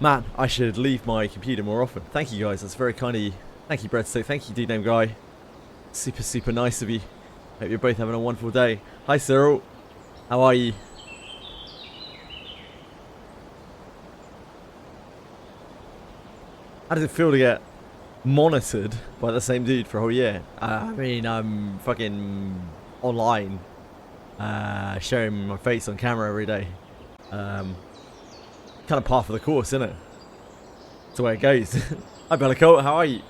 Man, I should leave my computer more often. Thank you guys, that's very kind of you. Thank you, Breadstick. Thank you, Dude Name Guy. Super, super nice of you. Hope you're both having a wonderful day. Hi, Cyril. How are you? How does it feel to get monitored by the same dude for a whole year? I mean, I'm fucking online, showing my face on camera every day. Kind of par for the course, isn't it? That's the way it goes. Hi, Bellicote. How are you?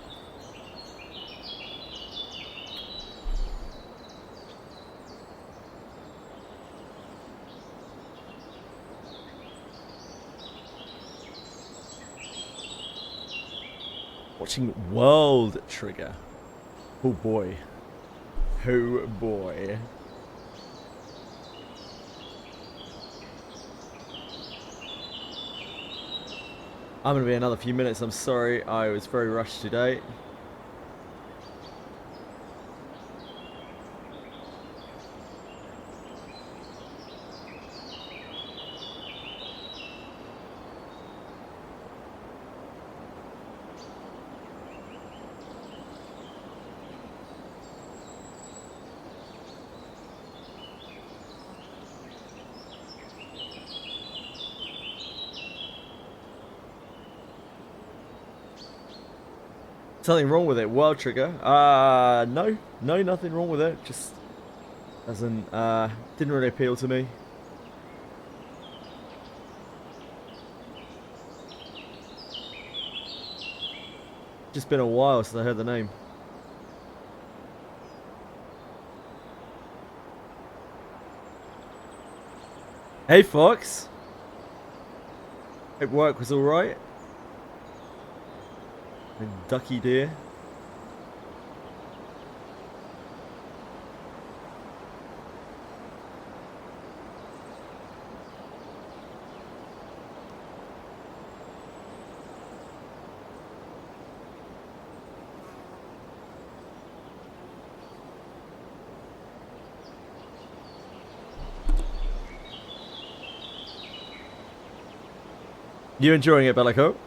Watching World Trigger. Oh boy. Oh boy. I'm going to be another few minutes. I'm sorry. I was very rushed today. Something wrong with it? World Trigger? No, nothing wrong with it. Just doesn't, didn't really appeal to me. Just been a while since I heard the name. Hey, Fox. Hope work was alright. And Ducky Deer. You enjoying it, Bellico?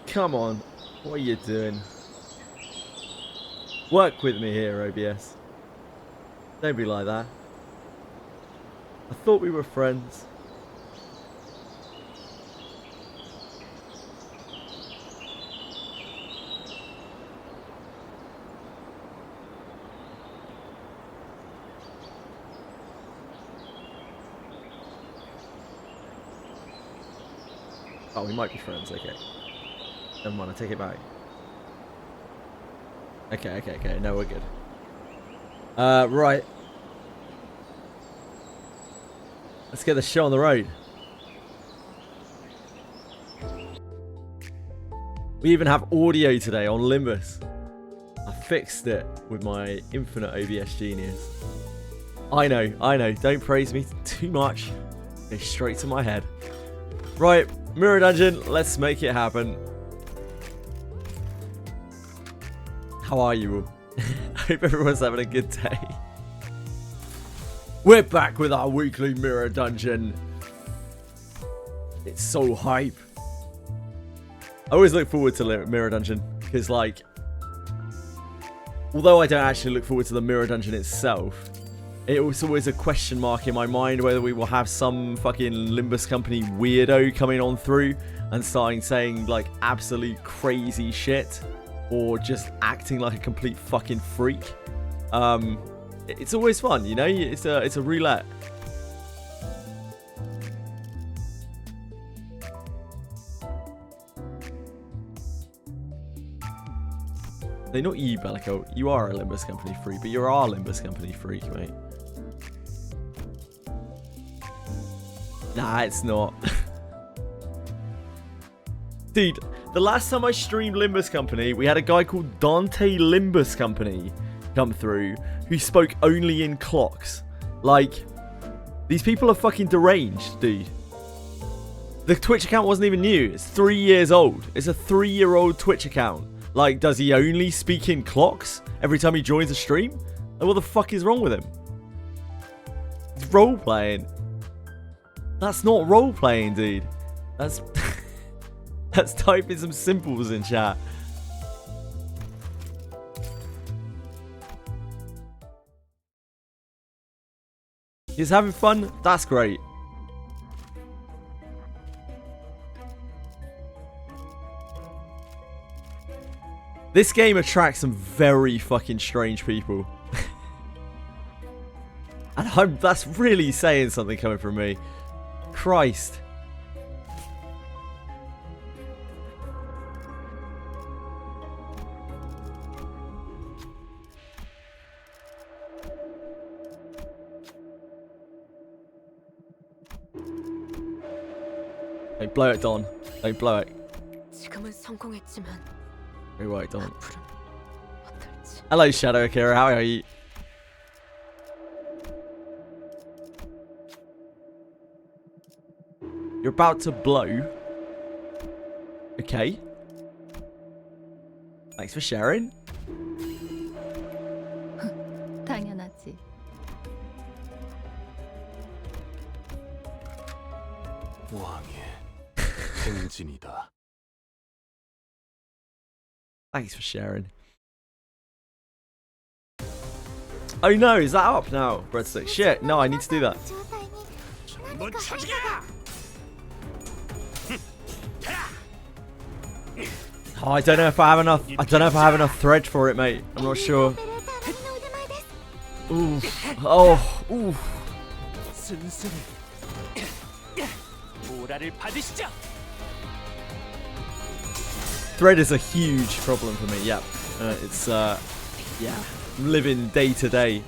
Come on, what are you doing? Work with me here, OBS. Don't be like that. I thought we were friends. Oh, we might be friends, okay. Never mind, I take it back. Okay. No, we're good. Right. Let's get the show on the road. We even have audio today on Limbus. I fixed it with my infinite OBS genius. I know. Don't praise me too much. Go straight to my head. Right, Mirror Dungeon, let's make it happen. How are you all? I hope everyone's having a good day. We're back with our weekly Mirror Dungeon. It's so hype. I always look forward to Mirror Dungeon because, like, although I don't actually look forward to the Mirror Dungeon itself, it was always a question mark in my mind whether we will have some fucking Limbus Company weirdo coming on through and starting saying, like, absolute crazy shit or just acting like a complete fucking freak. It's always fun, you know. It's a roulette. No, not you, Bellico. You are a Limbus Company freak, but you're our Limbus Company freak, mate. Nah, it's not. Dude, the last time I streamed Limbus Company, we had a guy called Dante Limbus Company come through who spoke only in clocks. Like, these people are fucking deranged, dude. The Twitch account wasn't even new. It's 3 years old. It's a 3-year-old Twitch account. Like, does he only speak in clocks every time he joins a stream? Like, what the fuck is wrong with him? He's role-playing. That's not role-playing, dude. That's... That's typing some symbols in chat. He's having fun? That's great. This game attracts some very fucking strange people. And that's really saying something coming from me. Christ. Don't blow it, Don. Don't blow it. Very right, Don. Hello, Shadow Akira. How are you? You're about to blow. Okay. Thanks for sharing. 당연하지. Thanks for sharing. Oh no, is that up now? Breadstick. Shit, no, I need to do that. Oh, I don't know if I have enough. I don't know if I have enough thread for it, mate. I'm not sure. Ooh. Oh. Ooh. Thread is a huge problem for me. Yeah, it's yeah, I'm living day to day,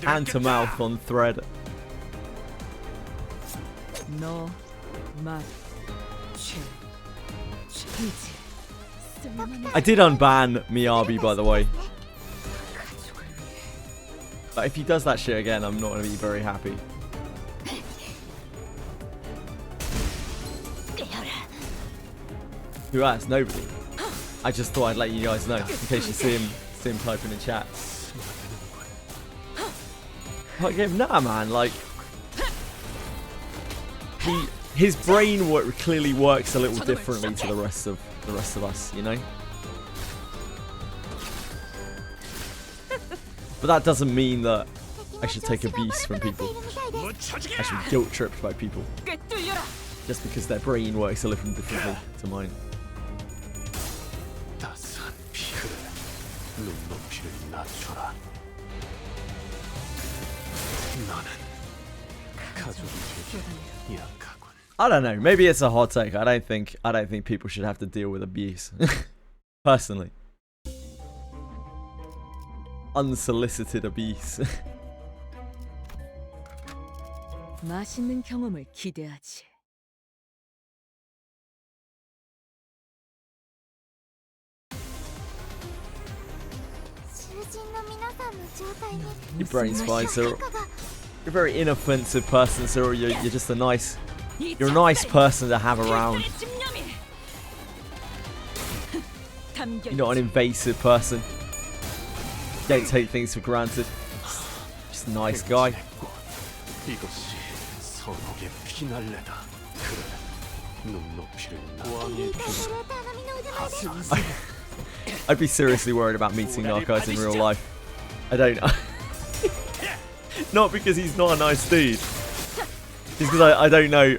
hand to mouth on thread. No, I did unban Miyabi, by the way. But if he does that shit again, I'm not going to be very happy. Who asked? Nobody. I just thought I'd let you guys know in case you see him typing in chat. Like, nah, man. Like, his brain clearly works a little differently to the rest of us, you know. But that doesn't mean that I should take abuse from people. I should be guilt tripped by people just because their brain works a little differently to mine. I don't know. Maybe it's a hot take. I don't think people should have to deal with abuse. Personally. Unsolicited abuse. 맛있는 경험을 기대하지. Your brain's fine, Cyril. You're a very inoffensive person, Cyril. You're just a nice person to have around. You're not an invasive person. You don't take things for granted. Just a nice guy. I'd be seriously worried about meeting Narcos in real life. I don't. Not because he's not a nice dude. Just because I don't know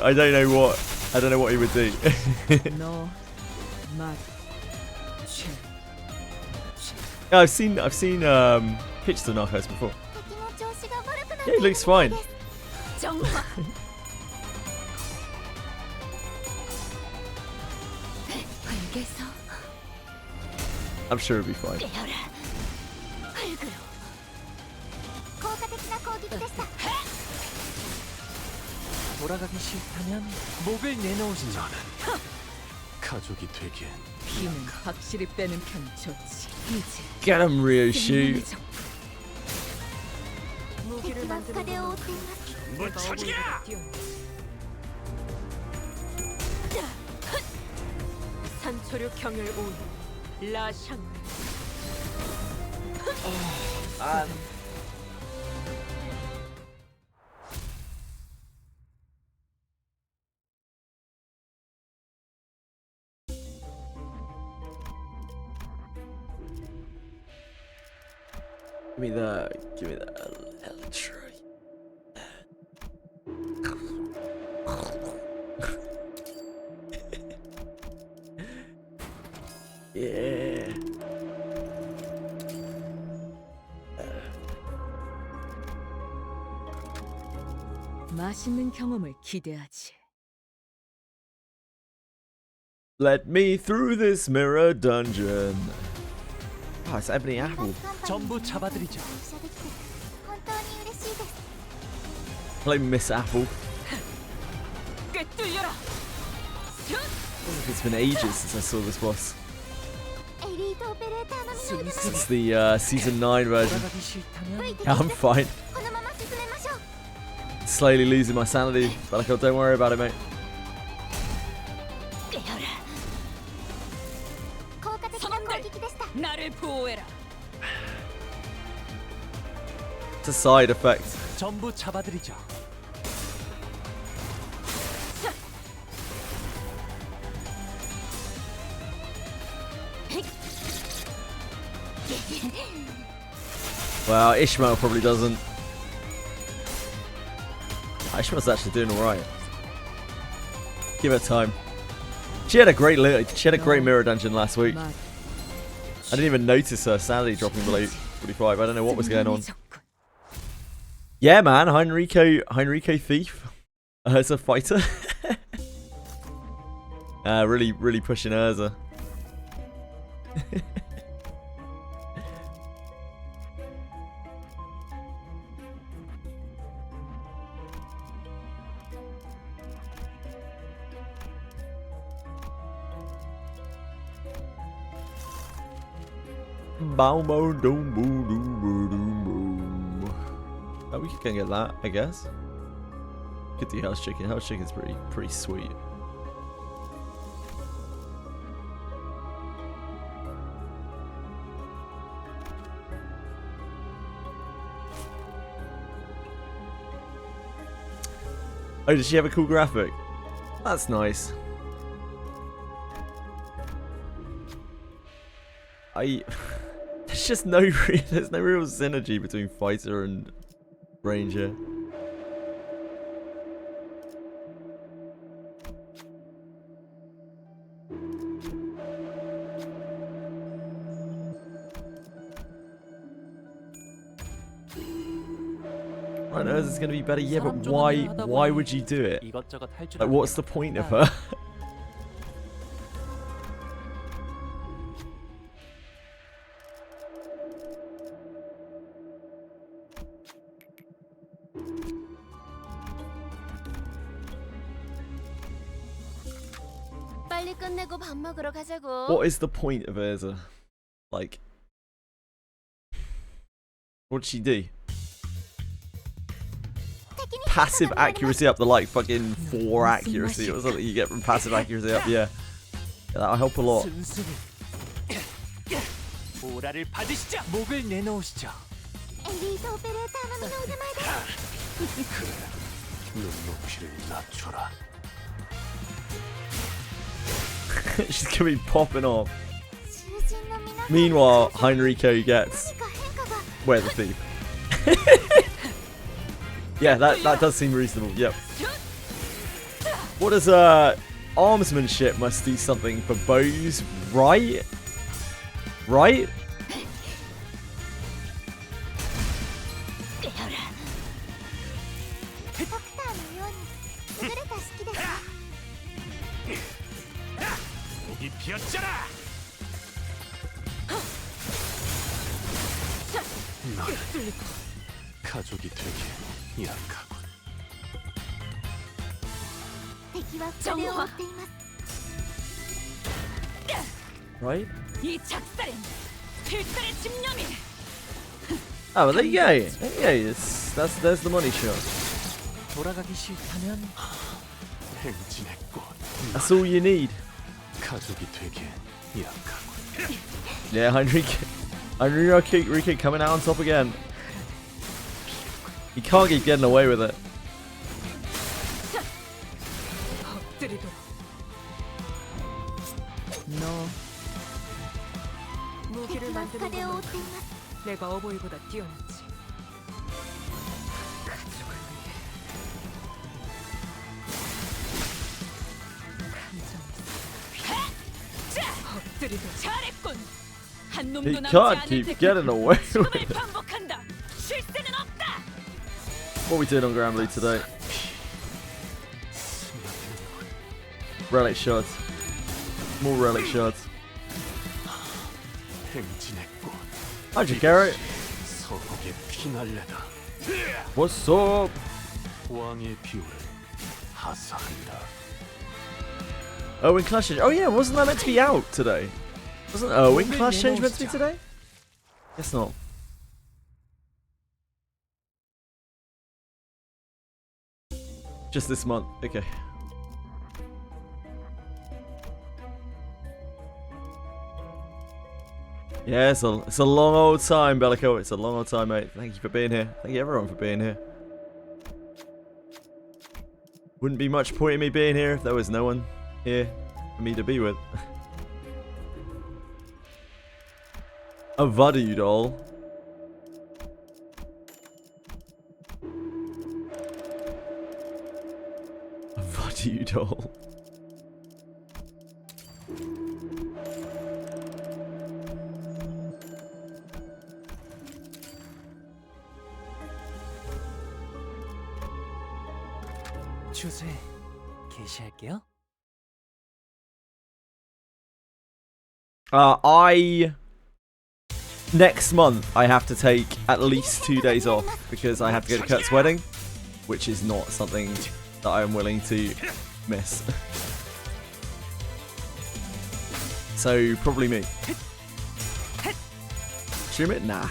what he would do. Yeah, I've seen pictures of Narcos before. Yeah, he looks fine. I'm sure it'll be fine. 돌아가기 싫다면 목을 내놓으시죠. 가족이 되기엔 힘은 확실히 빼는 편이 좋지. 이제 Get him, Ryoshi. 무기를 만드는 건 무차지야! 산초류 경혈 오일 라샹. Give me the Electro. Yeah. 맛있는 경험을 기대하지. Let me through this mirror dungeon. Oh, it's Ebony Apple. 전부 잡아드리죠. Hello, Miss Apple. 꿰뚫려라. It's been ages since I saw this boss. Since the season 9 version. 돌아가기 싫다면 Yeah, I'm fine. Slowly losing my sanity, but like, don't worry about it, mate. 나를 보호해라. It's a side effect. 전부 잡아드리죠. Well, Ishmael probably doesn't. Ishmael's actually doing alright. Give her time. She had a great mirror dungeon last week. I didn't even notice her sanity dropping below 45. I don't know what was going on. Yeah, man, Heinrico Thief as a fighter. Really pushing Urza. Oh, we can get that, I guess. Get the house chicken. House chicken's pretty sweet. Oh, does she have a cool graphic? That's nice. There's just there's no real synergy between fighter and ranger. I know this is gonna be better, yeah, but why would you do it? Like, what's the point of her? What is the point of Urza? Like, what'd she do? Passive accuracy up to like fucking 4 accuracy or something you get from passive accuracy up, yeah. That'll help a lot. She's gonna be popping off. Meanwhile, Heinrico gets Where the Thief. Yeah, that does seem reasonable. Yep. What does armsmanship must do something for bows, right? Right? 목이 비었잖아. 너는 가족이 되게 약하군. 敵はそれを追っています Right? 이 작살엔 필살의 집념이. Oh, well, there you go. There you go. There's the money shot. 돌아가기 싫다면 행진했고. That's all you need. 가족이 되게 약하군. Yeah, Enrique coming out on top again. He can't keep getting away with it. 엎드리도록. 너 무기를 敵は風 만드는 を追っ 것만큼 ています 내가 어버이보다 뛰어났지. 가족을 위해. 감정이 엎드리도록. 잘했군. 한 놈도 He 남지 can't 않을 keep 때까지 getting away with 죽음을 it. 반복한다. 실세는 없다. What are we doing on Granblue today? Relic shots. More relic shots. 행진했고. How'd you carry it? 서곡의 피날레다. What's up? 왕의 비율을 하사한다. Owen Clash Change. Oh yeah, wasn't that meant to be out today? Wasn't Owen Clash Change meant to be today? Guess not. Just this month. Okay. Yeah, it's a long old time, Bellico. It's a long old time, mate. Thank you for being here. Thank you everyone for being here. Wouldn't be much point in me being here if there was no one here for me to be with. A Voodoo doll. A Voodoo doll. 주제 게시할게요. Next month I have to take at least 2 days off because I have to go to Kurt's wedding, which is not something that I am willing to miss. So probably me. Stream it? Nah.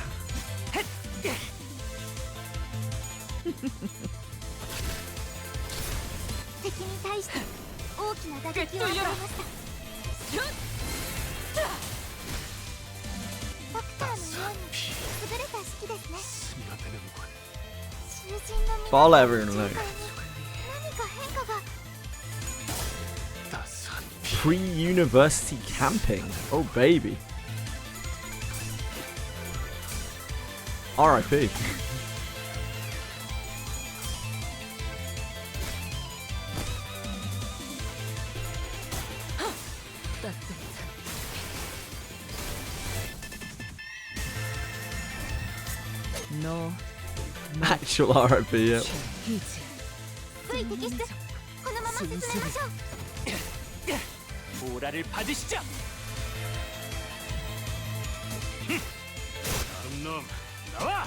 But I'll let everyone know. Pre-university camping. Oh baby. R.I.P. 너 Actual R.I.P. Yeah. 최희지. ついテキストこのまま進めましょう 보라를 받으시죠. 다음 놈 나와.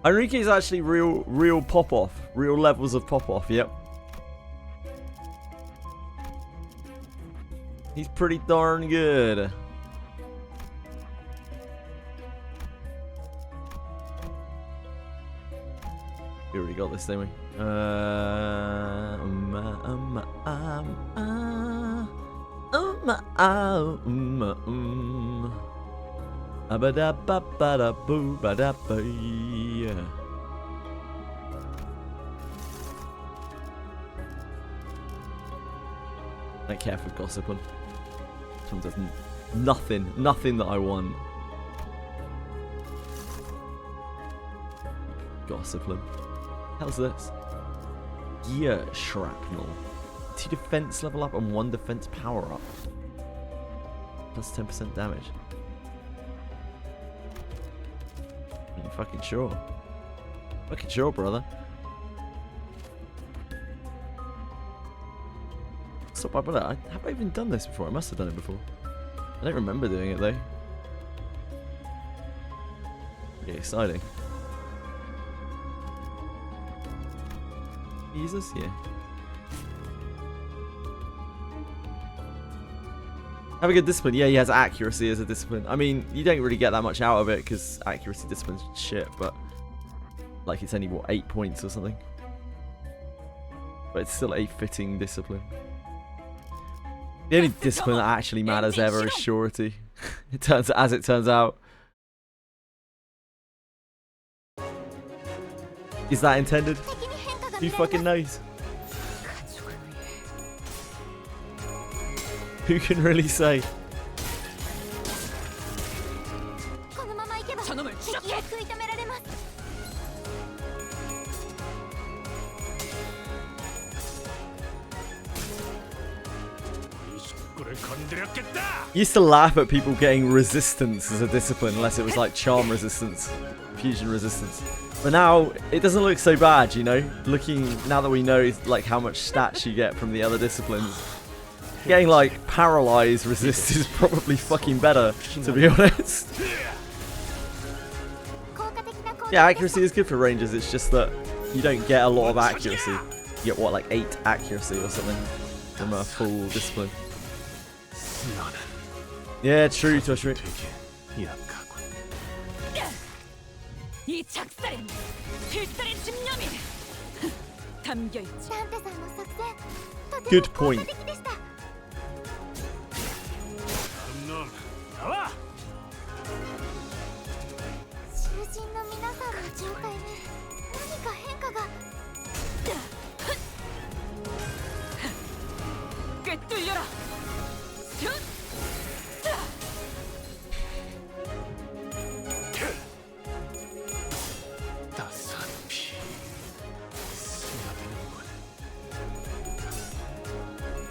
Enrique is actually real pop-off. Real levels of pop-off, yep. He's pretty darn good. We already got this, didn't we? Don't care for gossiping. Someone does nothing that I want. Gossiping. How's this? Gear shrapnel. 2 defense level up and 1 defense power up. Plus 10% damage. fucking sure. Fucking sure, brother. Stop by brother. Have I even done this before? I must have done it before. I don't remember doing it though. Pretty exciting. Jesus, yeah. Have a good discipline. Yeah, he has accuracy as a discipline. I mean, you don't really get that much out of it because accuracy discipline's shit, but like it's only what 8 points or something. But it's still a fitting discipline. The only discipline that actually matters ever is surety. It turns out. Is that intended? Who fucking knows? Who can really say? Used to laugh at people getting resistance as a discipline unless it was like charm resistance, fusion resistance. But now it doesn't look so bad, you know. Looking now that we know like how much stats you get from the other disciplines, getting like paralyzed resist is probably fucking better, to be honest. Yeah, accuracy is good for rangers. It's just that you don't get a lot of accuracy. You get what, like 8 accuracy or something from a full discipline. Yeah, true, Toshri. 이 작살엔 필살의 집념이 담겨 있지. Good point. 놈 나와. 꿰뚫려라.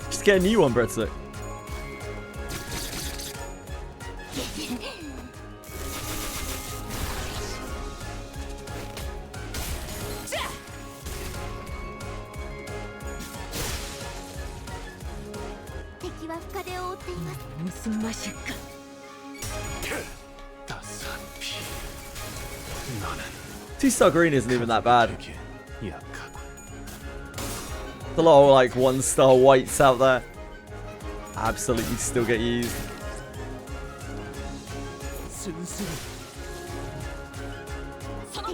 Just get a new one, Breadstick. 무슨 맛일까? 2-star green isn't even that bad. There's a lot of like 1-star whites out there. Absolutely still get used.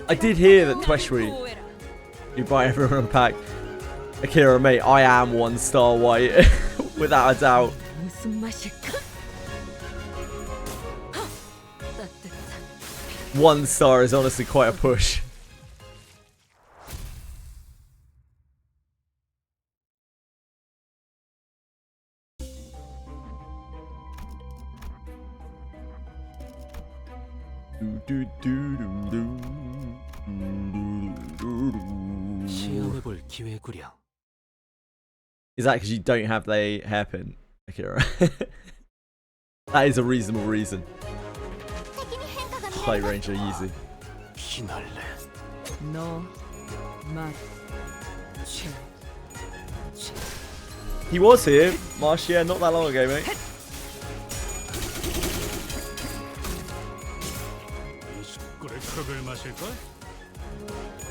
I did hear that Ffxi, you buy everyone a pack. Akira, mate, I am 1-star white, without a doubt. 1-star is honestly quite a push. 시험해볼 기회구려. Is that because you don't have the hairpin, Akira? That is a reasonable reason. Play Ranger easy. 너 맛. He was here, Marsh, yeah, not that long ago, mate.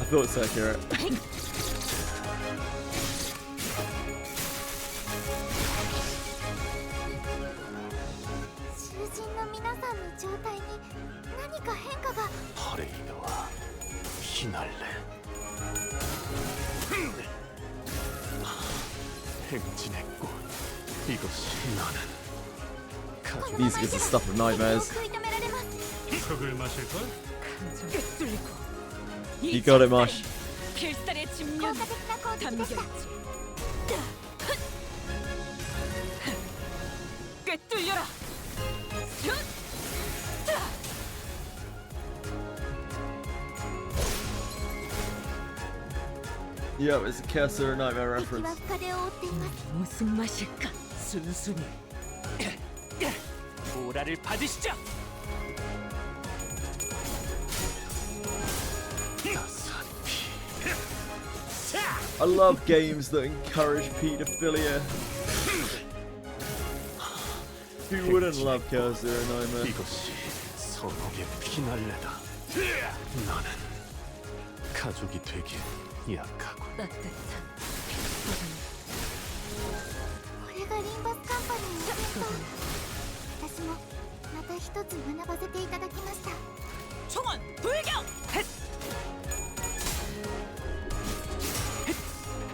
I thought so, Akira. Music is the stuff of nightmares. You got it, Marsh. 필살의 집념이 담겨 있지. 꿰뚫려라. Yeah, it's a Cursor Nightmare reference. 무슨 맛일까? 순순히 보라를 받으시죠. I love games that encourage pedophilia. Who wouldn't love Chaos Zero Nightmare? 이것이 선옥의 피날레다. 나는 가족이 되기에 약하고. 따뜻한 これがリンバスカンパニーのヒント。私もまた一つ学ばせていただきました。 총원 불격!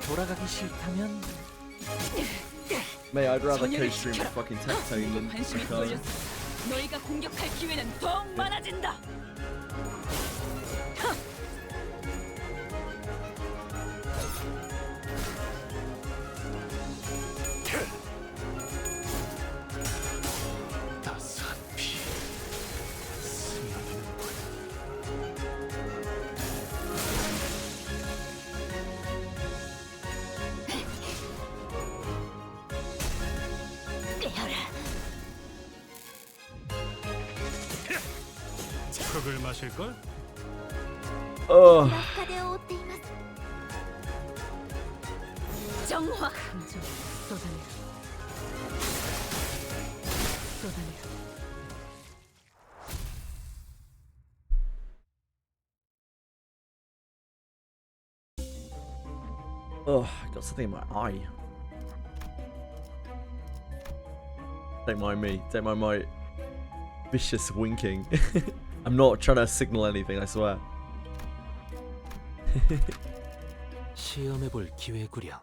돌아가기 싫다면 Mate, I'd rather 전열을 co-stream 시켜라. with fucking Tectone than 관심이 Chicago. 쏠렸어. 너희가 공격할 기회는 더욱 많아진다. 따스한 피 스며드는군. 깨어라. 흙을 마실걸? Oh, 落下で覆っています。 정화. 감정 쏟아내라. 쏟아내라. oh, I got something in my eye. Don't mind me. Don't mind my vicious winking. I'm not trying to signal anything, I swear. 시험해볼 기회구려.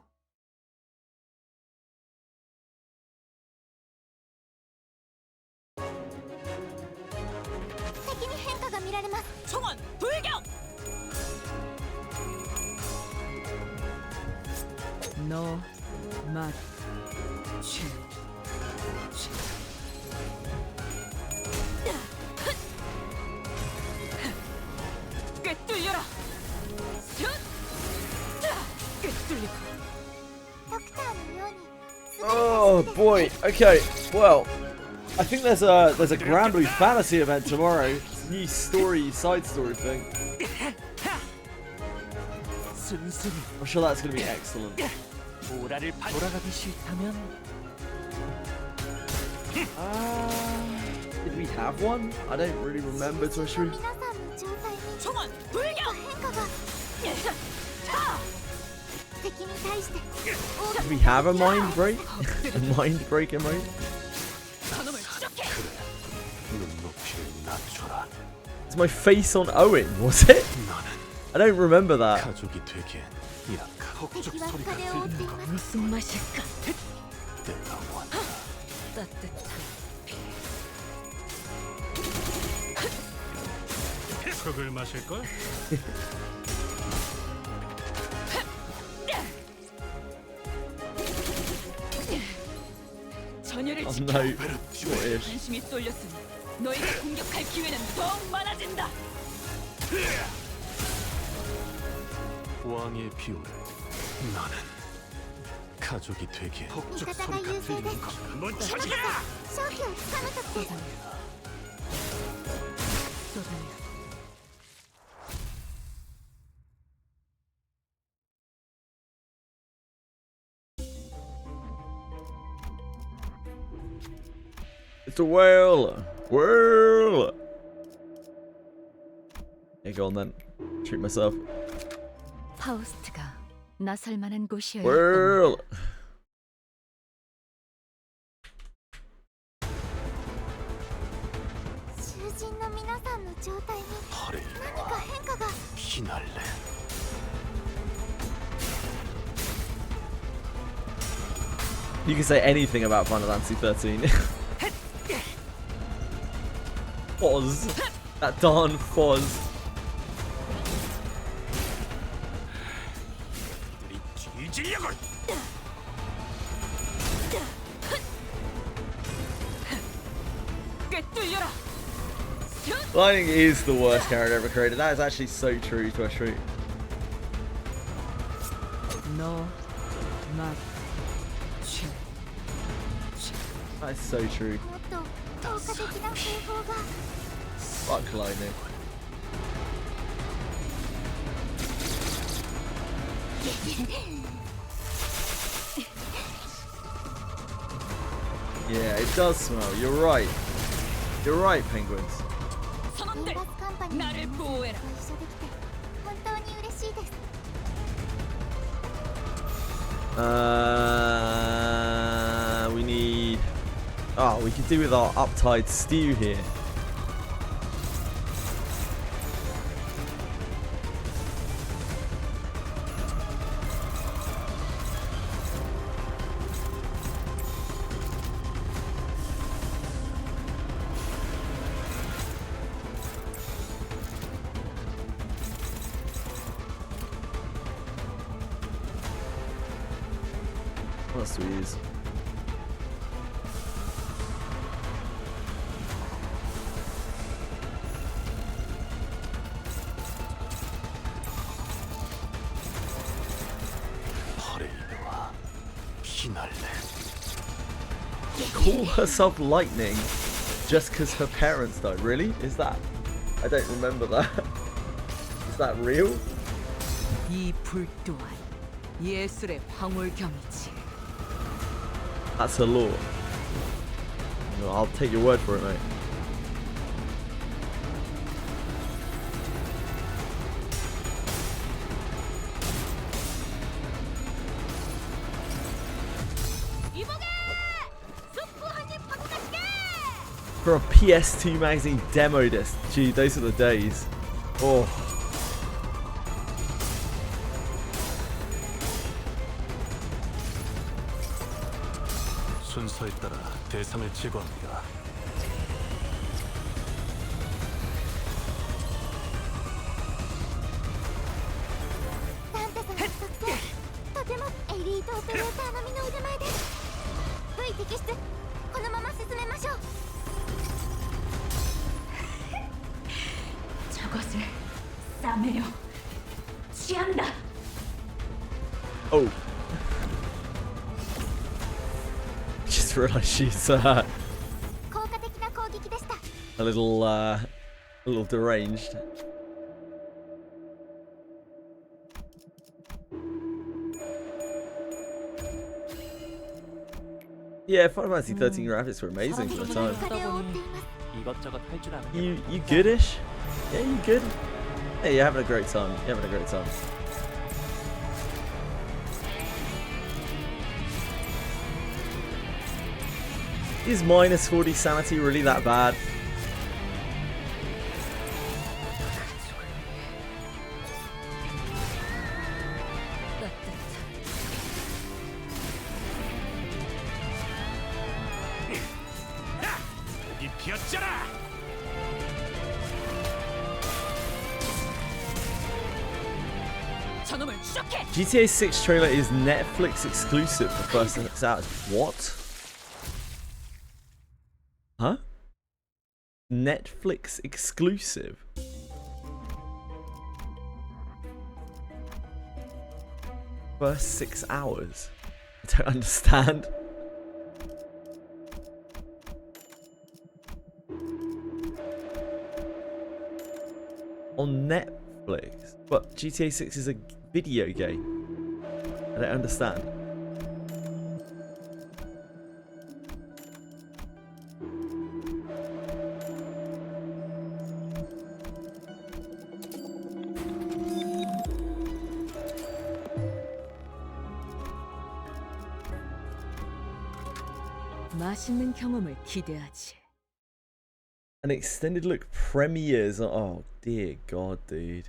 총원 불격! 너 맛. 취. 꿰뚫려라. 꿰뚫리고. ドクターのように Oh boy. Okay. Well, I think there's a Granblue Fantasy event tomorrow. It's a new side story thing. 순순히 I'm sure that's gonna be excellent. 보라를 돌아가기 싫다면 Did we have one? I don't really remember, Toshru. 皆さんの状態に 총원 불격! 変化が敵に対して Did we have a mind break? A mind break emote? 저놈을 추적해! 눈높이를 낮춰라. Is my face on Owen? Was it? 나는 I don't remember that. 가족이 되기엔 약하고.敵は深手を覆っています。 무슨 맛일까? 내가 원한다. 따뜻한 흙을 마실걸? 전열을 Oh 지켜. no. What-ish. 관심이 쏠렸으니 너희가 공격할 기회는 더욱 많아진다. 왕의 비호를 나는 가족이 되기에 味方が優勢です。 한번 勝利をつかむときです 쏟아내라. It's a whale! Whale! Yeah, go on then. Treat myself. 파우스트가 나설 만한 곳이어야 Whale! 囚人の皆さんの状態に 허를 何か変化が 피날레. You can say anything about Final Fantasy 13. Foz. That darn Foz. 뒤질려걸. 꿰뚫려라. Lightning is the worst character ever created. That is actually so true to a truth. 너 맛. 취. That is so true. もっと効果的な方法が Fuck Lightning. Yeah, it does smell. You're right. You're right, penguins. リンバスカンパニーの皆さんと一緒できて本当に嬉しいです。We need. Oh, we could do with our uptide stew here. What else do we use? Call herself Lightning just because her parents died. Really? Is that? I don't remember that. Is that real? 이 불 또한 예술의 황홀경이지. That's her lore. No, I'll take your word for it, mate. For a PS2 magazine demo disc. Gee, those are the days. Oh. 순서에 따라 대상을 제거합니다. 산타さんの特性とてもエリートオペレーター並みの腕前です。V摘出このまま進めましょう。 저것을 싸매려 취한다. Oh. Just realised she's a little deranged. Yeah, Final Fantasy 13 graphics were amazing for the time. You goodish? Yeah, you good? Hey, you're having a great time. You're having a great time. Is minus 40 sanity really that bad? GTA 6 trailer is Netflix exclusive for first 6 hours. What? Huh? Netflix exclusive? First 6 hours? I don't understand. On Netflix? But GTA 6 is a video game. I don't understand. 맛있는 경험을 기대하지. An extended look premieres. Oh dear God, dude.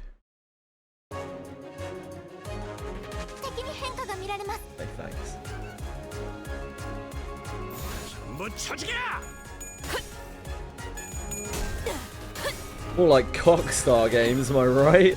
Hey, thanks. More like Cockstar games, am I right?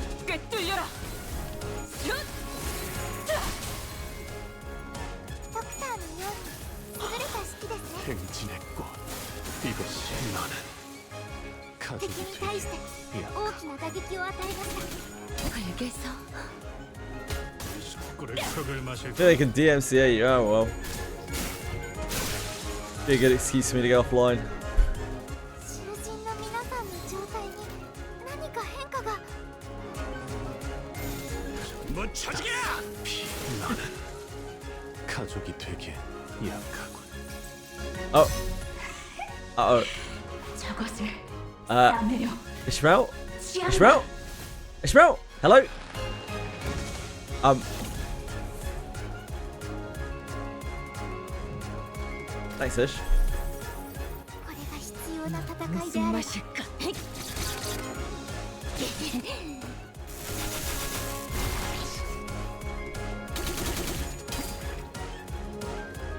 Yeah, they can DMCA you. Oh well. Be a good excuse for me to go offline. 나는 가족이 되기엔 약하군. Oh. Uh-oh. 저것을 Uh, 싸매려 Ishmael? 취한다. Ishmael? Ishmael? Hello? Thanks, Ish. これが必要な戦いで 무슨 ある 맛일까?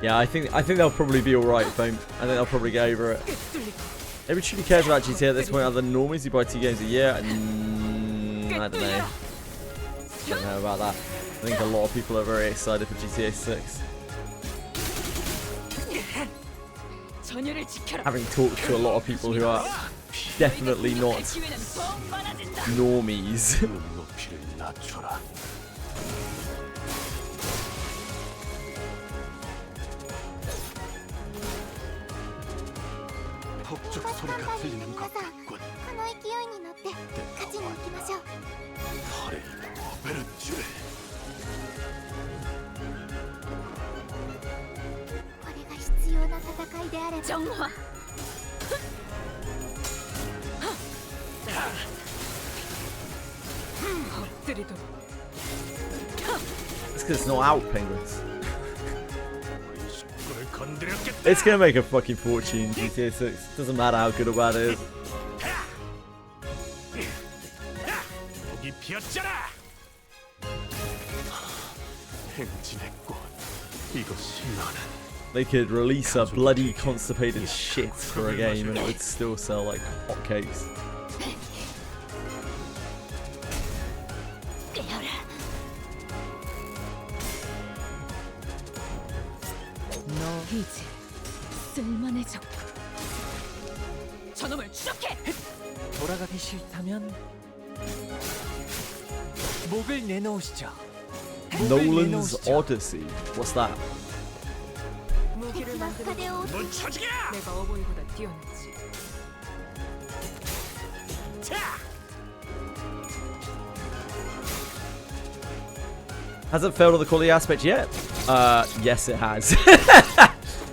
Yeah, I think they'll probably be alright, Foam. I think they'll probably get over it. Nobody truly cares about GTA at this point other than normies who buy 2 games a year. I don't know. Don't know about that. I think a lot of people are very excited for GTA 6. 전열을 지켜라. Having talked to a lot of people who are definitely not 기회는 더 많아진다. normies. 눈높이를 낮춰라. 북쪽 リンバスカン 소리가 パニーの 들리는 皆 것 さん 같군. この勢いに乗って勝ちに行きましょう 파레이드 오베르츄레. これが必要な戦いであれば 정화. 엎드리도록. It's because it's not out, penguins. 을 건드렸겠다. It's gonna make a fucking fortune, GTA 6. Doesn't matter how good or bad it is. 목이 피었잖아. 행진의 꽃. 이것이 나는. They could release a bloody constipated shit for a game and it would still sell like hotcakes. 너 이제 쓸만해졌고. 저놈을 추적해. 돌아가기 싫다면 목을 내놓으시죠. Nolan's Odyssey. What's that? 무기를 敵は 만드는 深手を 넌 처지야. 내가 어머니보다 뛰어났지. Hasn't failed on the quality aspect yet? Yes it has.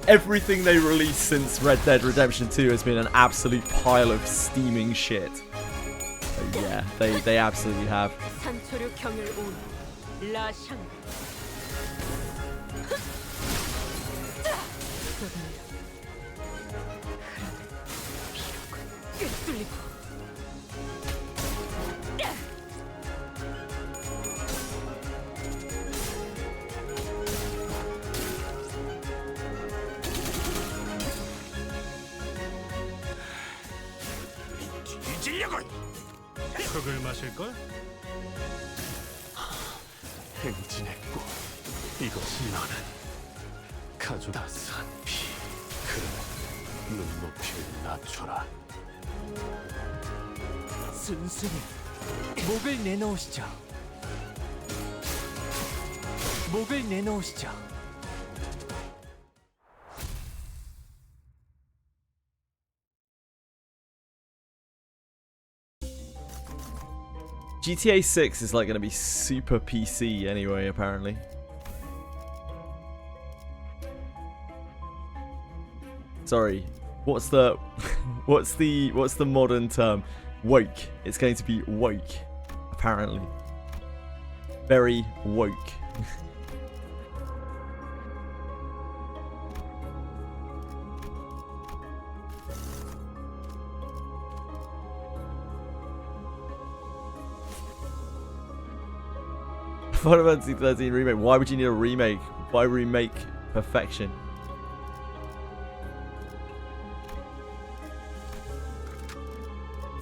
Everything they released since Red Dead Redemption 2 has been an absolute pile of steaming shit. So yeah, they absolutely have. 산초류 경을 온 라샹. 꿰뚫리고. 뒤지려고. 흙을 마실 걸? 행진의 꽃. 이것이 나는. 가족 따스한 피. 그래. 눈높이를 낮춰라. 순순히 목을 내놓으시죠. 목을 내놓으시죠. GTA 6 is like going to be super PC anyway, apparently. Sorry, what's the modern term? Woke. It's going to be woke, apparently. Very woke. Final Fantasy 13 remake. Why would you need a remake? Why remake perfection?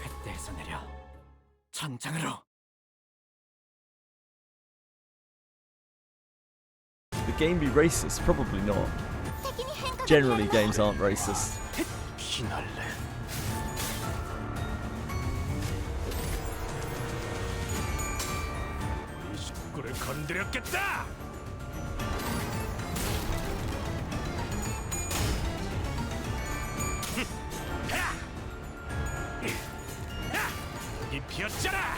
뱃대에서 내려 전장으로. The game be racist? Probably not. 敵に変化が Generally, games aren't racist. 피날래. 이 식구를 건드렸겠다. 목이 피었잖아.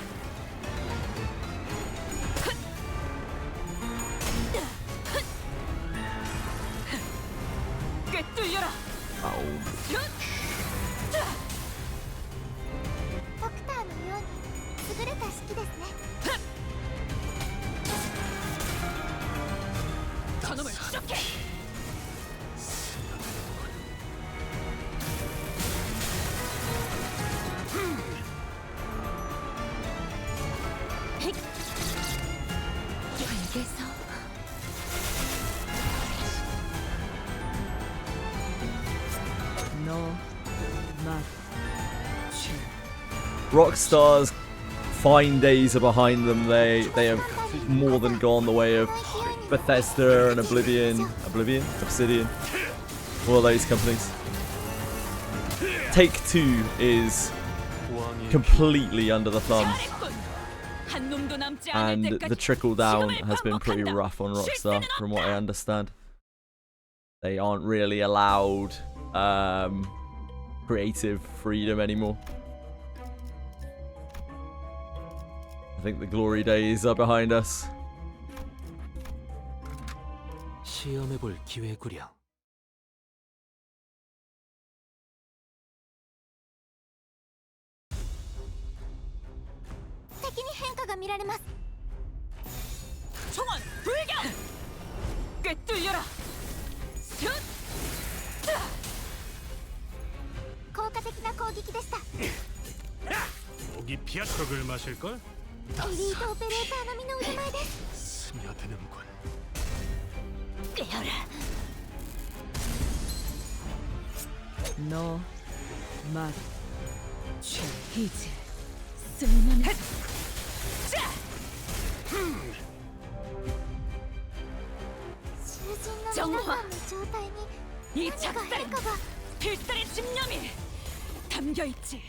꿰뚫려라. Ow. ドクターのように優れた式ですね。 저놈을 추적해. 알겠어. 너 맞. Rockstar's fine days are behind them. They have more than gone the way of Bethesda and Obsidian, all those companies. Take-Two is 왕의 completely under the thumb, 한 놈도 남지 and 않을 the 때까지 trickle down 시험을 has been pretty 반복한다. rough on Rockstar, 실패는 from what I 없다. understand. They aren't really allowed creative freedom anymore. I think the glory days are behind us. 시험해볼 기회구려. 총원 불경. 꿰뚫려라. 슛. 効果的な攻撃でした。 목이 피아톡을 마실걸? エリートオペレーター並みの腕前です。 스며드는군. 너 맞. 이제 쓸만해. 자. 囚人の皆さんの状態に 이 何か 작살엔 変化が。 필살의 집념이 담겨있지.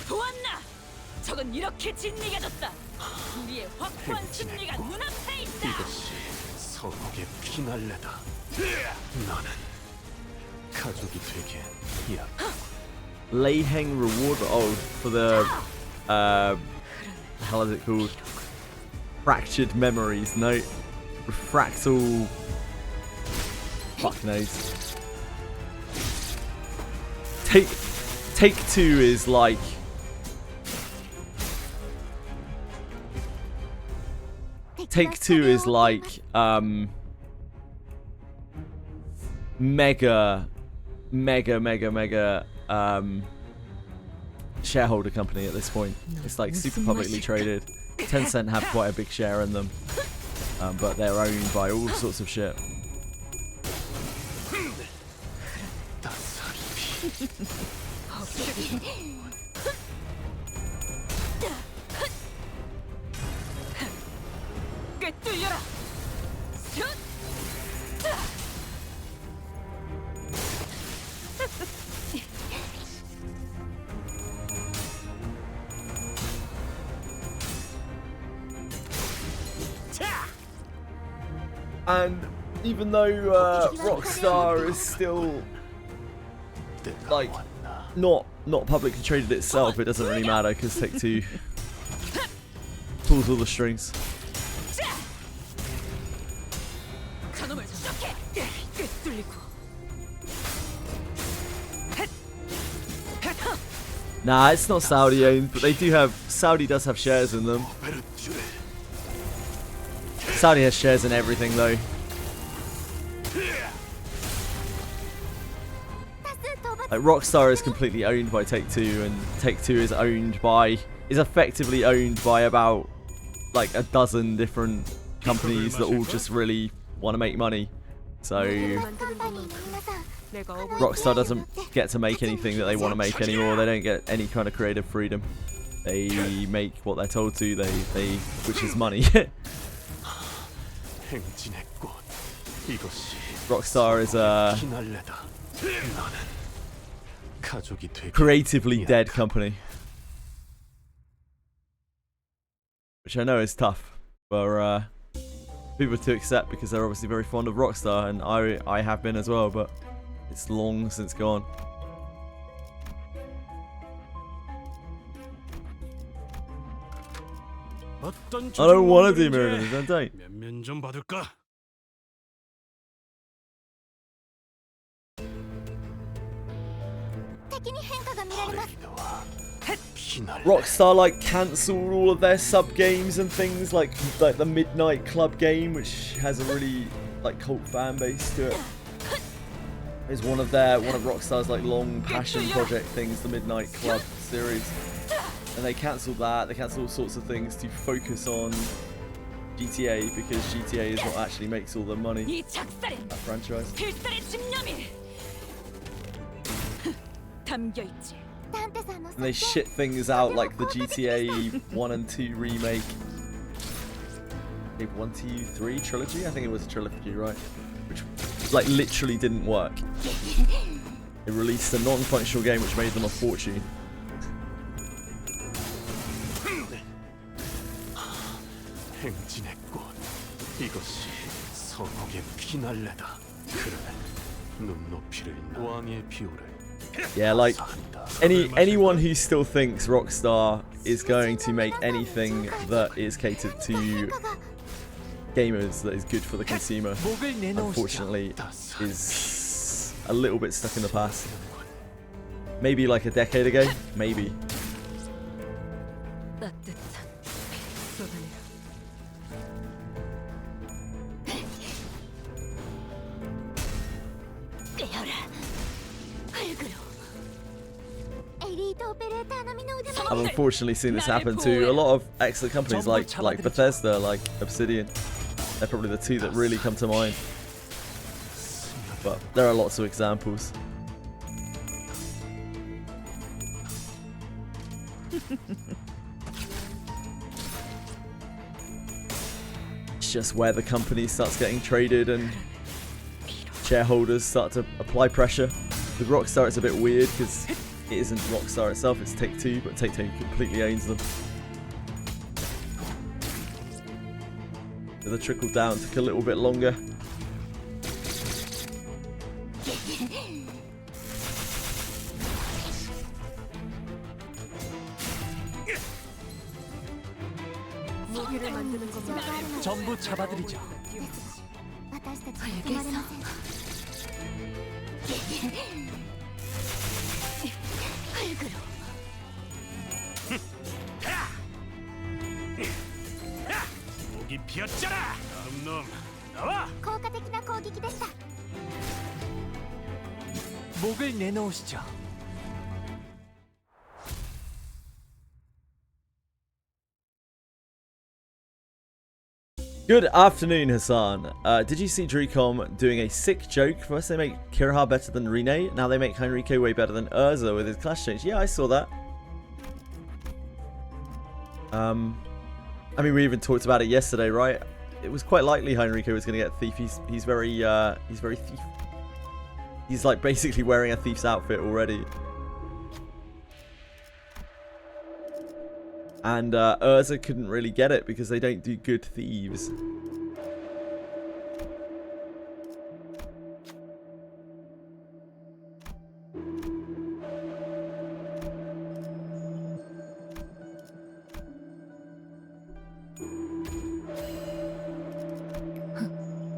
보았나? 저건 이렇게 진리가졌다. 우리의 확고한 승리가 눈앞에 있다. 이것이 성옥의 피날레다. 너는 가족이 되게 약. Leiheng reward for the how is it called? Fractured memories. No, refractal. Fuck knows. Take-Two is like Take-Two is like mega shareholder company at this point. It's like super publicly traded. Tencent have quite a big share in them, but they're owned by all sorts of shit. 꿰뚫려라. 슛. And even though Rockstar is still like not publicly traded itself, it doesn't really matter because Take-Two pulls all the strings. 저놈을 추적해. 꿰뚫리고. Nah, it's not Saudi owned, but Saudi does have shares in them. Saudi has shares in everything though. Like Rockstar is completely owned by Take-Two, and Take-Two is effectively owned by about like a dozen different companies that all just really want to make money. So Rockstar doesn't get to make anything that they want to make anymore. They don't get any kind of creative freedom. They make what they're told to. They which is money. Rockstar is a creatively dead company, which I know is tough for people to accept because they're obviously very fond of Rockstar, and I have been as well, but it's long since gone. I don't want to do mirror, don't. 면면 좀 받을까? 피날레. Rockstar like cancelled all of their sub games and things like the Midnight Club game, which has a really like cult fan base to it. It's one of Rockstar's like long passion project things, the Midnight Club series, and they cancelled that. They cancelled all sorts of things to focus on GTA because GTA is what actually makes all the money. That franchise. And they shit things out like the GTA 1 and 2 remake. 1, 2, 3 trilogy? I think it was a trilogy, right? Which like literally didn't work. It released a non-functional game which made them a fortune. 행진의 꽃. 이것이 선옥의 피날레다. 그래. 눈높이를 왕의 비호를. Yeah, like anyone who still thinks Rockstar is going to make anything that is catered to gamers, that is good for the consumer, unfortunately is a little bit stuck in the past. Maybe like a decade ago, maybe. I've unfortunately seen this happen to a lot of excellent companies like Bethesda, like Obsidian. They're probably the two that really come to mind. But there are lots of examples. It's just where the company starts getting traded and shareholders start to apply pressure. With Rockstar it's a bit weird because it isn't Rockstar itself, it's Take-Two, but Take-Two completely owns them. So the trickle down took a little bit longer. 전부 잡아드리죠. 목이 피었잖아. 다음 놈 나와. 목을 내놓으시죠. Good afternoon, Hassan. Did you see Dricom doing a sick joke? First they make Kiraha better than Rine, now they make Heinrico way better than Urza with his class change. Yeah, I saw that. I mean, we even talked about it yesterday, right? It was quite likely Heinrico was going to get Thief. He's very thief. He's like basically wearing a thief's outfit already. And Urza couldn't really get it because they don't do good thieves.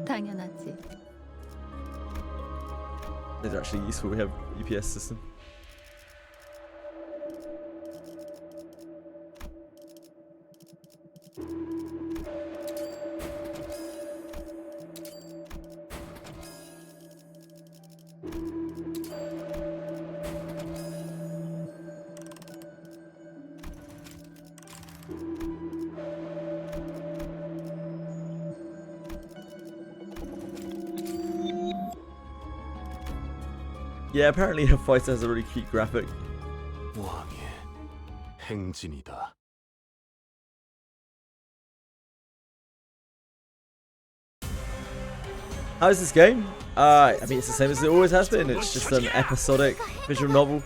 당연하지. It's actually useful. We have UPS system. Yeah, apparently her fighter has a really cute graphic. 왕의 행진이다. How's this game? I mean, it's the same as it always has been. It's just an episodic visual novel.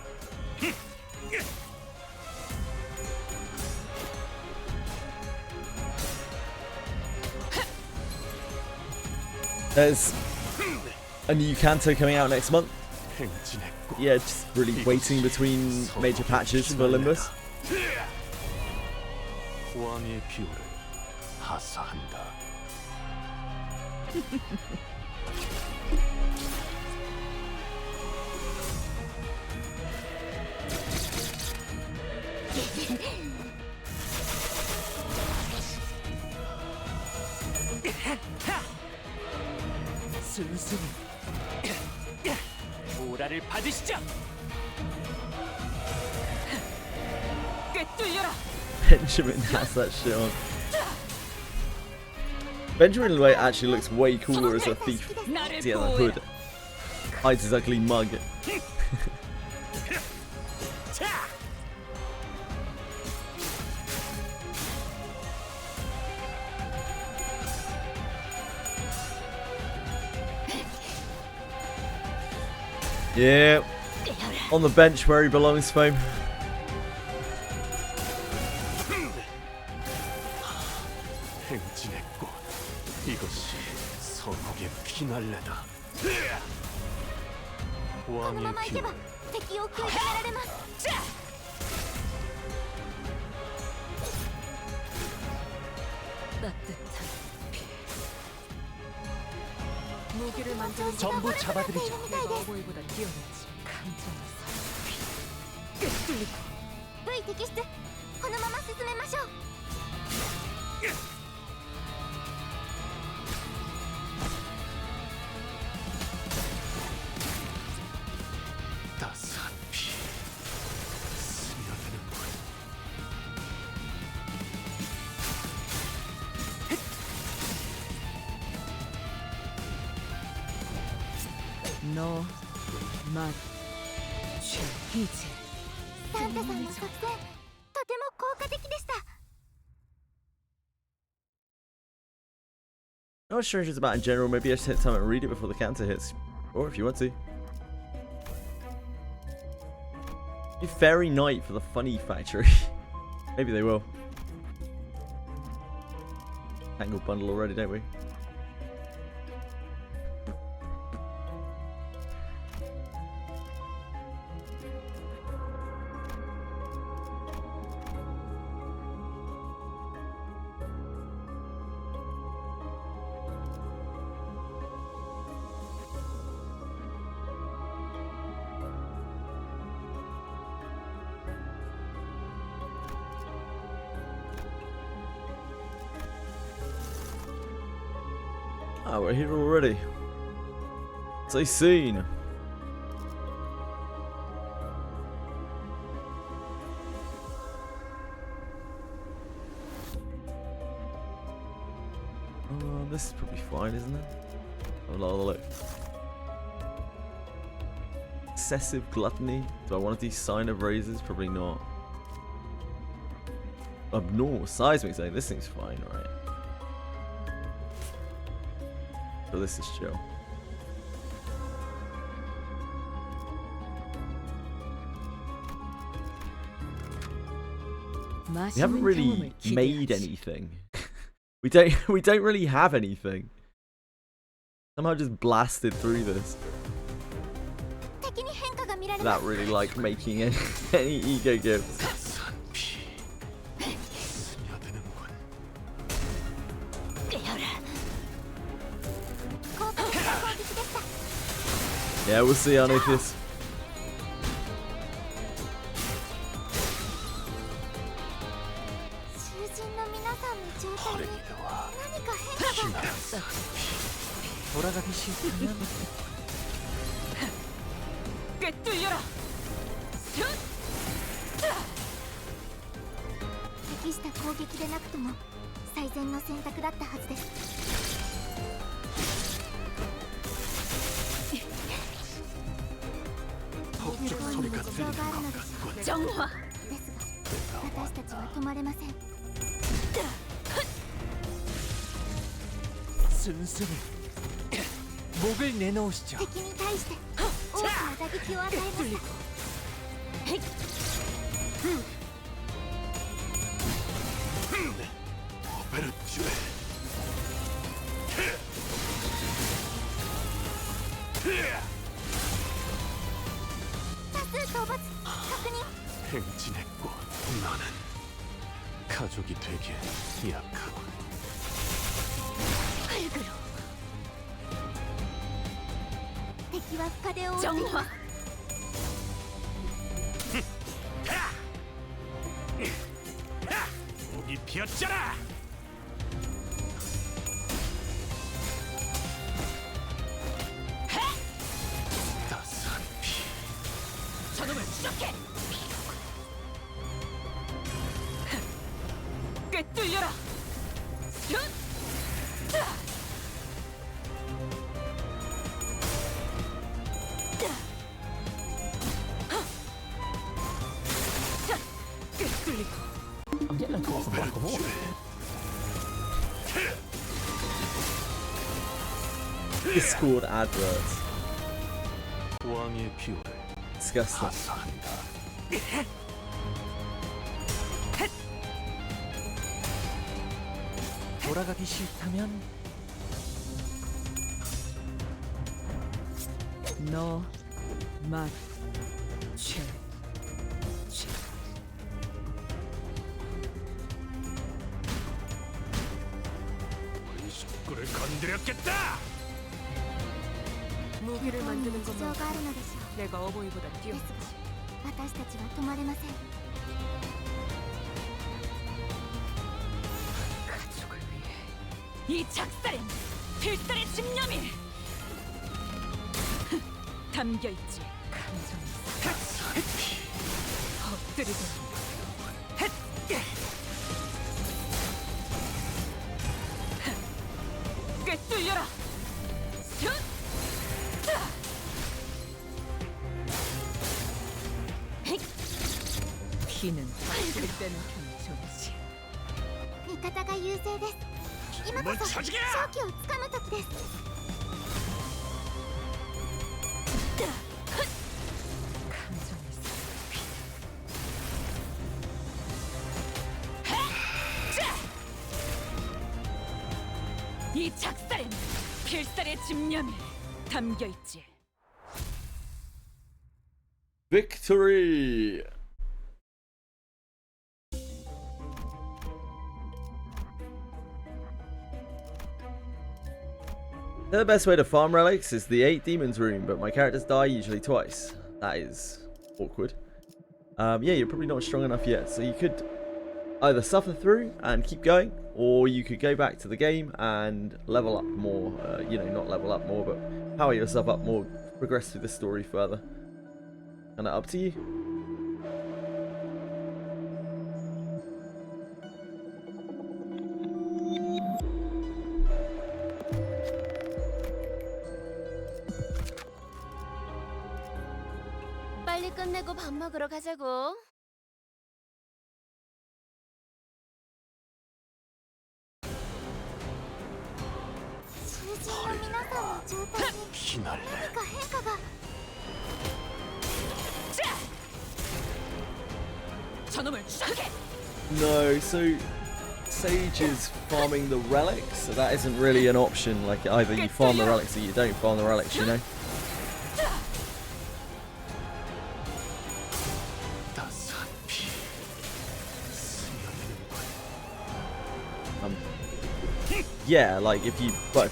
There's a new Kanto coming out next month. Yeah, just really waiting between major patches for Limbus. 왕의 비호를 하사한다. 순순히 오라를 받으시죠. 꿰뚫려라. Benjamin has that shit on. Benjamin like, actually looks way cooler as a thief. 나를 He has a 보호해라. hood. Hides his ugly mug. Yeah, on the bench where he belongs, Foam. 행진의 꽃. 이것이 선옥의 피날레다. この 왕의 ままいけ 피로 ば敵を食い止められます 따뜻한 피. 무기를 만드는 전부 잡아드리죠. 어버이보다 뛰어나지. 감정을 피. 꿰뚫리고. V 摘出このまま進めましょう 따스한 피 스며드는군. 너, 맛, 이제 サンタさんの作戦とても効果的でした Not what Strange is about in general, maybe I just hit time and read it before the counter hits. Or if you want to. Do Fairy Night for the Funny Factory. Maybe they will. Tangled bundle already, don't we? Oh, we're here already. So soon. This is probably fine, isn't it? Have a look. Excessive gluttony. Do I want to do sign of raises? Probably not. Abnormal seismic zone. This thing's fine, right? So this is chill. We haven't really made anything. we don't really have anything. Somehow just blasted through this. 敵に変化が見られま Without す really like making any ego gifts. 따스한 피 스며드는군. 効果的な攻撃でした Yeah, we'll see on this. 囚人の皆さんの状態に 허리와 何か変化が 돌아가기 싫다면 꿰뚫려라. 適した攻撃でなくとも最善の選択だったはずです 폭죽 소리가 事情があるのでしょう 정화. ですが私たちは止まれません 순순히 목을 내놓으시죠. 敵に対して大きな打撃を与えました 오베르튜레. 多数討伐確認 행진의 꽃. 너는 가족이 되기에 약하군. 敵は深手を負っています 정화. 이미 피었잖아. 따스한 피. 저놈을 추적해. 꿰뚫려라. 슛! 꿰뚫리고. I'm getting across the back of all. Discord adverts. 왕의 비호를 Disgusting. 하사한다. 돌아가기 싫다면 너, 맛, 죄. 우리 식구를 건드렸겠다. 무기를 만드는 事情 것만 があるのでしょう 내가 어버이보다 で 뛰어. すが私たちは止まれません 가족을 위해 이 작살엔 필살의 집념이 담겨있지. 감정이 따스한 피. 엎드리고 꿰뚫려라. 슛! 피는 확실히 빼는 편이 좋지. 味方が優勢です今こそ勝機をつかむ時です 감정이 이 작살엔 필살의 집념이 담겨있지. Victory! The best way to farm relics is the 8 demons room, but my characters die usually twice. That is awkward. Yeah, you're probably not strong enough yet, so you could either suffer through and keep going, or you could go back to the game and level up more. You know, not level up more, but power yourself up more, progress through the story further. And up to you. 빨리 끝내고 밥 먹으러 가자고囚人の皆さんの状態に 피날래. 何か変化が 저놈을 추적해. No, so Sage is farming the relics, so that isn't really an option. Like either you farm the relics or you don't farm the relics, you know? 따스한 피. 스며드는 것. Yeah, like if you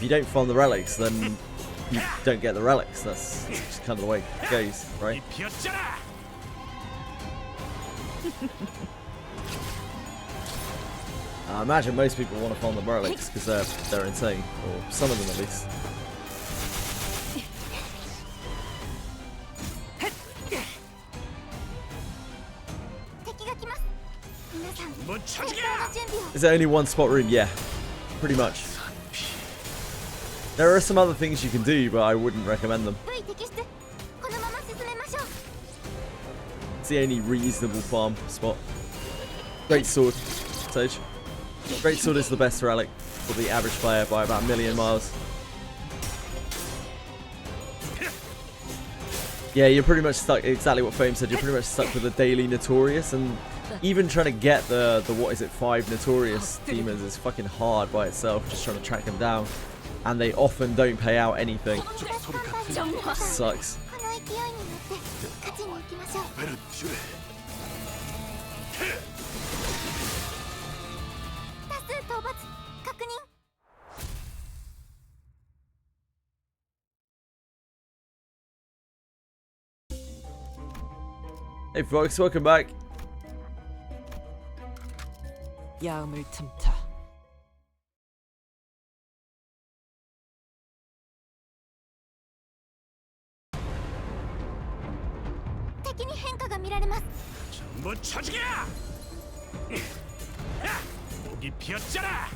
don't farm the relics, then you don't get the relics. That's just kind of the way it goes, right? 이미 피었잖아. I imagine most people want to farm the relics because they're insane, or some of them at least. 못 찾게. Is there only one spot room? Yeah, pretty much. There are some other things you can do, but I wouldn't recommend them. It's the only reasonable farm spot. Great sword, Sage. Great sword is the best relic for the average player by about 1,000,000 miles. Yeah, you're pretty much stuck. Exactly what Fame said. You're pretty much stuck with the daily Notorious, and even trying to get the what is it, 5 Notorious demons is fucking hard by itself. Just trying to track them down, and they often don't pay out anything. Sucks. Hey folks, welcome back. 야음을 틈타.敵に変化が見られます。 전부 쳐지게! 목이 비었잖아!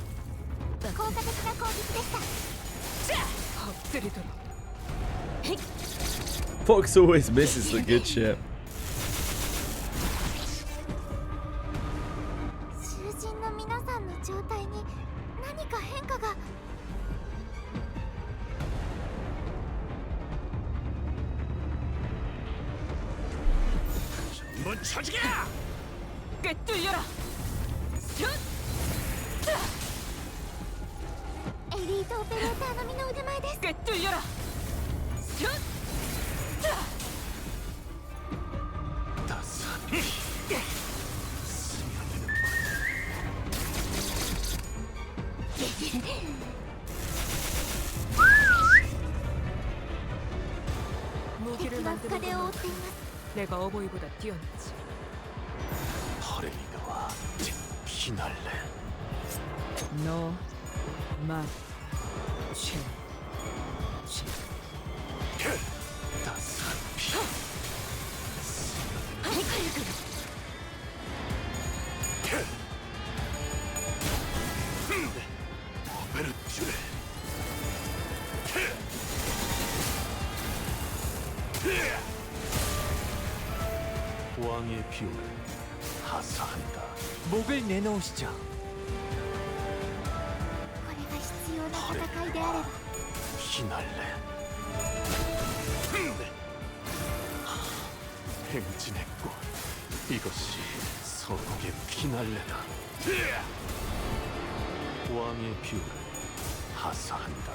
効果的な攻撃でした。 엎드리도록. Fox always misses the good shit. 囚人の皆さんの状態に何か変化が。 전부 쳐지게! 꿰뚫려라. 슛! エリートオペレーターの身の腕前です。 꿰뚫려라. 슛! 다섯 피 스며드는 무기를 敵は深手を負っています。 내가 어버이보다 뛰어났지. 허레미가와 피날레 너, 맛, 죄, 죄. 다섯 피 오베르튜레 왕의 비율을 하사한다. 목을 내놓으시죠. これが必要な戦いであれば。 피날레 행진의 꽃 이것이 서곡의 피날레다. 왕의 비율을 하사한다.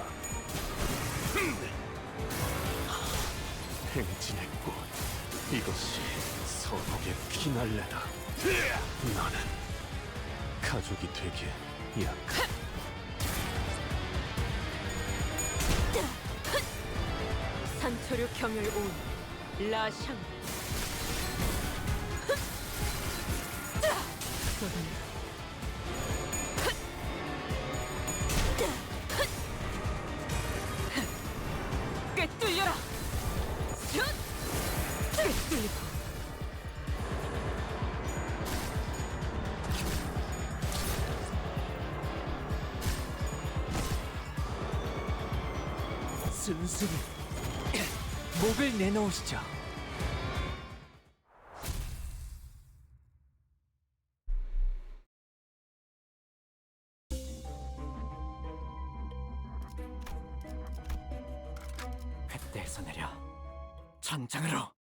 행진의 꽃 이것이 서곡의 피날레다. 나는 가족이 되게 약한 산초류 경혈 온 라샹. 꿰뚫려라. 슛! 꿰뚫리고. 순순히 목을 내놓으시죠. 뱃대에서 내려 전장으로.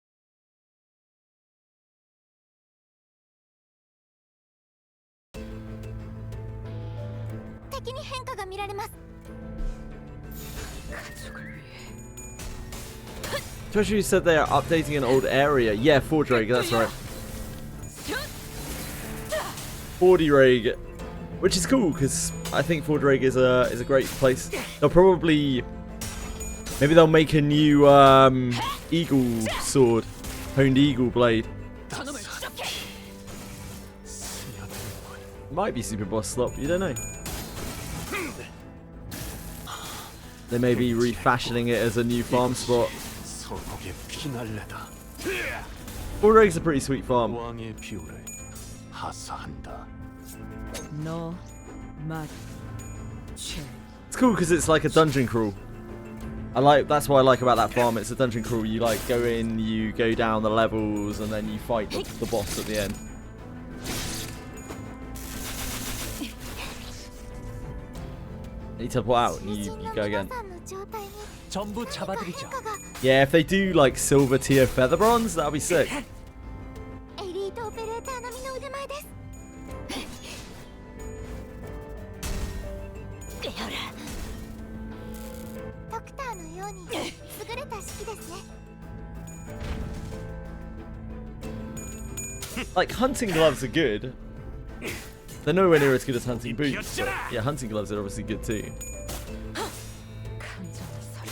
敵に変化が見られます。 가족을 위해. Joshua said they are updating an old area. Yeah, Fordraig, that's right. Fordraig, which is cool because I think Fordraig is a great place. They'll probably maybe they'll make a new eagle sword, honed eagle blade. Might be Super Boss Slop, you don't know. They may be refashioning it as a new farm spot. 서곡의 피날레다. Fordraig's a pretty sweet farm. 왕의 비율을 하사한다. 너, 맛, 죄. It's cool because it's like a dungeon crawl. That's what I like about that farm. It's a dungeon crawl. You like go in, you go down the levels, and then you fight the boss at the end. You teleport out and you go again. 전부 잡아드리죠. Yeah, if they do like silver tier feather bronze, that'll be sick. エリートオペレーターの身の腕前です。ドクターのように優れた式ですね。 Like hunting gloves are good. They're nowhere near as good as hunting boots, but yeah, hunting gloves are obviously good too. 감정의 소리.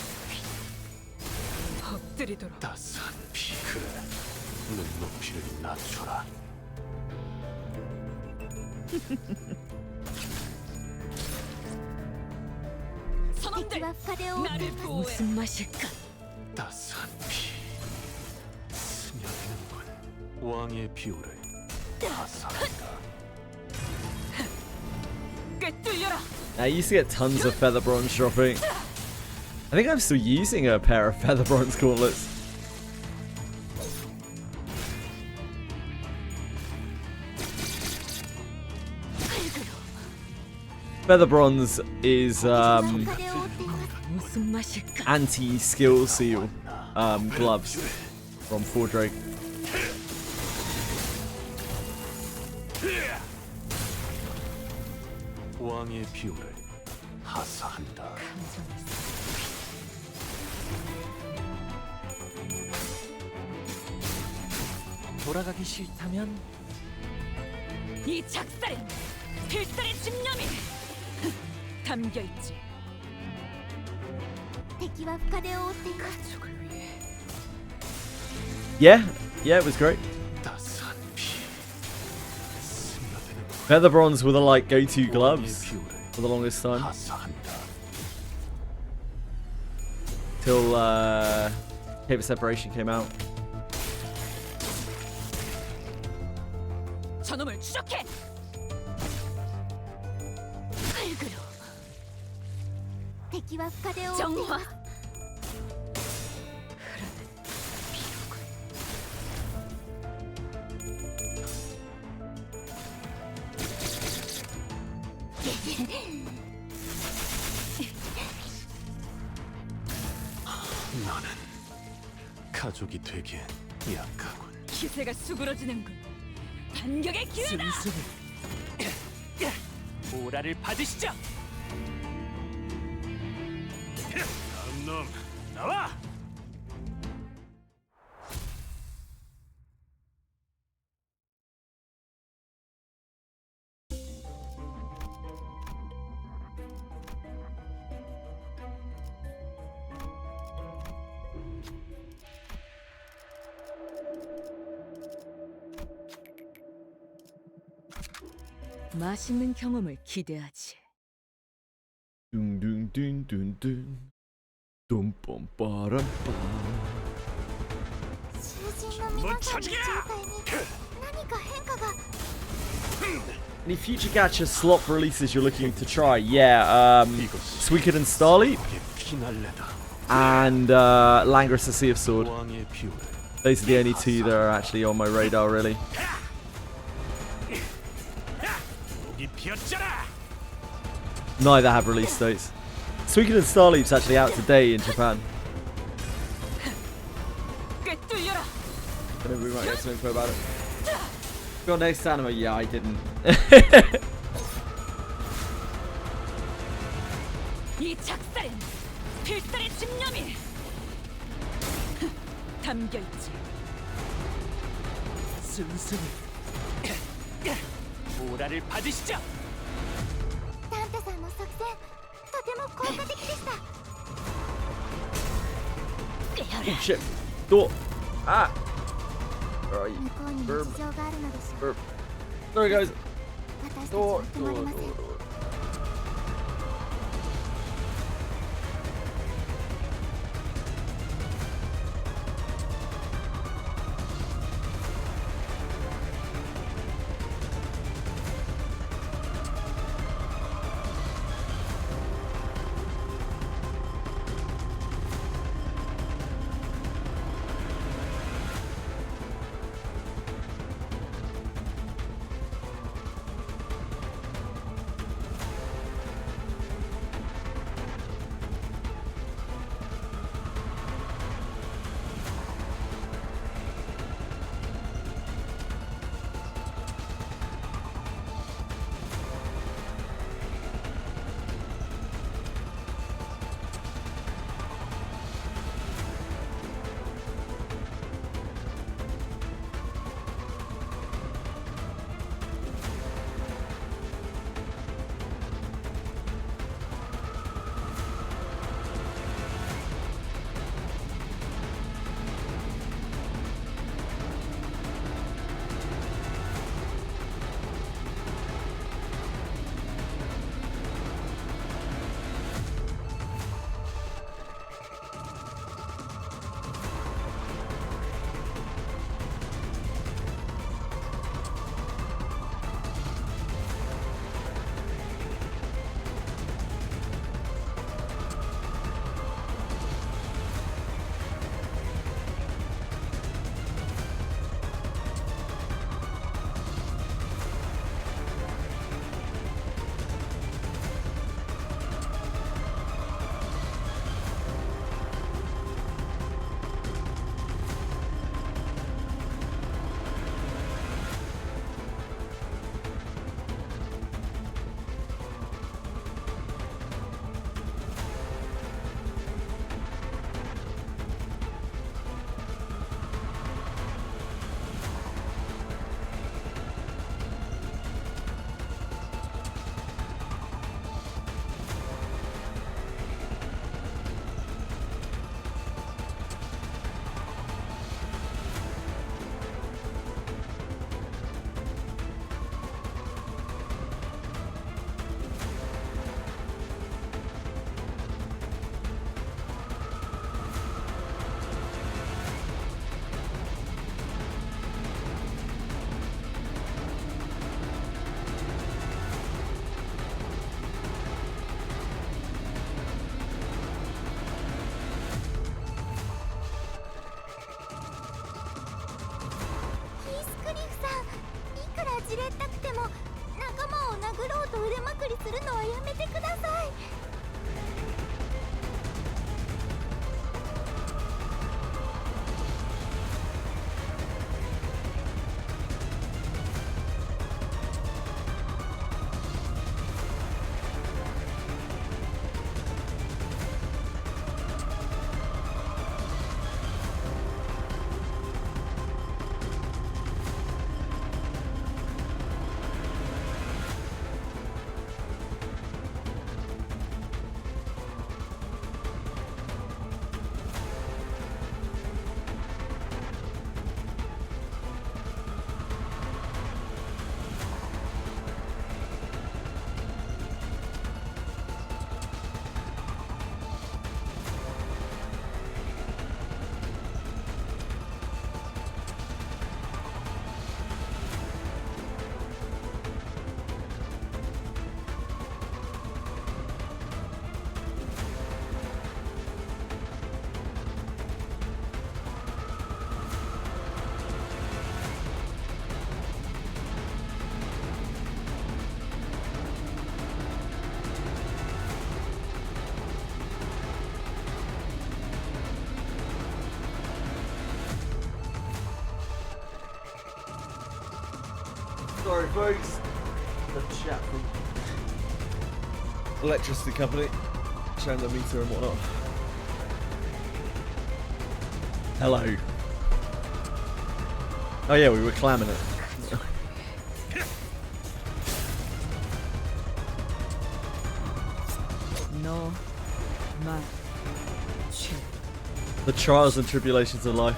엎드리도록. 따스한 피 그래 눈높이를 낮춰라. 선원들 敵は深手を追ってい 나를 ます 무슨 맛일까? 따스한 피 스며드는군. 왕의 비호를 하사한다. 꿰뚫려라. I used to get tons of feather bronze dropping. I think I'm still using a pair of feather bronze gauntlets. Feather bronze is 深手を追っています 무슨 맛일까? anti-skill seal gloves from Wizardry. 왕의 비호를 하사한다. 돌아가기 싫다면 이 작살엔 필살의 집념이 담겨 있지. 敵は深手を追っています 가족을 위해 Yeah, it was great. 따스한 피 스며드는군. Feather bronze were the like go-to 왕의 gloves 비호를 for the longest time 하사한다. till Cave of Separation came out. 저놈을 추적해. 칼그로 敵は深手を追ってい 정화. ます 너는 가족이 되기엔 약하군. 기세가 수그러지는군. 반격의 기회다. 순순히 보라를 받으시죠. 다음 놈 나와. 맛있는 경험을 기대하지. Dun dun dun dun dun. Dum bum ba-dum bum. 囚人の皆さんの状態に何か変化が Any future gacha slot releases you're looking to try? Yeah, Suikoden Starleap 이게 피날레다. and Langris the Sea of Sword. 왕의 비호를 Those are the only two that are actually on my radar, really. 목이 피었잖아. Neither have release dates. Suikoden Starleap's actually out today in Japan. 꿰뚫려라. I know we might get some info about it. Got next anime? Yeah, I didn't. 이 작살엔 필살의 집념이 담겨 있지. 순순히 보라를 받으시죠. ダンテさんの作戦とても効果的でした Oh shit. Door. Ah. Where are you? 向こうにも事情があるのでしょう Burp. There it goes. 私たち Door. は止まりません Door. Alright folks, the chat from Electricity Company, showing the meter and whatnot. Hello. Oh yeah, we were clamming it. 너, 마, 죄. The trials and tribulations of life.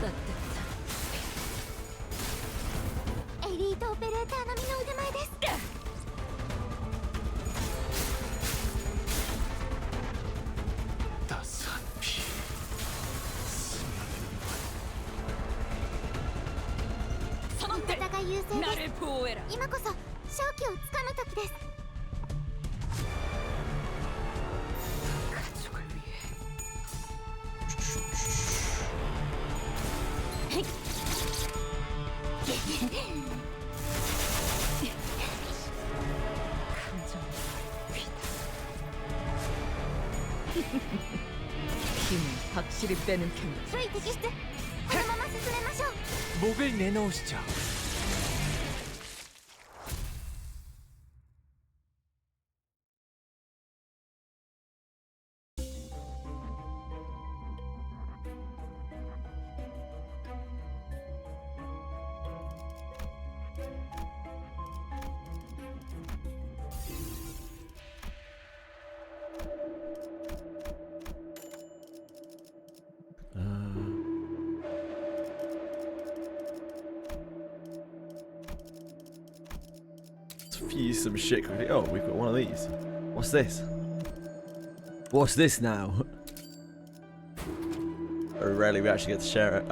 따뜻한 エリートオペレーター並みの腕前です。 따스한 피. 스며드는 味方が優勢です。 나를 보호해라. 今こそ勝機をつかむ時です。 가족을 위해. 감정의 귀다. 힘을 확실히 빼는 편이지. フイ摘出。このまま進めましょう。 목을 내놓으시죠. Let's fuse some shit quickly. Oh, we've got one of these. What's this? What's this now? Very rarely we actually get to share it.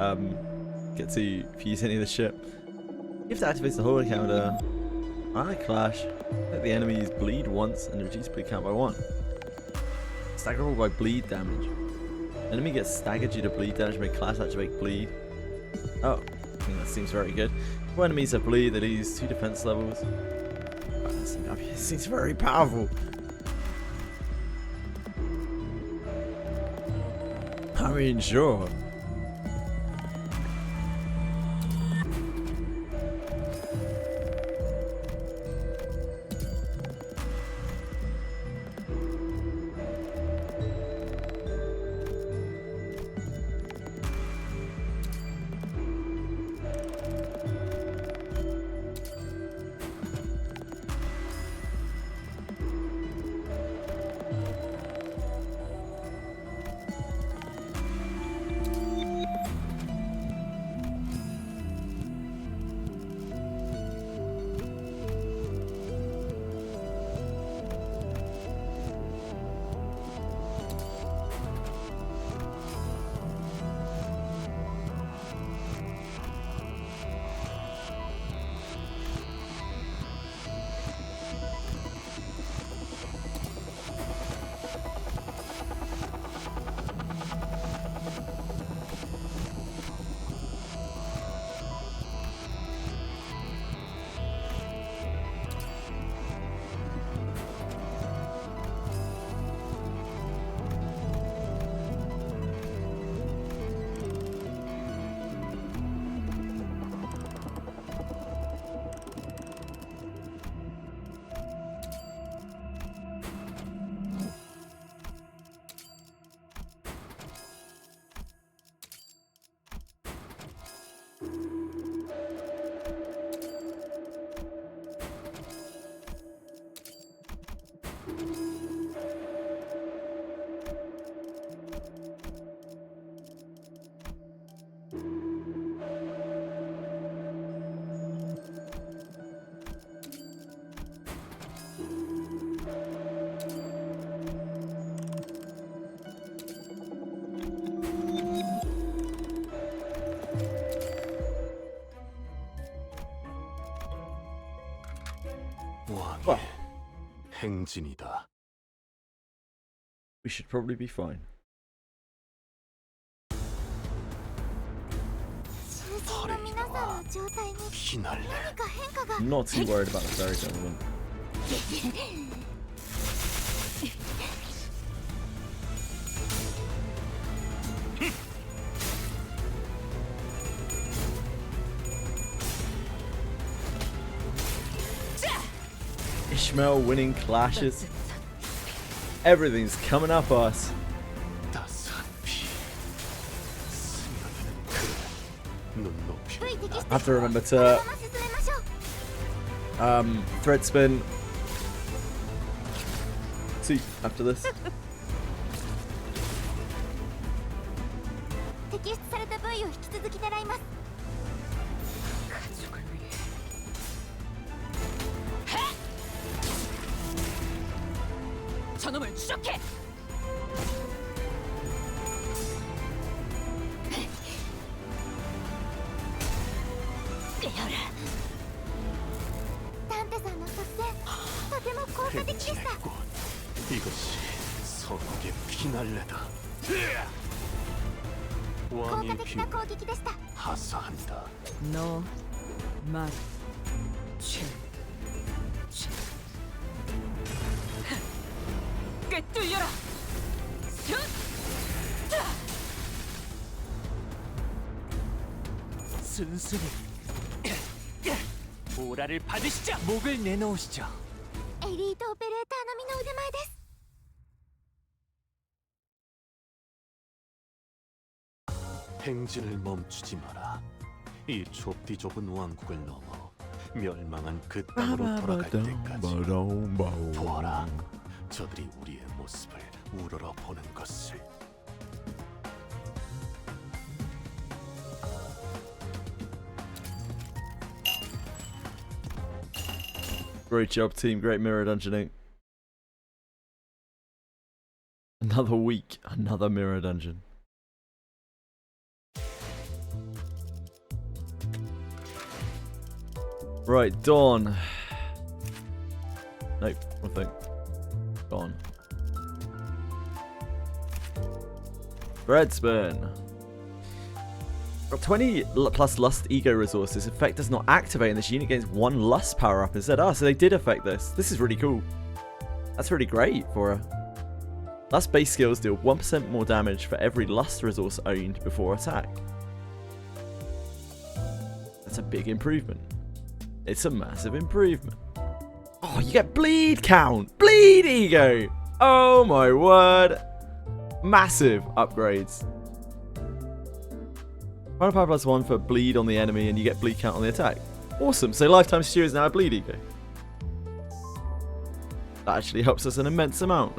Get to fuse any of the shit. You have to activate the holy counter. I clash. Let the enemies bleed once and reduce bleed count by 1. Staggerable by bleed damage. Enemy gets staggered due to bleed damage. Make class activate bleed. Oh, I think that seems very good. When enemies have bleed, they lose 2 defense levels. It seems very powerful. I mean, sure. 왕의 행진이다. We should probably be fine. 囚人の皆さんの状態に 피날래. 何か変化が。 I'm not too worried about the fairy gentleman. Ishmael winning clashes. Everything's coming up us. 따스한 피. 스며드는 그 눈높이. I have to remember この to まま進めましょう thread spin. See after this. 摘出された部位を引き続き狙います 가족을 위해 저놈을 추적해. 단とても効果的でした 꽃. 이것이 선옥의 피날레다. 効果 왕의 的な 비밀 攻撃でした 하사한다. 너 말. 꿰뚫려라. 순순히 보라를 받으시죠. 목을 내놓으시죠. エリートオペレーター並みの腕前です 행진을 멈추지 마라. 이 좁디 좁은 왕국을 넘어 멸망한 그 땅으로 돌아갈 때까지 보아라. 저들이 우리의 모습을 우러러 보는 것을. Great job, team. Great mirror dungeoning. Another week, another mirror dungeon. Right, Dawn. Nope, one thing. Gone. Breadspin. Got 20 plus lust ego resources. Effect does not activate and this unit gains 1 lust power up instead. Ah, so they did affect this. This is really cool. That's really great for her. Lust base skills deal 1% more damage for every lust resource owned before attack. That's a big improvement. It's a massive improvement. Oh, you get bleed count. Bleed ego. Oh my word. Massive upgrades. Final power +1 for bleed on the enemy and you get bleed count on the attack. Awesome. So lifetime stew is now a bleed ego. That actually helps us an immense amount.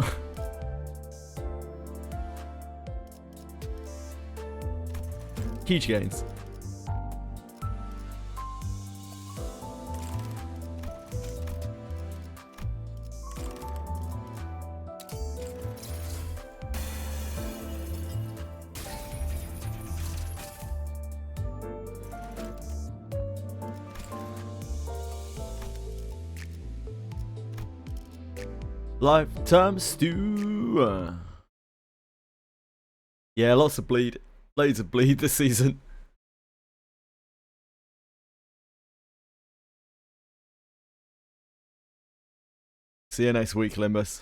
Huge gains. Lifetime stew. Yeah, lots of bleed. Loads of bleed this season. See you next week, Limbus.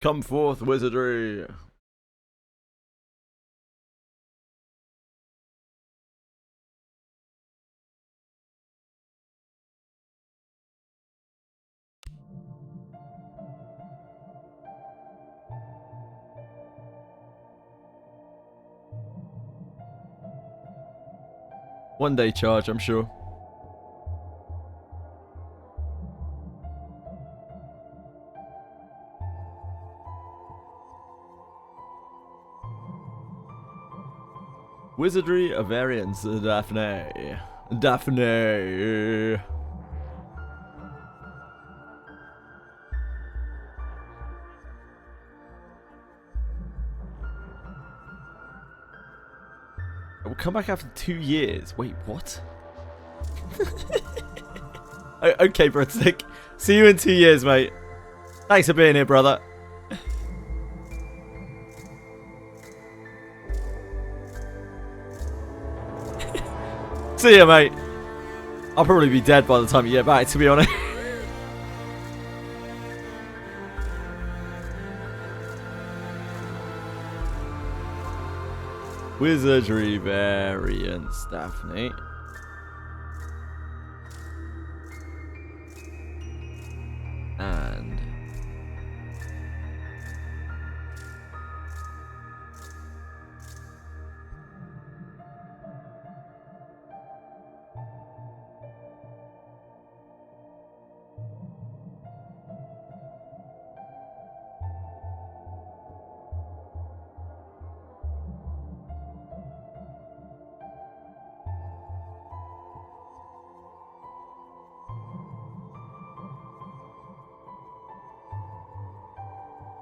Come forth, Wizardry. One day charge, I'm sure. Wizardry, a variance, Daphne. Daphne. We'll come back after 2 years. Wait, what? Okay, Britsick. See you in 2 years, mate. Thanks for being here, brother. See ya, mate. I'll probably be dead by the time you get back, to be honest. Wizardry variants, Daphne. And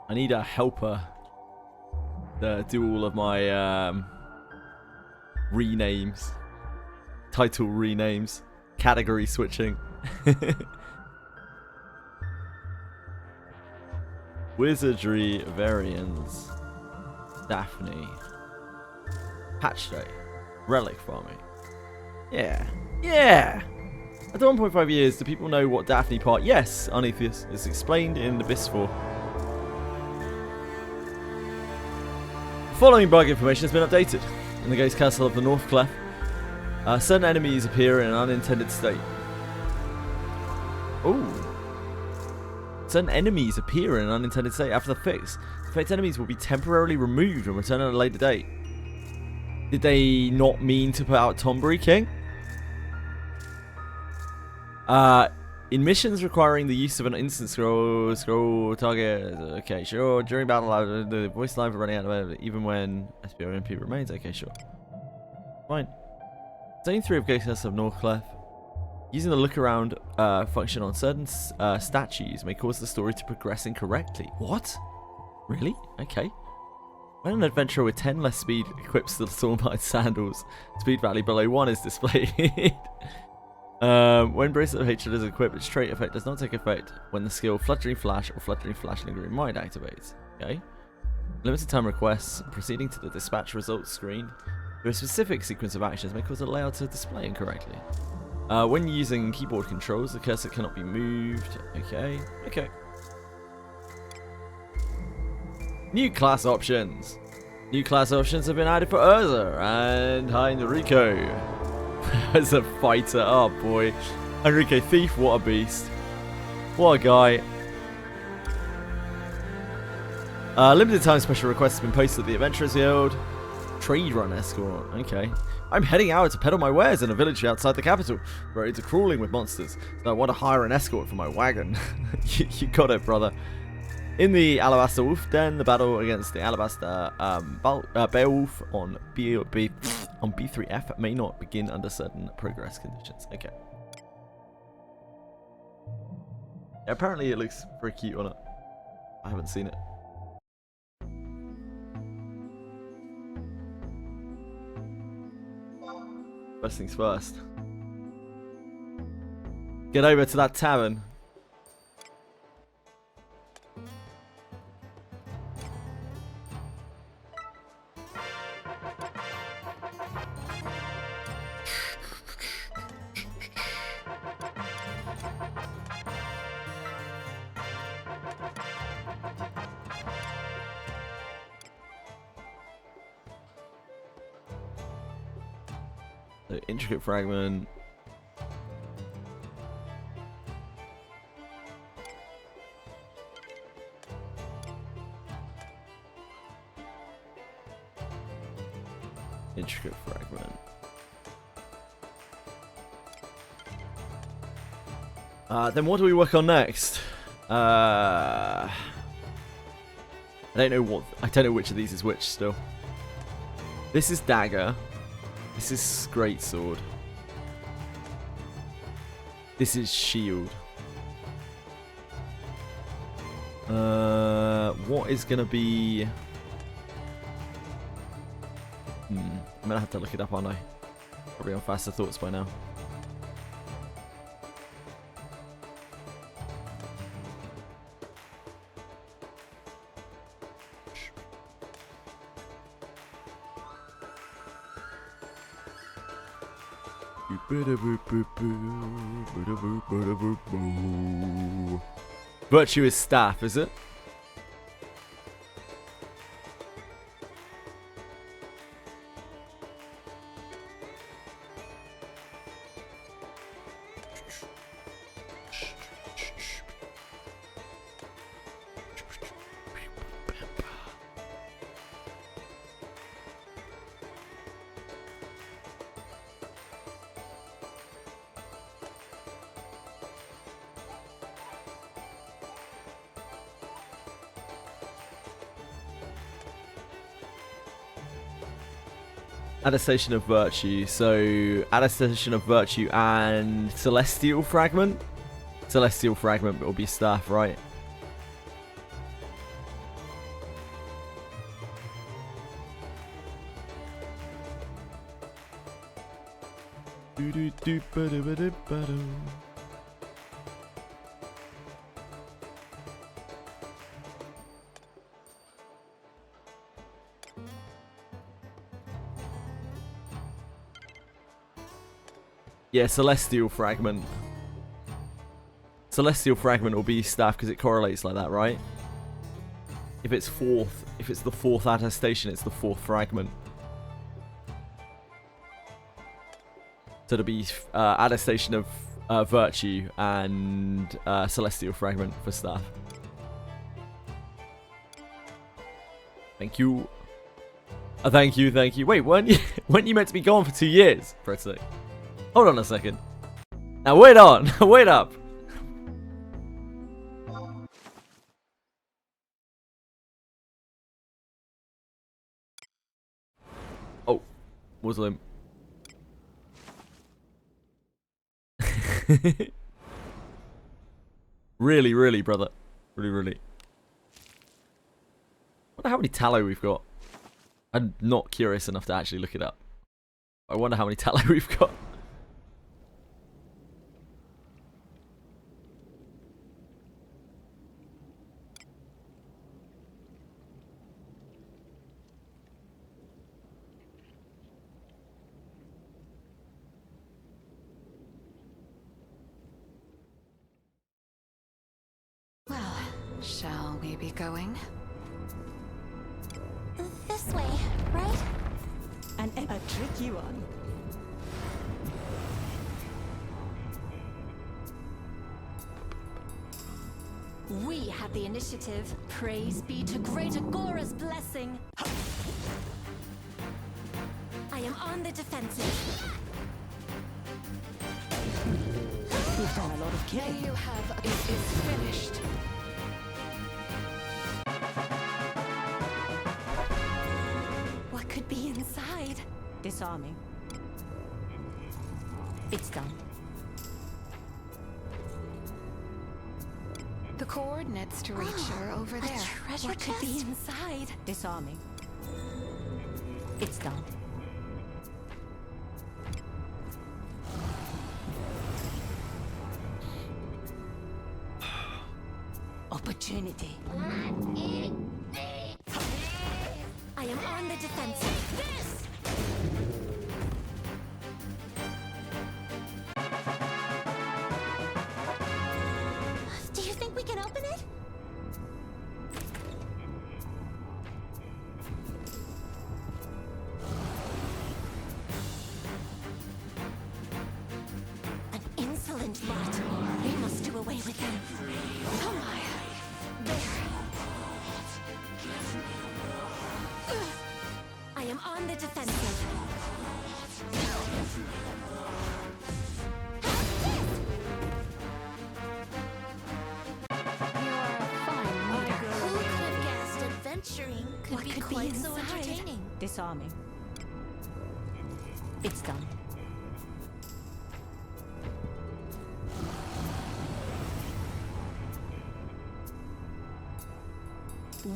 I need a helper to do all of my renames, title renames, category switching. Wizardry variants, Daphne, Patch Day, Relic farming. Yeah, yeah. After 1.5 years, do people know what Daphne part? Yes, Arnetheus. It's explained in Abyss 4. The following bug information has been updated. In the Ghost Castle of the North Clef, certain enemies appear in an unintended state. Ooh. Certain enemies appear in an unintended state after the fix. Affected enemies will be temporarily removed and return at a later date. Did they not mean to put out Tombury King? In missions requiring the use of an instant scroll target. Okay, sure. During battle, the voice line for running out of it, even when SPOMP remains. Okay, sure. Fine. Zone 3 of Ghost Castle of North Clef. Using the look around function on certain statues may cause the story to progress incorrectly. What? Really? Okay. When an adventurer with 10 less speed equips the Stormlight Sandals, speed value below 1 is displayed. When Bracelet of Hatred is equipped, its trait effect does not take effect when the skill Fluttering Flash or Fluttering Flash Lingering Mind activates. Okay. Limited time requests proceeding to the dispatch results screen through a specific sequence of actions may cause the layout to display incorrectly. When using keyboard controls, the cursor cannot be moved. Okay. Okay. New class options. New class options have been added for Urza and Heinrico. As a fighter, oh boy. Enrique Thief, what a beast. What a guy. Limited time special request has been posted at the Adventurers Guild. Trade run escort, okay. I'm heading out to peddle my wares in a village outside the capital. Roads are crawling with monsters, so I want to hire an escort for my wagon. you got it, brother. In the Alabaster Wolf Den, the battle against the Alabaster Beowulf on B3F may not begin under certain progress conditions. Okay. Yeah, apparently it looks very cute on it. I haven't seen it. First things first. Get over to that tavern. The intricate fragment. Intricate fragment. Then what do we work on next? I don't know which of these is which still. This is dagger. This is greatsword. This is shield. What is gonna be? I'm gonna have to look it up, aren't I? Probably on faster thoughts by now. Virtue is staff, is it? Attestation of Virtue. So, Attestation of Virtue and Celestial Fragment. Celestial Fragment will be staff, right? Yeah, Celestial Fragment. Celestial Fragment will be staff because it correlates like that, right? If it's the fourth attestation, it's the fourth fragment. So it'll be attestation of Virtue and Celestial Fragment for staff. Thank you. Thank you, thank you. Wait, weren't you meant to be gone for 2 years? For a sec. Hold on a second. Now wait on. Wait up. Oh. Muslim. Really, really, brother. Really, really. I wonder how many tallow we've got. I'm not curious enough to actually look it up. I wonder how many tallow we've got. Well, shall we be going? This way, right? A tricky one. We have the initiative. Praise be to Great Agora's blessing. I am on the defensive. We've done a lot of There killing. you have. It is finished. What could be inside? Disarming. It's done. The coordinates to reach her over there. treasure What could be chest? inside? Disarming. It's done. Opportunity. I am on the defensive. This! Do you think we can open it? An insolent lot. We must do away with them. Come on. I am on the defensive. Who could have guessed adventuring could What be could be quite so inside? entertaining? Disarming. It's done.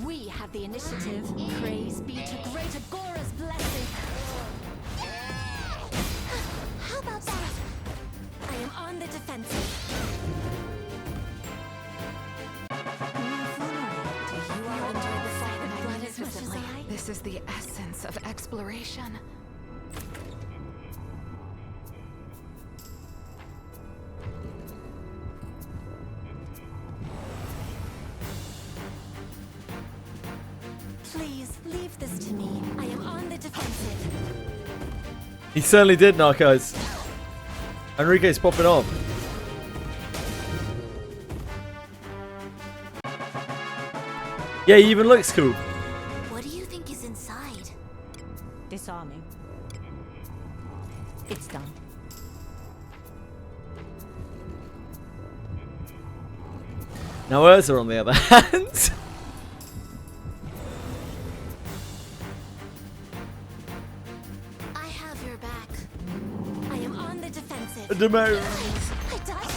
We have the initiative. Praise be to Great Agora's blessing. How about that? I am on the defensive. You all enjoyed the sight of blood as much as I. This is the essence of exploration. Please leave this to me. I am on the defensive. He certainly did, Narcos. Enrique's popping off. Yeah, he even looks cool. What do you think is inside? Disarming. It's done. Now Urza, on the other hand. I have your back. I am on the defensive. Demo. I died.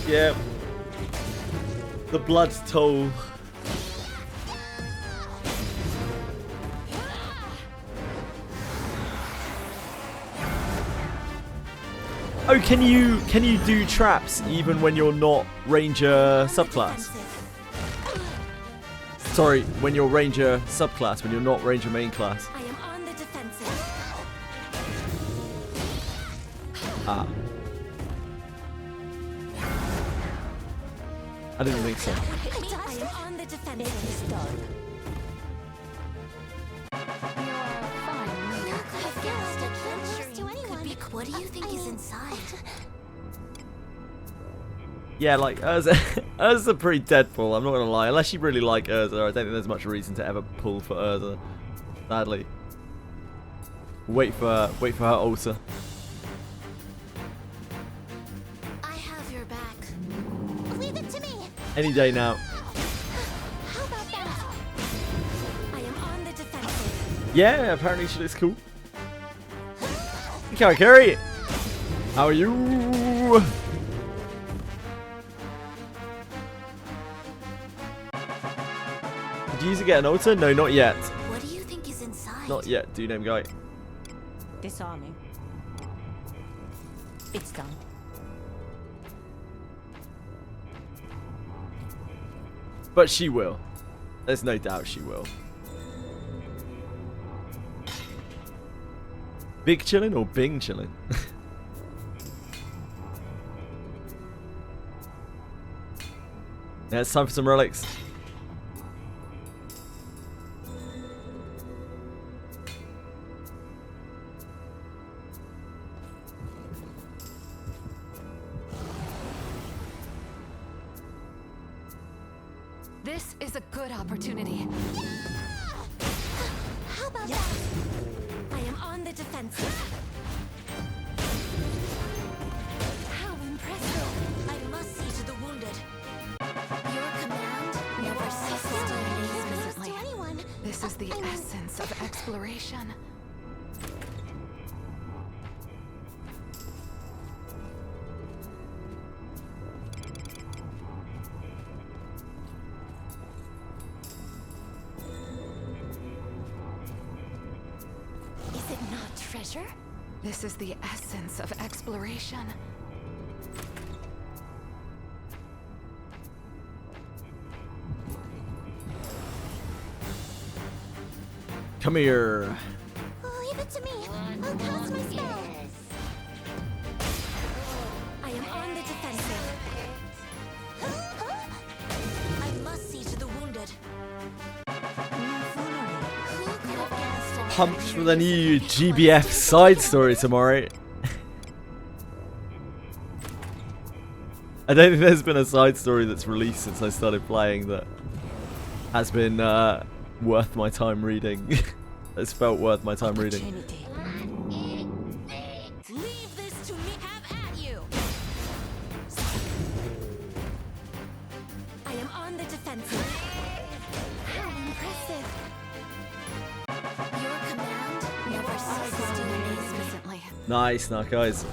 Yeah. The blood toll. Oh, can you do traps even when you're not Ranger subclass? Sorry, when you're Ranger subclass, when you're not Ranger main class. I am on the defensive. Ah. I didn't think so. I am on the defensive. What do you think is inside? Yeah, like Urza's pretty Deadpool, I'm not gonna lie. Unless you really like Urza, I don't think there's much reason to ever pull for Urza. Sadly. Wait for her altar. I have your back. Leave it to me. Any day now. How about that? I am on the defensive. Yeah, apparently she looks cool. Carry. How are you? Did you use to get an altar? No, not yet. What do you think is inside? Not yet, do name guy. Disarming. It's done. But she will. There's no doubt she will. Big chillin' or Bing chillin'? Yeah, it's time for some relics. This is a good opportunity. How about that? I am on the defensive. How impressive! I must see to the wounded. Your command never ceases to amaze me. To anyone. This is the essence of exploration. Is it not treasure? This is the essence of exploration. Come here. Leave it to me. I'll cast my spell. I am on the defensive. I must see to the wounded. Pumped for the new JJWF side story tomorrow. I don't think there's been a side story that's released since I started playing that has been worth my time reading. It's felt worth my time reading. Leave this to me. Have at you. I am on the defensive. How impressive. Your command never ceases to amaze me. Recently. Nice, now guys.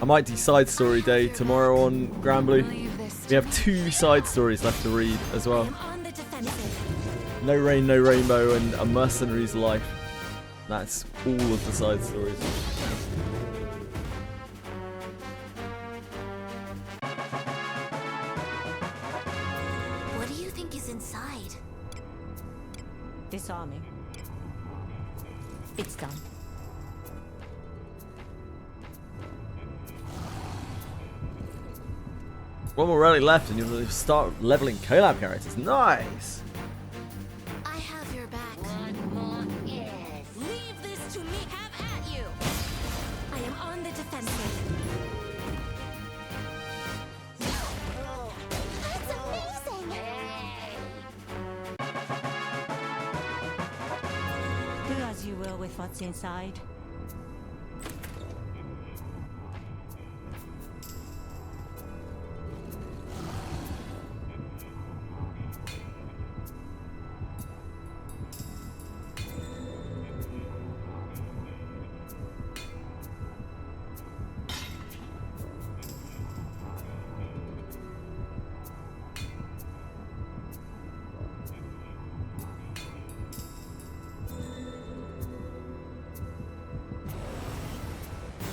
I might do side story day tomorrow on Granblue. Leave this We have 2 side stories left to read as I well. am on the defensive. No Rain, No Rainbow and A Mercenary's Life. That's all of the side stories. What do you think is inside? Disarming. It's done. One more relic left and you'll start leveling collab characters. Nice! I have your back. Leave this to me. Have at you. I am on the defensive. That's amazing! Do as you will with what's inside.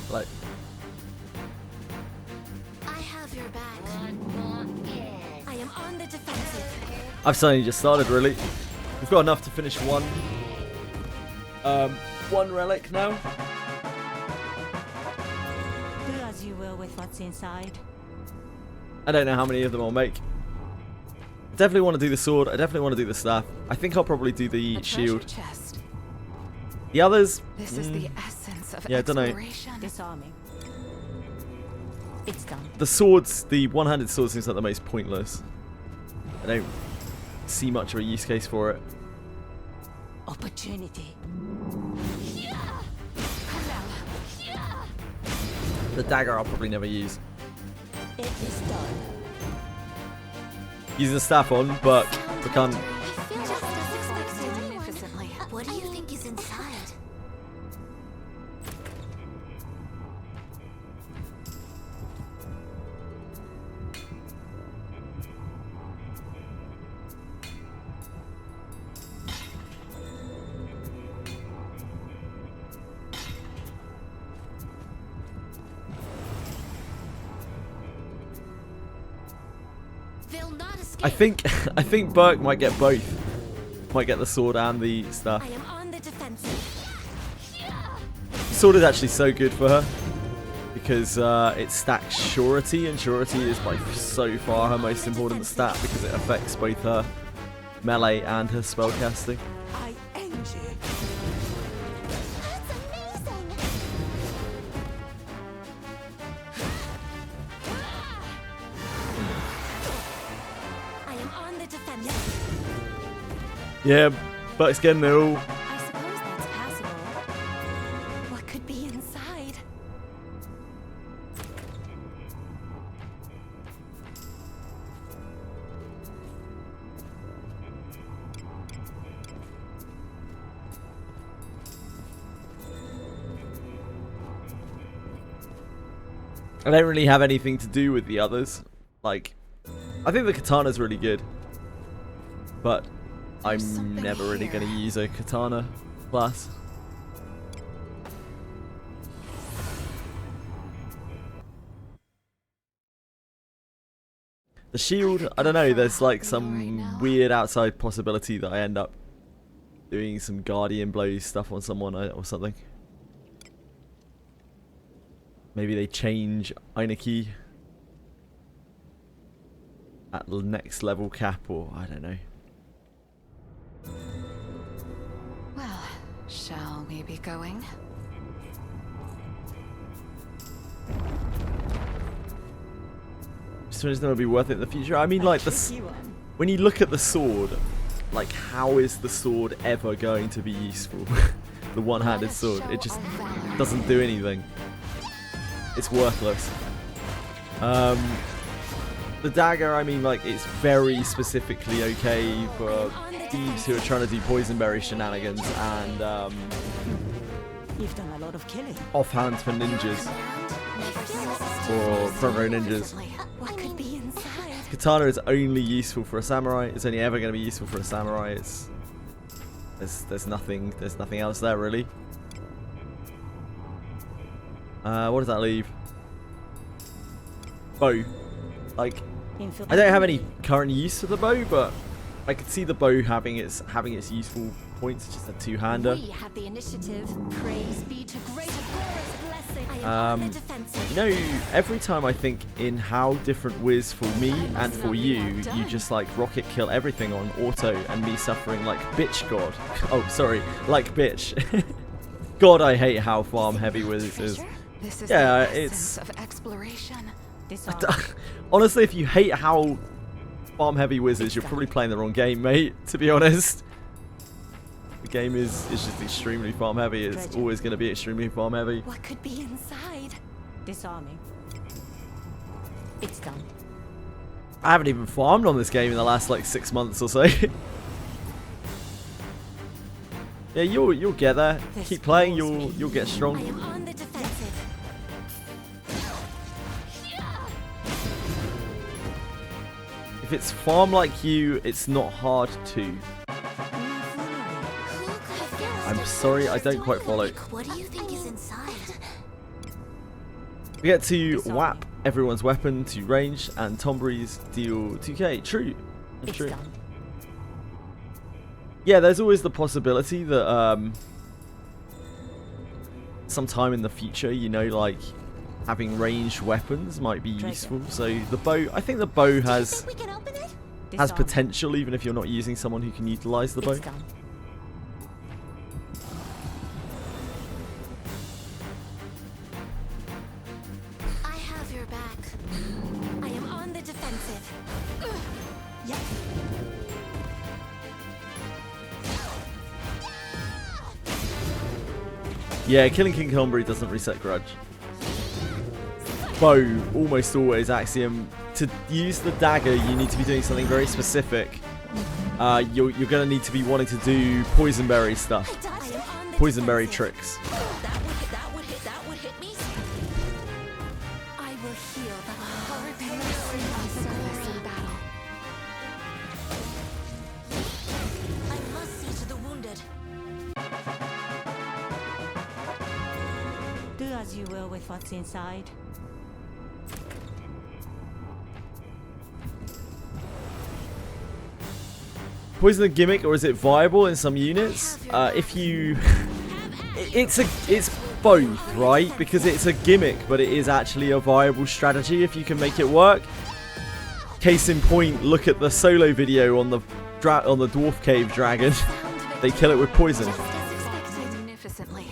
Like, I have your back. I am on the defensive. I've suddenly just started, really. We've got enough to finish one relic now. Do as you will with what's inside. I don't know how many of them I'll make. I definitely want to do the sword. I definitely want to do the staff. I think I'll probably do the A shield. treasure chest. The others, This is the essence of Yeah, I dunno. exploration. Disarming. It's done. the swords, the one-handed sword seems like the most pointless. I don't see much of a use case for it. Opportunity. The dagger I'll probably never use. It is done. Using the staff on, but we can't. I feel just as expected. Magnificently. What do you think is inside? They'll not escape. I think Burke might get both. Might get the sword and the staff. I am on the defensive. The sword is actually so good for her because it stacks surety, and surety is by so far her most important stat because it affects both her melee and her spellcasting. I end you. That's amazing! I am on the defensive. Yeah, Burke's getting it all. I suppose that's passable. What could be inside? I don't really have anything to do with the others. Like, I think the katana's really good, but There's I'm something never really here. going to use a katana class. The shield, I don't know, there's like some weird outside possibility that I end up doing some guardian blows stuff on someone or something. Maybe they change Einaki at the next level cap, or I don't know. Well, shall we be going? So it's going to be worth it in the future. I mean, like, this, Tricky one. when you look at the sword, like, how is the sword ever going to be useful? The one-handed Let us sword, show it just our valor. doesn't do anything. It's worthless. The dagger, I mean, like, it's very specifically okay for thieves who are trying to do poisonberry shenanigans and You've done a lot of killing. offhand for ninjas or front row ninjas. What could be inside? Katana is only useful for a samurai. It's only ever going to be useful for a samurai. There's nothing else there really. What does that leave? Bow. Like, I don't have any current use for the bow, but I could see the bow having its useful points. It's just a two-hander. We have the initiative. Praise be to great Agora's blessing. I defensive. You know, every time I think in how different Wiz for me and for you just like rocket kill everything on auto and me suffering like bitch god. Oh, sorry, like bitch. God, I hate how farm heavy Wiz is. This is Yeah, the it's- essence of exploration. Disarm. Honestly, if you hate how farm heavy Wiz is, you're probably playing the wrong game, mate, to be honest. The game is just extremely farm heavy. It's always going to be extremely farm heavy. What could be inside? Disarming. It's done. I haven't even farmed on this game in the last like 6 months or so. Yeah, you'll get there. Keep playing, you'll get I strong. am on the defensive. If it's farm like you, it's not hard to. Who could have guessed? I'm sorry, I don't quite follow. What do you think is inside? We get to whap everyone's weapon to range, and Tombury's deal 2k. True. That's It's true. done. Yeah, there's always the possibility that sometime in the future, you know, like having ranged weapons might be useful. So the bow, I think the bow has We can open it? Disarming. potential, even if you're not using someone who can utilize the bow. It's done. I have your back. I am on the defensive. Yep. Yeah, killing King Tombury doesn't reset grudge. Bow, almost always axiom. To use the dagger, you need to be doing something very specific. You're gonna need to be wanting to do poisonberry stuff, I am on the poisonberry defensive. tricks. That would hit me. I will heal the heart Service in battle. I must see to the wounded. Do as you will with what's inside. Poison a gimmick, or is it viable in some units? If you, it's both, right? Because it's a gimmick, but it is actually a viable strategy if you can make it work. Case in point, look at the solo video on the dwarf cave dragon. They kill it with poison. Just as expected. Magnificently.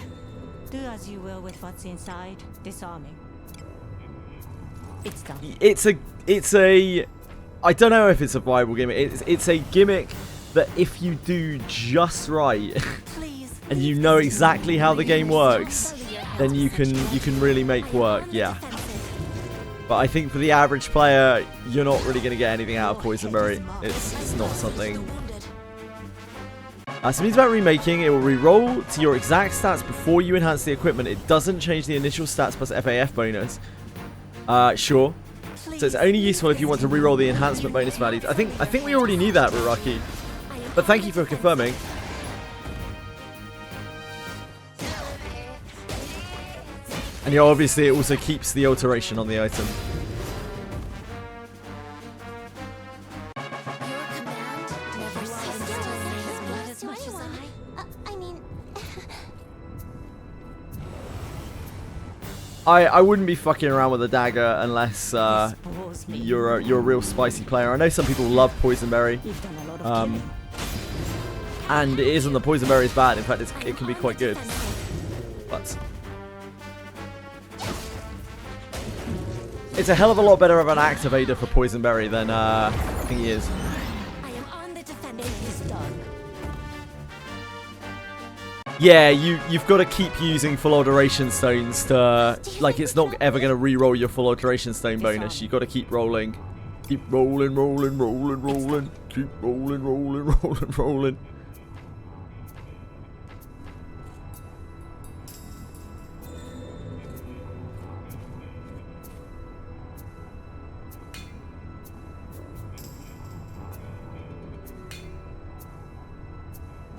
Do as you will with what's inside. Disarming. It's done. It's a I don't know if it's a viable gimmick. It's a gimmick that if you do just right Please. and you know exactly how the game works, then you can really make work. Yeah. But I think for the average player, you're not really going to get anything out of Poisonberry. It's not something. So it means about remaking, it will re-roll to your exact stats before you enhance the equipment. It doesn't change the initial stats plus FAF bonus. Sure. So it's only useful if you want to re-roll the enhancement bonus values. I think we already knew that, Ruraki. But thank you for confirming. And yeah, obviously it also keeps the alteration on the item. Your command never ceases to amaze me as much as I mean, I wouldn't be fucking around with a dagger unless Expose me. you're a real spicy player. I know some people love Poisonberry. You've done a lot of killing. And it isn't the Poisonberry is bad. In fact, it can be quite good. But it's a hell of a lot better of an activator for Poisonberry than Ffxi is. I am on the defensive. It is done. Yeah, you've got to keep using full alteration stones to, like, it's not ever going to re-roll your full alteration stone bonus. You've got to keep rolling. Keep rolling, rolling, rolling, rolling. Keep rolling, rolling, rolling, rolling.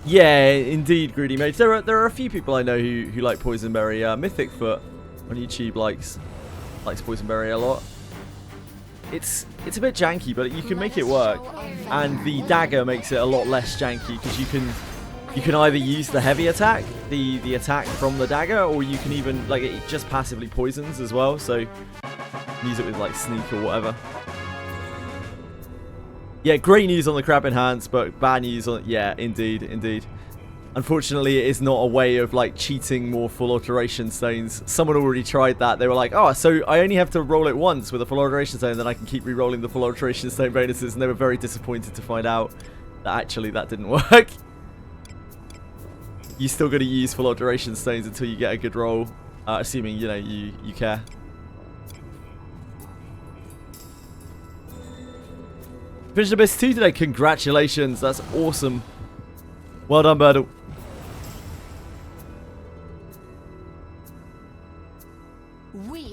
Yeah, indeed, Greedy Mage. There are a few people I know who like Poisonberry. Mythic Foot on YouTube likes Poisonberry a lot. It's a bit janky, but you can make it work. And the dagger makes it a lot less janky because you can you can either use the heavy attack, the attack from the dagger, or you can even, like, it just passively poisons as well, so use it with, like, sneak or whatever. Yeah, great news on the crab enhance, but bad news on... Yeah, indeed, indeed. Unfortunately, it is not a way of, like, cheating more full alteration stones. Someone already tried that. They were like, oh, so I only have to roll it once with a full alteration stone, then I can keep re-rolling the full alteration stone bonuses, and they were very disappointed to find out that actually that didn't work. You still got to use full alteration stones until you get a good roll, assuming, you know, you care. Finished Abyss 2 today. Congratulations. That's awesome. Well done, Birdle.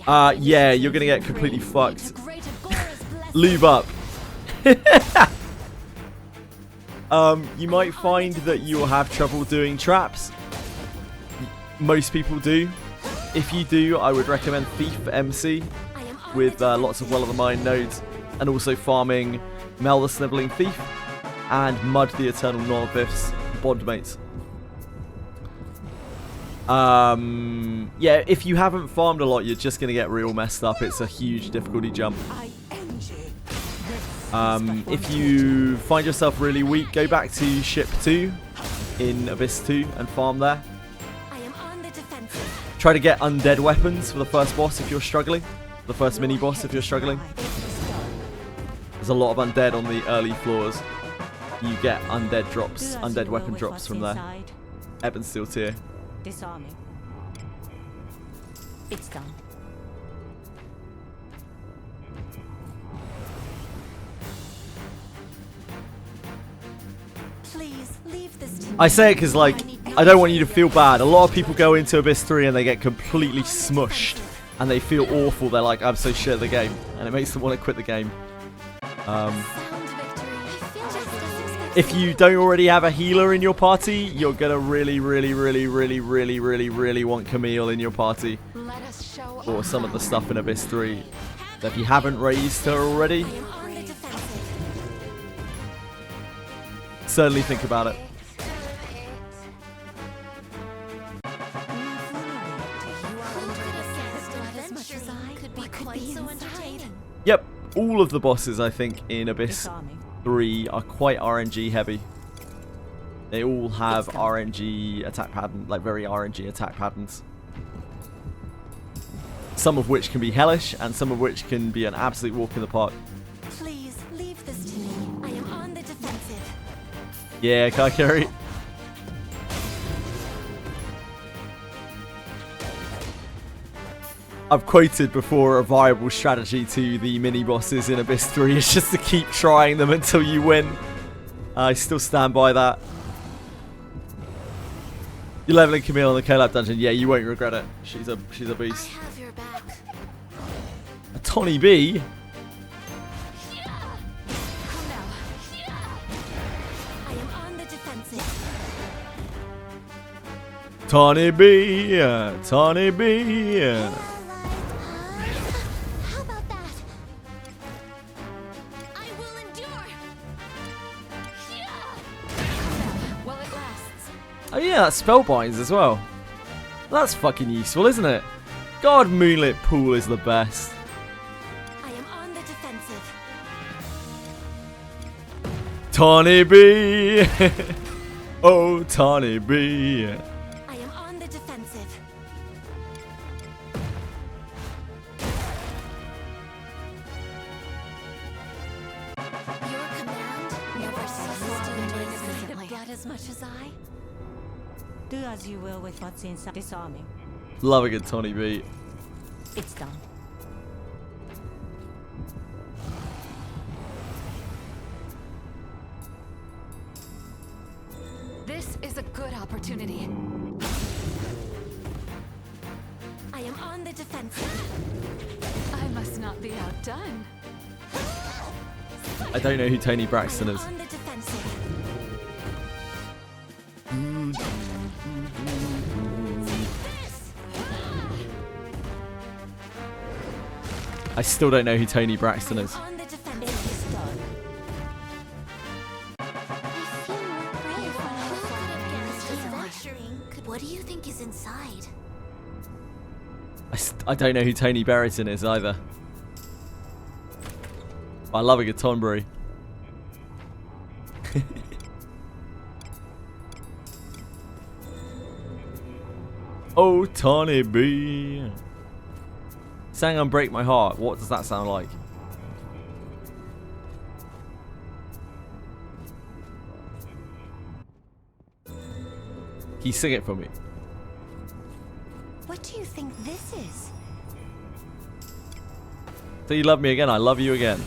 Yeah, you're going to get completely fucked. Lube up. You might find that you will have trouble doing traps. Most people do. If you do, I would recommend Ffxi with lots of Well of the Mind nodes, and also farming Mel the Sniveling Thief and Mud the Eternal Novice bondmates. Yeah, if you haven't farmed a lot, you're just going to get real messed up. It's a huge difficulty jump. If you find yourself really weak, go back to Ship 2 in Abyss 2 and farm there. Try to get undead weapons for the first boss if you're struggling. The first mini-boss if you're struggling. There's a lot of undead on the early floors. You get undead drops, undead weapon drops from there. Ebon Steel tier. Disarming. It's done. Please leave this to me. I say it because, like, I don't want you to feel bad. A lot of people go into Abyss 3 and they get completely smushed. And they feel awful. They're like, I'm so shit at the game. And it makes them want to quit the game. If you don't already have a healer in your party, you're going to really want Camille in your party. Or some of the stuff in Abyss 3. So if you haven't raised her already, certainly think about it. Yep, all of the bosses, I think, in Abyss 3 are quite RNG heavy. They all have RNG attack pattern, like very RNG attack patterns. Some of which can be hellish, and some of which can be an absolute walk in the park. Please leave this to me. I am on the defensive. Yeah, Kaikeri. I've quoted before, a viable strategy to the mini-bosses in Abyss 3 is just to keep trying them until you win. I still stand by that. You're leveling Camille in the Collab dungeon. Yeah, you won't regret it. She's a beast. I have your back. A Tony B? Come now. I am on the defensive. Tony B, Tony B. How about that? I will endure. While it lasts. Oh yeah, that spellbinds as well. That's fucking useful, isn't it? God, Moonlit Pool is the best. I am on the defensive. Tony B. Oh, Tony B. I am on the defensive. Your command never ceases to amaze me. Blood as much as I. Do as you will with what's inside. Disarming. Love a good Tony B. It's done. This is a good opportunity. I am on the defensive. I must not be outdone. I don't know who Tony Braxton is. On the defensive. I still don't know who Tony Braxton is. On the defensive. It's done. I feel more brave when I I don't know who Tony Berriton is either. I love a good Tonbury. Oh, Tony B. Sang Unbreak My Heart. What does that sound like? Can you sing it for me? What do you think this is? So you love me again, I love you again.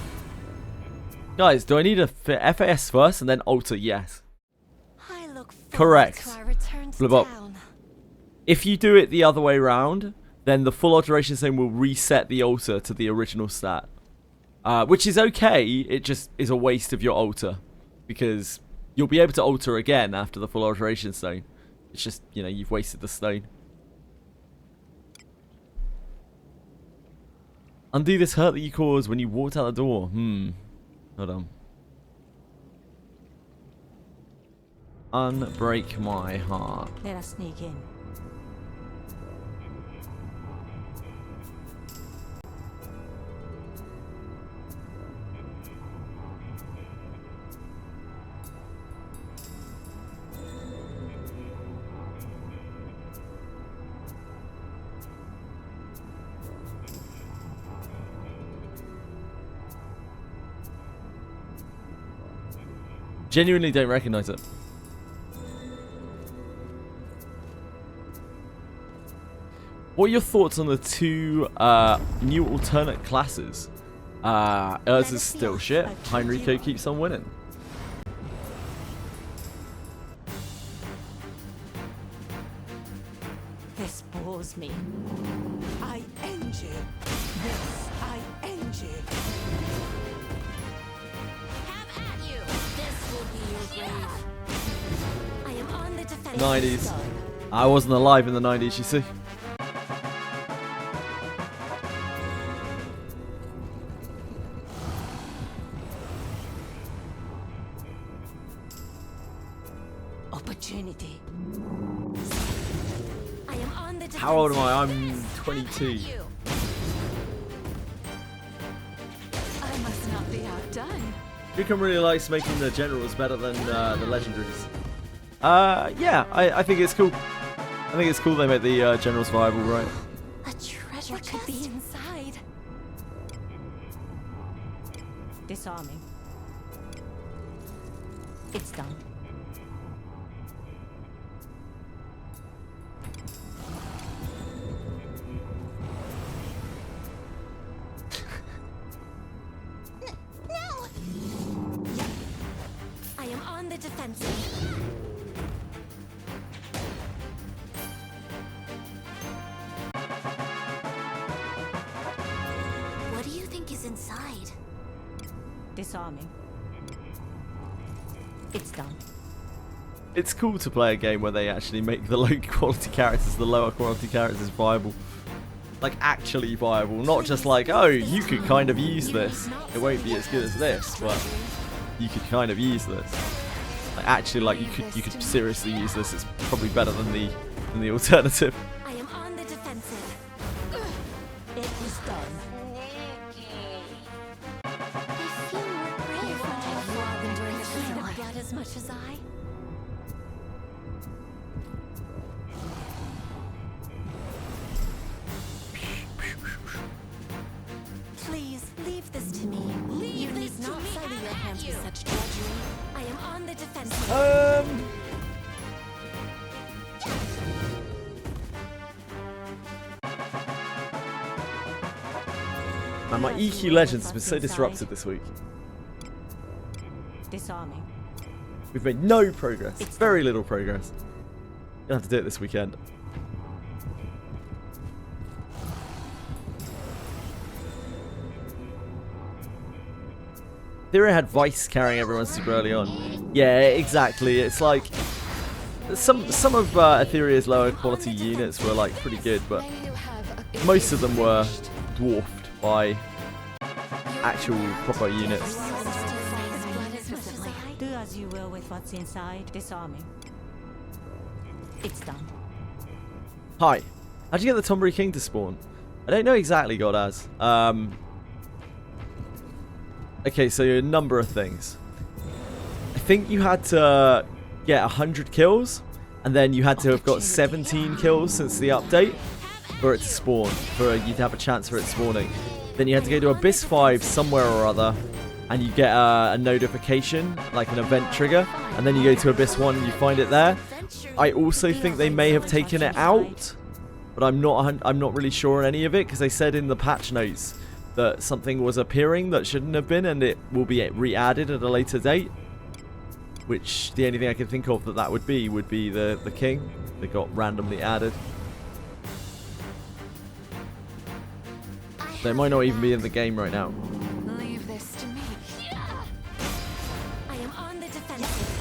Guys, do I need a FAS first and then alter? Yes. I look forward Correct. to our return to Flip up. town. If you do it the other way round, then the full alteration thing will reset the alter to the original stat. Which is okay, it just is a waste of your alter. Because you'll be able to alter again after the full alteration stone. It's just, you know, you've wasted the stone. Undo this hurt that you caused when you walked out the door. Hold on. Unbreak my heart. Let us sneak in. Genuinely don't recognize it. What are your thoughts on the two new alternate classes? Urza's still shit. Heinrico keeps on winning. This bores me. ING. This ING. Have at you. This will be your grave. I am on the defense. 90s. I wasn't alive in the 90s, you see. Opportunity. I am on the defense. How old am I? I'm 22. I must not be outdone. Who really likes making the generals better than the legendaries? Yeah, I think it's cool. I think it's cool they make the generals viable, right? A treasure What could chest. be inside? Disarming. It's done. No! I am on the defensive. What do you think is inside? Disarming. It's done. It's cool to play a game where they actually make the low quality characters, the lower quality characters viable. Like actually viable, not just like, oh, you could kind of use this. It won't be as good as this, but you could kind of use this. Like actually, like you could seriously use this. It's probably better than the alternative. I am on the defensive. It is done. I feel more brave when I feel than during the heat of blood as much as I. Please leave this to me. You need not sully your hands with such drudgery. I am on the defensive. Man, my EQ Legends has been so disrupted this week. Disarming. We've made no progress. Very little progress. Gonna have to do it this weekend. Theory had Vice carrying everyone super early on. Yeah, exactly. It's like some of Etherea's lower quality units were like pretty good, but most of them were dwarfed by actual proper units. Do as you will with what's inside. Disarming. It's done. Hi, How'd you get the Tombury King to spawn? I don't know exactly, Godaz. Okay, so a number of things. I think you had to get 100 kills, and then you had to have got 17 kills since the update for it to spawn, for you to have a chance for it spawning. Then you had to go to Abyss 5 somewhere or other, and you get a notification, like an event trigger, and then you go to Abyss 1 and you find it there. I also think they may have taken it out, but I'm not really sure on any of it, because they said in the patch notes that something was appearing that shouldn't have been, and it will be re-added at a later date. Which the only thing I can think of that would be the king that got randomly added. They might not even be in the game right now. Leave this to me. I am on the defensive.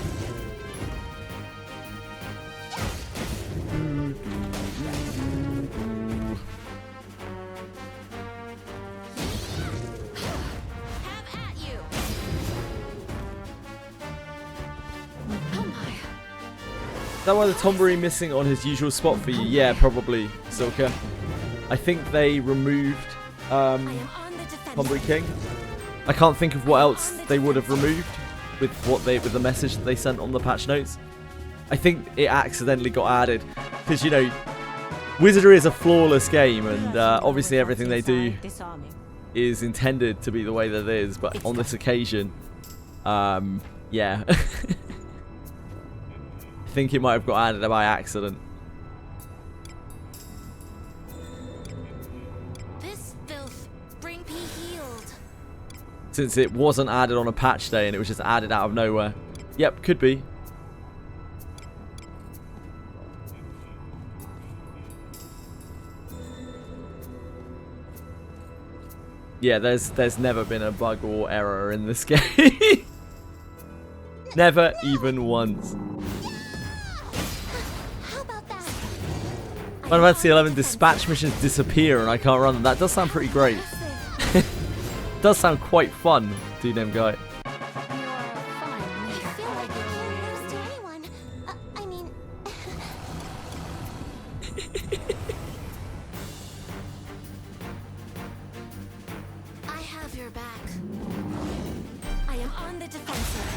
Have at you. Is that why the Tombury missing on his usual spot for you? Yeah, probably, Silka. I think they removed I am on the defensive. Tombury King. I can't think of what else they would have removed with the message that they sent on the patch notes. I think it accidentally got added because, you know, Wizardry is a flawless game, and obviously everything they do Disarming. is intended to be the way that it is, but on this occasion, yeah. I think it might have got added by accident. This filth, bring me healed. Since it wasn't added on a patch day and it was just added out of nowhere. Yep, could be. Yeah, there's never been a bug or error in this game. Never even once. How about that? Final Fantasy 11 dispatch missions disappear and I can't run them. That does sound pretty great. Does sound quite fun, D-Name guy. You're fine I leader. feel like I can't lose to anyone. I mean... I have your back. I am on the defensive.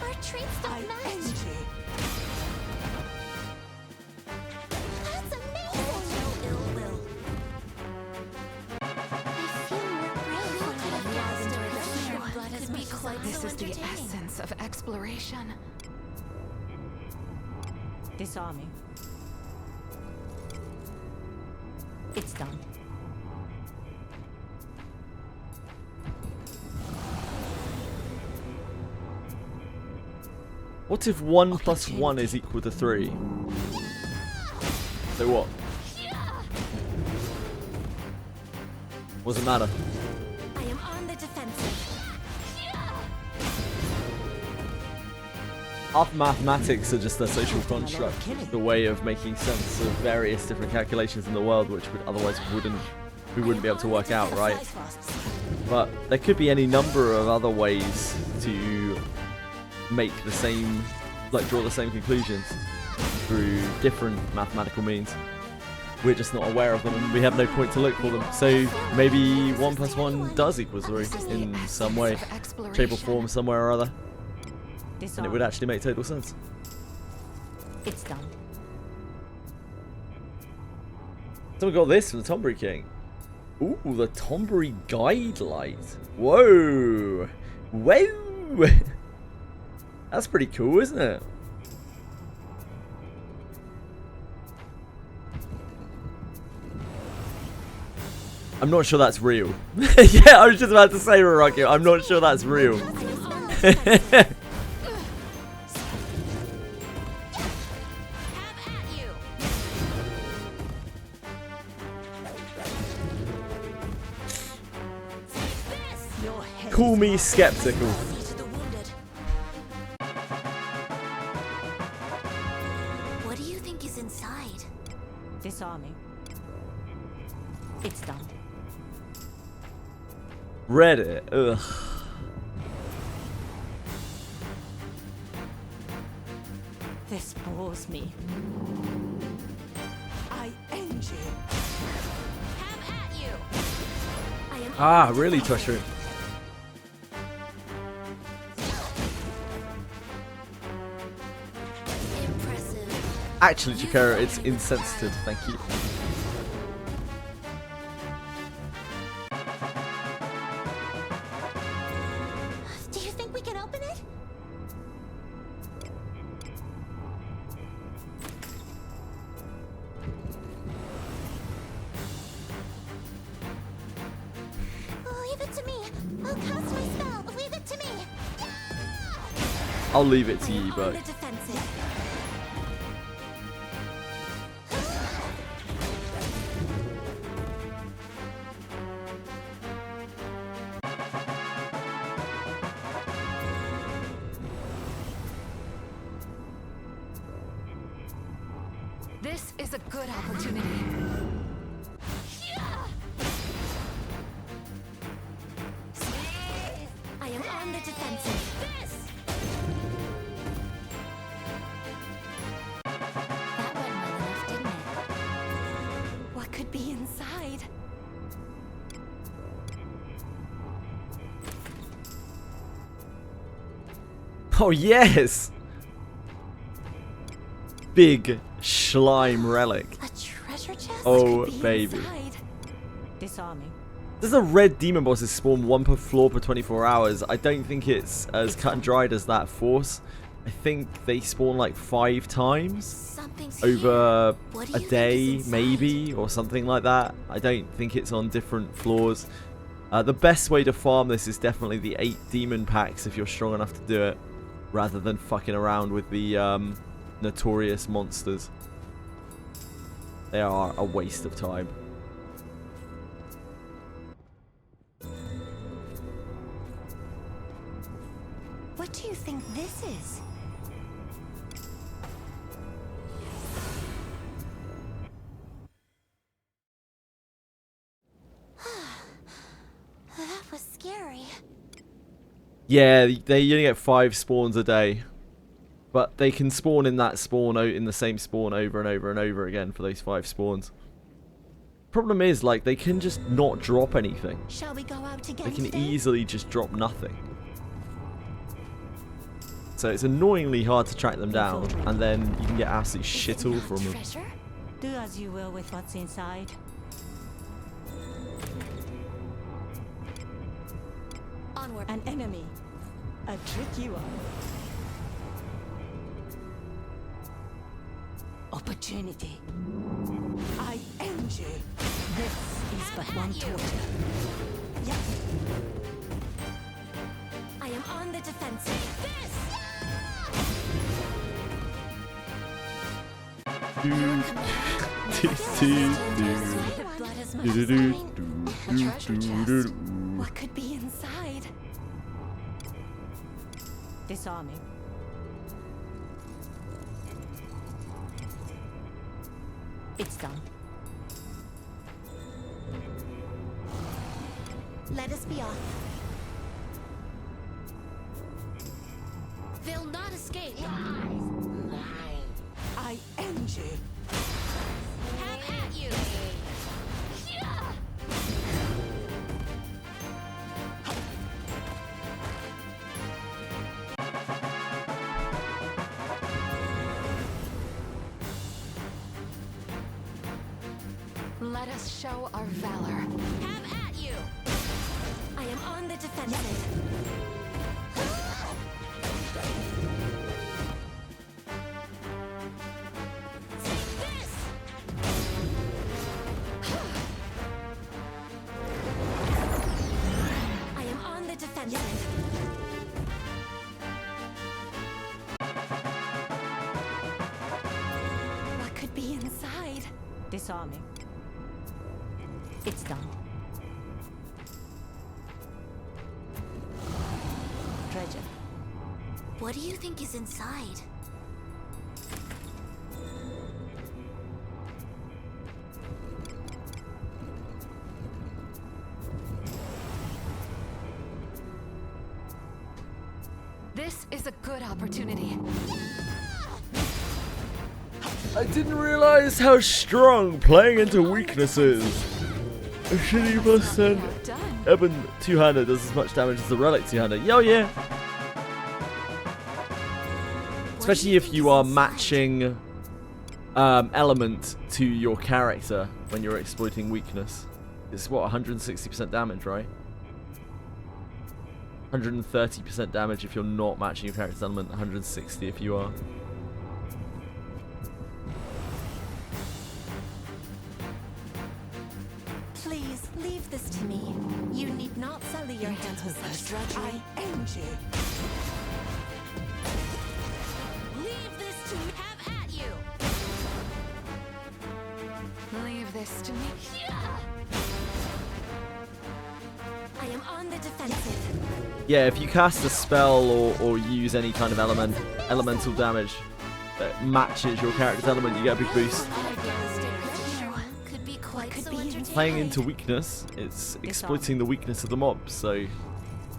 Our traits don't match. That's amazing. No ill will. I feel more brave when I have gathered the blood has be quite This so is the entertaining. essence of exploration. Disarming. It's done. What if 1 plus 1 is equal to 3? So what? What does it matter? I am on the defensive. Our mathematics are just a social construct, the way of making sense of various different calculations in the world, which would otherwise we wouldn't be able to work out, right? But there could be any number of other ways to make the same, like draw the same conclusions through different mathematical means. We're just not aware of them and we have no point to look for them. So maybe 1 plus 1 does equal 3 in some way, shape or form, somewhere or other. And it Disarming. would actually make total sense. It's done. So we got this from the Tombury King. Ooh, the Tombury Guide Light. Whoa! Whoa! That's pretty cool, isn't it? I'm not sure that's real. Yeah, I was just about to say, Rocky, I'm not sure that's real. I am on the defensive. Have at you. This. Your head Call is me off. skeptical. Mercy to the wounded. What do you think is inside? Disarming. It's done. Reddit. Ugh. This bores me. I at you. I am Ah, really, Toshru? impressive. Actually, Chikara, it's insensitive. Thank you. Do you think we can open it? Leave it to me. I'll cast my spell. Leave it to me. I'll leave it to you, On but the defensive. This is a good opportunity. I am on the defensive. That went well enough, didn't it? What could be inside? oh yes, big slime relic. A treasure chest? Oh, could be baby. inside. Disarming. Does the red demon bosses spawn one per floor per 24 hours? I don't think it's as cut and dried as that force. I think they spawn like 5 times Something's over here. What do a you think day, is inside? maybe, or something like that. I don't think it's on different floors. The best way to farm this is definitely the 8 demon packs if you're strong enough to do it, rather than fucking around with the notorious monsters. They are a waste of time. What do you think this is? That was scary. Yeah, they only get 5 spawns a day. But they can spawn in that spawn, in the same spawn over and over and over again for those 5 spawns. Problem is, like, they can just not drop anything. Shall we go out They together? can easily just drop nothing. So it's annoyingly hard to track them down, and then you can get absolute shittle from them. Treasure? Do as you will with what's inside. Onward. An enemy. A tricky one. Opportunity. I end you. This is but one torture. Yes. I am on the defensive. Blood as much as mine. A treasure chest. What could be inside? Disarming. It's done. Let us be off. They'll not escape. I end you. Have at you. Let us show our valor. Have at you. I am on the defensive. I am on the defensive. What could be inside? Disarming. It's done. Treasure. What do you think is inside? This is a good opportunity. I didn't realize how strong playing into weaknesses. A shitty +10 Ebon two-hander does as much damage as the Relic two-hander. Yo, yeah. Especially if you are matching element to your character when you're exploiting weakness. It's what, 160% damage, right? 130% damage if you're not matching your character's element, 160 if you are. Please leave this to me. You need not sully your hands with such drudgery. Leave this to me. Have at you. Leave this to me. I am on the defensive. Yeah, if you cast a spell or use any kind of elemental damage that matches your character's element, you get a big boost. Could be quite so entertaining. Playing into weakness, it's exploiting the weakness of the mob. So,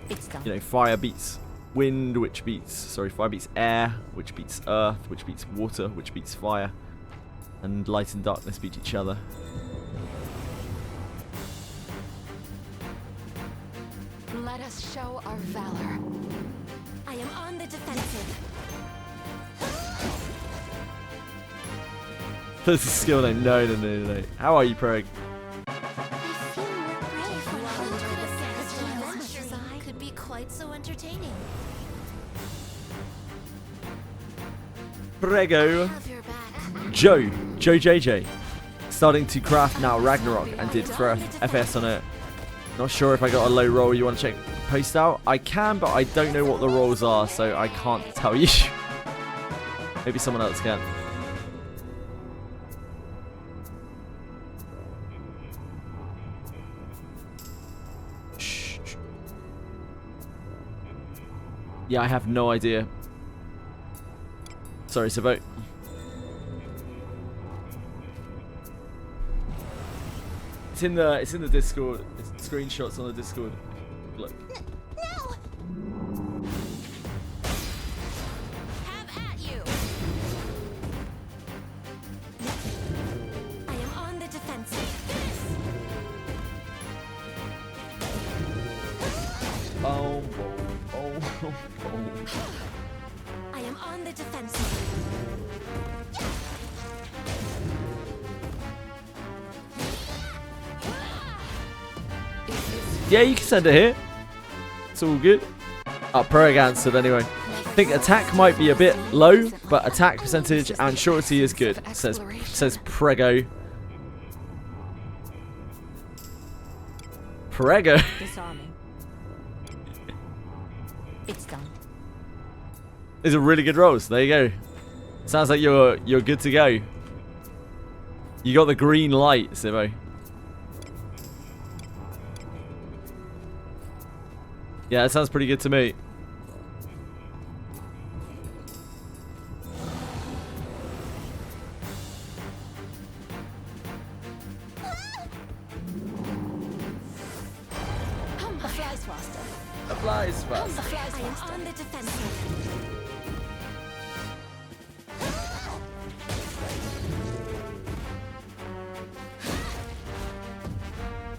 It's done. you know, fire beats wind, fire beats air, which beats earth, which beats water, which beats fire, and light and darkness beat each other. Let us show our valor. I am on the defensive. There's a skill name. No. How are you, Preg? I feel more brave when I look at a satisfying adventure. Could be quite so entertaining. Prego. Have your back. Joe JJ. Starting to craft now Ragnarok and did throw FS on it. Not sure if I got a low roll. You want to check post out? I can, but I don't know what the rolls are, so I can't tell you. Maybe someone else can. Shh. Yeah, I have no idea. Sorry, Savo. It's in the Discord. It's screenshots on the Discord. Look. No! Have at you! I am on the defensive. Oh. I am on the defensive. Yeah, you can send it here. It's all good. Oh, Preg answered anyway. I think attack might be a bit low, but attack percentage and surety is good. Says Prego. Prego. Disarming. It's done. These are really good rolls. There you go. Sounds like you're good to go. You got the green light, Sivo. Yeah, that sounds pretty good to me. A flies faster. Applies fast. A flies faster. I am on the defensive.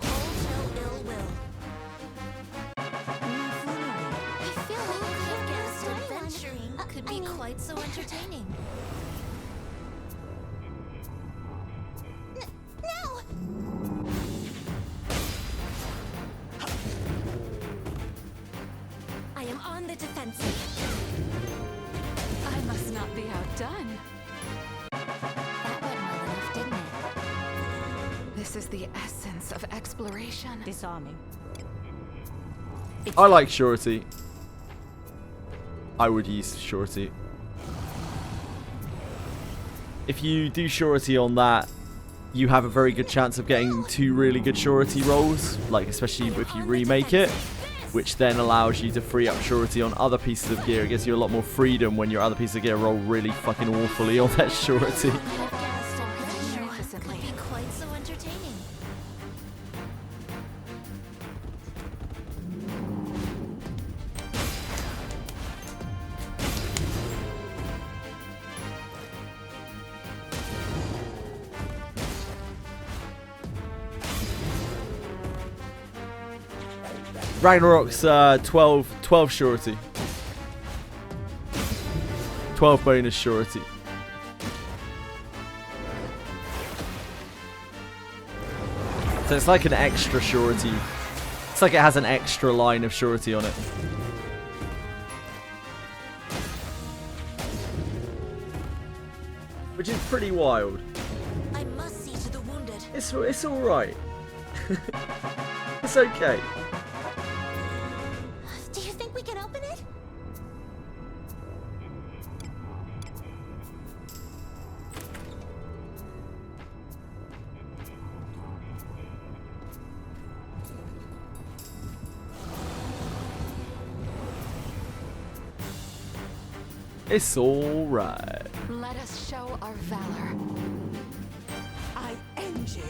Hold no ill will. I feel like we could have guessed adventuring could be quite so entertaining. No! I am on the defensive. I must not be outdone. That went well enough, didn't it? This is the essence of exploration. Disarming. I like surety. I would use surety. If you do surety on that, you have a very good chance of getting 2 really good surety rolls, like especially if you remake it, which then allows you to free up surety on other pieces of gear. It gives you a lot more freedom when your other pieces of gear roll really fucking awfully on that surety. Could be quite so entertaining. Ragnarok's 12 surety. 12 bonus surety. So it's like an extra surety. It's like it has an extra line of surety on it. Which is pretty wild. I must see to the wounded. It's alright. It's okay. Do you think we can open it? It's alright. Let us show our valor. I end you.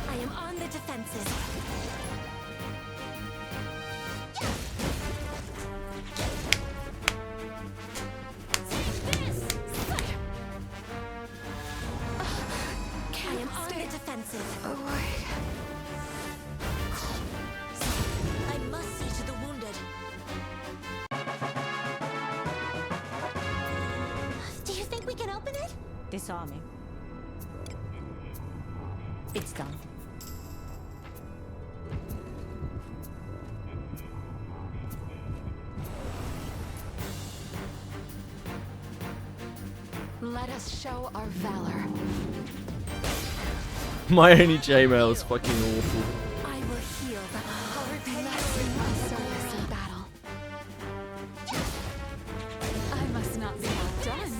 I am on the defensive. I am on the defensive. I must see to the wounded. Do you think we can open it? Disarming. It's done. Let us show our valor. My only J-mail is fucking awful. I will heal the I'll repay my service in battle. I must not be outdone.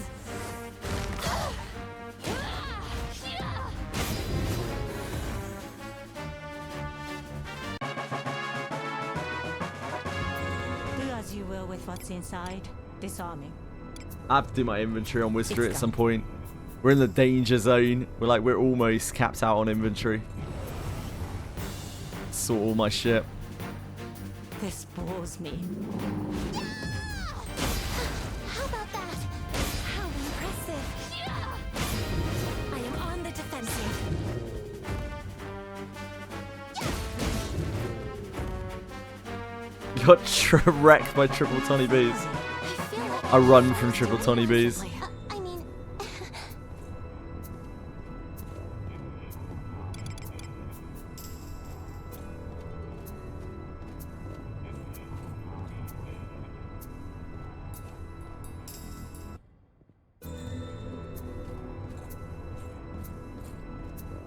Do as you will with what's inside. Disarming. I have to do my inventory on Wizardry at some point. We're in the danger zone. We're almost capped out on inventory. Sort all my shit. This bores me. How about that? How impressive! I am on the defensive. Got wrecked by triple Tony Bees. I run from triple Tony Bees. I mean,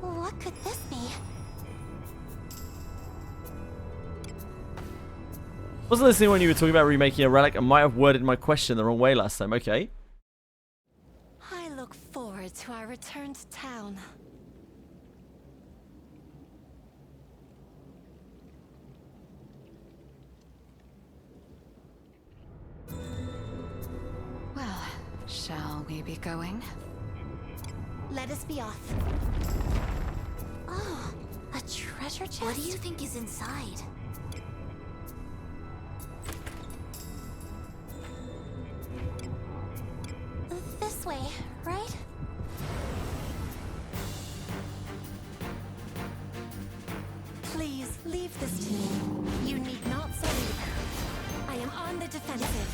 what could this be? Wasn't listening when you were talking about remaking a relic. I might have worded my question the wrong way last time. Okay. I look forward to our return to town. Well, shall we be going? Let us be off. Oh, a treasure chest? What do you think is inside? This way, right? Please, leave this to me. You need not surrender. I am on the defensive.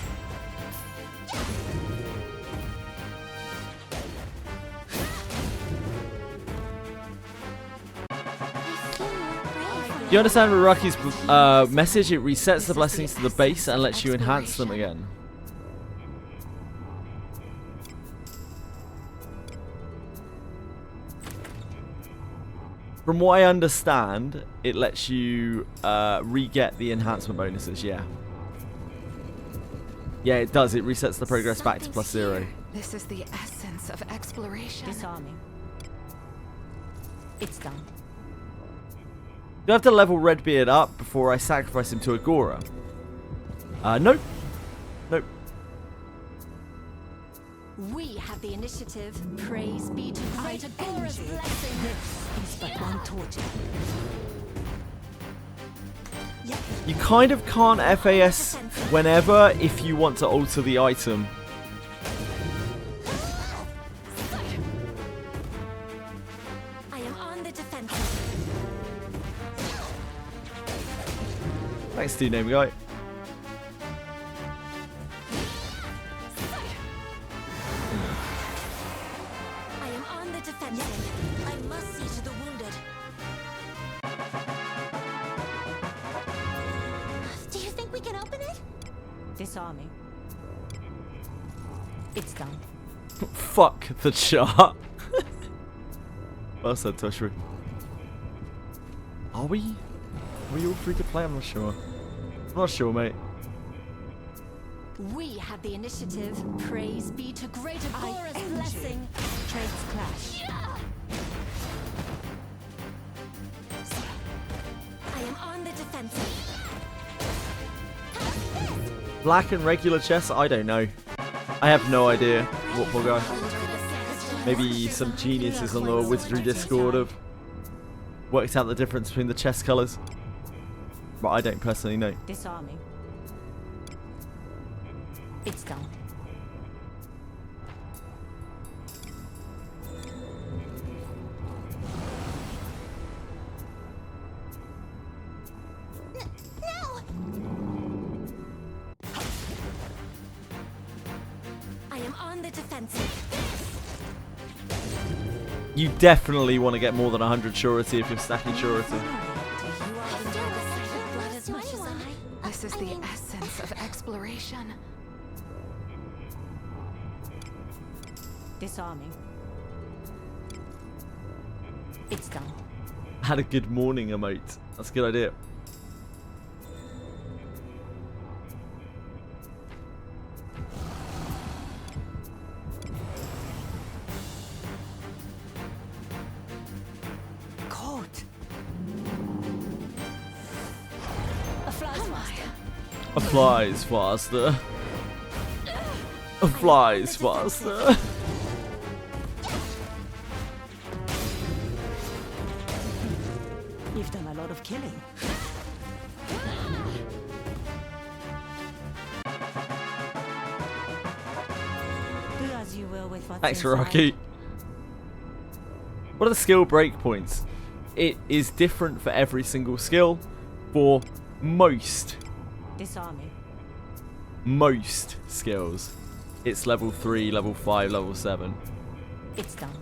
You understand Rocky's message? It resets the blessings to the base and lets you enhance them again. From what I understand, it lets you re-get the enhancement bonuses, yeah. Yeah, it does. It resets the progress back to +0. This is the essence of exploration. Disarming. It's done. Do I have to level Redbeard up before I sacrifice him to Agora? Nope. Nope. We have the initiative. Praise be to great Agora's blessing. This is but one torture. You kind of can't FAS whenever if you want to alter the item. I am on the defensive. Thanks to you, name guy. I am on the defensive. I must see to the wounded. Do you think we can open it? Disarming. It's done. Fuck the chart. Well said, Tushry. Are we all free to play? I'm not sure. I'm not sure, mate. We have the initiative. Praise be to great Agora's blessing. Trades clash. I am on the defensive. Black and regular chess? I don't know. I have no idea what we'll go. Maybe some geniuses on the Wizardry Discord have worked out the difference between the chess colours. But I don't personally know. Disarming. It's done. I am on the defensive. You definitely want to get more than 100 surety if you're stacking surety. Blood as much as I. This is the essence of exploration. Disarming. It's done. Had a good morning, emote. That's a good idea. Caught. A flies faster. A flies faster. You've done a lot of killing. Do as you will with what's Thanks, inside. Rocky. What are the skill breakpoints? It is different for every single skill. For most Disarming. skills, it's level 3, level 5, level 7. It's done.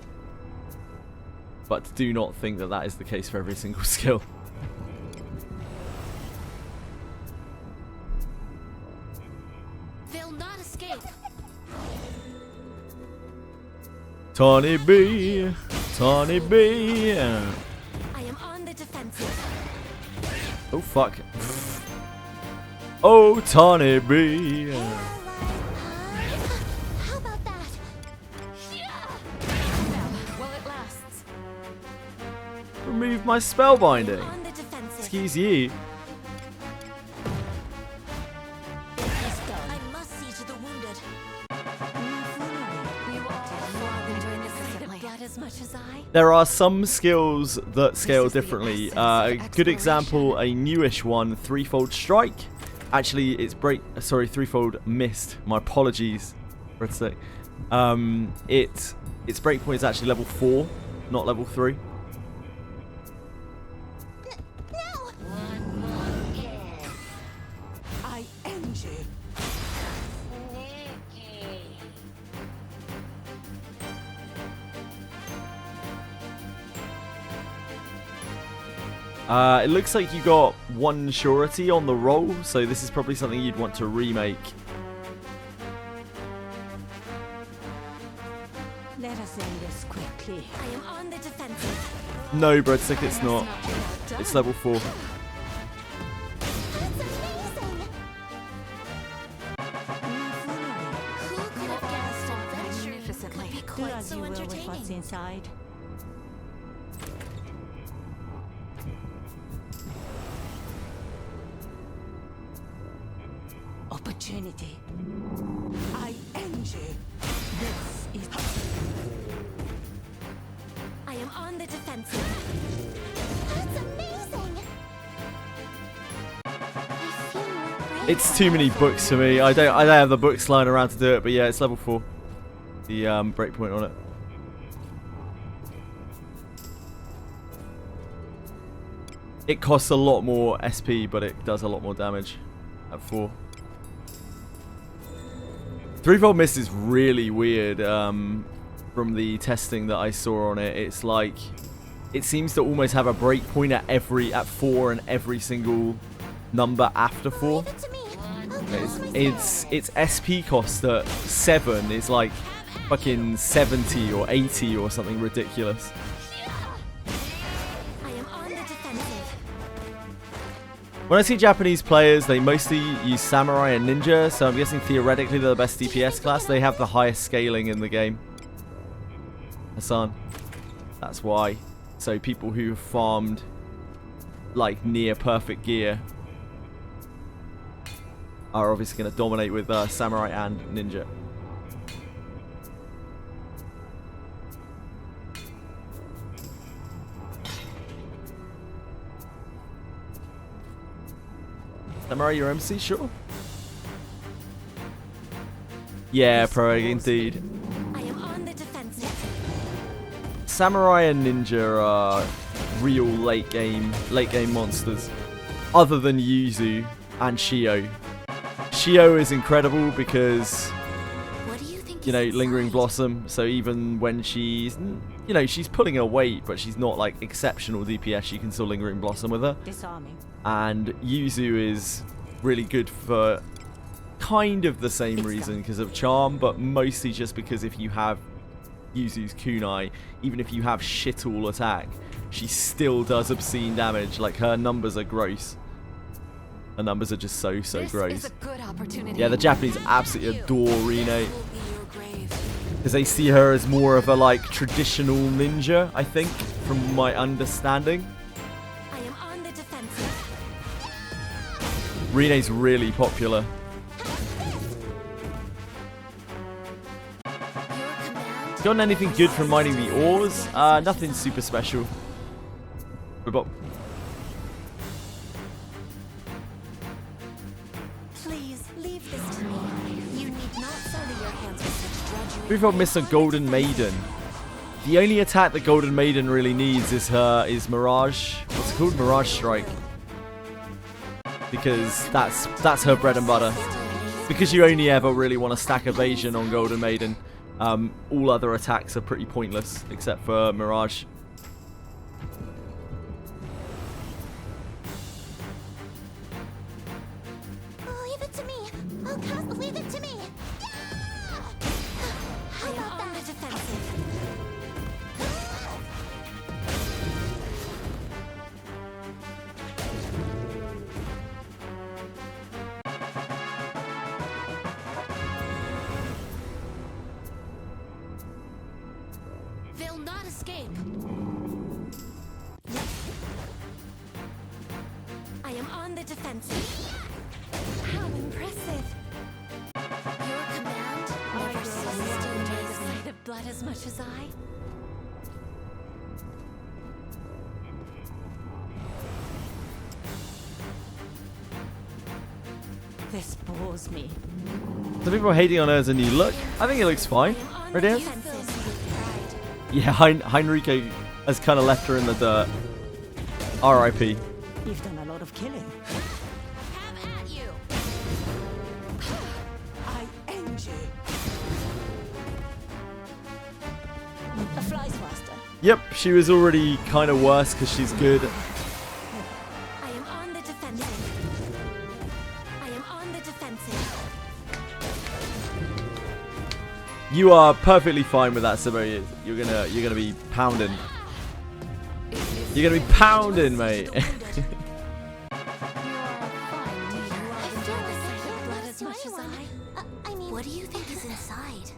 But do not think that that is the case for every single skill. They'll not escape. Tawny B, Tawny B. I am on the defensive. Oh fuck. Oh, Tawny B. How about that? Well, it lasts. Remove my spellbinding. On the defensive. Excuse you. I must see to the wounded. You all have been doing this recently. Blood as much as I. There are some skills that scale is the differently. essence A of good example, a newish one, threefold strike. Actually, it's threefold mist. My apologies for a sec. Its breakpoint is actually level 4, not level 3. I end you. It looks like you got 1 surety on the roll, so this is probably something you'd want to remake. Let us end this quickly. I am on the defensive. No, Breadstick, it's not. It's level 4. That's amazing. Who could have guessed adventure Magnificently. could be Do quite as so you will with what's entertaining? inside. Opportunity. I end you. This is. I am on the defensive. That's amazing. I feel more brave. It's too many books for me. I don't have the books lying around to do it, but yeah, it's level 4. The breakpoint on it. It costs a lot more SP, but it does a lot more damage at 4. 3-fold mist is really weird. From the testing that I saw on it, it's like it seems to almost have a break point at 4 and every single number after 4. Its SP cost at 7 is like fucking 70 or 80 or something ridiculous. I am on the defensive. When I see Japanese players, they mostly use Samurai and Ninja, so I'm guessing theoretically they're the best DPS class. They have the highest scaling in the game. Hassan. That's why. So people who have farmed like near perfect gear are obviously going to dominate with Samurai and Ninja. Samurai, your MC? Sure. Yeah, pro indeed. I am on the defensive. Samurai and Ninja are real late game monsters. Other than Yuzu and Shio. Shio is incredible because, What do you think? you know, is Lingering inside? Blossom. So even when she's, you know, she's pulling her weight, but she's not like exceptional DPS. You can still Lingering Blossom with her. Disarming. And Yuzu is really good for kind of the same reason, because of charm, but mostly just because if you have Yuzu's kunai, even if you have shit all attack, she still does obscene damage. Like, her numbers are gross. Her numbers are just so This gross. is a good opportunity. Yeah, the Japanese absolutely adore Rine, Will be your grave. because they see her as more of a like traditional ninja, I think, from my understanding. I am on the defensive. Rine's really popular. Your command. Gotten anything good from mining the ores? Nothing super special. But Please leave this to me. You need not sully your hands with such drudgery. we've got Mr. Golden Maiden. The only attack that Golden Maiden really needs is Mirage. What's it called? Mirage Strike. Because that's her bread and butter. Because you only ever really want to stack evasion on Golden Maiden. All other attacks are pretty pointless except for Mirage. Leave it to me. I'll cast. Leave it to me. I am on the defensive. They'll not escape. I am on the defensive. How impressive. Your command never ceases to amaze me. The blood as much as I. This bores me. Some people are hating on her as a new look. I think it looks fine. I am on Right, the Dan? defensive with pride. Yeah, Heinrike has kind of left her in the dirt. R.I.P. You've done a lot of killing. Have at you. I end you. A fly's faster. Yep, she was already kind of worse because she's good. I am on the defensive. I am on the defensive. You are perfectly fine with that, Sabo. You're gonna be pounding. You're gonna be pounding, mate. I feel like I have blood as much as I. I mean, What do you think is inside?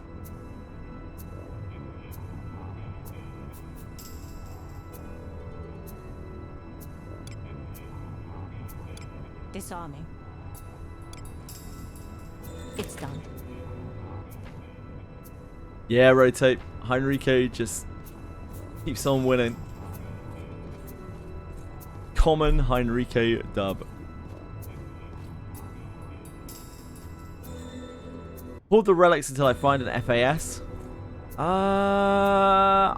Disarming. It's done. Yeah, rotate. Heinrike just keeps on winning. Common Heinrike dub. Hold the relics until I find an FAS. I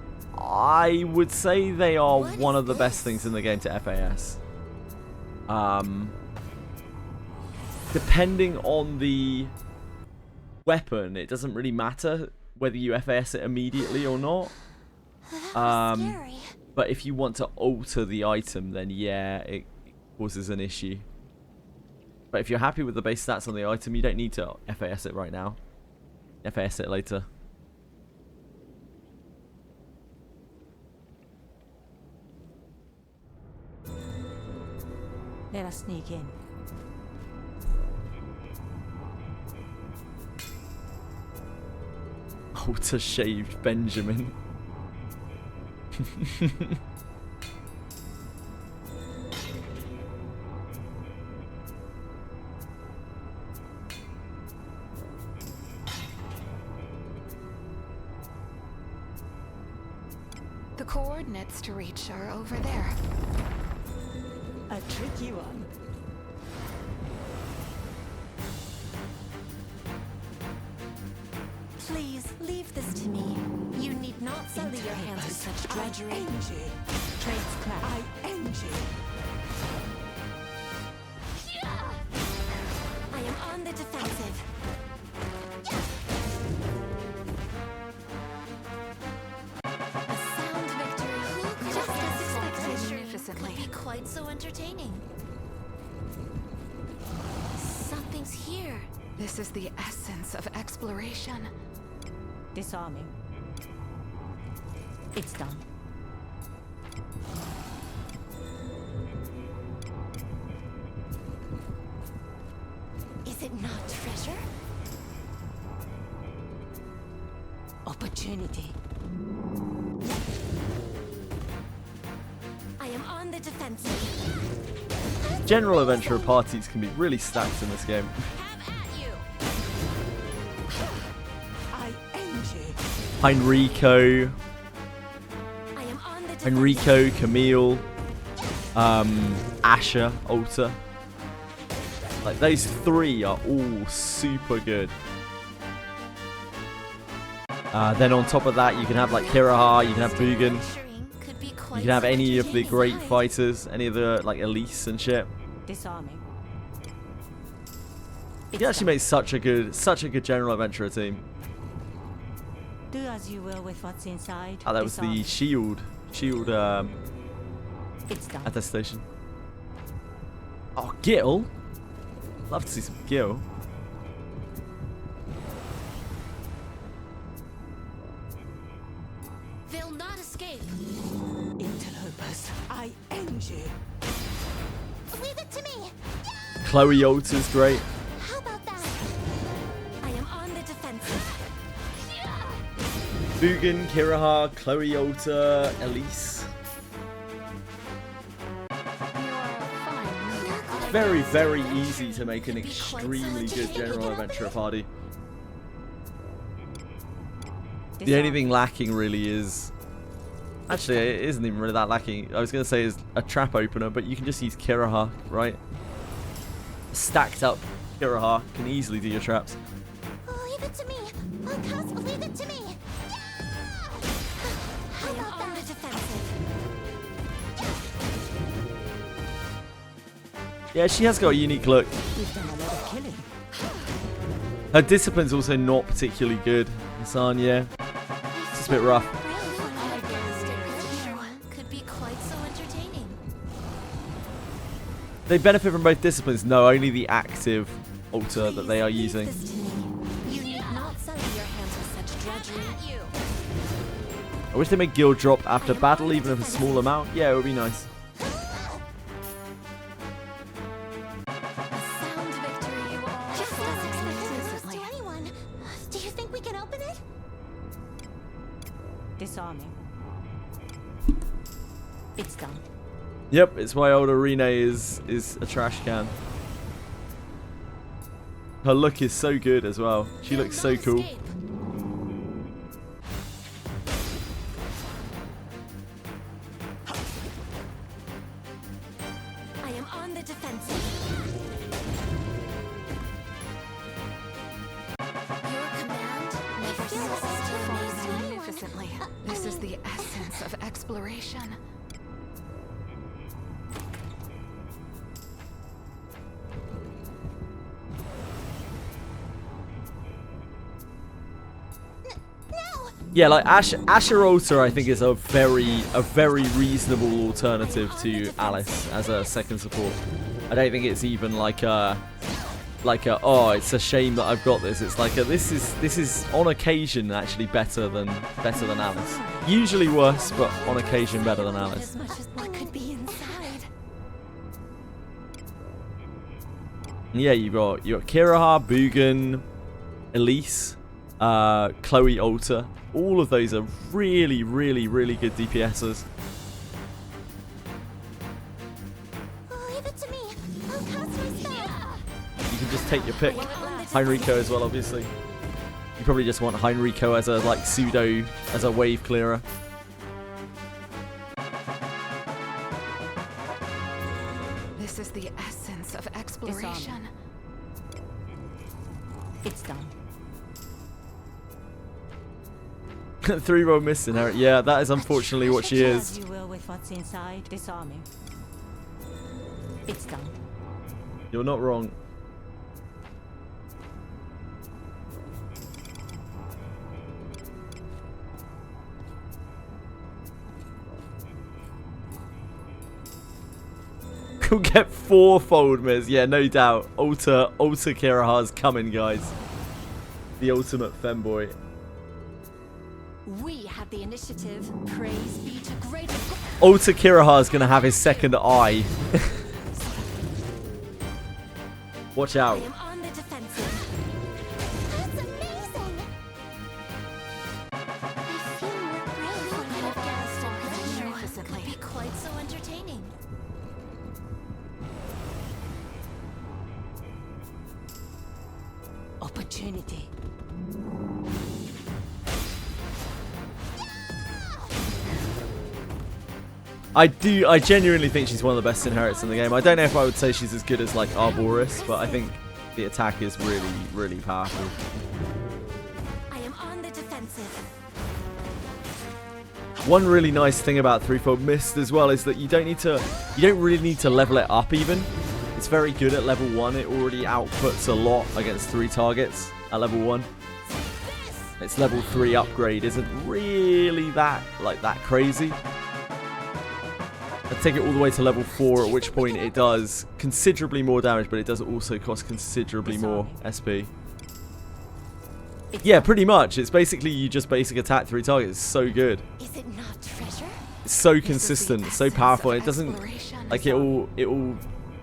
would say they are one of the best things in the game to FAS. Depending on the weapon, it doesn't really matter whether you FAS it immediately or not. Scary. But if you want to alter the item, then yeah, it causes an issue. But if you're happy with the base stats on the item, you don't need to FAS it right now. FAS it later. Let us sneak in. Alter shaved Benjamin. The coordinates to reach are over there. A tricky one. Please leave this to me. You need not sully your hands with such drudgery. Trades class. I am on the defensive. A sound victory. Just as expected. Magnificently. Could be quite so entertaining. Something's here. This is the essence of exploration. Disarming. It's done. Is it not treasure? Opportunity. I am on the defensive. General adventurer parties can be really stacked in this game. Have at you. Heinrico, I am on the defensive. Enrico, Camille, Asher, Alta. Like, those three are all super good. Then on top of that, you can have like Kiraha, you can have Bugan, Could be you quite can have so any of the entertaining. great fighters, any of the like Elise and shit. Disarming. You actually make such a good general adventurer team. Do as you will with what's inside. Oh, that was the Disarming. shield It's done. attestation. Oh, Gil. Love to see some Gil. They'll not escape. Interlopers. Leave it to me. Chloe Alta's great. How about that? I am on the defensive. Bugan, Kiraha, Chloe Alta, Elise. Very, very easy to make an extremely good general adventurer party. The only thing lacking really is... Actually, it isn't even really that lacking. I was going to say is a trap opener, but you can just use Kiraha, right? Stacked up Kiraha can easily do your traps. Leave it to me. Podcast, leave it to me. I am on the defensive. Yeah, she has got a unique look. We've done a lot of killing. Her discipline's also not particularly good. Hassan, yeah. It's just a bit rough. Could be quite so entertaining. They benefit from both disciplines. No, only the active altar that they are using. You need not sully your hands with such drudgery. I wish they made Guild drop after battle, even if a small amount. Yeah, it would be nice. Sound victory, you all. Just as expected. To anyone. Do you think we can open it? Disarming. It's done. Yep, it's why old Arena is a trash can. Her look is so good as well. She looks so cool. Escape. I am on the defensive. Your command never ceases to amaze me. Magnificently. This is the essence of exploration. Yeah, like Asher Alter, I think is a very reasonable alternative to Alice as a second support. I don't think it's even like a oh, it's a shame that I've got this. It's like this is on occasion actually better than Alice. Usually worse, but on occasion better than Alice. As much as what could be inside. Yeah, you got Kiraha, Bugan, Elise, Chloe Alter. All of those are really good DPSers. Leave it to me. I'll cast my spell. You can just take your pick. Heinrico as well, obviously. You probably just want Heinrico as a like pseudo, as a wave clearer. This is the essence of exploration. It's done. 3-roll missing her. Yeah, that is unfortunately what she Do is. as you will with what's inside this army. It's done. You're not wrong. We'll get 4-fold miss. Yeah, no doubt. Alter Kiraha's coming, guys. The ultimate femboy. We have the initiative. Praise be to greater Alter Kiraha's gonna have his second eye. Watch I out. am on the defensive. That's amazing. I feel more brave when I have gassed and pressure. Magnificently. Could be quite so entertaining. Opportunity. I genuinely think she's one of the best inherits in the game. I don't know if I would say she's as good as like Arboris, but I think the attack is really powerful. I am on the defensive. One really nice thing about 3-fold mist as well is that you don't really need to level it up even. It's very good at level 1. It already outputs a lot against 3 targets at level 1. Its level 3 upgrade isn't really that crazy. I take it all the way to level 4, at which point it does considerably more damage, but it does also cost considerably more SP. Yeah, pretty much. It's basically you just basic attack 3 targets. It's so good. Is it not treasure? It's so consistent, so powerful. It doesn't like it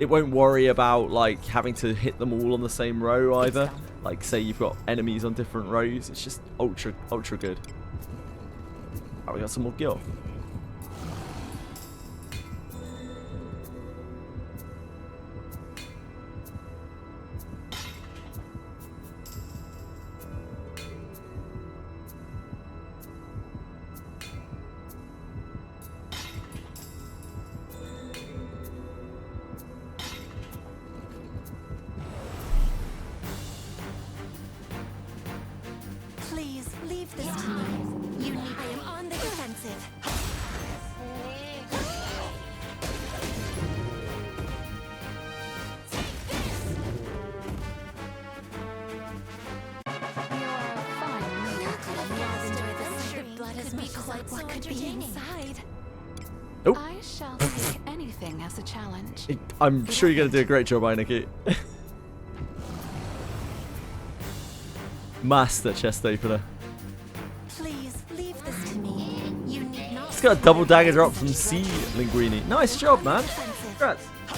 won't worry about like having to hit them all on the same row either. Like say you've got enemies on different rows. It's just ultra good. Oh, we got some more gil. Please leave this to me. You need. I am on the defensive. What could be inside? Nope. I shall take anything as a challenge. I'm sure you're going to do a great job, Eineke. Master chest opener. Please leave this to me. You need not. It's got a double dagger drop from C Linguini. Nice job, man. Congrats. I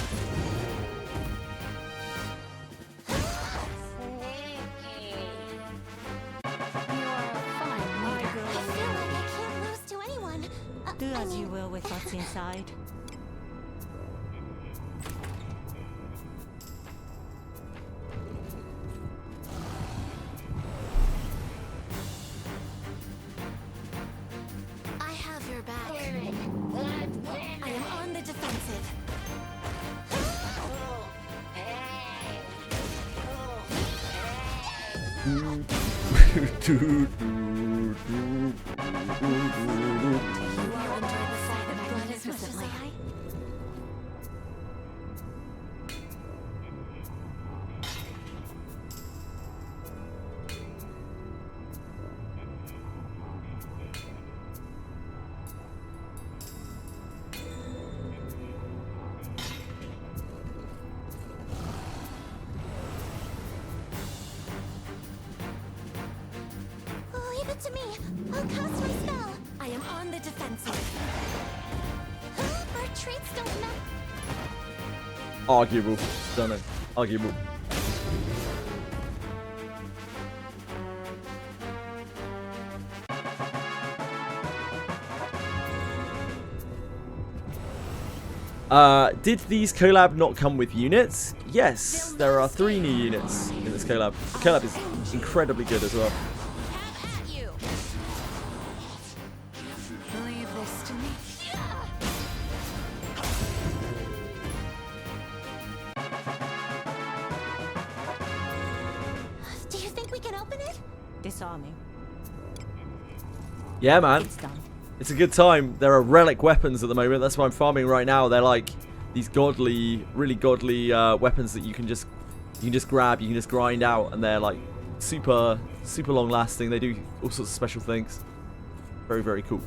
feel like I can't lose to anyone. Do as you will with what's inside. I have your back. I am on the defensive. Magnificently. I'll cast my spell. I am on the defensive. Our traits don't matter. Arguable. Don't know. Arguable. Did these collab not come with units? Yes, there are 3 new units in this collab. The collab is incredibly good as well. Have at you. Leave this to me. Do you think we can open it? Disarming. Yeah, man. It's done. It's a good time. There are relic weapons at the moment. That's why I'm farming right now. They're like these godly, really godly weapons that you can just grab, you can just grind out, and they're like super long lasting. They do all sorts of special things. Very, very cool.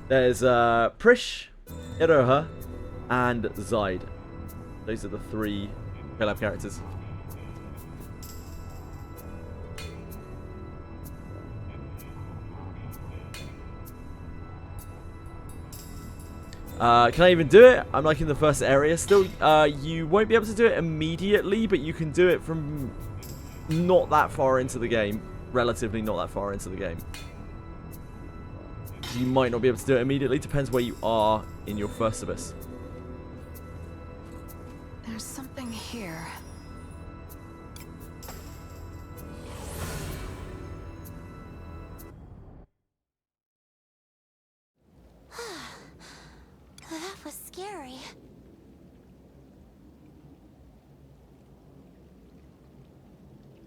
There's Prish, Iroha, and Zaid. Those are the 3 collab characters. Can I even do it? I'm like in the first area still. You won't be able to do it immediately, but you can do it from not that far into the game. Relatively not that far into the game. You might not be able to do it immediately. Depends where you are in your first abyss. There's something here. That was scary.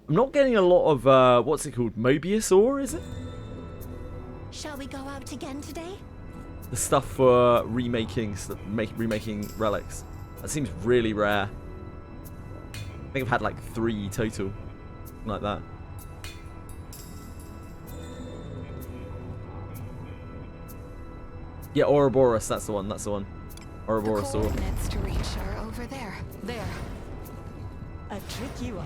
I'm not getting a lot of, what's it called? Mobius ore, is it? Shall we go out again today? The stuff for remaking relics. That seems really rare. I think I've had like 3 total. Something like that. Yeah, Ouroboros, that's the one, that's the one. Ouroboros The ore. coordinates to reach are over there. There. A tricky one.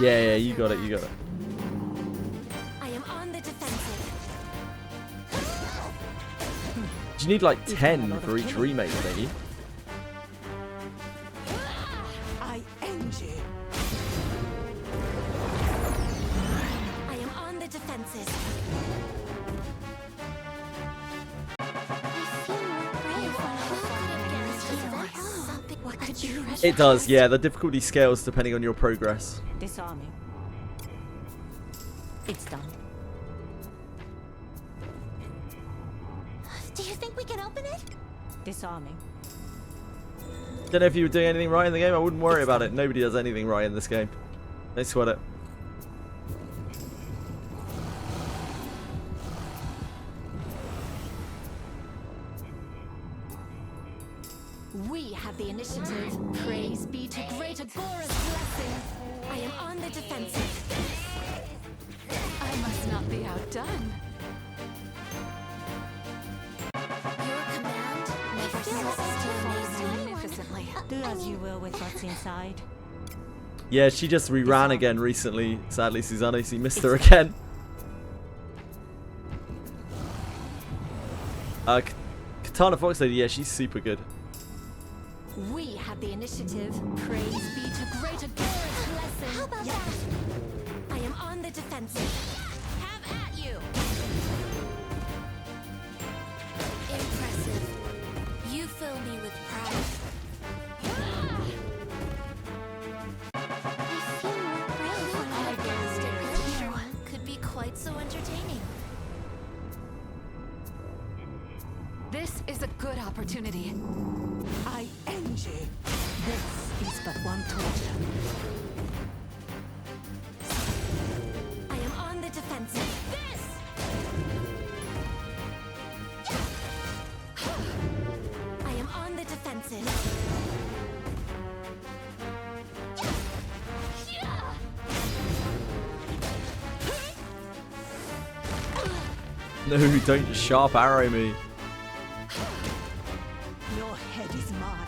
Yeah, you got it, you got it. I am on the defensive. Do you need like 10 for each remake, don't you? I end you. I am on the defensive. I feel more brave when I look at something. What could be treasure? It does, yeah. The difficulty scales depending on your progress. Disarming. It's done. Do you think we can open it? Disarming. Don't know if you were doing anything right in the game. I wouldn't worry about it. Nobody does anything right in this game. Don't sweat it. We have the initiative. Praise be to great Agora's blessing. I am on the defensive. I must not be outdone. Your command never ceases to amaze me. Magnificently. Do as you will with what's inside. Yeah, she just reran again recently. Sadly, Susanna, so you missed her again. Katana Fox Lady, yeah, she's super good. We have the initiative. Praise be to great Agora's blessing. How about that? I am on the defensive. Have at you. Impressive. You fill me with pride. I feel more brave when I against a hero. Could be quite so entertaining. This is a good opportunity. I end you. This is but one torture. I am on the defensive. This! I am on the defensive. No, don't just sharp arrow me. Your head is mine.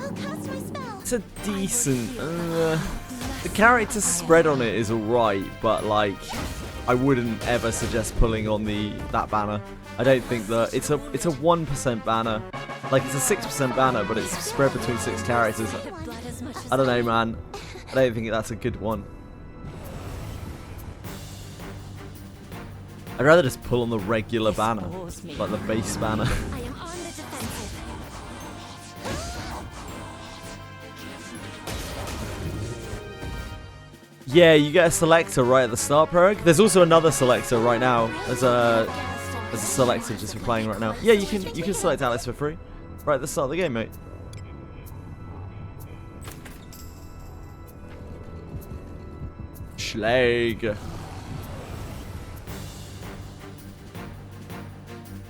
I'll cast my spell. It's a decent. The character spread on it is alright, but like, I wouldn't ever suggest pulling on that banner. I don't think that it's a 1% banner. Like it's a 6% banner, but it's spread between 6 characters. I don't know, man. I don't think that's a good one. I'd rather just pull on the regular banner, like the base banner. I am on the defensive. Yeah, you get a selector right at the start, Prog. There's also another selector right now. There's a selector just for playing right now. Yeah, you can select Alice for free right at the start of the game, mate. Schlag.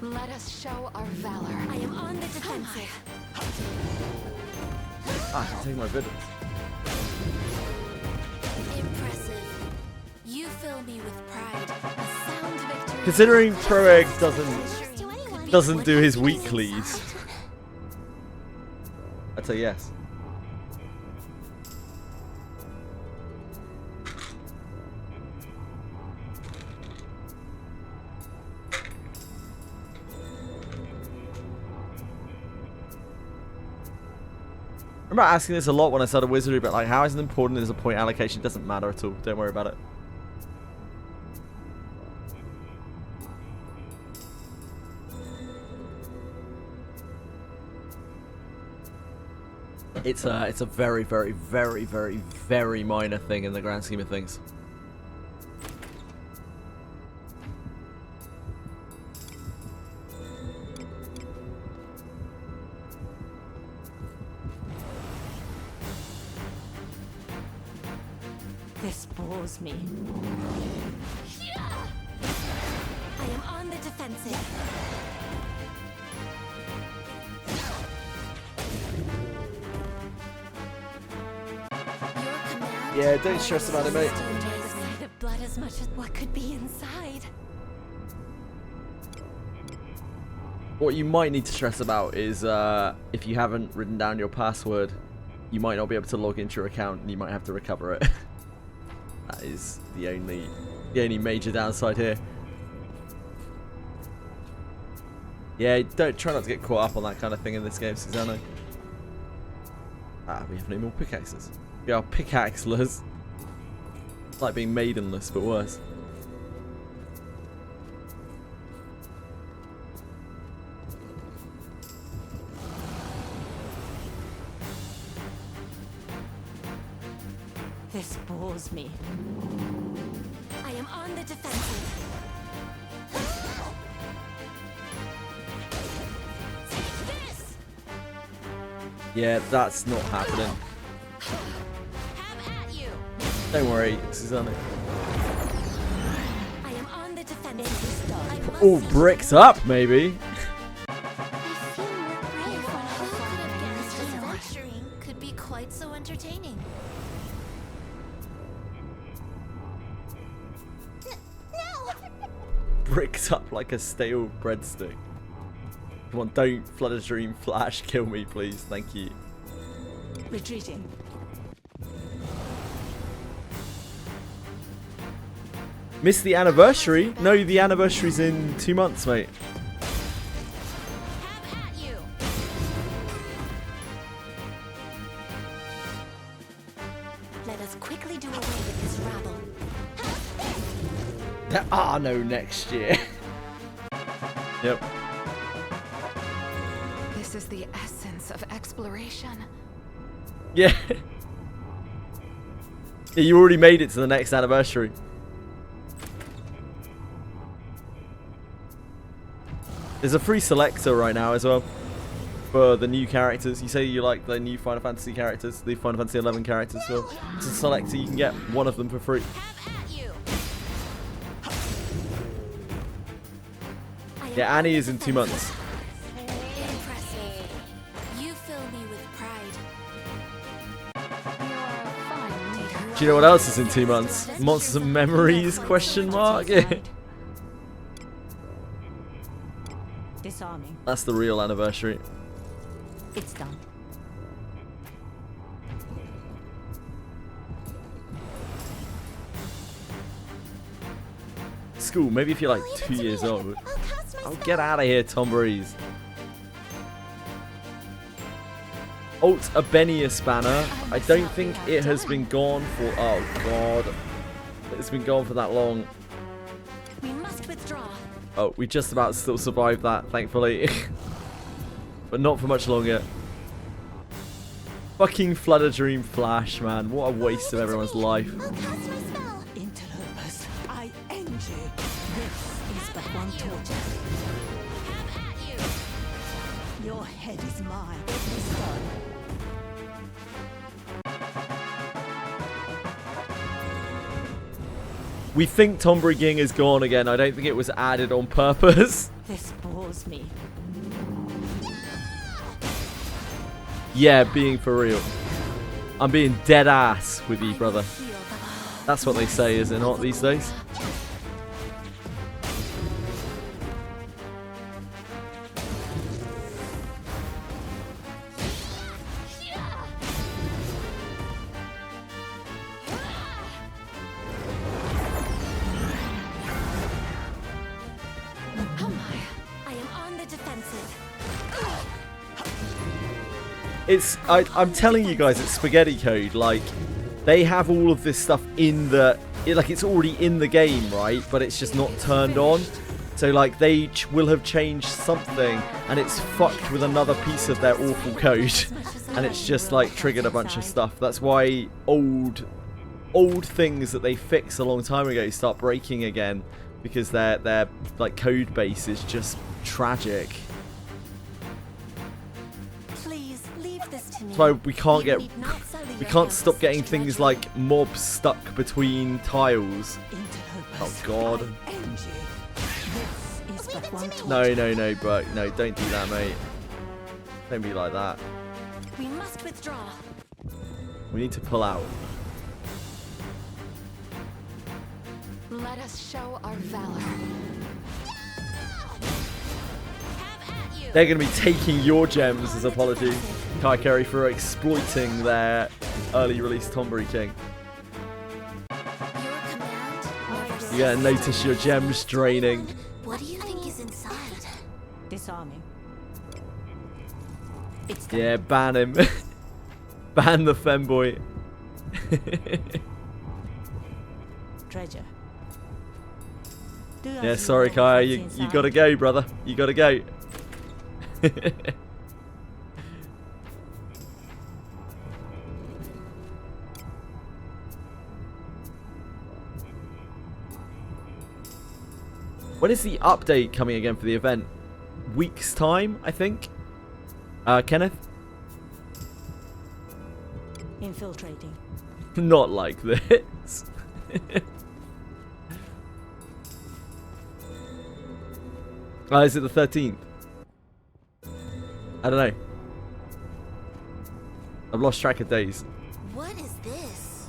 Let us show our valor. I am on the defensive. I can take my villains. Impressive. You fill me with pride. A sound victory. Considering Proeg To anyone. doesn't do his weeklies, I'd say yes. I remember asking this a lot when I started Wizardry, but like, how is it important as a point allocation? It doesn't matter at all. Don't worry about it. It's a very, very, very, very, very minor thing in the grand scheme of things. This bores me. I am on the defensive. Your command. Yeah, don't stress about it, mate. The blood as much as what could be inside. What you might need to stress about is if you haven't written down your password, you might not be able to log into your account and you might have to recover it. That is the only major downside here. Yeah, try not to get caught up on that kind of thing in this game, Susanna. We have no more pickaxes. We are pickaxeless. It's like being maidenless, but worse. This bores me. I am on the defensive. Take this! Yeah, that's not happening. Have at you! Don't worry, Susanna. I am on the defensive. I must Oh, be bricks up, maybe. I feel more brave. Who could have guessed adventuring could be quite so entertaining? No! Bricks up like a stale breadstick. Come on, don't Flood a Dream Flash kill me, please. Thank you. Retreating. Missed the anniversary? No, the anniversary's in 2 months, mate. have at you! Let us quickly do away with this rabble. There are no next year. Yep. This is the essence of exploration. Yeah. Yeah, you already made it to the next anniversary. There's a free selector right now as well for the new characters. You say you like the new Final Fantasy characters, the Final Fantasy 11 characters. Well, it's a selector. You can get one of them for free. Have at you! I am Yeah, on Annie the is in 2 months. Impressive. You fill me with pride. You're a fine leader. Do you know what else is in 2 months? Monsters and Memories? Question mark. Disarming. That's the real anniversary. It's done. school. Maybe if you're like 2 years old. Oh, get out of here, Tom Breeze. Alt Abenius banner. I don't think it has been gone for... Oh, God. It's been gone for that long. We must withdraw. Oh, we just about still survived that, thankfully. But not for much longer. Fucking Flutter Dream Flash, man. What a waste of everyone's life. Interlopers, I end you. This is but one torture. Have at you. Your head is mine. It's done. We think Tombury Ging is gone again. I don't think it was added on purpose. This bores me. Yeah, being for real. I'm being dead ass with you, brother. That's what they say, is it not, these days? Oh my. I am on the defensive. It's I'm telling you guys, it's spaghetti code. Like, they have all of this stuff in the like it's already in the game, right? But it's just not turned on. So like they will have changed something, and it's fucked with another piece of their awful code, and it's just like triggered a bunch of stuff. That's why old things that they fixed a long time ago start breaking again, because their like code base is just tragic. Please leave this to me. That's why we can't stop getting things like mobs stuck between tiles. Oh God. I end you. This is but one torture. No, bro. No, don't do that, mate. Don't be like that. We must withdraw. We need to pull out. Let us show our valor. Have at you. They're going to be taking your gems as apology, Kai Kerry, for exploiting their early release Tombury King. Your command. You're going to notice your gems draining. What do you think is inside? Disarming. It's done. Yeah, ban him. Ban the femboy. Treasure. Yeah, sorry, Kai. You got to go, brother. You got to go. When is the update coming again for the event? Week's time, I think. Kenneth? Infiltrating. Not like this. Is it the 13th? I don't know. I've lost track of days. What is this?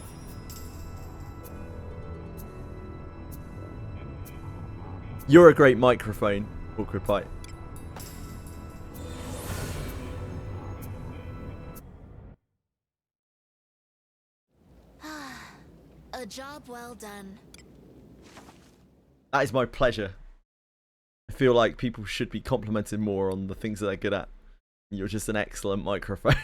You're a great microphone, Awkward Pie. A job well done. That is my pleasure. I feel like people should be complimented more on the things that they're good at. You're just an excellent microphone.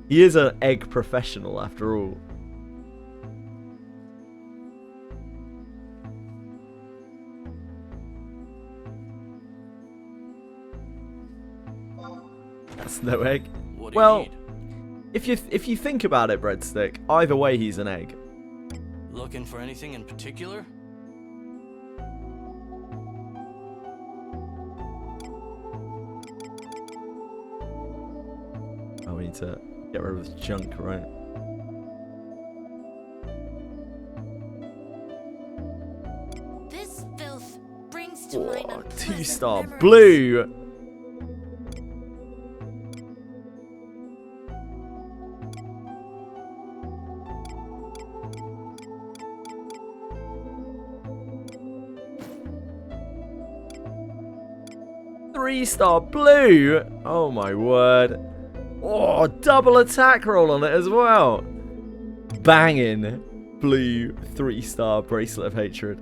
He is an egg professional after all. That's no egg. What do Well, you need? if you think about it, Breadstick, either way he's an egg. Looking for anything in particular? Oh, we need to get rid of this junk, right? This filth brings to mind Oh, unpleasant 2-star memories. blue. Three-star blue. Oh my word. Oh, double attack roll on it as well. Banging blue 3-star bracelet of hatred.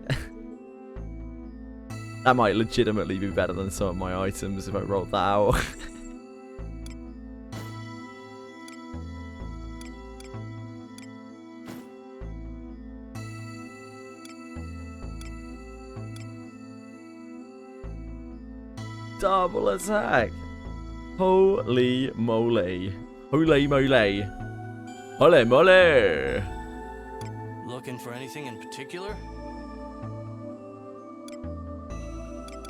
That might legitimately be better than some of my items if I rolled that out. Double attack. Holy moly. Holy moly. Holy moly. Looking for anything in particular?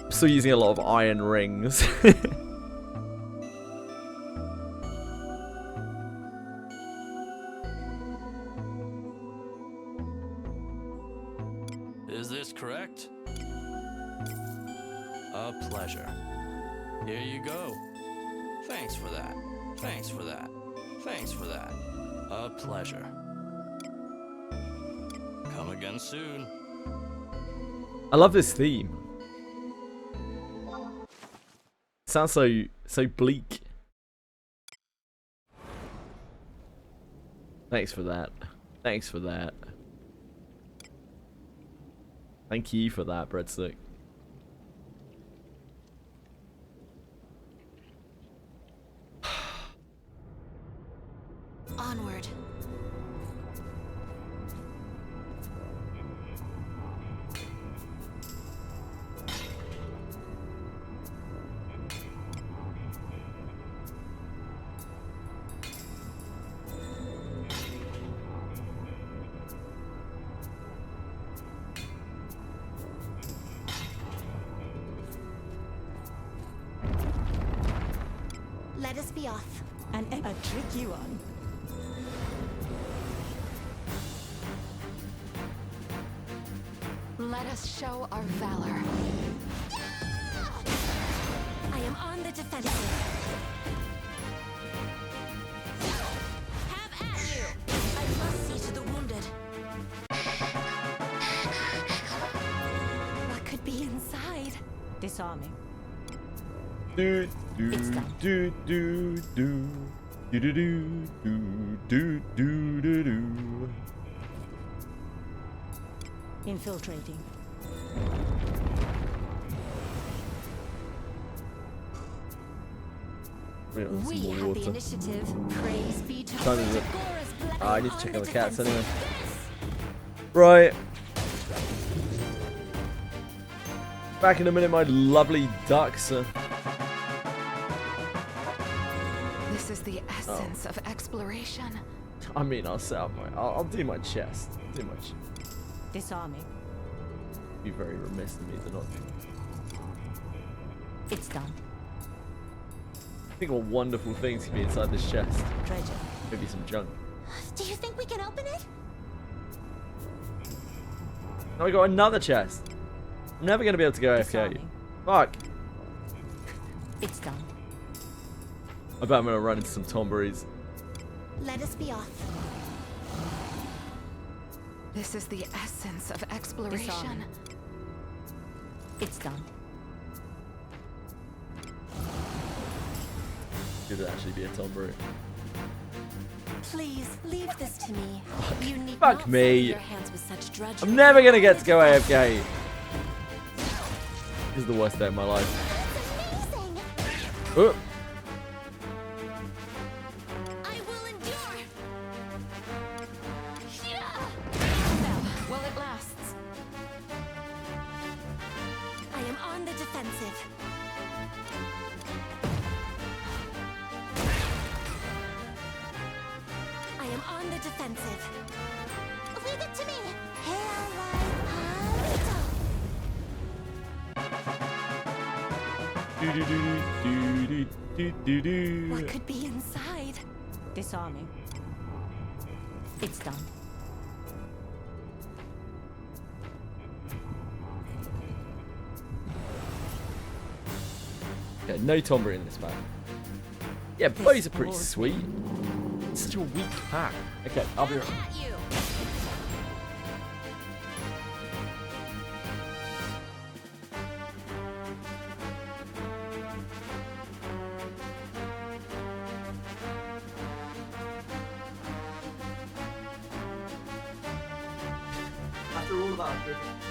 I'm still using a lot of iron rings. Is this correct? A pleasure. Here you go. Thanks for that. Thanks for that. Thanks for that. A pleasure. Come again soon. I love this theme. Sounds so bleak. Thanks for that. Thanks for that. Thank you for that, breadstick. Onward. Let us be off. A tricky one. Let us show our valor. I am on the defensive. Have at you. I must see to the wounded. What could be inside? Disarming. Do do It's done. do do do do do do do do do do. Infiltrating. We have some We more have the water. initiative. Praise be to Time is it? Gora's blessing. I need to On check the on the cats defensive. anyway. Right. Back in a minute, my lovely ducks. This is the essence of exploration. I mean, I'll set up my. I'll do my chest. Do my. Disarming. Be very remiss of me to not do. It's done. Think what wonderful things could be inside this chest. Treasure. Maybe some junk. Do you think we can open it? Now we got another chest. I'm never gonna be able to go AFK. Disarming. Fuck. It's done. I bet I'm gonna run into some tomberries. Let us be off. This is the essence of exploration. Disarming. It's done. Could it actually be a tomberry? Please leave this to me. You need Fuck not me. sully your hands with such drudgery. I'm never gonna get to go AFK. This is the worst day of my life. Amazing. Oh. I will endure. Yeah. Now, while it lasts. I am on the defensive. I am on the defensive. Leave it to me. Hair like Do do do do do do do do. What could be inside? Disarming. It's done. Yeah, no tomberry in this pack. Yeah, bows are pretty sweet. It's such a weak pack. Okay, I'll be right. at you. after all that.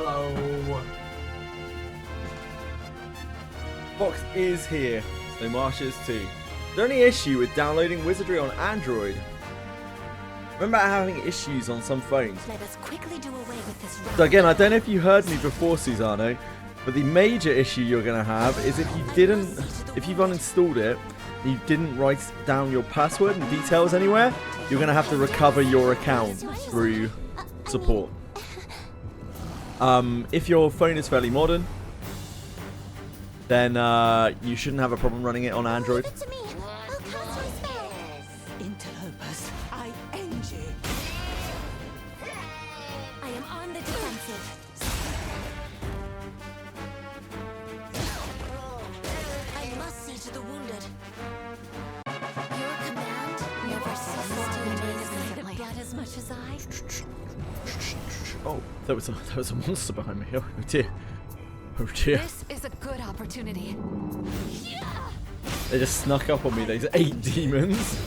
Hello. Fox is here. So Marsh is too. Is there any issue with downloading Wizardry on Android? Remember having issues on some phones? Let us quickly do away with this. So again, I don't know if you heard me before, Susano, but the major issue you're gonna have is if you've uninstalled it, and you didn't write down your password and details anywhere, you're gonna have to recover your account through support. If your phone is fairly modern, then you shouldn't have a problem running it on Android. Leave it to me. I'll cast my spell. Interlopers, ing. I am on the defensive. I must see to the wounded. Your command never ceases to amaze me. Blood as much as I. Oh, there was a monster behind me. Oh dear. Oh dear. This is a good opportunity. They just snuck up on me. These 8 demons.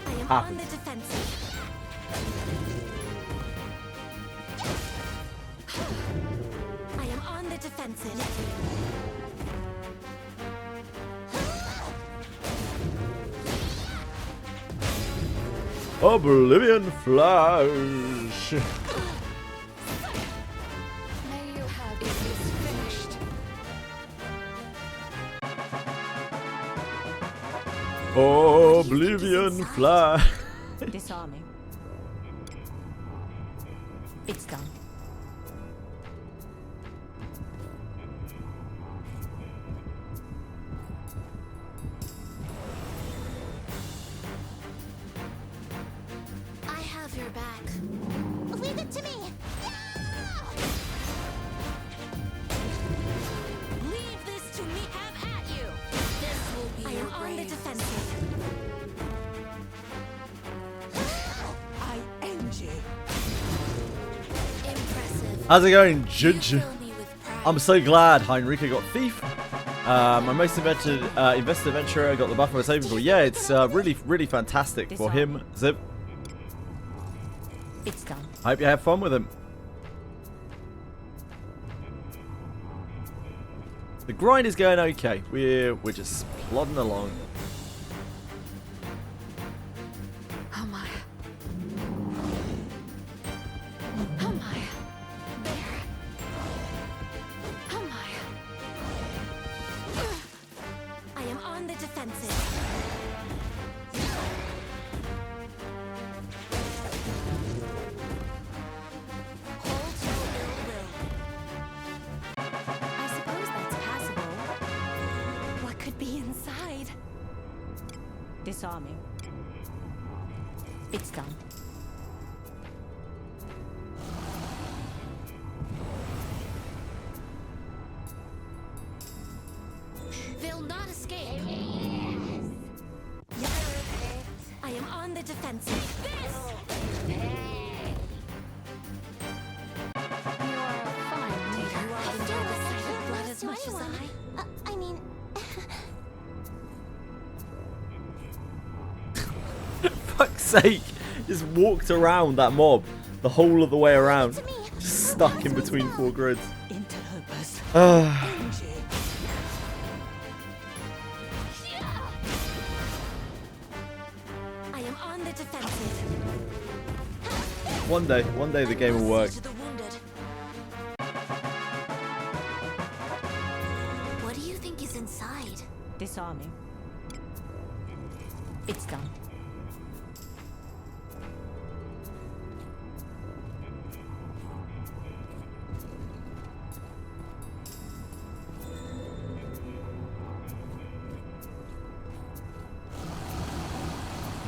I am Happens. on the defensive. I am on the defensive. Oblivion Flash. May you have it is finished. Oblivion Flash. Disarming. It's done. I have your back. Leave it to me. Leave this to me. Have at you. This will be I am on the defensive. ing. Impressive. How's it going, Judge? Fill me with pride. I'm so glad Heinrika got Thief. My most invested adventurer got the buff I was hoping for. Yeah, it's really fantastic for him, Zib. It's done. I hope you have fun with him. The grind is going okay. We're just plodding along. Oh my. Oh my. There. Oh my. I am on the defensive. Hold no ill will. I suppose that's passable. What could be inside? Disarming. It's done. They'll not escape. I am on the defensive. You are a fine leader. You are enjoy the sight of blood as much as I. I mean, Fuck's sake! Just walked around that mob the whole of the way around. to me. Just stuck in between 4 grids. Interlopers, Ah. ing. I am on the defensive. One day the game will work. To the wounded. What do you think is inside? Disarming. It's done.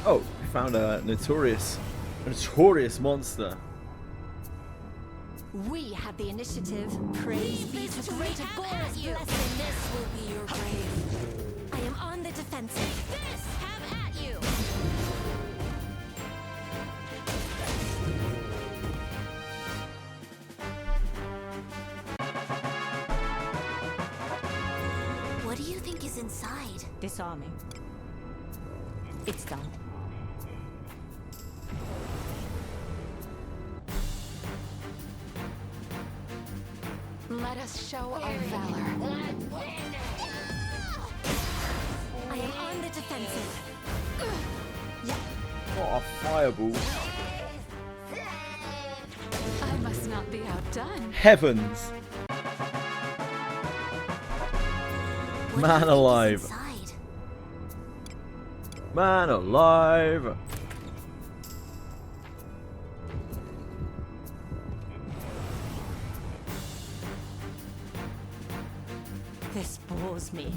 Oh, we found a notorious monster. We have the initiative. Praise be to greater Gora's blessing. This will be your grave. I am on the defensive. This have at you. What do you think is inside? Disarming. It's done. show our valor. I am on the defensive. What a fireball. I must not be outdone. Heavens. Man alive. Inside. Man alive. This bores me.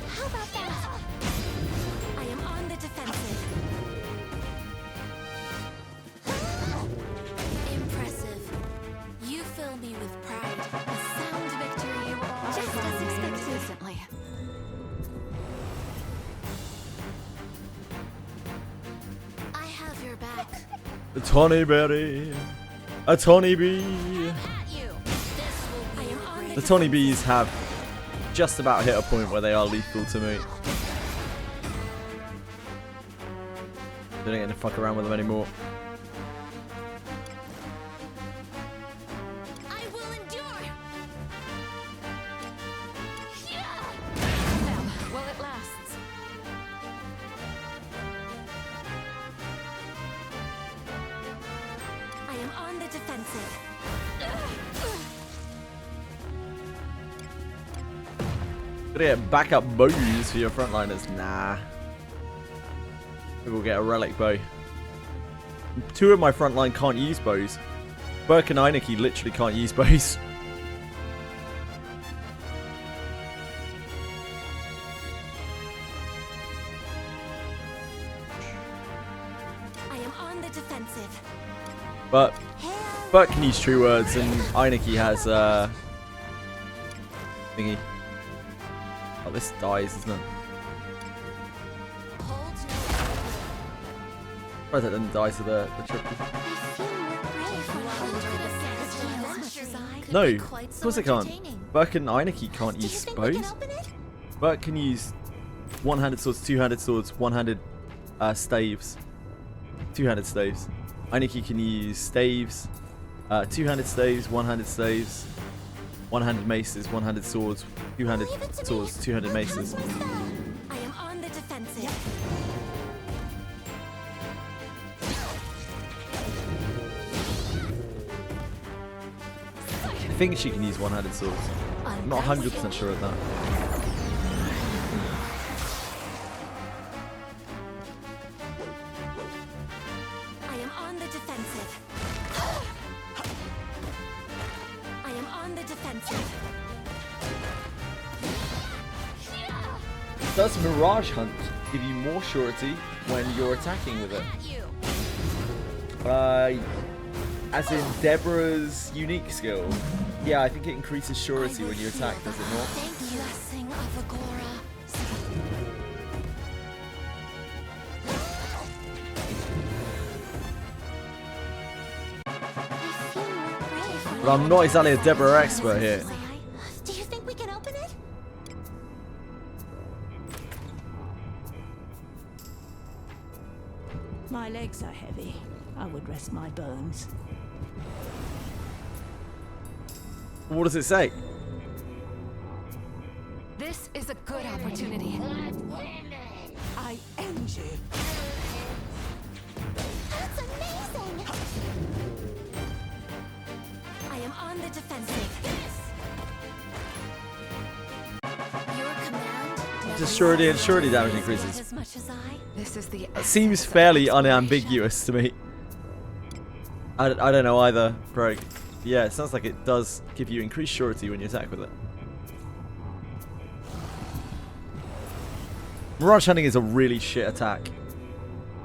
How about that? I am on the defensive. Impressive. You fill me with pride. A sound victory you all Just as expected. recently. I have your back. A Tawny Berry. A Tawny Bee. At you. This will be on The Tawny Bees have just about hit a point where they are lethal to me. They don't get to fuck around with them anymore. I will endure. Well, while it lasts. I am on the defensive. Gonna get backup bows for your frontliners. Nah. Maybe we'll get a relic bow. Two of my frontline can't use bows. Burke and Eineke literally can't use bows. I am on the defensive. But Burke can use true words and Eineke has thingy. Oh, this dies, isn't it? Hold Why that didn't die to the triple? I feel more brave. No, of course it can't. Burke and Eineke can't Do you use think we can bows. open it? Burke can use one-handed swords, two-handed swords, one-handed staves. Two-handed staves. Eineke can use staves, two-handed staves, one-handed staves, one-handed maces, one-handed swords, two-handed swords, two-handed maces. I am on the defensive. I think she can use one-handed swords. I'm not 100% sure of that. I am on the defensive. I am on the defensive. Does Mirage Hunt give you more surety when you're attacking with it? At you. As in Deborah's unique skill. Yeah, I think it increases surety when you attack, does it not? Thank you. Blessing of Agora. I feel more brave. But I'm not exactly a Deborah expert here. Do you think we can open it? My legs are heavy. I would rest my bones. What does it say? This is a good opportunity. I end you. That's amazing! I am on the defensive. Your command. Just surety and surety damage increases. As much as I. This is the That seems fairly unambiguous to me. I don't know either, Greg. Yeah, it sounds like it does give you increased surety when you attack with it. Mirage Hunting is a really shit attack.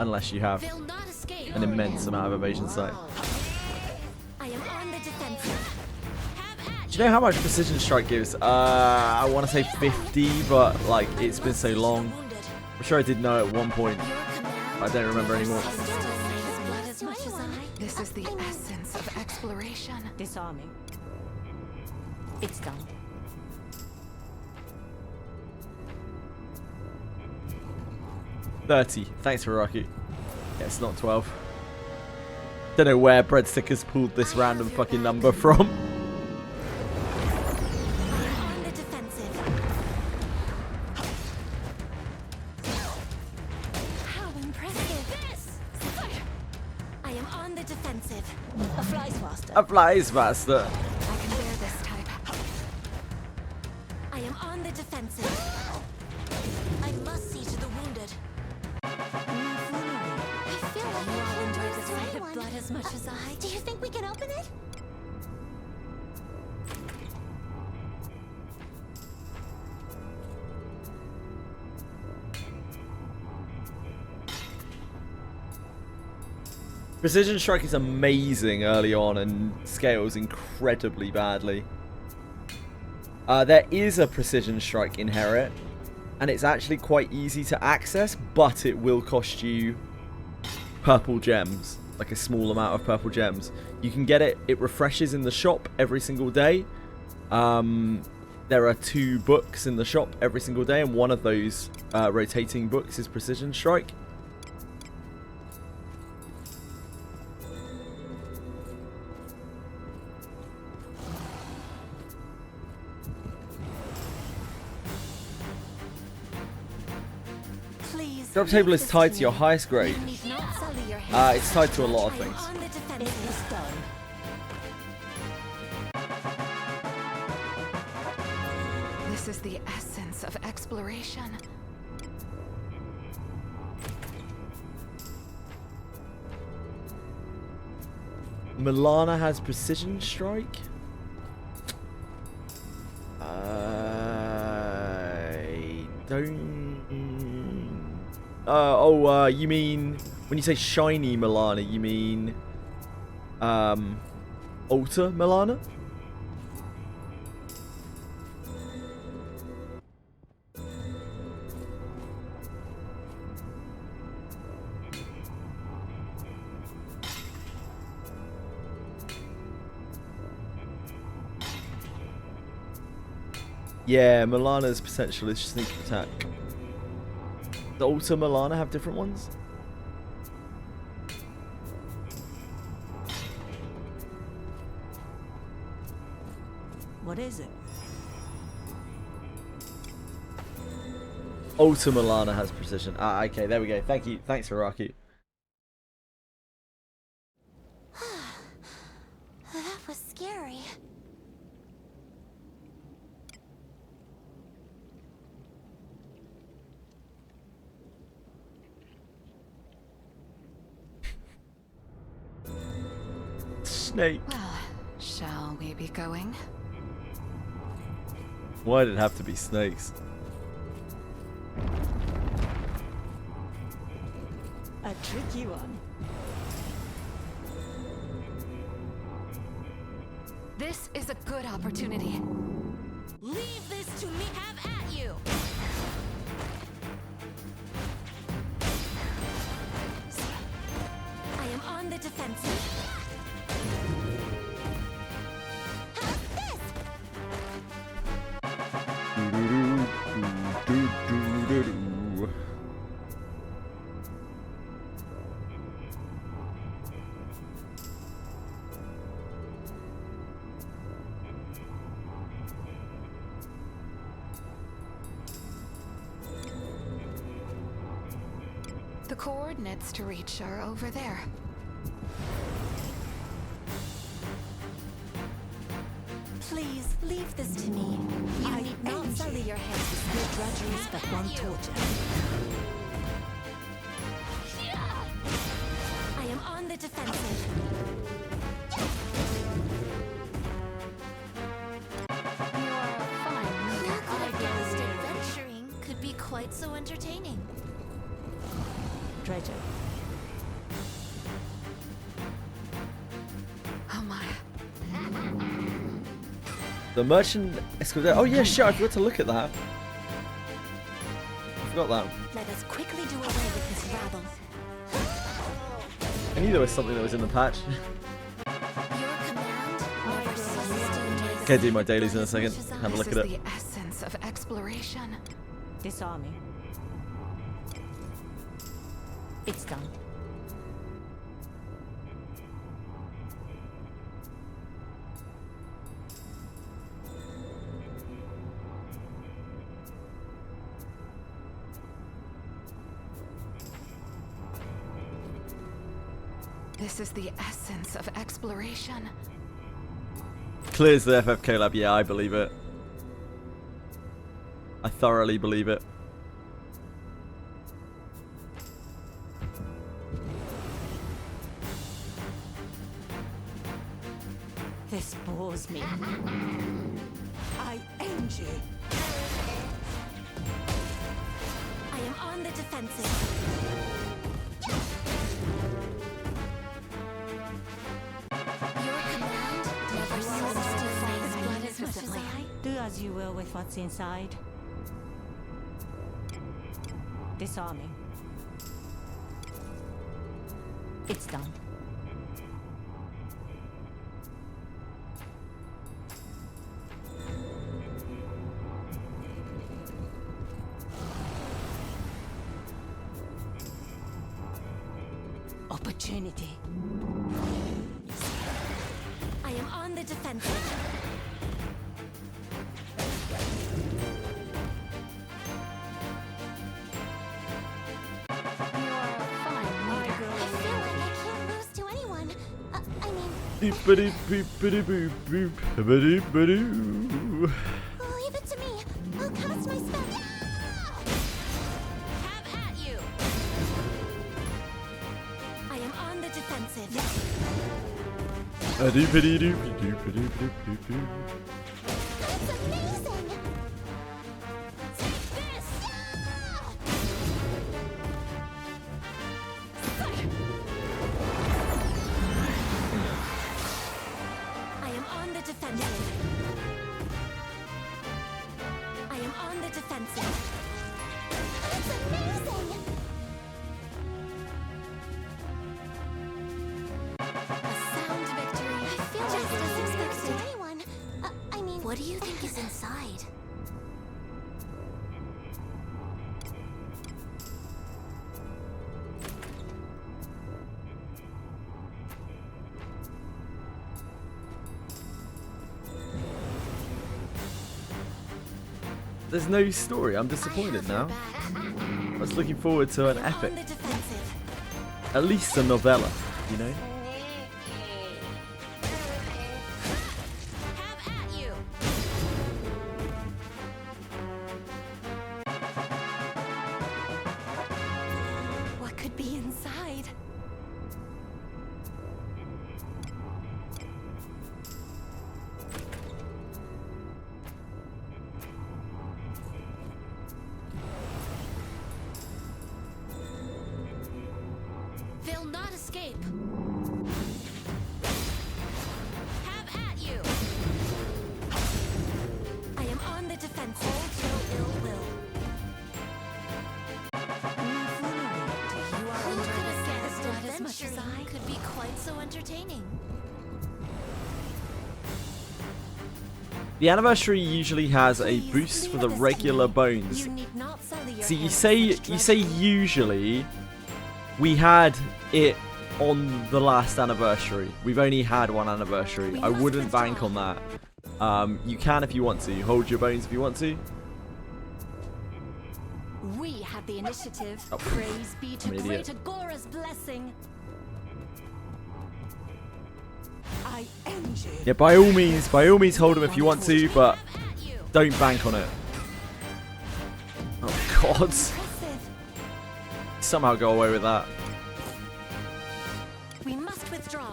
Unless you have They'll not escape. an immense amount of evasion sight. I am on the defensive. Have at Do you know how much Precision Strike gives? I want to say 50, but like it's been so long. wounded. I'm sure I did know at one point. Your command. I don't remember anymore. Blood as much as I. This is the essence of exploration. Disarming. It's done. $30. Thanks for Rocky. Yeah, it's not 12. Don't know where Breadsticker's pulled this random fucking number from. Applies faster. I can bear this type. I am on the defensive. I must see to the wounded. I feel like You all I enjoy can't the lose sight of anyone. blood as much as I. Do you think we can open it? Precision Strike is amazing early on and scales incredibly badly. There is a Precision Strike inherit, and it's actually quite easy to access, but it will cost you purple gems, like a small amount of purple gems. You can get it, it refreshes in the shop every single day. There are 2 books in the shop every single day, and one of those rotating books is Precision Strike. Please. Drop table leave is this tied to to your me. highest grade. You need not sully your hands. It's tied to a lot of I am things. on the defensive. This is the essence of exploration. Milana has Precision Strike? I don't... you mean... When you say shiny Milana, you mean... Alta Milana? Yeah, Milana's potential is sneak attack. Does Alta Milana have different ones? What is it? Alta Milana has precision. Ah, okay, there we go. Thank you. Thanks, Hiraki. That was scary. Snake. Well, shall we be going? Why did it have to be snakes? A tricky one. This is a good opportunity. Leave this to me. Have at you. I am on the defensive. The coordinates to reach are over there. Please leave this to me. You I need not envy sully your hands. Your drudgery is but one torture. I am on the defensive. You're fine. Who could have guessed adventuring could be quite so entertaining? Treasure. Oh my. The merchant escort. Oh yeah, shit! I forgot to look at that. I forgot that. Let us quickly do away with this rabble. I knew there was something that was in the patch. Your command never ceases to amaze Okay, do my dailies in a second. Have a This look is at it. the essence of exploration. This army. It's done. This is the essence of exploration. clears the FF Collab. Yeah, I believe it. I thoroughly believe it. This bores me. I end you. I am on the defensive. Your command never ceases to phase blood as much as I. Do as you will with what's inside. Disarming. It's done. Opportunity. I am on the defensive. I feel like I can't lose to anyone. I mean, leave it to me. I'll cast my spell. Have at you. I am on the defensive. That's amazing. Take this. I am on the defensive. I am on the defensive. That's amazing. A sound victory. I feel like I can't lose to anyone. I mean, What do you think is inside? There's no story. I'm I disappointed have your now. back. I was looking forward to an I am epic. on the defensive. At least a novella, you know? Have at you. What could be inside? They'll not escape. Have at you. I am on the defense. Hold your ill will. Who could have guessed blood as much as I could be quite so entertaining? The anniversary usually has a boost for the regular bones. You need not sully your See, you hands say with usually. We had it on the last anniversary. We've only had one anniversary. I wouldn't bank on that. You can if you want to. Hold your bones if you want to. We have the initiative. Oh. Praise be to I'm an great idiot. Agora's blessing. I end you. Yeah, by all means hold them if you want to, but Have at you. don't bank on it. Oh God! Impressive. Somehow go away with that. We must withdraw.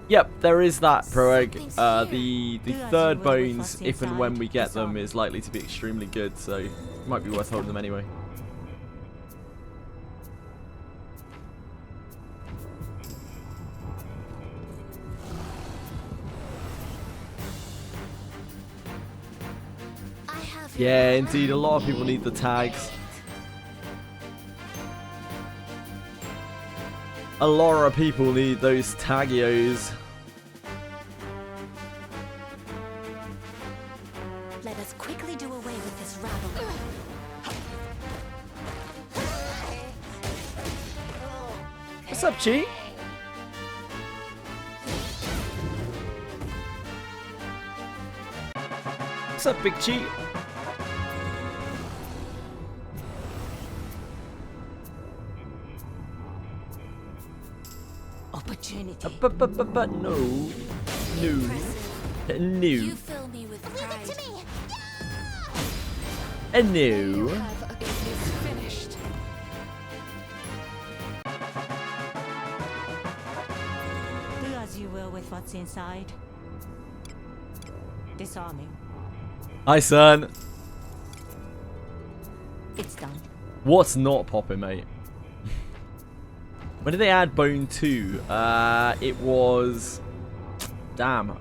Yep, there is that proeg. Something's The Do as third you will with bones, what's if and when inside. we get them, Disarm. is likely to be extremely good, so it might be worth holding them anyway. I have your Yeah, back. indeed, a lot of people need the tags. A lot of people need those tagios. Let us quickly do away with this rabble. What's up, Chi? What's up, Big Chi? opportunity. But no. No. No. You fill me with pride. To me. No. It is finished. Do as you will with what's inside. Disarming. Hi, son. It's done. What's not popping, mate? When did they add Bone 2? It was... Damn.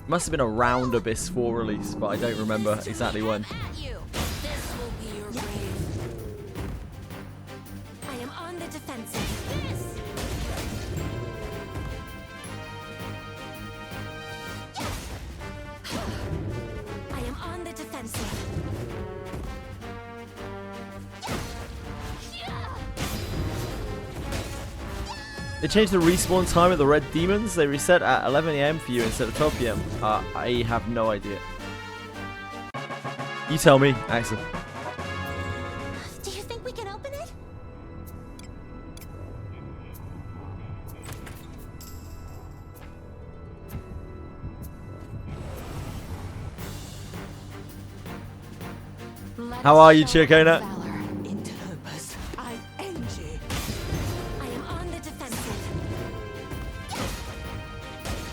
Must have been around Abyss 4 release, but I don't remember exactly when. At you. This will be your grave. I am on the defensive. This. I am on the defensive. They changed the respawn time of the Red Demons. They reset at 11 AM for you instead of 12 PM. I have no idea. You tell me, Axel. Do you think we can open it? Let How us are you, show our Chicona? valor. Interlopers. I envy. I am on the defensive.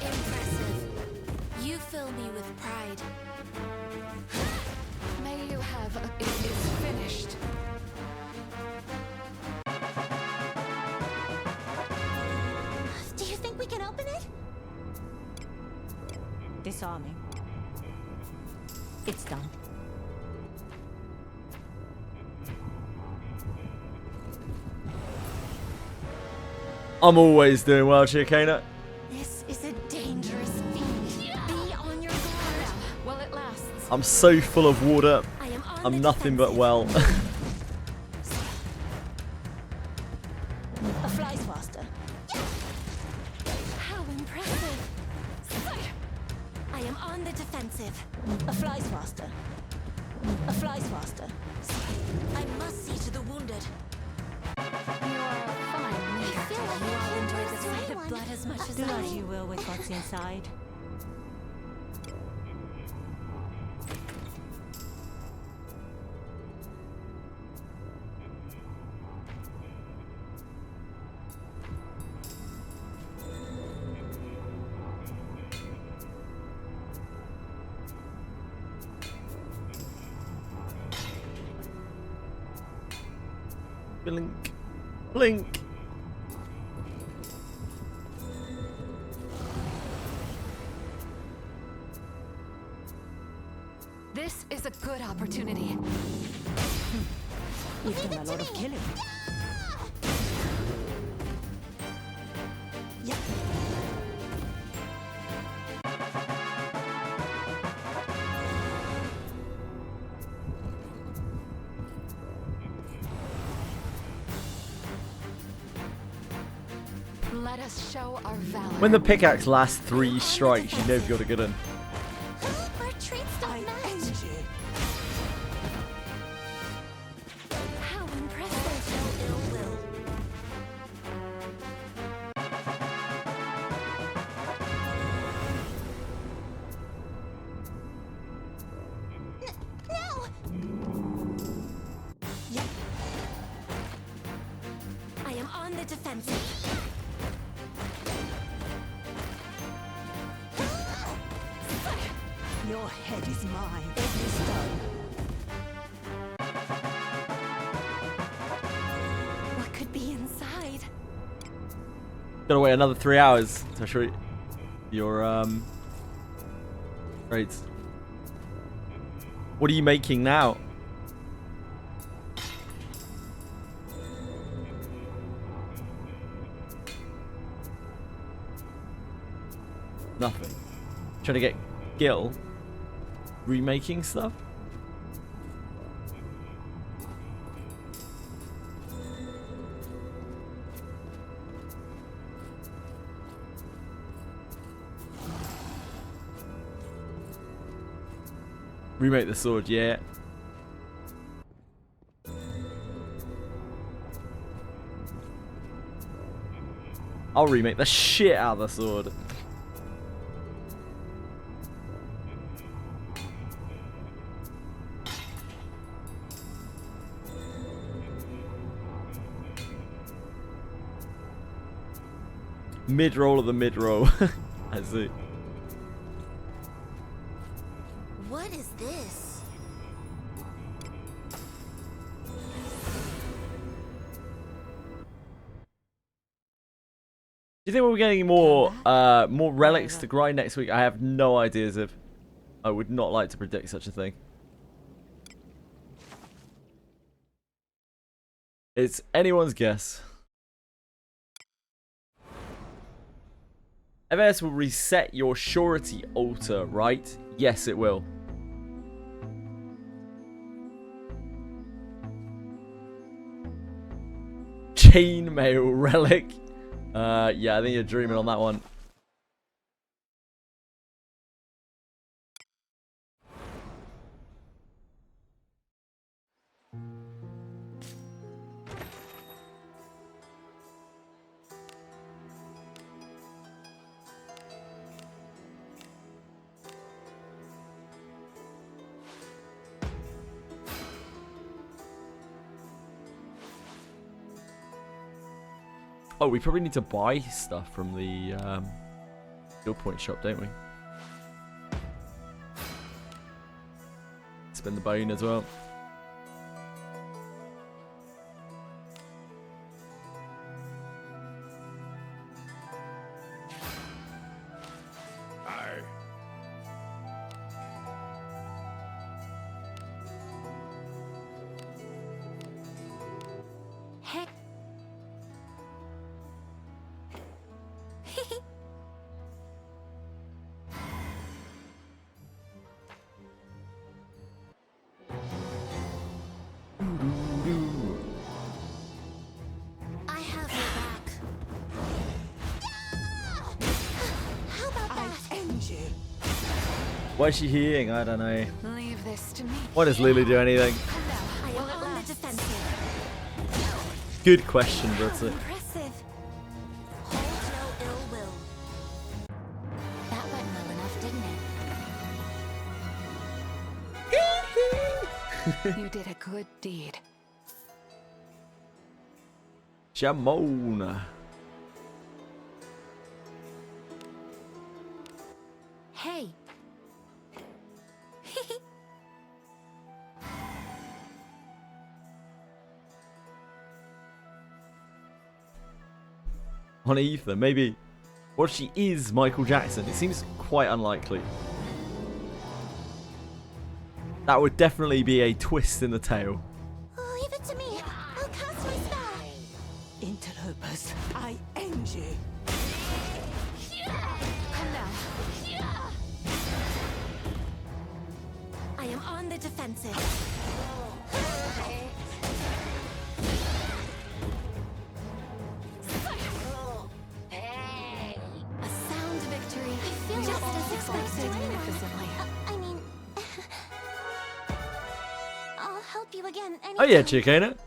Impressive. You fill me with pride. May you have it is finished. Do you think we can open it? Disarming. It's done. I'm always doing well, Chicana. This is a dangerous feat. Be on your guard. Well, it lasts. I'm so full of water. I am on I'm the nothing but defensive. well. A flies faster. How impressive. I am on the defensive. A flies faster. A flies faster. I must see to the wounded. You are a fine I leader. feel like you all enjoy the sight of blood as much as Do I. as you will with what's inside. Blink. Blink. This is a good opportunity. You've done a lot of killing. Yep. Let us show our valor. When the pickaxe lasts 3 strikes, you know you've got a good one. Our traits I don't match. envy. How impressive. No ill will. No! Yep. I am on the defensive. Your head is mine. It is done. What could be inside? Gotta wait another 3 hours to show you your trades. What are you making now? Nothing. Trying to get Gil remaking stuff? Remake the sword, yeah. I'll remake the shit out of the sword. Mid-roll of the mid-roll. I see. What is this? Do you think we'll be getting more relics to grind next week? I have no ideas of. I would not like to predict such a thing. It's anyone's guess. FS will reset your surety altar, right? Yes, it will. Chainmail relic. Yeah, I think you're dreaming on that one. Oh, we probably need to buy stuff from the skill point shop, don't we? Spend the bone as well. Heck. I have your back. How about that? I end you. Why is she healing? I don't know. Leave this to me. Why does Lily do anything? I am on the defensive. Good question, Britta. Impressive. Hold no ill will. That went well enough, didn't it? You did a good deed. Jamona. Hey. On Ether, maybe. What if she is Michael Jackson? It seems quite unlikely. That would definitely be a twist in the tale. Leave it to me. I'll cast my spell. Interlopers, I end you. Come now. I am on the defensive. A sound victory. I feel Just like as expected. Magnificently. I mean, I'll help you again anytime. Oh yeah, chick, ain't it?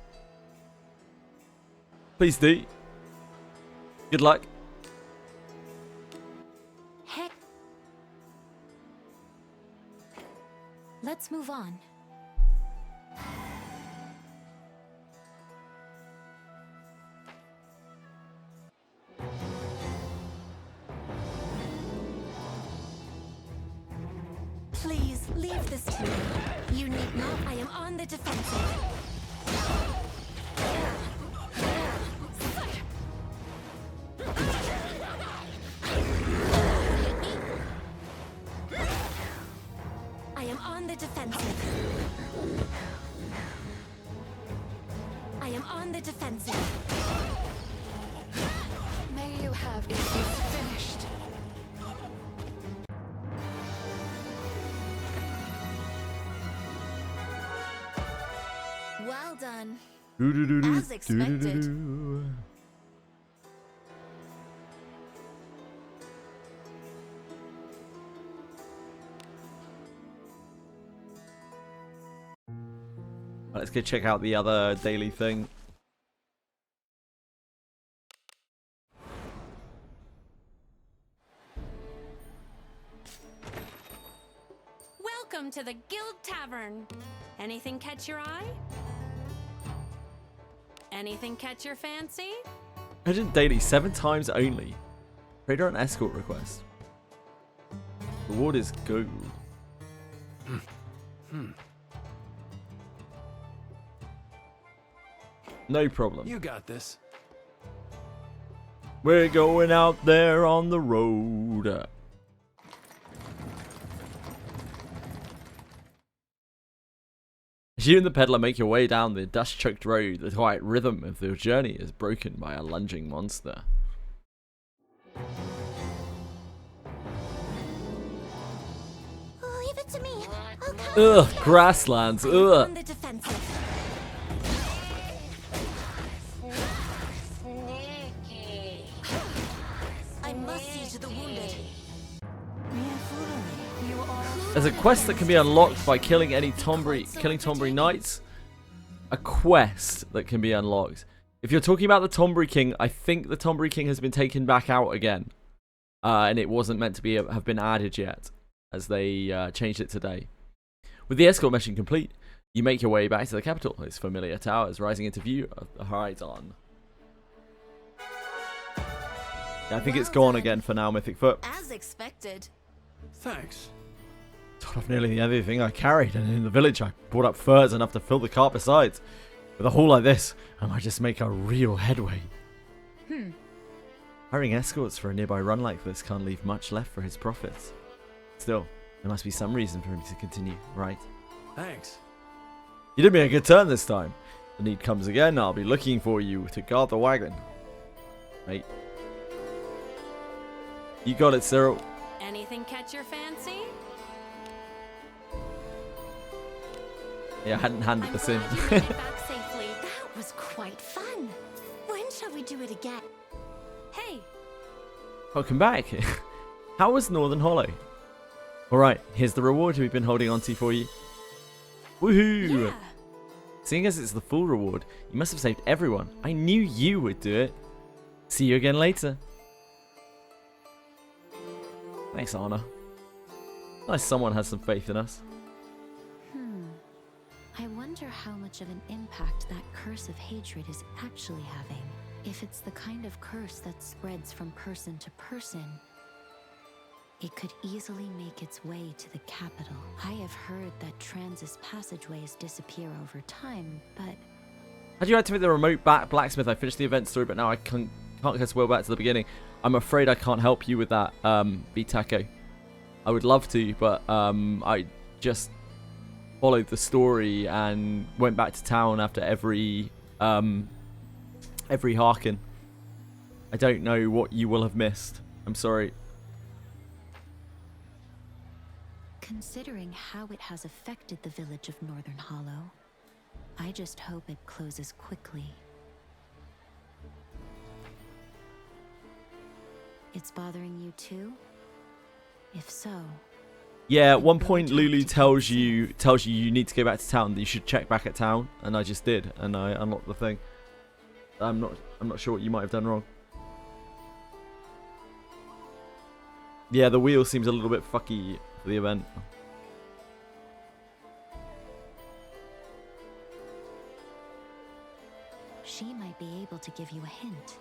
Please do. Good luck. Heck. Let's move on. Please leave this to me. You need not. I am on the defensive. I am on the defensive. I am on the defensive. May you have it is finished. Well done. Do-do-do-do, As expected. do-do-do-do. Right, let's go check out the other daily thing. Welcome to the Guild Tavern. Anything catch your eye? Anything catch your fancy? Urgent daily 7 times only. Trader an escort request. Reward is gold. No problem. You got this. We're going out there on the road. As you and the peddler make your way down the dust-choked road, the quiet rhythm of the journey is broken by a lunging monster. Leave it to me. I'll come. Ugh, grasslands, On ugh. the defensive. I must see to the wounded. There's a quest that can be unlocked by killing Tombury Knights. A quest that can be unlocked. If you're talking about the Tombury King, I think the Tombury King has been taken back out again. And it wasn't meant to be have been added yet, as they changed it today. With the escort mission complete, you make your way back to the capital. Its familiar towers rising into view of the horizon. Yeah, I think it's gone again for now, Mythic Foot. As expected. Thanks. Told off nearly everything I carried, and in the village I brought up furs enough to fill the cart besides. With a haul like this, I might just make a real headway. Hiring escorts for a nearby run like this can't leave much left for his profits. Still, there must be some reason for him to continue, right? Thanks. You did me a good turn this time. The need comes again, I'll be looking for you to guard the wagon. Mate. You got it, Cyril. Anything catch your fancy? Yeah, I hadn't handed I'm this in. glad you made it back safely. That was quite fun. When shall we do it again? Hey, Welcome back. How was Northern Hollow? Alright, here's the reward we've been holding on to for you. Woohoo! yeah. Seeing as it's the full reward, you must have saved everyone. I knew you would do it. See you again later. Thanks, Anna. Nice someone has some faith in us. I wonder how much of an impact that curse of hatred is actually having. If it's the kind of curse that spreads from person to person, it could easily make its way to the capital. I have heard that Trans's passageways disappear over time, but Had you activate the remote blacksmith? I finished the event story, but now I can't get well back to the beginning. I'm afraid I can't help you with that, Bitako. I would love to, but I just followed the story and went back to town after every Harkin. I don't know what you will have missed. I'm sorry. considering how it has affected the village of Northern Hollow, I just hope it closes quickly. It's bothering you too? If so... Yeah, at one point Lulu tells you you need to go back to town, that you should check back at town, and I just did, and I unlocked the thing. I'm not sure what you might have done wrong. Yeah, the wheel seems a little bit fucky for the event. She might be able to give you a hint.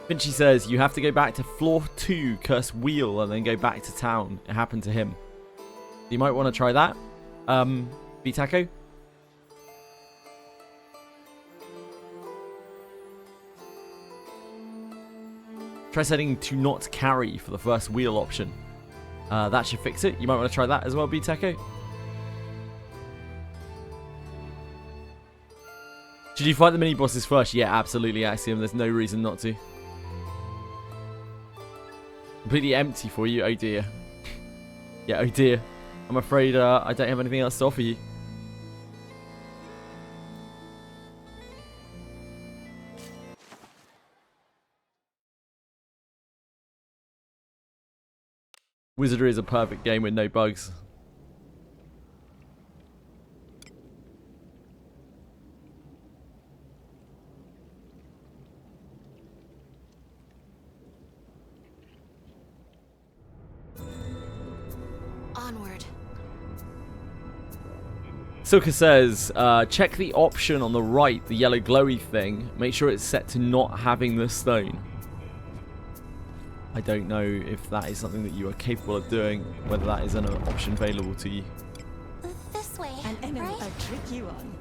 Ffxi says you have to go back to floor 2, Cursed Wheel, and then go back to town. It happened to him. You might want to try that. Bitako? Try setting to not carry for the first wheel option. That should fix it. You might want to try that as well, Bitako. Should you fight the mini bosses first? Yeah, absolutely, Axiom. There's no reason not to. Completely empty for you. Oh dear. Yeah, oh dear. I'm afraid I don't have anything else to offer you. Wizardry is a perfect game with no bugs. Suka says, check the option on the right, the yellow glowy thing. Make sure it's set to not having the stone. I don't know if that is something that you are capable of doing, whether that is an option available to you. This way, An enemy right? a tricky one.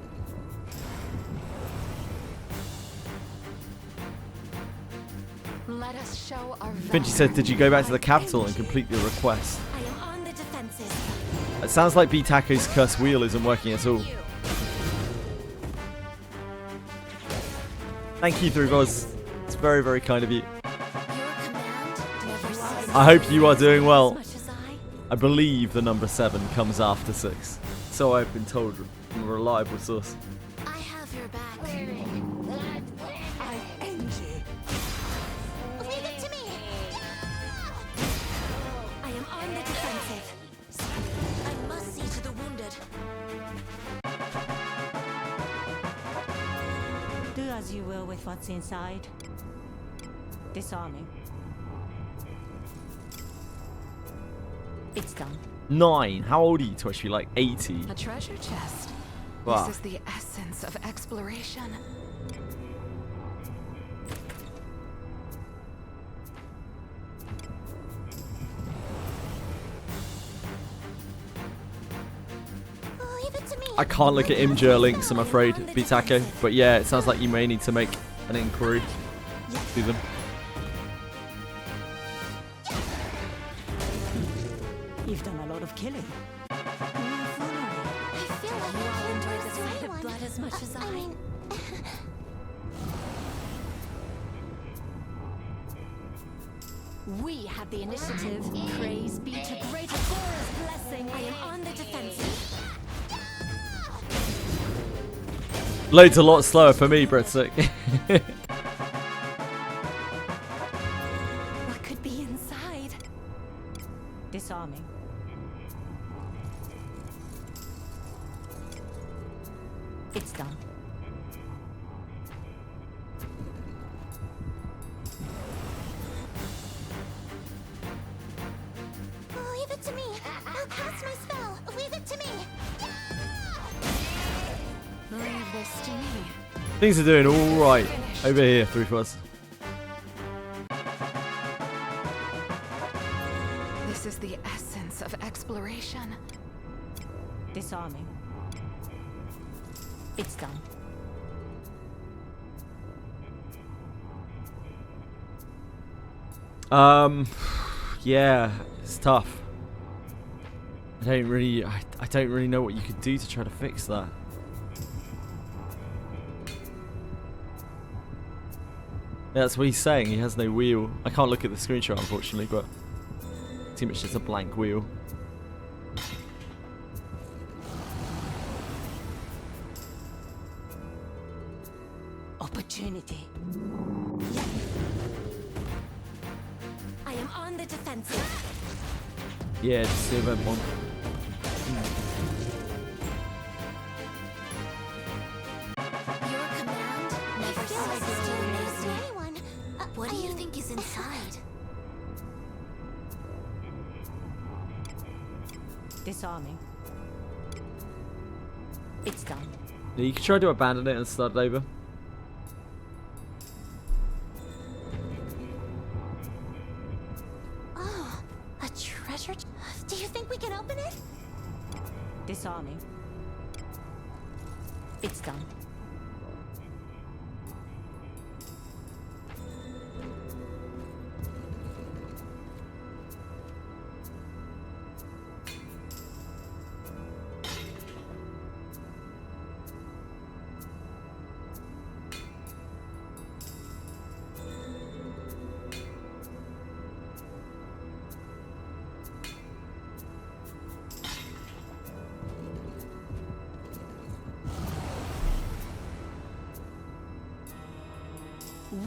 Let us show our Ffxi said, did you go back to the capital and complete your request? I am on the defensive. It sounds like B-Taco's cursed wheel isn't working at all. Thank you, Thrubos. It's very, very kind of you. I hope you are doing well. I believe the number 7 comes after 6. So I've been told from a reliable source. I have your back. I Angie. Leave it to me! I am on the defensive. I must see to the wounded. Do as you will with what's inside. Disarming. It's done. 9. How old are you, Twitch? You like 80? A treasure chest. Wow. This is the essence of exploration. Leave it to me! I can't look at Imgur links, I'm afraid, B-Taco. But yeah, it sounds like you may need to make an inquiry to them. You've done a lot of killing. I feel like You all I enjoy can't the sight of anyone. blood as much as I. mean, We have the initiative. Praise be to great Agora's blessing. I am on the defensive. Loads a lot slower for me, Britzik. What could be inside? Disarming. It's done. leave it to me! I'll cast my spell! Leave it to me! Leave this to me. Things are doing all right over here, Thrubos. This is the essence of exploration. Disarming. It's done. Yeah, it's tough. I don't really know what you could do to try to fix that. Yeah, that's what he's saying. He has no wheel. I can't look at the screenshot, unfortunately, but too much just a blank wheel. Opportunity. I am on the defensive. Yeah, just the event one. Your command I never feel like ceases it's to too amaze close to me. anyone. What do you think is inside? Disarming. It's done. Yeah, you could try to abandon it and start over. Oh, a treasure? Do you think we can open it? Disarming. It's done.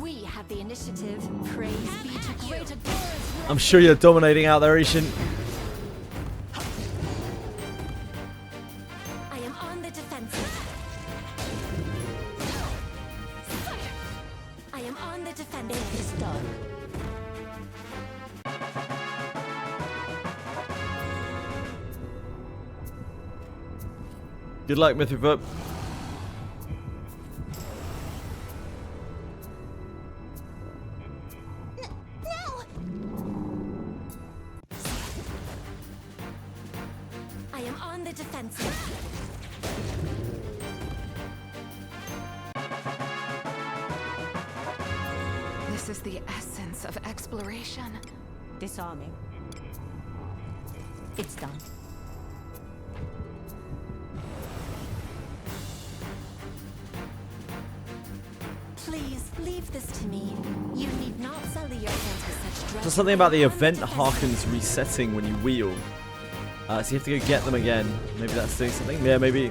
We have the initiative. Praise be to great Agora's I'm sure you're dominating out there, Ishin. I am on the defensive. I am on the defensive. It's done. Good luck, Mithrifoot. I am on the defensive. This is the essence of exploration. Disarming. It's done. Please leave this to me. You need not sully your hands with such dread. There's something about the event harkens resetting when you wheel. So you have to go get them again. Maybe that's doing something. Yeah, maybe.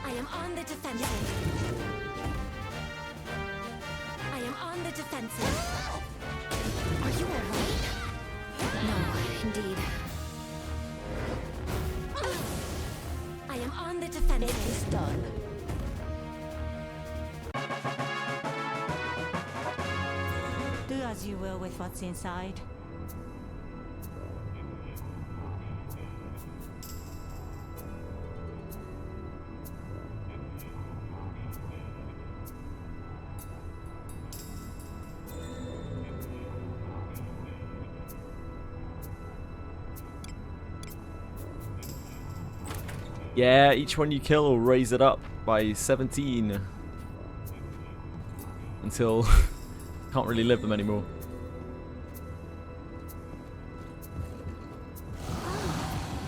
I am on the defensive. I am on the defensive. Are you alright? No, indeed. I am on the defensive. It's done. Do as you will with what's inside. Yeah, each one you kill will raise it up by 17. Until can't really live them anymore.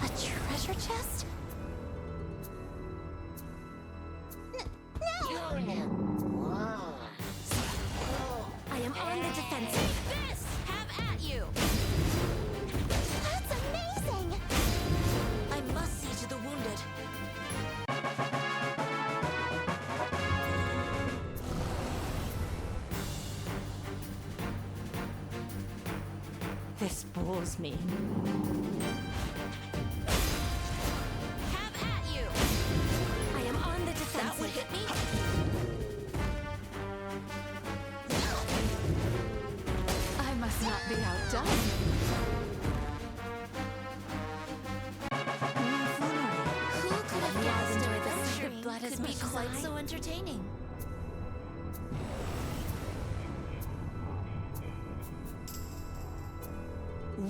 A treasure chest? I am on the defensive. This! Have at you! That's amazing! I must see to the wounded. This bores me. Have at you! I am on the defensive. That would hit me? I must not be outdone. Who could have guessed adventuring could be quite so entertaining?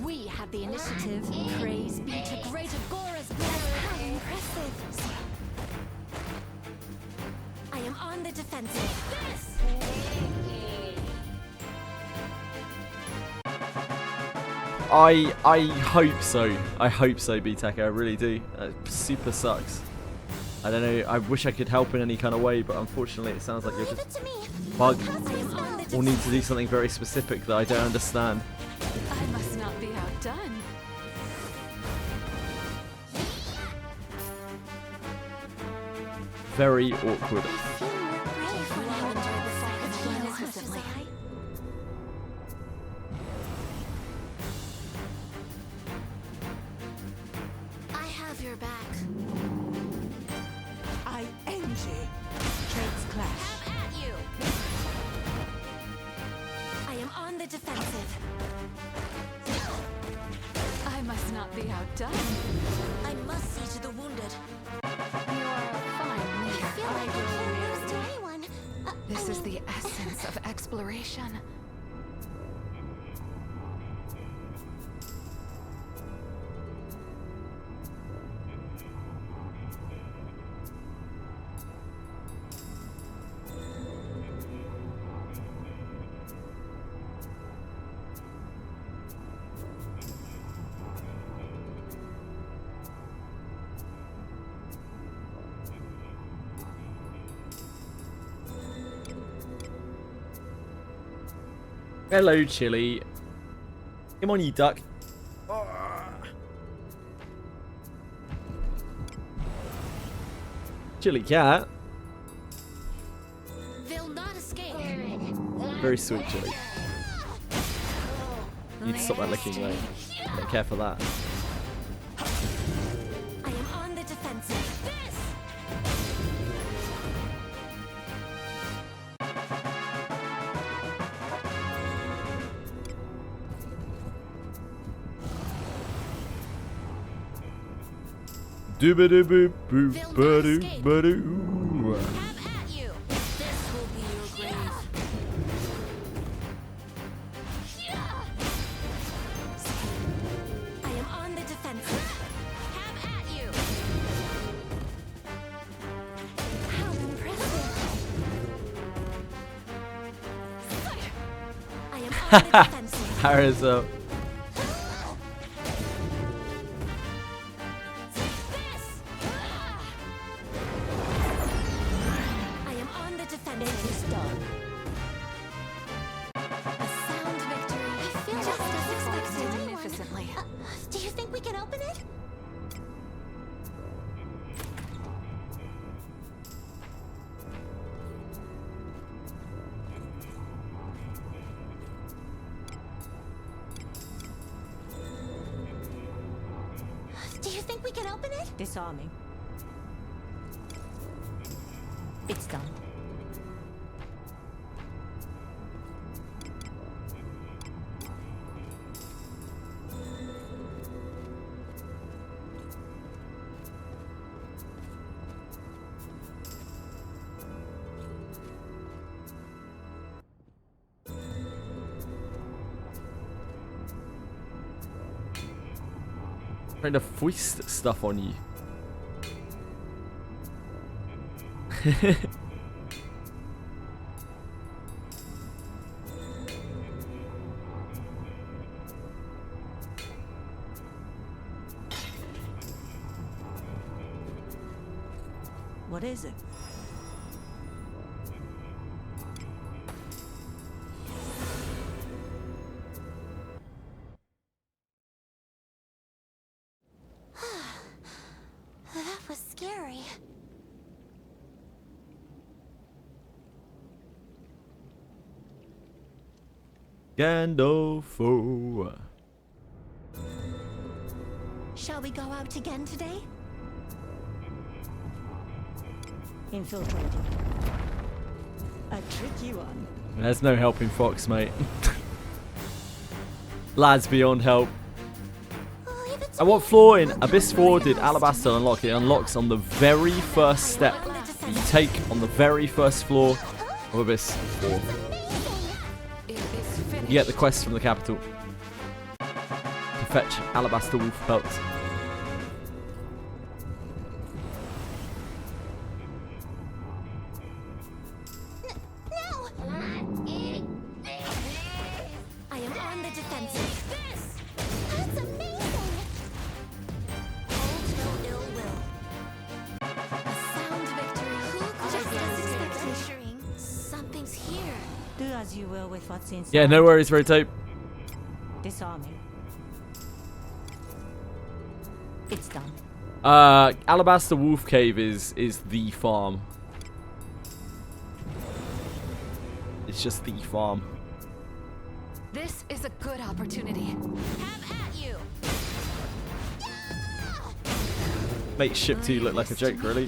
We have the initiative. Praise be to great Agora's bearer. How impressive! I am on the defensive. This! I hope so. I hope so, B-Tech. I really do. Super sucks. I don't know. I wish I could help in any kind of way, but unfortunately it sounds like you're Leave it just to me. bugged I am on the or need to do something very specific that I don't understand. I must not be outdone. Very awkward. I feel more brave when I enjoy the sight of feel blood constantly. I have your back. Ffxi. Trades clash. Have at you! I am on the defensive. I must not be outdone. I must see to the wounded. You are a fine I leader. feel like I can't lose to anyone. This is the essence of exploration. Hello, Chili. Come on, you duck. Chili cat. They'll not escape. Very sweet, Chili. You need to stop that licking, though. Don't care for that. I am on the defensive. This! Doo-ba-doo-boo, boo, They'll not ba-doo, escape. ba-doo. Have at you. This will be your grave. I am on the defensive. Have at you. How impressive. I am on the defensive. Harris up. I am on the defensive. A sound victory. I feel just as expected. Magnificently. Do you think we can open it? Do you think we can open it? Disarming. It's done. Trying to foist stuff on you. What is it? That was scary. Gandalfo. Shall we go out again today? Infiltrating. A tricky one. There's no helping Fox, mate. Lads beyond help. Leave it to At what floor in Abyss 4 did Alabaster unlock? It unlocks on the very first step that you take on the very first floor of Abyss 4. It is finished. You get the quest from the capital to fetch Alabaster Wolf pelts. I am on the defensive. That's amazing! Hold no ill will. A sound victory. Just as expected. Something's here. Do as you will with what's inside. Yeah, no worries, Rotape. Disarming. It's done. Alabaster Wolf Cave is the farm. It's just the farm. This is a good opportunity. Have at you. Makes Ship 2 look like a joke, really.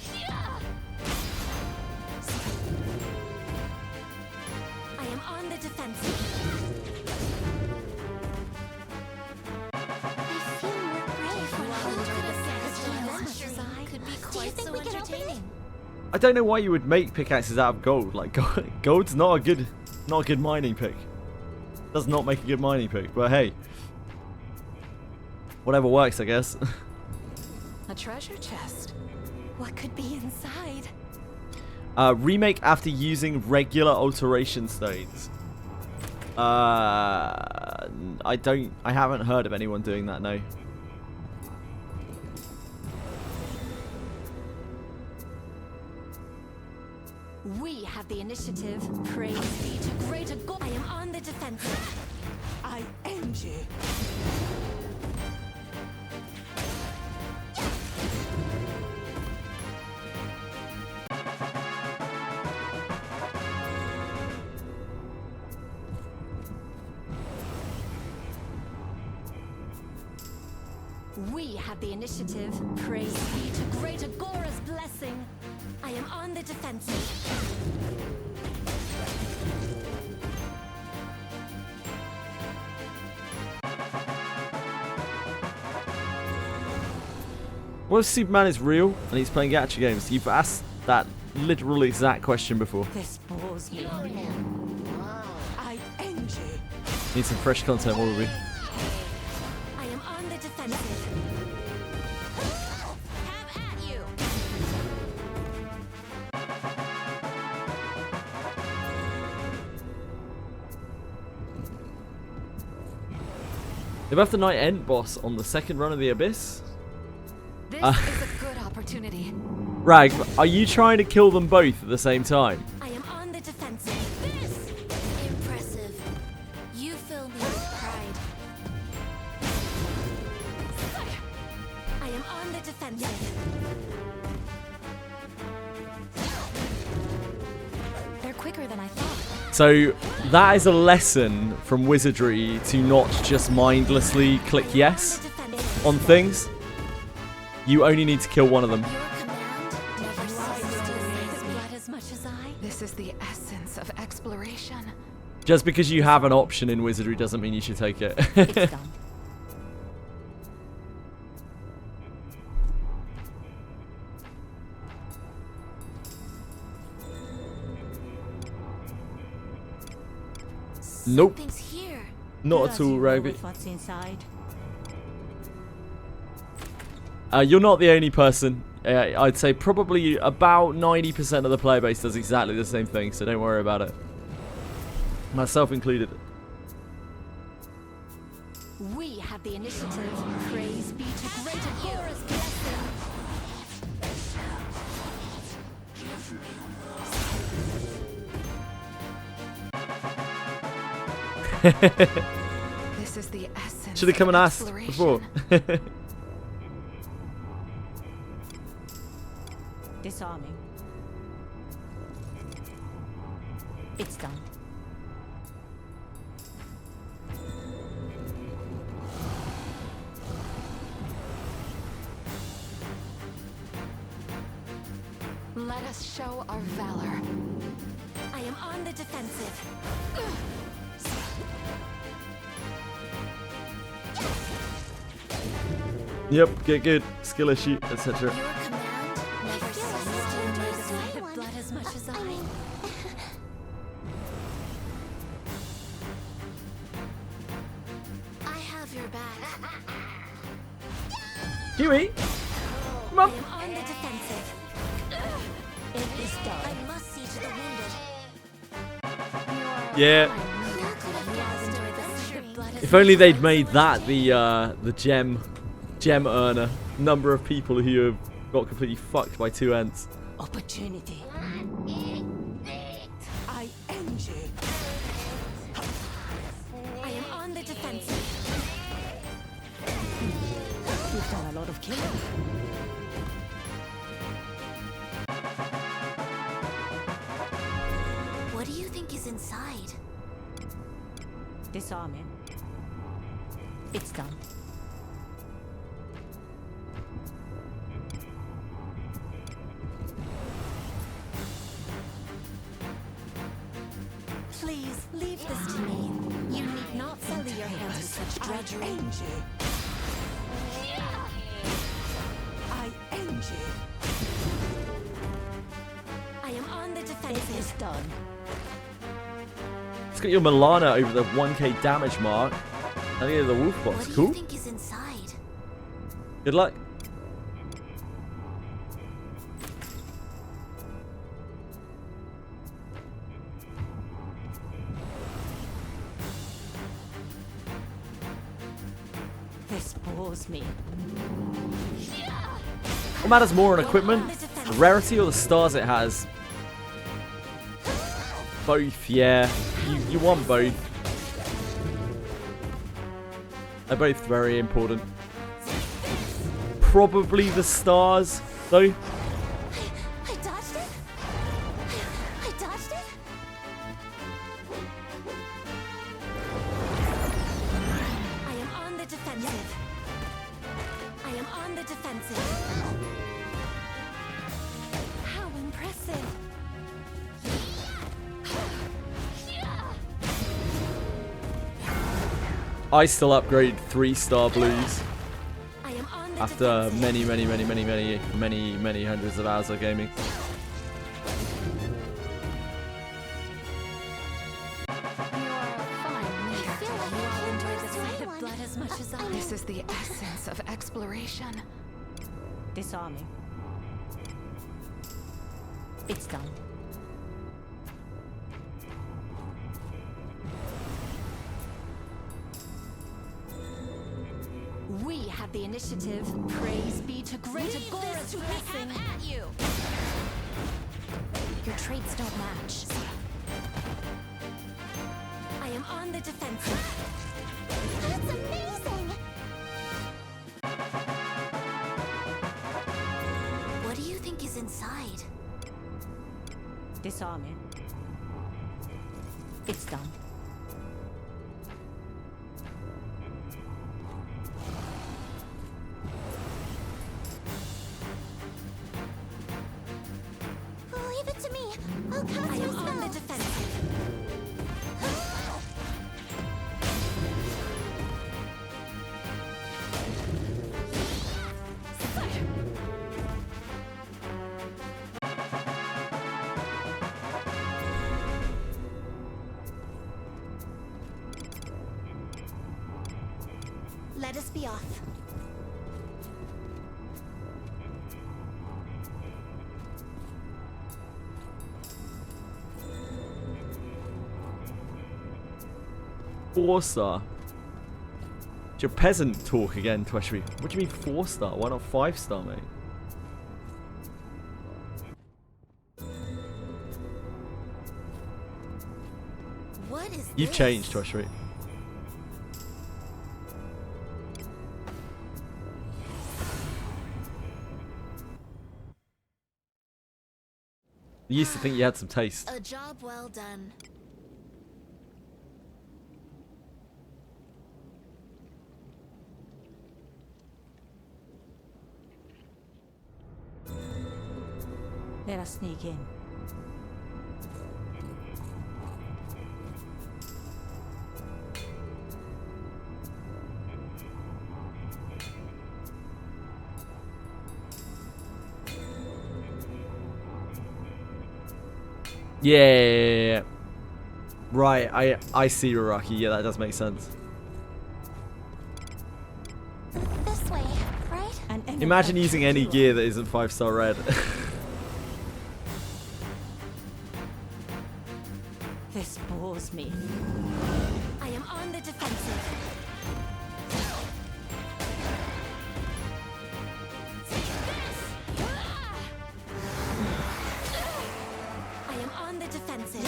I am on the defensive. I feel more brave when I'm under the Ffxi could be quite think so we can open entertaining. it? I don't know why you would make pickaxes out of gold. Like gold's not a good mining pick. Does not make a good mining pick, but hey. Whatever works, I guess. A treasure chest. What could be inside? Remake after using regular alteration stones. I haven't heard of anyone doing that, no. We have the initiative. Praise be to greater God. I am on the defensive. I end you. We have the initiative. Praise be to greater Gora's blessing. I am on the defensive. What if Superman is real and he's playing gacha games? You've asked that literal exact question before. This bores me. I enjoy. Need some fresh content, what will be? I am on the defensive. Have at you. They have the Night End boss on the second run of the Abyss. This is a good opportunity. Rag, are you trying to kill them both at the same time? I am on the defensive. This impressive. You fill me with pride. I am on the defensive. They're quicker than I thought. So that is a lesson from Wizardry to not just mindlessly click yes on things. You only need to kill one of them. Your command never ceases to amaze me. Blood as much as I. This is the essence of exploration. Just because you have an option in Wizardry doesn't mean you should take it. It's done. Nope, Something's here. not at all, Rag. What's inside? You're not the only person. I'd say probably about 90% of the player base does exactly the same thing, so don't worry about it. Myself included. We have the initiative. Praise be to great Agora's blessing. This is the essence. Should have come and of asked exploration. before. Disarming. It's done. Let us show our valor. I am on the defensive. Yep, get good, skill issue, etc. Your command never ceases to amaze me. Have blood as much as I. I have your back. Huey! Come I on! am on the defensive. It is done. I must see to the wounded. Yeah. Who could have guessed your blood as If only they'd made that the gem earner. Number of people who have got completely fucked by 2 ents. Opportunity. I enjoy. I am on the defensive. You've done a lot of killing. What do you think is inside? Disarming. It's done. Please leave this to me. You need not sully your hands with such drudgery. Enjoy. I enjoy. I am on the It is defensive. done. Let's get your Milana over the 1k damage mark. I think the wolf boss. What do Cool. you think is inside? Good luck. This bores me. What matters more on equipment? The rarity or the stars it has? Both, yeah. You want both. They're both very important. Probably the stars, though. I dodged it? I dodged it? I am on the defensive. I am on the defensive. How impressive. I still upgrade 3-star blues. I am on the after many hundreds of hours of gaming. This is the essence of exploration. Disarming. It's done. We have the initiative. Praise be to greater Gora's blessing. At you. Your traits don't match. I am on the defensive. That's amazing! What do you think is inside? Disarming. It's done. Leave it to me. I'll cast I my am on the spell. defensive. Let us be off. Four-star. It's your peasant talk again, Ffxi. What do you mean 4-star? Why not 5-star, mate? What is You've this? changed, Ffxi. You used to think you had some taste. A job well done. Let us sneak in. Yeah. Right, I see Raraki. Yeah, that does make sense. This way, right? An enemy Imagine using any hero. gear that isn't 5-star red. This bores me. I am on the defensive. I am on the defensive.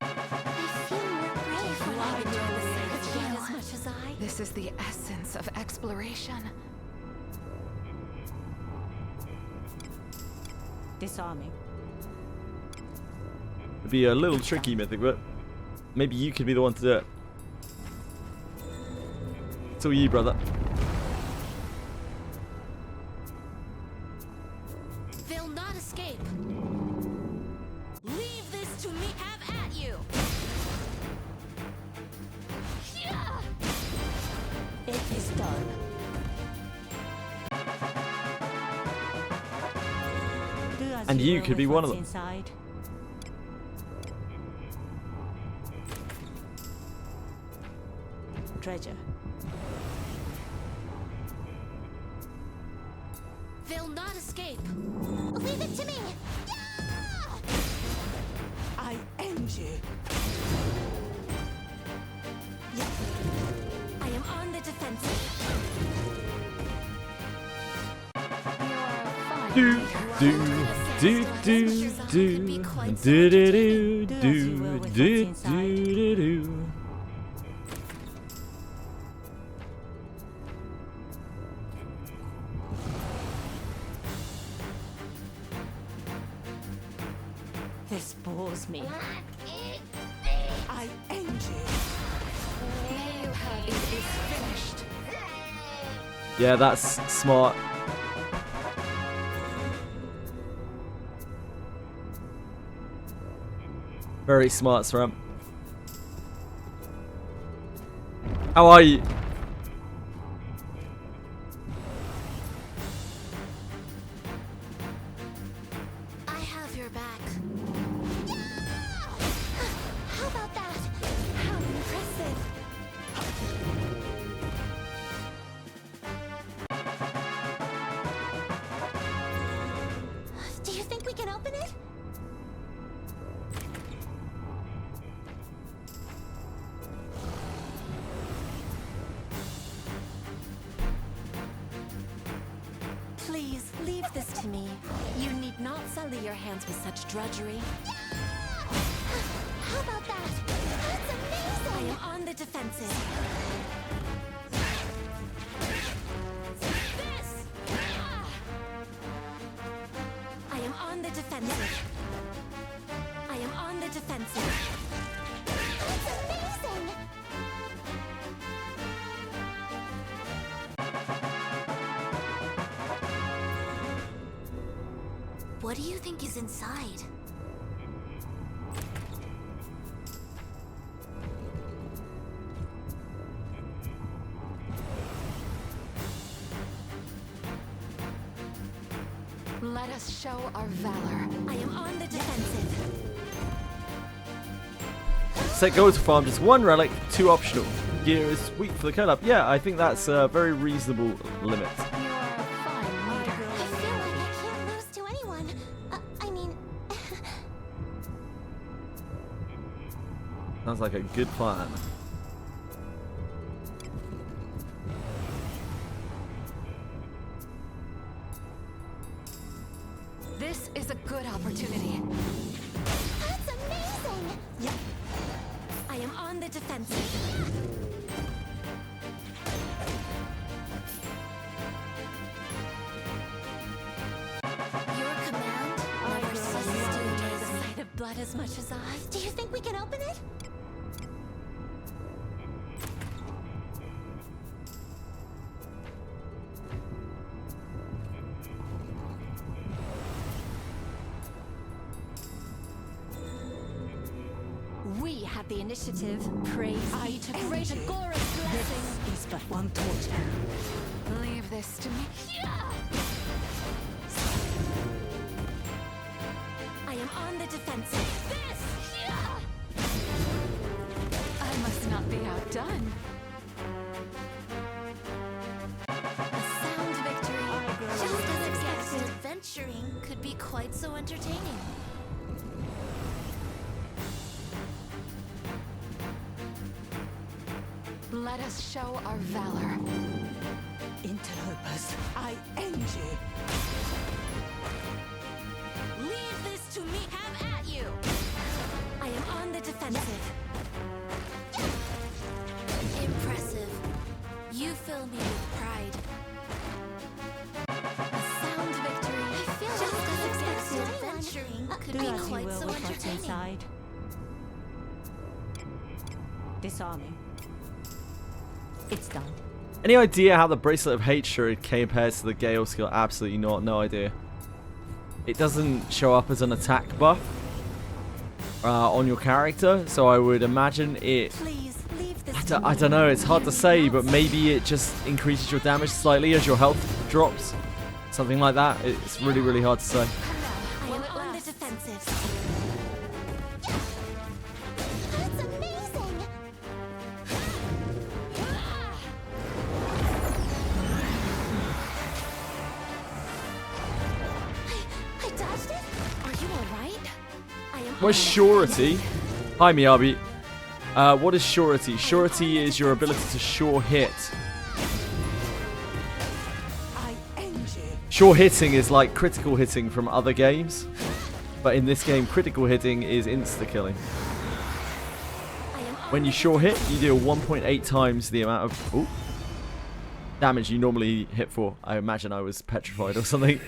I feel more brave when I enjoy the same with thing you. as much as I. This is the essence of exploration. Disarming. It'd be a little tricky, Mythic, but maybe you could be the one to do it. It's all you, brother. They'll not escape. Leave this to me. Have at you. It is done. Do as And you will could be with one of what's them. Inside. Treasure. They'll not escape. Leave it to me. I end you. I am on the defensive. Do do do do do do do do do do do. This bores me. I end you. It is finished. Yeah, that's smart. Very smart, Sram. How are you? Leave this to me. You need not sully your hands with such drudgery. How about that? That's I amazing! am on the defensive. This! I am on the defensive. I am on the defensive. That's amazing! What do you think is inside? Let us show our valor. I am on the defensive. Set goal to farm just 1 relic, 2 optional. Gear is weak for the collab. Yeah, I think that's a very reasonable limit. You are a fine leader. I feel like I can't lose to anyone. I mean... Sounds like a good plan. This is a good opportunity. That's amazing! Yep. I am on the defensive. Your command never ceases to amaze me. Sight of blood as much as I. Do you think we can open it? We have the initiative. Praise be to great envy Agorah's blessing. This is but one torture. Leave this to me. I am on the defensive. This! I must not be outdone. A sound victory. Just as expected. Adventuring could be quite so entertaining. Let us show our valor. Interlopers, I end you. Leave this to me. Have at you. I am on the defensive. Impressive. You fill me with pride. A sound victory. I feel Just like as expected. expected. Adventuring could Do be as you quite will so with what's entertaining. inside. Disarming. It's done. Any idea how the Bracelet of Hatred compares to the Gale skill? Absolutely not. No idea. It doesn't show up as an attack buff on your character, so I would imagine it... Please leave this. I don't know. It's hard to say, but maybe it just increases your damage slightly as your health drops. Something like that. It's really, really hard to say. I am on the defensive. That's amazing! I dodged it? Are you alright? I am What's surety? Hi, Miyabi. What is surety? Surety is your ability to sure hit. I end you. Sure hitting is like critical hitting from other games, but in this game, critical hitting is insta-killing. When you sure hit, you deal 1.8 times the amount of damage you normally hit for. I imagine I was petrified or something.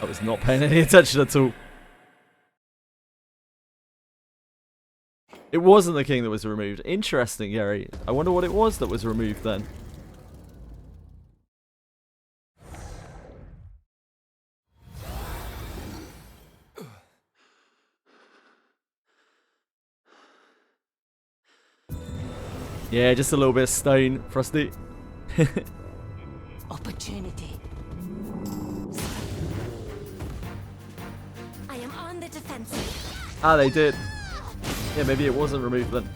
I was not paying any attention at all. It wasn't the king that was removed. Interesting, Gary. I wonder what it was that was removed then. Yeah, just a little bit of stone, Frosty. Opportunity. I am on the defensive. Ah, they did. Yeah, maybe it wasn't removed then.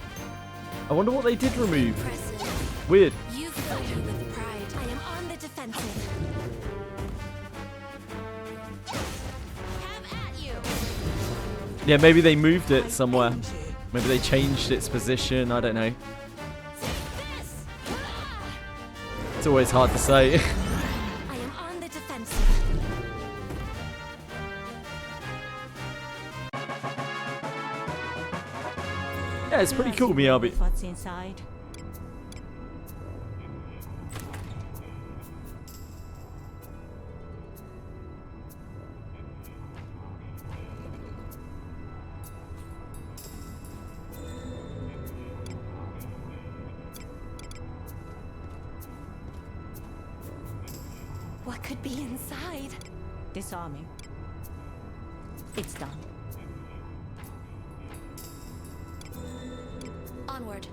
I wonder what they did remove. Impressive. Weird. You fill me with pride. I am on the defensive. Have at you. Yeah, maybe they moved it somewhere. End you. Maybe they changed its position. I don't know. This. It's always hard to say. I am Yeah, it's pretty cool, Miyabi. What's inside? What could be inside? Disarming. It's done. Onward.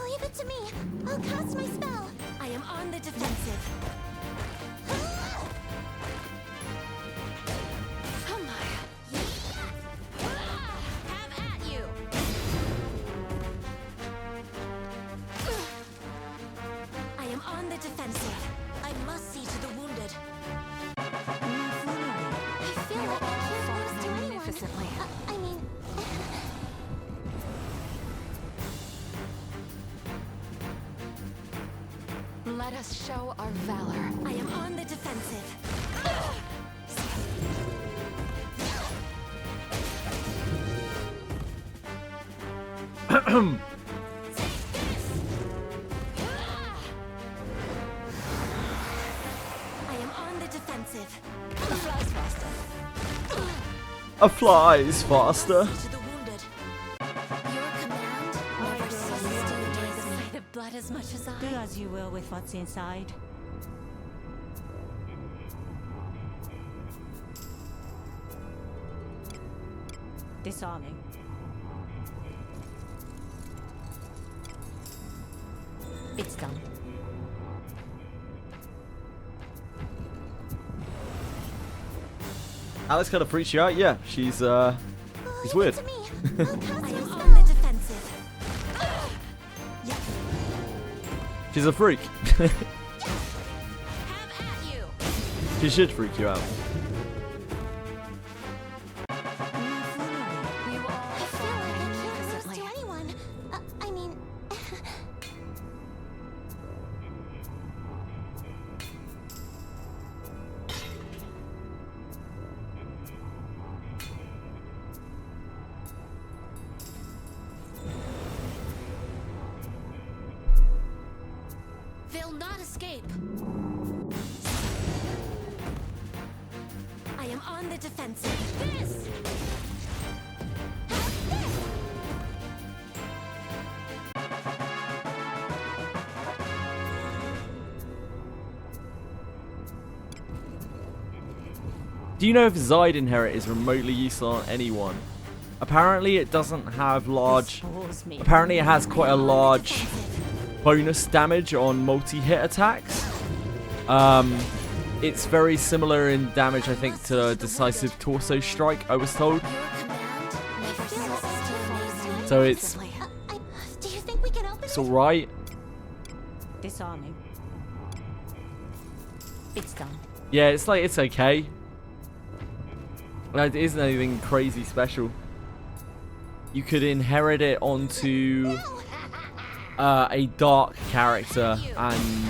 Leave it to me. I'll cast my spell. I am on the defensive. Come on. Have at you. I am on the defensive. I must see to the wounded. I feel like I can't lose to anyone. Magnificently. I mean, Let us show our valor. I am on the defensive. I am on the defensive. Flies faster. A fly is faster. To the wounded. Your command never ceases to amaze the sight of blood as much as Do I. as you will with what's inside. Disarming. It's done. Alex kind of freaks you out. Yeah, she's weird. leave it to me. I'll cast I my am spell. on the defensive. She's a freak. Have at you. She should freak you out. You all I feel like I can't lose magnificently. to anyone. I mean, They'll not escape. I am on the defensive. This! Do you know if Zide Inherit is remotely useful on anyone? Apparently it doesn't have large... Fools me. Apparently it has quite a large Defensive. bonus damage on multi-hit attacks. It's very similar in damage, I think, to Decisive Torso Strike, I was told. Your command never ceases to amaze me. So it's do you think we can open it? alright. Disarming. It's done. Yeah, it's like, it's okay. It isn't anything crazy special. You could inherit it onto a dark character, and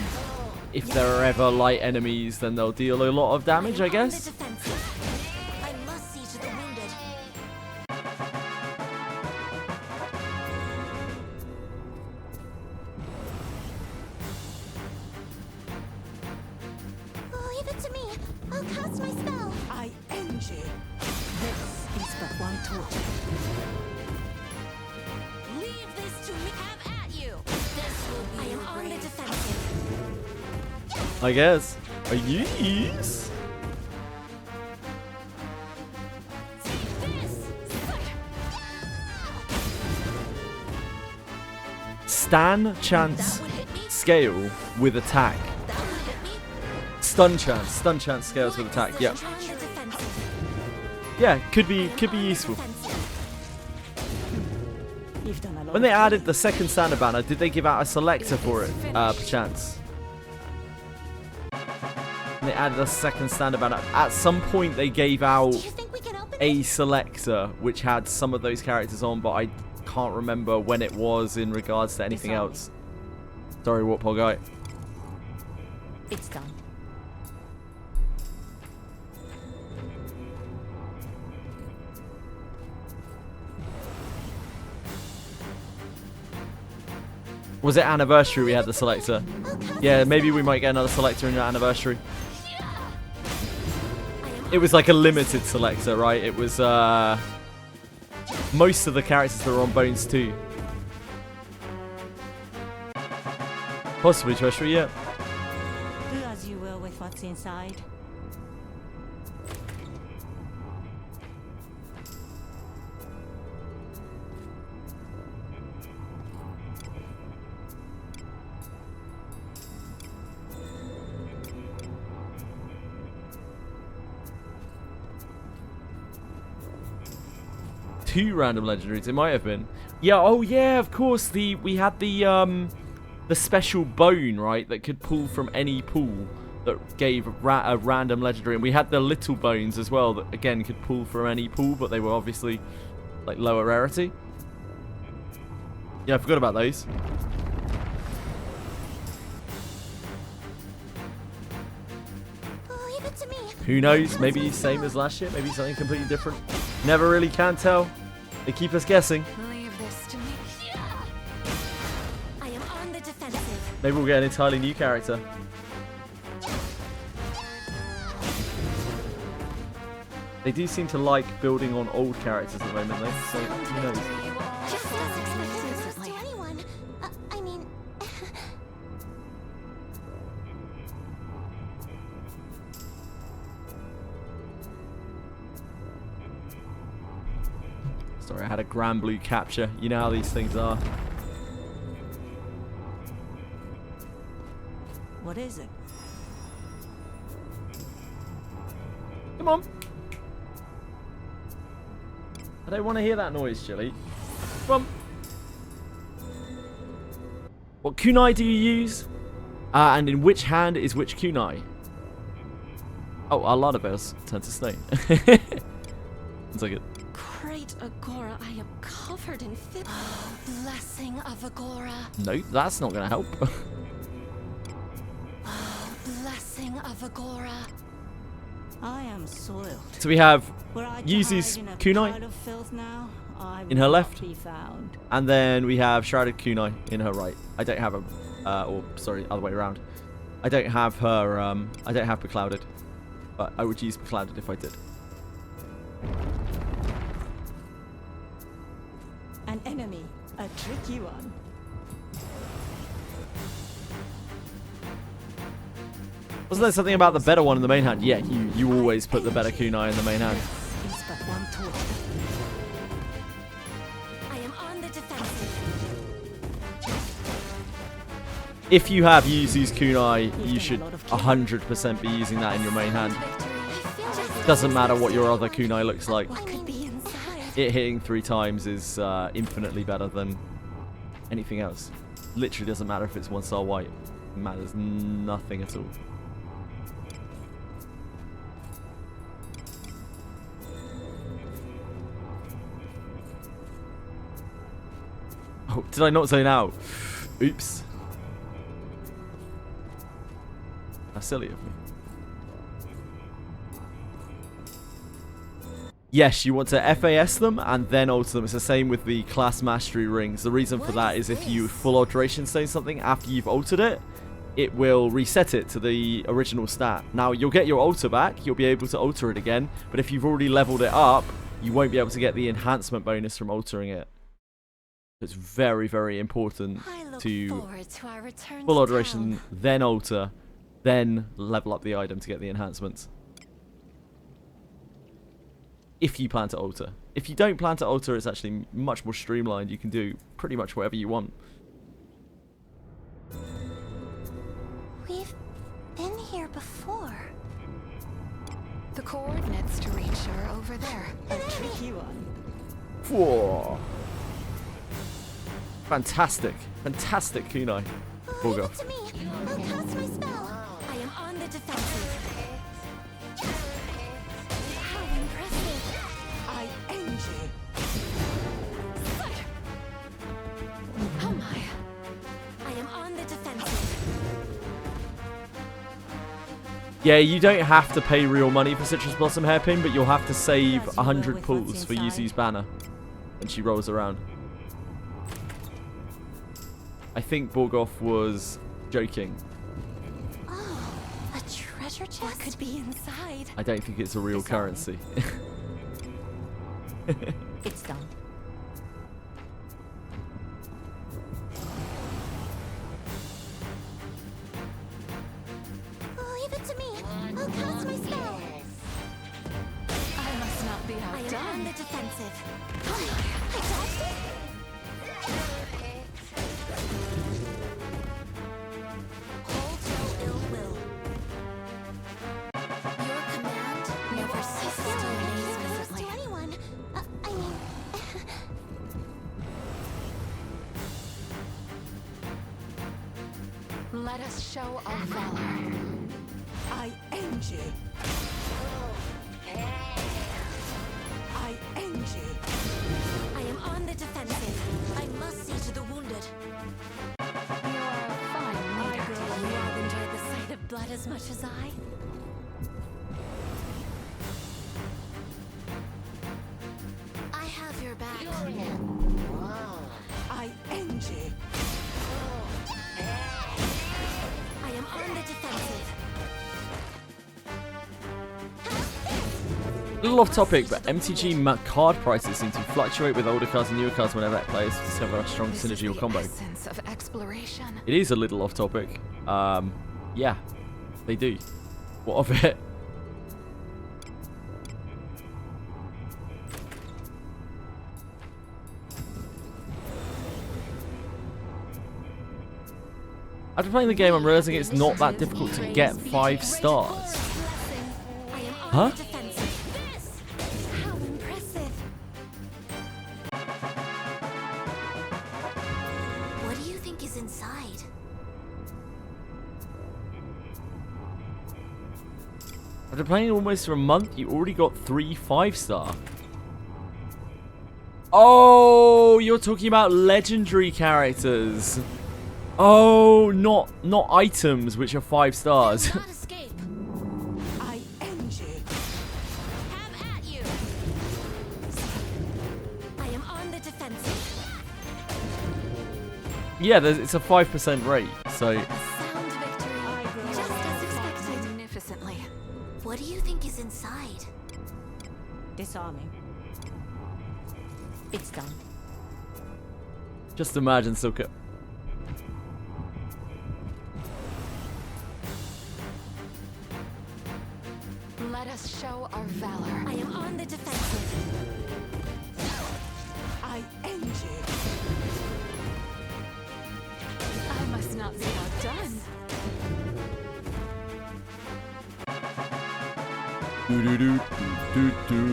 if there are ever light enemies, then they'll deal a lot of damage, I am on the guess. defensive. I must see to the wounded. Leave it to me. I'll cast my spell. I end you. This is but one torture. Leave this to me. Have at you. This will be I am on the defensive. I guess. Yes. This! Stan chance That would hit me. scale with attack. That would hit me. Stun chance scales with attack. Yep. On the defensive. Yeah, could be useful. You've done a lot. When they added the second standard banner, did they give out a selector for it, perchance? When they added a second standard banner, at some point they gave out Do you think we can open it? a selector which had some of those characters on, but I can't remember when it was in regards to anything else. Sorry, Warthog guy. It's done. Was it anniversary we had the selector? Yeah, maybe we might get another selector in your anniversary. It was like a limited selector, right? It was most of the characters that were on Bones 2. Possibly terrestrial, yeah. Do as you will with what's inside. Two random legendaries, it might have been. Yeah, oh yeah, of course. We had the special bone, right, that could pull from any pool that gave a random legendary, and we had the little bones as well that again could pull from any pool, but they were obviously like lower rarity. Yeah, I forgot about those. Leave it to me. Who knows? Maybe same as last year. Maybe something completely different. Never really can tell. They keep us guessing. Leave this to me. I am on the defensive. Maybe we'll get an entirely new character. They do seem to like building on old characters at the moment, though. So who knows? Just as expected to anyone. I mean... Sorry, I had a Granblue capture. You know how these things are. What is it? Come on. I don't want to hear that noise, Chili. Come on. What kunai do you use? And in which hand is which kunai? Oh, a lot of us turn to stone. It's like it. Great Agora, I am covered in fit. Oh, blessing of Agora. No, that's not going to help. Oh, blessing of Agora. I am soiled. So we have Were I to Yuzu's hide in a kunai pile of filth now, I in her would not left. be found. And then we have Shrouded Kunai in her right. I don't have a, or sorry, other way around. I don't have her, I don't have Beclouded. But I would use Beclouded if I did. An enemy, a tricky one. Wasn't there something about the better one in the main hand? Yeah, you always put the better kunai in the main hand. Is but one torch. I am on the defensive. If you have Yuzu's kunai, you should 100% be using that in your main hand. Doesn't matter what your other kunai looks like. What could be inside? It hitting 3 times is infinitely better than anything else. Literally doesn't matter if it's 1-star white. It matters nothing at all. Oh, did I not zone out? Oops. How silly of me. Yes, you want to FAS them and then alter them. It's the same with the class mastery rings. The reason for that is if you full alteration stone something after you've altered it, it will reset it to the original stat. Now, you'll get your alter back. You'll be able to alter it again. But if you've already leveled it up, you won't be able to get the enhancement bonus from altering it. It's very, very important to full alteration, then alter, then level up the item to get the enhancements. If you plan to alter. If you don't plan to alter, it's actually much more streamlined. You can do pretty much whatever you want. We've been here before. The coordinates to reach are over there. A tricky one. Whoa. Fantastic. Fantastic kunai. Leave it to me. I'll cast my spell. I am on the defensive. How impressive. I envy. Oh my. I am on the defensive. Yeah, you don't have to pay real money for Citrus Blossom Hairpin, but you'll have to save 100 pulls for Yuzu's banner. And she rolls around. I think Borgoff was joking. Oh, a treasure chest? What could be inside? I don't think it's a real currency. It's done. Leave it to me. I'll cast my spell. I must not be I am on outdone. the defensive. I dodged it. Hold no ill will. Your command never ceases to amaze me. To anyone. I mean, Let us show our valor. I end you. I end you. I am on the defensive. I must see to the wounded. You are a fine leader. You all enjoy the sight of blood as much as I? I have your back. I end you. I am on the defensive. A little off topic, but MTG card prices seem to fluctuate with older cards and newer cards whenever players discover a strong This is synergy or the combo. essence of exploration. It is a little off topic. Yeah, they do. What of it? After playing the game, I'm realizing it's not that difficult to get 5 stars. I am on Huh? the defensive. This! How impressive! What do you think is inside? After playing almost for a month, you already got 3 5-star. Oh, you're talking about legendary characters. Oh, not items which are 5 stars. Not escape. I end you. Have at you. I am on the defensive. Yeah, it's a 5% rate, so A sound victory. Just as expected. Magnificently. What do you think is inside? Disarming. It's done. just imagine Silka. Let us show our valor. I am on the defensive. I end you. I must not be outdone.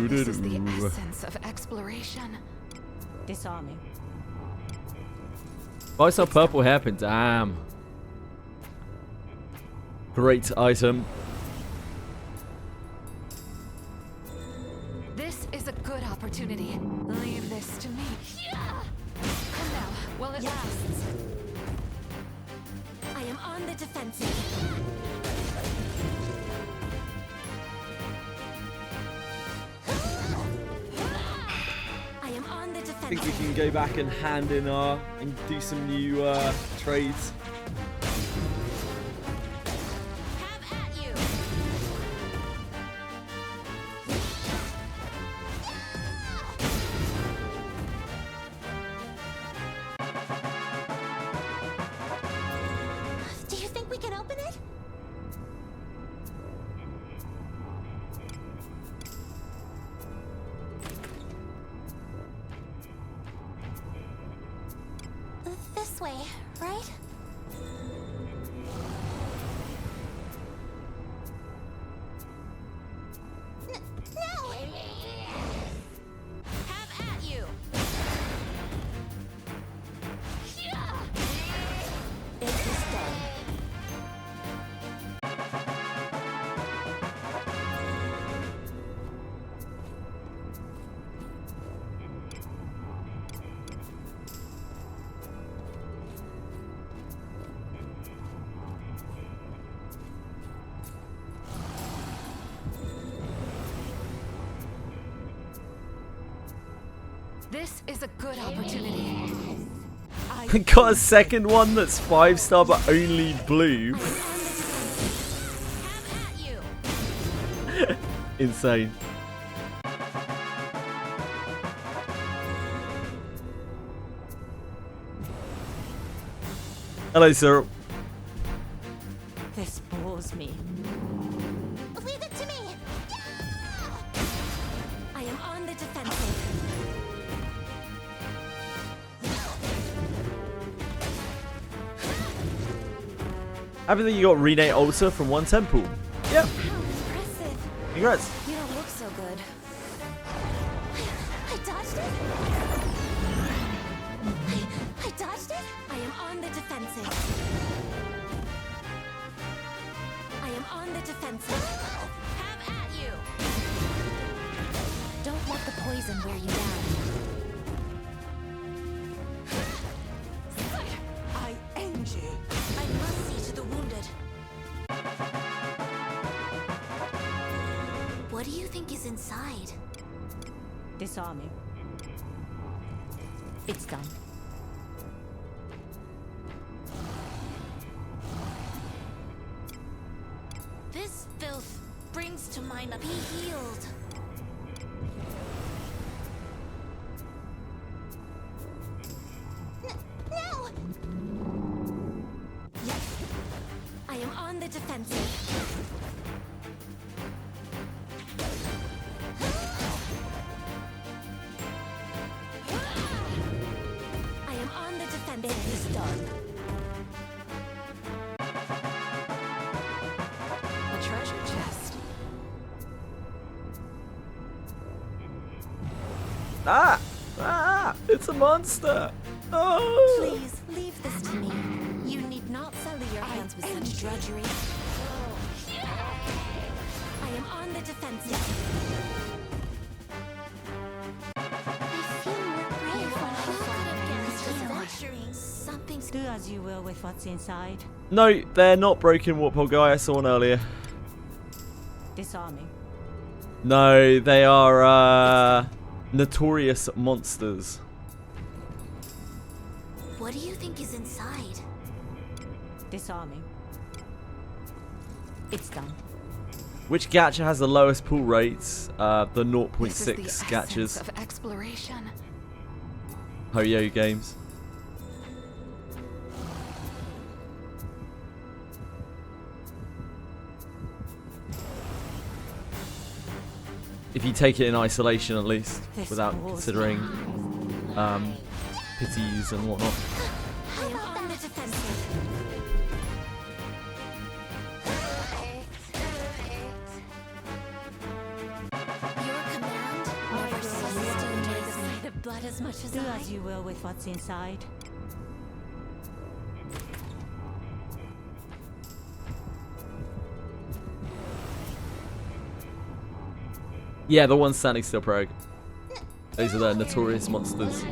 This is the essence of exploration. Disarming. Buy some purple hairpin, damn. Great item. This is a good opportunity. Leave this to me. Come now, while it lasts. I am on the defensive. I am on the I defensive. think we can go back and hand in our and do some new trades. Have at you. do you think we can open it? This way, right? No! Have at you. It is done. This is a good opportunity. Got a second one that's 5-star but only blue. Insane. Hello, sir. This bores me. Leave it to me! I am on the defensive. Happy that you got Renate Altar from one temple. Yep. How impressive. Congrats. You don't look so good. I dodged it. I dodged it. I am on the defensive. I am on the defensive. Have at you. Don't let the poison wear you down. I end you. I must see to the wounded. What do you think is inside? Disarming. It's done. This filth brings to mind a be healed. No! I am on the defensive. I am on the defensive. It is done. A treasure chest. Ah! Ah! It's a monster! Oh! Please leave this to me. You need not sully your hands with such drudgery. I am on the defensive. I feel more brave. Who could have guessed adventuring? Something's Do as you will with what's inside. No, they're not broken Warthog guy. I saw one earlier. Disarming. No, they are notorious monsters. What do you think is inside? Disarming. It's done. Which gacha has the lowest pull rates? The This is 0.6 the essence gachas. of exploration. Ho-Yo games. If you take it in isolation at least, This without bores considering pities and whatnot. I am on the defensive. Your command never ceases to amaze me. The blood as much as Do I. as you will with what's inside. Yeah, the one standing still, Prog. These are the notorious monsters.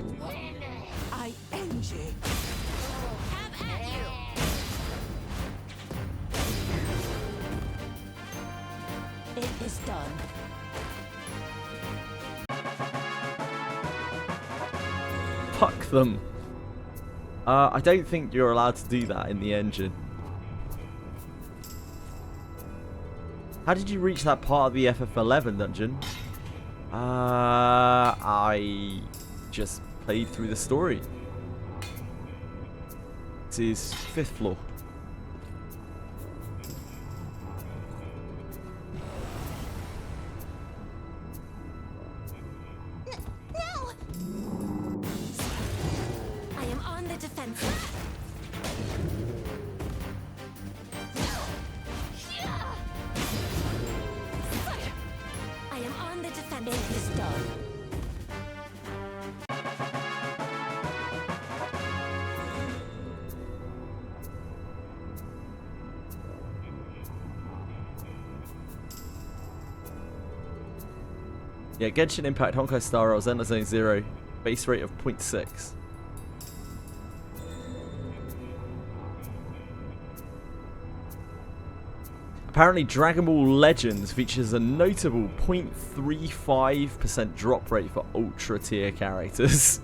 I end you. Have at you. It is done. Fuck them. I don't think you're allowed to do that in the engine. How did you reach that part of the FF11 dungeon? I just played through the story. It is 5th floor. No! I am on the defensive. I am on the defensive. It is done. Yeah, Genshin Impact, Honkai Star Rail, Zenless Zone 0, base rate of 0.6. Apparently, Dragon Ball Legends features a notable 0.35% drop rate for ultra tier characters,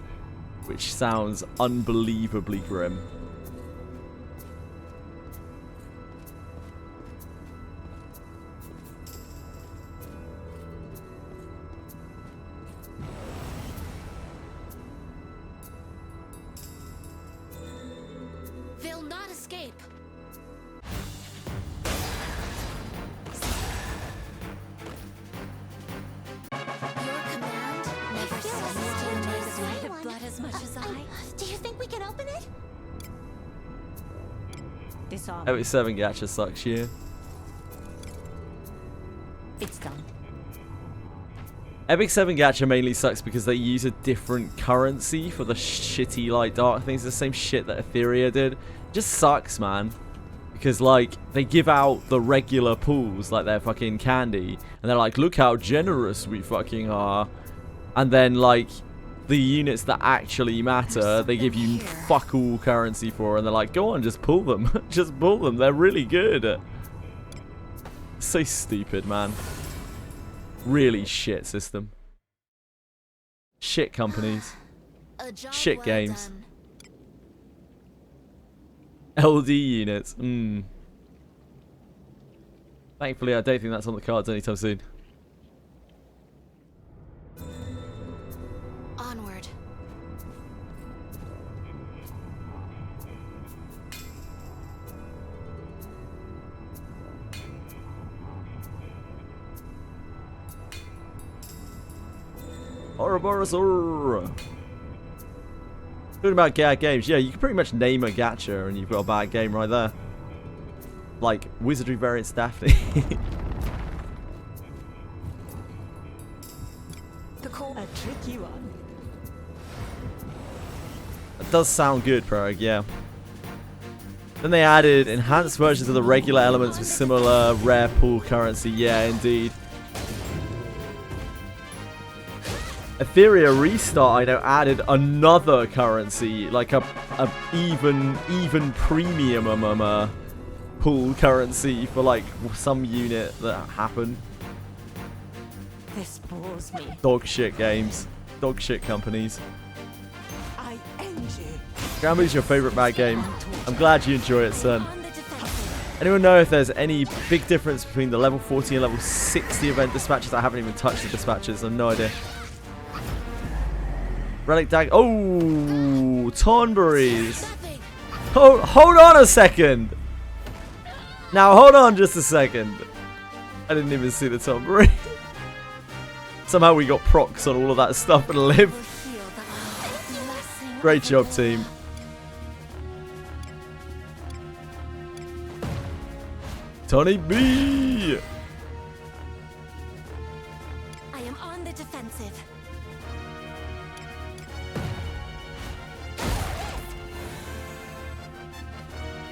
which sounds unbelievably grim. They'll not escape. Your command never ceases to amaze me. The blood as much as I. Do you think we can open it? Disarm. Ffxi gacha sucks, yeah. It's done. Ffxi gacha mainly sucks because they use a different currency for the shitty, like, dark things. The same shit that Etheria did. Just sucks, man. Because, like, they give out the regular pools, like they're fucking candy. And they're like, look how generous we fucking are. And then, like, the units that actually matter, they give you fuck all currency for. And they're like, go on, just pull them. Just pull them. They're really good. So stupid, man. Really shit system. Shit companies. A job Shit well games. done. LD units. Thankfully, I don't think that's on the cards anytime soon. Onward. Ouroboros. Talking about bad games, yeah, you can pretty much name a gacha and you've got a bad game right there. Like Wizardry variants Daphne. A tricky one. That does sound good, Prog, yeah. Then they added enhanced versions of the regular elements with similar rare pool currency, yeah, indeed. Etheria Restart, I know, added another currency, like a even premium pool currency for like some unit that happened. This bores me. Dog shit games, dog shit companies. I end you. Granblue's your favorite bad game. I'm glad you enjoy it, son. On the defensive. Anyone know if there's any big difference between the level 40 and level 60 event dispatches? I haven't even touched the dispatches. I have no idea. Relic Dag. Oh, Tonberries. Nothing. Hold on a second. Now, hold on just a second. I didn't even see the Tonberry. Somehow we got procs on all of that stuff and live. Feel the blessing. Great job, team. Tony B. I am on the defensive.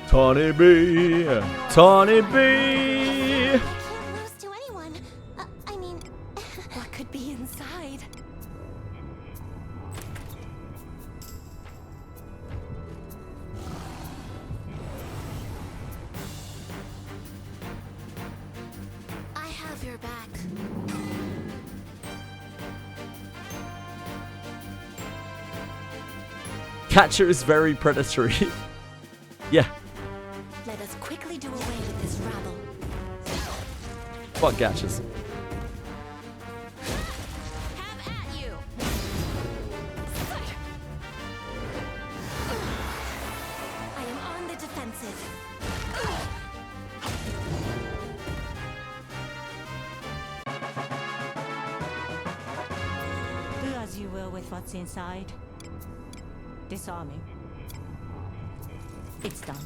Tony B. Tony B. Can't lose to anyone. I mean, What could be inside? I have your back. Catcher is very predatory. Yeah. Let us quickly do away with this rabble. Fuck Gatchers. Have at you. I am on the defensive. Do as you will with what's inside. Disarming. It's done.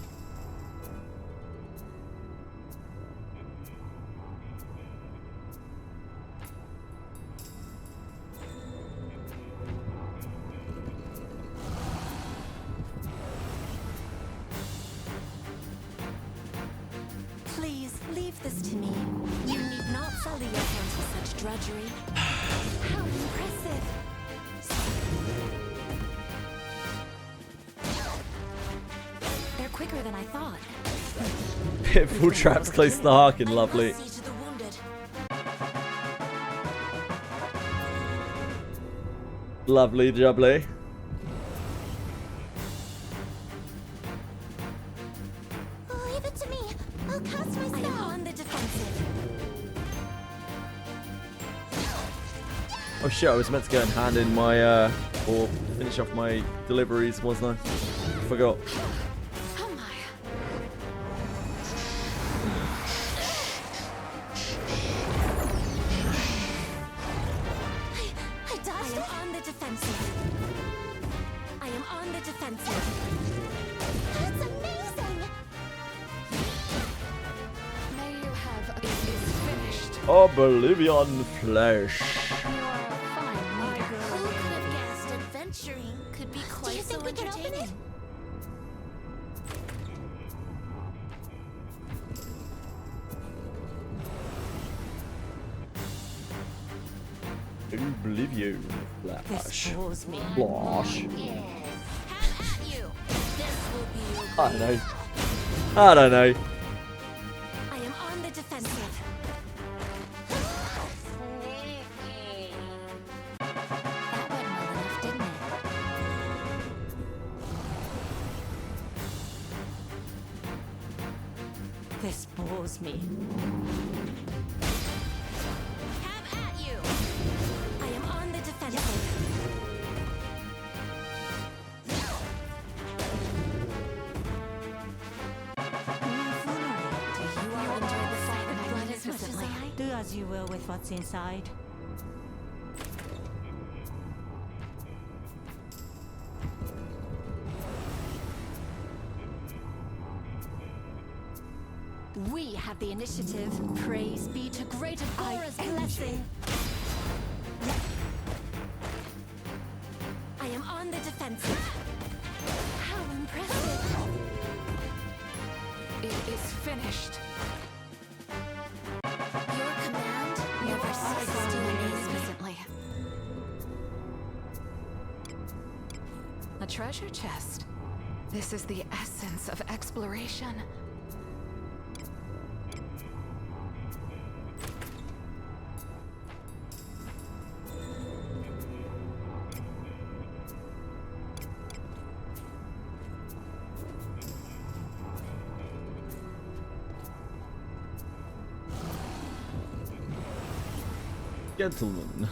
Please leave this to me. You need not sully your hands with such drudgery. How impressive! They're quicker quicker than I thought. Pitfall traps close to the Harkin, lovely. I must see to the wounded. Lovely jubbly. Leave it to me. I'll cast my I am spell. on the defensive. Oh shit, I was meant to go and hand in my, or finish off my deliveries, wasn't I? Forgot. Oh my. I dodged. I am on the defensive. I am on the defensive. That's amazing. May you have it is finished. Oblivion Flash. You are a fine leader. Who could have guessed adventuring could be quite so think we can open it? entertaining? Oblivion This Flash. bores me. Flash. Have at you. This will be your I don't know. I don't know. I am on the defensive. That went well enough, didn't it? This bores me. Have at you. I am on the defensive. Do you You all enjoyed the sight of blood as much as magnificently. I. do as you will with what's inside? We have the initiative. Praise be to great Agora's blessing. I am on the defensive. How impressive. It is finished. Your command never ceases to amaze me. Magnificently. A treasure chest. This is the essence of exploration. Gentlemen.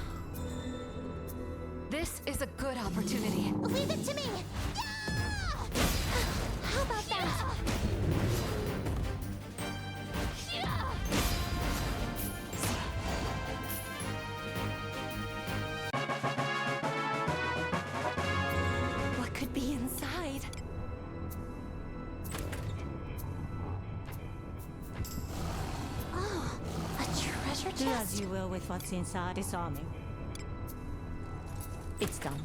This is a good opportunity. Leave it to me. How about that? What could be inside? Oh, a treasure Do as chest. you will with what's inside. Disarming. It's done.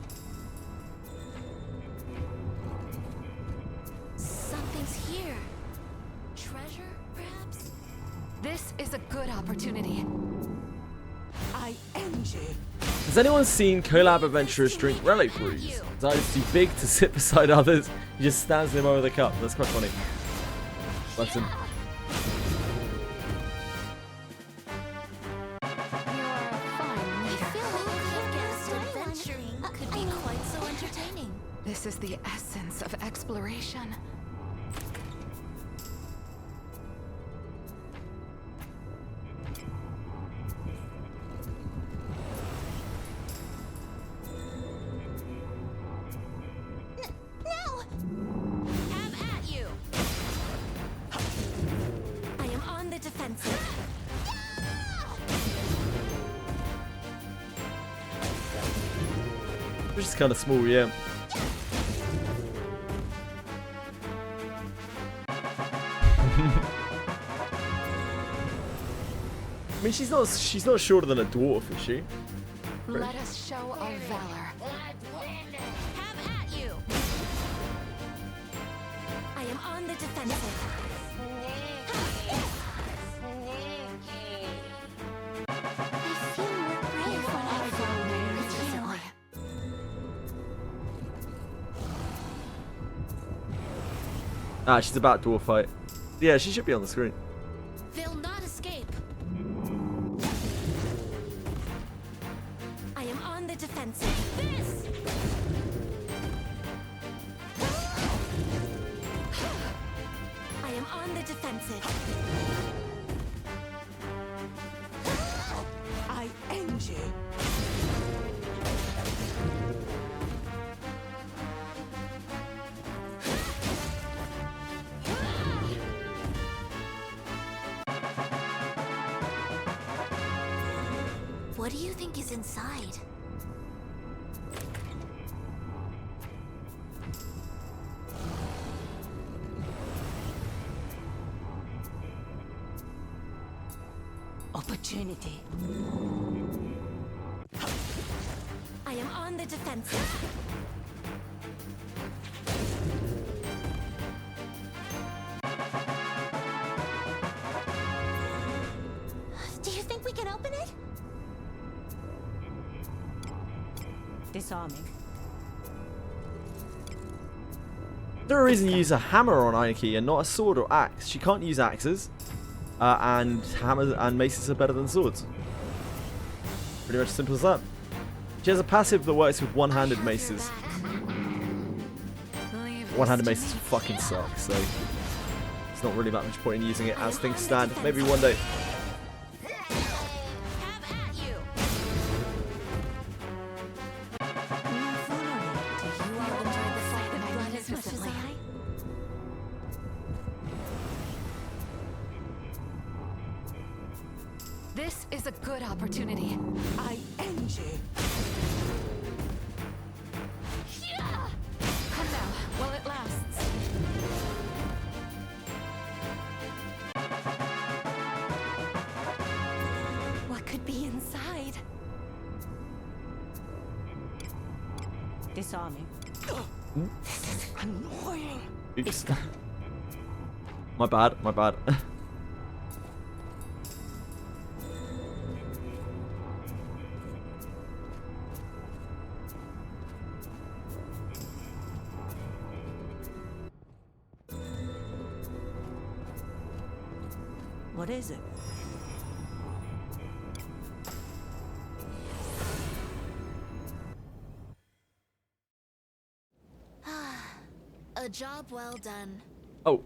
Something's here. Treasure, perhaps? This is a good opportunity. I end you. Has anyone seen Collab adventurers drink Relic brews? He's either too big to sit beside others, he just stands them over the cup. That's quite funny. Bless him. You are a fine I leader. feel like who could have guessed adventuring could be quite so entertaining. This is the essence of exploration. No. Have at you. I am on the defensive. Which is kind of small, yeah. I mean, she's not shorter than a dwarf, is she? Let us show our valor. Have at you. I am on the defensive. I feel more brave when I go Magnificently. Ah, she's about dwarf fight. Yeah, she should be on the screen. They'll not escape. I am on the defensive. This! I am on the defensive. I end you. What do you think is inside? Opportunity. I am on the defensive. Do you think we can open it? Disarming. Is there a reason you use a hammer on Ainiki and not a sword or axe? She can't use axes. And hammers and maces are better than swords. Pretty much as simple as that. She has a passive that works with one-handed maces. One-handed maces fucking suck, so it's not really that much point in using it as things stand. Maybe one day. Have at you. Do you all enjoy the sight of blood as much as I? This is a good opportunity. I end you. Come now, while it lasts. What could be inside? Disarming. This is annoying. Oops. My bad, my bad. What is it? A job well done. Oh.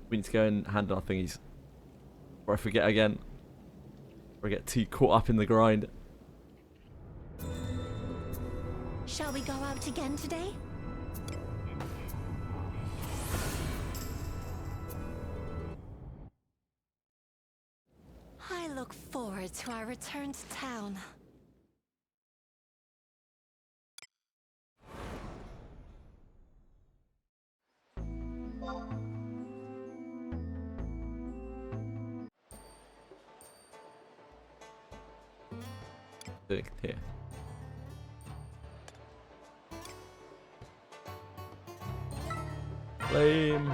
We need to go and handle our thingies. Or I forget again. Or I get too caught up in the grind. Shall we go out again today? I look forward to our return to town. Here. Flame.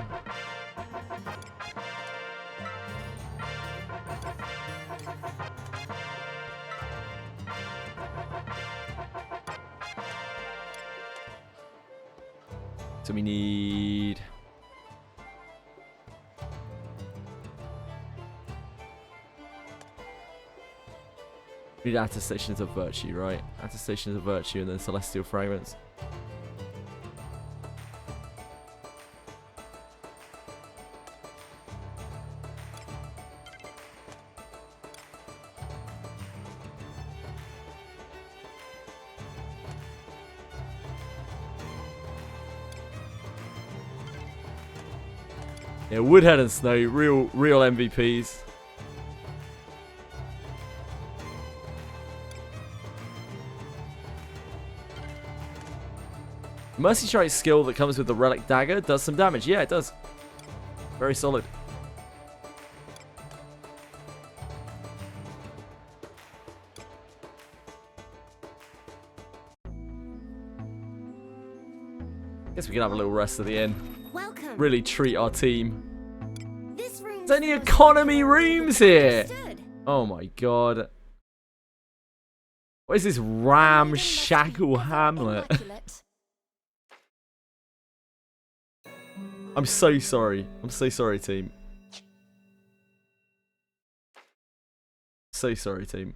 So we need attestations of virtue, right? Attestations of virtue and then celestial fragments. Yeah, Woodhead and Snow, real MVPs. Mercy Strike skill that comes with the Relic Dagger does some damage. Yeah, it does. Very solid. Guess we can have a little rest at the end. Welcome. Really treat our team. This room. There's only economy rooms here. Oh my god. What is this ramshackle hamlet? I'm so sorry. I'm so sorry, team. So sorry, team.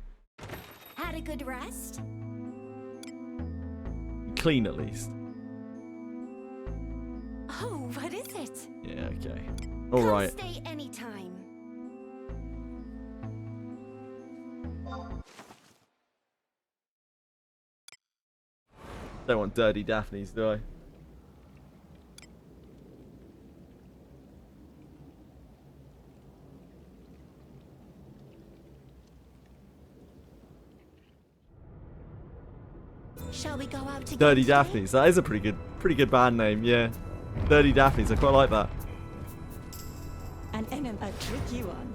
Had a good rest? Clean at least. Oh, what is it? Yeah, okay. Alright. Stay anytime. Don't want dirty Daphnes, do I? Shall we go out together? Dirty Daphnes. That is a pretty good band name, yeah. Dirty Daphnes, I quite like that. An enemy, a tricky one.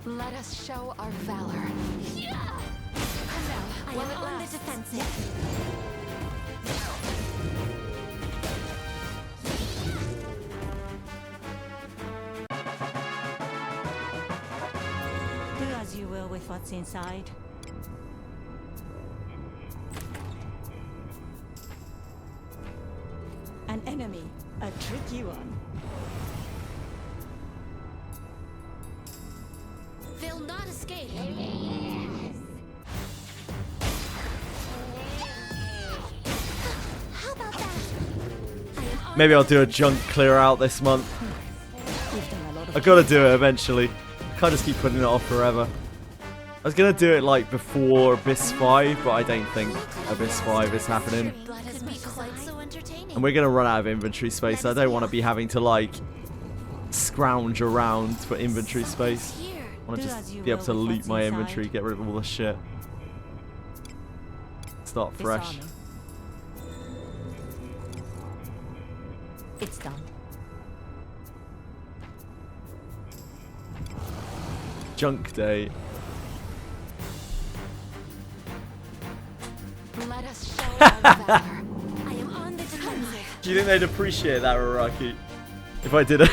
Let us show our valor. Come now, I while am it on the lasts. defensive. Do as you will with what's inside. An enemy, a tricky one. They'll not escape. How about that? I am on Maybe I'll do a junk clear out this month. We've done a lot of I gotta do it eventually. I can't just keep putting it off forever. I was gonna do it like before Abyss 5, but I don't think Abyss 5 is happening. could be quite so entertaining. And we're gonna run out of inventory space. I don't want to be having to like scrounge around for inventory space. Here. I want to Do just as you be able will to with loot what's my inside. inventory, get rid of all the shit. Start fresh. disarming. It's done. Junk day. Let us show our valor. I am on the defensive. Do you think they'd appreciate that, Raraki? If I did a...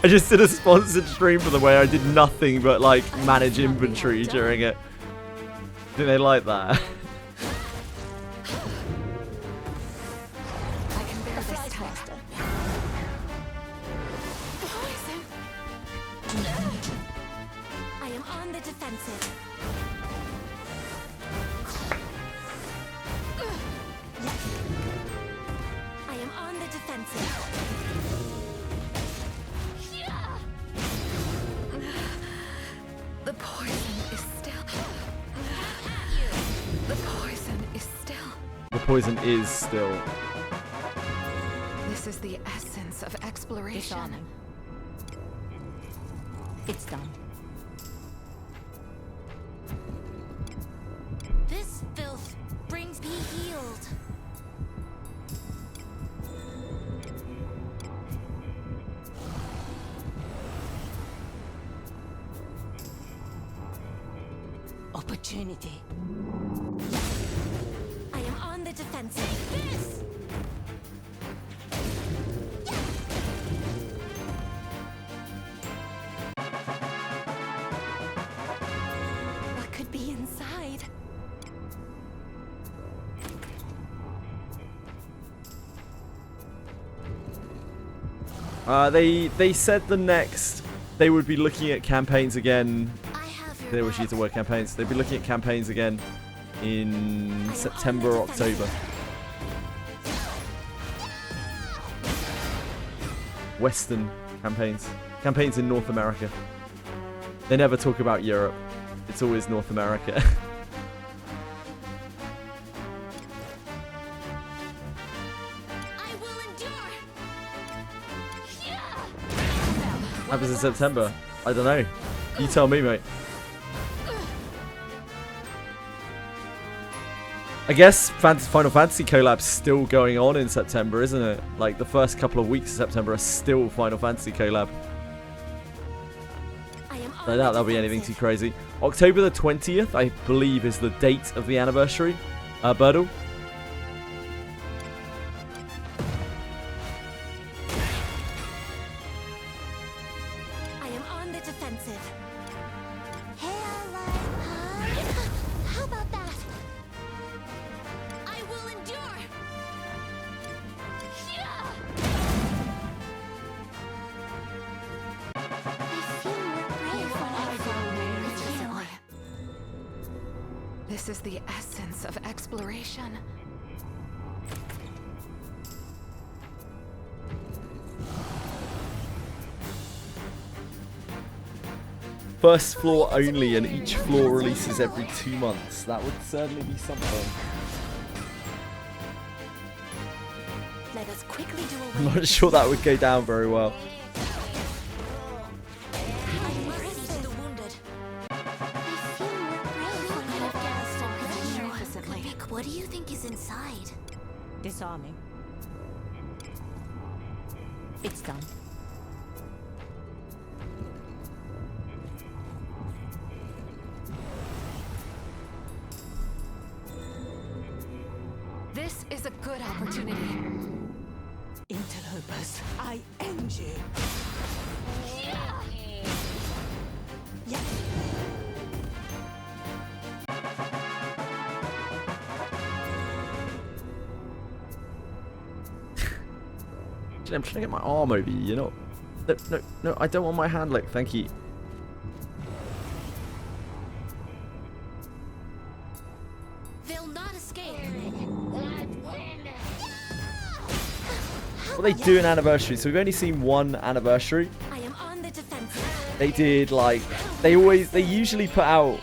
I just did a sponsored stream for the way I did nothing but like manage inventory during it. Think they like that? I can bear this task. I am on the defensive. I am on the defensive. The poison is still. The poison is still. The poison is still. This is the essence of exploration. Disarming. It's done. This filth brings me healed. Opportunity. I am on the defensive. This! What could be inside? They said the next they would be looking at campaigns again. I have your They wish you to work campaigns. They'd be looking at campaigns again in September or October. Western campaigns. Campaigns in North America. They never talk about Europe. It's always North America. I will endure. Happens in September. I don't know. You tell me, mate. I guess Final Fantasy collab's still going on in September, isn't it? Like the first couple of weeks of September are still Final Fantasy collab. I am I on doubt the that'll be anything too defensive. crazy. October the 20th, I believe, is the date of the anniversary. Birdle. I am on the defensive. How about that? I will This is the essence of exploration. First floor only, and each floor releases every 2 months. That would certainly be something. Let us quickly do I'm not sure that would go down very well. What do you think is inside? Disarming. It's done. This is a good opportunity. Interlopers, I end you. I'm trying to get my arm over you, you know? No, I don't want my hand licked, thank you. They'll not escape. What they do in anniversary, so we've only seen one anniversary. I am on the defensive. They did like, they usually put out,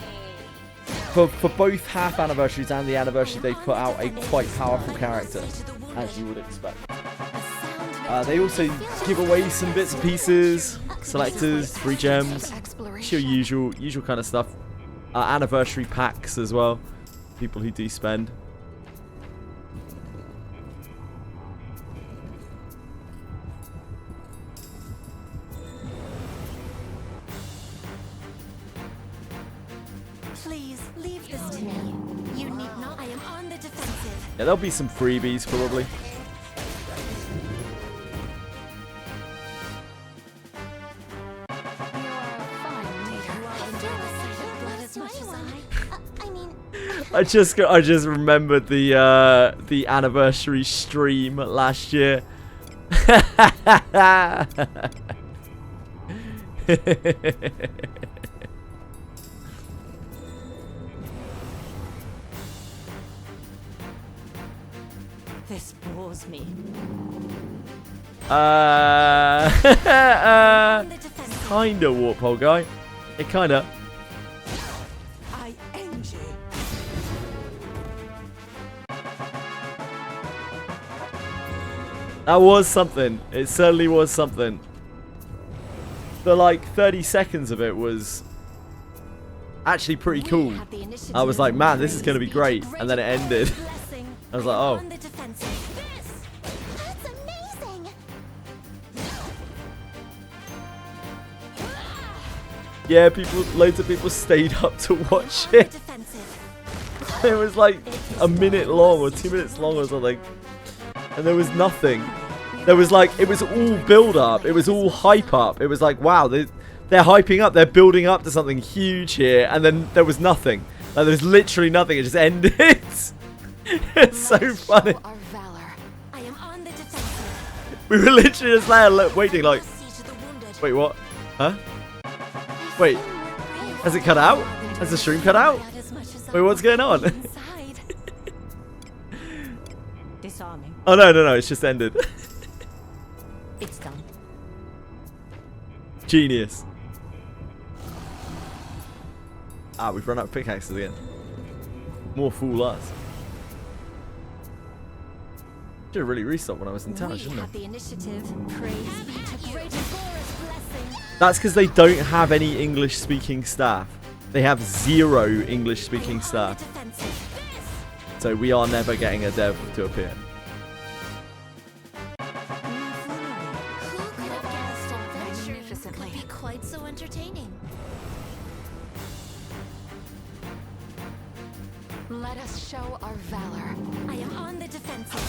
for both half anniversaries and the anniversary, they put out a quite powerful character, as you would expect. They also give away some bits and pieces, selectors, free gems, it's your usual kind of stuff. Anniversary packs as well, people who do spend. Please leave this to me. You need not. I am on the defensive. Yeah, there'll be some freebies probably. I just remembered the anniversary stream last year. This bores me. Kinda Warthog guy. It kinda. I end you. That was something. It certainly was something. The like 30 seconds of it was actually pretty cool. I was like, man, this is gonna be great, and then it ended. I was like, oh. That's amazing. Yeah, loads of people stayed up to watch it. It was like a minute long or 2 minutes long or something. And there was nothing. There was like, it was all build up. It was all hype up. It was like, wow, they're hyping up. They're building up to something huge here. And then there was nothing. Like, there was literally nothing. It just ended. It's so funny. We were literally just there waiting like, wait, what? Huh? Wait, has it cut out? Has the stream cut out? Wait, what's going on? Disarming. Oh no, it's just ended. It's done. Genius. Ah, we've run out of pickaxes again. More fool us. Should have really restocked when I was in town, shouldn't I? The initiative. Praise be to great Agorah's blessing. That's because they don't have any English-speaking staff. They have 0 English-speaking staff. So we are never getting a dev to appear. Who could have guessed adventure could be quite so entertaining? Let us show our valor. I am on the defensive.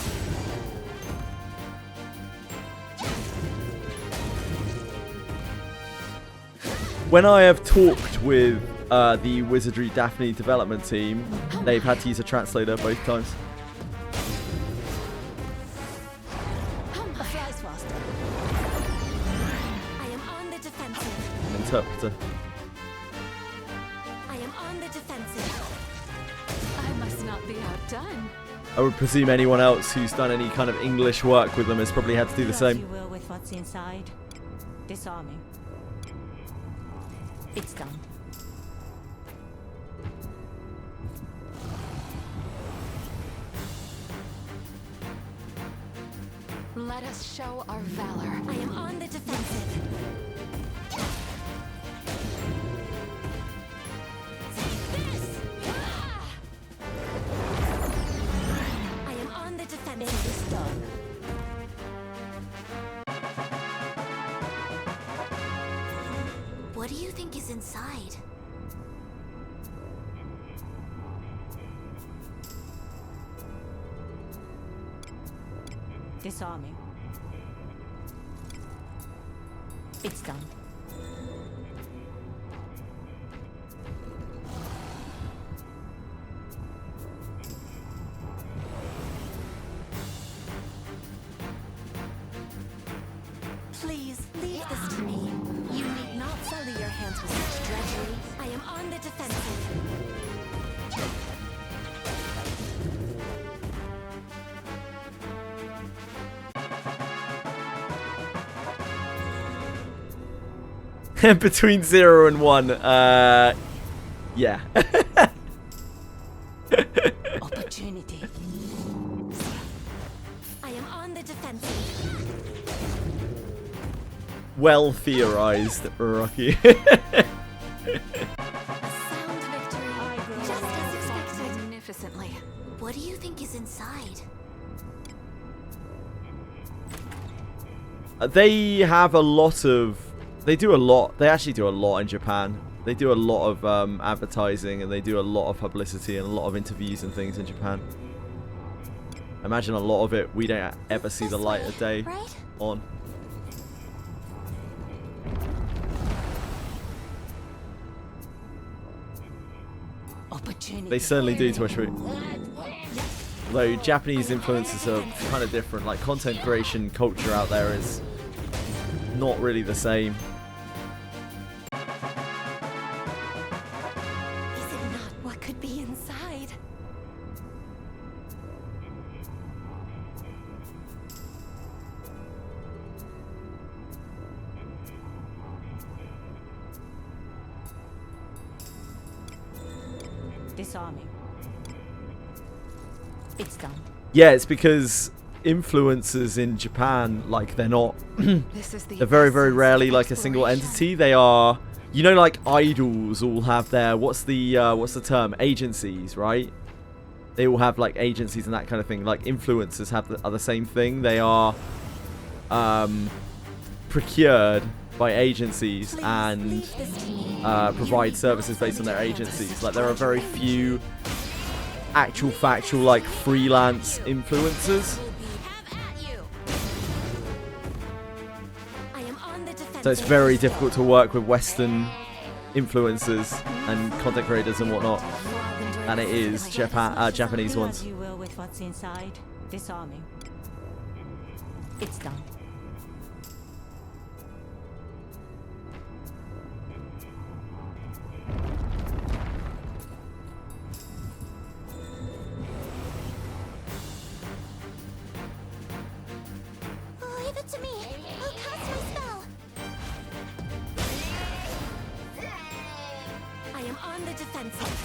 When I have talked with the Wizardry Daphne development team, they've had to use a translator both times. Flies faster. I am on the defensive. An interpreter. I am on the defensive. done. I would presume anyone else who's done any kind of English work with them has probably had to do the same. You will with what's inside. Disarming. It's done. Let us show our valor. I am on the defensive. This! Ah! I am on the defensive. It's done. What do you think is inside? Disarming. It's done. Please leave this to me. You need not sully your hands with such drudgery. I am on the defensive. Between 0 and 1, yeah. Opportunity. I am on the defensive. Well theorized, Rocky. A sound victory. Just as expected. Magnificently. What do you think is inside? They have a lot of... They do a lot. They actually do a lot in Japan. They do a lot of advertising, and they do a lot of publicity and a lot of interviews and things in Japan. I imagine a lot of it we don't ever see the light of day Right? on. Opportunity. They certainly do, to a truth. Though Japanese influences are kind of different. Like, content creation culture out there is not really the same. Is it not what could be inside? Disarming. It's done. Yeah, it's because influencers in Japan, like, they're not... This is the they're very, very essence rarely of like a single exploration. entity. They are... You know, like, idols all have their... What's the term? Agencies, right? They all have, like, agencies and that kind of thing. Like, influencers are the same thing. They are procured by agencies and provide services based on their agencies. Like, there are very few actual factual, like, freelance influencers. So it's very difficult to work with Western influencers and content creators and whatnot than it is Japanese Do ones. as you will with what's inside. Disarming. It's done. Leave it to me. I'll cast my spell. I am on the defensive.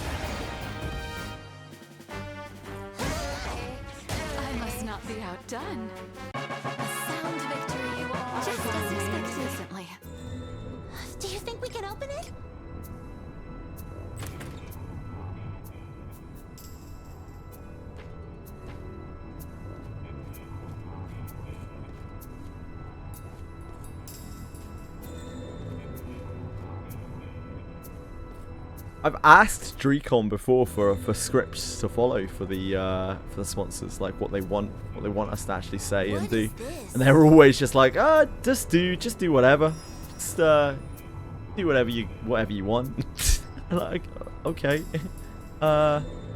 I must not be outdone. A sound victory. You all Just have as won expected. magnificently. Do you think we can open it? I've asked Drecon before for scripts to follow for the sponsors, like what they want us to actually say and What do, is this? and they're always just like, just do whatever, just do whatever you want. Like, okay,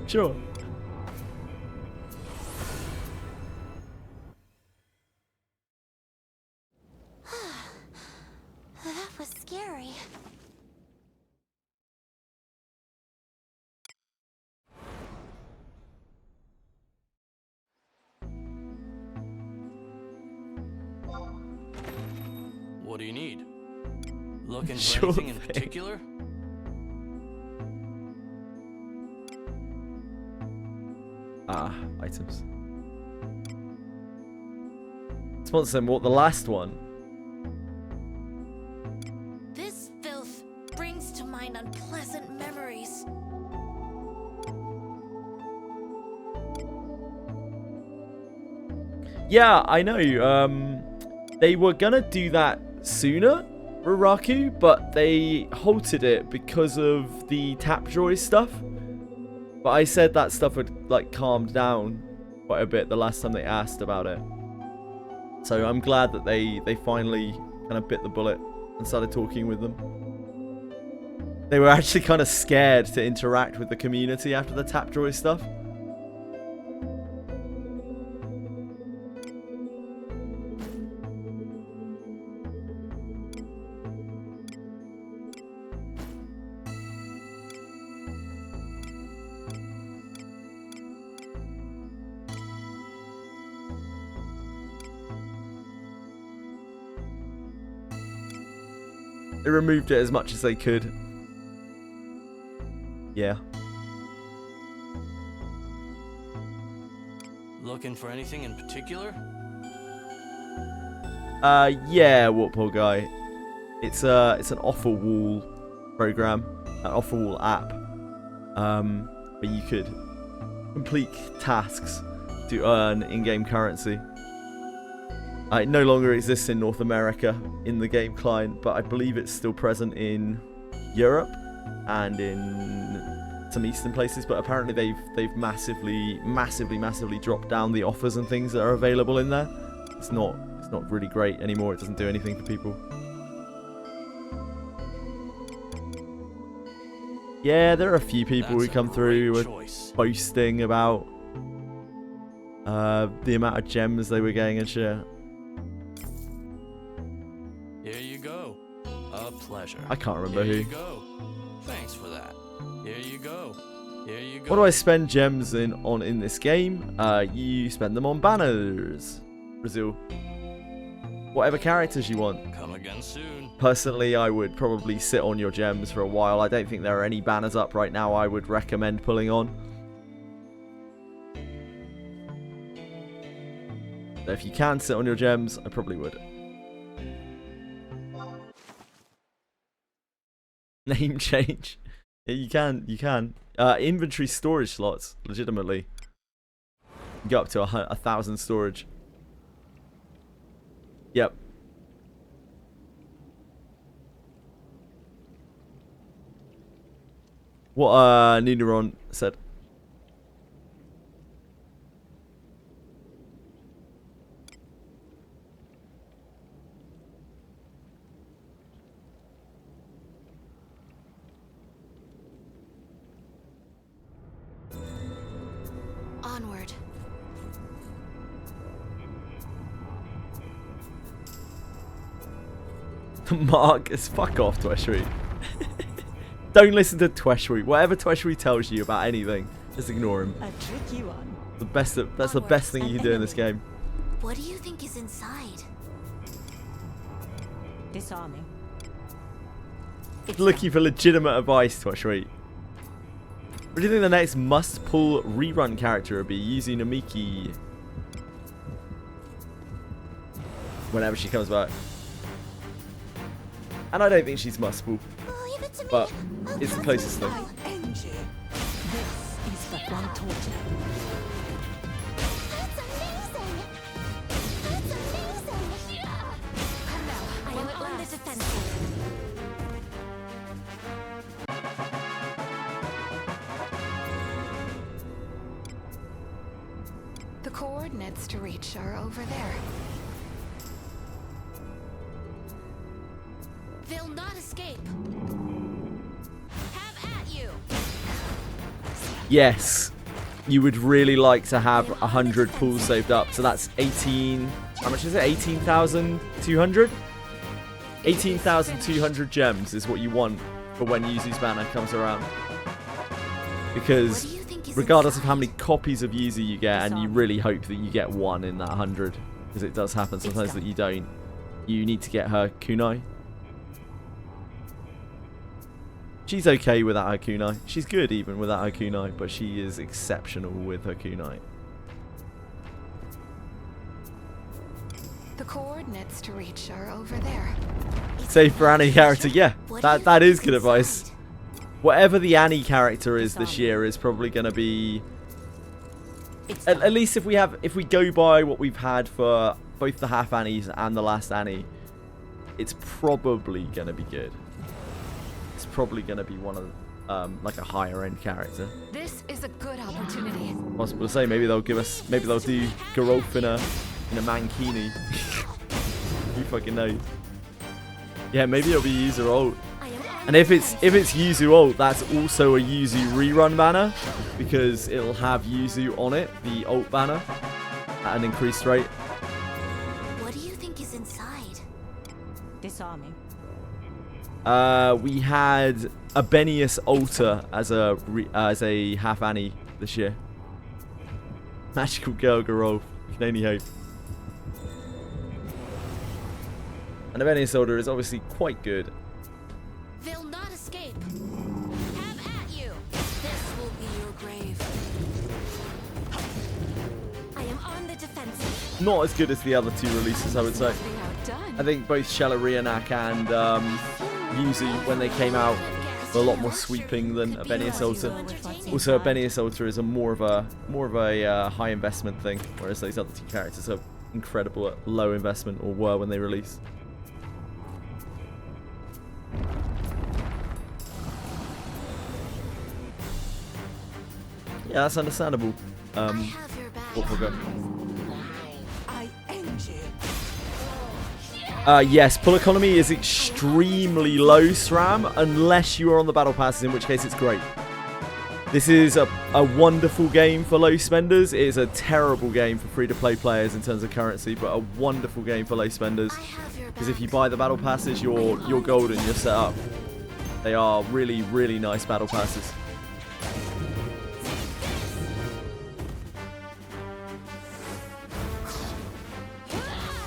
sure. That was scary. What do you need? Looking for Sure anything in thing. particular? Ah, items. Sponsor what, the last one? This filth brings to mind unpleasant memories. Yeah, I know. They were gonna do that sooner, Ruraku, but they halted it because of the Tapjoy stuff. But I said that stuff had like calmed down quite a bit the last time they asked about it. So I'm glad that they finally kind of bit the bullet and started talking with them. They were actually kind of scared to interact with the community after the Tapjoy stuff. They removed it as much as they could. Yeah. Looking for anything in particular? Yeah, Warthog guy. It's an offer wall program, an offer wall app, where you could complete tasks to earn in-game currency. It no longer exists in North America in the game client, but I believe it's still present in Europe and in some eastern places. But apparently they've massively dropped down the offers and things that are available in there. It's not really great anymore. It doesn't do anything for people. Yeah, there are a few people who come through who are boasting about the amount of gems they were getting and shit. Here you go. A pleasure. I can't remember Here who. you go. Thanks for that. Here you go. Here you go. What do I spend gems on in this game? You spend them on banners. Brazil. Whatever characters you want. Come again soon. Personally, I would probably sit on your gems for a while. I don't think there are any banners up right now I would recommend pulling on. So if you can sit on your gems, I probably would. Name change. Yeah, you can. Inventory storage slots, legitimately. You go up to 1,000 storage. Yep. What Nineron said. Onward. Mark is fuck off, Ffxi. Don't listen to Ffxi. Whatever Ffxi tells you about anything, just ignore him. A tricky one. That's the best thing you can do in this game. What do you think is inside? Disarming. Looking for legitimate advice, Ffxi. What do you think the next must-pull rerun character would be? Yuzu Namiki. Whenever she comes back. And I don't think she's must-pull. Leave it to me. But it's the closest thing. This is but one torture. That's amazing. That's amazing. Come now. I am on the defensive. The coordinates to reach are over there. They'll not escape. Have at you. Yes. You would really like to have 100 pools saved up. So that's 18... How much is it? 18,200? 18,200 gems is what you want for when Yuzu's banner comes around. Because regardless of how many copies of Yuzu you get, and you really hope that you get one in that 100, because it does happen sometimes that you don't, you need to get her kunai. She's okay without her kunai. She's good even without her kunai, but she is exceptional with her kunai. The coordinates to reach are over there. Save for Annie character, yeah. That is good advice. Whatever the Annie character is this year is probably going to be... At least if we go by what we've had for both the half Annies and the last Annie, it's probably going to be good. It's probably going to be one of like a higher end character. This is a good opportunity. Possible to say. Maybe they'll give us. Maybe they'll do Geralf in a mankini. Who fucking knows? Yeah, maybe it'll be Yuzu ult. And if it's Yuzu ult, that's also a Yuzu rerun banner because it'll have Yuzu on it, the ult banner, at an increased rate. What do you think is inside? Disarming. We had a Benius Altar as a half Annie this year. Magical Girl Geralf. You can only hope. And the Benius Altar is obviously quite good. They'll not escape. Have at you. This will be your grave. I am on the defensive. Not as good as the other two releases, I would say. I think both Shelarianak and Yuzu, when they came out, were a lot more sweeping than a Benius Altar. Also, a Benius Altar is more of a high investment thing, whereas those other two characters are incredible at low investment, or were when they released. Yeah, that's understandable. What we'll go. Yes, pull economy is extremely low, SRAM, unless you are on the battle passes, in which case it's great. This is a wonderful game for low spenders. It is a terrible game for free-to-play players in terms of currency, but a wonderful game for low spenders. Because if you buy the battle passes, you're golden, you're set up. They are really, really nice battle passes.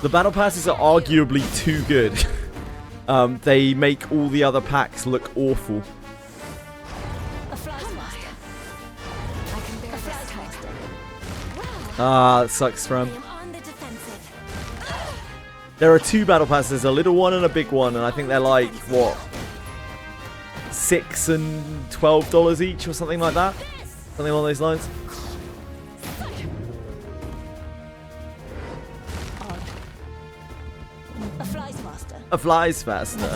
The battle passes are arguably too good. They make all the other packs look awful. Ah, that sucks, Fram. There are two battle passes, a little one and a big one, and I think they're like, what, $6 and $12 each or something like that? Something along those lines. A flies faster. No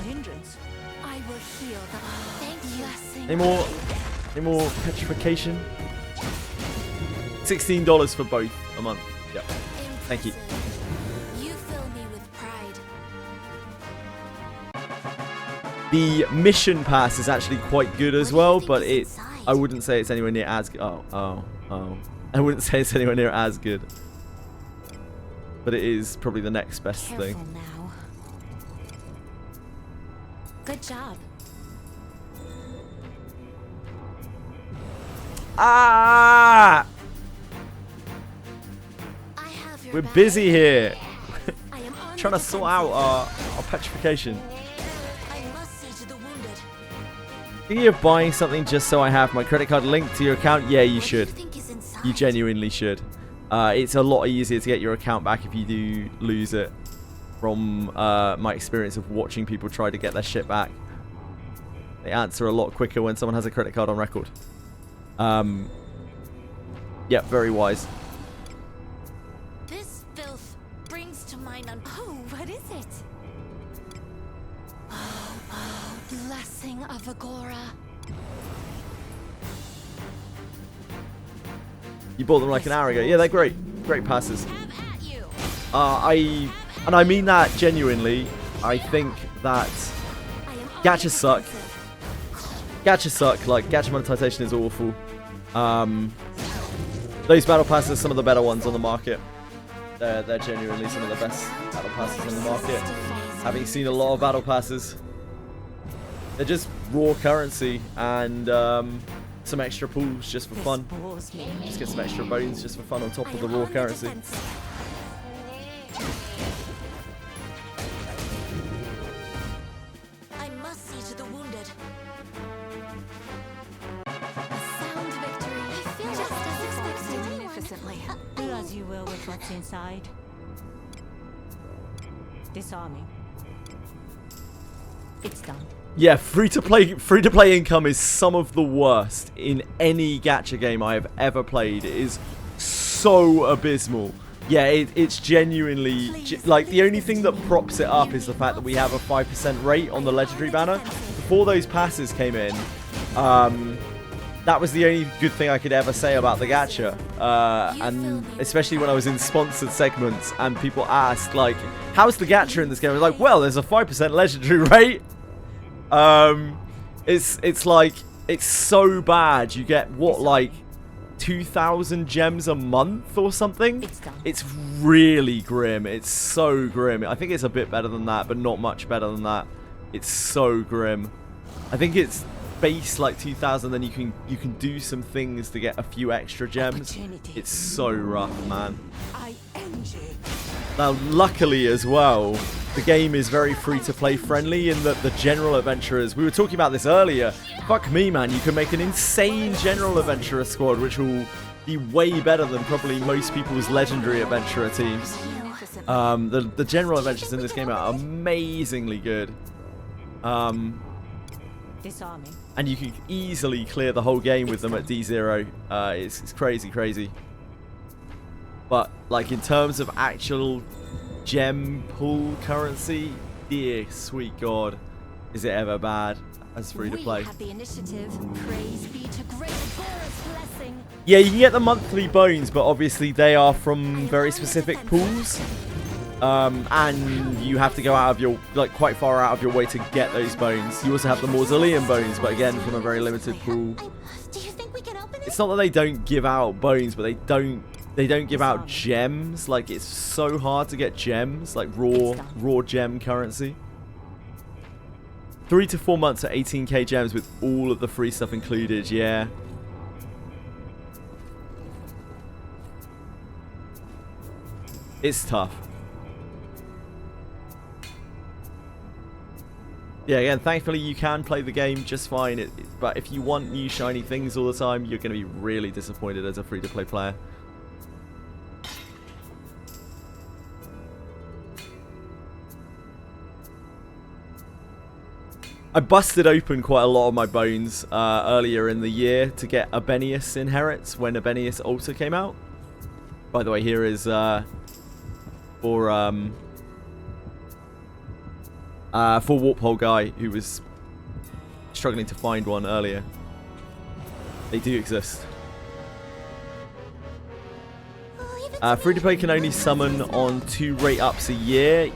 hindrance. I will heal the Any more petrification? $16 for both a month. Yep. Thank you. You fill me with pride. The mission pass is actually quite good as well, but I wouldn't say it's anywhere near as good. Oh. I wouldn't say it's anywhere near as good. But it is probably the next best thing. Now. Good job. Ah! I have your We're back. busy here. I am on Trying the to sort out our petrification. I must see to the wounded. Thinking of buying something just so I have my credit card linked to your account? Yeah, you should. What do you think is inside? You genuinely should. It's a lot easier to get your account back if you do lose it. From my experience of watching people try to get their shit back. They answer a lot quicker when someone has a credit card on record. Yeah, very wise. This filth brings to mind oh, what is it? Oh, blessing of Agora. You bought them like an hour ago. Yeah, they're great. Great passes. Have at you. I mean that genuinely. I think that I am on gachas the suck. defensive. Gachas suck. Like, gacha monetization is awful. Those battle passes are some of the better ones on the market. They're genuinely some of the best battle passes on the market. Having seen a lot of battle passes, they're just raw currency and some extra pools just for fun. Just get some extra bones just for fun on top of the raw currency. go with what's inside? Disarming. It's done. Yeah, free to play income is some of the worst in any gacha game I have ever played. It is so abysmal. Yeah, it's genuinely like the only thing that props it up is the fact that we have a 5% rate on the legendary banner. Before those passes came in, that was the only good thing I could ever say about the gacha. And especially when I was in sponsored segments and people asked like, how's the gacha in this game? I was like, well, there's a 5% legendary rate. It's like, it's so bad. You get what, like 2,000 gems a month or something? It's really grim. It's so grim. I think it's a bit better than that, but not much better than that. It's so grim. I think it's base like 2,000, then you can do some things to get a few extra gems. It's so rough, man. Now, luckily as well, the game is very free-to-play friendly in that the general adventurers, we were talking about this earlier, fuck me man, you can make an insane general adventurer squad which will be way better than probably most people's legendary adventurer teams. The general adventures in this game are amazingly good. Disarming. And you can easily clear the whole game with them at D0. It's crazy. But like in terms of actual gem pool currency, dear sweet god, is it ever bad as free to play? We have the initiative. Praise be to great Agora's blessing. Yeah, you can get the monthly bones, but obviously they are from very specific pools. And you have to go out of your, like, quite far out of your way to get those bones. You also have the mausoleum bones, but again from a very limited pool. Do you think we can open it? It's not that they don't give out bones, but they don't give out gems. Like, it's so hard to get gems, like raw gem currency. 3 to 4 months at 18k gems with all of the free stuff included. Yeah. It's tough. Yeah, again, thankfully you can play the game just fine, but if you want new shiny things all the time, you're going to be really disappointed as a free-to-play player. I busted open quite a lot of my bones earlier in the year to get Abenius Inherits when Abenius Altar came out. By the way, here is for Warphole Guy, who was struggling to find one earlier. They do exist. Free-to-play can only summon on 2 rate ups a year.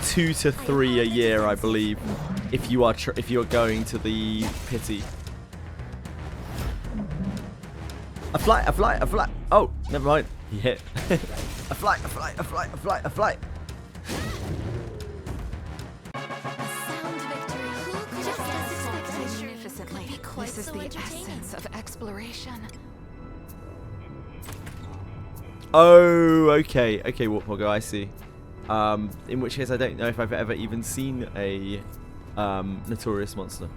2 to 3 a year, I believe, if you are going to the pity. A flight. Oh, never mind. He hit. a flight. This is the essence of exploration. Oh, okay, Warthog, I see. In which case, I don't know if I've ever even seen a notorious monster.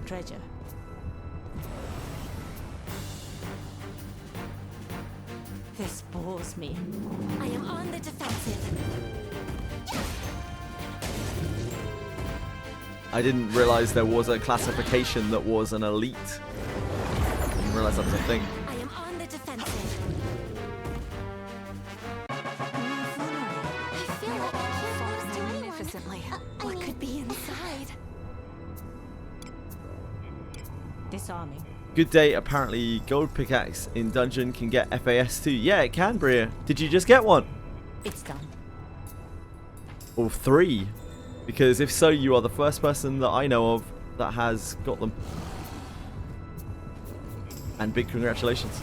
Treasure. This bores me. I am on the defensive. I didn't realize there was a classification that was an elite. I didn't realize that was a thing. I am on the defensive. I feel like I can't lose to anyone. Magnificently. What could be inside? Disarming. Good day. Apparently, gold pickaxe in dungeon can get FAS too. Yeah, it can, Bria. Did you just get one? It's done. Or 3? Because if so, you are the first person that I know of that has got them. And big congratulations.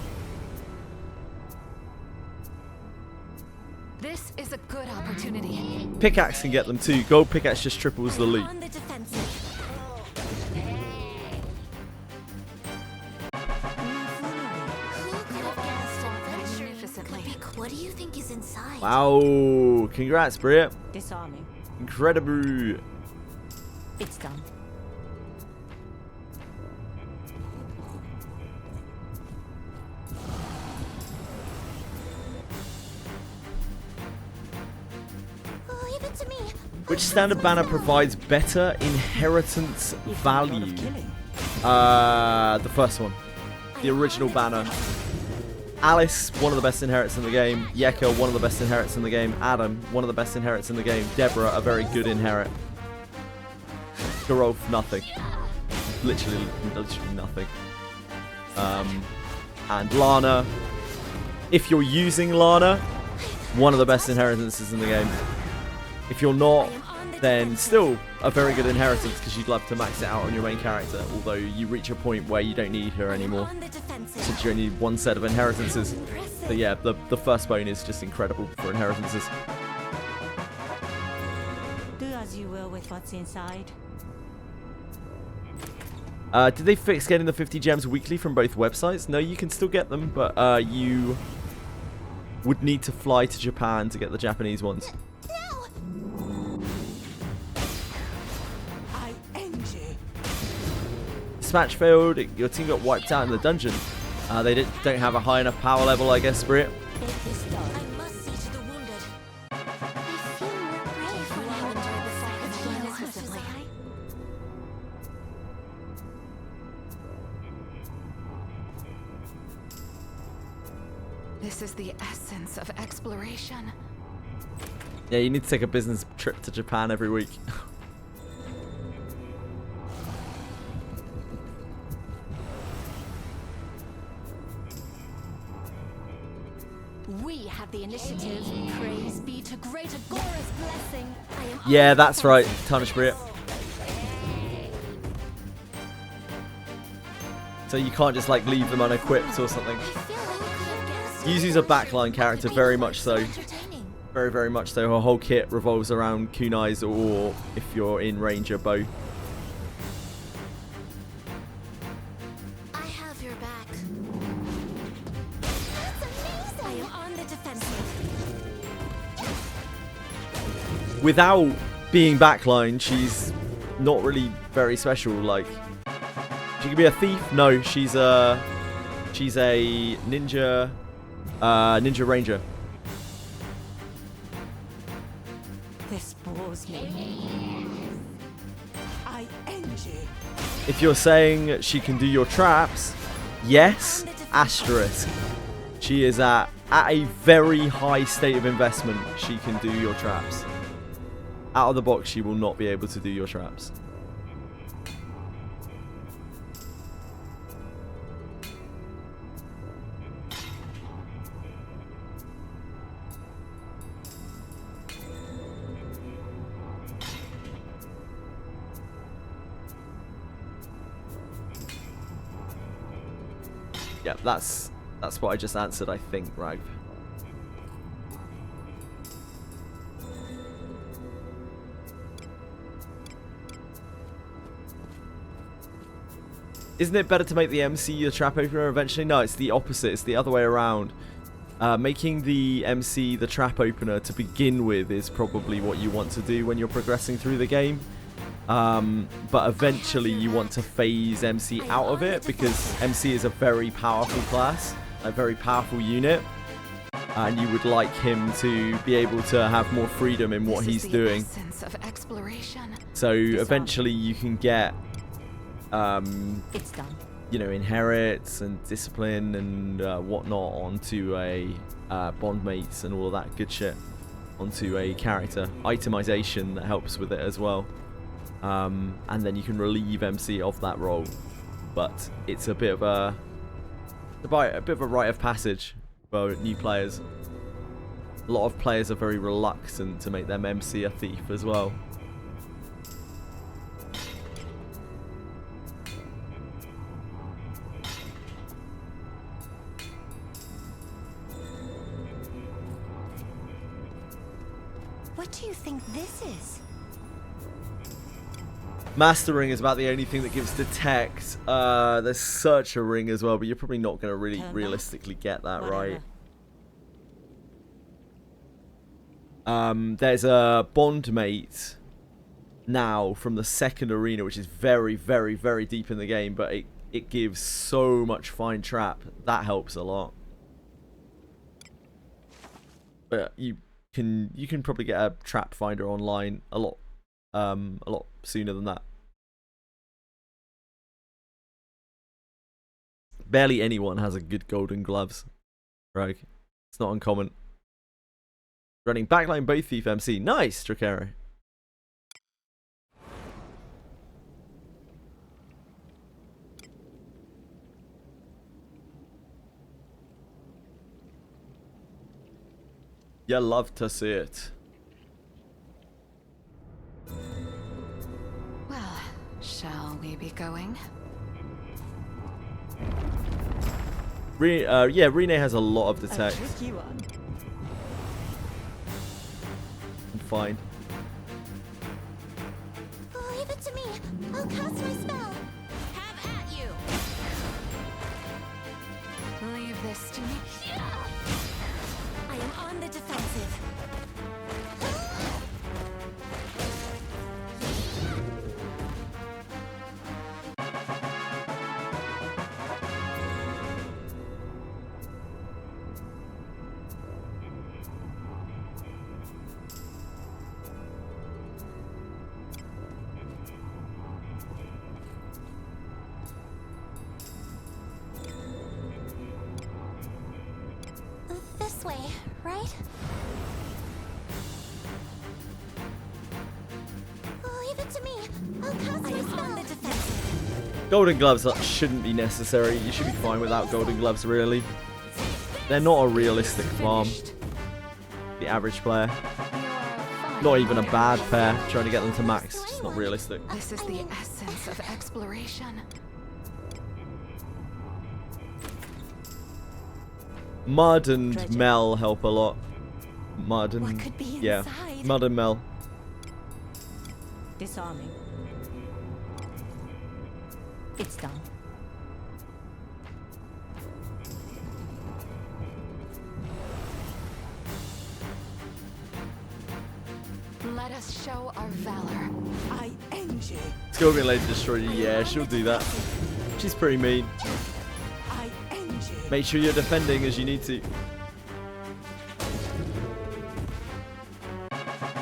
This is a good opportunity. Pickaxe can get them too. Gold pickaxe just triples the loot. On the defensive. What do you think is inside? Wow. Congrats, Bria. Disarming. Incredible. It's done. Which standard banner provides better inheritance value? The first one. The original banner. Alice, one of the best inherits in the game. Yeka, one of the best inherits in the game. Adam, one of the best inherits in the game. Deborah, a very good inherit. Gerolf, nothing. Literally nothing. And Lana, if you're using Lana, one of the best inheritances in the game. If you're not, then still a very good inheritance because you'd love to max it out on your main character, although you reach a point where you don't need her anymore since you only need one set of inheritances. But yeah, the first bone is just incredible for inheritances. Do as you will with what's inside. Did they fix getting the 50 gems weekly from both websites? No, you can still get them, but you would need to fly to Japan to get the Japanese ones. This match failed. Your team got wiped out in the dungeon. They don't have a high enough power level, I guess, for it. This is the essence of exploration. Yeah, you need to take a business trip to Japan every week. We have the initiative. Praise be to great Agora's blessing. Yeah, that's right. Tarnish Brit. So you can't just like leave them unequipped or something. Yuzu's a backline character, very much so. Very, very much so. Her whole kit revolves around kunais, or if you're in Ranger, bow. I have your back. I am on the defensive. Without being backline, she's not really very special. Like, she could be a thief. No, she's a ninja, ninja ranger. This bores me. If you're saying she can do your traps, yes, asterisk. She is at a very high state of investment. She can do your traps. Out of the box, she will not be able to do your traps. Yeah, that's what I just answered, I think, right? Isn't it better to make the MC your trap opener eventually? No, it's the opposite. It's the other way around. Making the MC the trap opener to begin with is probably what you want to do when you're progressing through the game. But eventually you want to phase MC out of it because MC is a very powerful class, a very powerful unit, and you would like him to be able to have more freedom in what he's doing. So eventually you can get, It's done. you know, inherits and discipline and whatnot onto a bond mates and all of that good shit onto a character. Itemization that helps with it as well. And then you can relieve MC of that role, but it's a bit of a rite of passage for new players. A lot of players are very reluctant to make them MC a thief as well. What do you think this is? Master ring is about the only thing that gives detect. There's searcher ring as well, but you're probably not going to really realistically get that right. There's a bond mate now from the second arena, which is very, very, very deep in the game, but it gives so much fine trap. That helps a lot. But you you can probably get a trap finder online a lot sooner than that. Barely anyone has a good golden gloves, right? It's not uncommon. Running backline both Ffxi. Nice, Dracaro. You love to see it. Well, shall we be going? Yeah, Rene has a lot of detect. Tricky one. I'm fine. Leave it to me. I'll cast my spell. Have at you. Leave this to me. I am on the defensive. This way, right? Leave it to me. I'll cast I my am on the spell. defensive. Golden gloves shouldn't be necessary. You should be fine without golden gloves, really. They're not a realistic farm. The average player. Not even a bad pair. Trying to get them to max. It's not realistic. This is the essence of exploration. Mud and Dredging. Mel help a lot. Mud and What could be yeah, inside? Mud and Mel. Disarming. It's done. Let us show our valor. I Angie. Scorpion Lady Destroyer. Yeah, she'll do that. She's pretty mean. I Angie. Make sure you're defending as you need to.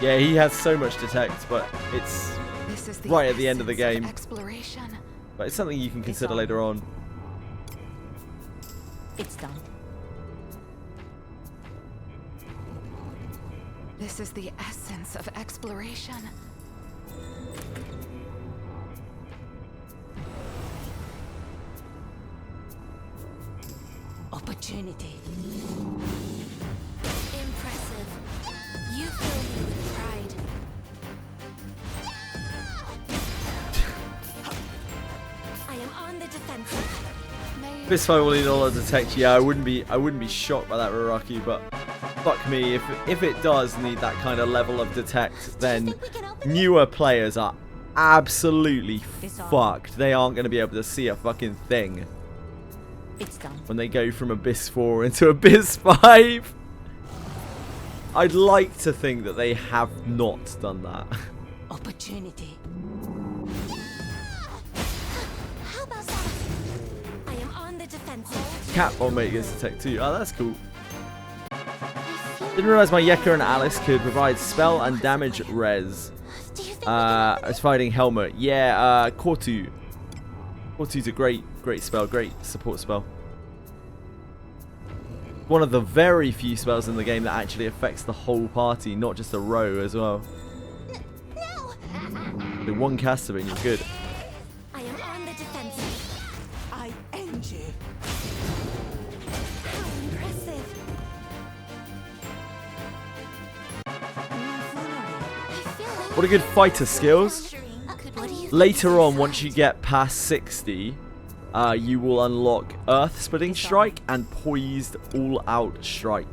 Yeah, he has so much detect, but it's This is the right at the end of the essence game. Exploration. But it's something you can consider later on. It's done. This is the essence of exploration. Opportunity. Impressive. You fill me with pride. I am on the defensive. This fight will need a lot of detect. Yeah, I wouldn't be shocked by that Raraki, but fuck me, if it does need that kind of level of detect, then newer players are absolutely fucked. They aren't going to be able to see a fucking thing It's done. when they go from Abyss 4 into Abyss 5. I'd like to think that they have not done that. Opportunity. How about that? I am on the defensive. Cat Bomb mate gets detect too. Oh, that's cool. Didn't realize my Yeka and Alice could provide spell and damage res. Do you think I was fighting Helmet. Yeah, Kortu. Kortu's a great spell, great support spell. One of the very few spells in the game that actually affects the whole party, not just a row as well. no? The one caster and you're good. I am on the defensive. I Angie. How impressive. I feel like What a good fighter skills. what do you Later on, once you get past 60, you will unlock Earth Splitting Strike and Poised All Out Strike.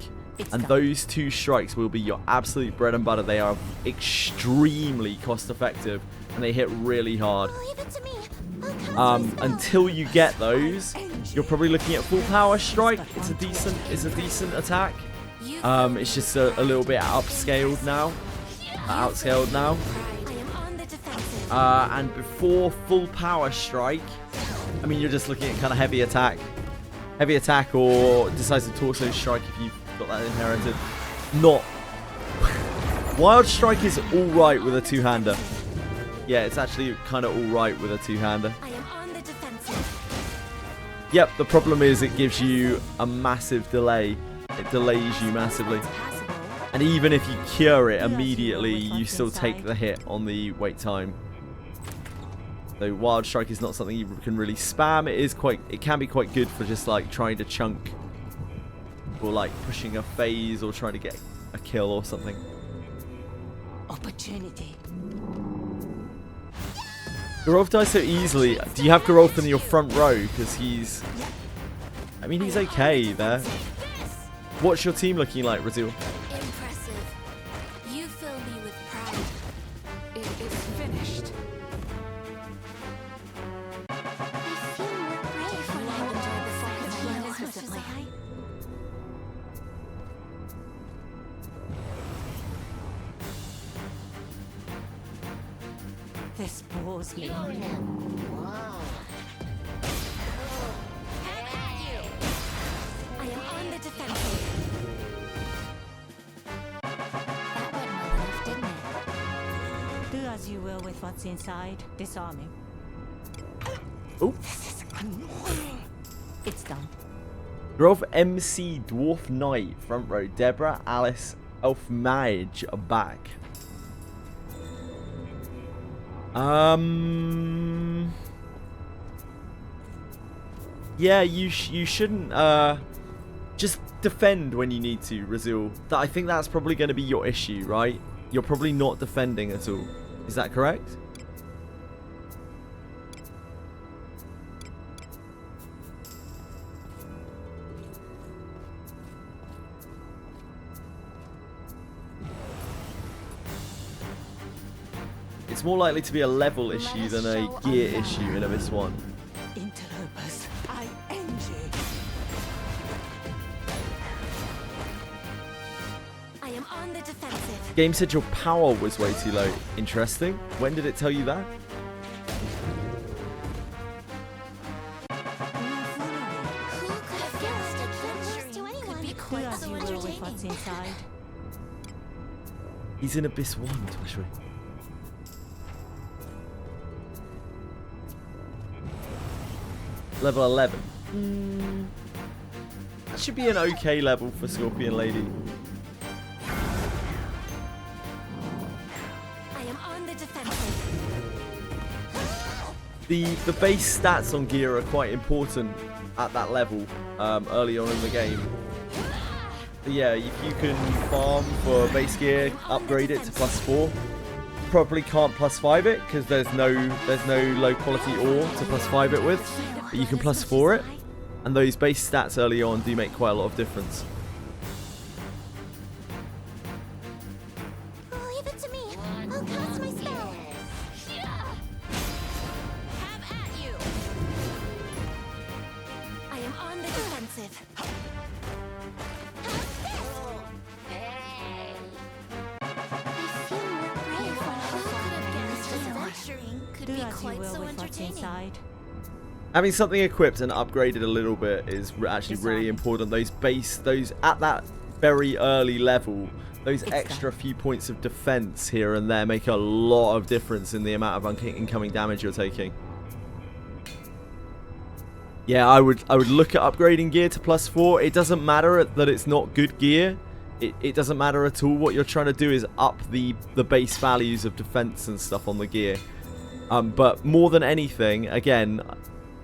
And those two strikes will be your absolute bread and butter. They are extremely cost effective and they hit really hard. leave it to me? I'll cast my spell. Until you get those, you're probably looking at Full Power Strike. It's a decent attack. It's just a little bit upscaled now, outscaled now. I am on the defensive. And before Full Power Strike, I mean, you're just looking at kind of heavy attack or Decisive Torso Strike if you've got that inherited. Not Wild Strike is alright with a two-hander. Yeah, it's actually kind of alright with a two-hander. I am on the defensive. Yep, the problem is it gives you a massive delay. It delays you massively. Passable. And even if you cure it immediately, you still take the hit on the wait time. So Wild Strike is not something you can really spam. It can be quite good for just like trying to chunk or like pushing a phase or trying to get a kill or something. Opportunity. Gerolf dies so easily. Do you have Gerolf in your front row? Because he's... I mean, he's okay there. What's your team looking like, Razil? Impressive. You fill me with pride. It is finished. I feel more brave when I enjoy the sight of you as much as I. This bores me. I am on the defensive. That went well enough, didn't it? Do as you will with what's inside. Disarming. Oh, It's done. Gerolf MC Dwarf Knight front row. Deborah, Alice, Elf Mage are back. Yeah, you shouldn't just defend when you need to, Razil. I think that's probably going to be your issue, right? You're probably not defending at all. Is that correct? It's more likely to be a level issue than a gear issue in Abyss 1. Interlopers. I end you. I am on the defensive. Game said your power was way too low. Interesting. When did it tell you that? Who could have guessed adventures to anyone could be Do quite as so you will with what's entertaining? inside. He's in Abyss 1, Ffxi. Level 11. That should be an okay level for Scorpion Lady. I am on the defensive. The base stats on gear are quite important at that level early on in the game. But yeah, if you can farm for base gear, upgrade it to +4. Probably can't +5 it because there's no low quality ore to +5 it with. But you can +4 it, and those base stats early on do make quite a lot of difference. Leave it to me. I'll cast my spell. Have at you. I am on the defensive. I feel more brave when I could have guessed adventuring could Do be as you quite will so with what's entertaining. inside. Having something equipped and upgraded a little bit is actually really important. Those at that very early level, those extra few points of defense here and there make a lot of difference in the amount of incoming damage you're taking. Yeah, I would look at upgrading gear to +4. It doesn't matter that it's not good gear. It doesn't matter at all. What you're trying to do is up the base values of defense and stuff on the gear. But more than anything, again,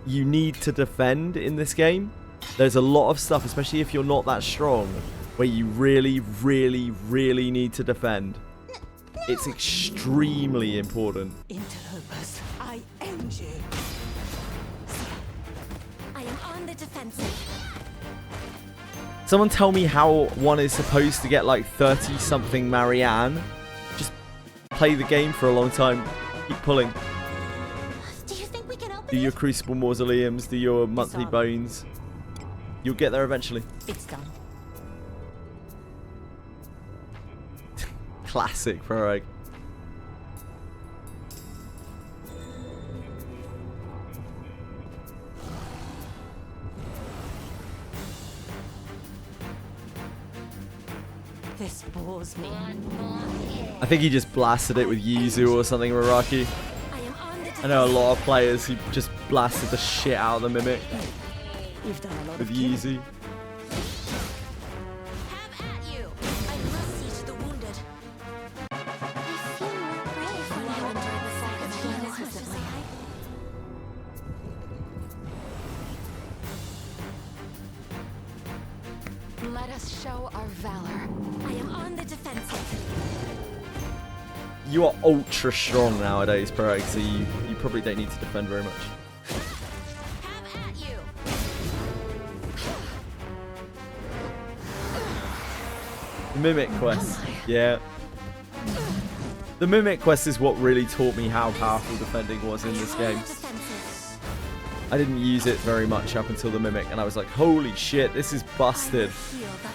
you need to defend in this game. There's a lot of stuff, especially if you're not that strong, where you really, really, really need to defend. It's extremely important. Interlopers. I end you. I am on the defensive. Someone tell me how one is supposed to get like 30-something Marianne. Just play the game for a long time. Keep pulling. Do you think we can open Do your Crucible Mausoleums. Do your monthly bones. You'll get there eventually. It's done. Classic Pro Egg. This bores me. I think he just blasted it with Yuzu or something, Raraki. I know a lot of players who just blasted the shit out of the Mimic You've done a lot with of killing. Yuzu. Have at you. I must see to the wounded. You seem more brave when you enjoy the sight of blood excessively. Let us show our valor. I am on the defensive. You are ultra strong nowadays, Pereg, so you probably don't need to defend very much. Have at you. The Mimic quest, yeah. The Mimic quest is what really taught me how powerful defending was in this game. I didn't use it very much up until the Mimic, and I was like, holy shit, this is busted.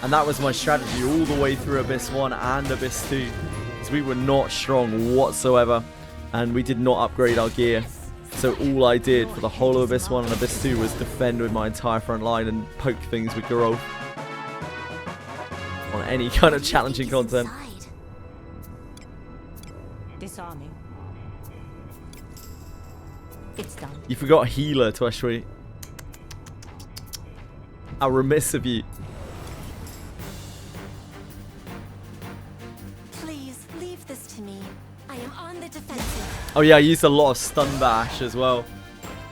And that was my strategy all the way through Abyss 1 and Abyss 2. Because we were not strong whatsoever, and we did not upgrade our gear. So all I did for the whole of Abyss 1 and Abyss 2 was defend with my entire front line and poke things with Garou on any kind of challenging content. Disarming. It's done. You forgot healer, Ffxi. How remiss of you. Please leave this to me. I am on the defensive. Oh yeah, I used a lot of stun bash as well.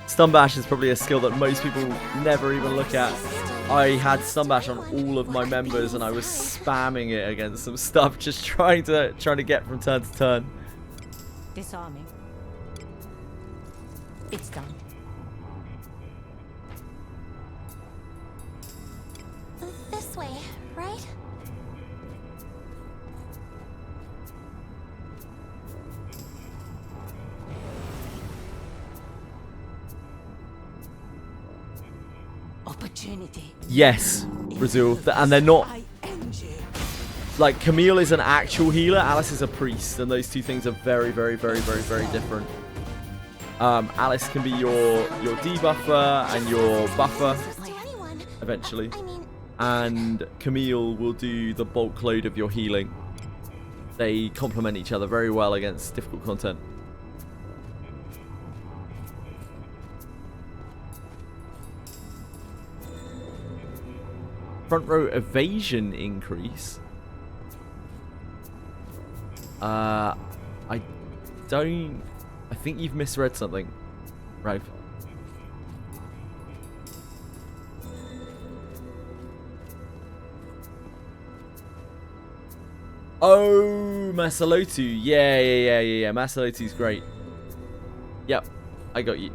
Stun bash is probably a skill that most people never even look at. I had stun bash on all of my members and I was spamming it against some stuff, just trying to get from turn to turn. Disarming. It's done. This way, right? Opportunity. Yes, Brazil. And they're not... I end you. Like, Camille is an actual healer, Alice is a priest, and those two things are very, very, very, very, very different. Alice can be your debuffer and your buffer, eventually. And Camille will do the bulk load of your healing. They complement each other very well against difficult content. Front row evasion increase. I think you've misread something, right? Oh, Masalotu. Yeah. Masalotu's great. Yep, I got you.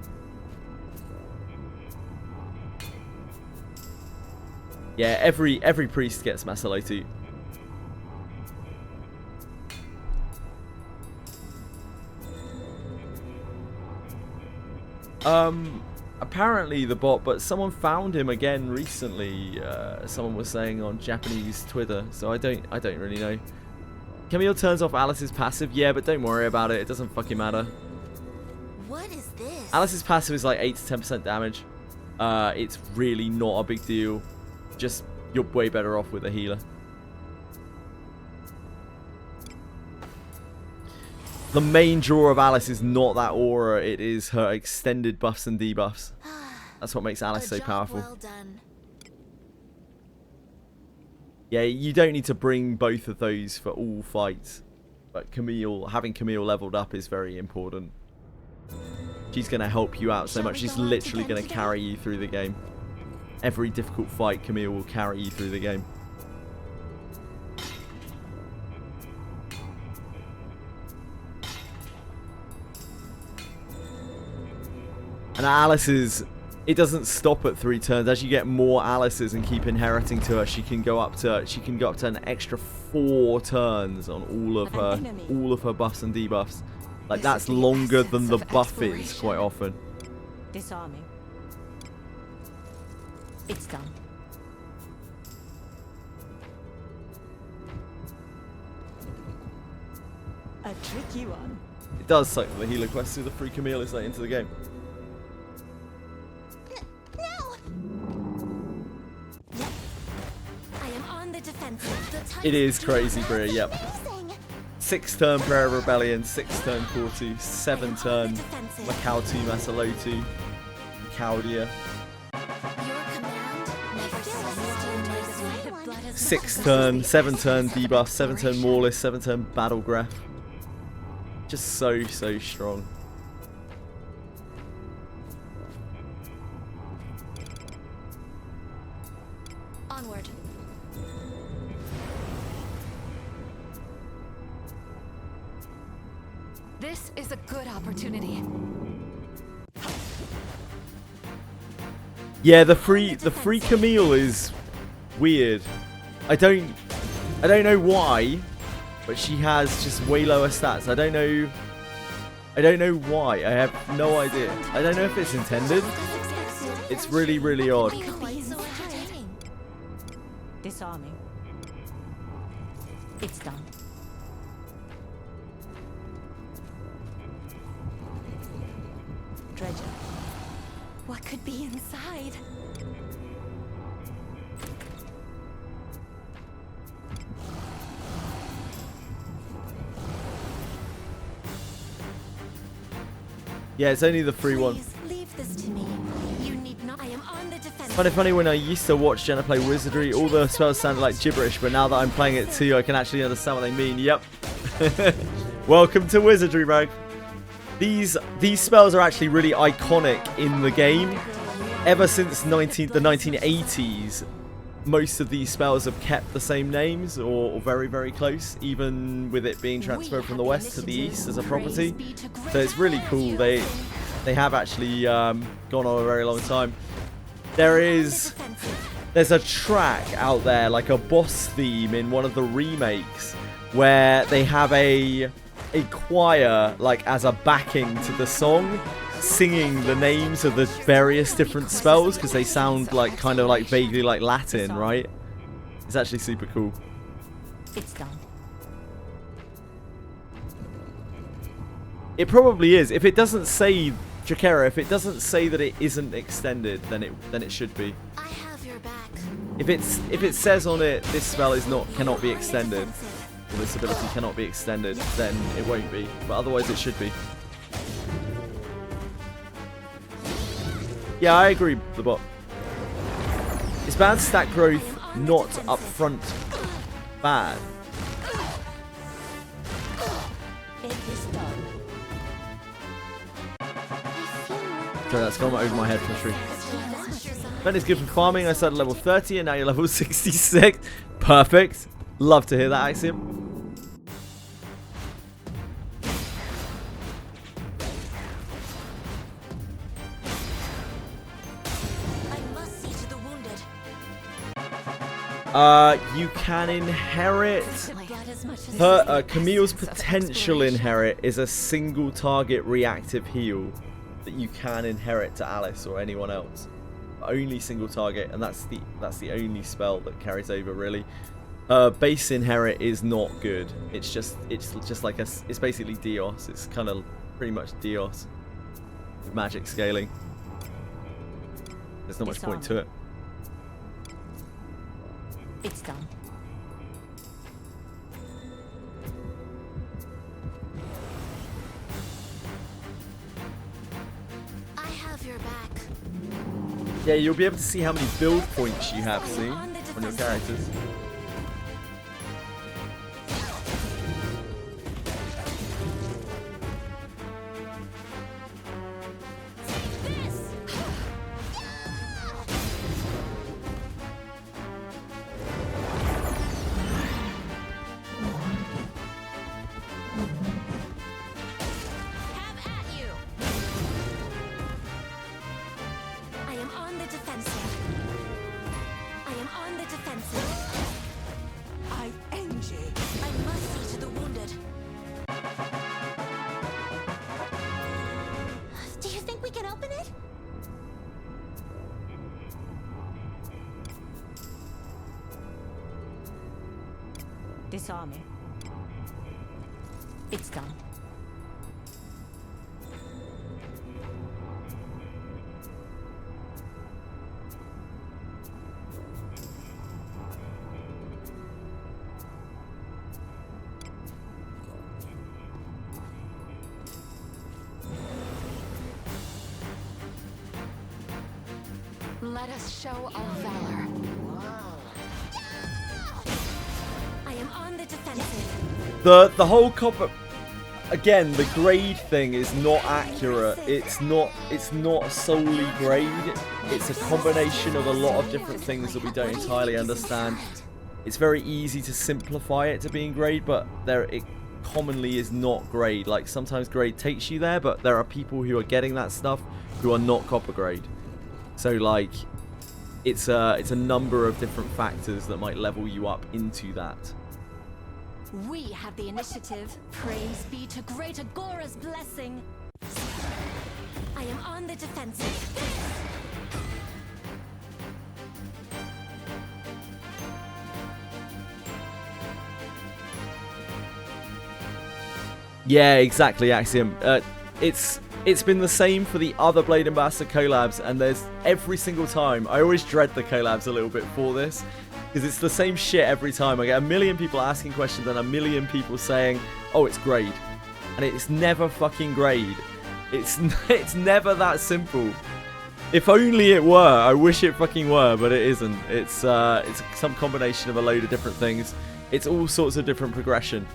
Yeah, every priest gets Masalotu. Apparently the bot, but someone found him again recently. Someone was saying on Japanese Twitter, so I don't really know. Camille turns off Alice's passive, yeah, but don't worry about it. It doesn't fucking matter. What is this? Alice's passive is like 8 to 10% damage. It's really not a big deal. Just you're way better off with a healer. The main draw of Alice is not that aura, it is her extended buffs and debuffs. That's what makes Alice so powerful. Well done. Yeah, you don't need to bring both of those for all fights. But having Camille leveled up is very important. She's going to help you out so much. She's literally going to carry you through the game. Every difficult fight, Camille will carry you through the game. And Alice's, it doesn't stop at 3 turns. As you get more Alice's and keep inheriting to her, she can go up to an extra 4 turns on all of her buffs and debuffs. Like, that's longer than the buff is quite often. Disarming. It's done. A tricky one. It does suck that the healer quest through the free Camille is late into the game. I am on the defensive. It is crazy, Bria. Yep. 6-turn Prayer of Rebellion, 6-turn Cortu, 7-turn Makautu Masalotu, Caudia. 6-turn, 7-turn debuff, 7-turn Morless, 7-turn Battlegraph. Just so strong. Onward. This is a good opportunity. Yeah, the free Camille is weird. I don't know why, but she has just way lower stats. I don't know why. I have no idea. I don't know if it's intended. It's really odd. Disarming. It's done. Dredger. What could be inside? Yeah, it's only the free one. Please leave this to me. You need not. I am on the defense. Funny when I used to watch Jenna play Wizardry, all the spells sounded like gibberish, but now that I'm playing it too, I can actually understand what they mean. Yep. Welcome to Wizardry, bro. These spells are actually really iconic in the game. Ever since the 1980s, most of these spells have kept the same names or very close, even with it being transferred from the west to the east as a property. So it's really cool. They have actually gone on a very long time. There's a track out there, like a boss theme in one of the remakes, where they have a choir like as a backing to the song, singing the names of the various different spells because they sound like kind of like vaguely like Latin, right? It's actually super cool. It's done. It probably is. If it doesn't say Drakera, if it doesn't say that it isn't extended, then it should be. I have your back. If it says on it this spell cannot be extended, or this ability cannot be extended, then it won't be. But otherwise it should be. Yeah, I agree, the bot. It's bad stat growth, not upfront bad. It is done. So that's gone over my head for sure. Ben is good for farming. I started level 30 and now you're level 66. Perfect. Love to hear that, Axiom. You can inherit. Camille's potential inherit is a single target reactive heal that you can inherit to Alice or anyone else. Only single target, and that's the only spell that carries over really. Base inherit is not good. It's just like it's basically Dios. It's kind of pretty much Dios with magic scaling. There's not much point to it. It's done. I have your back. Yeah, you'll be able to see how many build points you have, see, on your characters. Disarming. It's done. Let us show our valor. I am on the defensive. The whole copper, again, the grade thing is not accurate. It's not solely grade. It's a combination of a lot of different things that we don't entirely understand. It's very easy to simplify it to being grade, but it commonly is not grade. Like, sometimes grade takes you there, but there are people who are getting that stuff who are not copper grade. So, like, it's a number of different factors that might level you up into that. We have the initiative. Praise be to great Agora's blessing. I am on the defensive. Yeah, exactly, Axiom. It's been the same for the other Blade Ambassador collabs, and there's every single time. I always dread the collabs a little bit for this, because it's the same shit every time. I get a million people asking questions and a million people saying, oh, it's grade. And it's never fucking grade. It's never that simple. If only it were. I wish it fucking were, but it isn't. It's some combination of a load of different things. It's all sorts of different progression.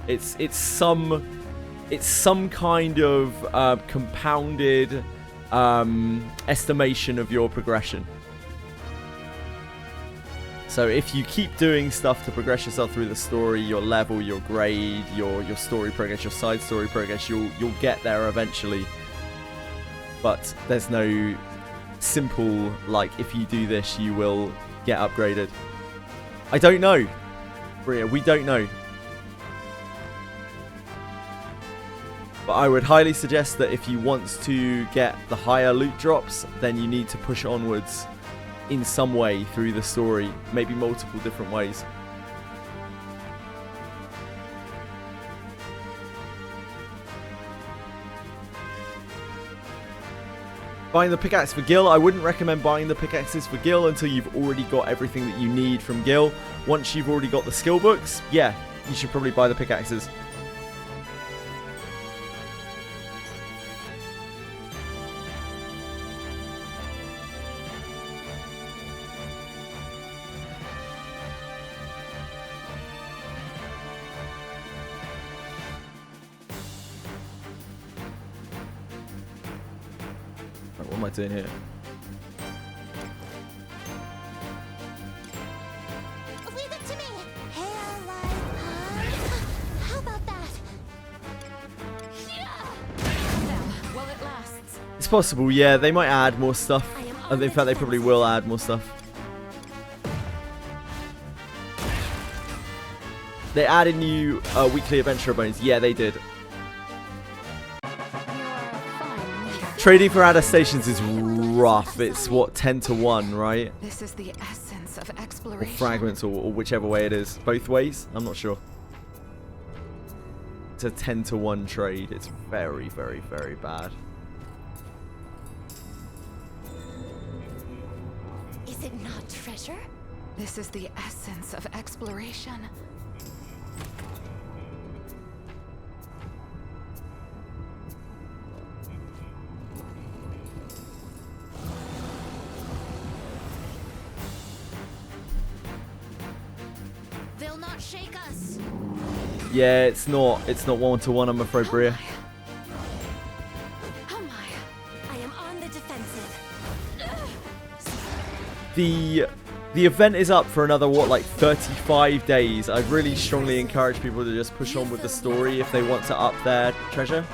It's some kind of compounded estimation of your progression. So if you keep doing stuff to progress yourself through the story, your level, your grade, your story progress, your side story progress, you'll get there eventually. But there's no simple, like, if you do this, you will get upgraded. I don't know, Bria. We don't know. But I would highly suggest that if you want to get the higher loot drops, then you need to push onwards in some way through the story, maybe multiple different ways. Buying the pickaxe for Gil, I wouldn't recommend buying the pickaxes for Gil until you've already got everything that you need from Gil. Once you've already got the skill books, yeah, you should probably buy the pickaxes. What am I doing here? Leave it to me. How about that? Well, it lasts. It's possible, yeah. They might add more stuff. And in fact, they probably will add more stuff. They added new weekly adventurer bones. Yeah, they did. Trading for attestations is rough. It's what, 10 to 1, right? This is the essence of Or exploration. fragments, or whichever way it is. Both ways? I'm not sure. It's a 10 to 1 trade. It's very, very, very bad. Is it not treasure? This is the essence of exploration. They'll not shake us. Yeah, it's not 1 to 1, I'm afraid, Bria. Oh my. I am on the defensive. The event is up for another, what, like 35 days. I'd really strongly encourage people to just push on with the story if they want to up their treasure.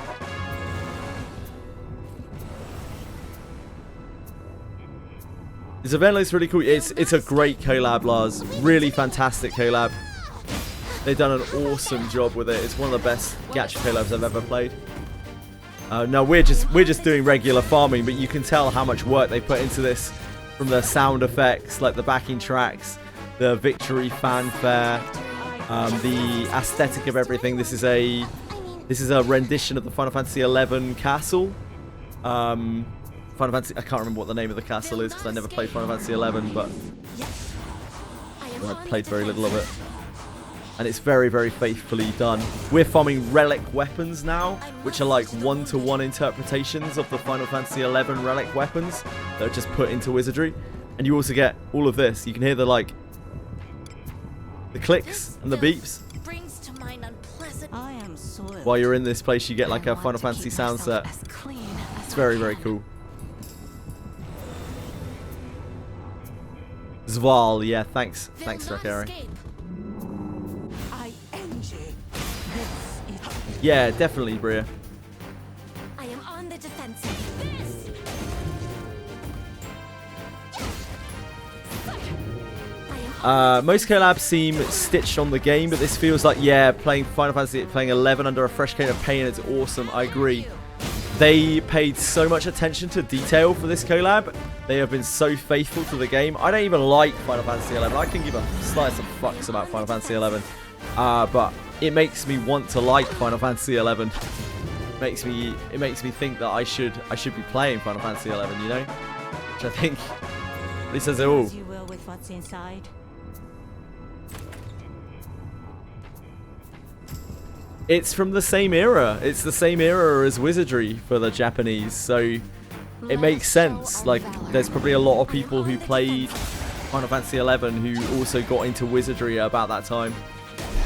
This event looks really cool. It's a great collab, Lars. Really fantastic collab. They've done an awesome job with it. It's one of the best gacha collabs I've ever played. No, we're just doing regular farming, but you can tell how much work they put into this, from the sound effects, like the backing tracks, the victory fanfare, the aesthetic of everything. This is a rendition of the Final Fantasy XI castle. Final Fantasy, I can't remember what the name of the castle is because I never played Final Fantasy XI, but I played very little of it. And it's very, very faithfully done. We're farming Relic weapons now, which are like 1-to-1 interpretations of the Final Fantasy XI Relic weapons that are just put into Wizardry. And you also get all of this. You can hear the like the clicks and the beeps. Brings to mind unpleasant. I am soiled. While you're in this place, you get like a I Final want to Fantasy keep sound myself set. as clean as It's I very, can. very cool. Zval, yeah, thanks, They'll thanks, not Rakari. escape. I envy. This is Yeah, definitely, Bria. I am on the defensive. This. I am Most collabs seem stitched on the game, but this feels like, yeah, playing Final Fantasy, playing 11 under a fresh coat of paint is awesome. I agree. They paid so much attention to detail for this collab. They have been so faithful to the game. I don't even like Final Fantasy 11. I can give a slice of fucks about Final Fantasy 11. But it makes me want to like Final Fantasy 11. It makes me think that I should be playing Final Fantasy 11, you know? Which I think at least says it all. As you will with what's inside. It's from the same era. It's the same era as Wizardry for the Japanese, so it makes sense. Like, there's probably a lot of people who played Final Fantasy 11 who also got into Wizardry at about that time.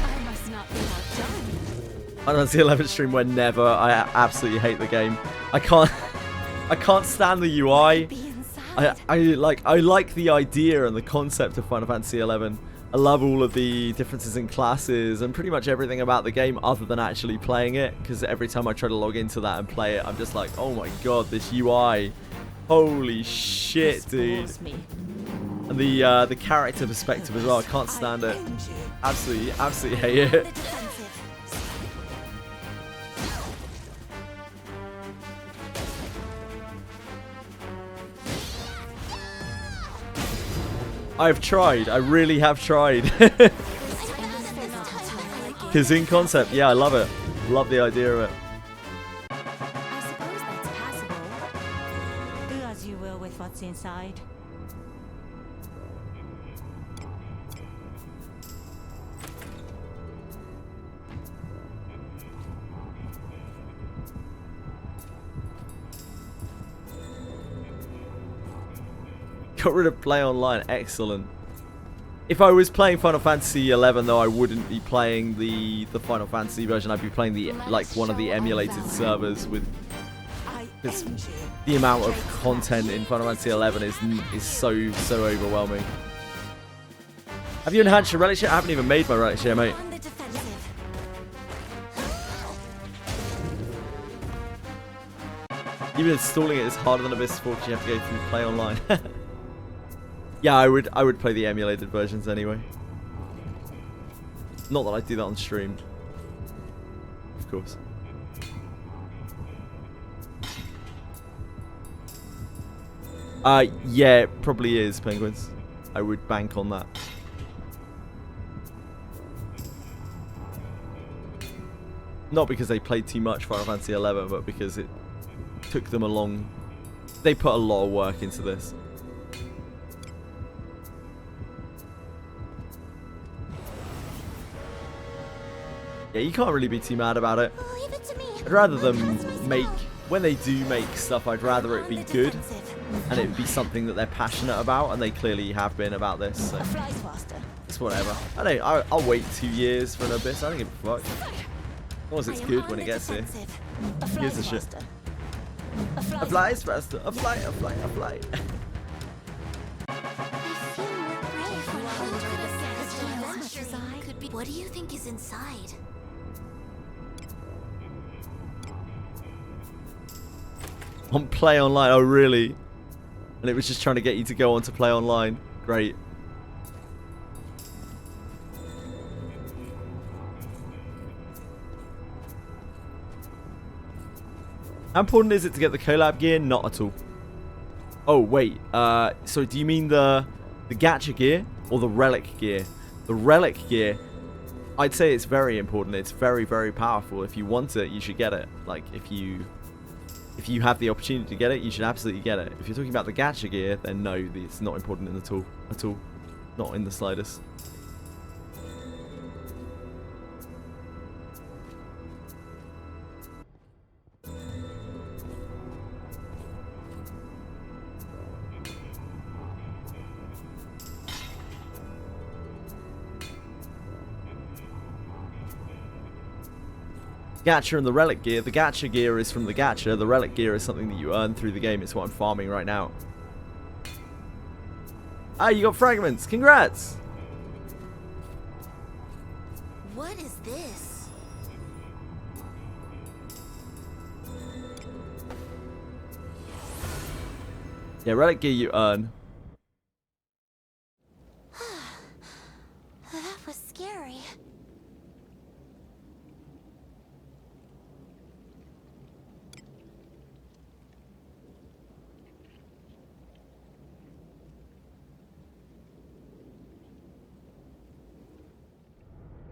I must not be outdone. Final Fantasy 11 stream where never. I absolutely hate the game. I can't stand the UI. be inside. I like the idea and the concept of Final Fantasy 11. I love all of the differences in classes and pretty much everything about the game other than actually playing it, because every time I try to log into that and play it, I'm just like, oh my god, this UI. Holy shit, This dude. bores me. And the character perspective as well, I can't stand it. Absolutely hate it. The defensive. I've tried. I really have tried. Because in concept, yeah, I love it. Love the idea of it. I suppose that's passable. Do as you will with what's inside. Got rid of play online. Excellent. If I was playing Final Fantasy 11, though, I wouldn't be playing the Final Fantasy version. I'd be playing the one of the emulated servers with. Because the amount of content in Final Fantasy 11 is so overwhelming. Have you enhanced your relic yet? I haven't even made my relic yet, mate. On the defensive. Even installing it is harder than Abyss 4 because you have to go through play online. Yeah, I would play the emulated versions anyway. Not that I do that on stream. Of course. Yeah, it probably is, Penguins. I would bank on that. Not because they played too much Final Fantasy 11, but because it took them a long... They put a lot of work into this. Yeah, you can't really be too mad about it. Leave it to me. I'd rather them make... When they do make stuff, I'd rather it be good. And it would be something that they're passionate about, and they clearly have been about this, so... Flies faster. It's whatever. I'll wait 2 years for an Abyss. I don't give a fuck. As long as it's good when it gets here. Who gives a shit? A fly is faster. A fly. I feel more brave when I look at a sand. Could be. What do you think is inside? On play online. Oh, really? And it was just trying to get you to go on to play online. Great. How important is it to get the collab gear? Not at all. Oh, wait. So do you mean the gacha gear or the relic gear? The relic gear, I'd say it's very important. It's very, very powerful. If you want it, you should get it. Like, if you have the opportunity to get it, you should absolutely get it. If you're talking about the gacha gear, then no, it's not important at all. Not in the slightest. gacha and the relic gear. The gacha gear is from the gacha. The relic gear is something that you earn through the game. It's what I'm farming right now. Ah, you got fragments. Congrats. What is this? Yeah, relic gear you earn. That was scary.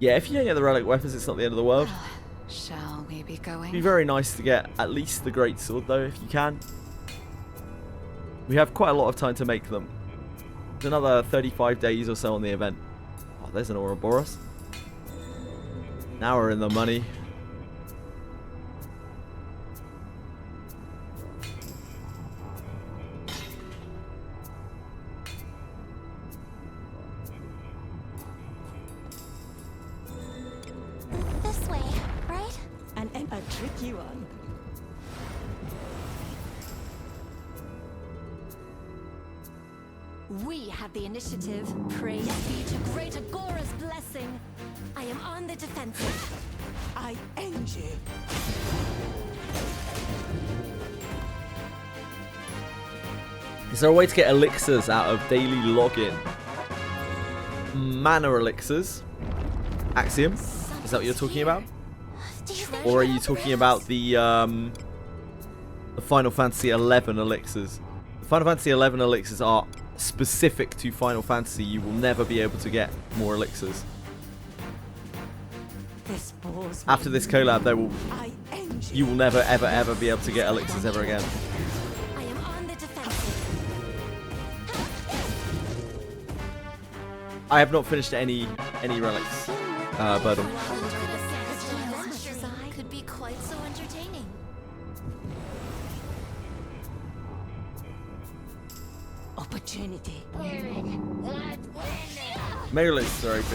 Yeah, if you don't get the relic weapons, it's not the end of the world. Shall we be going? It'd be very nice to get at least the great sword though, if you can. We have quite a lot of time to make them. There's another 35 days or so on the event. Oh, there's an Ouroboros. Now we're in the money. This way, right? And a tricky one. We have the initiative. Praise be to great Agora's blessing. I am on the defensive. I end you. Is there a way to get elixirs out of daily login? Mana elixirs? Axiom? Is that what you're talking about? Or are you talking about the Final Fantasy 11 elixirs? The Final Fantasy 11 elixirs are specific to Final Fantasy. You will never be able to get more elixirs. This bores me. After this collab, I end you will never ever ever be able to get elixirs ever again. I am on the defensive. I have not finished any relics. Burden. Could be quite so entertaining. Opportunity. Megalists are OP.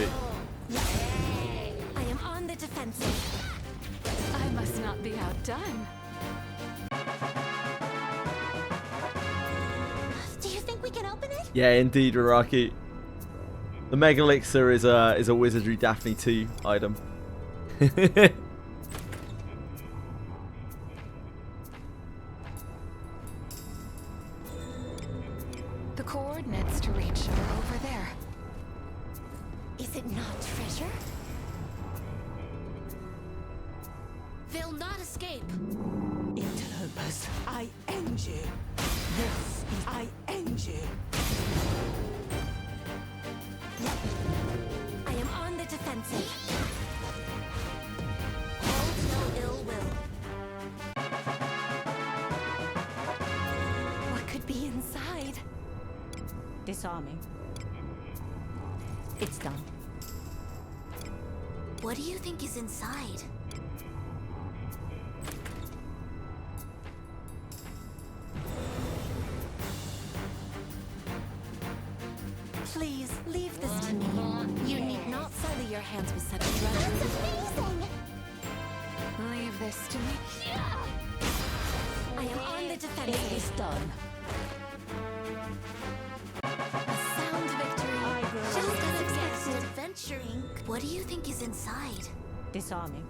I am on the defensive. I must not be outdone. Do you think we can open it? Yeah, indeed, Raraki. The Mega Elixir is a Wizardry Daphne 2 item. The coordinates to reach are over there. Is it not treasure? They'll not escape. Interlopers. I end you. This is I end you. I am on the defensive. Hold no ill will. What could be inside? Disarming. It's done. What do you think is inside? Please, leave this to me. You need not sully your hands with such treasure. That's amazing! Leave this to me. I am on the defensive. It's done. A sound victory. I grow Just as expected. Adventuring. What do you think is inside? Disarming.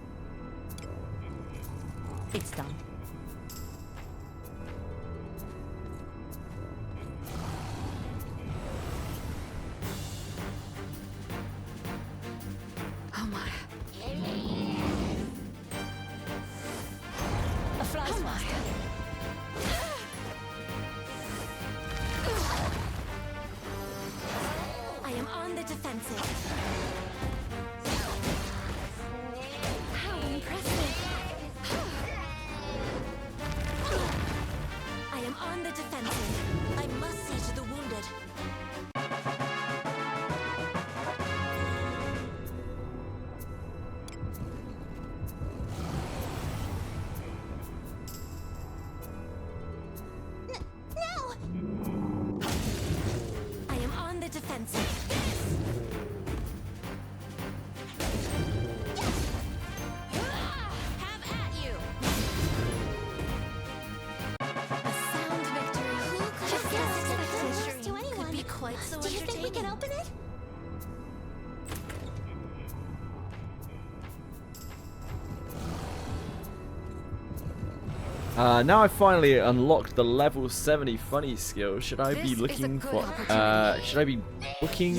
It's done. Oh my. A fly swatter. I am on the defensive. How impressive. I am on the defensive. I must see to the wounded. Now I finally unlocked the level 70 funny skill. Should I be looking for? Should I be booking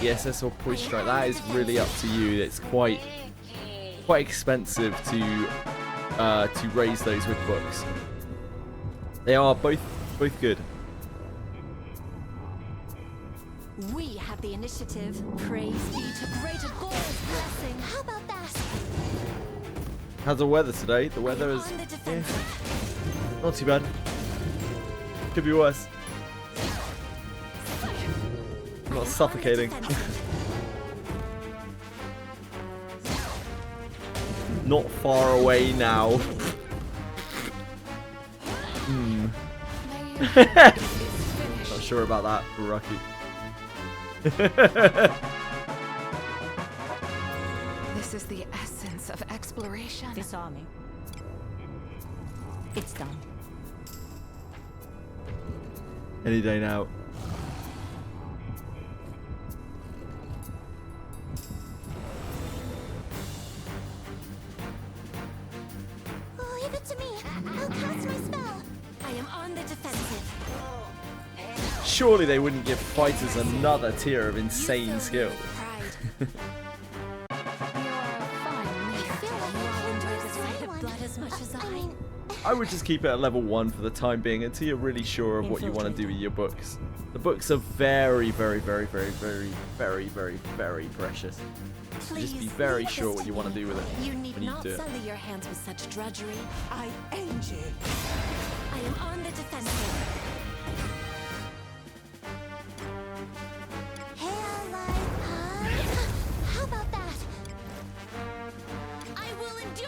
ESS or Poise Strike? That is really up to you. It's quite expensive to raise those with books. They are both good. We have the initiative. Praise be to greater Gora's blessing. How about that? How's the weather today? The weather is not too bad. Could be worse. I'm not suffocating. Not far away now. Not sure about that, Rocky. This is the essence of exploration. Disarming. It's done. Any day now. Leave it to me. I'll cast my spell. I am on the defensive. Surely they wouldn't give fighters another tier of insane skills. I would just keep it at level 1 for the time being until you're really sure of what you want to do with your books. The books are very, very, very, very, very, very, very, very precious. Just be very sure what you want to do with it You need when you not do it. sully your hands with such drudgery. I end you. I am on the defensive. Hair like hug. How about that? I will endure.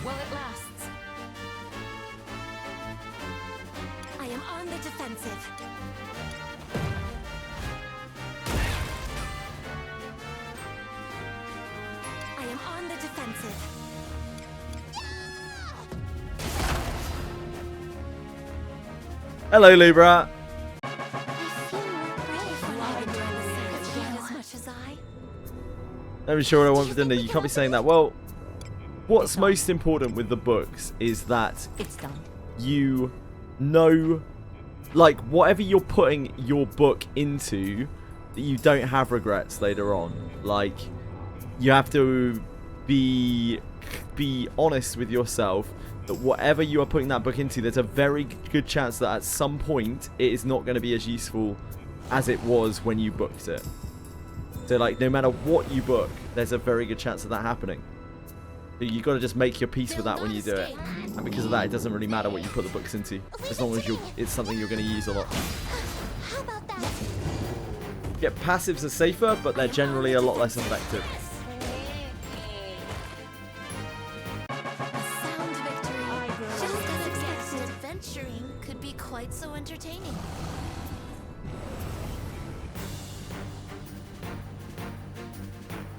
Well, it lasts. I am on the defensive. I am on the defensive. Hello, Libra. I feel more brave when I I enjoy the same as much as I. Let me show what I want for dinner. You can't be saying that. Well, what's most important with the books is that It's done. you know, like, whatever you're putting your book into, that you don't have regrets later on. Like, you have to be honest with yourself that whatever you are putting that book into, there's a very good chance that at some point it is not going to be as useful as it was when you booked it. So, like, no matter what you book, there's a very good chance of that happening. So you got to just make your peace with that when you do it. And because of that, it doesn't really matter what you put the books into, as long as it's something you're going to use a lot. How about that? Yeah, passives are safer, but they're generally a lot less effective. A sound victory. Just as expected. Adventuring could be quite so entertaining.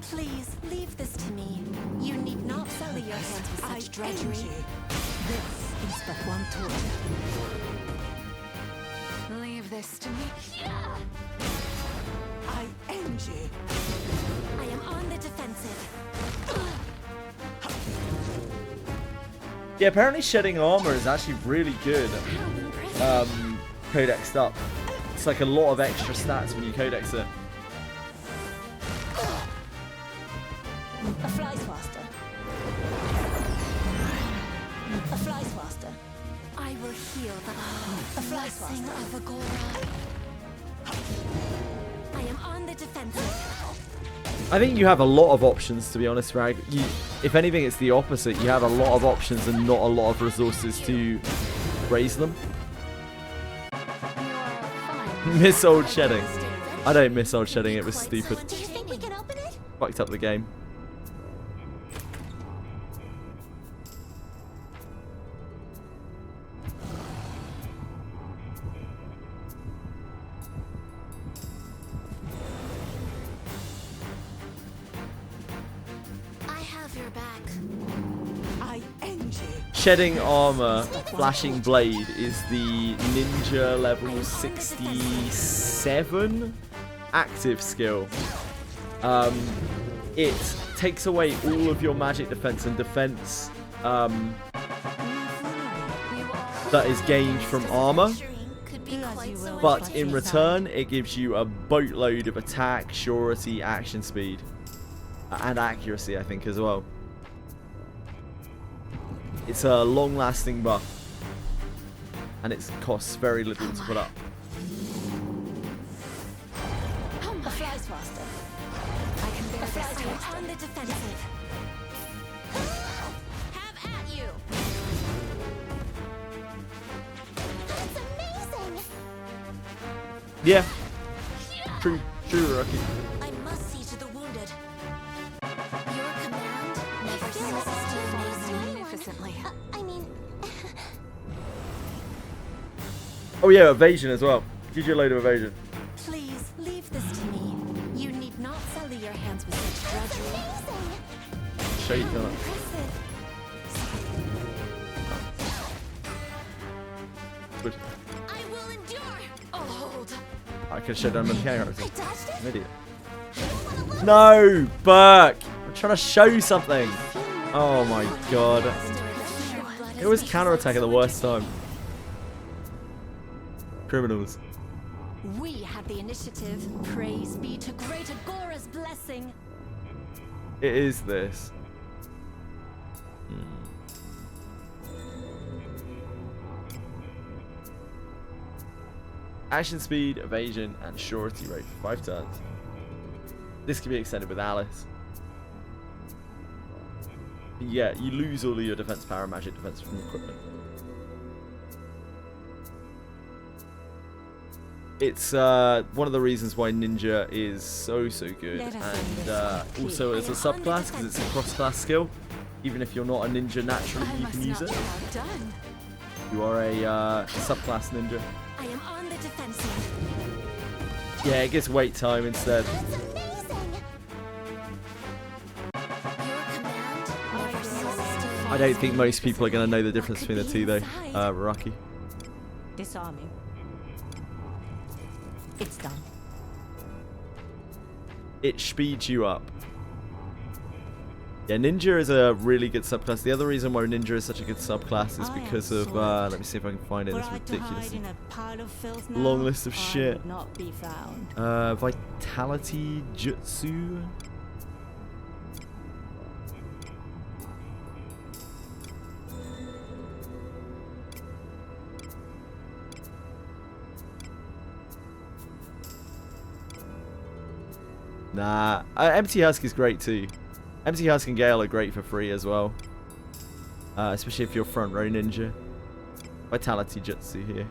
Please leave this to me. You need not sully your hands with I such end drudgery. you. This is but one torture. Leave this to me. I end you. I am on the defensive. Yeah, apparently shedding armor is actually really good. How impressive. Codexed up. It's like a lot of extra stats when you codex it. A flies faster. A flies faster. I will heal the flies blessing faster. of Agora. I am on the defensive. I think you have a lot of options, to be honest, Rag. If anything, it's the opposite. You have a lot of options and not a lot of resources to raise them. Miss old shedding. I don't miss old shedding. It was stupid. Do you think we can open it? Fucked up the game. I have your back. I end you. Shedding armor, flashing blade is the ninja level 67 active skill. It takes away all of your magic defense and defense that is gained from armor. But in return, it gives you a boatload of attack, surety, action speed, and accuracy, I think, as well. It's a long-lasting buff, and it costs very little to put up. The fly's faster. I can bear this. I am on the defensive. Have at you. That's amazing! Yeah. True, Rocky. I must see to the wounded. Your command never ceases to amaze me. Magnificently. I mean, Oh yeah, evasion as well. Gives you a load of evasion. Please leave this to me. You need not sully your hands with such drudgery. Show you that. Impressive. Good. I will endure. Oh, hold. I could show down the character. I dodged it. An idiot. No, Burke. I'm trying to show you something. Oh my god. It was counterattack at the worst time. Criminals. We have the initiative. Praise be to great Agora's blessing. It is this. Action speed, evasion, and surety rate for 5 turns. This can be extended with Alice. Yeah, you lose all of your defense power and magic defense from equipment. It's one of the reasons why Ninja is so good, and also as a subclass, because it's a cross-class skill. Even if you're not a ninja naturally, you can use it. You are a subclass ninja. I am on the defensive. Yeah, it gets wait time instead. That's amazing! Your command never ceases to I don't think most people are going to know the difference between the two, though. Rocky. Disarming. It's done. It speeds you up. Yeah, Ninja is a really good subclass. The other reason why Ninja is such a good subclass is because of, let me see if I can find it, this ridiculous long list of shit. Not be found. Vitality Jutsu. Nah, Empty Husk is great too. Empty Husk and Gale are great for free as well. Especially if you're front row ninja. Vitality Jutsu here.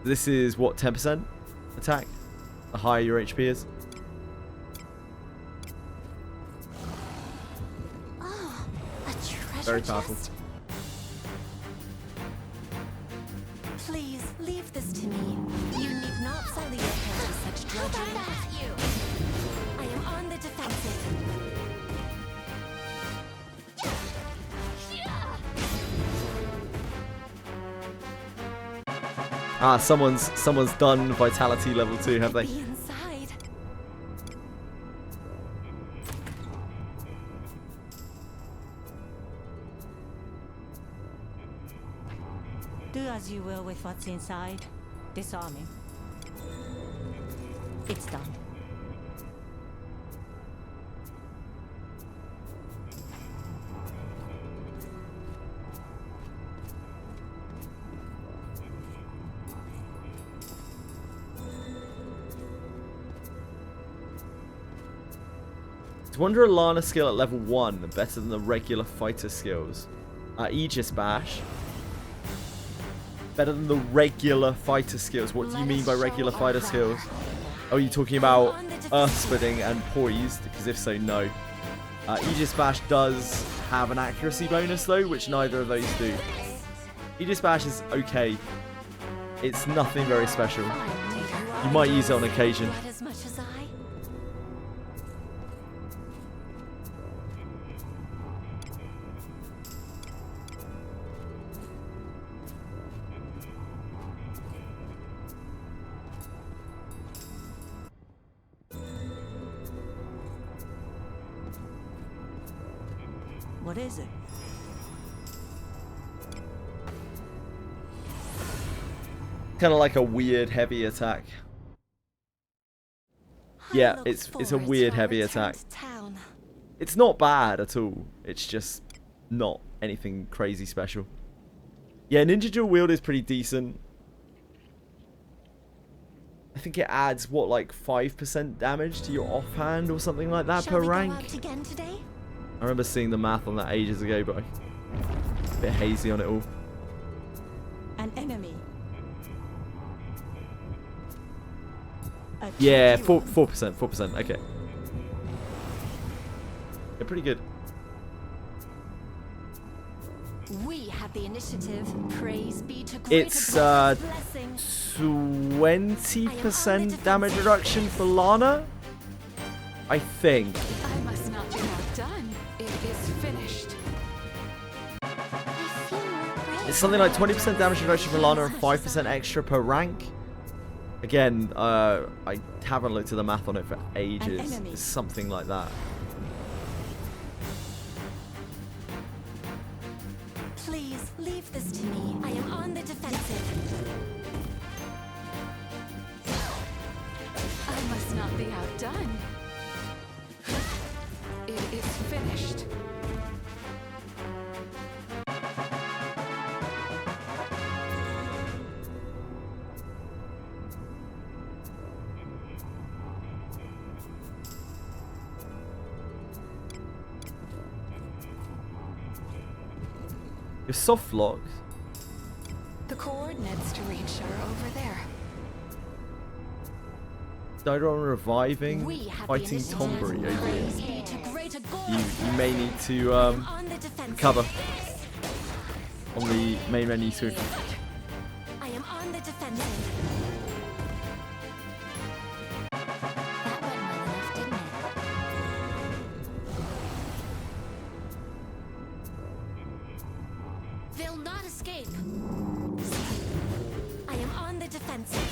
This is what, 10% attack? The higher your HP is. Oh, a treasure Very powerful. chest? Please leave this to me. You need not sully your hands with such drudgery. I am on the defensive. Ah, someone's done Vitality level 2, have they? Be inside. Do as you will with what's inside. Disarming. It's done. Is Wonder Alana skill at level 1 better than the regular fighter skills? Aegis Bash. Better than the regular fighter skills. What do you mean by regular fighter skills? Oh, are you talking about Earth Splitting and Poised? Because if so, no. Aegis Bash does have an accuracy bonus though, which neither of those do. Aegis Bash is okay. It's nothing very special. You might use it on occasion. Not as much as I. What is it? Kind of like a weird heavy attack. Yeah, it's a weird heavy attack. It's not bad at all. It's just not anything crazy special. Yeah, Ninja Dual Wield is pretty decent. I think it adds, what, like 5% damage to your offhand or something like that per rank? I remember seeing the math on that ages ago, but I'm a bit hazy on it all. An enemy. Yeah, 4%, okay. They're pretty good. We have the initiative. Praise be to greater It's blessing. 20% damage reduction for Lana, I think. I must not be outdone. It is finished. It's something like 20% damage reduction for Lana and 5% extra per rank. Again, I haven't looked at the math on it for ages. It's something like that. Please leave this to me. I am on the defensive. I must not be outdone. It is finished. Your soft locks. The coordinates to reach are over there. Dodron reviving, We have fighting the Tombury. initiative. Oh Praise dear. be to greater You may need to on the defensive. recover on the main menu soon. I am on the defensive. That went well enough, didn't it? They'll not escape. I am on the defensive.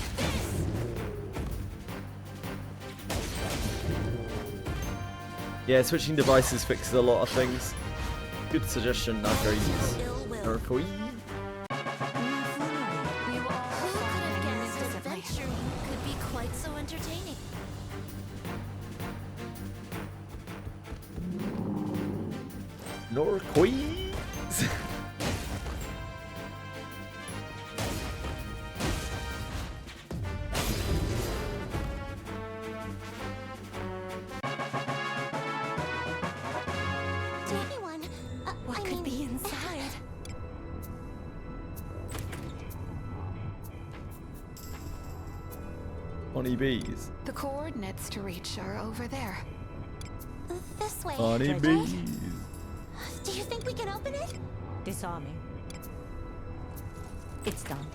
Yeah, switching devices fixes a lot of things. Good suggestion, Narcois. Narcois. Who could have guessed adventuring could be quite so entertaining? Narcois. To anyone, What could be inside? Honey bees. The coordinates to reach are over there. this way. Honey bees. Do you think we can open it? Disarming. It's done.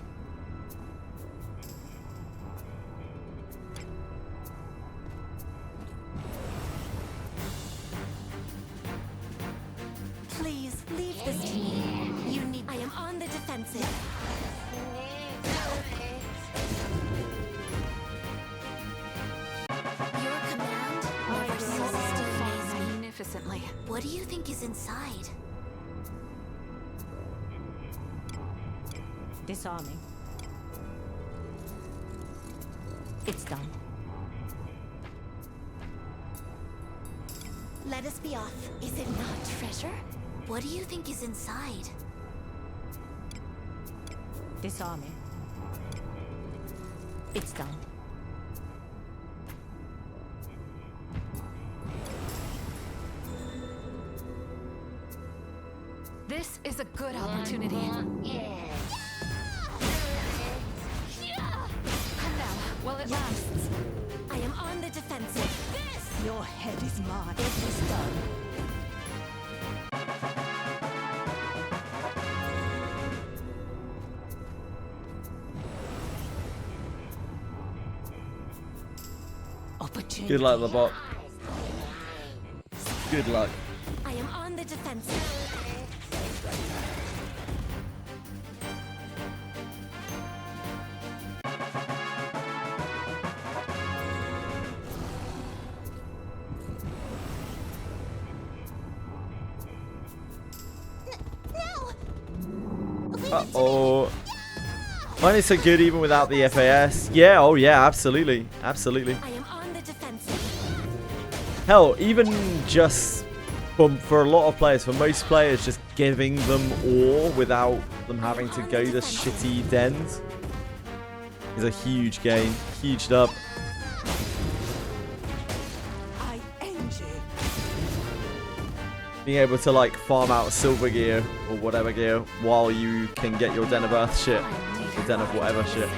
Please leave this to me. You need. I am on the defensive. Your command never ceases to amaze me. Magnificently. What do you think is inside? Disarming. It's done. Let us be off. Is it not treasure? What do you think is inside? Disarming. It's done. This is a good opportunity. Come now, while it lasts. I am on the defensive. This! Your head is mine. It is done. Opportunity. Good luck, the bot. Good luck. I am on the defensive. Uh-oh. Mine is so good even without the FAS. Yeah, oh yeah, absolutely. Absolutely. I am on the defensive. Hell, even just for a lot of players, for most players, just giving them ore without them having to go to shitty dens is a huge gain. Huge dub. Being able to like farm out silver gear or whatever gear while you can get your Den of Earth shit, or Den of whatever shit.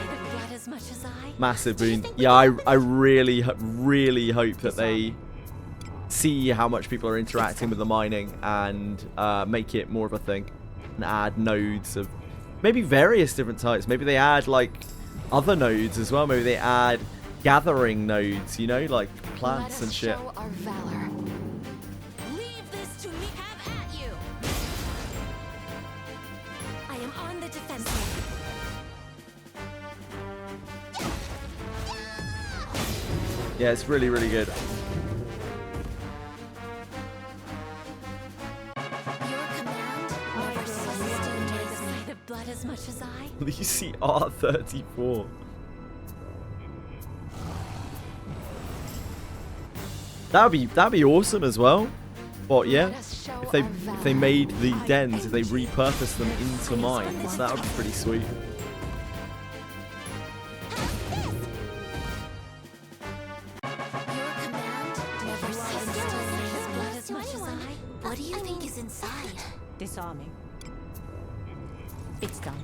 Massive boon. Yeah, I really hope that they see how much people are interacting with the mining and make it more of a thing and add nodes of maybe various different types. Maybe they add like other nodes as well. Maybe they add gathering nodes, you know, like plants and shit. Yeah, it's really, really good. As much as I. Lucy R34. That'd be awesome as well. But yeah, if they made the dens, if they repurposed them into mines, that would be pretty sweet. What do you think is inside? Disarming. It's done.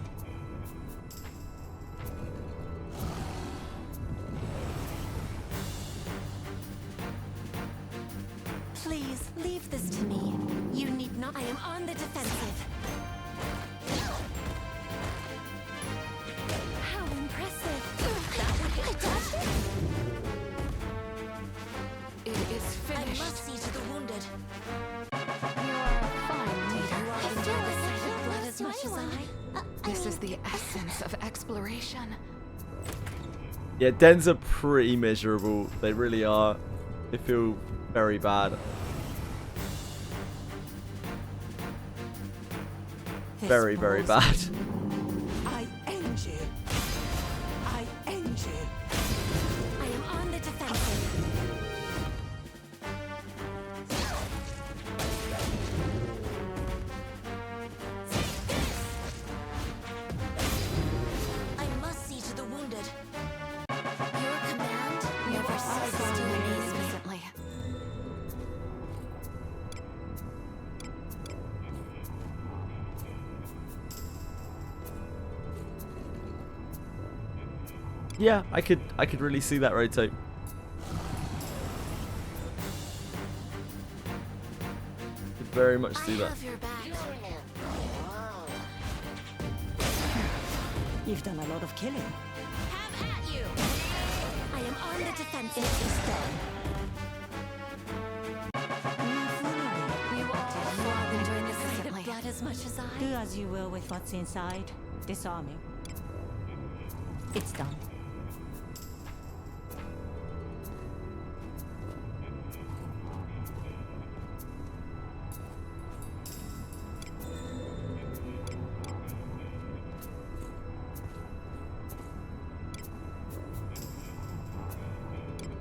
Please leave this to me. You need not. I am on the defensive. How impressive! That would hit it. It is finished. I must see to the wounded. You are a fine leader. Blood as much as I. This is the essence of exploration. Yeah, dens are pretty miserable. They really are. They feel very bad. Very, very bad. I end you. I end you. I am on the defensive. I must see to the wounded. Your command never ceases to amaze me. Yeah, I could really see that rotate. Could very much see that. You've done a lot of killing. Have at you! I am on the defensive. It is done. We will all enjoy this Sight of recently. blood as much as I. Do as you will with what's inside. Disarming. It's done.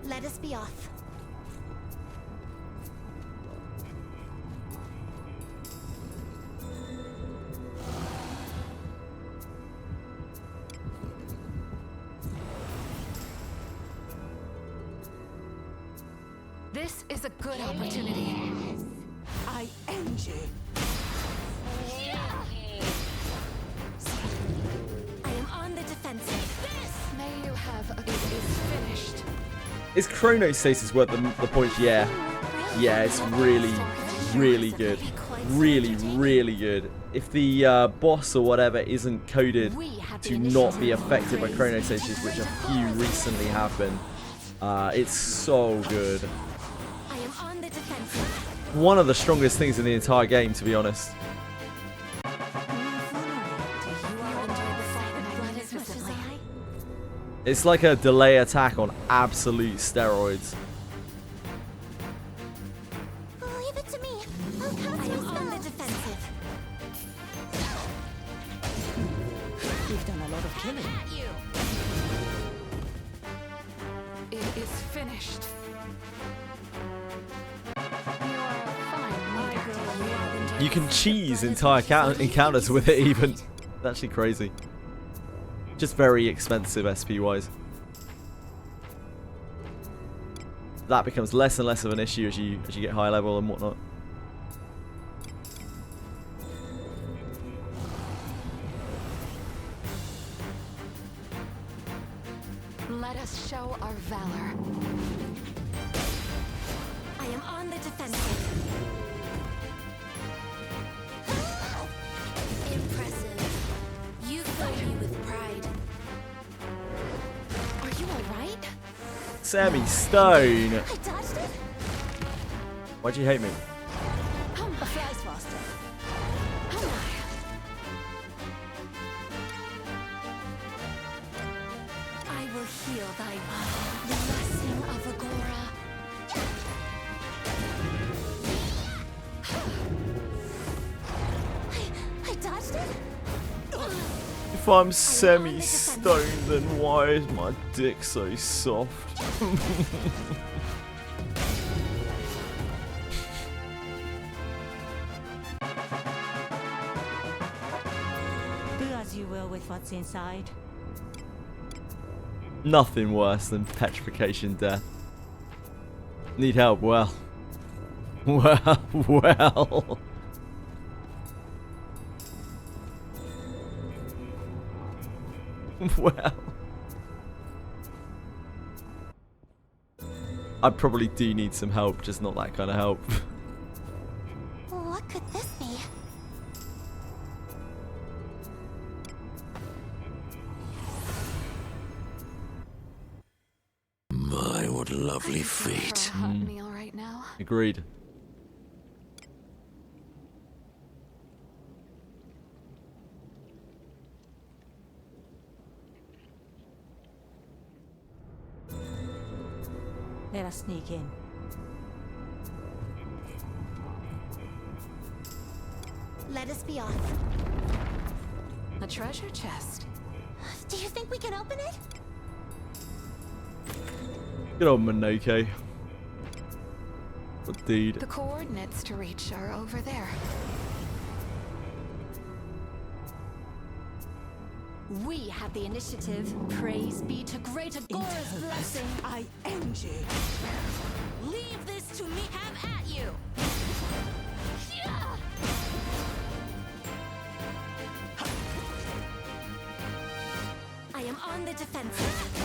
Let us be off. This is a good opportunity. I end you. I am on the defensive. May you have a... It is finished. Is chronostasis worth the points? Yeah. Yeah, it's really, really good. Really, really good. If the boss or whatever isn't coded to not be affected by chronostasis, which a few recently have been, it's so good. I am on the defensive. One of the strongest things in the entire game, to be honest. It's like a delay attack on absolute steroids. Leave it to me. I'll I cast am my on the spell. defensive. You can cheese entire encounters with it even. It's actually crazy. Just very expensive SP wise. That becomes less and less of an issue as you get high level and whatnot. Let us show our valor. I am on the defensive. Impressive. You fill me with pride. Are you alright? Sammy Stone. I dodged it? Why'd you hate me? A flies faster. I will heal thy body. The blessing of Agora. I dodged it? If I'm semi-stoned, then why is my dick so soft? Do as you will with what's inside. Nothing worse than petrification death. Need help? Well. Well. Well. I probably do need some help, just not that kind of help. What could this be? My, what lovely feet. For a hot meal right now. Agreed. Let us sneak in. Let us be off. A treasure chest. Do you think we can open it? Good old Monoke. What dude. The coordinates to reach are over there. We have the initiative. Praise be to great Agora's blessing. I end you. Leave this to me. Have at you. Yeah. I am on the defensive.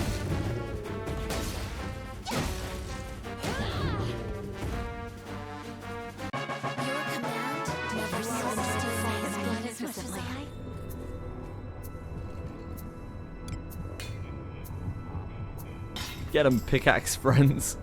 Your command never ceases to rise magnificently. Get them, pickaxe friends.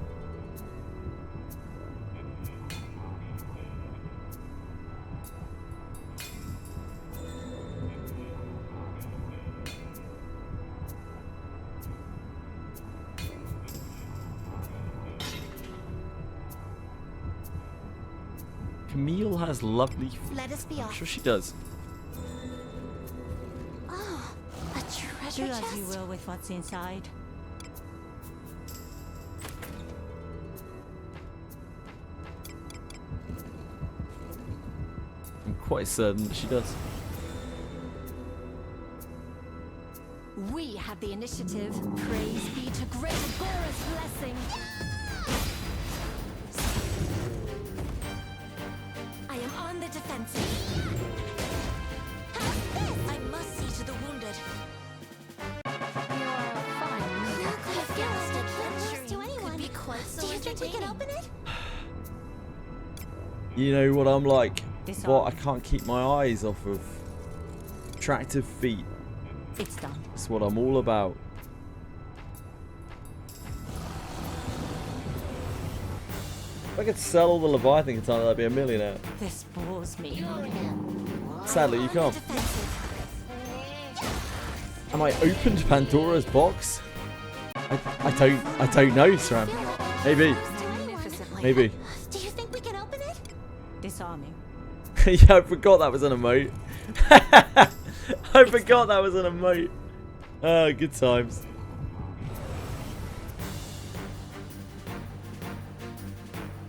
Camille has lovely. Let us be I'm off. sure she does. Oh, a Do treasure as chest? you will with what's inside. I'm quite certain that she does. We have the initiative. Praise be to great Agora's blessing. I am on the defensive. How's this? I must see to the wounded. Who could have guessed Adventuring to anyone? could be quite so Do you think we can open it? You know what I'm like? This What? I arm. can't keep my eyes off of attractive feet. It's done. That's what I'm all about. If I could sell all the Leviathan katana, I'd be a millionaire. This bores me. Sadly, you can't. Am I opened Pandora's box? I don't know, Sram. Maybe. Magnificently. Maybe. Do you think we can open it? Disarming. Yeah, I forgot that was an emote. I forgot that was an emote. Oh, good times.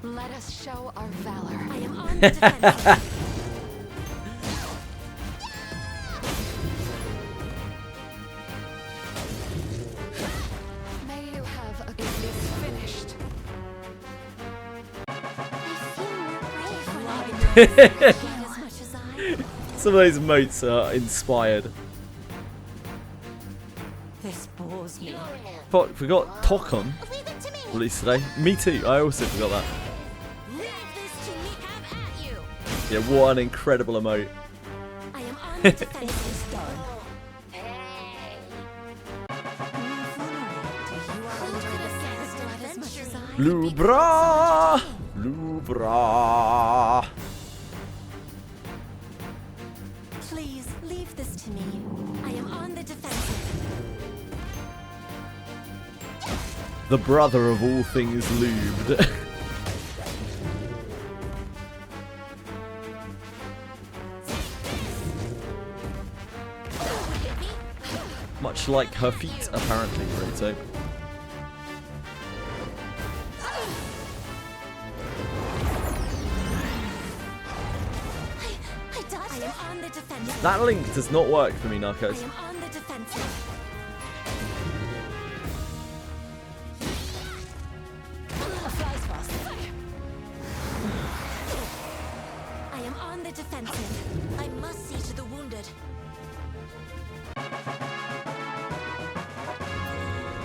Let us show our valor. I am on the defensive. as much as I. Some of those moats are inspired. This bores me. Forgot Tokon released today. Me too. I also forgot that. Leave this to me. Have at you. Yeah, what an incredible emote. I am on the defensive. Lubra! Lubra! Please leave this to me. I am on the defensive. The brother of all things lubed. Much like her feet, apparently, Rito. That link does not work for me, Narcos. I am on the defensive. I am on the defensive. I must see to the wounded.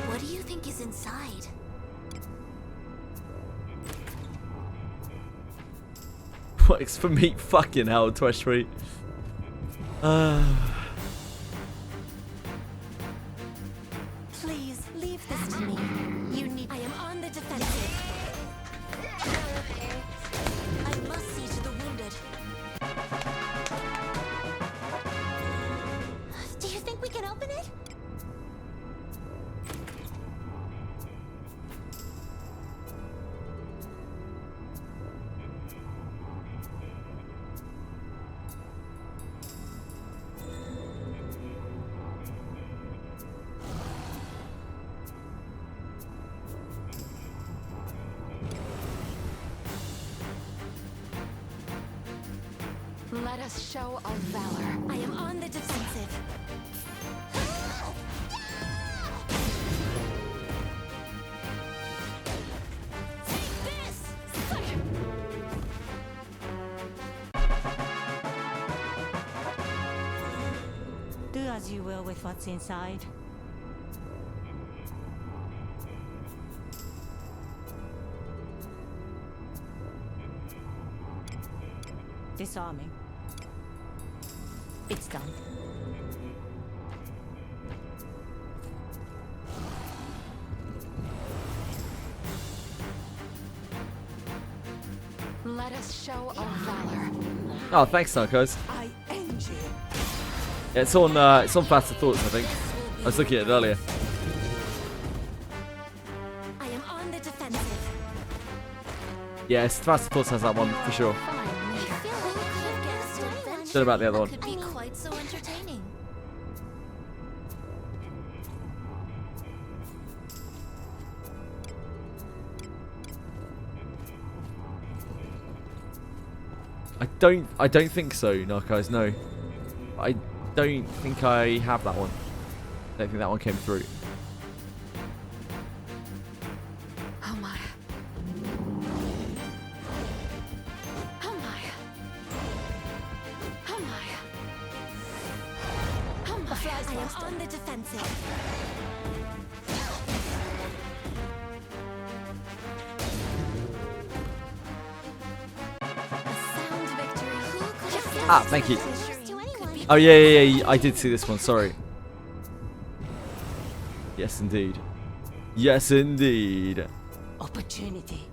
What do you think is inside? Works for me, fucking hell, Twitch. Please leave this to me. You need. I am on the defensive. I must see to the wounded. Do you think we can open it? Let us show our valor. I am on the defensive. Take this! Do as you will with what's inside. Disarming. It's done. Let us show our valor. Oh, thanks, Narcos. I end you. Yeah, it's on Faster Thoughts, I think. I was looking at it earlier. I am on the defensive. Yes, Faster Thoughts has that one for sure. Don't know about the other one. Could be quite so entertaining. I don't think so, Narcos, no. I don't think I have that one. I don't think that one came through. Oh my. Oh my. Oh my. Oh my. I am on the defensive. A sound victory. Who could have guessed Ah, thank you. to anyone? Oh, yeah, I did see this one, sorry. Yes, indeed. Yes, indeed. Opportunity.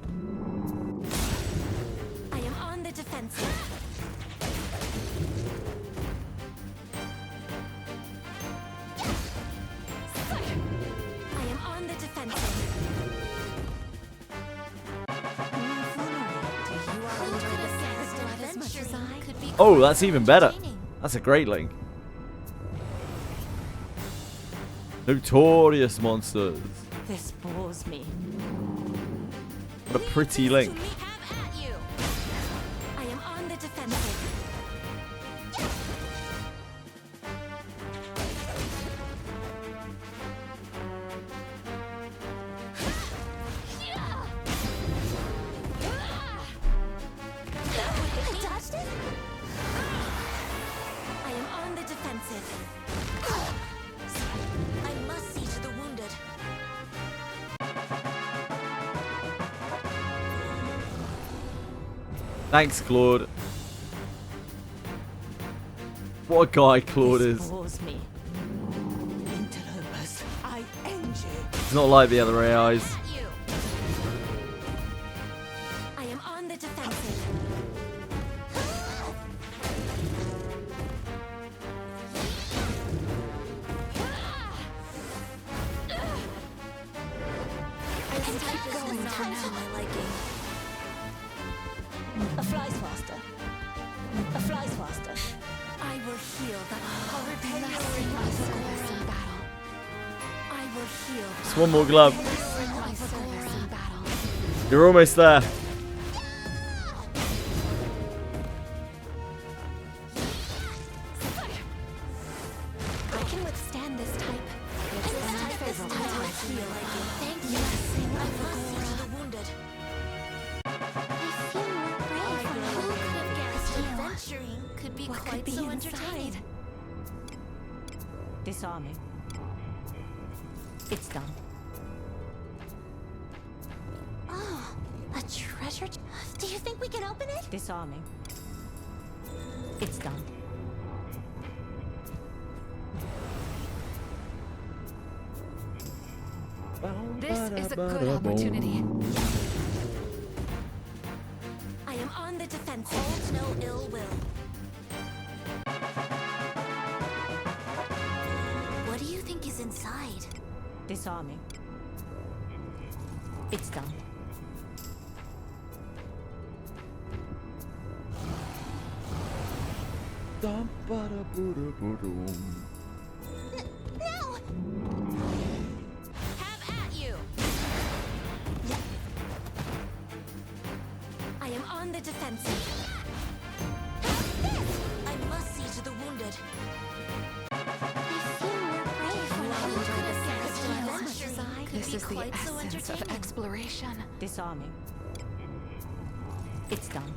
I am on the defensive. I am on the defensive. As much as I could be Oh, that's even better. That's a great link. Notorious monsters. This bores me. What a pretty link. To me, have at you. I am on the defensive. I dodged Thanks, Claude. What a guy Claude is. Bores me. Interlopers, I end you. It's not like the other AIs. You. I am on the defensive. I can keep going for now. My liking. A fly's faster. A fly's faster. I will heal the Repay your service in battle. I will heal. Just one more glove. My service in battle. You're almost there. I can withstand this type. This type I feel like it. Thank you. I must to the wounded. I feel more brave. Who could have guessed adventuring could be What quite could be so inside? entertaining? Disarming. It's done. Oh, a treasure. Do you think we can open it? Disarming. It's done. This is a good opportunity. I am on the defense. Hold no ill will. What do you think is inside? Disarming. It's done. No! Have at you! I am on the defensive. Have this! I must see to the wounded. I feel more brave when I Who could have enter guessed the adventuring side. could This be is the quite so essence of entertaining? exploration. Disarming. It's done.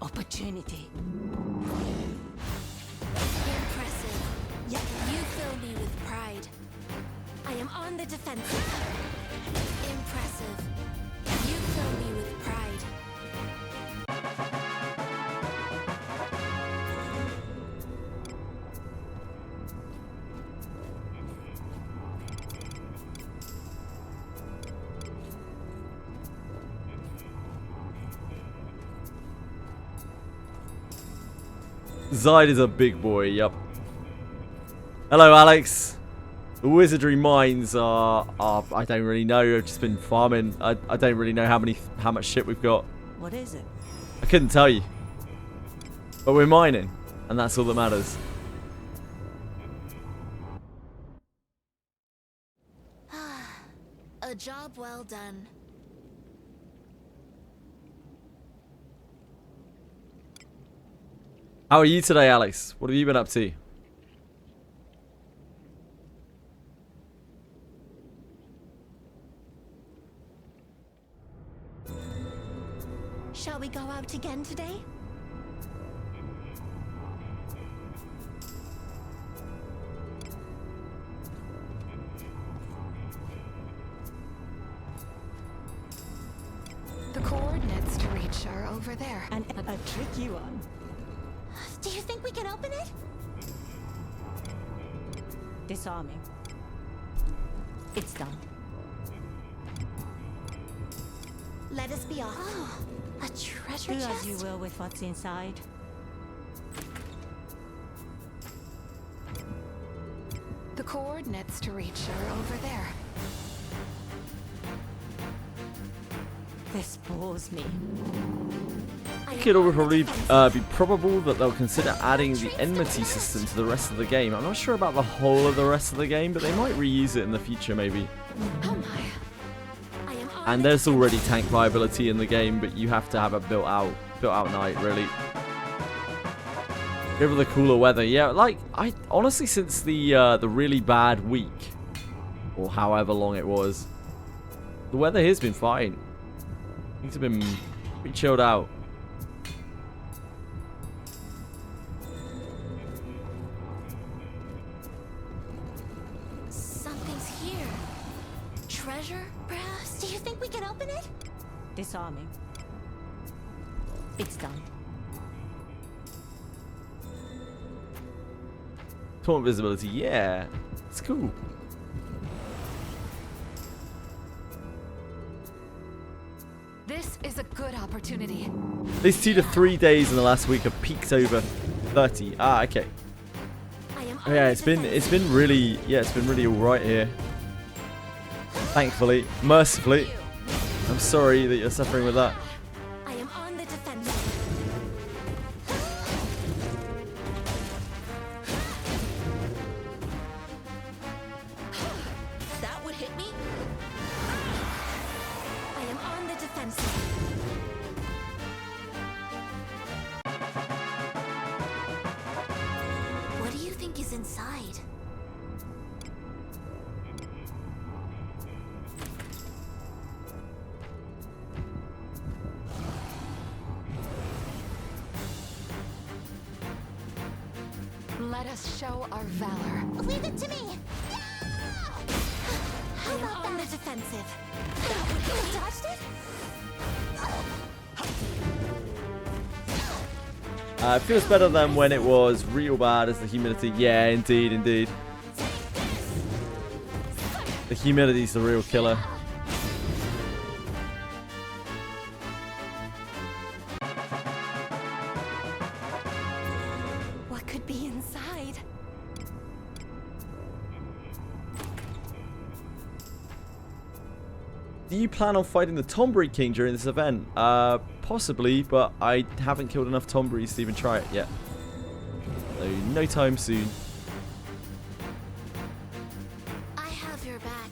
Opportunity. Impressive. You fill me with pride. I am on the defensive. Impressive. You fill me with pride. Zide is a big boy, yup. Hello, Alex. The Wizardry mines are I don't really know. I've just been farming. I don't really know how much shit we've got. What is it? I couldn't tell you. But we're mining, and that's all that matters. A job well done. How are you today, Alex? What have you been up to? Shall we go out again today? The coordinates to reach are over there. And a tricky one. Do you think we can open it? Disarming. It's done. Let us be off. Oh, a treasure Do chest? as you will with what's inside. The coordinates to reach are over there. This bores me. I think it'll probably be probable that they'll consider adding the enmity system to the rest of the game. I'm not sure about the whole of the rest of the game, but they might reuse it in the future, maybe. Oh my. And there's already tank viability in the game, but you have to have a built out knight, really. Go for the cooler weather. Yeah, like, I honestly, since the really bad week, or however long it was, the weather here's been fine. Things have been pretty chilled out. Something's here. Treasure, perhaps? Do you think we can open it? Disarming. It's done. Taunt visibility, yeah. It's cool. This is a good opportunity. These 2 to 3 days in the last week have peaked over 30. Ah, okay. Oh, yeah, it's been really alright here. Thankfully, mercifully. I'm sorry that you're suffering with that. I am on the defensive. That would hit me. I am on the defensive. What do you think is inside? Let us show our valor. Leave it to me! I am on the defensive. You dodged it? It feels better than when it was real bad as the humidity. Yeah, indeed, indeed. The humidity's the real killer. What could be inside? Do you plan on fighting the Tombury King during this event? Possibly, but I haven't killed enough Tomburys to even try it yet. So, no time soon. I have your back.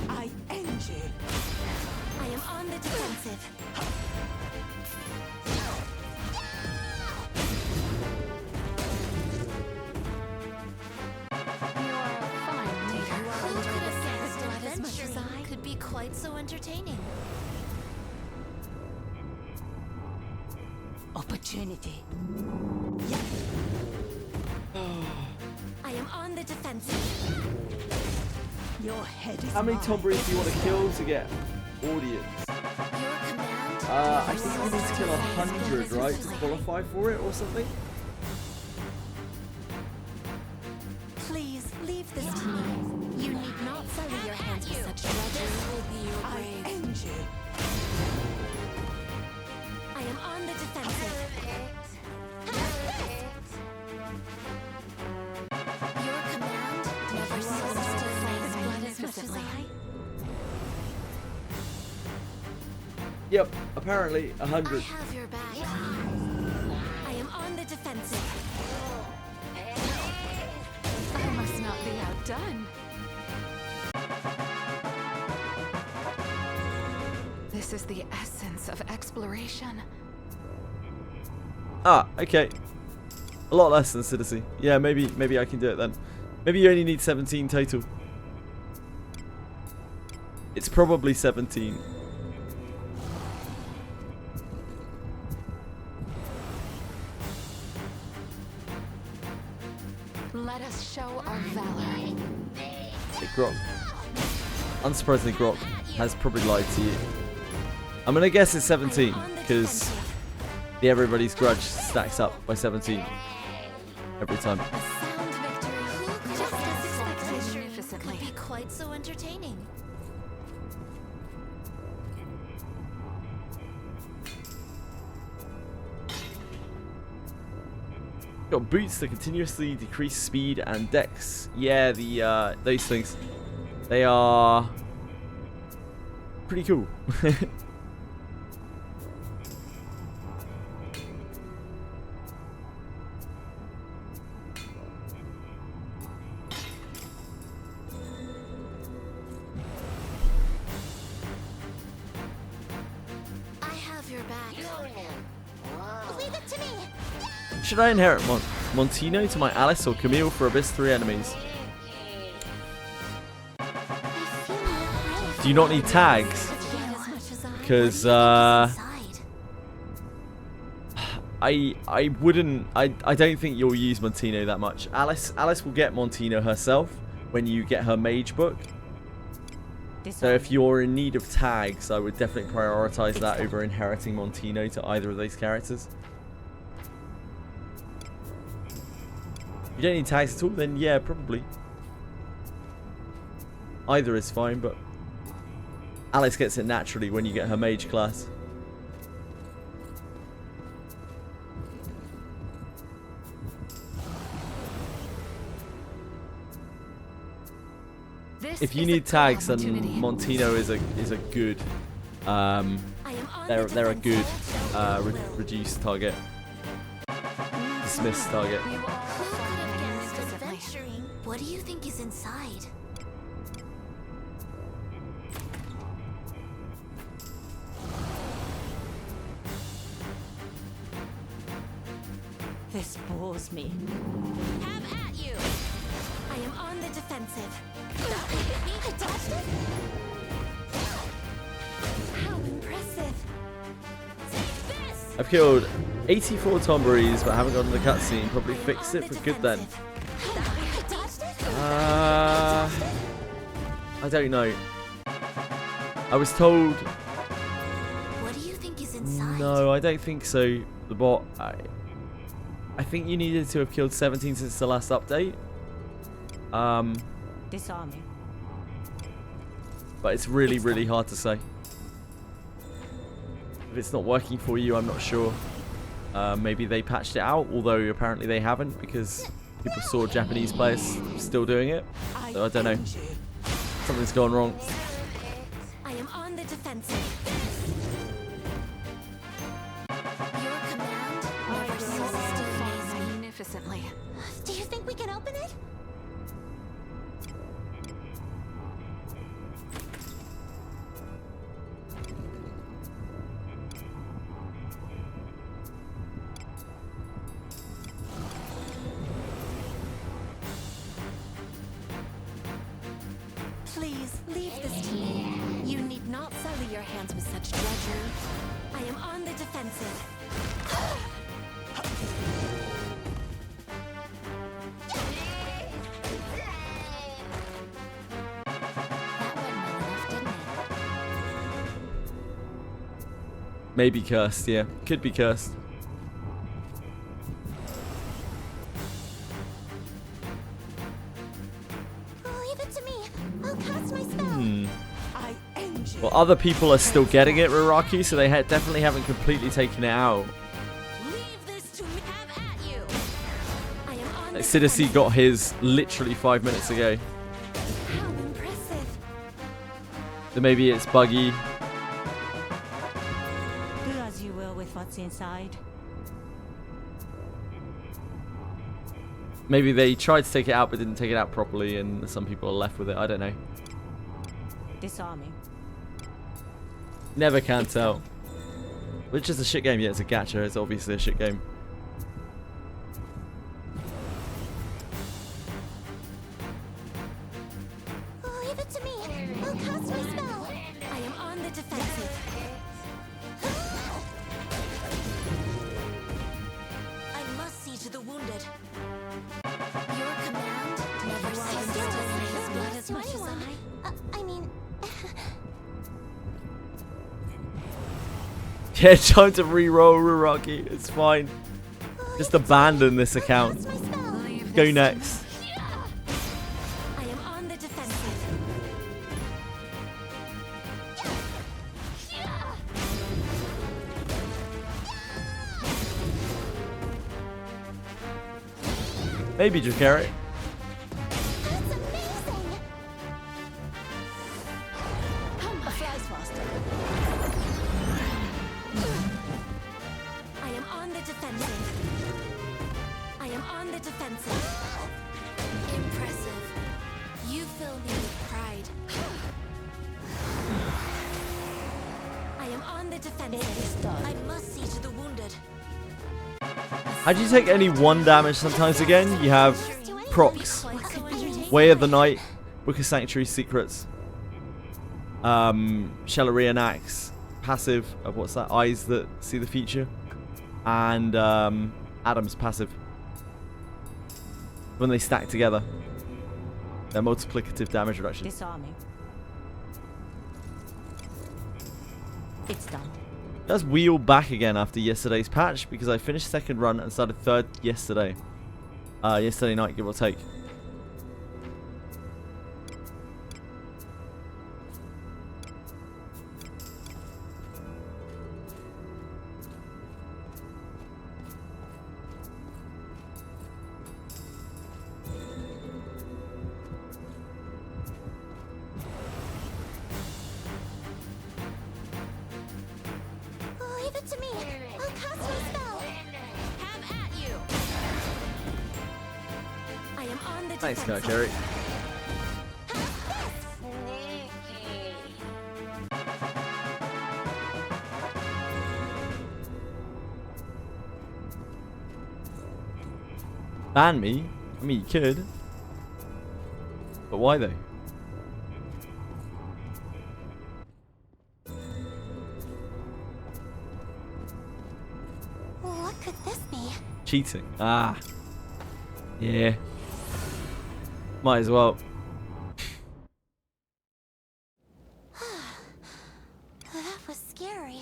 I end you. I am on the defensive. Who could have guessed an adventure could be quite so entertaining? Opportunity. I am on the defensive. Your head is How many mine. Tomburys do you want to kill to get audience? Your command. I think you need to kill 100, right, to qualify for it or something? Please leave this to me. You need not sully your hands with such treasure. This will be your I grave. end you. I am on the defensive. Your command never ceases to flame blood as much as I. Yep, apparently I 100. have your back. I am on the defensive. I must not be outdone. This is the essence of exploration. Ah, okay. A lot less than Citizen. Yeah, maybe I can do it then. Maybe you only need 17 total. It's probably 17. Let us show our valor. Hey, Grok. Unsurprisingly, Grok has probably lied to you. I'm gonna guess it's 17 because the Everybody's Grudge stacks up by 17 every time. A sound victory. Who could have guessed Magnificently. could be quite so entertaining? Got boots that continuously decrease speed and dex. Yeah, the those things. They are pretty cool. Should I inherit Montino to my Alice or Camille for Abyss 3 enemies? Do you not need tags? Because I wouldn't. I don't think you'll use Montino that much. Alice will get Montino herself when you get her mage book. So if you're in need of tags, I would definitely prioritize that over inheriting Montino to either of those characters. If you don't need tags at all, then yeah, probably. Either is fine, but Alice gets it naturally when you get her mage class. If you need tags, then Montino is a good they're a good reduced target, dismissed target. What do you think is inside? This bores me. Have at you! I am on the defensive. I touched it? How impressive! Take this! I've killed 84 Tomberries, but haven't gotten the cutscene. Probably fix it for good then. I don't know. I was told. What do you think is inside? No, I don't think so. The bot. I think you needed to have killed 17 since the last update. Disarming. But it's really, really hard to say. If it's not working for you, I'm not sure. Maybe they patched it out, although apparently they haven't because people saw Japanese players still doing it. So I don't know. Something's gone wrong. I am on the defensive. Your command never ceases to amaze me. Magnificently. Do you think we can open it? Please, leave this to me. You need not sully your hands with such drudgery. I am on the defensive. Maybe cursed, yeah. Could be cursed. Leave it to me. I'll cast my spell. Well, other people are still getting it, Raraki, so they definitely haven't completely taken it out. Leave this to me. Have at you. I am on Like, the Sidisi got his literally 5 minutes ago. How impressive. So maybe it's buggy. Do as you will with what's inside. Maybe they tried to take it out but didn't take it out properly and some people are left with it. I don't know. Disarming. Never can tell. Which is a shit game. Yeah, it's a gacha. It's obviously a shit game. Leave it to me. I'll cast my spell. I am on the defensive. I must see to the wounded. Your command never ceases to amaze me as much as I mean... Yeah, time to re-roll, Raraki. It's fine. Just abandon this account. Go next. I am on the defensive. Maybe just carry it. That's amazing. Flies faster. I am on the defensive. I am on the defensive. Impressive. You fill me with pride. I am on the defensive. I must see to the wounded. A How do you take only 1 damage sometimes again? You have procs, Way of the Night, Book of Sanctuary Secrets, Shellarian Axe, passive, what's that? Eyes that see the future, and Adam's passive. When they stack together, they're multiplicative damage reduction. Disarming. It's done. Let's wheel back again after yesterday's patch because I finished 2nd run and started 3rd yesterday. Yesterday night, give or take. Leave it to me. I'll cast my spell. Have at you. I am on the Thanks, defensive. Jerry. Ban me? I mean, you could. But why though? What could this be? Cheating. Ah. Yeah. Might as well. That was scary.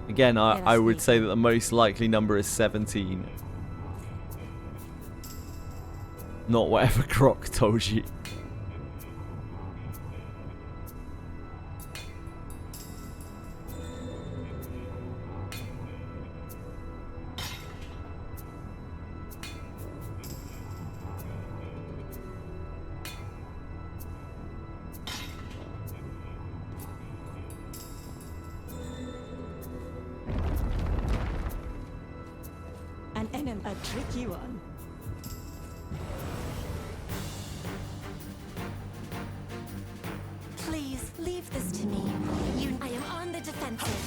Again, I would say that the most likely number is 17. Not whatever Croc told you. An enemy, a tricky one. Please leave this to me. I am on the defensive.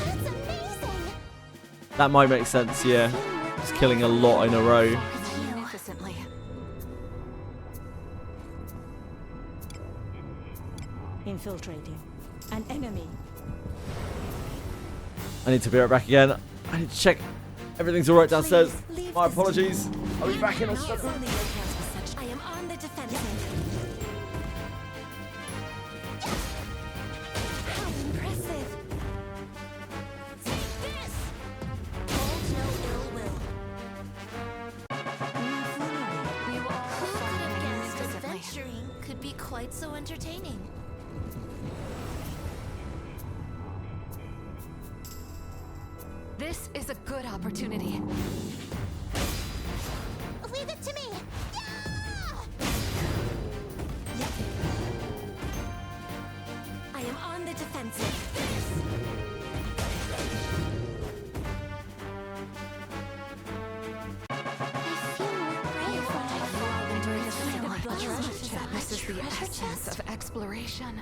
That's amazing. That might make sense, yeah. Just killing a lot in a row. Magnificently. Infiltrating. An enemy. I need to be right back again. I need to check everything's alright downstairs. Please leave My this to me. apologies. I'll be back in a Yes, second. only your hands with such. I am on the defensive. How impressive. Take this. Hold no ill will. You all Who fought could have guessed magnificently. adventuring could be quite so entertaining? This is a good opportunity. Leave it to me. Yeah! I am on the defensive. I feel more brave when I fall into the field. This is the Treasure essence chest? of exploration.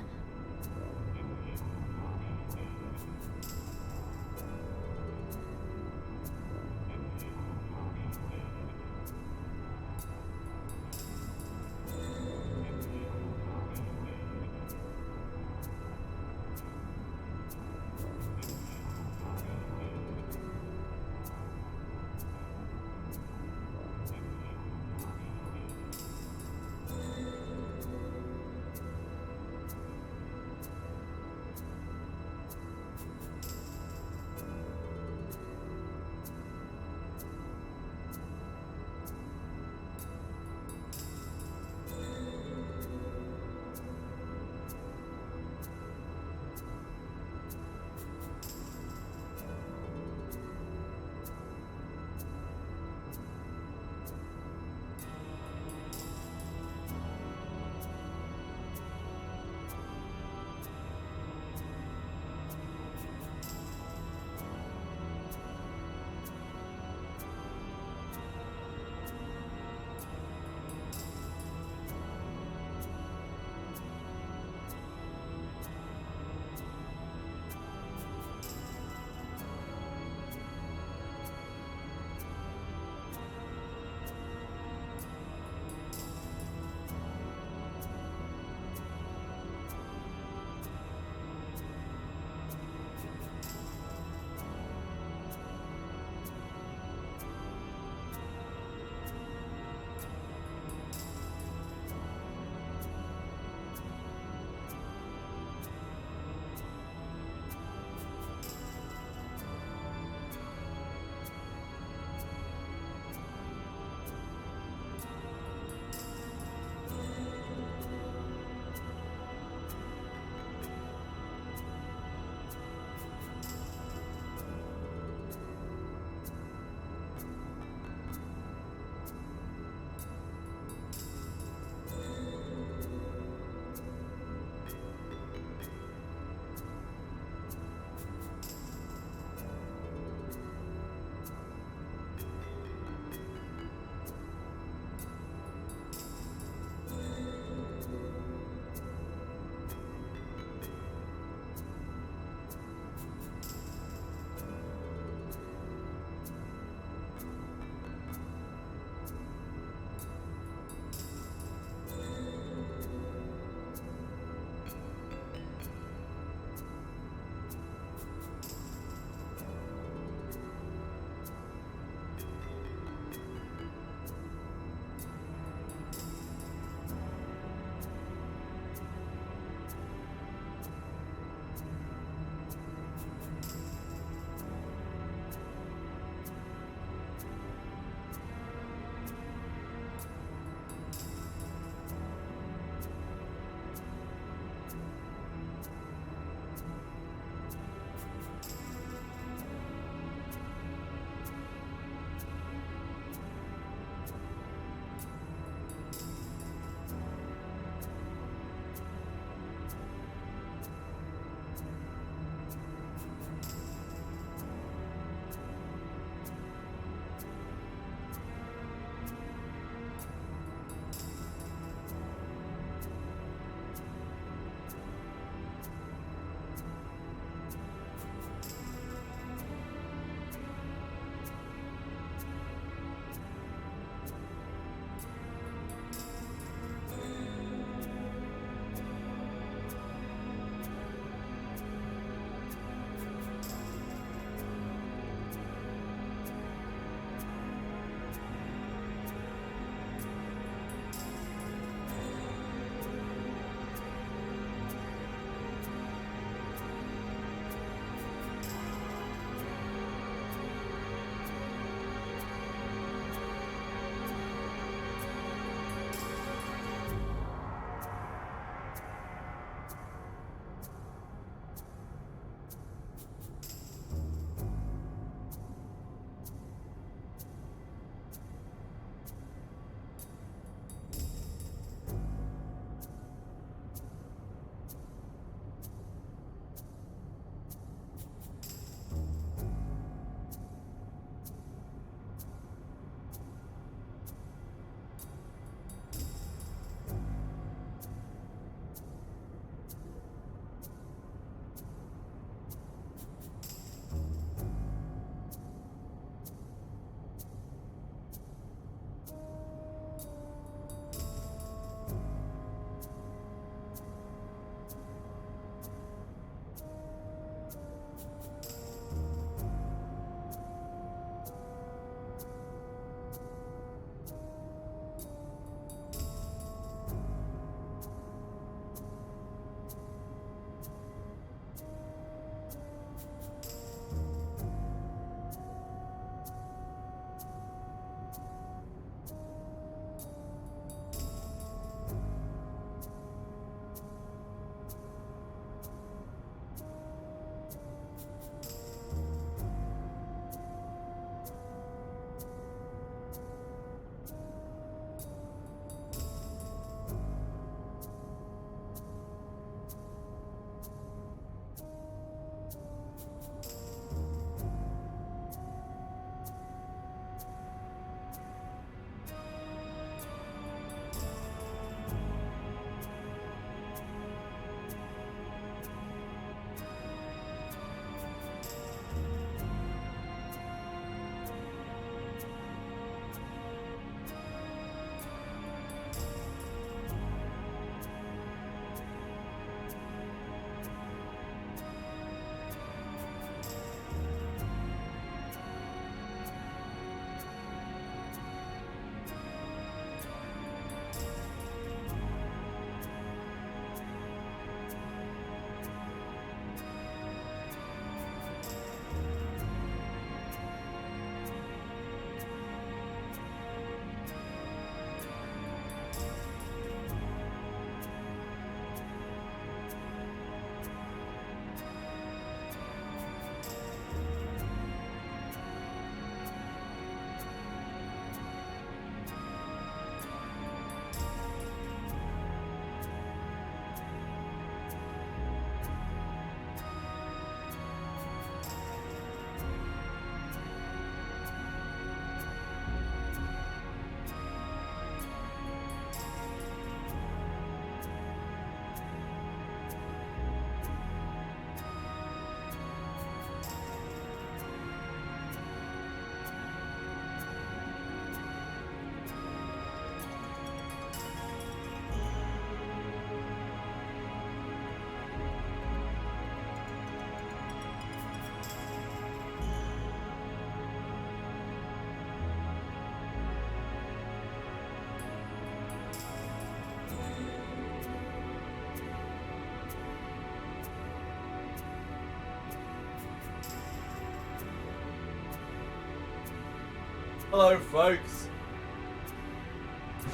Hello, folks.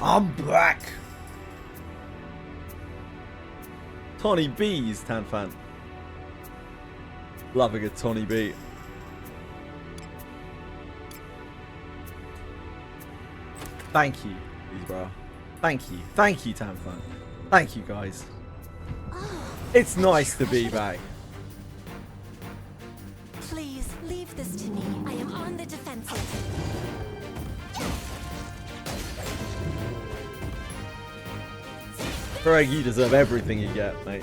I'm back. Tony B's, Tanfan. Love a good Tony B. Thank you, bro. Thank you. Thank you, Tanfan. Thank you, guys. It's nice to be back. Please leave this to me. I am on the defensive. Greg, you deserve everything you get, mate.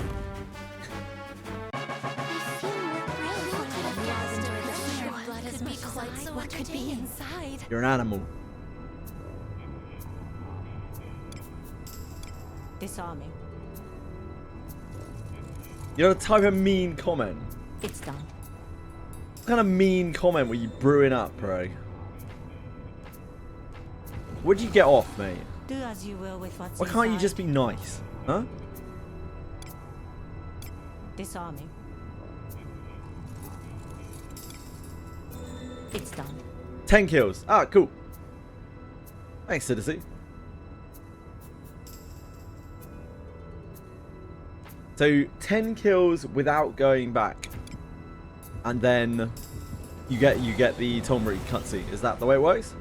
What could be inside? You're an animal. Disarming. You know the type of mean comment? It's done. What kind of mean comment were you brewing up, bro? What'd you get off, mate? Do as you will with what's Why can't you inside. just be nice? Huh? Disarming. It's done. 10 kills. Ah, cool. Thanks, Citizen. So 10 kills without going back, and then you get the Tomry cutscene. Is that the way it works?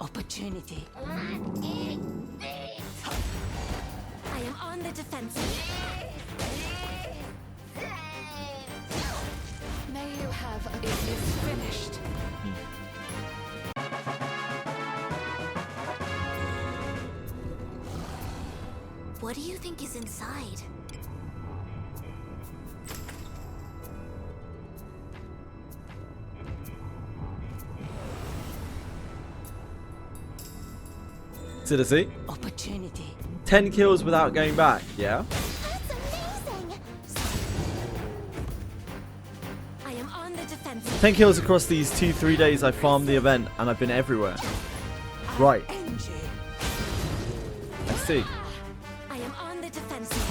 Opportunity. I am on the defensive. May you have a... It is finished. What do you think is inside? Citizen. Opportunity. 10 kills without going back. Yeah. That's amazing! I am on the defensive. 10 kills across these 2-3 days. I farmed the event and I've been everywhere. Right. I see. I am on the defensive.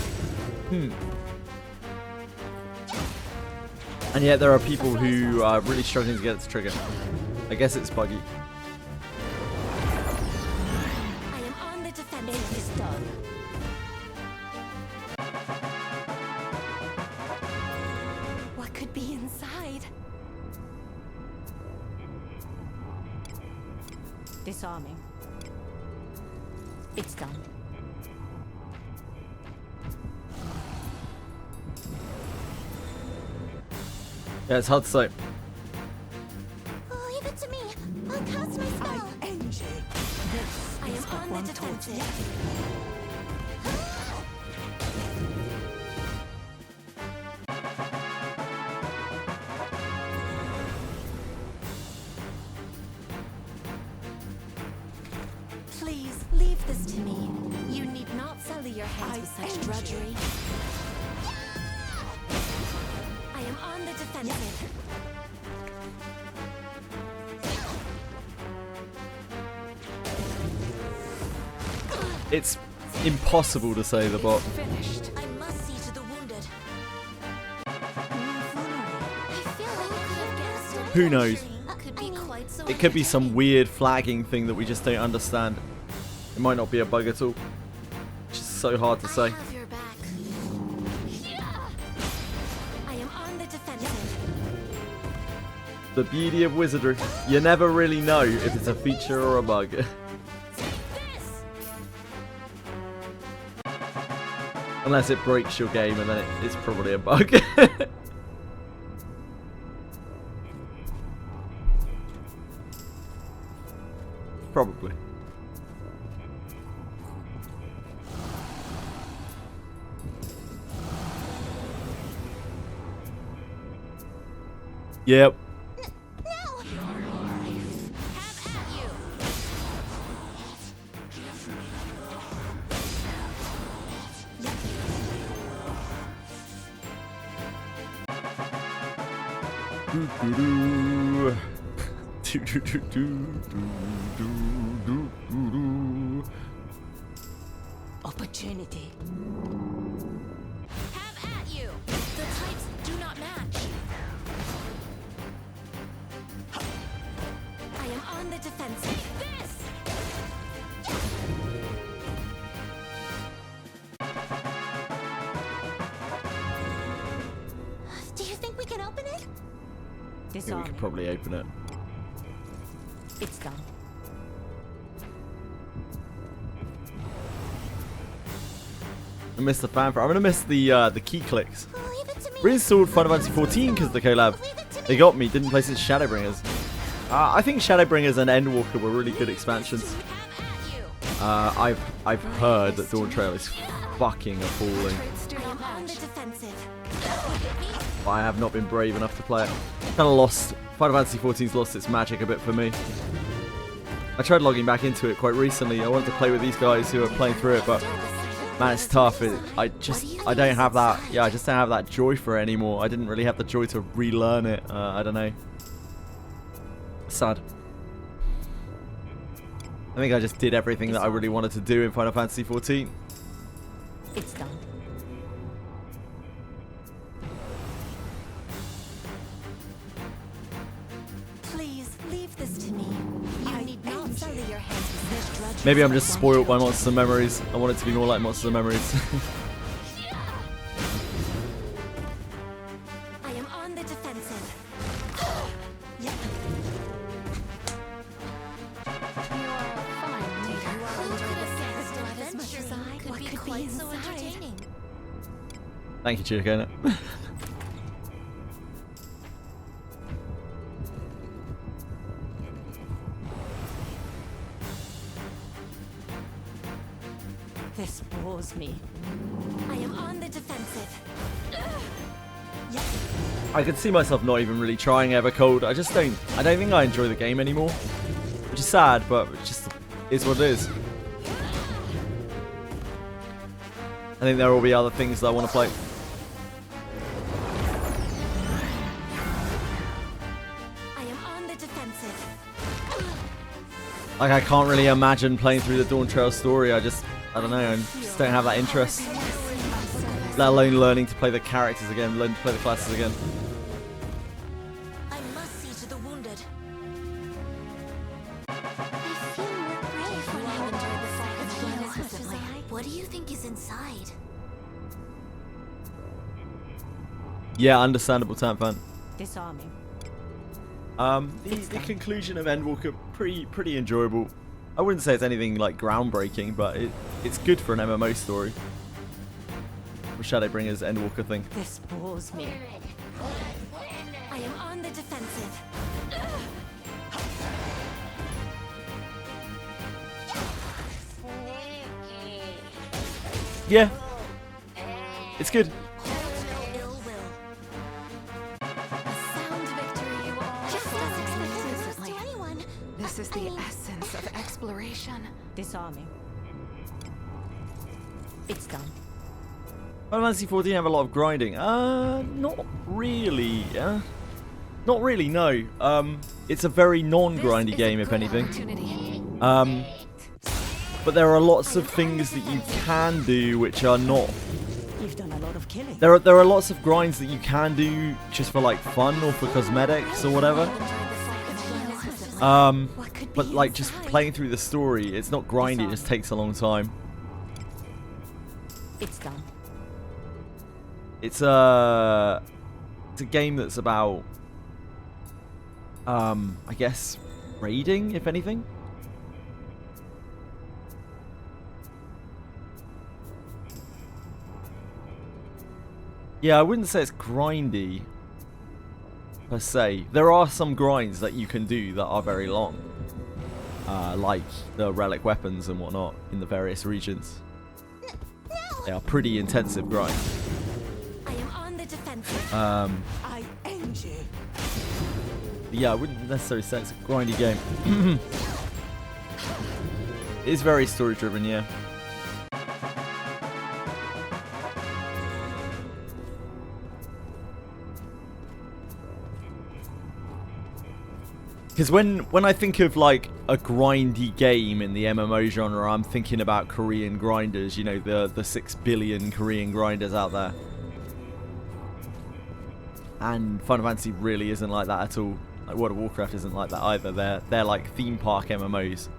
And yet there are people who are really struggling to get it to trigger. I guess it's buggy. I am on the defensive. It is done. What could be inside? Disarming. It's done. Yeah, it's hard to say. Leave it to me. I'll cast my spell. I am on the defensive. Please leave this to me. You need not sully your hands with such drudgery. I am on the defensive. It's impossible to say the bot. Finished. I must see to the wounded. I feel like I could have guessed it. Who knows? Could be quite so It could be some weird flagging thing that we just don't understand. It might not be a bug at all. It's just so hard to say. I have your back. I am on the defensive. The beauty of Wizardry. You never really know if it's a feature or a bug. Unless it breaks your game and then it's probably a bug. Probably. Yep. Opportunity. Have at you. The types do not match. I think we could probably open it. It's done. I missed the fanfare. I'm gonna miss the key clicks. Reinstalled Final Fantasy 14 because of the collab. They got me. Didn't play since Shadowbringers. I think Shadowbringers and Endwalker were really good expansions. I've heard that Dawn Trail is fucking appalling. But I have not been brave enough to play it. Kind of lost. Final Fantasy 14's lost its magic a bit for me. I tried logging back into it quite recently. I wanted to play with these guys who are playing through it, but man, it's tough. I don't have that. Yeah, I just don't have that joy for it anymore. I didn't really have the joy to relearn it. I don't know. Sad. I think I just did everything that I really wanted to do in Final Fantasy 14. It's done. Please leave this to me. You need not sully your hands with this drudgery. Maybe I'm just spoiled by Monsters and Memories. I want it to be more like Monsters and Memories. I am on the defensive. Could be quite so entertaining. Thank you, Chicken. This bores me. I am on the defensive. I could see myself not even really trying Evercold. I don't think I enjoy the game anymore. Which is sad, but it just is what it is. I think there will be other things that I want to play. I am on the defensive. Like, I can't really imagine playing through the Dawn Trail story. I don't know, I just don't have that interest. Let alone learning to play the characters again, learning to play the classes again. I must see to the wounded. What do you think is inside? Yeah, understandable, Tanfan. Disarming. The conclusion of Endwalker pretty enjoyable. I wouldn't say it's anything like groundbreaking, but it's good for an MMO story. The Shadowbringers Endwalker thing. This bores me. I am on the defensive. Yeah, it's good. Ill will. A sound victory, you all. Just as expected to anyone. This is the essence of exploration. Disarming. It's done. Final Fantasy 14 have a lot of grinding. Not really. Not really, no. It's a very non-grindy game, if anything. But there are lots of things that you can do which are not. You've done a lot of killing. There are lots of grinds that you can do just for like fun or for cosmetics or whatever. But like just playing through the story, it's not grindy. It just takes a long time. It's done. It's a game that's about I guess raiding, if anything. Yeah, I wouldn't say it's grindy per se. There are some grinds that you can do that are very long, like the relic weapons and whatnot in the various regions. They are pretty intensive grinds. I am on the defensive. I end you. Yeah, I wouldn't necessarily say it's a grindy game. It is very story driven, yeah. Because when I think of like a grindy game in the MMO genre, I'm thinking about Korean grinders, you know, the 6 billion Korean grinders out there. And Final Fantasy really isn't like that at all. Like World of Warcraft isn't like that either. They're like theme park MMOs.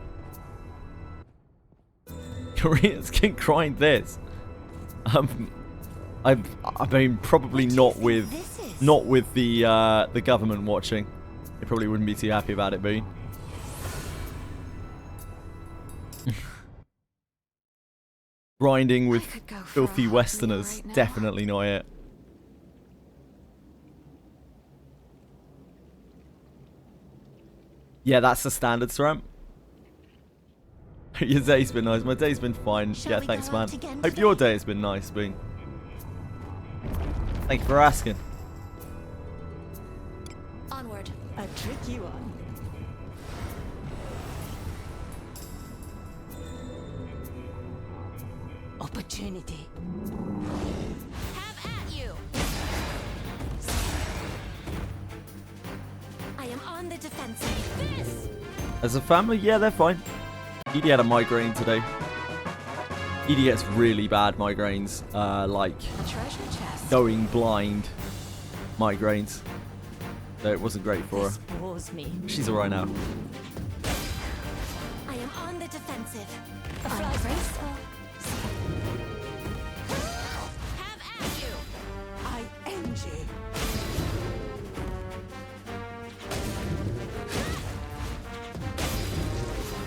Koreans can grind this. I mean, probably not with the government watching. They probably wouldn't be too happy about it, Boone. Grinding with filthy Westerners, right now. definitely not it. Yeah, that's the standard, Sram. Your day's been nice. My day's been fine. Yeah, thanks, man. Hope your day has been nice, Boone. Thank you for asking. Onward. A tricky one. Opportunity. Have at you. I am on the defensive. This. As a family, yeah, they're fine. Edie had a migraine today. Edie gets really bad migraines, like A treasure chest. going blind migraines. So it wasn't great for her. This bores me. She's alright now. I am on the defensive. Ungraceful. Have at you. I end you.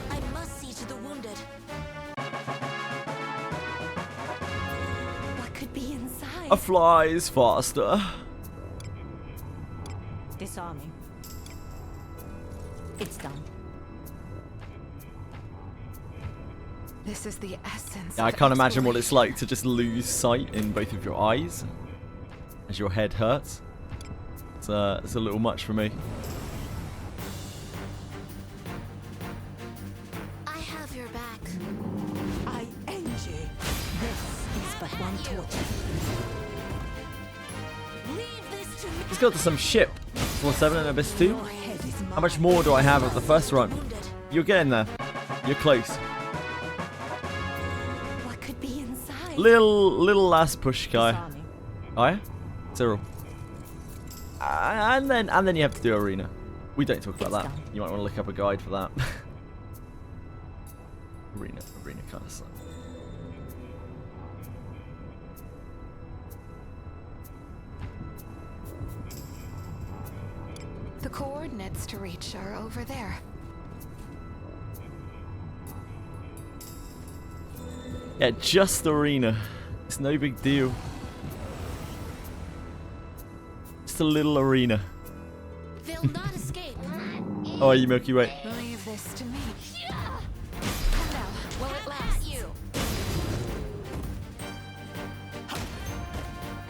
I must see to the wounded. What could be inside? A fly is faster. Disarming. It's done. This is the essence. Yeah, I of can't imagine what it's exploration. like to just lose sight in both of your eyes as your head hurts. It's a little much for me. I have your back. I end you. This is but one torture. Leave this to me. Let's go to some ship. 4-7 and Abyss 2. Your head is mine. How much more do I have of the first run? Wounded. You're getting there. You're close. What could be inside? Little last push, guy. Disarming. Oh yeah? Cyril. And then you have to do arena. We don't talk about that. It's done. You might want to look up a guide for that. arena kind of sucks. The coordinates to reach are over there. Yeah, just arena. It's no big deal. Just a little arena. They'll not escape. Oh, are you Milky Way? Leave this to me. Yeah. Come now, while it lasts. You.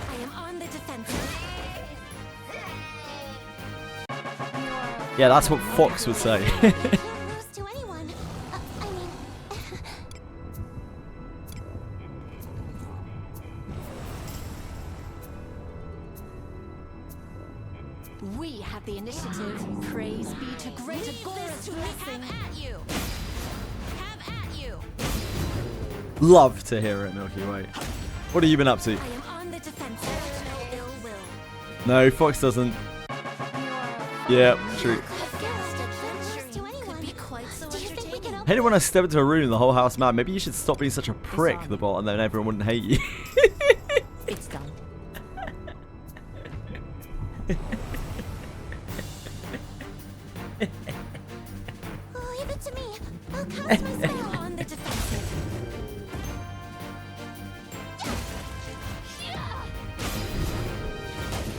I am on the defensive. Yeah, that's what Fox would say. Can't lose to anyone. I mean, We have the initiative. Praise be to great Agora's blessing. Have at you. Have at you. Love to hear it, Milky Way. What have you been up to? I am on the defensive. No ill will. No, Fox doesn't. Yeah, true. Adventuring could be quite so do you think we entertaining. can open? Hate it when I step into a room and the whole house mad. Maybe you should stop being such a prick, the bot, and then everyone wouldn't hate you. It's done. Leave it to me. I'll cast my spell. On the defensive.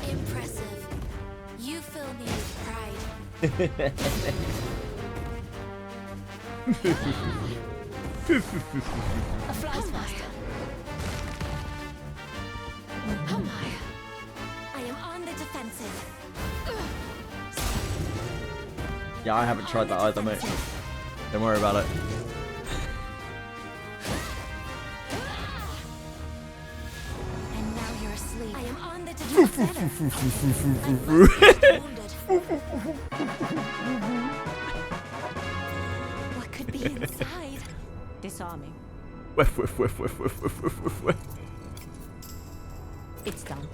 Impressive. You fill me with pride. A fly's faster. Oh my. I am on the defensive. Yeah, I haven't tried that either, mate. Don't worry about it. And now you're asleep. I am on the defensive. What could be inside? Disarming. Whiff, whiff, whiff, whiff, whiff, whiff, whiff, whiff, whiff. It's done.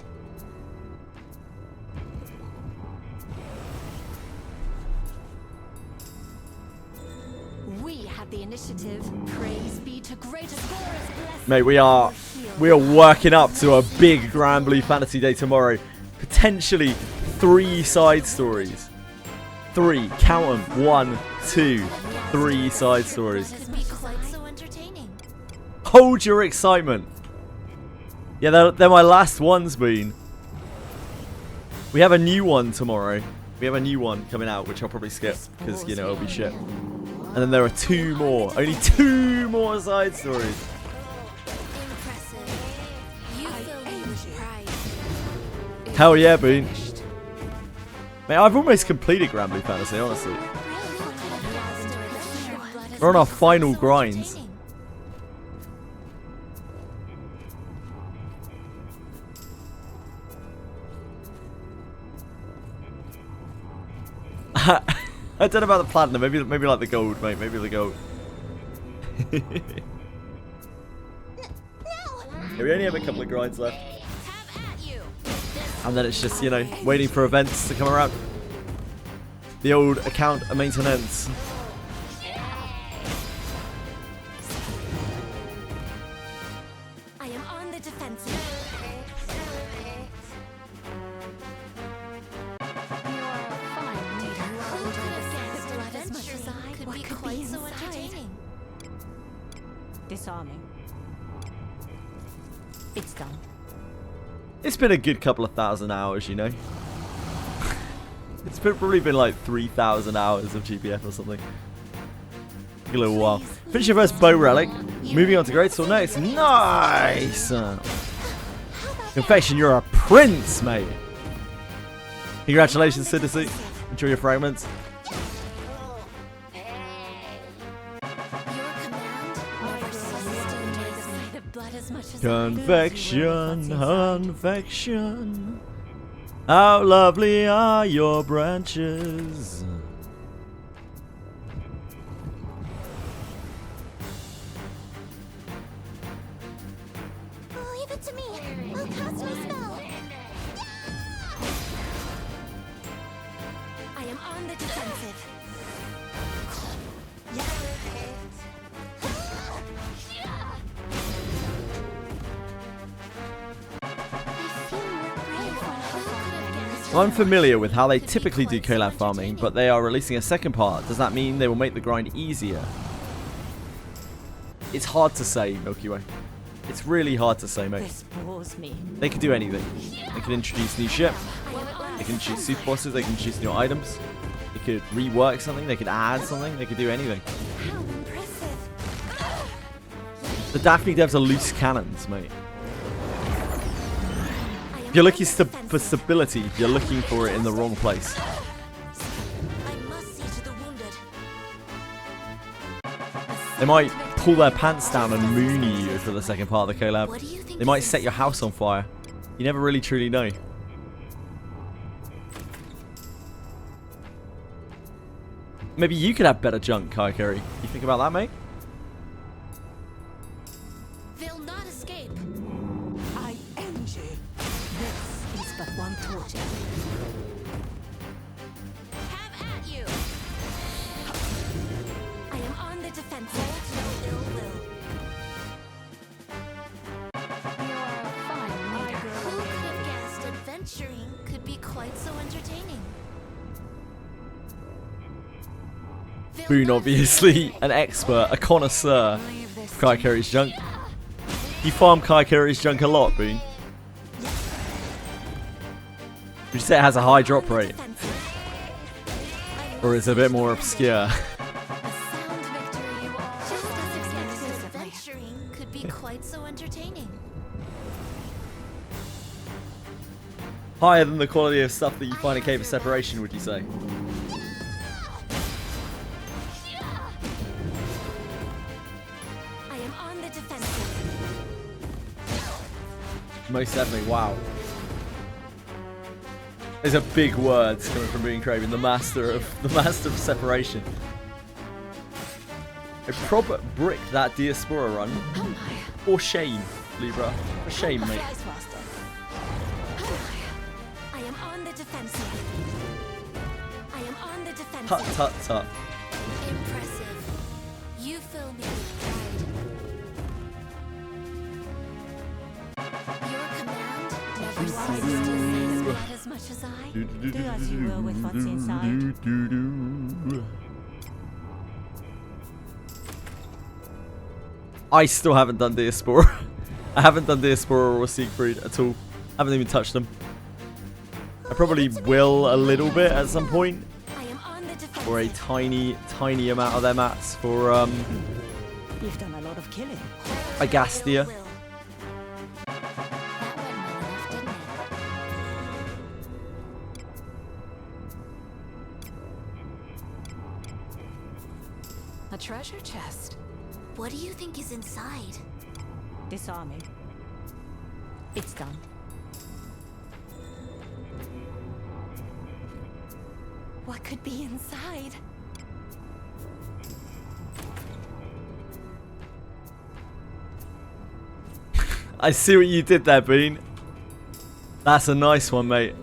We have got the initiative. Praise be to greater glorious blessing. Mate, we are working up to a big Granblue Fantasy day tomorrow. Potentially 3 side stories. 3. Count them. 1, 2, 3 side stories. Could be quite so entertaining. Hold your excitement. Yeah, they're my last ones, Bean. We have a new one tomorrow. We have a new one coming out, which I'll probably skip because, you know, it'll be shit. And then there are 2 more. Only 2 more side stories. Impressive. You fill me with pride. Hell yeah, Bean. Mate, I've almost completed Granblue Fantasy, honestly. We're on our final grinds. I don't know about the platinum. Maybe like the gold, mate. Maybe the gold. Yeah, we only have a couple of grinds left, and then it's just, you know, waiting for events to come around. The old account maintenance. I am on the defensive. Could be quite so entertaining. Disarming. It's done. It's been a good couple of thousand hours, you know. It's probably been like 3,000 hours of GBF or something. Take a little while. Finish your first bow relic. Moving on to Greatsword next. Nice! Ffxi, you're a prince, mate. Congratulations, Citizen. Enjoy your fragments. Convection, convection. How lovely are your branches. Leave it to me. I'll cast my spell. I am on the defensive. I'm familiar with how they typically do collab farming, but they are releasing a second part. Does that mean they will make the grind easier? It's hard to say, Milky Way. It's really hard to say, mate. This bores me. They could do anything. They could introduce new ship. They can introduce super bosses. They can introduce new items. They could rework something. They could add something. They could do anything. How impressive. The Daphne devs are loose cannons, mate. If you're looking for stability, you're looking for it in the wrong place. I must see to the wounded. They might pull their pants down and moony you for the second part of the collab. They might set your house on fire. You never really truly know. Maybe you could have better junk, Kaikeri. You think about that, mate? They'll not escape. I end you. This is but one torture. Have at you. I am on the defensive. No ill will. Who could have guessed adventuring could be quite so entertaining? Boone, obviously, an expert, a connoisseur of Kaikeri's junk. You farm Kaikeri's junk a lot, Boone. Would you say it has a high drop rate? Or is it a bit more obscure? Adventuring could be quite so entertaining. Higher than the quality of stuff that you find in Cave of Separation, would you say? I am on the defensive. Most definitely, wow. These are big words coming from Boone Craven, the master of separation. A proper brick that Diaspora run. For shame, Libra. For shame, mate. I am on the defensive. I am on the defensive. Tut tut tut. Impressive. You Not as much as I. Do as you will with what's inside. I still haven't done Diaspora. I haven't done Diaspora or Siegfried at all. I haven't even touched them. I probably will a little bit at some point. I am on the defensive. Or a tiny amount of their mats for You've done a lot of killing. Agastia. Will. That went well enough, didn't it? A treasure chest. What do you think is inside? Disarming. It's done. What could be inside? I see what you did there, Bean. That's a nice one, mate.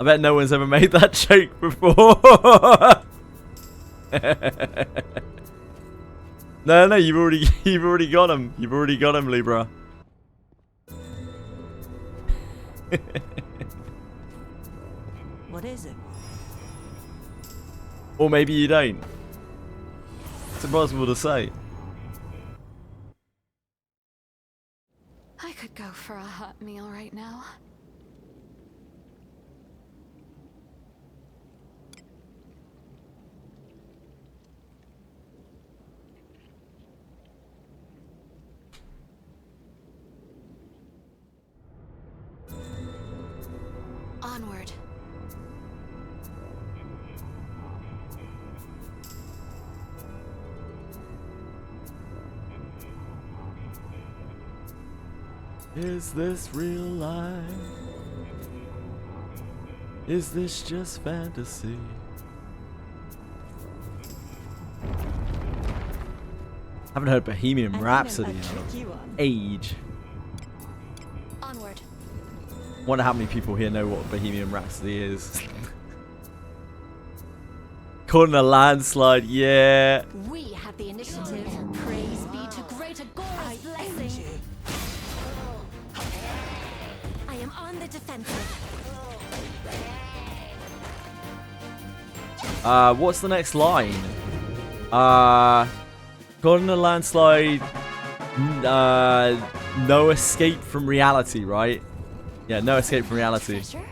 I bet no one's ever made that joke before. No, you've already got him. You've already got him, Libra. What is it? Or maybe you don't. It's impossible to say. I could go for a hot meal right now. Onward. Is this real life? Is this just fantasy? Haven't heard Bohemian Rhapsody in an age. Onward. Wonder how many people here know what Bohemian Rhapsody is. Caught in a landslide, yeah. We have the initiative. Praise be to great Agora's blessing. I am on the defensive. What's the next line? Caught in a landslide. No escape from reality, right? Yeah, no escape from reality. Treasure?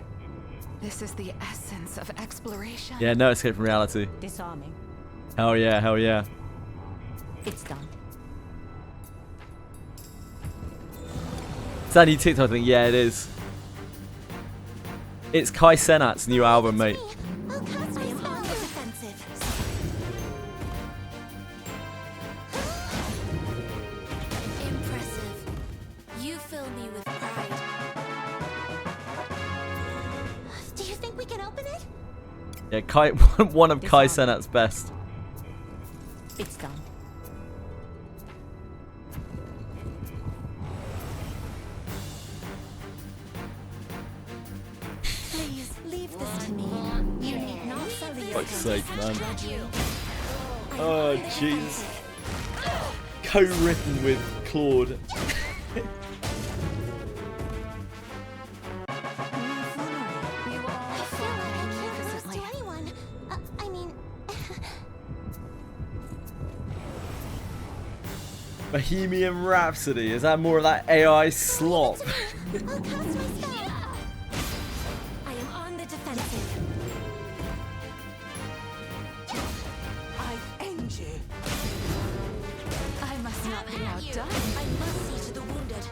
This is the essence of exploration. Yeah, no escape from reality. Disarming. Hell yeah, hell yeah. It's done. Is that new TikTok thing? Yeah, it is. It's Kai Cenat's new album, mate. I am on the defensive. Impressive. You fill me with pride. Do you think we can open it? Yeah, Kai, one of Kai Cenat's best. It's done. Please leave this to me. You need not sully Fuck's yourself. sake, man. Judge you. I am Oh, on the jeez. defensive. Co-written with Claude. You all I feel fought like I can't lose magnificently. to anyone. I mean, Bohemian Rhapsody. Is that more of that AI slop? I'll cast my spell. I am on the defensive. I end you. I must not be You. outdone. I must see to the wounded.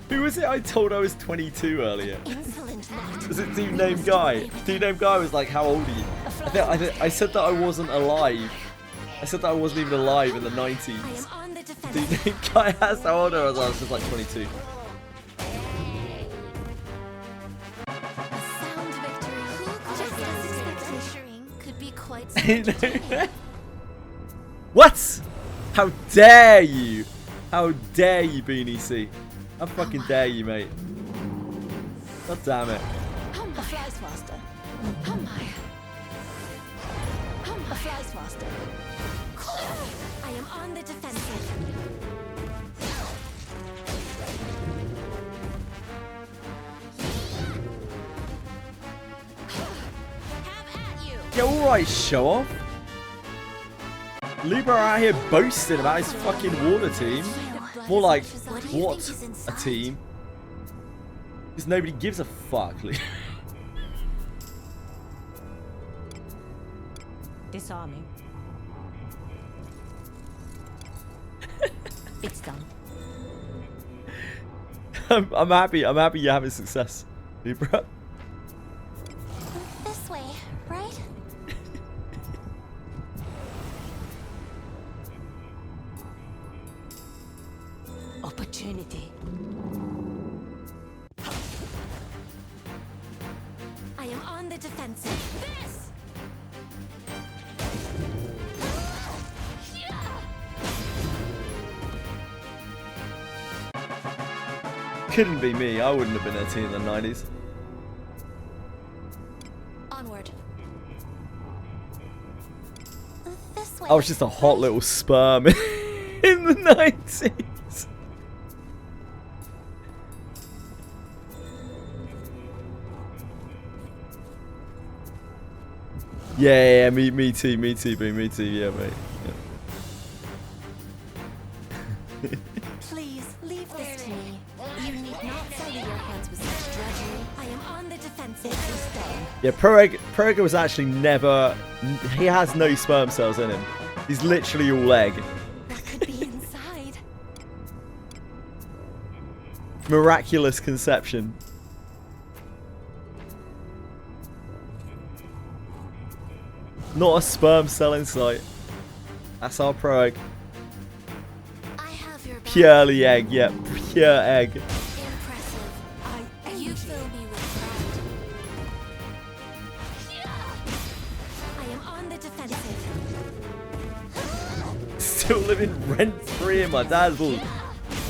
Who was it I told I was 22 earlier? Insolent lot. Was it Dude Named Guy? Dude Named Guy was like, how old are you? I said that I wasn't alive. I said that I wasn't even alive in the 90s. I am on the defensive. Dude Named Guy asked how old I was just like 22. A sound victory. Just as expected. Could be quite I something. know. What? How dare you? How dare you, Beanie C? How fucking dare you, mate? God damn it. The flies faster. Oh my. Oh my. flies faster. I am on the defensive. Yeah, alright, show off. Libra out here boasting about his fucking water team. More like, what a team. Because nobody gives a fuck. Disarming. It's done. I'm happy you're having success, Libra. This way, right? Opportunity. I am on the defensive. This! Couldn't be me. I wouldn't have been a teen in the 90s. Onward. This way. I was just a hot little sperm in the 90s. Yeah, me too, boo, me too, yeah, mate. Yeah. Please leave this to me. You need not sully your hands with such drudgery. I am on the defensive. Yeah, Proeg was actually never. He has no sperm cells in him. He's literally all egg. What could be inside? Miraculous conception. Not a sperm cell in sight. That's our Proeg. I have your back. Purely egg, yeah, pure egg. Impressive. You fill me with pride. I am on the defensive. Still living rent free in my dad's balls.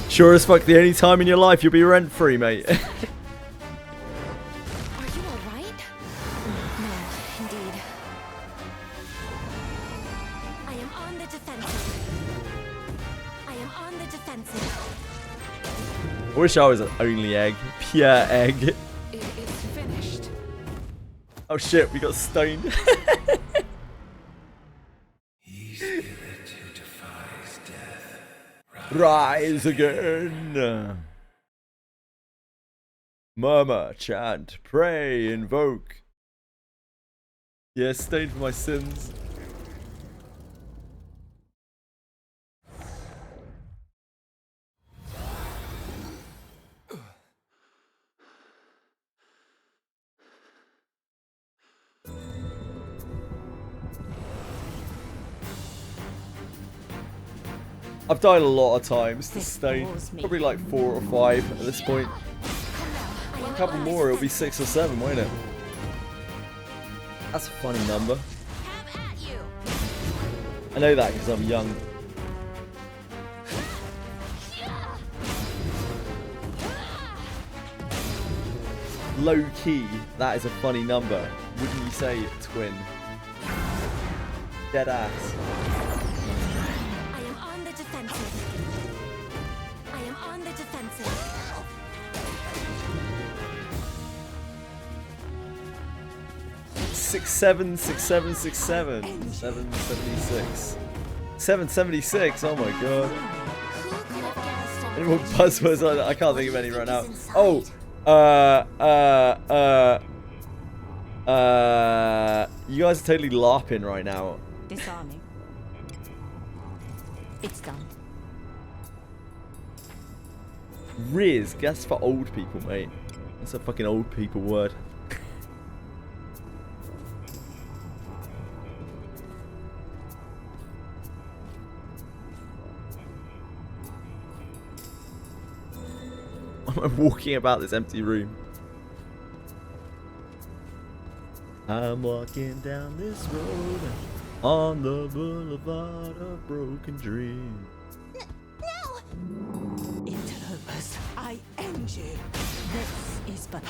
Sure as fuck, the only time in your life you'll be rent free, mate. Are you alright? No, indeed. I am on the defensive. I am on the defensive. I wish I was an only egg. Pure egg. It is finished. Oh shit, we got stoned. Ye spirit who defies death, Rise again. Murmur, chant, pray, invoke. Yeah, stoned for my sins. I've died a lot of times to stone. Probably like 4 or 5 at this point. A couple more, it'll be 6 or 7, won't it? That's a funny number. I know that because I'm young. Low key, that is a funny number. Wouldn't you say, twin? Dead ass. I am on the defensive. I am on the defensive. 6'7", 6'7", 6'7", 776. 776, oh my god. Any more buzzwords? I can't think of any right now. Oh, you guys are totally LARPing right now. Disarming. It's done. Riz, that's for old people, mate. That's a fucking old people word. I'm walking about this empty room. I'm walking down this road on the boulevard of broken dreams. Interlopers, I end you. This is but.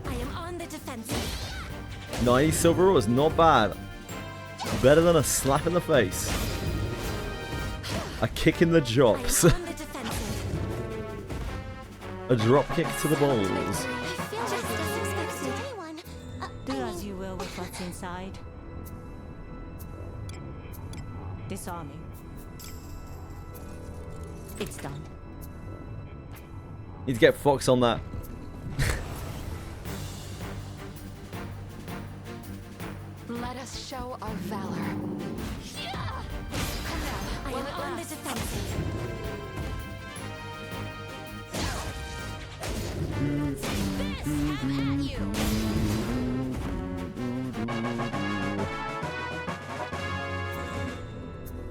I am on the defensive. 90 silver ore is not bad. Better than a slap in the face. A kick in the chops. On the defensive. A drop kick to the balls. Just as expected. Do as you will with what's inside. Disarming. It's done. Need to get Fox on that. Let us show our valor. Come now, I am on the defensive.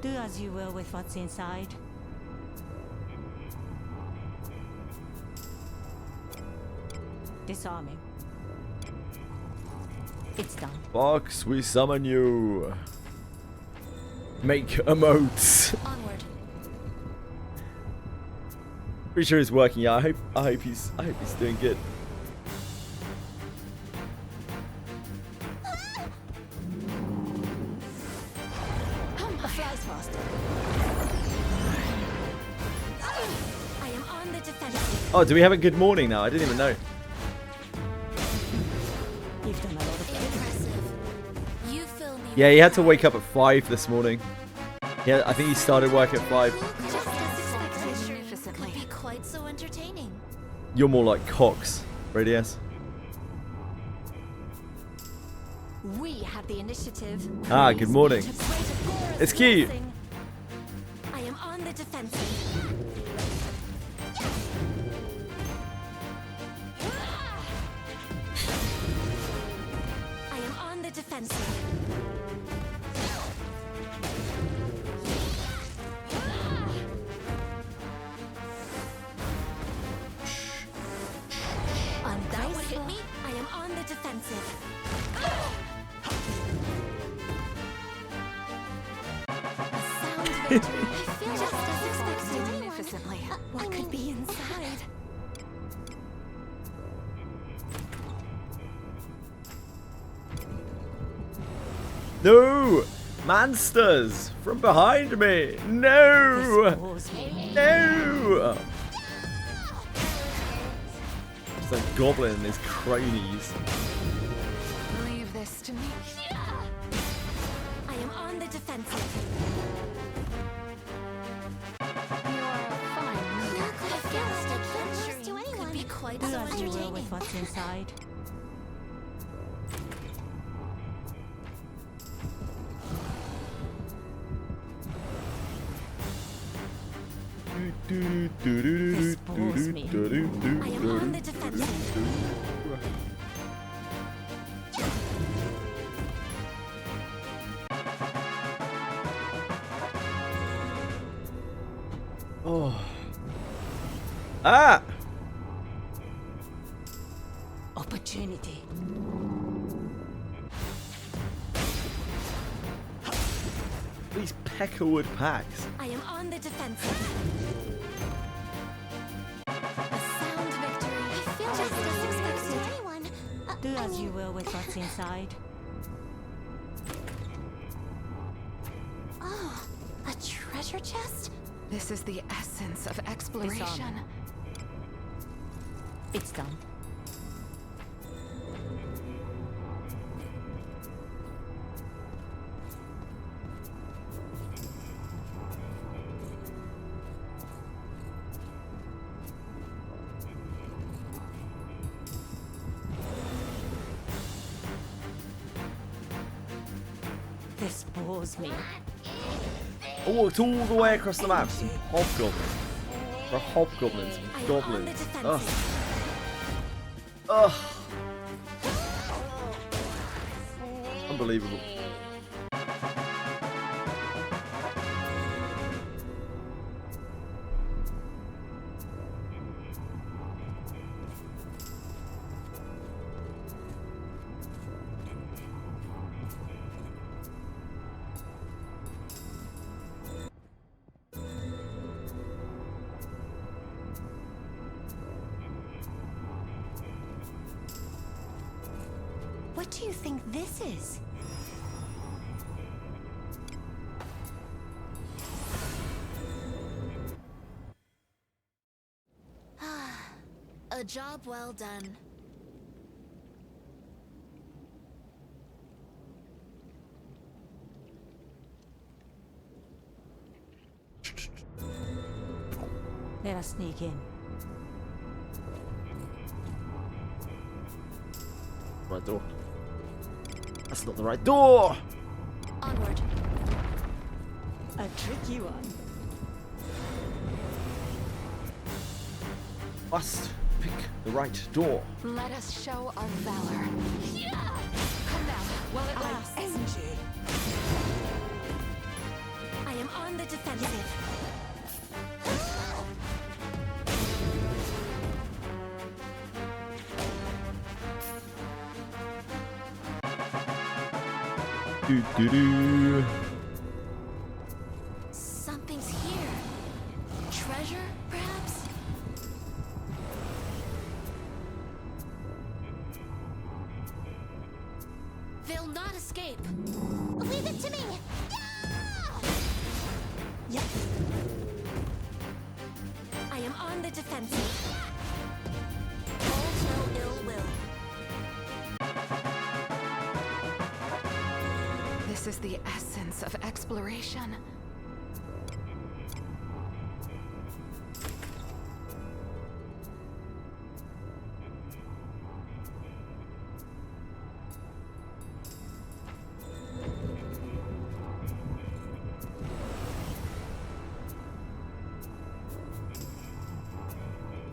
Do as you will with what's inside. Disarming. It's done. Fox, we summon you. Make emotes. Onward. Pretty sure it's working. Yeah, I hope he's doing good. A flies faster. I am on the defensive. Oh, do we have a good morning now? I didn't even know. You've done a lot of Impressive. You fill me. Yeah, with he had to pride. wake up at 5 this morning. Yeah, I think he started work at 5. Just as expected. magnificently. Could be quite so entertaining. You're more like Cox, Radius. We have the initiative. Ah, good morning. It's cute. I am on the defensive. I am on the defensive. That would hit me. I am on the defensive. A sound victory. I feel just as expected. Magnificently. What could be inside? No! Monsters! From behind me! No! bores me. No! It's a goblin and his cronies. Leave this to me. I am on the defensive. You are a fine leader. Who could have guessed adventuring could be quite Do so as you will entertaining? with what's inside. This bores me. I am on the defensive. Oh. Ah! Opportunity. These peckerwood packs. I am on the defensive. A sound victory. I feel just as expected. Do as you will with what's inside. Oh, a treasure chest? This is the essence of exploration. Disarm. It's done. This bores me. I walked all the way across the map. Some hobgoblins. For hobgoblins. I am Goblins. on the Ugh. defensive. Ugh. Unbelievable. What do you think this is? A job well done. Let us sneak in. Right door. That's not the right door! Onward. A tricky one. Must pick the right door. Let us show our valor. Come now, while it lasts. I end you. I am on the defensive. Do do do. Something's here. Treasure, perhaps? They'll not escape. Leave it to me! Yep. I am on the defensive. Hold no ill will. This is the essence of exploration.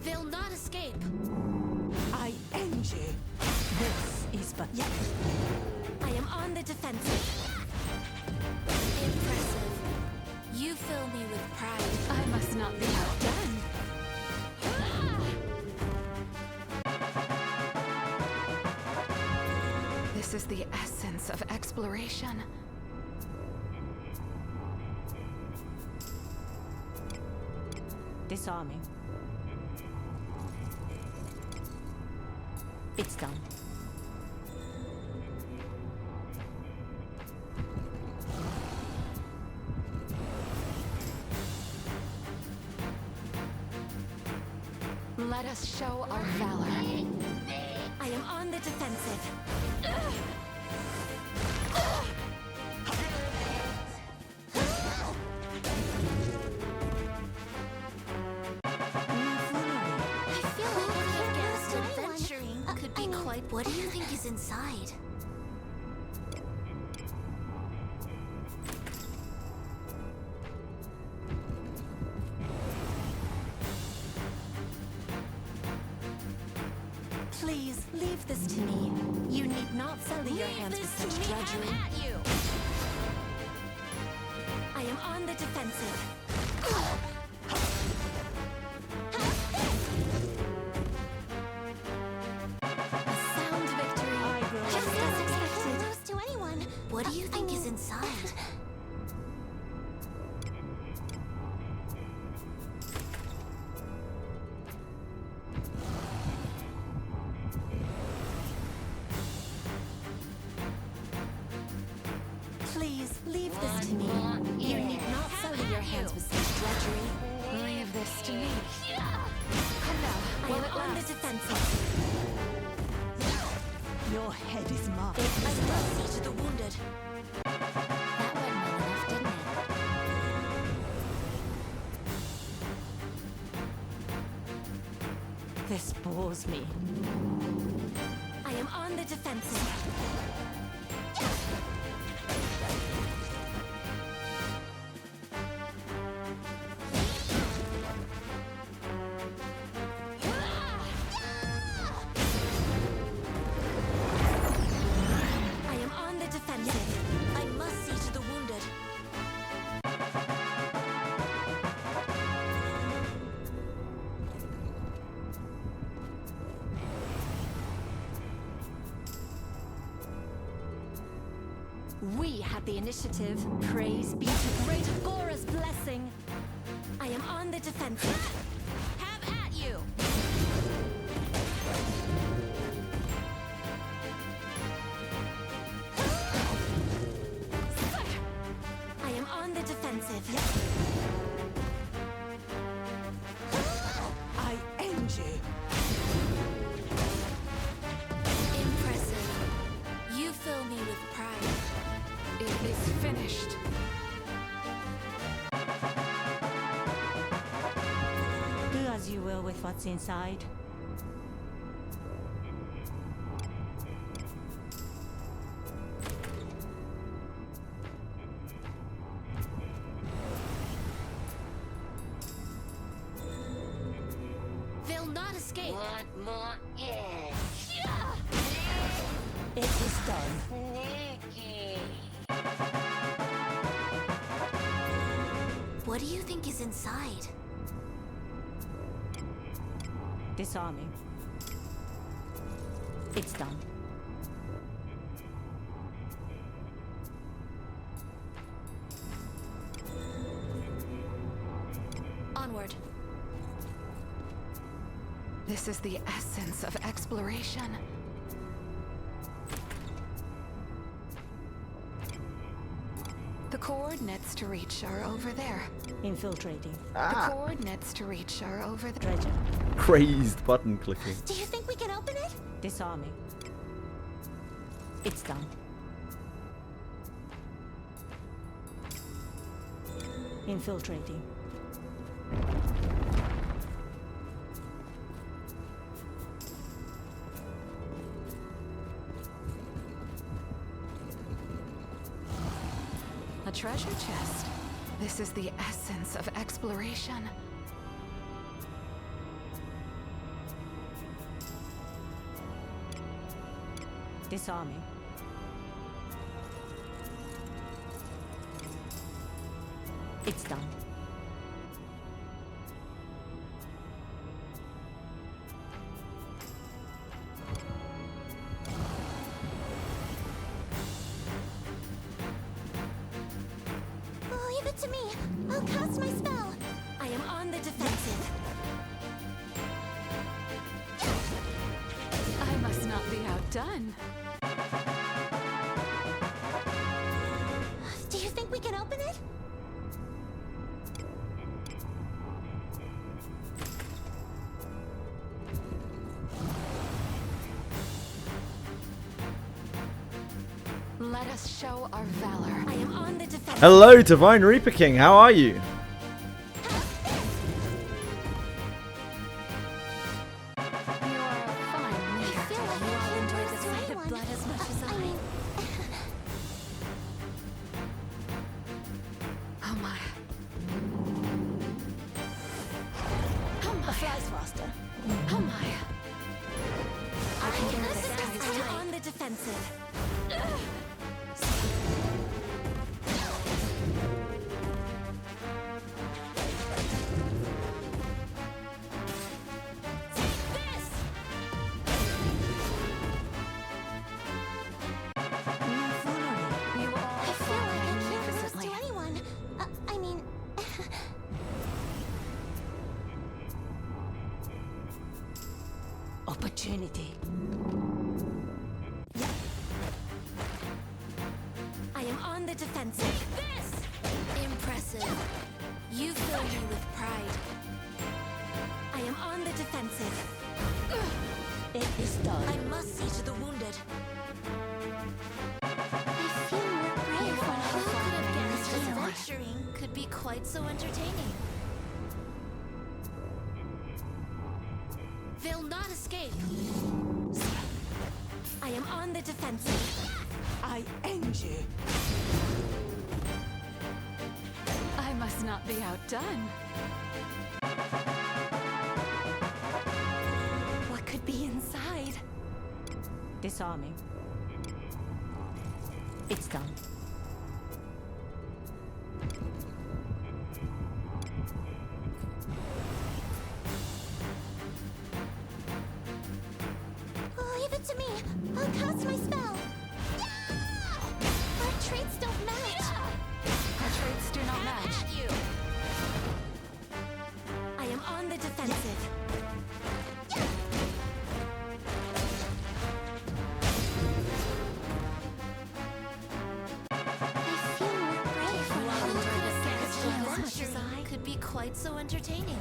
They'll not escape. I end you. This is but I am on the defensive. Impressive. You fill me with pride. I must not be outdone. This is the essence of exploration. disarming. It's done. Let us show our valor. I am on the defensive. I feel like any guest adventuring could be quite. What do you think is inside? Please, leave this to me. You need not sully your hands with such drudgery. I am on the defensive. A sound victory. Just as expected. Close to anyone. What do you think is inside? Please, leave this to me. You need not sully your hands with such drudgery. Leave this to me. Come now, I am on the defensive. Your head is mine. I must see to the wounded. That went well enough, didn't it? This bores me. I am on the defensive. I am on the defensive. I must see to the wounded. We had the initiative. Praise be to great Agora's blessing. I am on the defensive. Have at you! I am on the defensive. I end you. what's inside? They'll not escape. It is done. What do you think is inside? Disarming. It's done. Onward. This is the essence of exploration. The coordinates to reach are over there. Infiltrating. The coordinates to reach are over there. Dredger. Crazed button clicking. Do you think we can open it? Disarming. It's done. Infiltrating. A treasure chest. This is the essence of exploration. Disarming. It's done. Leave it to me. I'll cast my spell. I am on the defensive. I must not be outdone. Do you think we can open it? Let us show our valor. I am on the defensive. Hello, Divine Reaper King. How are you? You are a fine leader. I feel like You I all can't enjoy do the this to sight of anyone. blood as much as I I. mean, Oh my. The flies faster. Oh my. I can am get this tight. on the defensive. You all I feel fought like I can't do this magnificently. to anyone. I mean, Opportunity. I am on the defensive. Impressive. You fill me with pride. I am on the defensive. It is done. I must see to the wounded. I feel more brave. Who could have guessed adventuring could be quite so entertaining? They'll not escape. I am on the defensive. I end you. I must not be outdone. What could be inside? Disarming. It's done. Leave it to me. I'll cast my spell. Our traits don't match. Our traits do not match. At you. I am on the defensive. I feel more brave when I enjoy this adventuring could be quite so entertaining.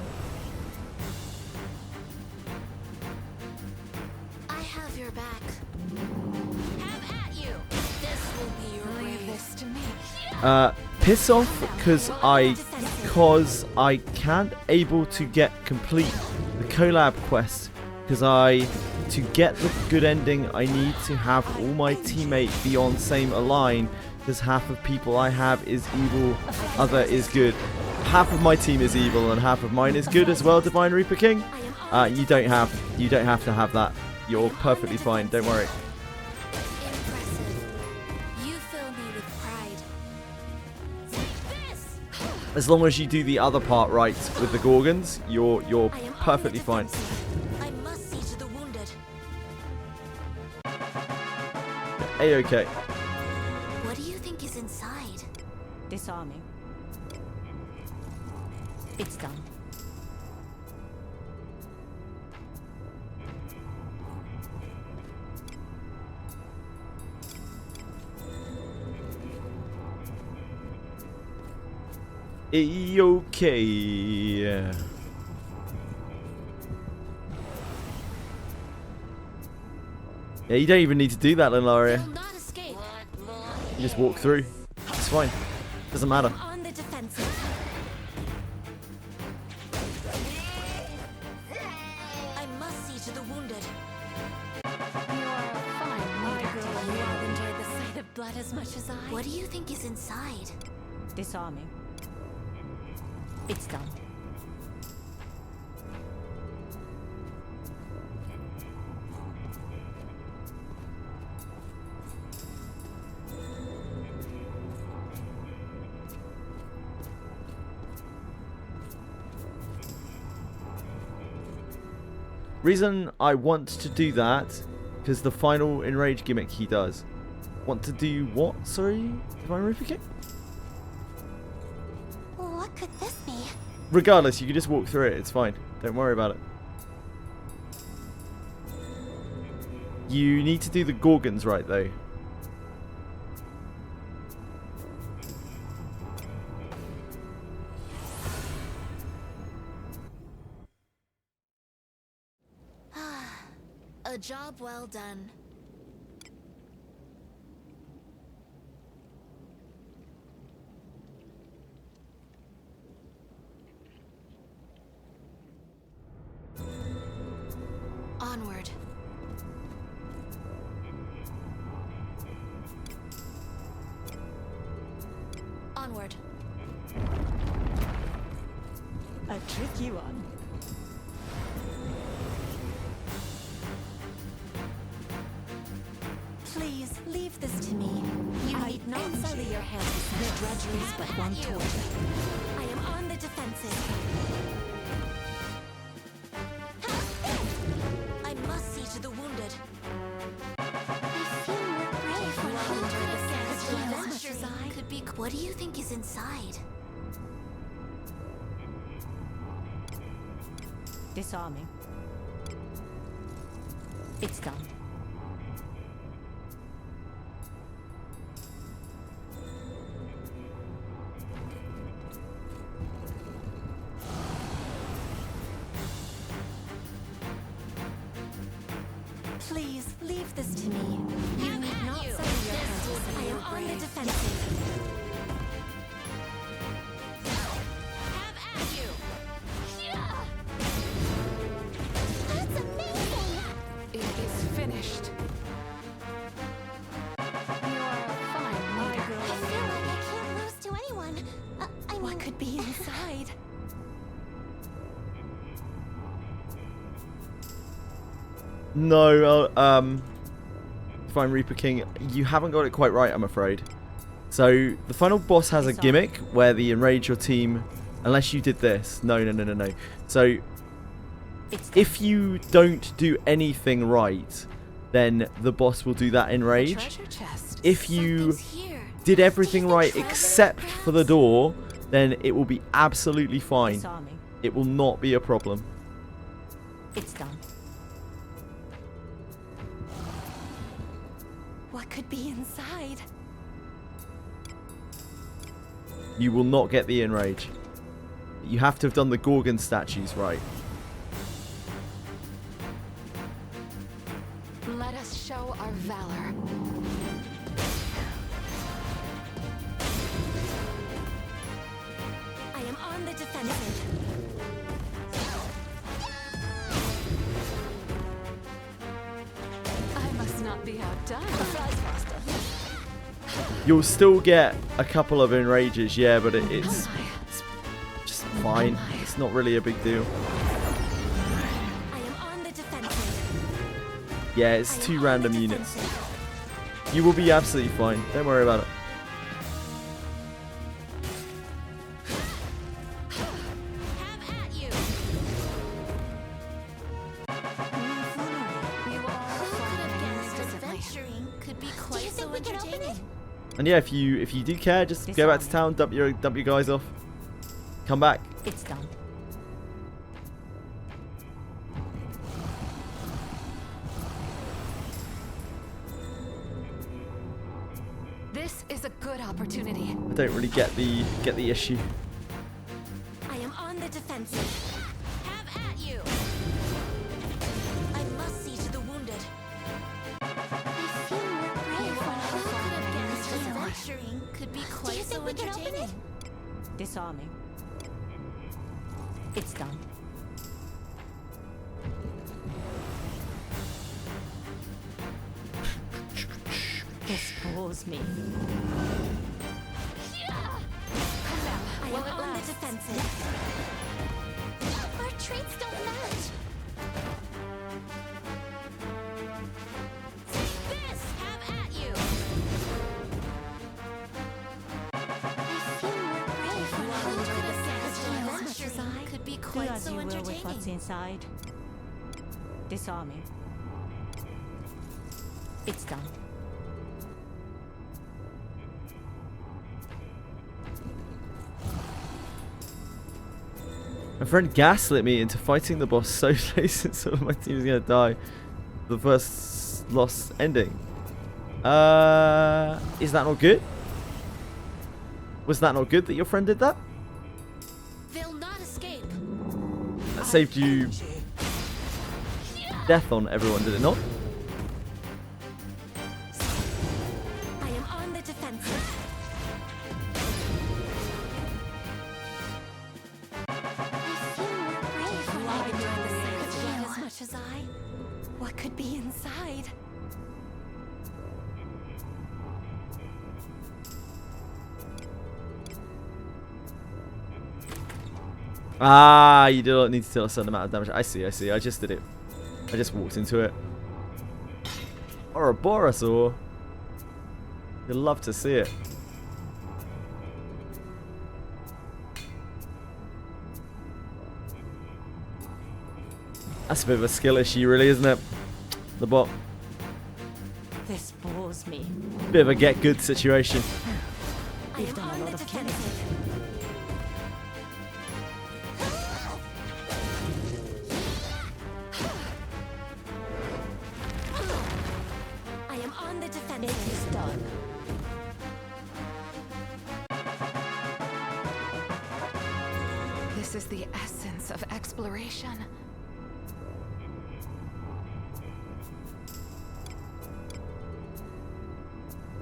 I have your back. Have at you. This will be your Leave grave. this to me. piss off because I can't able to complete the collab quest because to get the good ending I need to have all my teammates be on same align because half of people I have is evil, other is good. Half of my team is evil and half of mine is good as well, Divine Reaper King. You don't have to have that. You're perfectly fine, don't worry. As long as you do the other part right with the Gorgons, you're perfectly fine. I must see to the wounded. A-okay. What do you think is inside? Disarming. It's done. A-okay. Yeah, you don't even need to do that, Lilaria. You just walk through. It's fine. Doesn't matter. On the defensive. I must see to the wounded. You are a fine leader. You all enjoyed the sight of blood as much as I. What do you think is inside? Disarming. It's done. Reason I want to do that, because the final enrage gimmick he does. Want to do what? Sorry? Divine Reaper King? What could this be? Regardless, you can just walk through it. It's fine. Don't worry about it. You need to do the Gorgons right, though. A job well done. Onward. Onward. A tricky one. Please leave this to me. You need not sully your hands with the drudgeries but one torture. I am on the defensive. I must see to the wounded. I feel more brave when I'm under the Wizardry could be. What do you think is inside? Disarming. It's done. Please leave this to me. You need not sully your hands. I am on the defensive. Have at you. That's amazing! It is finished. You are a fine leader. I feel like I can't lose to anyone. I mean, What could be inside? No, Divine Reaper King, you haven't got it quite right, I'm afraid. So, the final boss has a gimmick where the enrage your team, unless you did this. No. So, if you don't do anything right, then the boss will do that enrage. Treasure chest. If you Something's here. did everything right except for the door, then it will be absolutely fine. Disarming. It will not be a problem. It's done. What could be inside? You will not get the enrage. You have to have done the Gorgon statues right. Let us show our valor. outdone. You'll still get a couple of enrages, yeah, but it's just fine. It's not really a big deal. I am on the defensive. Yeah, it's 2 random units. You will be absolutely fine. Don't worry about it. Have at you. Who could have guessed adventuring could be quite so entertaining? And yeah, if you do care, just go back to town, dump your guys off, come back. It's done. This is a good opportunity. I don't really get the issue. I am on the defensive. Have at you. I must see to the wounded. I feel more brave when I could have guessed adventuring could be quite so entertaining. Disarming. It's done. This bores me. I am on the defensive. Our traits don't match. This, have at you. I feel more brave when I enter the adventuring could be Do quite as so you will with entertaining. what's inside. Disarming. It's done. My friend gaslit me into fighting the boss so late since all of my team was gonna die. The first loss ending. Is that not good? Was that not good that your friend did that? They'll not escape. That saved you death on everyone, did it not? I am on the defensive. As much as I. What could be inside? Ah, you do not need to deal a certain amount of damage. I see. I just did it. I just walked into it. Ouroboros, or you'll love to see it. That's a bit of a skill issue, really, isn't it? The bot. This bores me. Bit of a get good situation. I am on the defensive. I am on the defensive. It is done. This is the essence of exploration.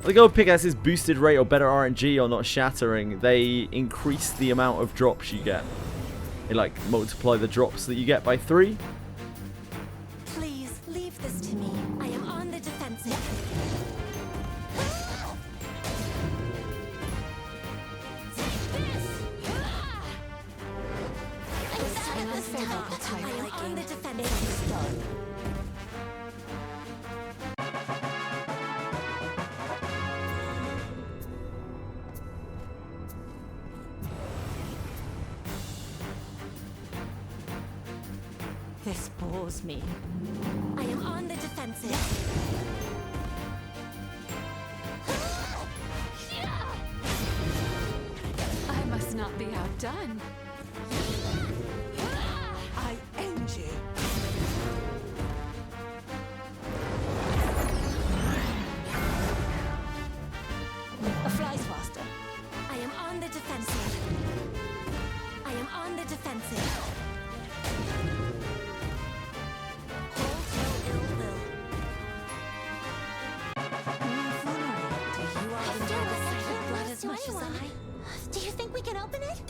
The gold pickaxe's boosted rate or better RNG or not shattering, they increase the amount of drops you get. They like multiply the drops that you get by 3. Please leave this to me. I am on the defensive. I am on the defensive. This bores me. I am on the defensive. I must not be outdone. I end you. Flies faster. I am on the defensive. I am on the defensive. Hold no ill will. You are the of blood as much as I. Do you think we can open it?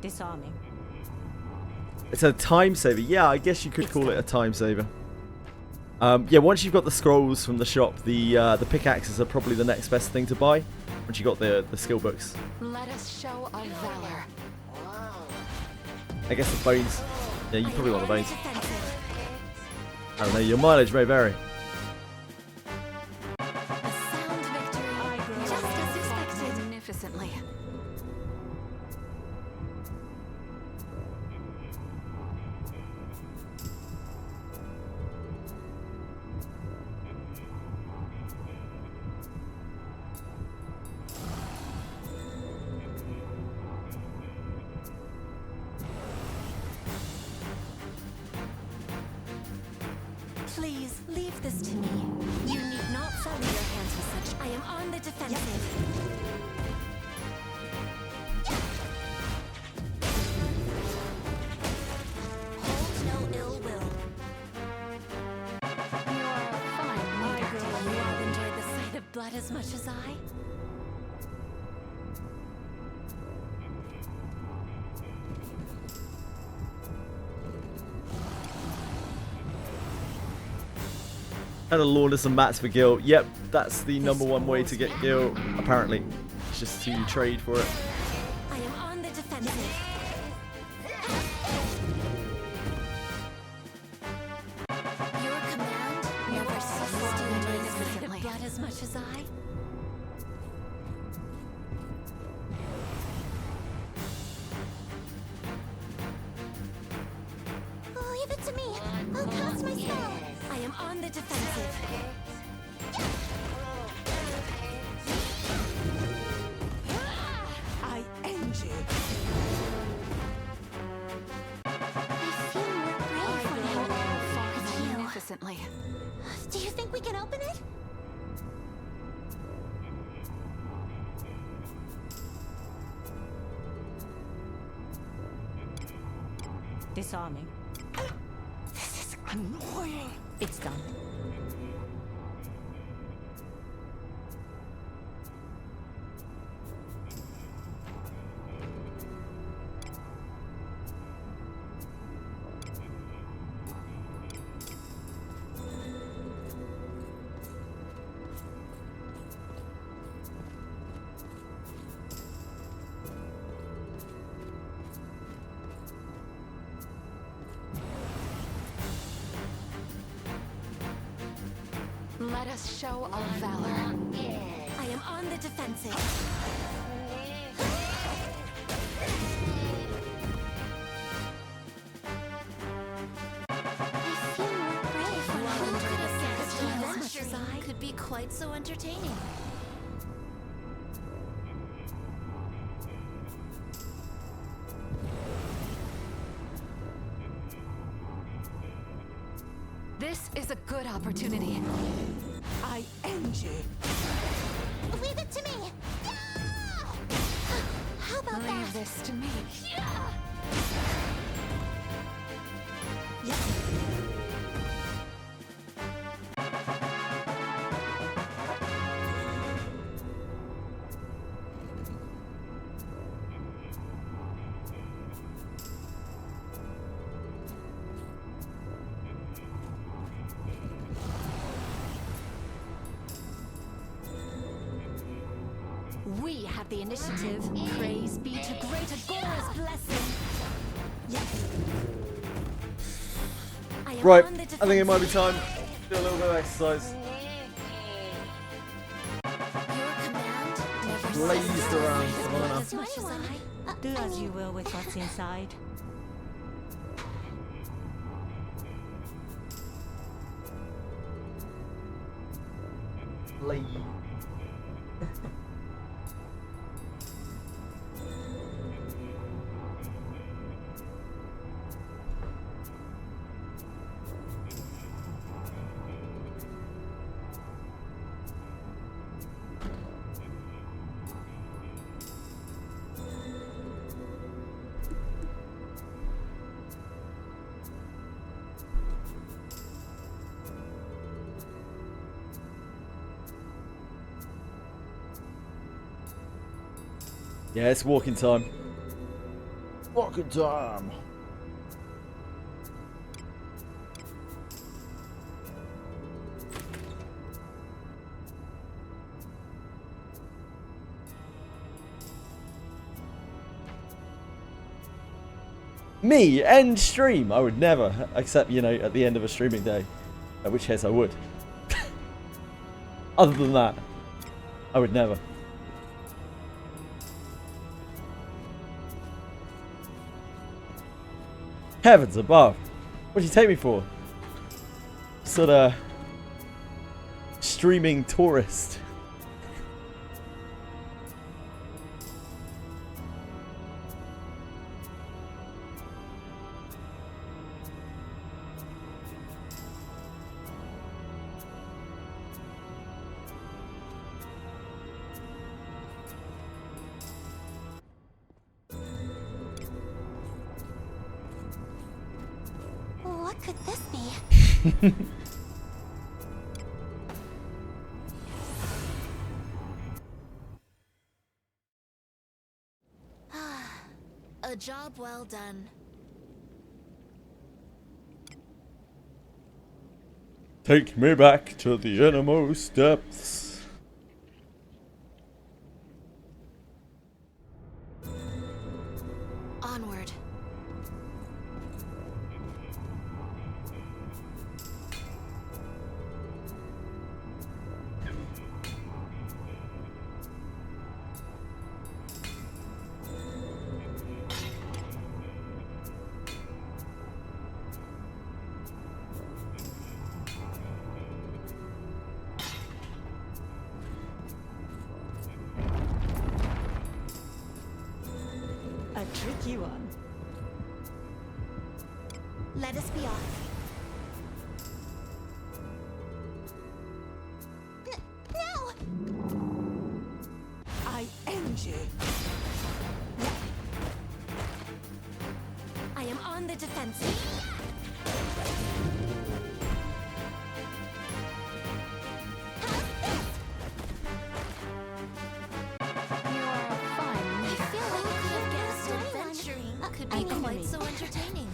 Disarming. It's a time saver. Yeah, I guess you could call it a time saver. Yeah, once you've got the scrolls from the shop, the pickaxes are probably the next best thing to buy. Once you got the skill books. Let us show our valor. I guess the bones. Yeah, you probably want the bones. I don't know, your mileage may vary. A sound victory, just as expected. Magnificently. Please, leave this to me. You need not sully your hands with such. I am on the defensive. Hold no ill will. You are a fine leader. Do you all enjoy the sight of blood as much as I? And a launder some mats for gil. Yep, that's the #1 way to get gil. Apparently, it's just to trade for it. I am on the defensive. Your command never ceases to enjoy the sight of blood as much as I. Leave it to me. I'll cast my spell. I am on the defensive. I end you. I feel more brave when I'm with you. Magnificently. Do you think we can open it? Disarming. This is annoying. It's done. Let us show our valor. I am on the defensive. I feel more brave when I enjoy the sight of blood as much as I. Could be quite so entertaining. This is a good opportunity. I end you. Leave it to me. Yeah! How about Leave that? this to me. We have the initiative. Praise be to great Agora's blessing. Yes. I am Right, on the I think it might be time defensive. to do a little bit of exercise. Your command never Blazed ceases to around enjoy long enough. as much as I. Do as you will with what's inside. Yeah, it's walking time. Walking time. Me, end stream. I would never, except, you know, at the end of a streaming day. At which case I would. Other than that, I would never. Heavens above. What did you take me for? Sort of streaming tourist. What could this be? A job well done. Take me back to the innermost depths. Onward. A tricky one. Let us be off. No! I end you. I am on the defensive. I feel like I could have guessed adventuring could be quite so entertaining.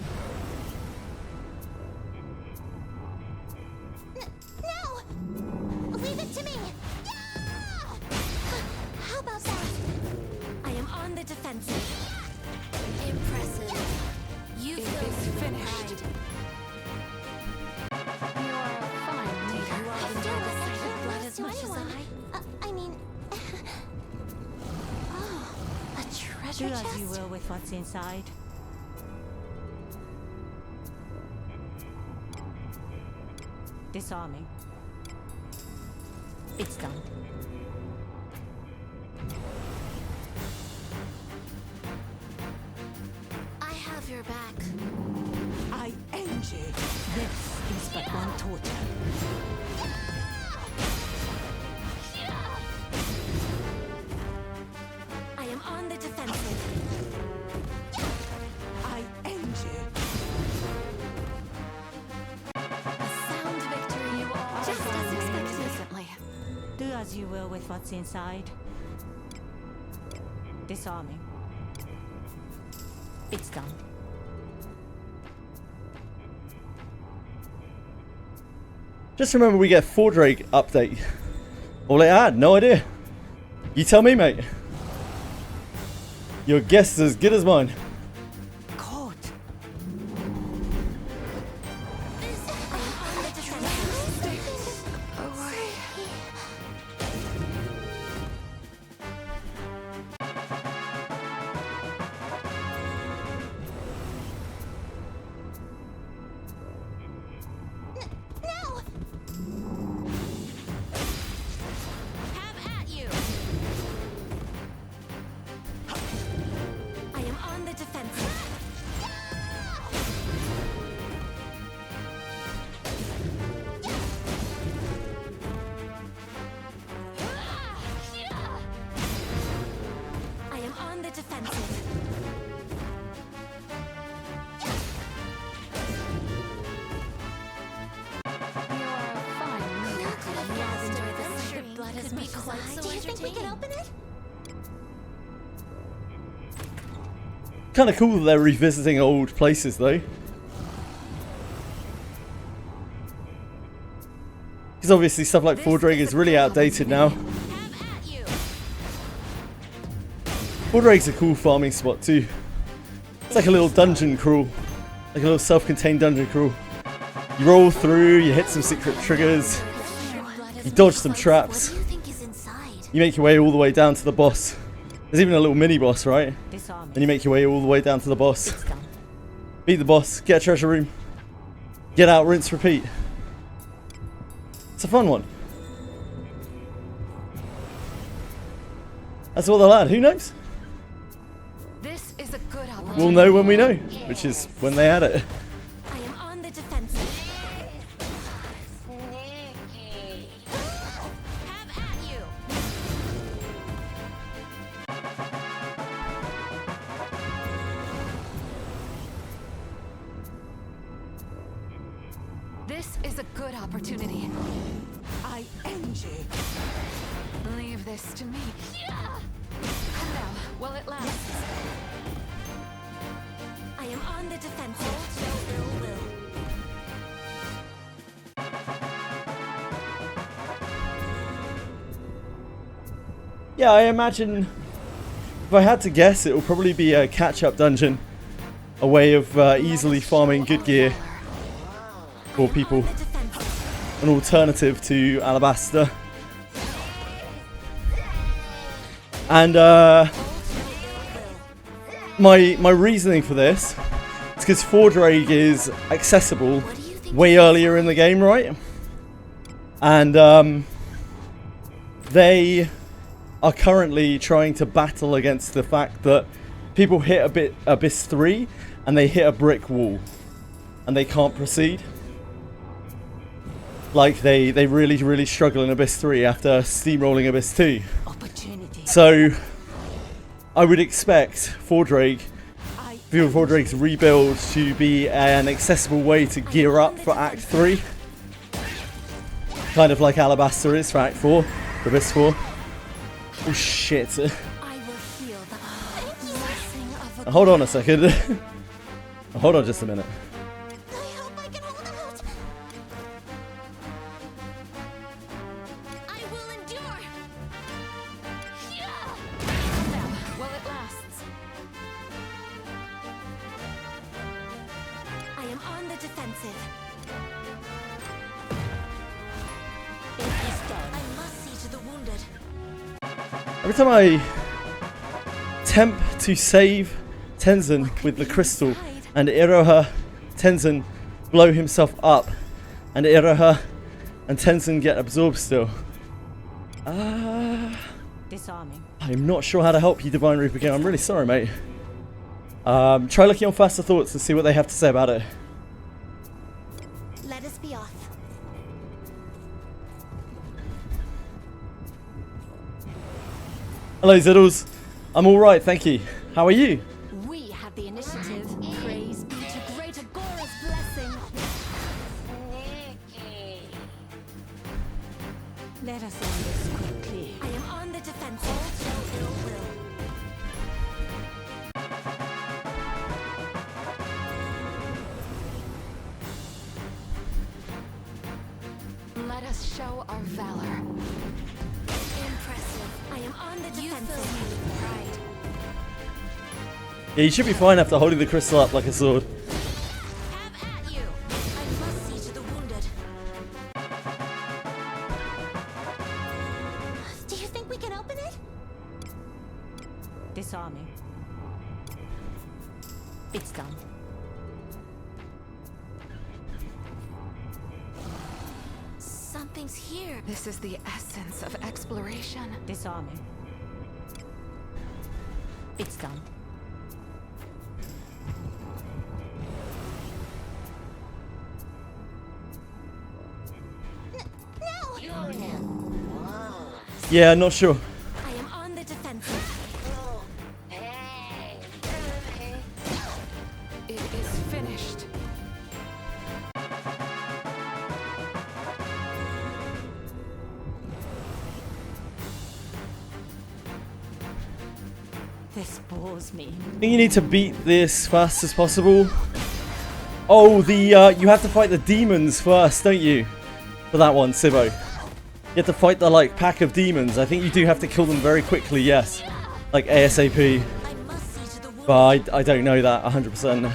No! Leave it to me! Yeah! How about that? I am on the defensive. Impressive. You feel finished. You all enjoy the sight of blood as much as I mean... oh, a treasure Do as chest? you will with what's inside. Disarming. It's done. I have your back. I end you. This is but one torture. I am on the defensive. I end you. A sound victory, you all. Just as expected. Decently. Do as you will with what's inside. Disarming. It's done. Just remember we get 4 Drake update. All it had, no idea. You tell me, mate. Your guess is as good as mine. Caught. I am on the defensive. No! Have at you! I am on the defensive. I am on the defensive. Who could have guessed adventuring blood could be quite so entertaining? Do you think we can open it? Kind of cool that they're revisiting old places, though. Because obviously stuff like 4 Drake is really outdated now. Have at you! 4 Drake's a cool farming spot too. It's like a little dungeon crawl. Like a little self-contained dungeon crawl. You roll through, you hit some secret triggers, you dodge some traps, you make your way all the way down to the boss. There's even a little mini boss, right? And you make your way all the way down to the boss. Beat the boss, get a treasure room, get out, rinse, repeat. It's a fun one. That's all they'll add, who knows? This is a good opportunity. We'll know when we know, which is when they add it. I am on the defensive. Have at you. This is a good opportunity. I end you. Leave this to me. Come now, while it lasts. I am on the defensive. No ill will. Yeah, I imagine if I had to guess, it will probably be a catch-up dungeon. A way of easily farming good gear for people. An alternative to Alabaster. And my reasoning for this is because Ffxi is accessible way earlier in the game, right? And they are currently trying to battle against the fact that people hit Abyss 3 and they hit a brick wall and they can't proceed. Like they really struggle in Abyss 3 after steamrolling Abyss 2. So I would expect Ffxi's rebuild to be an accessible way to gear up for Act 3. Kind of like Alabaster is for Act 4, for Abyss 4. Oh shit. Hold on a second. Hold on just a minute. Every time I attempt to save Tenzin with the crystal and Iroha, Tenzin blow himself up and Iroha and Tenzin get absorbed still. Disarming. I'm not sure how to help you, Divine Reaper again. I'm really sorry, mate. Try looking on Faster Thoughts and see what they have to say about it. Let us be off. Hello, Ziddles. I'm alright, thank you. How are you? We have the initiative. Praise be to great Agora's blessing. Let us end this quickly. I am on the defensive. No ill will. Let us show our valor. Impressive. I am on the defensive. Pride. Yeah, you should be fine after holding the crystal up like a sword. Have at you. I must see to the wounded. Do you think we can open it? Disarming. It's done. Something's here. This is the essence of exploration. Disarming. It's done. Yeah, not sure. I am on the defensive. It is finished. This bores me. I think you need to beat this fast as possible. Oh, you have to fight the demons first, don't you? For that one, Sibo. You have to fight the, like, pack of demons. I think you do have to kill them very quickly, yes. Like, ASAP. But I don't know that 100%.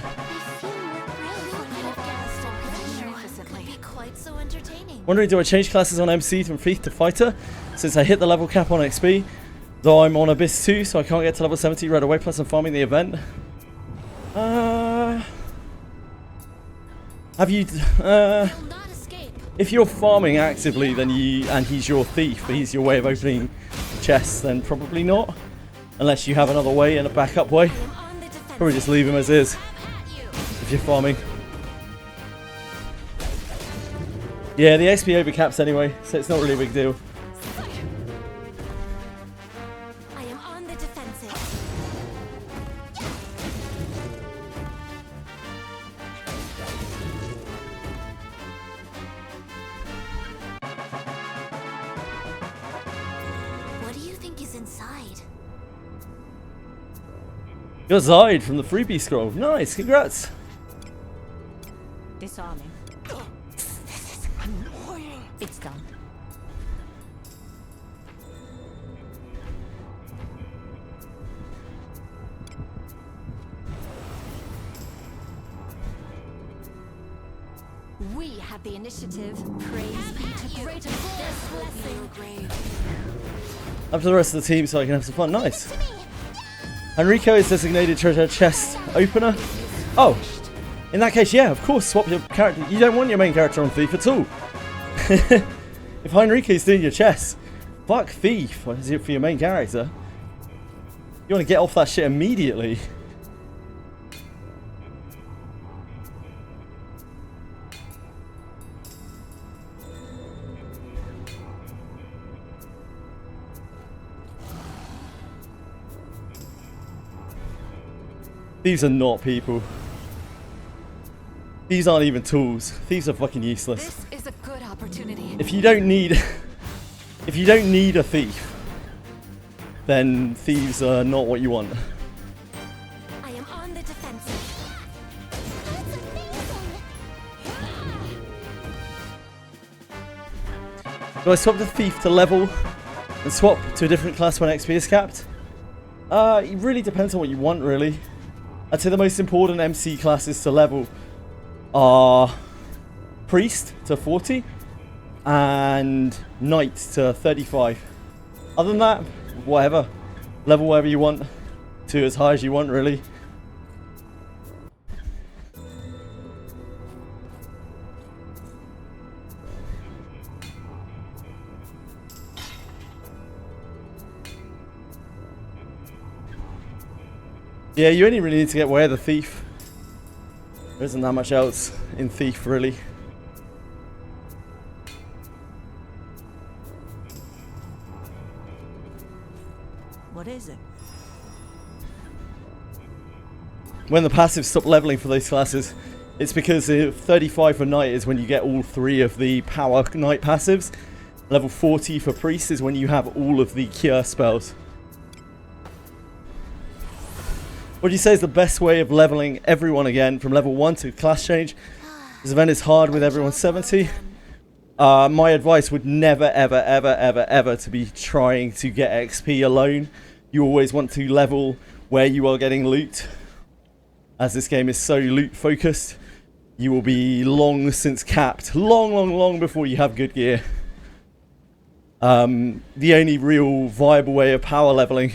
Wondering, do I change classes on MC from Thief to Fighter? Since I hit the level cap on XP, though I'm on Abyss 2, so I can't get to level 70 right away, plus I'm farming the event. Have you... if you're farming actively, then and he's your thief, but he's your way of opening chests, then probably not. Unless you have another way and a backup way. Probably just leave him as is, if you're farming. Yeah, the XP overcaps anyway, so it's not really a big deal. I am on the defensive. What do you think is inside? You're Zide from the freebie scroll. Nice, congrats. Disarming. It's done. We have the initiative. Praise be to greater blessing. Up to the rest of the team so I can have some fun. Nice. Enrico is designated treasure chest opener. Oh, in that case, yeah, of course, swap your character. You don't want your main character on Thief at all. If Enrico's doing your chest, fuck Thief. What is it for your main character? You want to get off that shit immediately. These are not people. These aren't even tools. These are fucking useless. This is a good opportunity. If you don't need a thief, then thieves are not what you want. I am on the defensive. Do I swap the thief to level and swap to a different class when XP is capped? It really depends on what you want, really. I'd say the most important MC classes to level are Priest to 40 and Knight to 35. Other than that, whatever. Level whatever you want to as high as you want, really. Yeah, you only really need to get Where the Thief. There isn't that much else in Thief, really. What is it? When the passives stop leveling for those classes, it's because 35 for Knight is when you get all 3 of the power Knight passives. Level 40 for Priest is when you have all of the cure spells. What do you say is the best way of leveling everyone again from level 1 to class change? This event is hard with everyone 70. My advice would never, ever, ever, ever, ever to be trying to get XP alone. You always want to level where you are getting loot. As this game is so loot focused, you will be long since capped. Long, long, long before you have good gear. The only real viable way of power leveling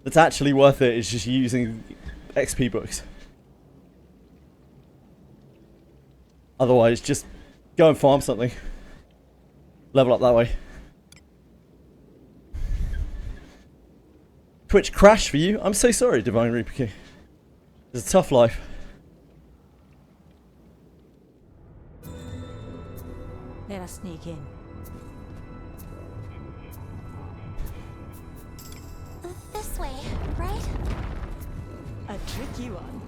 that's actually worth it is just using XP books. Otherwise, just go and farm something. Level up that way. Twitch crash for you? I'm so sorry, Divine Reaper King. It's a tough life. Let us sneak in. This way, right? A tricky one.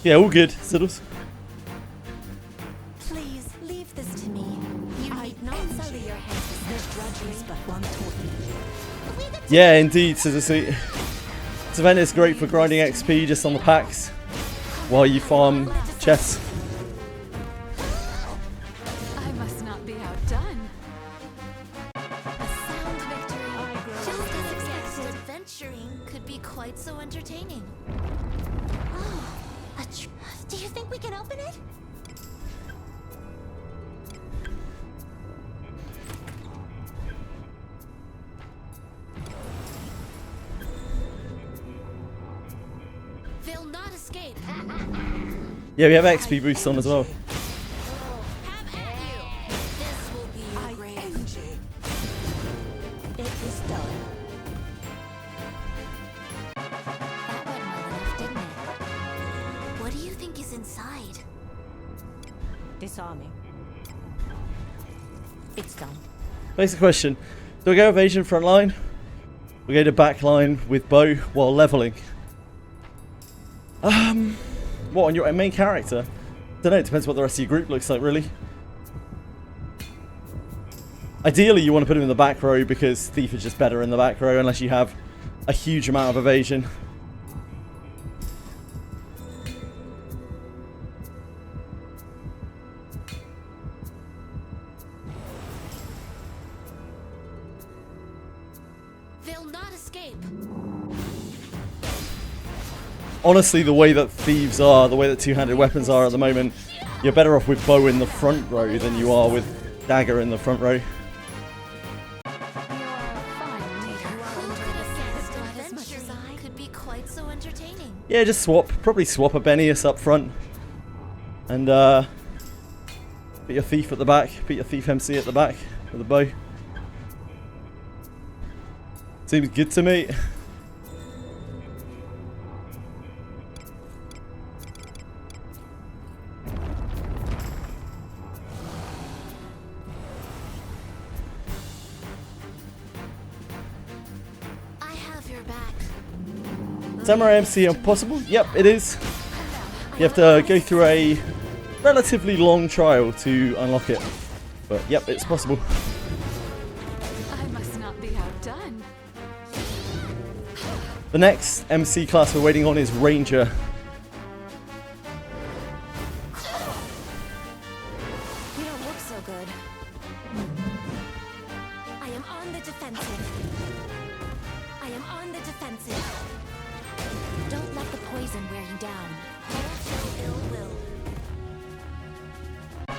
Yeah, all good, Siddles. Please leave this to me. You need not sully your hands with this drudgery. But one taught me. Yeah, indeed, Siddles. This event is great for grinding XP just on the packs while you farm chests. I must not be outdone. A sound victory. Just as expected. Adventuring could be quite so entertaining. Oh, do you think we can open it? They'll not escape. Yeah, we have XP boost on as well. Have at you. This will be your I grave. end you. It is done. That went well enough, didn't it? What do you think is inside? Disarming. It's done. Basic question. Do I go evasion front line? We go to back line with bow while leveling. What, on your main character? Don't know, it depends what the rest of your group looks like, really. Ideally, you want to put him in the back row because Thief is just better in the back row unless you have a huge amount of evasion. They'll not escape. Honestly, the way that thieves are, the way that two-handed weapons are at the moment, you're better off with bow in the front row than you are with dagger in the front row. Adventuring could be quite so entertaining. Yeah, just swap. Probably swap a Benius up front. And put your Thief at the back. Put your Thief MC at the back with a bow. Seems good to me. I have your back. Samurai MC impossible? Yep, it is. You have to go through a relatively long trial to unlock it. But yep, it's possible. I must not be outdone. The next MC class we're waiting on is Ranger. You don't look so good. I am on the defensive. I am on the defensive. Don't let the poison wear you down. Don't show ill will. A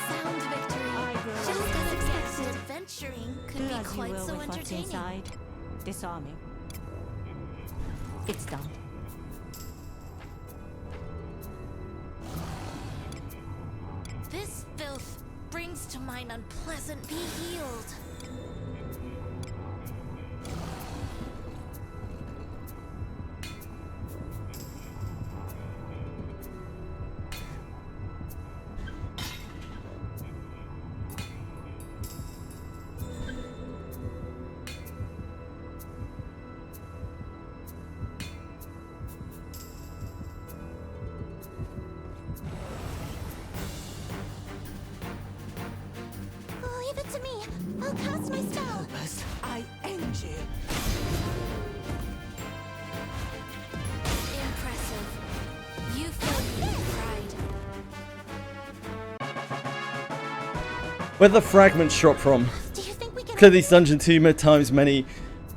sound victory. I grow Just weary. as expected. Adventuring could Do be as you quite will so with what's entertaining. inside. Disarming. It's done. This filth brings to mind unpleasant. Be healed. Leave it to me. I'll cast my spell. I end you. Impressive. You fill me with pride. Where the fragments drop from? Do you think we can? Clear these dungeon 2 times many.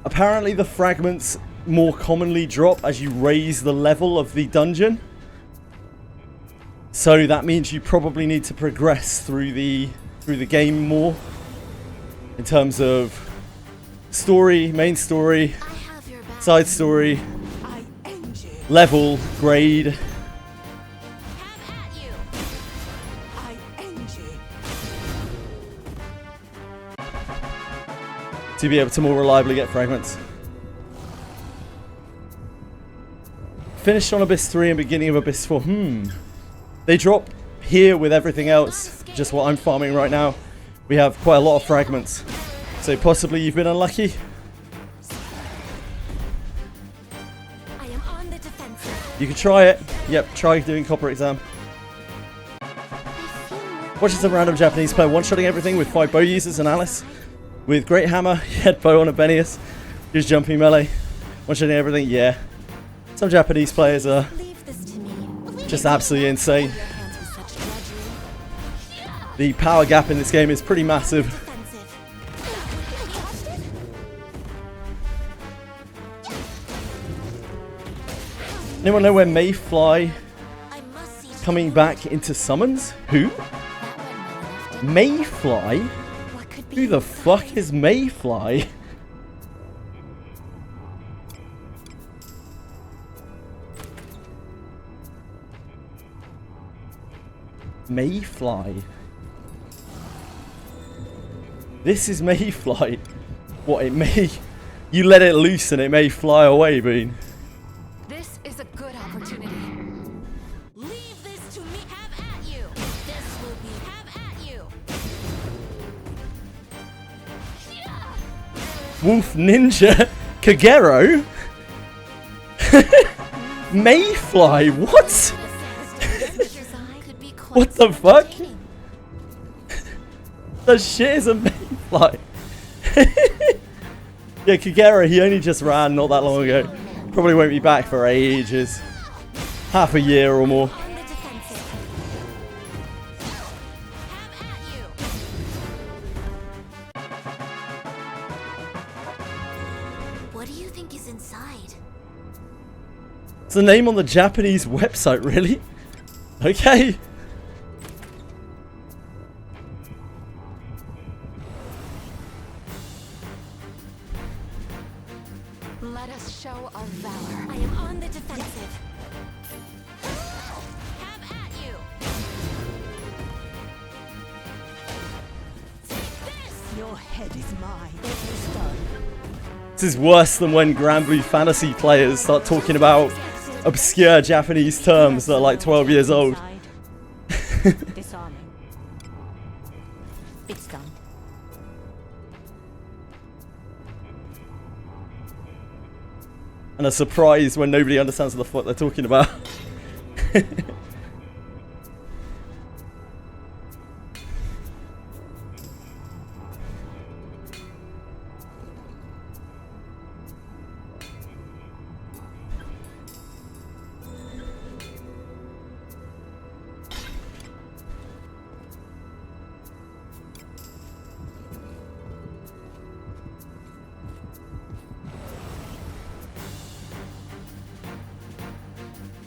Apparently the fragments more commonly drop as you raise the level of the dungeon. So that means you probably need to progress through the game more. In terms of story, main story, I have your back. side story, I end you. level, grade. Have at you. I end you. To be able to more reliably get fragments. Finished on Abyss 3 and beginning of Abyss 4. They drop here with everything else. Just what I'm farming right now. We have quite a lot of fragments. So possibly you've been unlucky. I am on the defensive. You could try it. Yep, try doing Copper Exam. Watching some random Japanese player one-shotting everything with 5 bow users and Alice. With Great Hammer, head bow on a Benius. Just jumping melee. One-shotting everything, yeah. Some Japanese players are Leave this to me. just absolutely insane. Your hands with such drudgery. The power gap in this game is pretty massive. Defensive. I Anyone know where Mayfly I must see to coming back into summons? Who? Mayfly? what could be Who the fuck is Mayfly? Mayfly. This is Mayfly. What, it may... You let it loose and it may fly away, Bean. This is a good opportunity. Leave this to me. Have at you. This will be have at you. Wolf Ninja Kagero? Mayfly, what? Could be quite What the fuck? entertaining. The shit is a Mayfly. Yeah, Kagero, he only just ran not that long ago. Probably won't be back for ages. Half a year or more. On the defensive. Have at you. What do you think is inside? It's the name on the Japanese website, really? Okay. Let us show our valor. I am on the defensive. Have at you. Take this. Your head is mine. This is worse than when Granblue Fantasy players start talking about obscure Japanese terms that are like 12 years old. Inside. Disarming. It's done. And a surprise when nobody understands what the fuck they're talking about.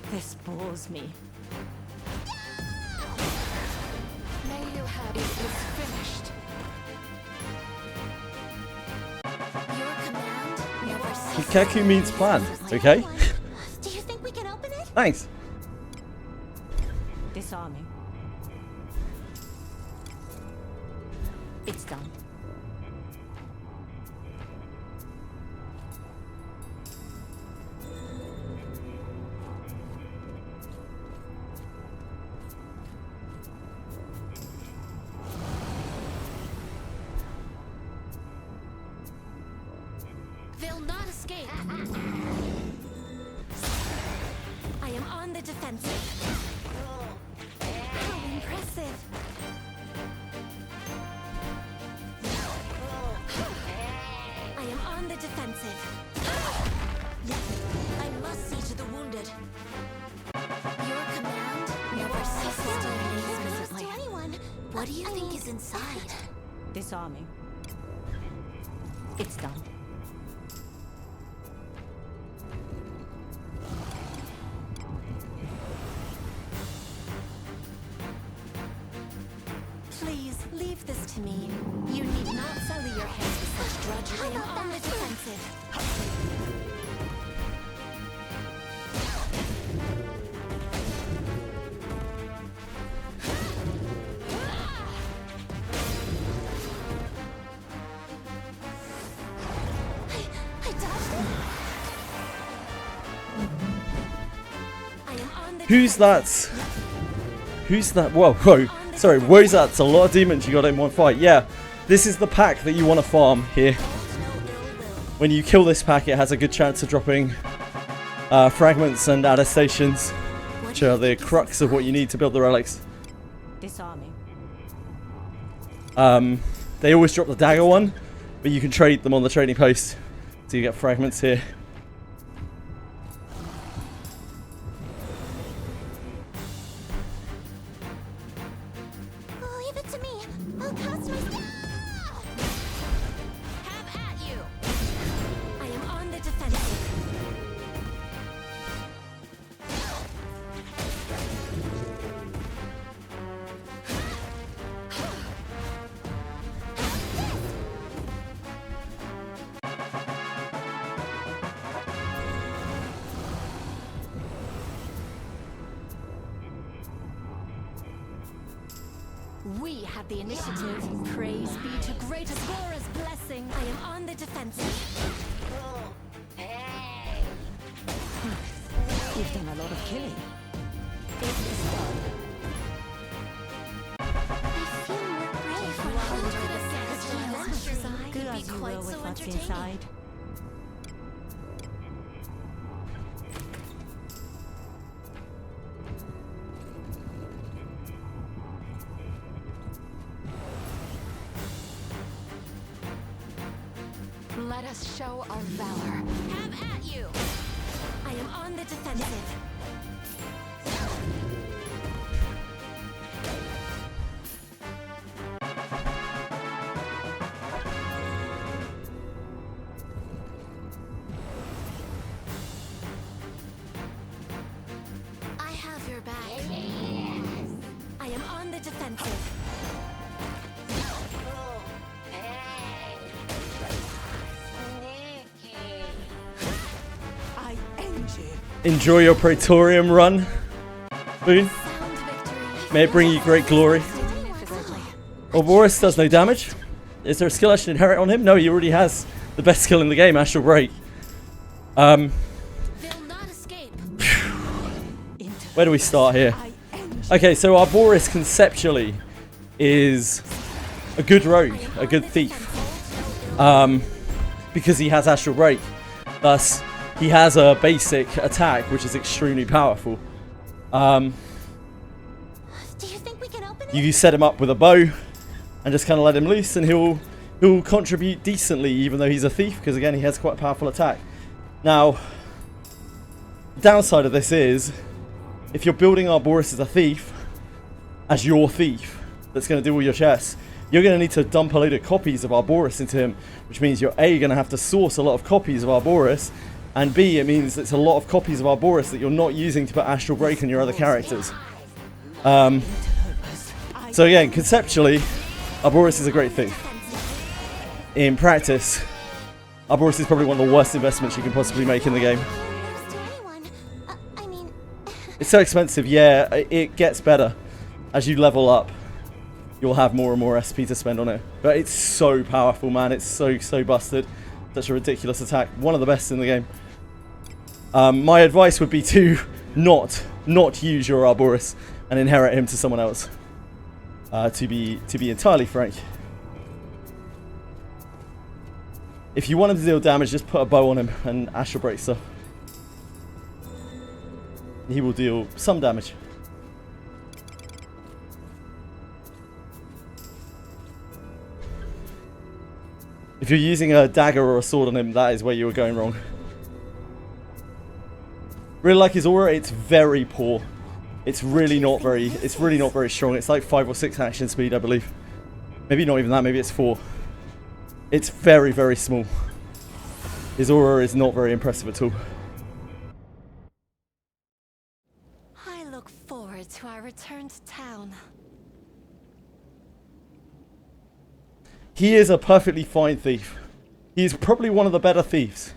This bores me. May you have it is finished. Your command never ceases. Keku means plan, okay? Do you think we can open it? Thanks. Disarming. It's done. They'll not escape. I am on the defensive. How impressive. I am on the defensive. I must see to the wounded. Your command never ceases to amaze me. To anyone. What do you think is inside? Disarming. It's done. Please leave this to me. You need not sully your hands with such drudgery. I am on the defensive. I dodged it. I am on the Who's that? Who's that? Whoa, whoa. Sorry, Wozat's a lot of demons you got in one fight. Yeah, this is the pack that you want to farm here. When you kill this pack, it has a good chance of dropping fragments and attestations, which are the crux of what you need to build the relics. Disarming. They always drop the dagger one, but you can trade them on the trading post, so you get fragments here. Leave it to me. I'll cast my Have at you. I am on the defensive. We have the initiative. Praise be to great Agora's blessing. I am on the defensive. You've done a lot of killing. Good as you will with what's inside. Let us show our valor. Have at you. I am on the defensive. I have your back. I am on the defensive. I end you. Enjoy your Praetorium run, Boone. May it bring you great glory. Ouroboros does no damage. Is there a skill I should inherit on him? No, he already has the best skill in the game, Astral Break. They'll not escape. Where do we start here? Okay, so Ouroboros conceptually is a good rogue, a good thief. Because he has Astral Break. Thus, he has a basic attack, which is extremely powerful. Do you think we can open it? You set him up with a bow and just kind of let him loose, and he'll contribute decently, even though he's a thief, because again, he has quite a powerful attack. Now, the downside of this is, if you're building Ouroboros as a thief, as your thief, that's going to do all your chests, you're going to need to dump a load of copies of Ouroboros into him, which means you're A, going to have to source a lot of copies of Ouroboros, and B, it means it's a lot of copies of Ouroboros that you're not using to put Astral Break on your other characters. So again, conceptually, Ouroboros is a great thief. In practice, Ouroboros is probably one of the worst investments you can possibly make in the game. It's so expensive, yeah, it gets better. As you level up, you'll have more and more SP to spend on it. But it's so powerful, man. It's so busted. Such a ridiculous attack. One of the best in the game. My advice would be to not use your Ouroboros and inherit him to someone else. To be entirely frank. If you want him to deal damage, just put a bow on him and Astral Break stuff. He will deal some damage. If you're using a dagger or a sword on him, that is where you were going wrong. Really like his aura, it's very poor. It's really not very strong. It's like 5 or 6 action speed, I believe. Maybe not even that, maybe it's 4. It's very small. His aura is not very impressive at all. I look forward to our return to town. He is a perfectly fine thief. He is probably one of the better thieves.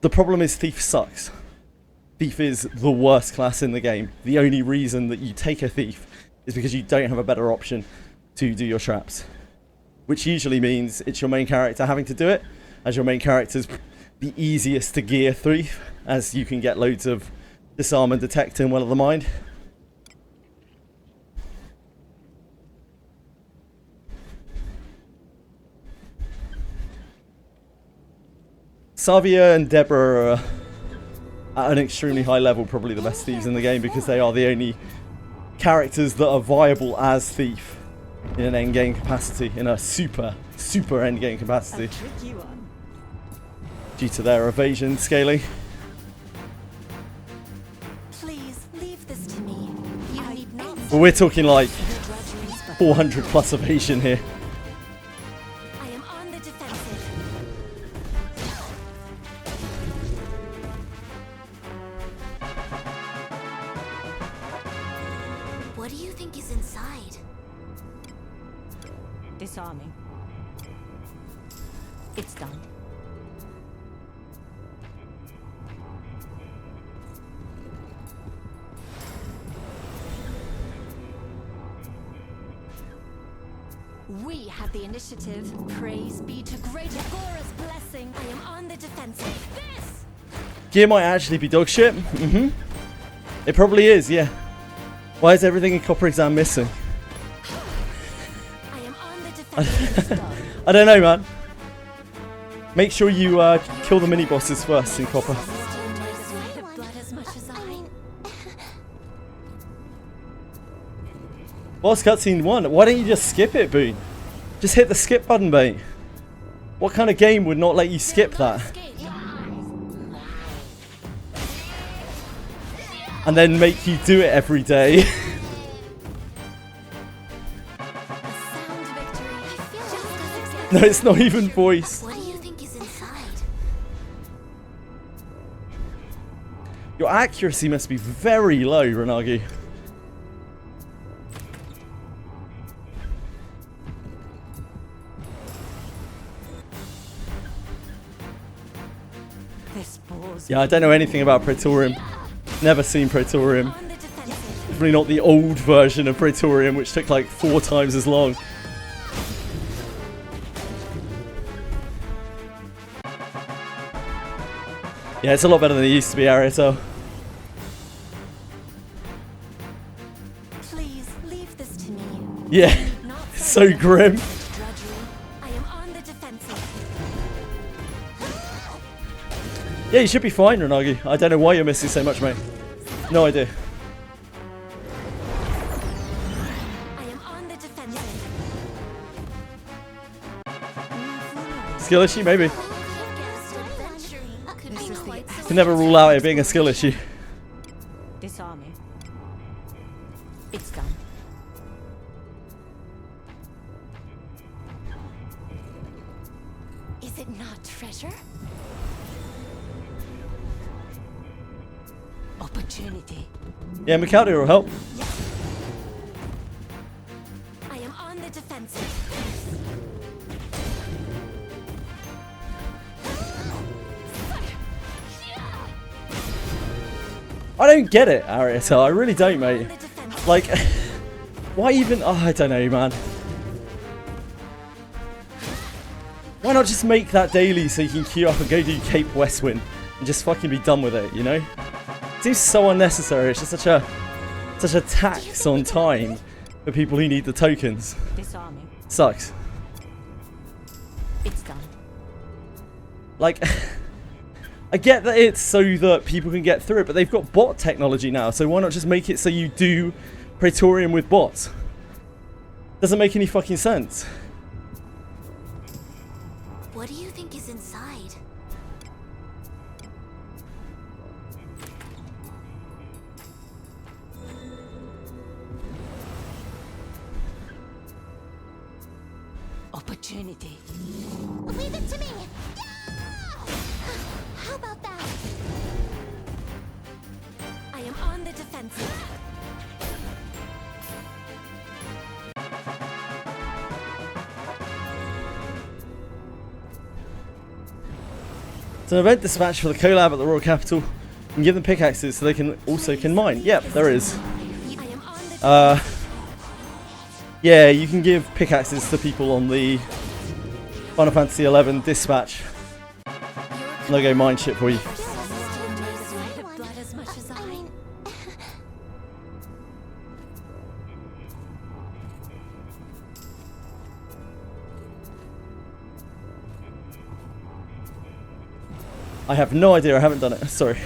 The problem is Thief sucks. Thief is the worst class in the game. The only reason that you take a Thief is because you don't have a better option to do your traps. Which usually means it's your main character having to do it, as your main character's the easiest to gear Thief, as you can get loads of disarm and detect in Well of the Mind. Savia and Deborah are at an extremely high level, probably the best thieves in the game, because they are the only characters that are viable as thief in an endgame capacity, in a super endgame capacity, due to their evasion scaling. Please leave this to me. You need not. But we're talking like 400 plus evasion here. I am on the defensive. What do you think is inside? Disarming. It's done. We have the initiative. Praise be to great Agora's blessing. I am on the defensive. This! Gear might actually be dog shit. It probably is, yeah. Why is everything in Copper Exam missing? I am on the defensive. I don't know, man. Make sure you kill the mini bosses first in Copper. Blood as much as I. Boss cutscene 1. Why don't you just skip it, Boone? Just hit the skip button, mate. What kind of game would not let you skip that? And then make you do it every day. No, it's not even voice. What do you think is inside? Your accuracy must be very low, Renagi. This bores Yeah, I don't know anything about Praetorium. Never seen Praetorium. On the defensive. Definitely not the old version of Praetorium, which took like 4 times as long. Yeah, it's a lot better than it used to be, Ariel. Please leave this to me. Yeah, Not so grim. drudgery. I am on the defensive. Yeah, you should be fine, Renagi. I don't know why you're missing so much, mate. No idea. I am on the defensive. Skill issue, maybe. This is the Can never rule out it being a skill issue. disarming. It's done. Is it not treasure? Opportunity. Yeah, Mikado will help. I am on the defensive. I don't get it, Ariel. I really don't, mate. On the defensive. Like, why even... Oh, I don't know, man. Why not just make that daily so you can queue up and go do Cape Westwind and just fucking be done with it, you know? It seems so unnecessary. It's just such a tax on time for people who need the tokens. Disarming. Sucks. It's done. Like, I get that it's so that people can get through it, but they've got bot technology now, so why not just make it so you do Praetorium with bots? Doesn't make any fucking sense. What do you think is inside? Opportunity. Leave it to me! How about that? I am on the defensive. It's an event dispatch for the collab at the Royal Capital. You can give them pickaxes so they can also mine. Yep, there is. I am on the Yeah, you can give pickaxes to people on the Final Fantasy XI dispatch. And they'll go mine shit for you. blood as much as I. I have no idea, I haven't done it. Sorry.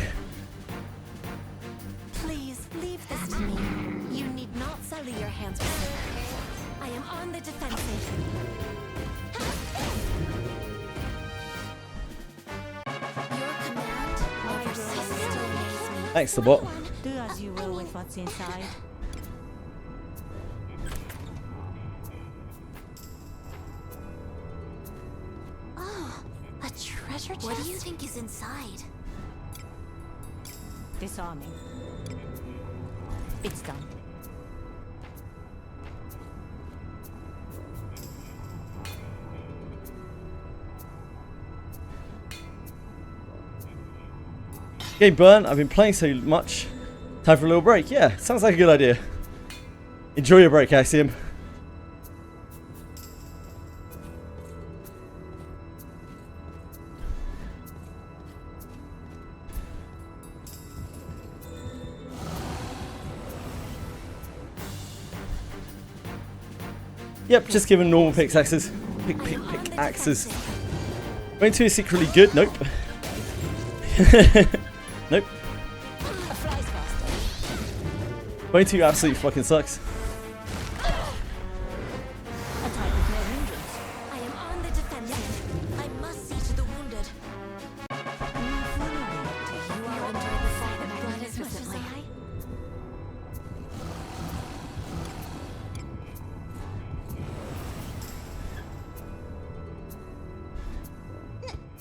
Please leave this to me. You need not sully your hands with it. I am on the defensive. Your command over still amaze me. Thanks, the bot. Do as you will with what's inside. Oh, a treasure chest? What do you think is inside? Disarming. It's done. Game burn. I've been playing so much. Time for a little break. Yeah, sounds like a good idea. Enjoy your break, Axiom. Yep, just given normal pickaxes. Pickaxes. Bone 2 is secretly good. Nope. Nope. Bone 2 absolutely fucking sucks. I am on the defensive. I must see to the wounded. You all enjoyed the sight of blood as much as I?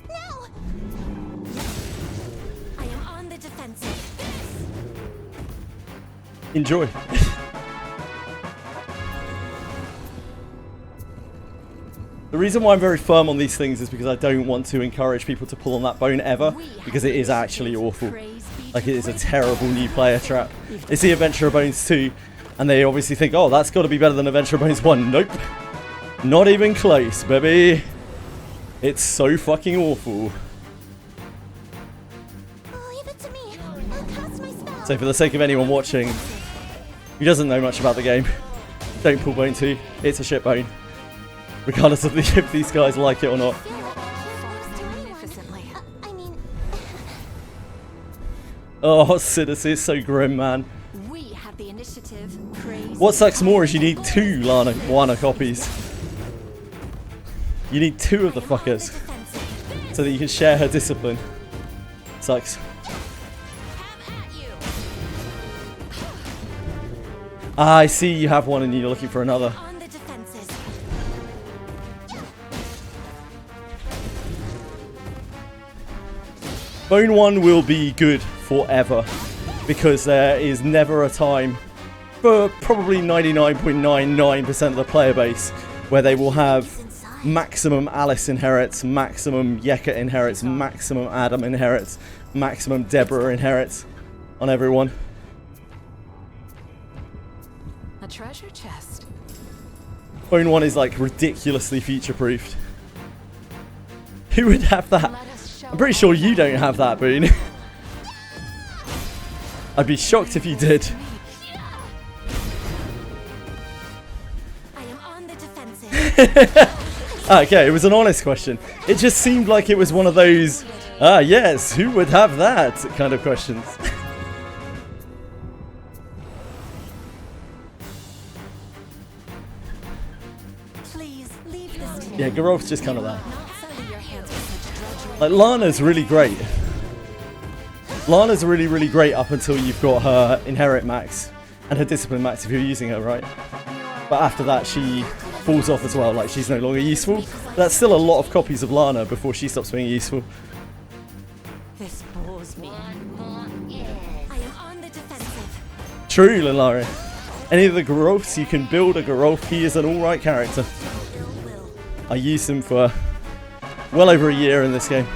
No! I am on the defensive. Enjoy. The reason why I'm very firm on these things is because I don't want to encourage people to pull on that bone ever, because it is actually awful. Like, it is a terrible new player trap. They see Adventurer Bones 2, and they obviously think, oh, that's got to be better than Adventurer Bones 1. Nope. Not even close, baby. It's so fucking awful. Leave it to me. I'll cast my spell. So for the sake of anyone watching who doesn't know much about the game, don't pull Bone 2. It's a shit bone. Regardless of if these guys like it or not. I mean, Oh, Sidus is so grim, man. we have the initiative. Praise What sucks more is you need 2 Lana copies. You need 2 of the fuckers so that you can share her discipline. Sucks. Ah, I see you have one and you're looking for another. on the defensive. Bone 1 will be good forever because there is never a time for probably 99.99% of the player base where they will have maximum Alice inherits, maximum Yeka inherits, maximum Adam inherits, maximum Deborah inherits on everyone. A treasure chest. Bone 1 is like ridiculously future-proofed. Who would have that? I'm pretty sure you don't have that, Boone. I'd be shocked if you did. I am on the defensive. Okay, it was an honest question. It just seemed like it was one of those, yes, who would have that kind of questions. Please leave this to me. Yeah, Geralf's just kind of that. Not sully your hands with such drudgery. Like, Lana's really great. Lana's really, really great up until you've got her Inherit max and her Discipline max if you're using her, right? But after that, she falls off as well, like she's no longer useful. That's still a lot of copies of Lana before she stops being useful. This bores me. I am on the defensive. True, Linlari. Any of the Geralfs, you can build a Geralf. He is an alright character. I used him for well over a year in this game.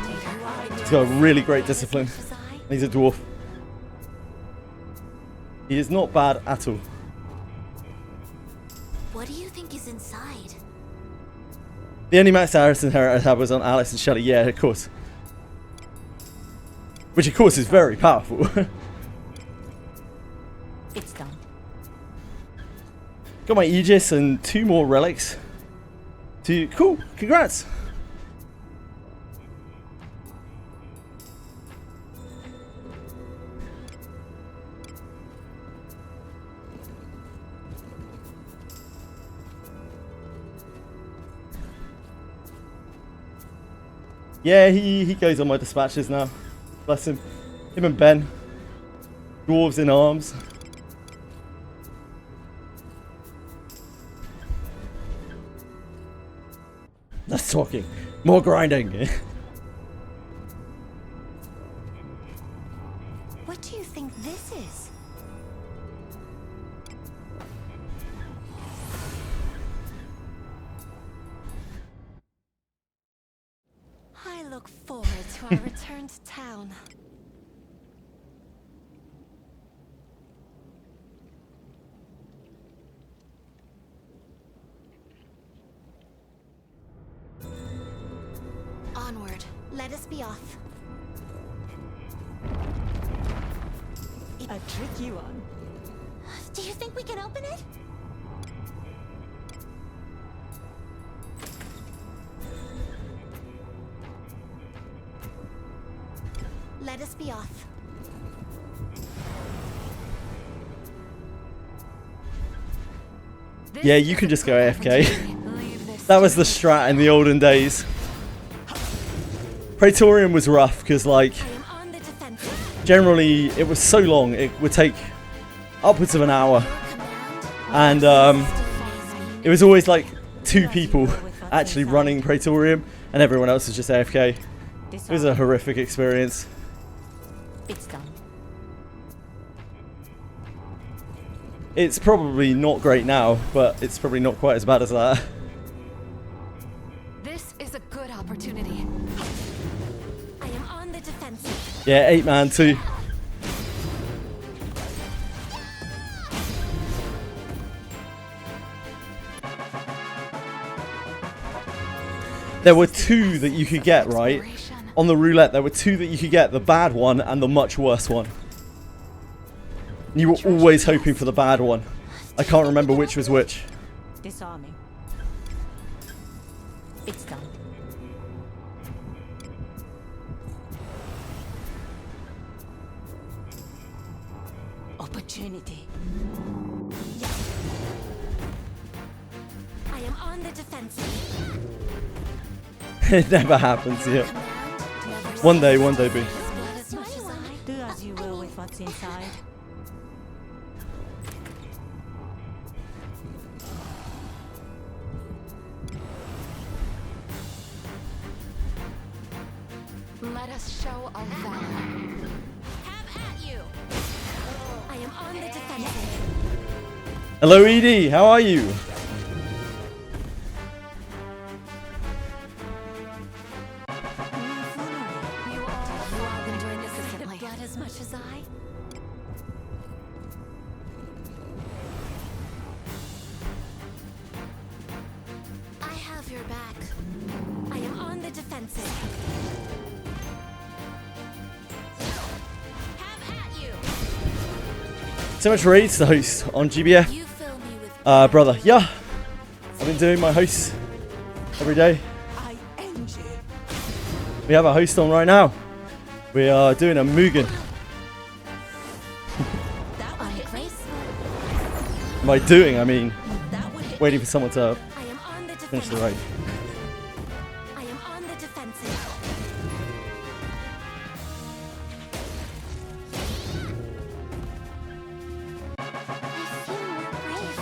He's got a really great discipline. He's a dwarf. He is not bad at all. What do you think is inside? The only max Alice inherit I had was on Alice and Shelley. Yeah, of course. Which of course is very powerful. It's done. Got my Aegis and 2 more relics. Cool, congrats. Yeah, he goes on my dispatches now. Bless him. Him and Ben. Dwarves in arms. Less talking. More grinding. What do you think this is? I look forward to our return to town. Onward. Let us be off. A tricky one. Do you think we can open it? Yeah, you can just go AFK. Leave this That was the strat in the olden days. Praetorium was rough because, like, I am on the defensive. generally it was so long, it would take upwards of an hour. And it was always like 2 people actually running Praetorium and everyone else was just AFK. It was a horrific experience. It's done. It's probably not great now, but it's probably not quite as bad as that. This is a good opportunity. I am on the defensive. Yeah, 8-man too. There were 2 that you could get, right? On the roulette, there were 2 that you could get, the bad one and the much worse one. You were always hoping for the bad one. I can't remember which was which. Disarming. It's done. Opportunity. I am on the defensive. It never happens, yeah. One day, B. As much as I. Do as you will with what's inside. Let us show our valor. Have at you. I am on the defensive. Hello, ED. How are you? You all enjoyed this The assembly. blood as much as I. I have your back. I am on the defensive. Have at you. So much raids to host on GBF. You fill me with Brother, yeah. I've been doing my hosts every day. I end you. We have a host on right now. We are doing a Mugen. that would hit me. By doing, I mean That would hit waiting me. for someone to I am on the finish the defensive. raid. I am on the defensive.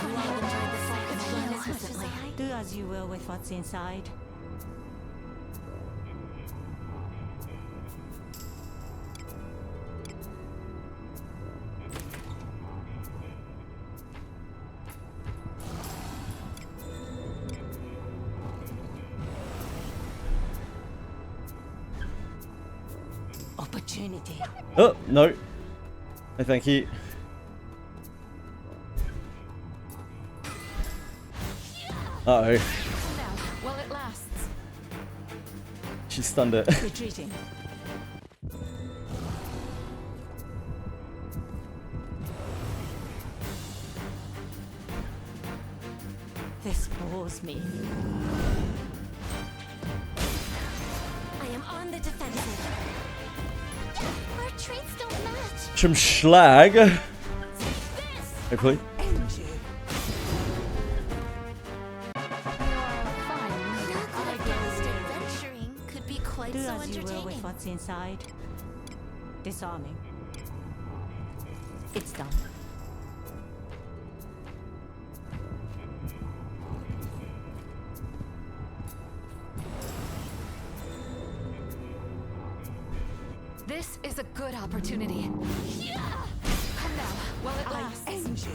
You all enjoyed the sight of blood as much as I. Do as you will with what's inside. Opportunity. Oh, no. No, thank you. Uh-oh. Now, while it lasts. She stunned it. Retreating. This bores me. I am on the defensive. Our traits don't match. Some schlag. This. Hopefully. End you. I guessed adventuring could be quite Do so as you will with entertaining. what's inside. Disarming. It's done. This is a good opportunity. Come now, while it I lasts. end you.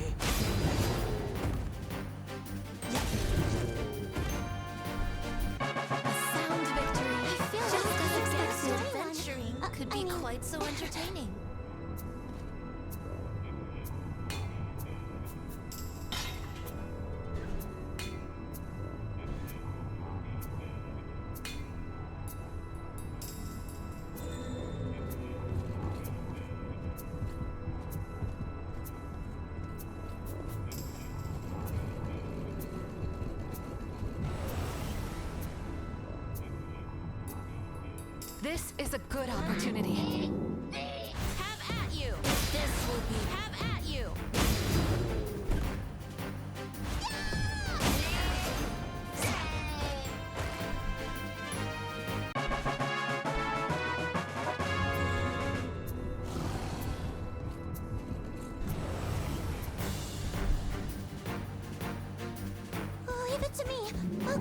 A sound victory. I feel just as expected. Adventuring could be quite so entertaining. This is a good opportunity. Have at you. This will be. Have at you.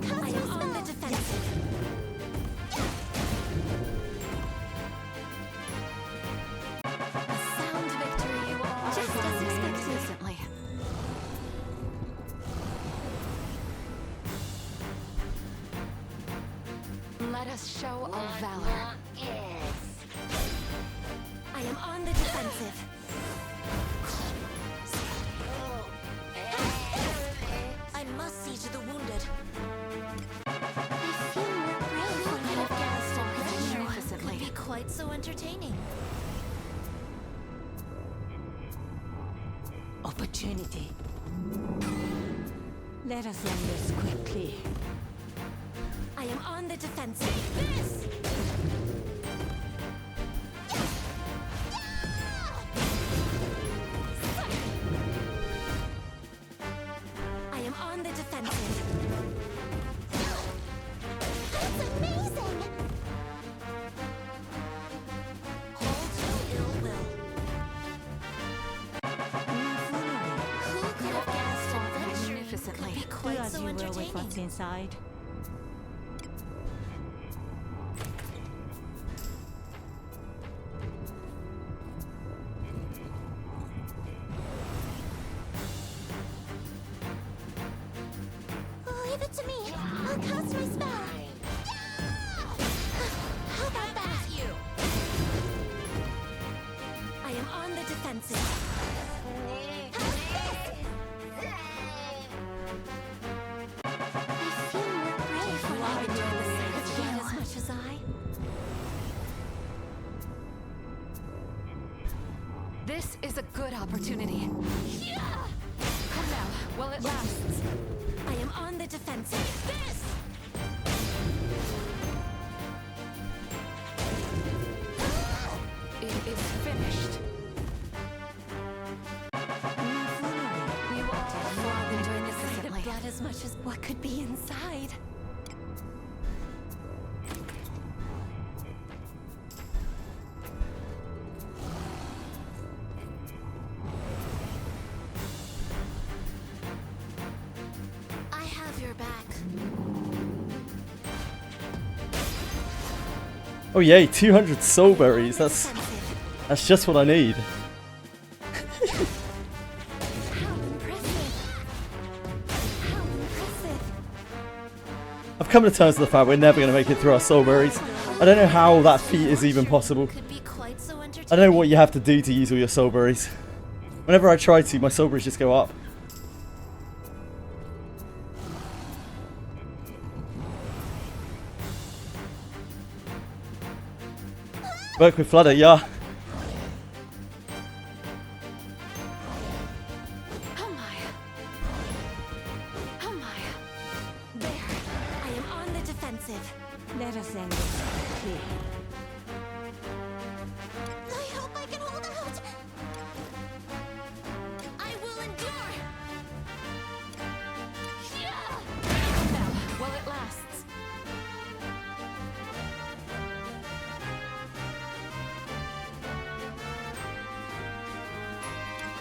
I am on the defensive. A sound victory, you all. Just as expected. Recently. Let us show our valor. I am on the defensive. I must see to the wounded. I feel more brave when I have gassed a prisoner. Magnificently. Could be quite so entertaining. Opportunity. Let us end this quickly. I am on the defensive. This! I am on the defensive. That's amazing! Hold no ill will. Who could have guessed adventuring Magnificently. could be Do quite as so you will with entertaining? what's inside. Leave it to me. I'll cast my spell. How about that? You. I am on the defensive. I feel more brave when I enjoy the same thing as much as I. This is a good opportunity. Come now, while it lasts. I am on the defensive. This! It is finished. You all enjoy the sight of Magnificently. blood as much as what could be inside. I have your back. Oh yay, 200 soul berries. That's Defensive. just what I need. How impressive. How impressive. I've come to terms with the fact we're never going to make it through our soul berries. I don't know how that feat is even possible. Could be quite so entertaining. I don't know what you have to do to use all your soul berries. Whenever I try to, my soul berries just go up. Work with Flutter, yeah. Oh my. Oh my. There. I am on the defensive. Let us end this quickly. I hope I can hold out. I will endure. Come now, while it lasts.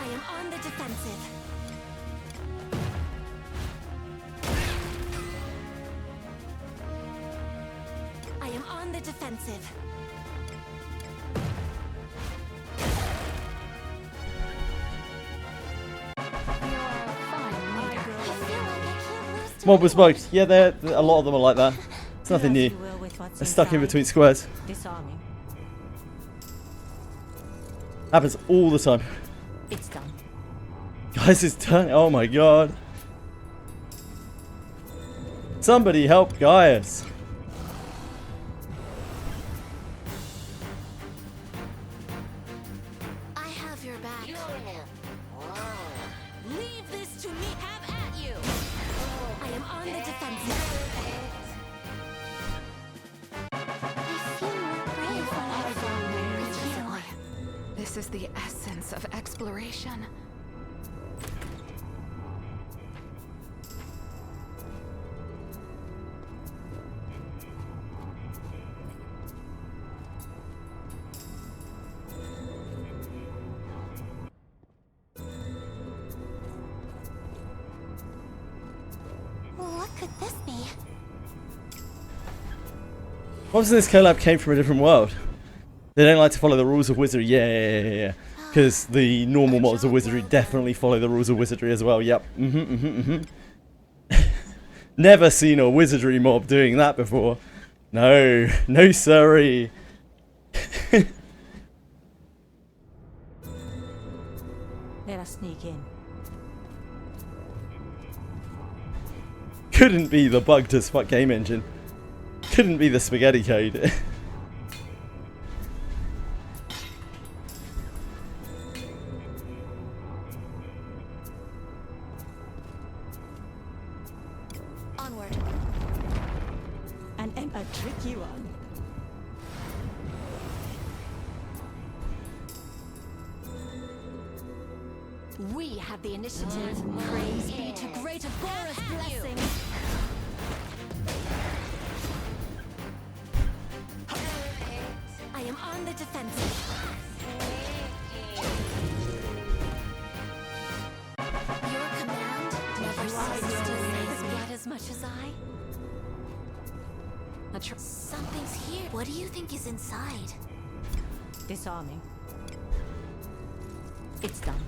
I am on the defensive. I am on the defensive. You're a fine leader. I feel like I can't lose to Mob was anyone. bugged. Yeah, a lot of them are like that. It's nothing Do new. as you will with what's They're stuck in inside. between squares. Disarming. Happens all the time. It's done. Guys, it's done. Oh my god. Somebody help Gaius. I have your back. Leave this to me. Have at you. I am on the defensive. I feel more brave when I am with you. This is the essence of exploration. What could this be? Obviously this collab came from a different world. They don't like to follow the rules of Wizardry. Yeah. Because the normal mods of Wizardry definitely follow the rules of Wizardry as well. Yep. Never seen a Wizardry mob doing that before. No. No sorry. Let us sneak in. Couldn't be the bugged as fuck game engine. Couldn't be the spaghetti code. Onward. And a tricky one. We have the initiative. Praise be to great Agora's blessing. I am on the defensive. Your command never ceases to amaze me. Got as much as I? Something's here. What do you think is inside? Disarming. It's done.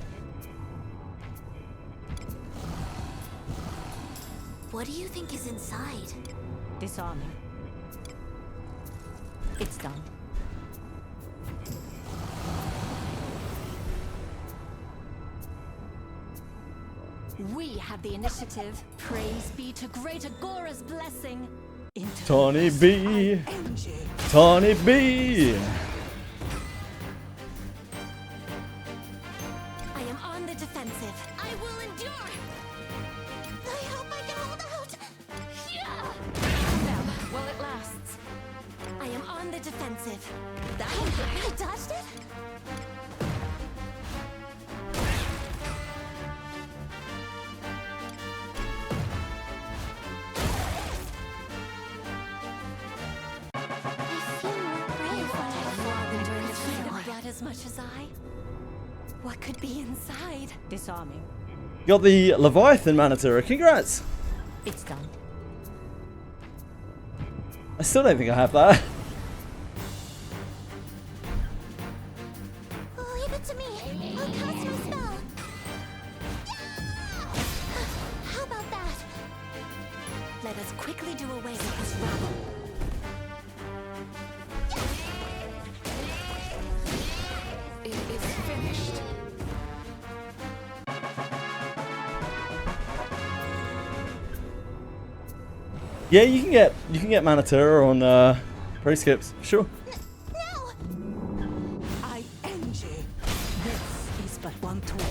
What do you think is inside? Disarming. It's done. We have the initiative. Praise be to great Agora's blessing. Tawny B. Tawny B. I am on the defensive. I will endure. I hope I can hold out. Now, while it lasts. I am on the defensive. I dodged it? As much as I? What could be inside? Disarming. Got the Leviathan Manatura. Congrats. It's done. I still don't think I have that. Leave it to me. I'll cast my spell. How about that? Let us quickly do away with this rabble. It is finished. Yeah, you can get Manatura on pro skips. Sure. No! I end you. This is but one torture.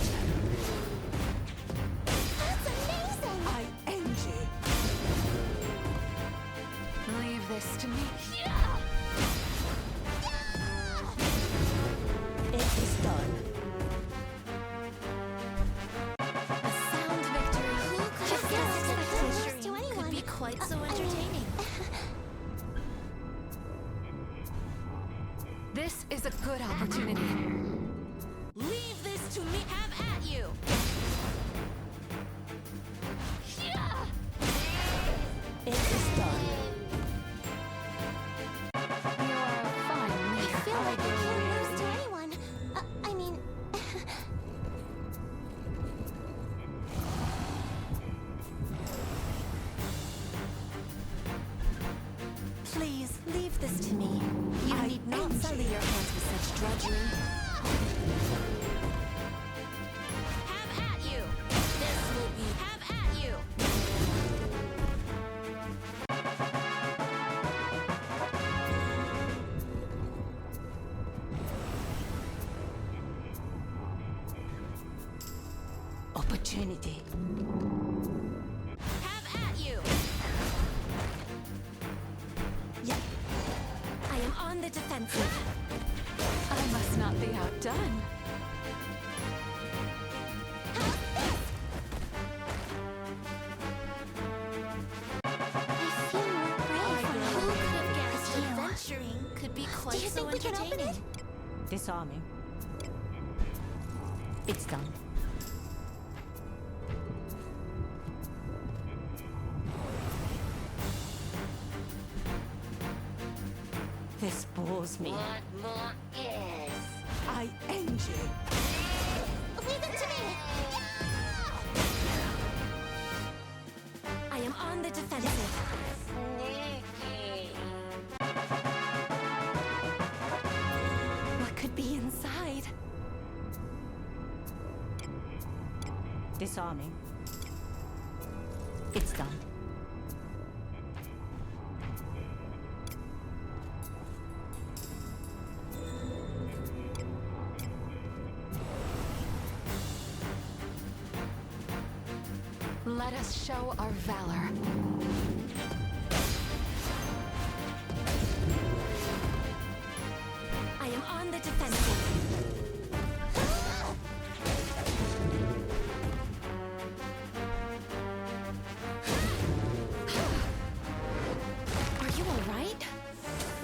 That's amazing! I end you. Leave this to me. It is done. A sound victory. Who could have guessed that victory to anyone could be quite so entertaining? This is a good opportunity. Leave this to me. Have at you. It is done. You are a fine leader. I feel like I can't lose to anyone. I mean... Please leave this to me. You need not sully your hands with such drudgery. Have at you. This will be. Have at you. Opportunity. Have at you. Yeah. I am on the defensive. I must not be outdone. I feel more brave when Who I could have guessed adventuring could be quite Do you so think we can open entertaining? it? Disarming. It's done. This bores me. I end you. Leave it to me! I am on the defensive. What could be inside? Disarming. It's done. Let us show our valor. I am on the defensive. Are you alright?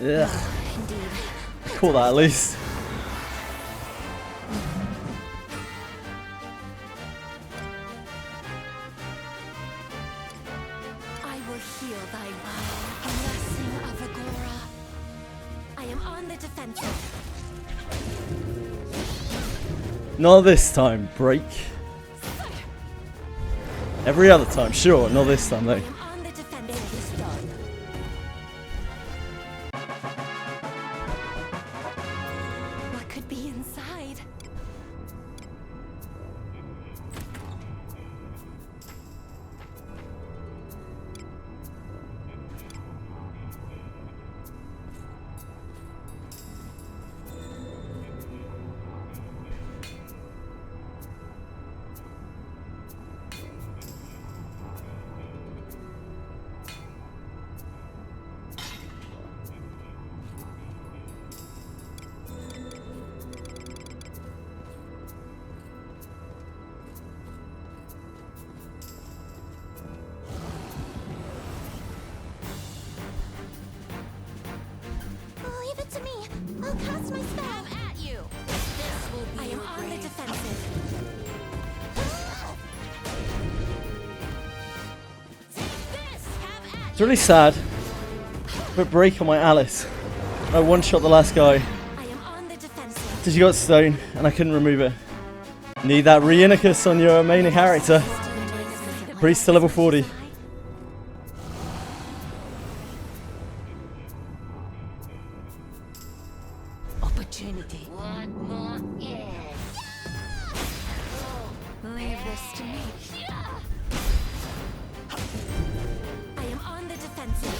Yeah. Indeed. Call that at least. I will heal thy wound. Blessing of Agora. I am on the defensive. Not this time, break. Every other time, sure, not this time though. I am on the defensive. It is done. What could be inside? Leave it to me. I'll cast my spell. Have at you. This will be I am on the defensive. This have at It's really sad. Put break on my Alice. I one-shot the last guy. I am on the defensive. Because you got stone and I couldn't remove it. Need that Reinicus on your main character. Priest to level 40. Opportunity. Leave this to me. I am on the defensive.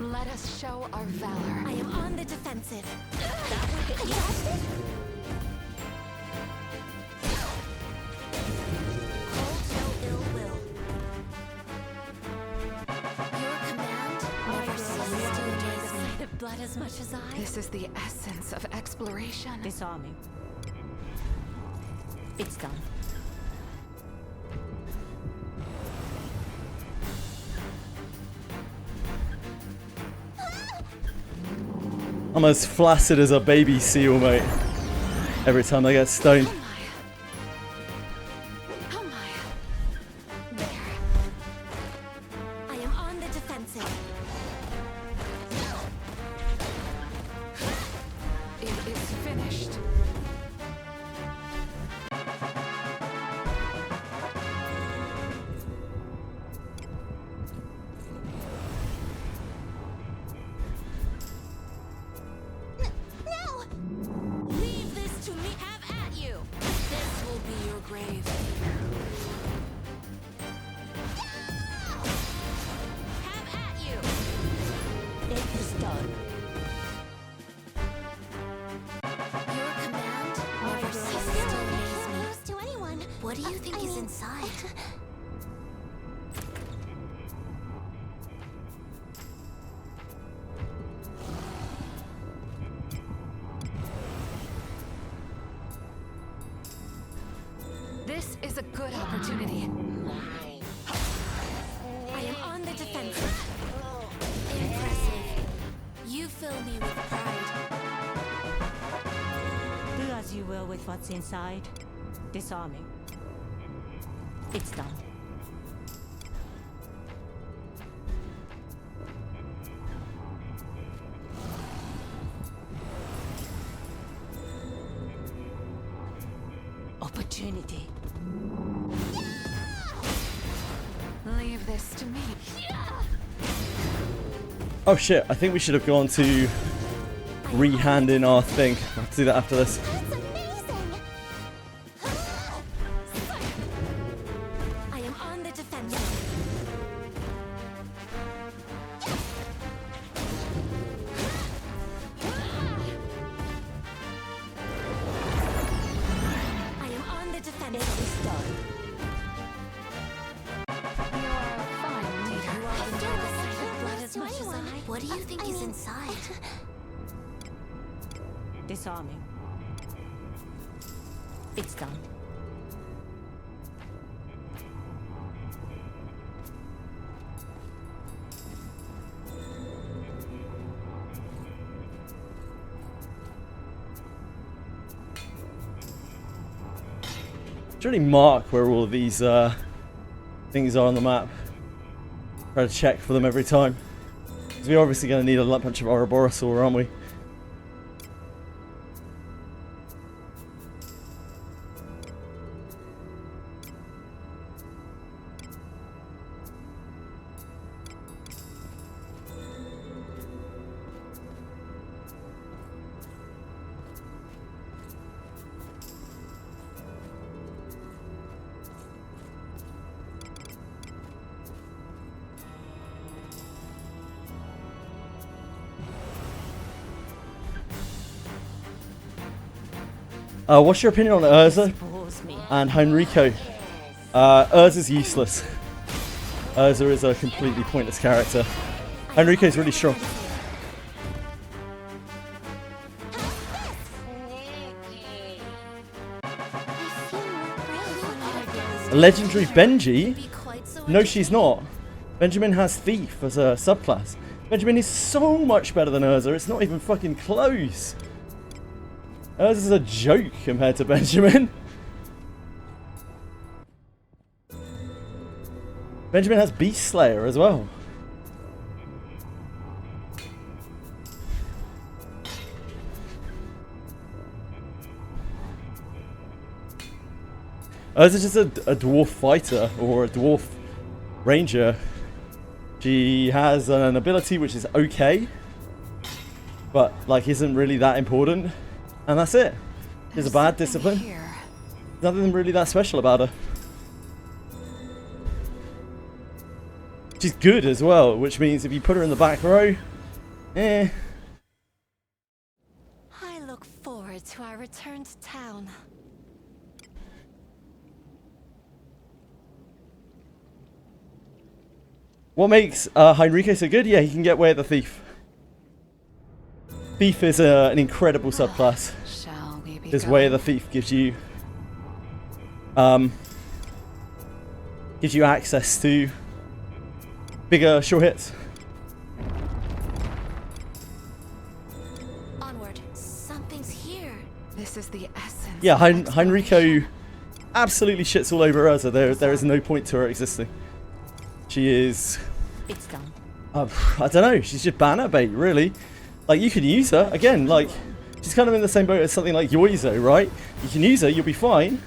Let us show our valor. I am on the defensive. That would hit you. Hold no ill will. Your command never ceases to amaze me. The blood as much as I. This is the essence of exploration. Disarming. It's done. I'm as flaccid as a baby seal, mate. Every time I get stoned. Oh my. There. I am on the defensive. It is finished. No! Leave this to me. Have at you. This will be your grave. Have at you. It is done. Your command never ceases to amaze me. To anyone. What do you think is inside? This is a good opportunity. I am on the defensive. Impressive. You fill me with pride. you will with what's inside. Disarming. It's done. Opportunity. Leave this to me. Oh shit, I think we should have gone to re-handing our thing. I'll have to do that after this. That's amazing! I am on the defensive. I am on the defensive. What do you think is inside? Disarming. It's done. Should really mark where all of these things are on the map. Try to check for them every time. Because we're obviously going to need a bunch of Ouroboros, aren't we? What's your opinion on Urza and Heinrico? Urza's useless. Urza is a completely pointless character. Heinrico's really strong. Legendary Benji? No, she's not. Benjamin has Thief as a subclass. Benjamin is so much better than Urza, it's not even fucking close. Urza's a joke compared to Benjamin. Benjamin has Beast Slayer as well. Urza's just a dwarf fighter or a dwarf ranger. She has an ability which is okay, but like isn't really that important. And that's it. She's a bad discipline. Nothing really that special about her. She's good as well, which means if you put her in the back row, I look forward to our return to town. What makes Heinrico so good? Yeah, he can get away with the Thief. Thief is an incredible subclass. Because Way of the Thief gives you access to bigger sure hits. Onward, something's here. This is the essence. Yeah, Heinrico absolutely shits all over Urza. There is no point to her existing. She is. It's done. I don't know. She's just banner bait, really. Like, you can use her. Again, like, she's kind of in the same boat as something like Yoizo, right? You can use her, you'll be fine.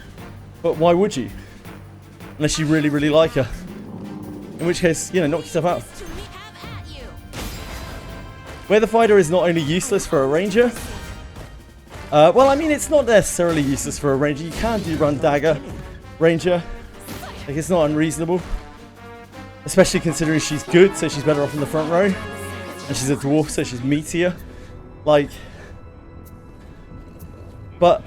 But why would you? Unless you really, really like her. In which case, you know, knock yourself out. Where the Fighter is not only useless for a ranger. Well, I mean, it's not necessarily useless for a ranger. You can do run dagger ranger. Like, it's not unreasonable. Especially considering she's good, so she's better off in the front row. And she's a dwarf, so she's meatier. Like, but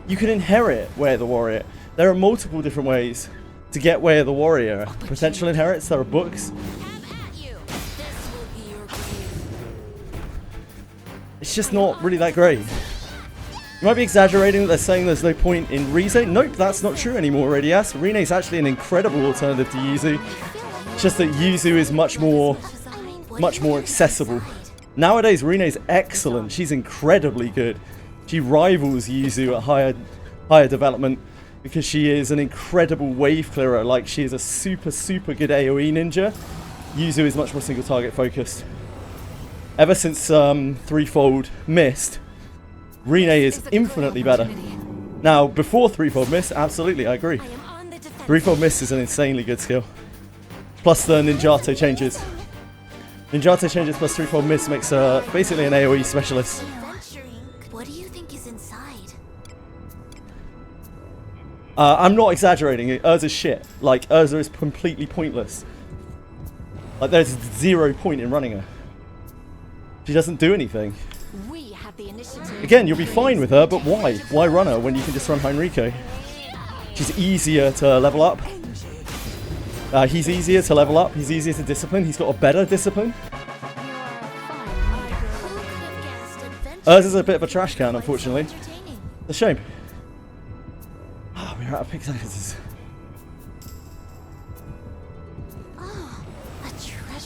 you can inherit Way of the Warrior. There are multiple different ways to get Way of the Warrior. Potential inherits, there are books. It's just not really that great. You might be exaggerating that they're saying there's no point in Rize. Nope, that's not true anymore, Radias. Rine is actually an incredible alternative to Yuzu. It's just that Yuzu is much more accessible. Nowadays, Rine is excellent. She's incredibly good. She rivals Yuzu at higher development because she is an incredible wave clearer. Like, she is a super good AoE ninja. Yuzu is much more single target focused. Ever since Threefold Mist, Rine is infinitely better. Now, before Threefold Mist, absolutely, I agree. Threefold Mist is an insanely good skill. Plus the Ninjato changes. Ninjato changes plus Threefold Mist makes her basically an AoE specialist. What do you think is inside? I'm not exaggerating. Urza's shit. Like, Urza is completely pointless. Like, there's 0 point in running her. She doesn't do anything. We have the initiative. Again, you'll be fine with her, but why? Why run her when you can just run Heinrico? She's easier to level up. He's easier to level up. He's easier to discipline. He's got a better discipline. Urza's a bit of a trash can, unfortunately. It's a shame. Ah, we're out of pickaxes.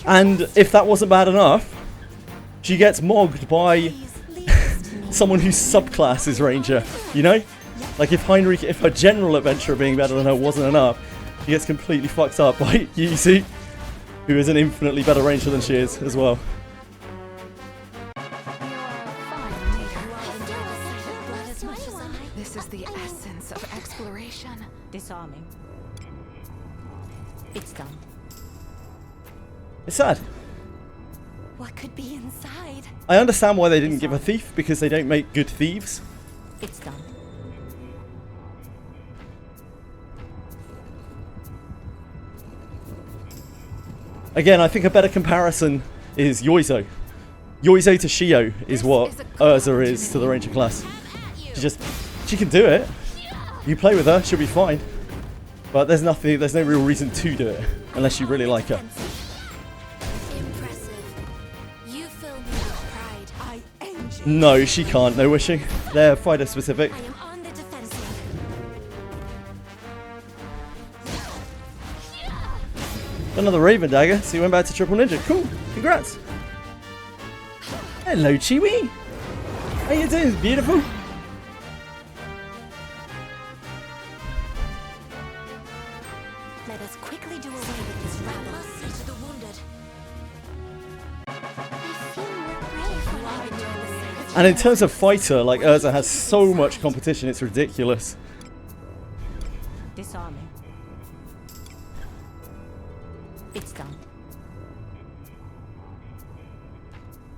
And if that wasn't bad enough, she gets mogged by someone whose subclass is Ranger, you know? Like, if her general adventurer being better than her wasn't enough, she gets completely fucked up by Yuzu, who is an infinitely better Ranger than she is as well. This is the essence of exploration. Disarming. It's done. It's sad. What could be inside? I understand why they didn't give a thief, because they don't make good thieves. It's done. Again, I think a better comparison is Yoizo. Yoizo to Shio is what Urza is to the Ranger class. She can do it. You play with her, she'll be fine. But there's no real reason to do it, unless you really like her. No, she can't. No wishing. They're fighter specific. I am on the defensive. Another Raven Dagger, so you went back to Triple Ninja. Cool. Congrats. Hello, Chiwi. How you doing? Beautiful. Let us quickly do away with this rabble. Must see to the wounded. I feel more brave when I'm doing the same. And in terms of fighter, like, Urza has so much competition, it's ridiculous. Disarming. It's done.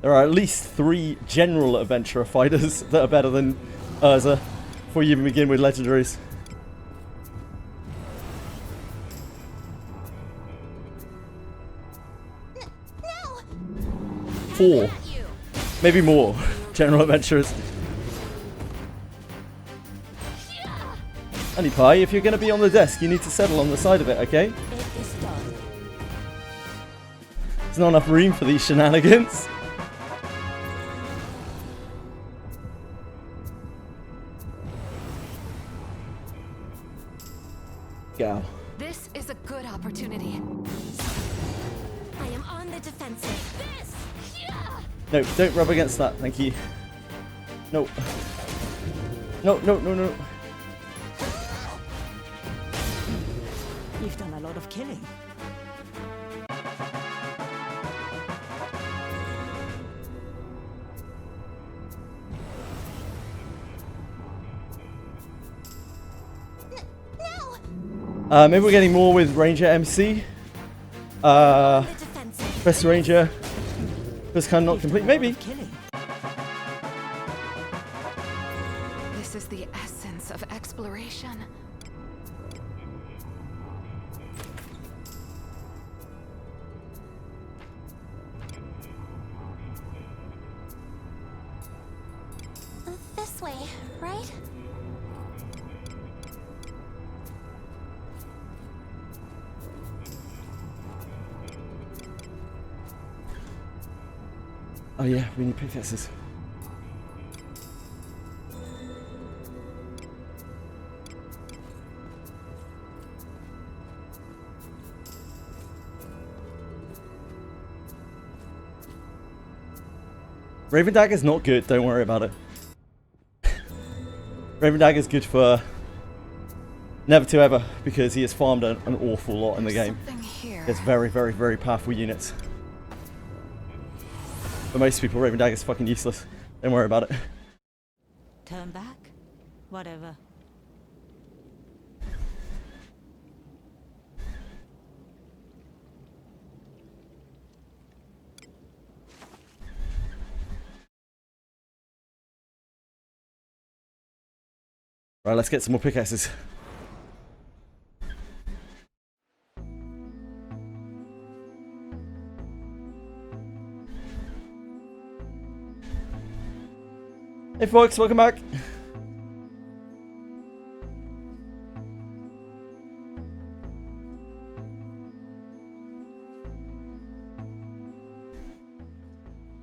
There are at least 3 general adventurer fighters that are better than Urza before you even begin with legendaries. No! 4. Maybe more general adventurers. Honey Pie, if you're going to be on the desk, you need to settle on the side of it, okay? It is done. There's not enough room for these shenanigans. Go. This is a good opportunity. I am on the defensive. This! No, don't rub against that, thank you. No. No, no, no, no. You've done a lot of killing. Maybe we're getting more with Ranger MC. Best Ranger was kind of not complete. Maybe. This is the essence of exploration. This way, right? Oh yeah, we need pickaxes. Raven Dagger's not good, don't worry about it. Raven Dagger's good for never to ever because he has farmed an awful lot in the game. He has very, very, very powerful units. For most people, Raven Dagger's fucking useless. Don't worry about it. Turn back? Whatever. Right, let's get some more pickaxes. Hey folks, welcome back.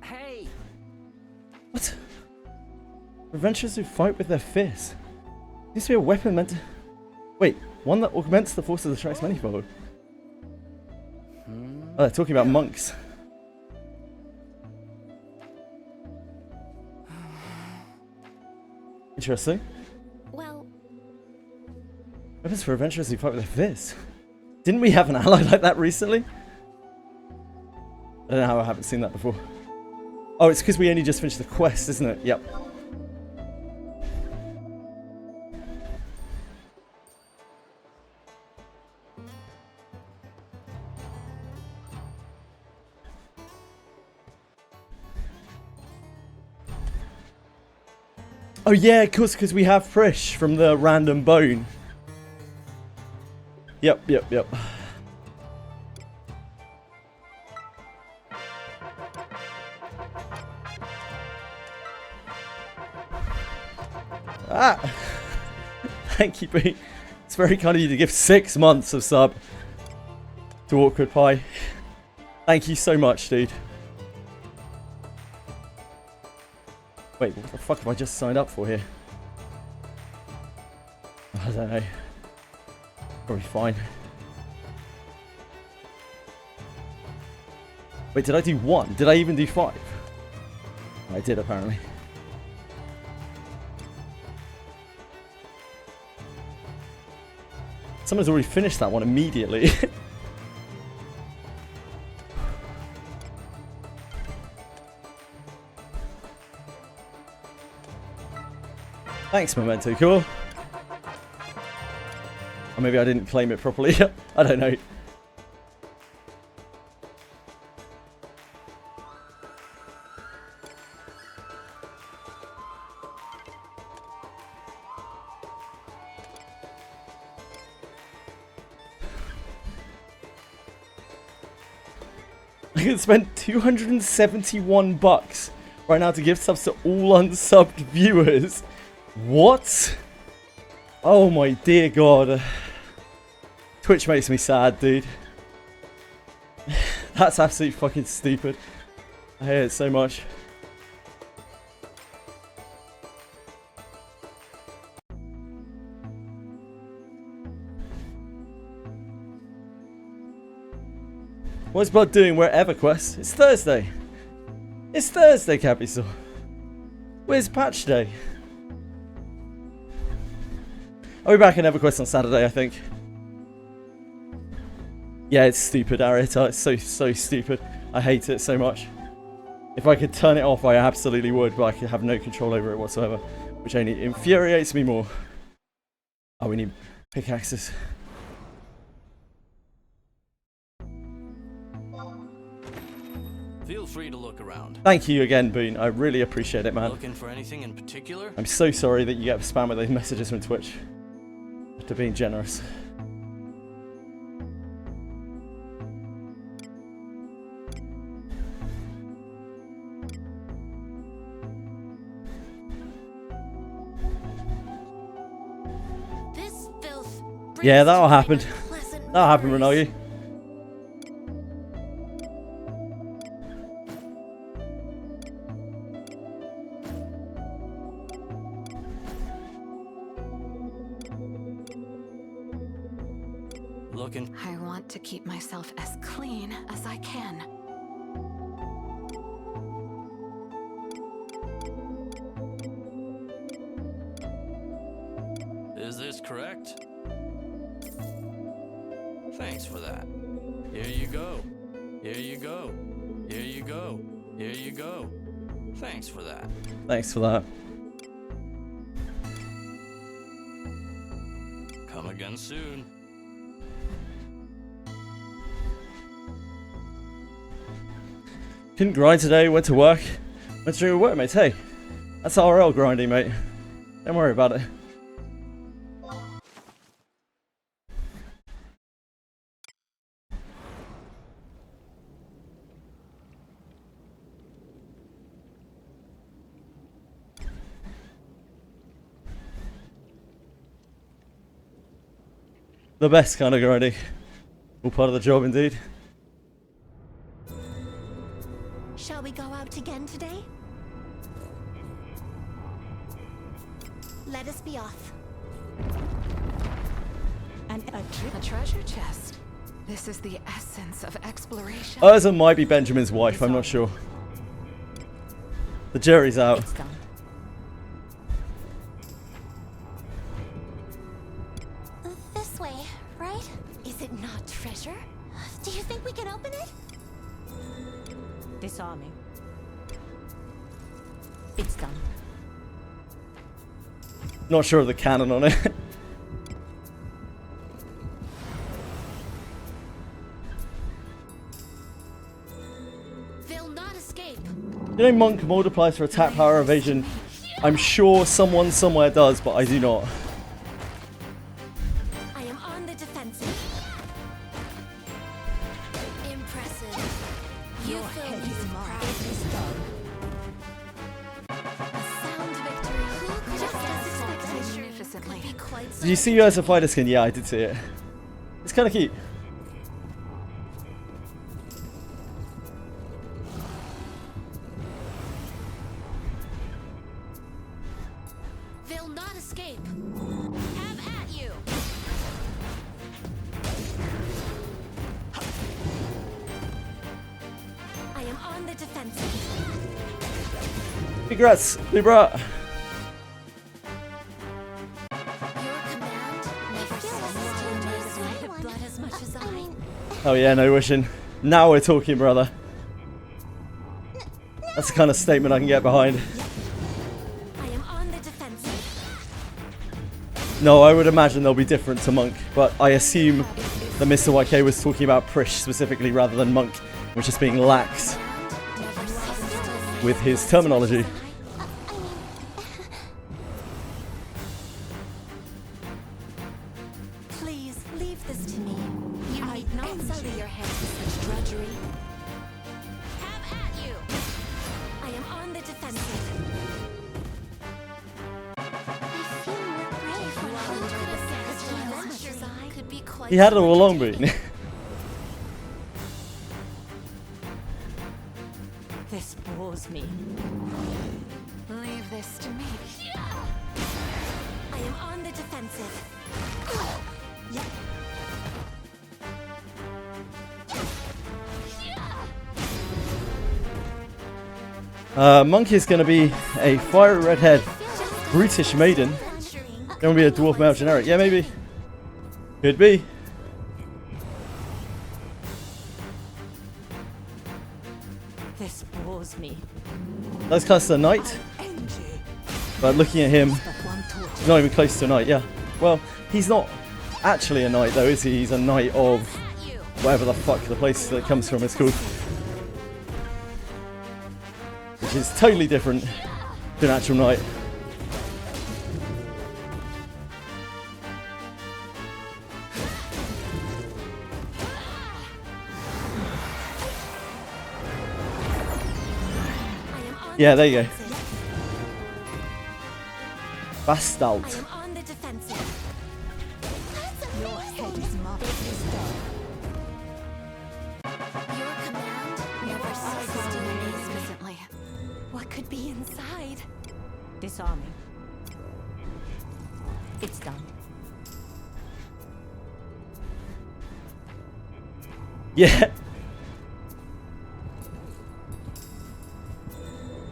Hey! What? Adventurers who fight with their fists. Seems to be a weapon meant to... Wait, one that augments the force of the strike's manifold. Oh, they're talking about monks. Interesting. Well, Weapons for adventurers who fight with their fists. Didn't we have an ally like that recently? I don't know how I haven't seen that before. Oh, it's because we only just finished the quest, isn't it? Yep. Oh yeah, of course, because we have Frisch from the random bone. Yep. Ah! Thank you, Pete. It's very kind of you to give 6 months of sub to Awkward Pie. Thank you so much, dude. Wait, what the fuck have I just signed up for here? I don't know. Probably fine. Wait, did I do 1? Did I even do 5? I did, apparently. Someone's already finished that one immediately. Thanks, Memento, cool. Or maybe I didn't claim it properly. I don't know. I can spend 271 bucks right now to give subs to all unsubbed viewers. What? Oh my dear god. Twitch makes me sad, dude. That's absolutely fucking stupid. I hate it so much. What's Blood doing? We're at EverQuest. It's Thursday. It's Thursday, Capisaur. Where's patch day? I'll be back in EverQuest on Saturday, I think. Yeah, it's stupid, Arietta. It's so stupid. I hate it so much. If I could turn it off, I absolutely would, but I could have no control over it whatsoever, which only infuriates me more. Oh, we need pickaxes. Feel free to look around. Thank you again, Boone. I really appreciate it, man. Looking for anything in particular? I'm so sorry that you get spam with those messages from Twitch. After being generous. this filth. Yeah, brings that'll to happen. mind unpleasant That'll happen, memories. Ronaldo. Looking. I want to keep myself as clean as I can. Thanks for that. Here you go. Here you go. Here you go. Here you go. Thanks for that. Thanks for that. Come again soon. Couldn't grind today, went to work. Went to do work, mate. Hey, that's RL grinding, mate. Don't worry about it. The best kind of grinding. All part of the job, indeed. Shall we go out again today? Let us be off. And a treasure chest. This is the essence of exploration. Urza might be Benjamin's wife, I'm not sure. The jury's out. It's done. This way, right? Is it not treasure? Do you think we can open it? Disarming. It's done. Not sure of the canon on it. They'll not escape. You know Monk multiplies for attack power evasion. I'm sure someone somewhere does, but I do not. I am on the defensive. Impressive. You fill me with pride. A sound victory. Just as expected. Magnificently. Could be quite Did you see you as a fighter skin? Yeah, I did see it. It's kind of cute. They'll not escape. Have at you. I am on the defensive. Congrats, Libra. Your command never ceases to amaze me. Blood as much as I. Oh yeah, no wishing. Now we're talking, brother. That's the kind of statement I can get behind. I am on the defensive. No, I would imagine they'll be different to Monk, but I assume that Mr. YK was talking about Prish specifically rather than Monk, which is being lax Never ceases with his terminology. Please leave this to me. You need not sully your head with such drudgery. Have at you. I am on the defensive. I feel more brave when I'm under the sands. Could be quite. He had it all along, been. This bores me. Leave this to me. I am on the defensive. Monk is going to be a fiery redhead, brutish maiden. Going to be a dwarf male generic. Yeah, maybe. Could be. This bores me. That's cast a knight, but looking at him, But one torch. he's not even close to a knight. Yeah. Well, he's not actually a knight though, is he? He's a knight of whatever the fuck the place that it comes from is called, which is totally different to an actual knight. Yeah, there you go. Bastard. I am on the defensive. Your head is marked. Your command never ceases to amaze me. What could be inside? Disarming. It's done. Yeah.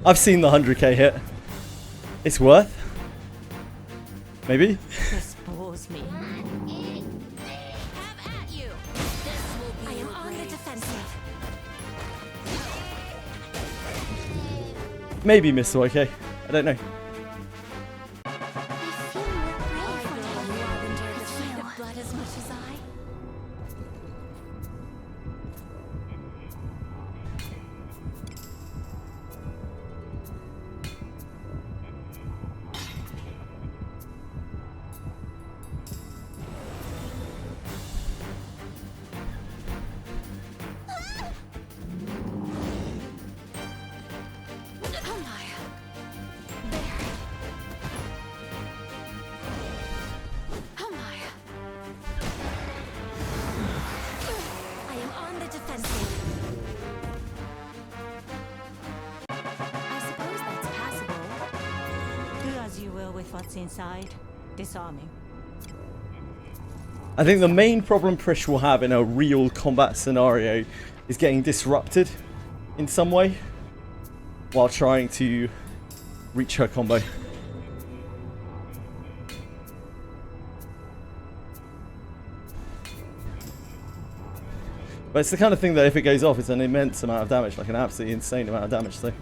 I've seen the 100k hit. It's worth. Maybe. This bores me. Have at you. Maybe Mr. Okay. I don't know. Blood as much as I. What's inside? Disarming. I think the main problem Prish will have in a real combat scenario is getting disrupted in some way while trying to reach her combo. But it's the kind of thing that if it goes off, it's an immense amount of damage, like an absolutely insane amount of damage. So.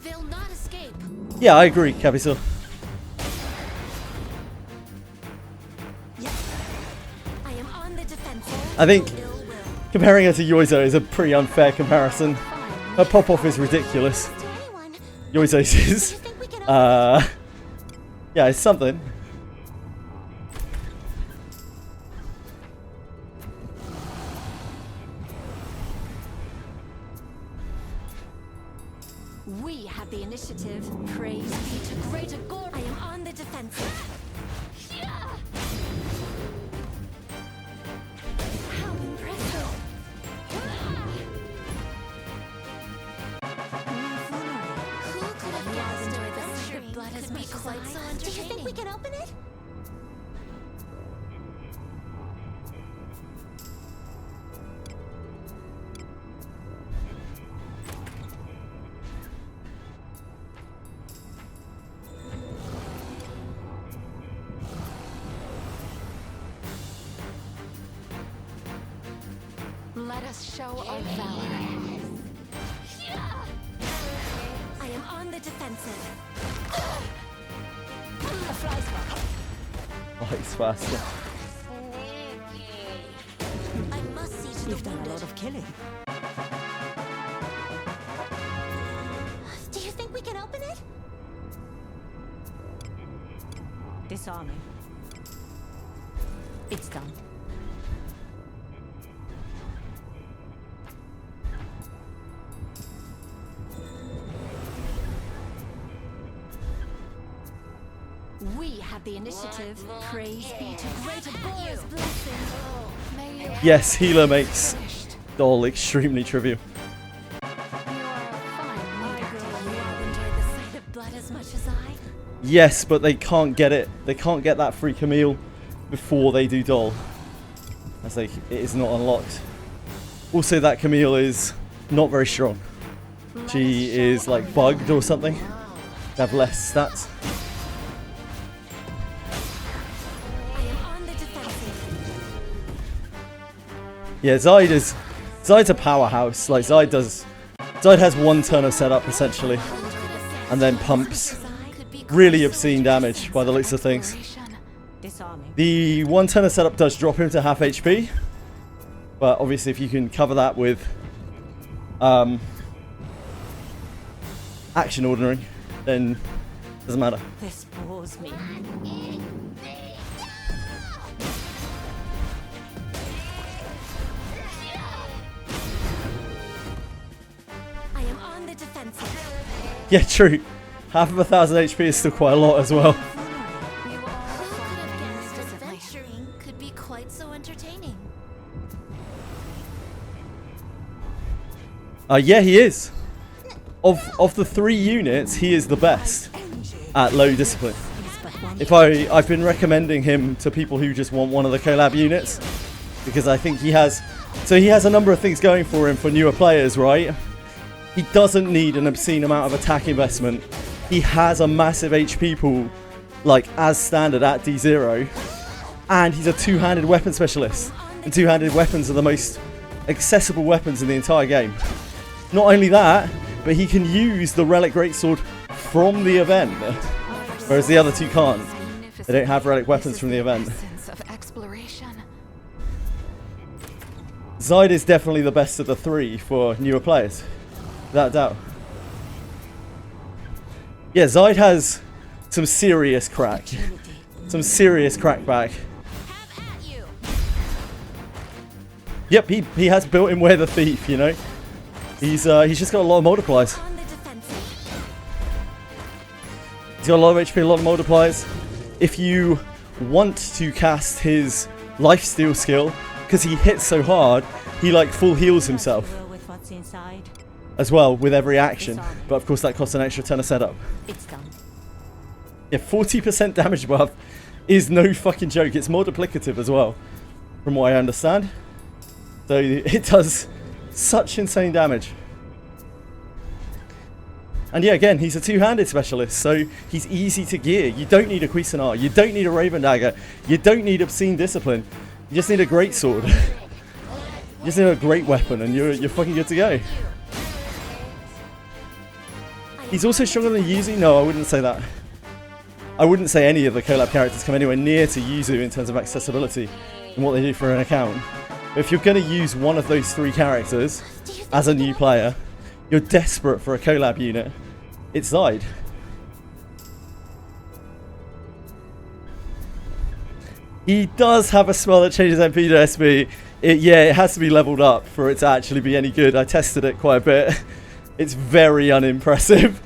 They'll not escape. Yeah, I agree, Capital. I am on the defensive. I think comparing her to Yoizo is a pretty unfair comparison. Her pop-off is ridiculous. Yoizo's is, yeah, it's something. We have the initiative. Praise be to greater God. I am on the defensive. How impressive. Who could have guessed adventuring blood as much as quite so entertaining? Do you think we can open it? Let us show our valor. I am on the defensive. Oh, he's faster. I must see to You've the done a wounded. lot of killing. Do you think we can open it? Disarming. It's done. We have the initiative. Praise be to greater God's blessing. May you Yes, healer makes Doll extremely trivial. You are a fine My leader. girl, you have enjoyed the sight of blood as much as I. Yes, but they can't get it. They can't get that free Camille before they do Doll. As like it is not unlocked. Also, that Camille is not very strong. She is like bugged or something. Have less stats. I am on the defensive. Yeah, Zyde's a powerhouse. Like Zyde has one turn of setup essentially, and then pumps really obscene damage by the looks of things. Disarming. The one turn of setup does drop him to half HP, but obviously if you can cover that with action ordinary, then it doesn't matter. This bores me. I am on the defensive. Yeah, true. Half of 1,000 HP is still quite a lot as well. Who could have guessed adventuring could be quite so entertaining? Yeah, he is. Of the 3 units, he is the best at low discipline. I've been recommending him to people who just want one of the collab units, because I think he has a number of things going for him for newer players, right? He doesn't need an obscene amount of attack investment. He has a massive HP pool, like as standard at D0, and he's a two-handed weapon specialist. And two-handed weapons are the most accessible weapons in the entire game. Not only that, but he can use the Relic Greatsword from the event, whereas the other two can't. They don't have relic weapons from the event. Zyd is definitely the best of the three for newer players, without a doubt. Yeah, Zyd has some serious crack. Some serious crackback. Yep, he has built-in Wear the Thief, you know. He's just got a lot of multipliers. He's got a lot of HP, a lot of multipliers. If you want to cast his lifesteal skill, because he hits so hard, he like full heals himself as well with every action. But of course that costs an extra 10 of setup. It's done. Yeah, 40% damage buff is no fucking joke. It's multiplicative as well, from what I understand. So it does such insane damage. And yeah, again, he's a two-handed specialist, so he's easy to gear. You don't need a Cuisinart, you don't need a Raven Dagger, you don't need Obscene Discipline. You just need a great sword. You just need a great weapon, and you're fucking good to go. He's also stronger than Yuzu? No, I wouldn't say that. I wouldn't say any of the Collab characters come anywhere near to Yuzu in terms of accessibility and what they do for an account. But if you're going to use one of those three characters as a new player, you're desperate for a Collab unit, it's Zyd. He does have a spell that changes MP to SB. Yeah, it has to be leveled up for it to actually be any good. I tested it quite a bit. It's very unimpressive.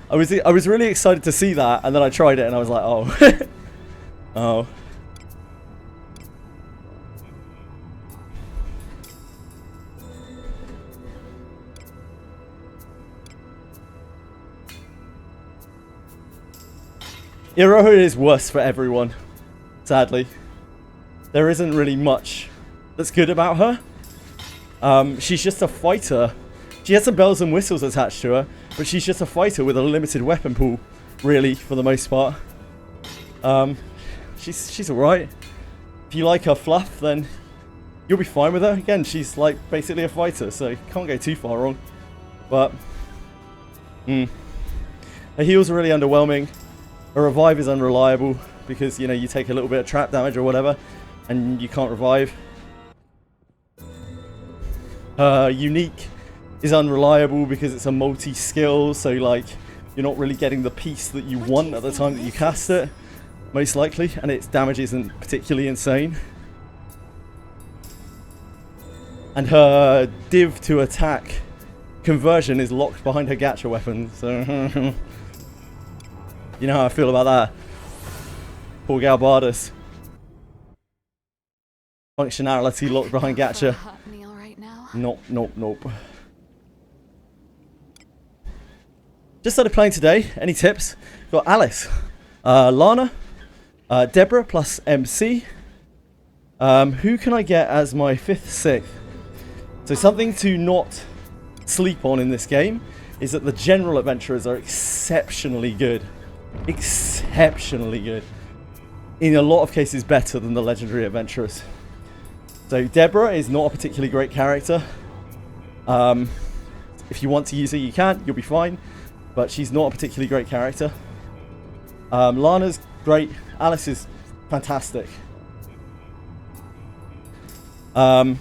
I was really excited to see that, and then I tried it and I was like, oh. Oh. Iroha is worse for everyone, sadly. There isn't really much that's good about her. She's just a fighter. She has some bells and whistles attached to her, but she's just a fighter with a limited weapon pool, really, for the most part. She's alright. If you like her fluff, then you'll be fine with her. Again, she's like basically a fighter, so you can't go too far wrong. But, her heals are really underwhelming. Her revive is unreliable because, you know, you take a little bit of trap damage or whatever and you can't revive. Unique is unreliable because it's a multi-skill, so like you're not really getting the piece that you want at the time that you cast it, most likely, and its damage isn't particularly insane. And her div to attack conversion is locked behind her gacha weapon, so you know how I feel about that. Poor Galbardus. Functionality locked behind gacha. Nope. Just started playing today. Any tips? Got Alice, Lana, Deborah plus MC. Who can I get as my 5th, 6th? So something to not sleep on in this game is that the general adventurers are exceptionally good. Exceptionally good. In a lot of cases better than the legendary adventurers. So Deborah is not a particularly great character. If you want to use her, you can. You'll be fine. But she's not a particularly great character. Lana's great. Alice is fantastic. Heinrico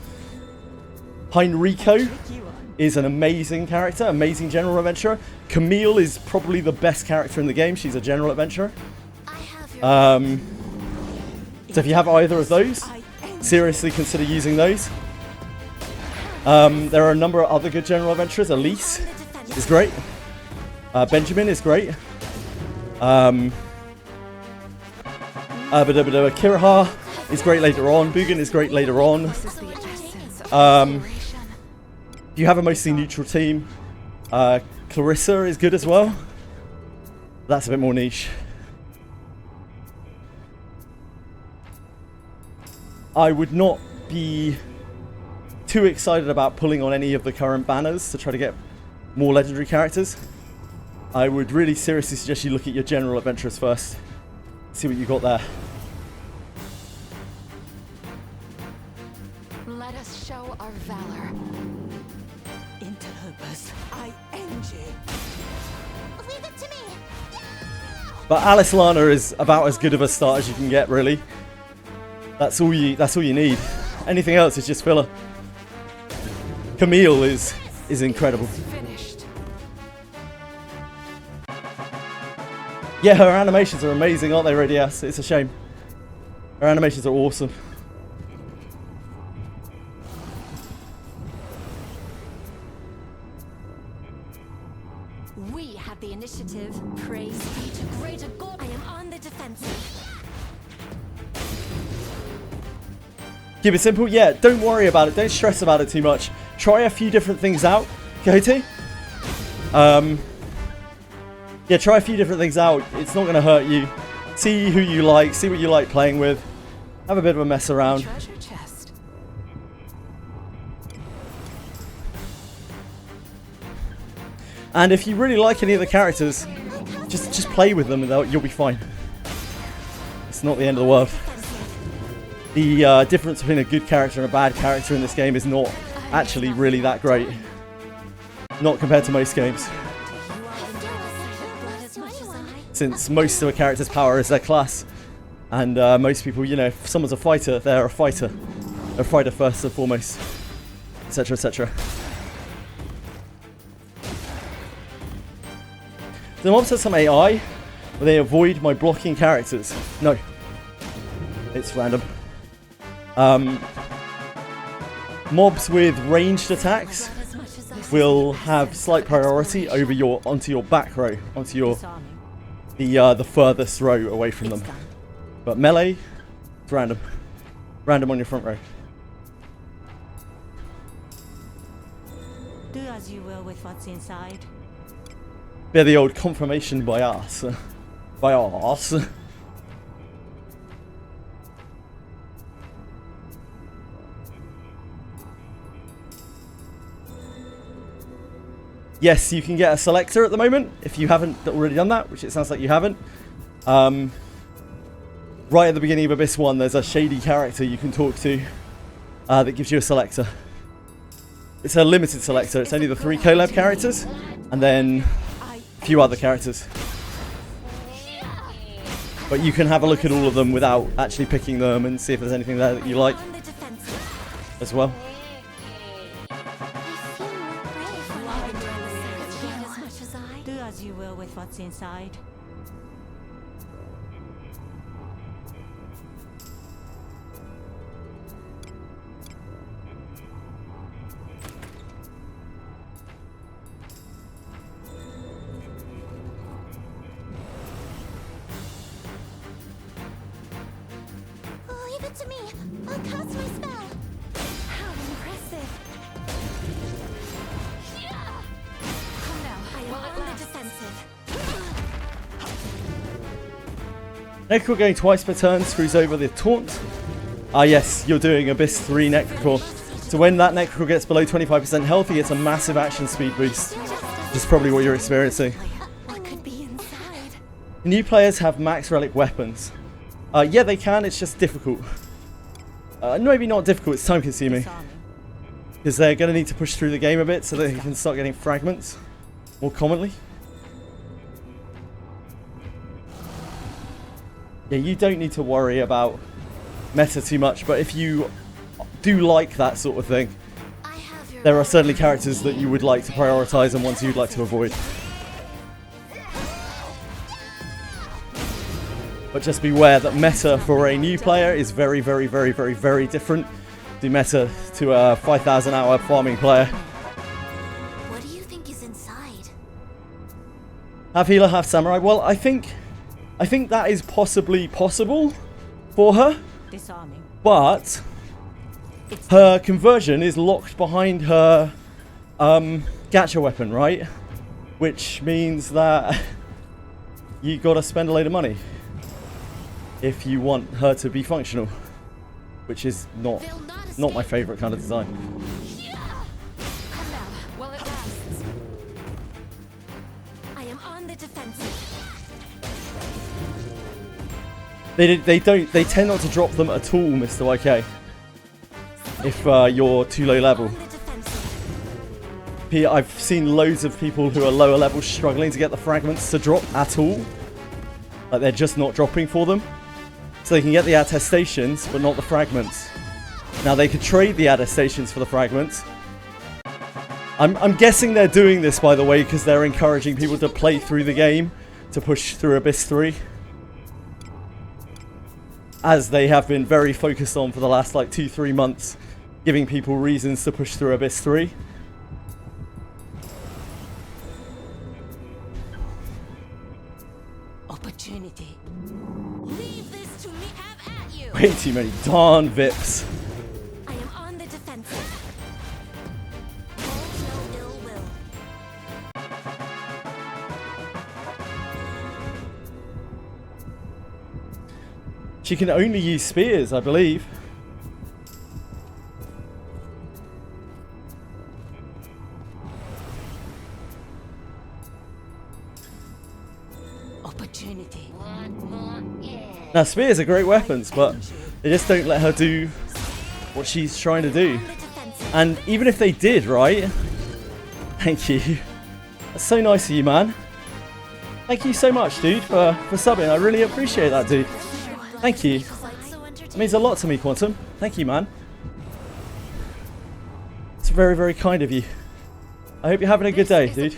is an amazing character, amazing general adventurer. Camille is probably the best character in the game. She's a general adventurer. So if you have either of those, seriously consider using those. There are a number of other good general adventurers. Elise is great. Benjamin is great. Kiraha is great later on. Bugan is great later on. You have a mostly neutral team. Clarissa is good as well. That's a bit more niche. I would not be too excited about pulling on any of the current banners to try to get more legendary characters, I would really seriously suggest you look at your general adventurers first. See what you got there. Let us show our valor. Interlopers, I end you. Leave it to me. But Alice Lana is about as good of a start as you can get, really. That's all you need. Anything else is just filler. Camille is incredible. Finished. Yeah, her animations are amazing, aren't they, Radias? It's a shame. Her animations are awesome. We have the initiative. Praise be to greater God. I am on the defensive. Keep it simple. Yeah, don't worry about it. Don't stress about it too much. Try a few different things out, Coyote. Yeah, try a few different things out. It's not going to hurt you. See who you like. See what you like playing with. Have a bit of a mess around. Treasure chest. And if you really like any of the characters, just play with them and you'll be fine. It's not the end of the world. The difference between a good character and a bad character in this game is not actually really that great. Not compared to most games. Since most of a character's power is their class. And most people, you know, if someone's a fighter, they're a fighter. They're a fighter first and foremost. Etc, etc. The mobs have some AI, where they avoid my blocking characters. No. It's random. Mobs with ranged attacks will have slight priority over onto your back row, onto your the furthest row away from them. But melee, it's random. Random on your front row. Do as you will with what's inside. They're the old confirmation bias. Bias. Yes, you can get a selector at the moment, if you haven't already done that, which it sounds like you haven't. Right at the beginning of Abyss 1, there's a shady character you can talk to that gives you a selector. It's a limited selector, it's only the 3 Collab characters, and then a few other characters. But you can have a look at all of them without actually picking them and see if there's anything there that you like as well. Do as you will with what's inside. Leave it to me. I'll cast my spell. How impressive. Come now. I am Well, on the defensive. Necrocore going twice per turn screws over the taunt. Ah yes, you're doing Abyss 3 Necrocore. So when that Necrocore gets below 25% health, he gets a massive action speed boost. Which is probably what you're experiencing. What could be inside? New players have max relic weapons. Yeah, they can, it's just difficult. Maybe not difficult, it's time consuming. Because they're going to need to push through the game a bit so that they can start getting fragments more commonly. Yeah, you don't need to worry about meta too much, but if you do like that sort of thing, there are certainly characters that you would like to prioritize and ones you'd like to avoid. But just beware that meta for a new player is very, very, very, very, very different to meta to a 5,000 hour farming player. What do you think is inside? Half healer, half samurai. Well, I think that is possibly possible for her, Disarming. but her conversion is locked behind her gacha weapon, right? Which means that you gotta spend a load of money if you want her to be functional, which is not my favorite kind of design. Come now. Well, it lasts. They tend not to drop them at all, Mr. YK. If you're too low level. I've seen loads of people who are lower level struggling to get the fragments to drop at all. Like they're just not dropping for them. So they can get the attestations, but not the fragments. Now they could trade the attestations for the fragments. I'm guessing they're doing this, by the way, because they're encouraging people to play through the game to push through Abyss 3. As they have been very focused on for the last like 2-3 months, giving people reasons to push through Abyss 3. Opportunity. Leave this to me. Have at you. Way too many darn Vips. I am on the defensive. Hold no ill will. She can only use spears, I believe. Opportunity. Now spears are great weapons, but they just don't let her do what she's trying to do. And even if they did, right? Thank you. That's so nice of you, man. Thank you so much, dude, for subbing. I really appreciate that, dude. Thank you. It means a lot to me, Quantum. Thank you, man. It's very, very kind of you. I hope you're having a good day, dude.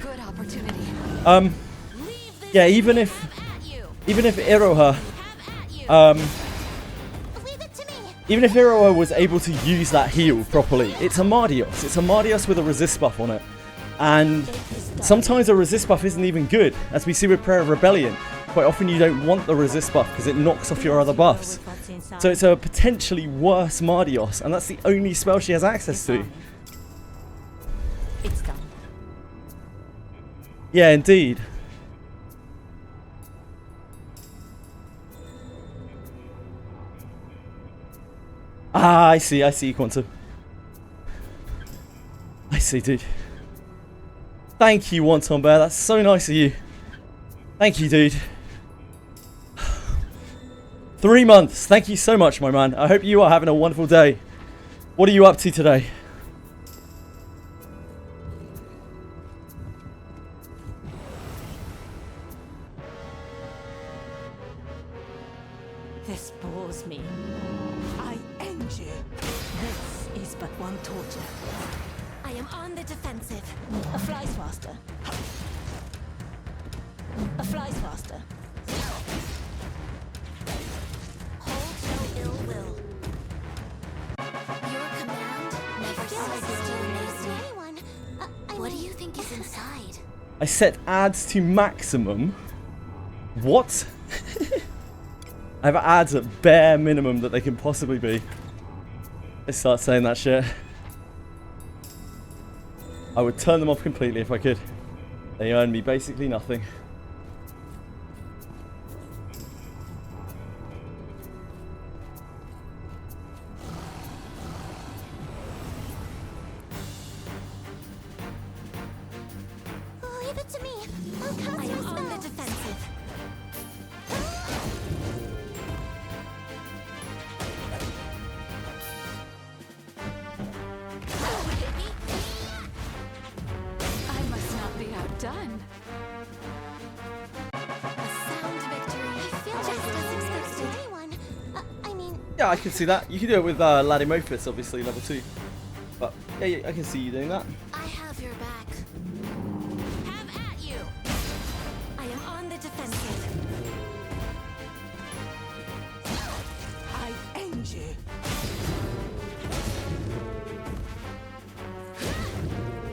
Yeah, even if Iroha, even if Iroha was able to use that heal properly, it's a Mardios. It's a Mardios with a resist buff on it. And sometimes a resist buff isn't even good, as we see with Prayer of Rebellion. Quite often you don't want the resist buff because it knocks off your other buffs. So it's a potentially worse Mardios, and that's the only spell she has access to. It's done. Yeah, indeed. Ah, I see, Quantum. I see, dude. Thank you, Wonton Bear, that's so nice of you. Thank you, dude. 3 months, thank you so much, my man. I hope you are having a wonderful day. What are you up to today? This bores me. I end you. This is but one torture. I am on the defensive. A fly's faster. A fly's faster. Hold no ill will. Your command never ceases to amaze me. What do you think is inside? I set ads to maximum. What? I have ads at bare minimum that they can possibly be. Let's start saying that shit. I would turn them off completely if I could. They earn me basically nothing. Leave it to me. I'll cast I am on the defensive. I must not be outdone. A sound victory. I feel just as expected. Anyone? I mean. Yeah, I can see that. You can do it with Ladimophis, obviously, level 2. But yeah, I can see you doing that. I have your back. Have at you. I am on the defensive. I end you.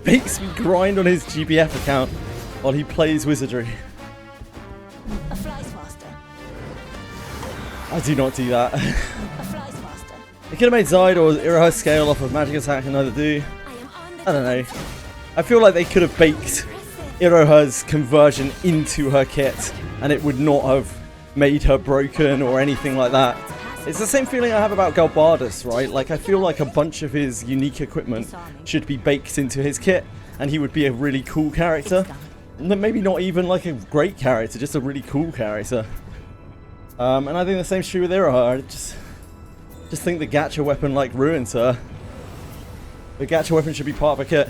Makes me grind on his GBF account while he plays Wizardry. A fly's faster. I do not do that. A fly's faster. They could have made Zide or Iroha scale off of magic attack and neither do. I don't know. I feel like they could have baked Iroha's conversion into her kit and it would not have made her broken or anything like that. It's the same feeling I have about Galbardus, right? Like, I feel like a bunch of his unique equipment should be baked into his kit, and he would be a really cool character. Maybe not even like a great character, just a really cool character. And I think the same is true with Iroha. I just think the gacha weapon like ruins her. The gacha weapon should be part of a kit.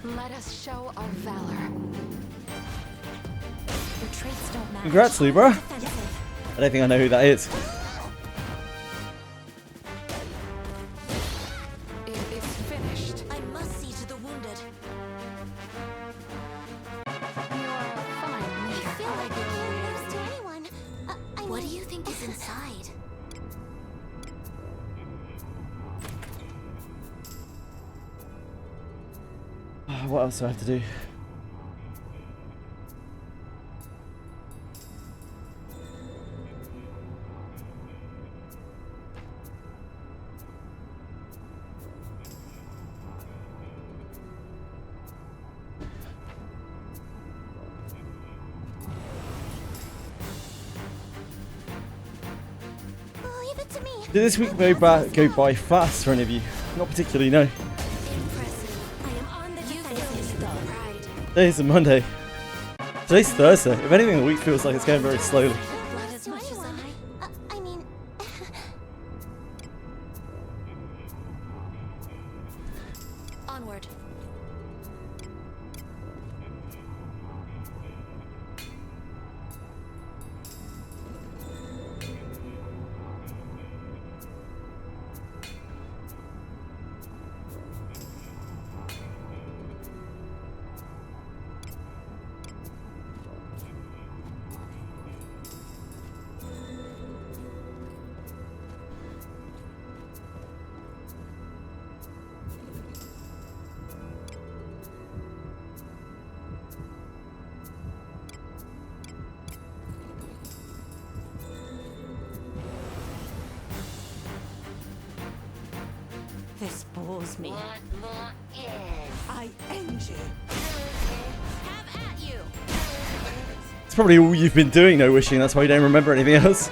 Let us show our valor. Your traits don't matter. Congrats, Libra. Defensive. I don't think I know who that is. It is finished. I must see to the wounded. You are a fine I leader. feel like I go can't with lose to anyone. What do you think is inside? What else do I have to do? Leave it to me. Did this week go by fast for any of you? Not particularly, no. Impressive. I am on the defensive. Pride. Today's a Monday. Today's Thursday. If anything, the week feels like it's going very slowly. Not as much as I. I mean, Onward. This bores me. I end you. Have at you. It's probably all you've been doing, no wishing. That's why you don't remember anything else.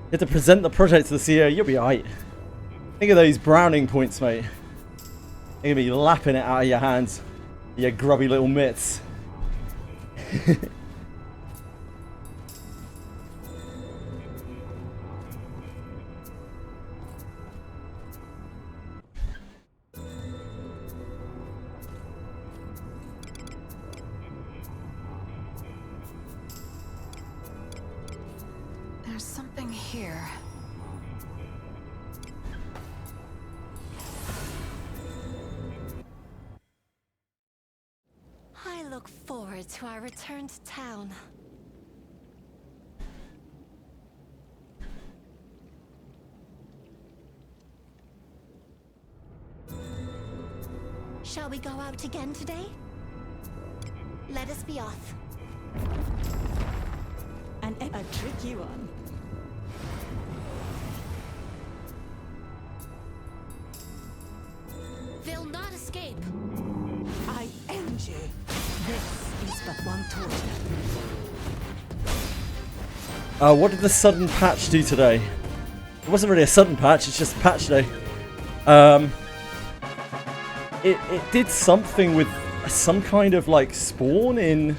You have to present the project to the CEO. You'll be alright. Think of those browning points, mate. You're gonna be lapping it out of your hands. You grubby little mitts. There's something here. I look forward to our return to town. Shall we go out again today? Let us be off. A tricky one. They'll not escape. I end you. This is but one torture. What did the sudden patch do today? It wasn't really a sudden patch, it's just a patch day. It did something with some kind of like spawn in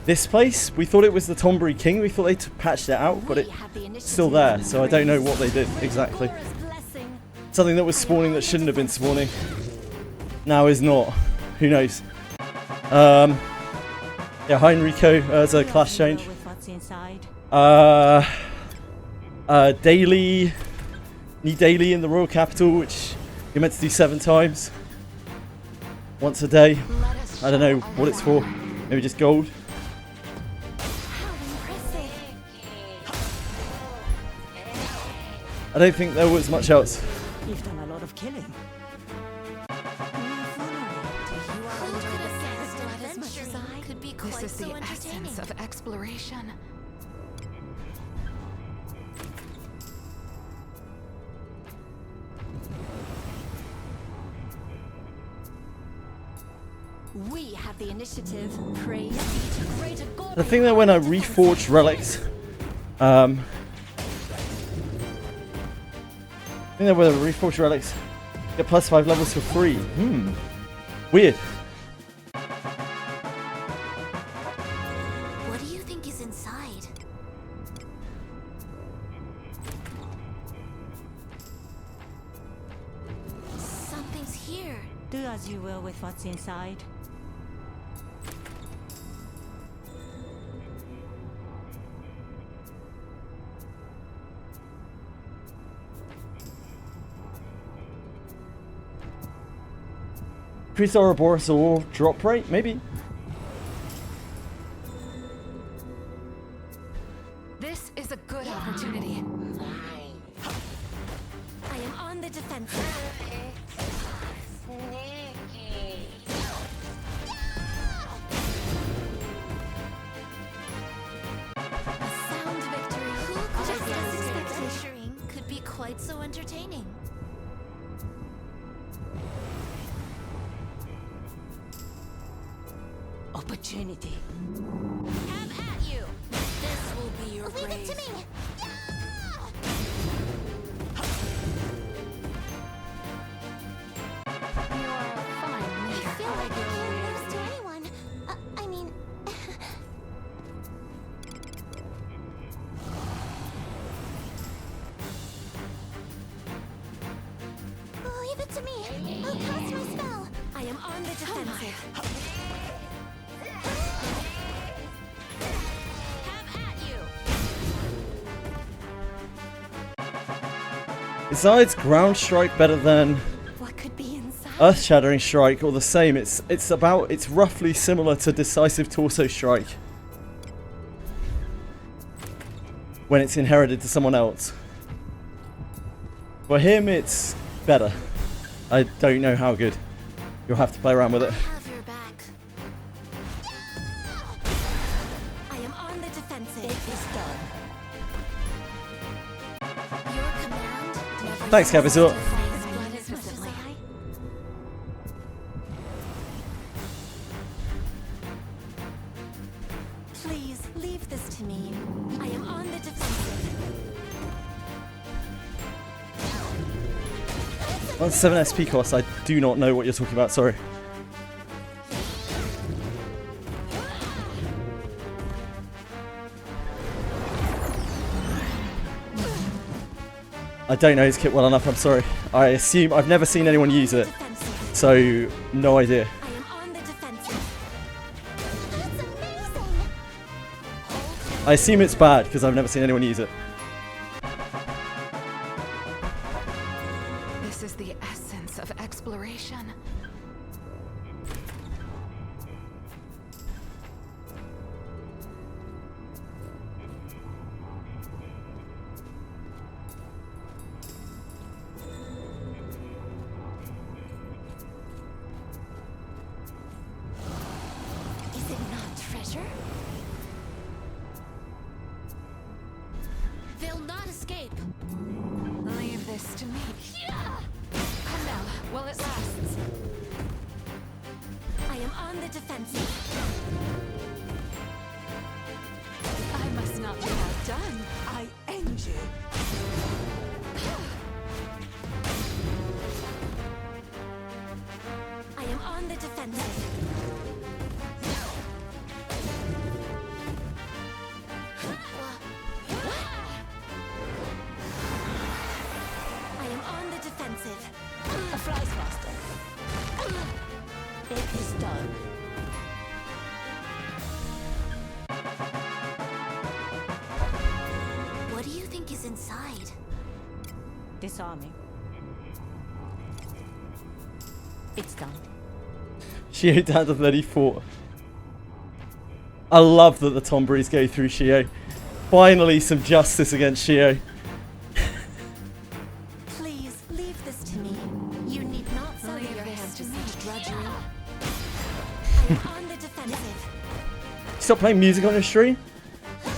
this place. We thought it was the Tombury King. We thought they patched it out, but it's still there. So I don't know what they did exactly. Something that was spawning that shouldn't have been spawning now is not. Who knows? Yeah, hi Enrico. There's a class change. With what's inside. Daily. Need daily in the Royal Capital, which you're meant to do 7 times. Once a day. I don't know what it's for. Maybe just gold. I don't think there was much else. You've done a lot of killing. This is the essence of exploration. We have the initiative. Praise be to greater God. The thing that when I reforged relics, I think that when I reforged relics, get +5 levels for free. Weird. Do as you will with what's inside. Increase Ouroboros or drop rate, maybe? This is a good opportunity. I am on the defensive. A sound victory. Just as expected. Lecturing could be quite so entertaining. Opportunity. Have at you. This will be your grave. Leave it to me. You're a fine leader. I feel like I can't lose to anyone. I mean... Leave it to me. I'll cast my spell. I am on the defensive. Have at you. Besides Ground Strike better than What could be inside? Earth Shattering Strike, or the same? It's roughly similar to Decisive Torso Strike when it's inherited to someone else. For him, it's better. I don't know how good. You'll have to play around with it. I have your back. I am on the defensive. It is done. Your command never Thanks, Capital. ceases to raise blood as much as I. Please leave this to me. I am on the defensive. On 7 SP cost, I do not know what you're talking about, sorry. I don't know his kit well enough, I'm sorry. I assume I've never seen anyone use it, so no idea. I am on the defensive. That's amazing. I assume it's bad because I've never seen anyone use it. This is the essence of exploration. Is it not treasure? They'll not escape. Leave this to me. Come now, while it lasts. I am on the defensive. I must not be outdone. I end you. I am on the defensive. I am on the defensive. A flies faster. It is done. What do you think is inside? Disarming. It's done. Shio down to 34. I love that the Tomberries go through Shio. Finally some justice against Shio. Please leave this to me. You need not sully your hands to such drudgery. I am on the defensive. Stop playing music on your stream?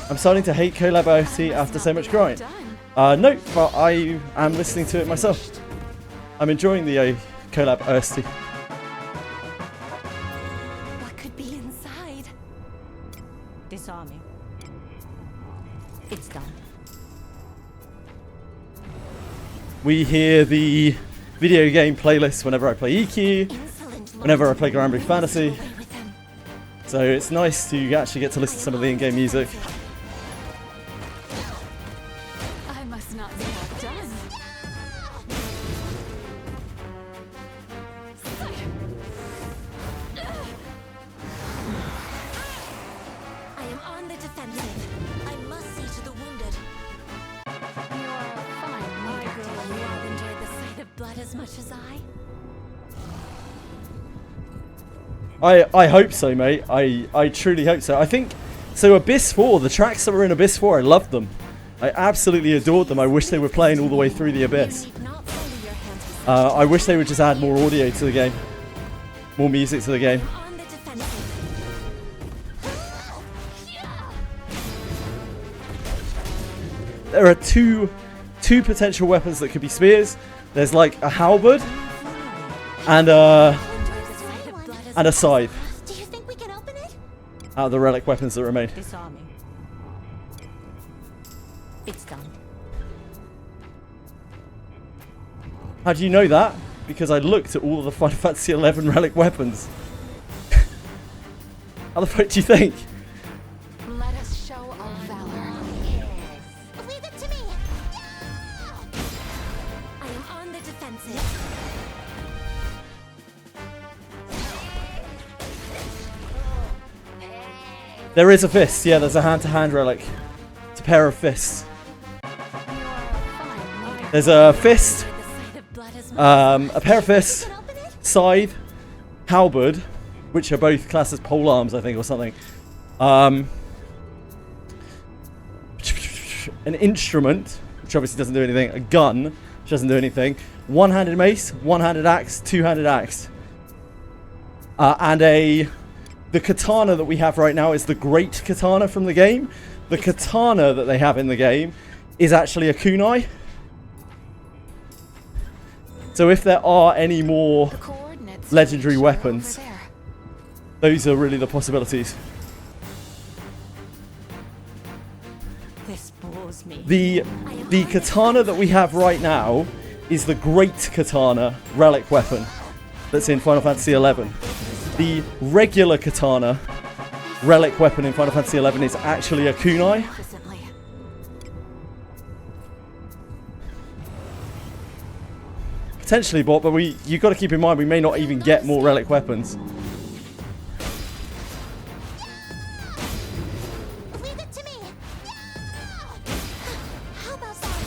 I'm starting to hate Collab Ffxi after so much grind. No, but I am listening to it myself. I'm enjoying the Collab Ffxi. What could be inside? Disarming. It's done. We hear the video game playlist whenever I play EQ, whenever I play Granblue Fantasy. So it's nice to actually get to listen to some of the in-game music. I must not be outdone. as much as I hope so, mate. I truly hope so. I think so. Abyss 4, the tracks that were in Abyss 4, I loved them. I absolutely adored them. I wish they were playing all the way through the Abyss. I wish they would just add more audio to the game, more music to the game. There are two potential weapons that could be spears. There's like a halberd and a scythe. Do you think we can open it? Out of the relic weapons that remain. Disarming. It's done. How do you know that? Because I looked at all of the Final Fantasy 11 relic weapons. How the fuck do you think? Let us show our valor. Leave it to me. I am on the defensive. There is a fist. Yeah, there's a hand-to-hand relic. It's a pair of fists. There's a fist, a pair of fists, scythe, halberd, which are both classed as pole arms, I think, or something. An instrument, which obviously doesn't do anything. A gun, which doesn't do anything. One-handed mace, one-handed axe, two-handed axe. And the katana that we have right now is the great katana from the game. The katana that they have in the game is actually a kunai. So if there are any more legendary weapons, those are really the possibilities. This bores me. The katana that we have right now is the great katana relic weapon that's in Final Fantasy 11. The regular katana relic weapon in Final Fantasy 11 is actually a kunai. Potentially, but you've got to keep in mind we may not even get more relic weapons. Leave it to me. How about that?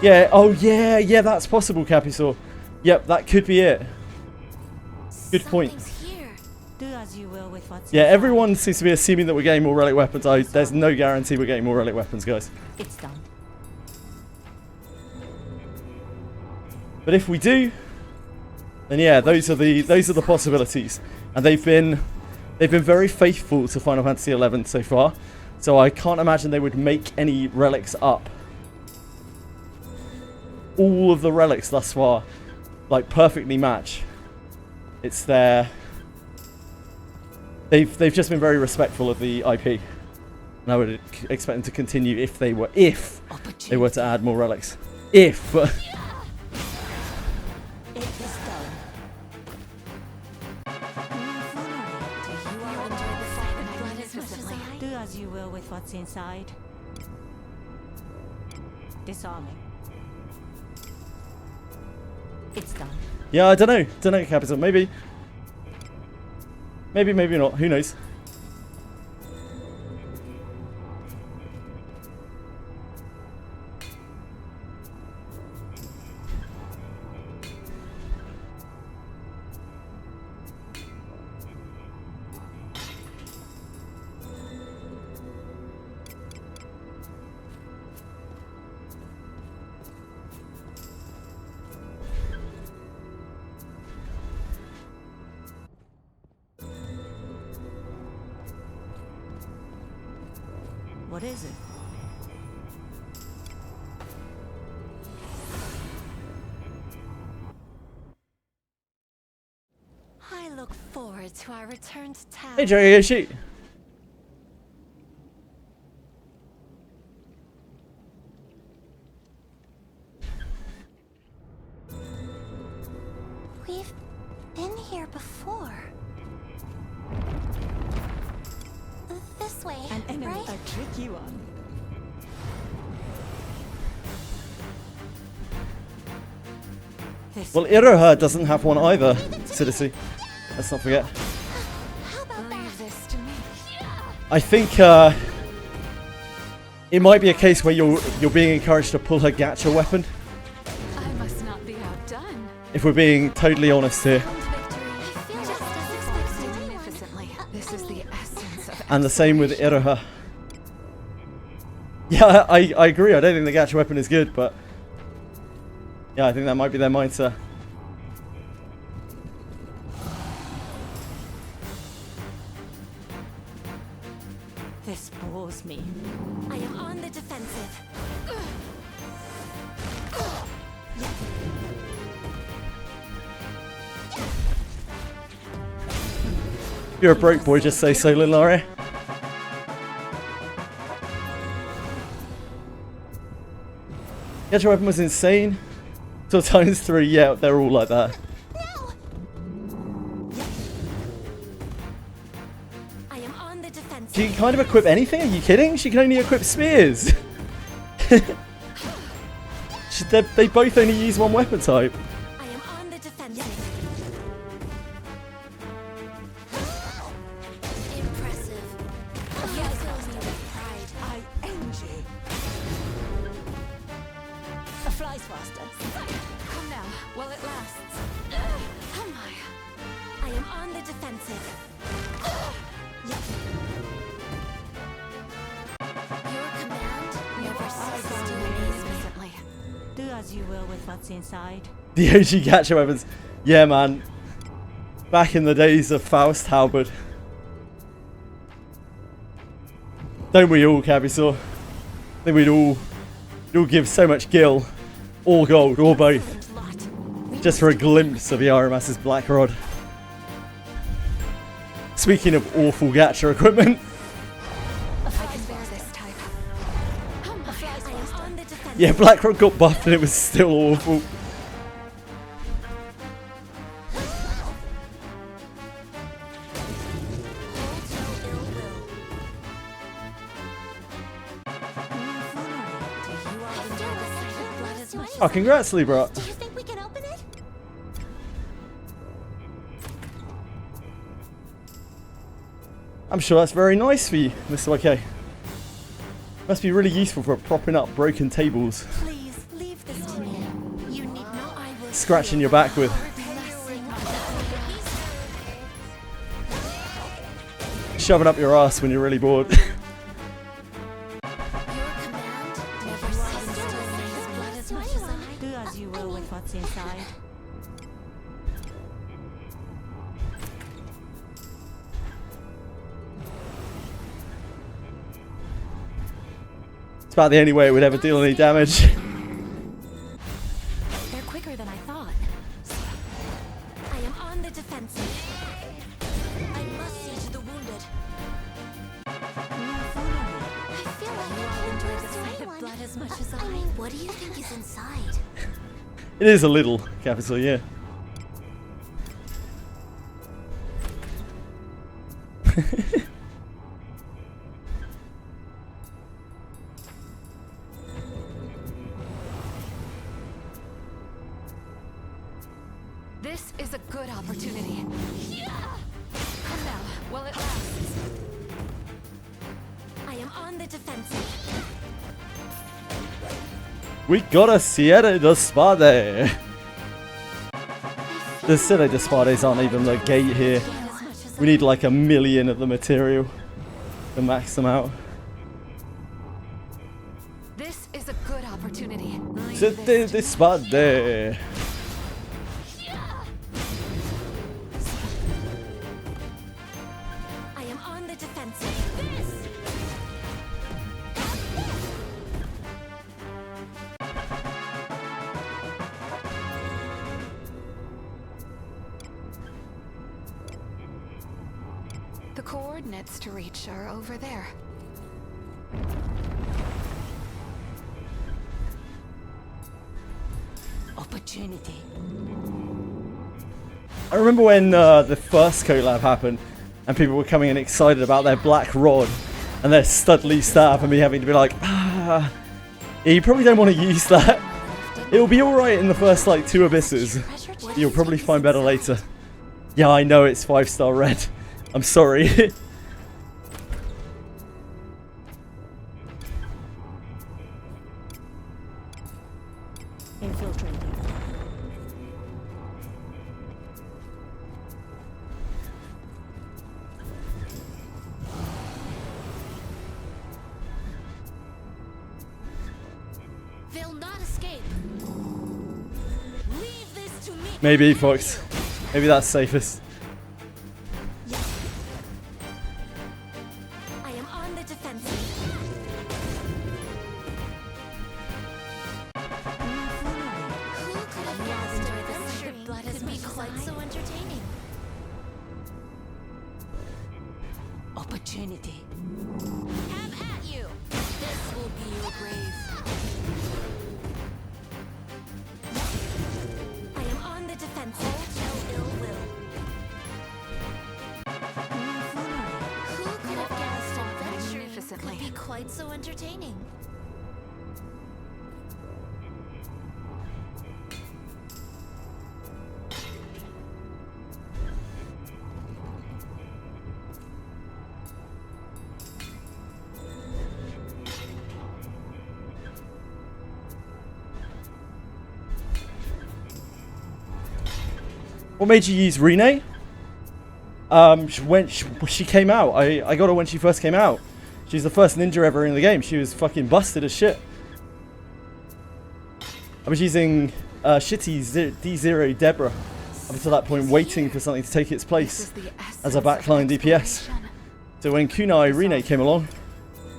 Yeah, oh yeah, that's possible, Capisaur. Yep, that could be it. Good point. Do as you will with what's Yeah, inside. everyone seems to be assuming that we're getting more relic weapons. There's no guarantee we're getting more relic weapons, guys. It's done. But if we do, then yeah, those are the possibilities, and they've been very faithful to Final Fantasy 11 so far. So I can't imagine they would make any relics up. All of the relics thus far, like, perfectly match. It's their. They've just been very respectful of the IP, and I would expect them to continue if they were to add more relics. If. It is done. Do as you will with what's inside. Disarming. It's done. Yeah, I don't know, Capital. Maybe not. Who knows? What is it? I look forward to our return to town. Hey, JJWF. We've been here before. This way, An enemy, right? a tricky one. This Well, Iroha doesn't have one either, Citizen. Let's not forget. How about that? Leave this to me. I think It might be a case where you're being encouraged to pull her gacha weapon. I must not be outdone. If we're being totally honest here. Magnificently. This is the essence of And the same with Iroha. Yeah, I agree. I don't think the gacha weapon is good, but yeah, I think that might be their mindset. This bores me. I am on the defensive. If you're a broke boy, just say so, Linare. Gacha weapon was insane. So times 3, yeah, they're all like that. I am on the defensive. She can kind of equip anything? Are you kidding? She can only equip spears. They both only use one weapon type. I am on the defensive. Impressive. You fill me with pride. I end you. A flies faster. Come now, while it lasts. Oh my. I am on the defensive. Your command never ceases to amaze me. Do as you will with what's inside. The OG gacha weapons. Yeah, man. Back in the days of Faust Halberd. Don't we all, Cabisaur? I think we'd all give so much gil. Or gold, or both. Just for a glimpse of Yaramas's Black Rod. Speaking of awful gacha equipment. I can bear this type. Oh my. I am on the defensive. Yeah, Black Rod got buffed and it was still awful. Oh, congrats, Libra. Do you think we can open it? I'm sure that's very nice for you, Mr. YK. Must be really useful for propping up broken tables. Please leave this to me. You need no I will Scratching your back with. Shoving up your ass when you're really bored. Your command never ceases to amaze me as much as I. Do as you will with what's inside. It's about the only way it would ever deal any damage. They're quicker than I thought. I am on the defensive. I must see to the wounded. I feel like you all enjoy the sight of blood as much as I mean, what do you think is inside? It is a little, Capital, yeah. This is a good opportunity. Come now, while it lasts. I am on the defensive. We got a Sierra de Spade. The Sierra de Spades aren't even the gate here. We need like 1 million of the material to max them out. This is a good opportunity. Sierra de Spade. I am on the defensive. The coordinates to reach are over there. Opportunity. I remember when the first collab happened and people were coming in excited about their Black Rod and their Studley staff and me having to be like, yeah, you probably don't want to use that. It'll be alright in the first like 2 abysses. You'll probably find better later. Yeah, I know it's 5-star red. I'm sorry. Infiltrating. They'll not escape. Leave this to me. Maybe, Fox. Maybe that's safest. I am on the defensive. Who could have guessed adventuring could be quite so entertaining? Opportunity. Have at you. This will be your grave. I am on the defensive. Hold no ill will. Who could have guessed adventuring Magnificently. could be quite so entertaining? What made you use Rene? When she came out, I got her when she first came out. She's the first ninja ever in the game. She was fucking busted as shit. I was using shitty D0 Deborah up until that point, waiting for something to take its place as a backline DPS. So when Kunai Rene came along,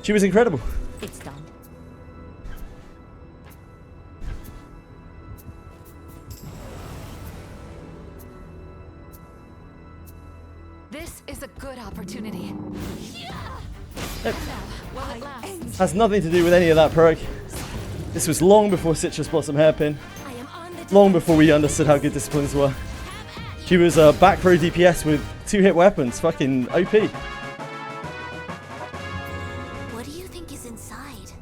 she was incredible. It's done. This is a good opportunity. Yep. Well, it lasts. Has nothing to do with any of that perk. This was long before Citrus Blossom Hairpin. I am on the Long before we understood how good disciplines were. She was a back row DPS with 2-hit weapons. Fucking OP. What do you think is inside?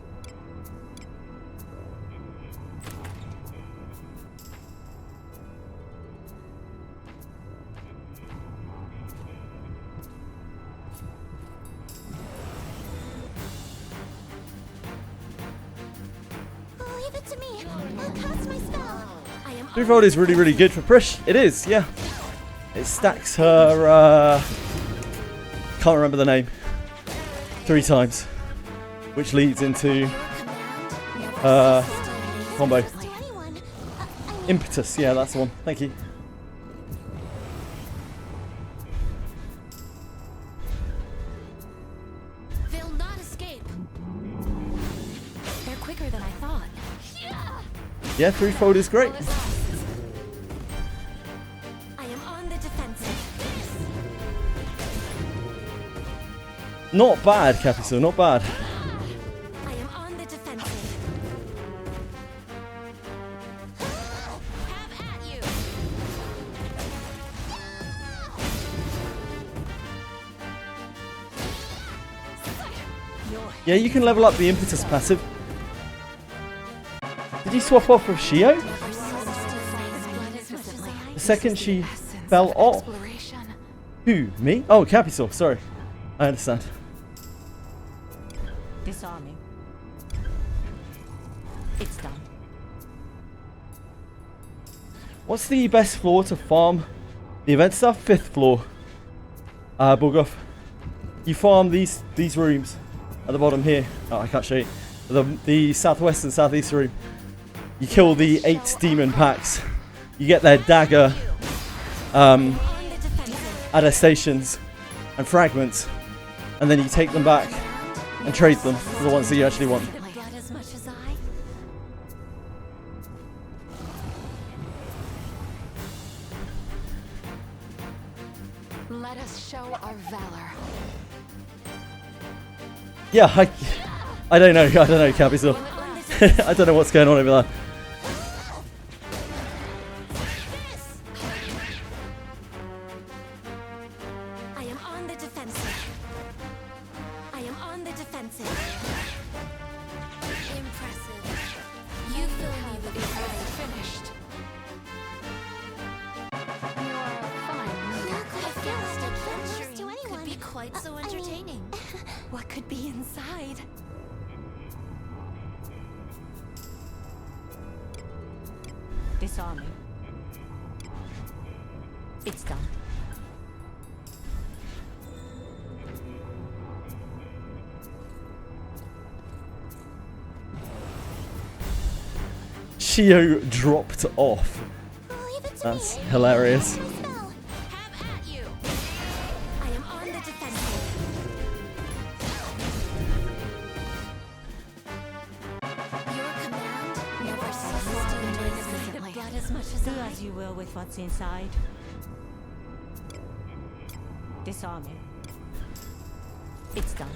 Leave it to me. I'll cast my spell. I am Threefold is really, really good for Prish. It is, yeah. It stacks her, can't remember the name, 3 times, which leads into combo. Impetus, yeah, that's the one. Thank you. They'll not escape. They're quicker than I thought. Yeah, threefold is great. I am on the defensive. Not bad, Capital, not bad. I am on the defensive. Have at you. Yeah, you can level up the Impetus passive. Did you swap off with Shio? The second she fell off? Who? Me? Oh, Capital, sorry. I understand. Disarming. It's done. What's the best floor to farm the event stuff? 5th floor. Bulgoff. You farm these rooms at the bottom here. Oh, I can't show you. The southwest and southeast room. You kill the 8 demon packs. You get their dagger attestations and fragments, and then you take them back and trade them for the ones that you actually want. Blood as much as I. Let us show our valor. Yeah, I don't know, Capital. I don't know what's going on over there. I am on the defensive. I am on the defensive. Impressive. You fill me with pride. Finished. You are a fine Who leader. could have guessed adventuring to anyone. could be quite so I mean- entertaining? What could be inside? Disarming. It's done. Shio dropped off. That's hilarious. Have at you. I am on the defensive. Your command never ceases to amaze me. Blood as much as Do as you will with what's inside. Disarming. It's done.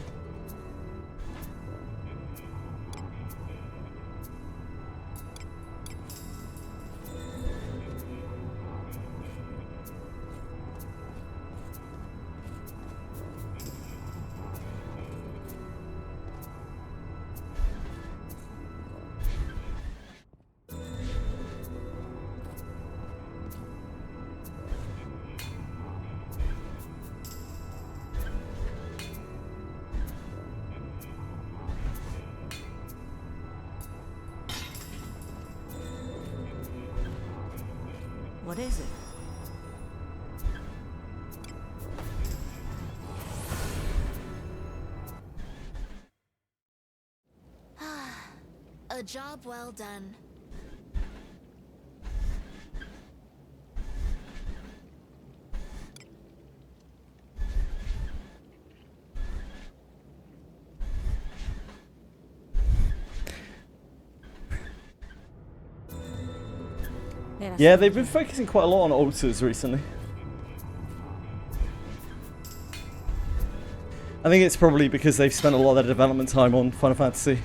What is it? A job well done. Yeah, they've been focusing quite a lot on altars recently. I think it's probably because they've spent a lot of their development time on Final Fantasy.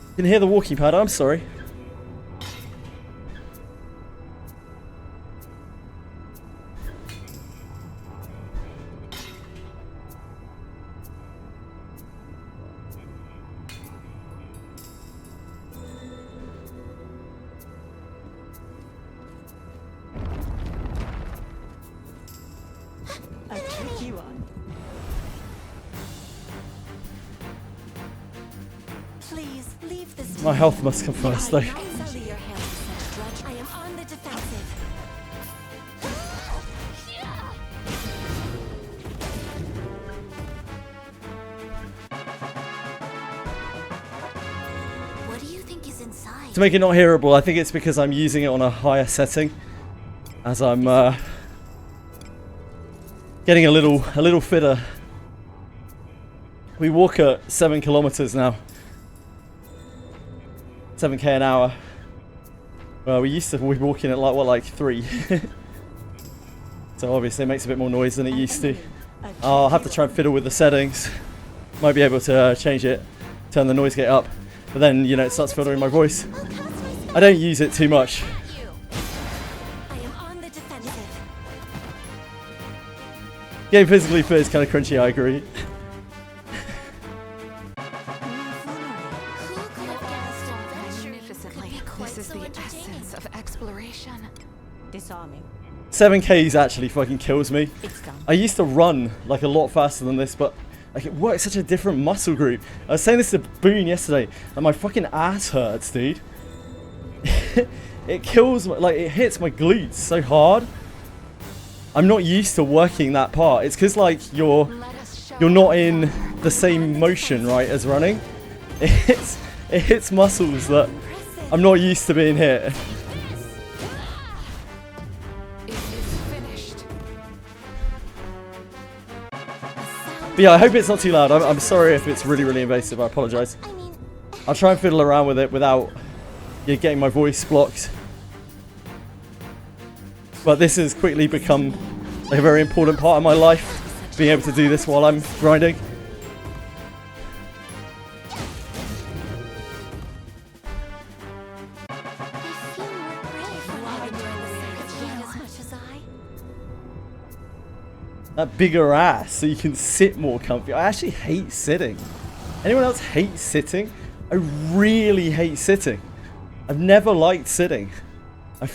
You can hear the walking pad, I'm sorry. A tricky one. Please leave this. My health must come first though. I am on the defensive. What do you think is inside? To make it not hearable, I think it's because I'm using it on a higher setting, as I'm getting a little fitter. We walk at 7 kilometers now, 7k an hour. Well, we used to be walking at like 3. So obviously it makes a bit more noise than it used to. I'll have to try and fiddle with the settings. Might be able to change it, turn the noise gate up, but then, you know, it starts filtering my voice. I don't use it too much. I am on the defensive. Getting physically fit is kind of crunchy, I agree. Who could have guessed adventuring could be quite This is so the entertaining? essence of exploration. Disarming. 7Ks actually fucking kills me. It's done. I used to run like a lot faster than this, but like it works such a different muscle group. I was saying this to Boone yesterday, and my fucking ass hurts, dude. It kills, like it hits my glutes so hard. I'm not used to working that part. It's because like you're not in the same motion, right, as running. It hits muscles that I'm not used to being hit. It is finished. But yeah, I hope it's not too loud. I'm sorry if it's really invasive. I apologise. I mean, I'll try and fiddle around with it without getting my voice blocked. But this has quickly become like a very important part of my life, being able to do this while I'm grinding. if you were brave when I enjoyed the same As much as I. That bigger ass so you can sit more comfy. I actually hate sitting. Anyone else hate sitting? I really hate sitting. I've never liked sitting. I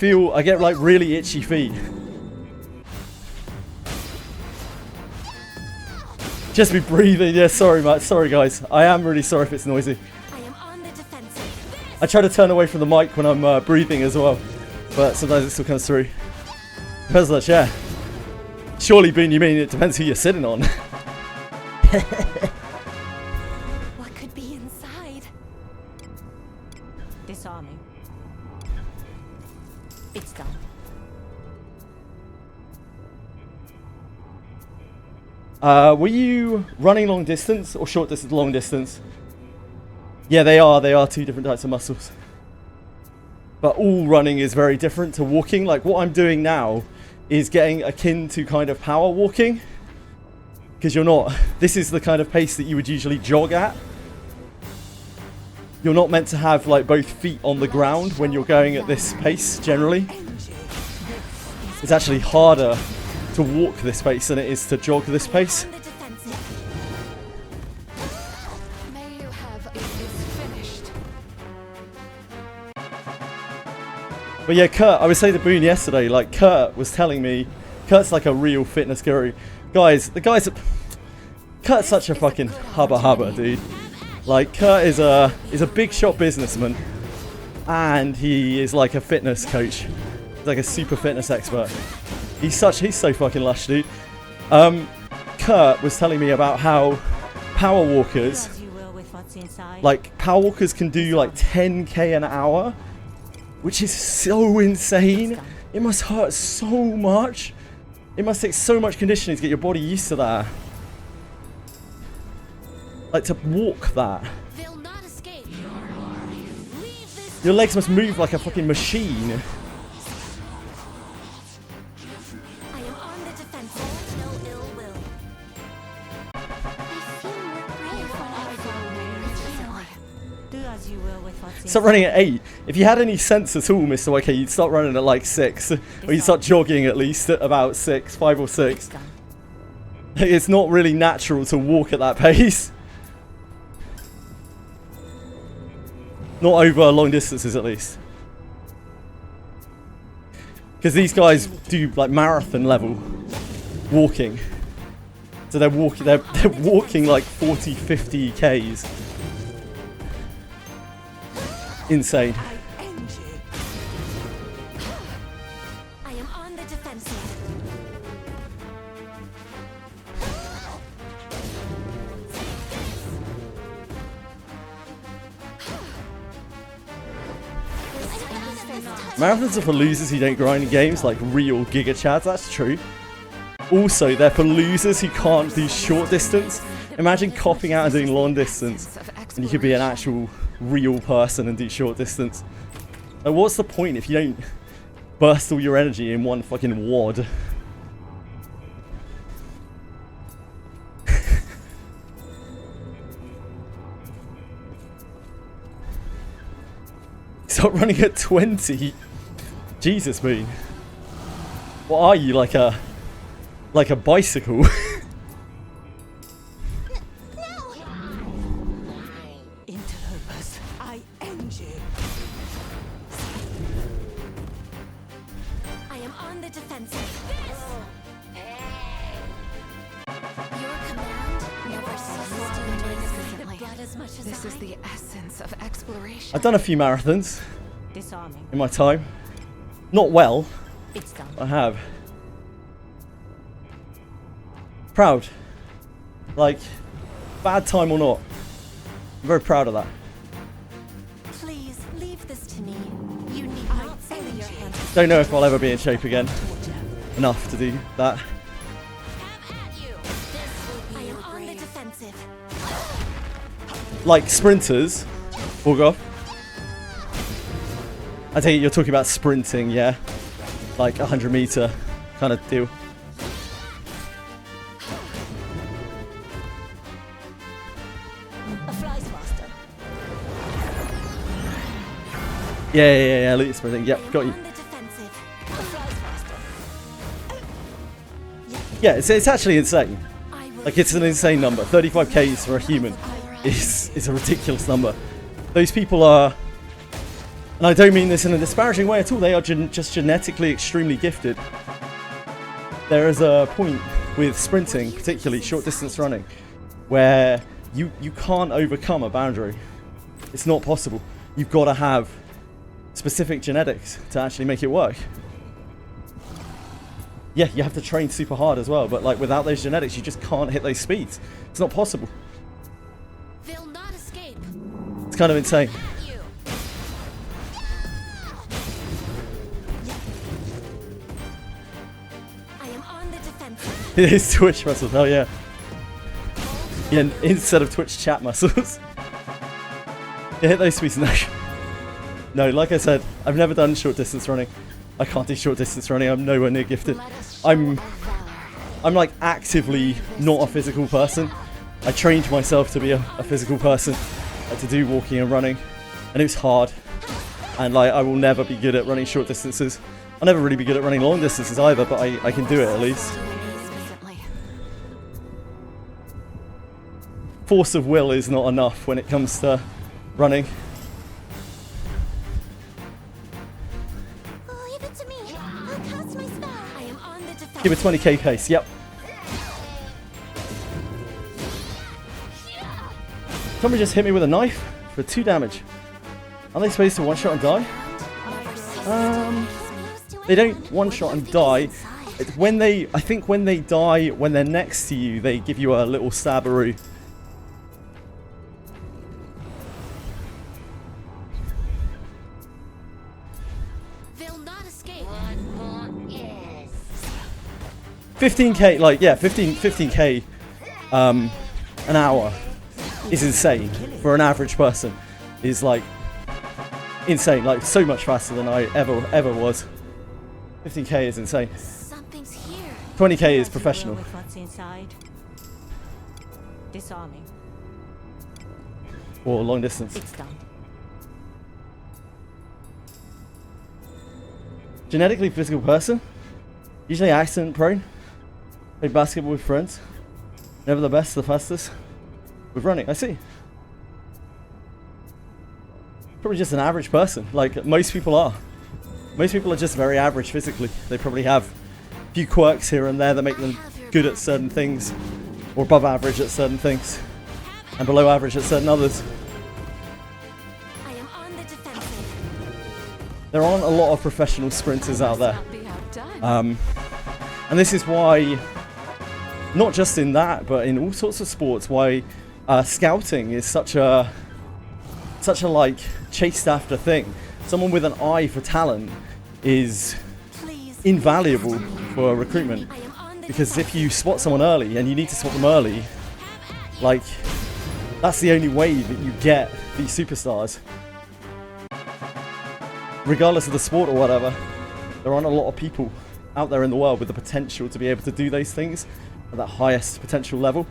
get like really itchy feet. Just be breathing. Yeah, sorry, Matt. Sorry, guys. I am really sorry if it's noisy. I am on the defensive. I try to turn away from the mic when I'm breathing as well, but sometimes it still comes through. Depends on the chair. Surely, Boone, you mean it depends who you're sitting on. What could be inside? Disarming. It's done. Were you running long distance or short distance, long distance? Yeah, they are. They are two different types of muscles. But all running is very different to walking. Like what I'm doing now is getting akin to kind of power walking. Because you're not, this is the kind of pace that you would usually jog at. You're not meant to have like both feet on the ground when you're going at this pace generally. It's actually harder to walk this pace than it is to jog this pace. May you have it is finished. But yeah, Kurt, I was saying to Boone yesterday, like Kurt was telling me, Kurt's like a real fitness guru. Guys, the guy's Kurt's such a fucking hubba, dude. Like Kurt is a big shot businessman, and he is like a fitness coach. He's like a super fitness expert. He's so fucking lush, dude. Kurt was telling me about how power walkers, like power walkers can do like 10k an hour, which is so insane. It must hurt so much. It must take so much conditioning to get your body used to that. Like to walk that. They'll not escape. Your legs must move like a fucking machine. I am on the defensive. No ill will. I feel more brave when I Do as you will with what's Start running at 8. If you had any sense at all, Mr. YK, you'd start running at like 6. Or you'd start jogging at least at about 6, 5 or 6. It's not really natural to walk at that pace. Not over long distances at least. Because these guys do like marathon level walking. So they're walking like 40, 50 Ks. Insane. I am on the defensive. Marathons are for losers who don't grind in games like real Giga Chads, that's true. Also, they're for losers who can't do short distance. Imagine copping out and doing long distance, and you could be an actual real person and do short distance. Like, what's the point if you don't burst all your energy in one fucking wad? Stop running at 20. Jesus, Boone. What are you, like a bicycle? Interlopers, I end you. I am on the defensive. Your command never ceases to amaze me. Blood as much as This is the essence of exploration. I've done a few marathons Disarming. in my time. Not well. It's done. I have. Proud. Like, bad time or not. I'm very proud of that. Please leave this to me. You need not say your hands. Don't know if I'll ever be in shape again. Enough to do that. Have at you. This will be I am on the defensive. Like sprinters. Borgoff. I take it you're talking about sprinting, yeah? Like 100 meter kind of deal. A flies faster. Yeah, elite sprinting. Yep, got you. On the defensive. A flies faster. Yeah, it's actually insane. I will Like, it's an insane number. 35 Ks for a human is a ridiculous number. Those people are, and I don't mean this in a disparaging way at all, they are just genetically extremely gifted. There is a point with sprinting, particularly short distance running, where you can't overcome a boundary. It's not possible. you've got to have specific genetics to actually make it work. Yeah, you have to train super hard as well, but like without those genetics, you just can't hit those speeds. It's not possible. They'll not escape. It's kind of insane. You. I am on the defensive. It is Twitch muscles, oh yeah. Yeah, instead of Twitch chat muscles. You hit those speeds. No, like I said, I've never done short distance running. I can't do short distance running. I'm nowhere near gifted. I'm like actively not a physical person. I trained myself to be a physical person, to do walking and running, and it was hard. And like, I will never be good at running short distances. I'll never really be good at running long distances either, but I can do it at least. Force of will is not enough when it comes to running. Leave it to me. I'll cast my spell. I am on the defensive. Give it 20k pace, yep. Somebody just hit me with a knife for 2 damage. Aren't they supposed to one-shot and die? They don't one-shot and die. It's when they, I think when they die, when they're next to you, they give you a little stabberoo. They'll not escape. 15k, like, yeah, 15k an hour is insane for an average person. Is like insane, like so much faster than I ever was. 15k is insane. Something's here. 20k is professional. With what's inside. Disarming. Or long distance. It's done. Genetically physical person. Usually accident prone. Play basketball with friends. Never the best, the fastest. With running, I see. Probably just an average person, like most people are. Most people are just very average physically. They probably have a few quirks here and there that make them good at certain things, or above average at certain things, and below average at certain others. I am on the defensive. There aren't a lot of professional sprinters out there. And this is why, not just in that, but in all sorts of sports, why scouting is such a like chased after thing. Someone with an eye for talent is invaluable for recruitment, because if you spot someone early, and you need to spot them early, like that's the only way that you get these superstars. Regardless of the sport or whatever, there aren't a lot of people out there in the world with the potential to be able to do those things at that highest potential level.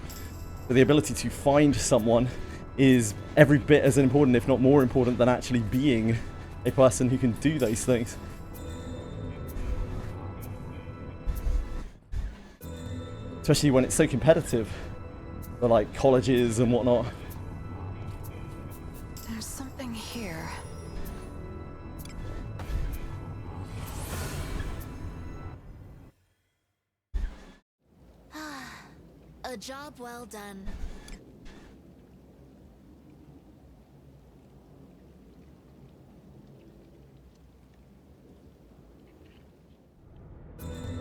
But the ability to find someone is every bit as important, if not more important, than actually being a person who can do those things. Especially when it's so competitive for like colleges and whatnot. There's something here. A job well done.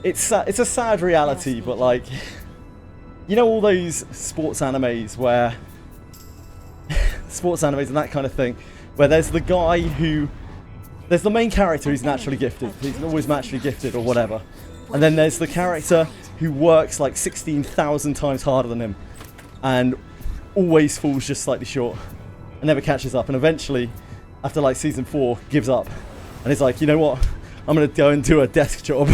It's a sad reality, but like, you know, all those sports animes where sports animes and that kind of thing, where there's the guy who, there's the main character who's naturally gifted, he's always naturally gifted or whatever, and then there's the character who works like 16,000 times harder than him and always falls just slightly short and never catches up, and eventually after like season 4 gives up and he's like, you know what, I'm gonna go and do a desk job.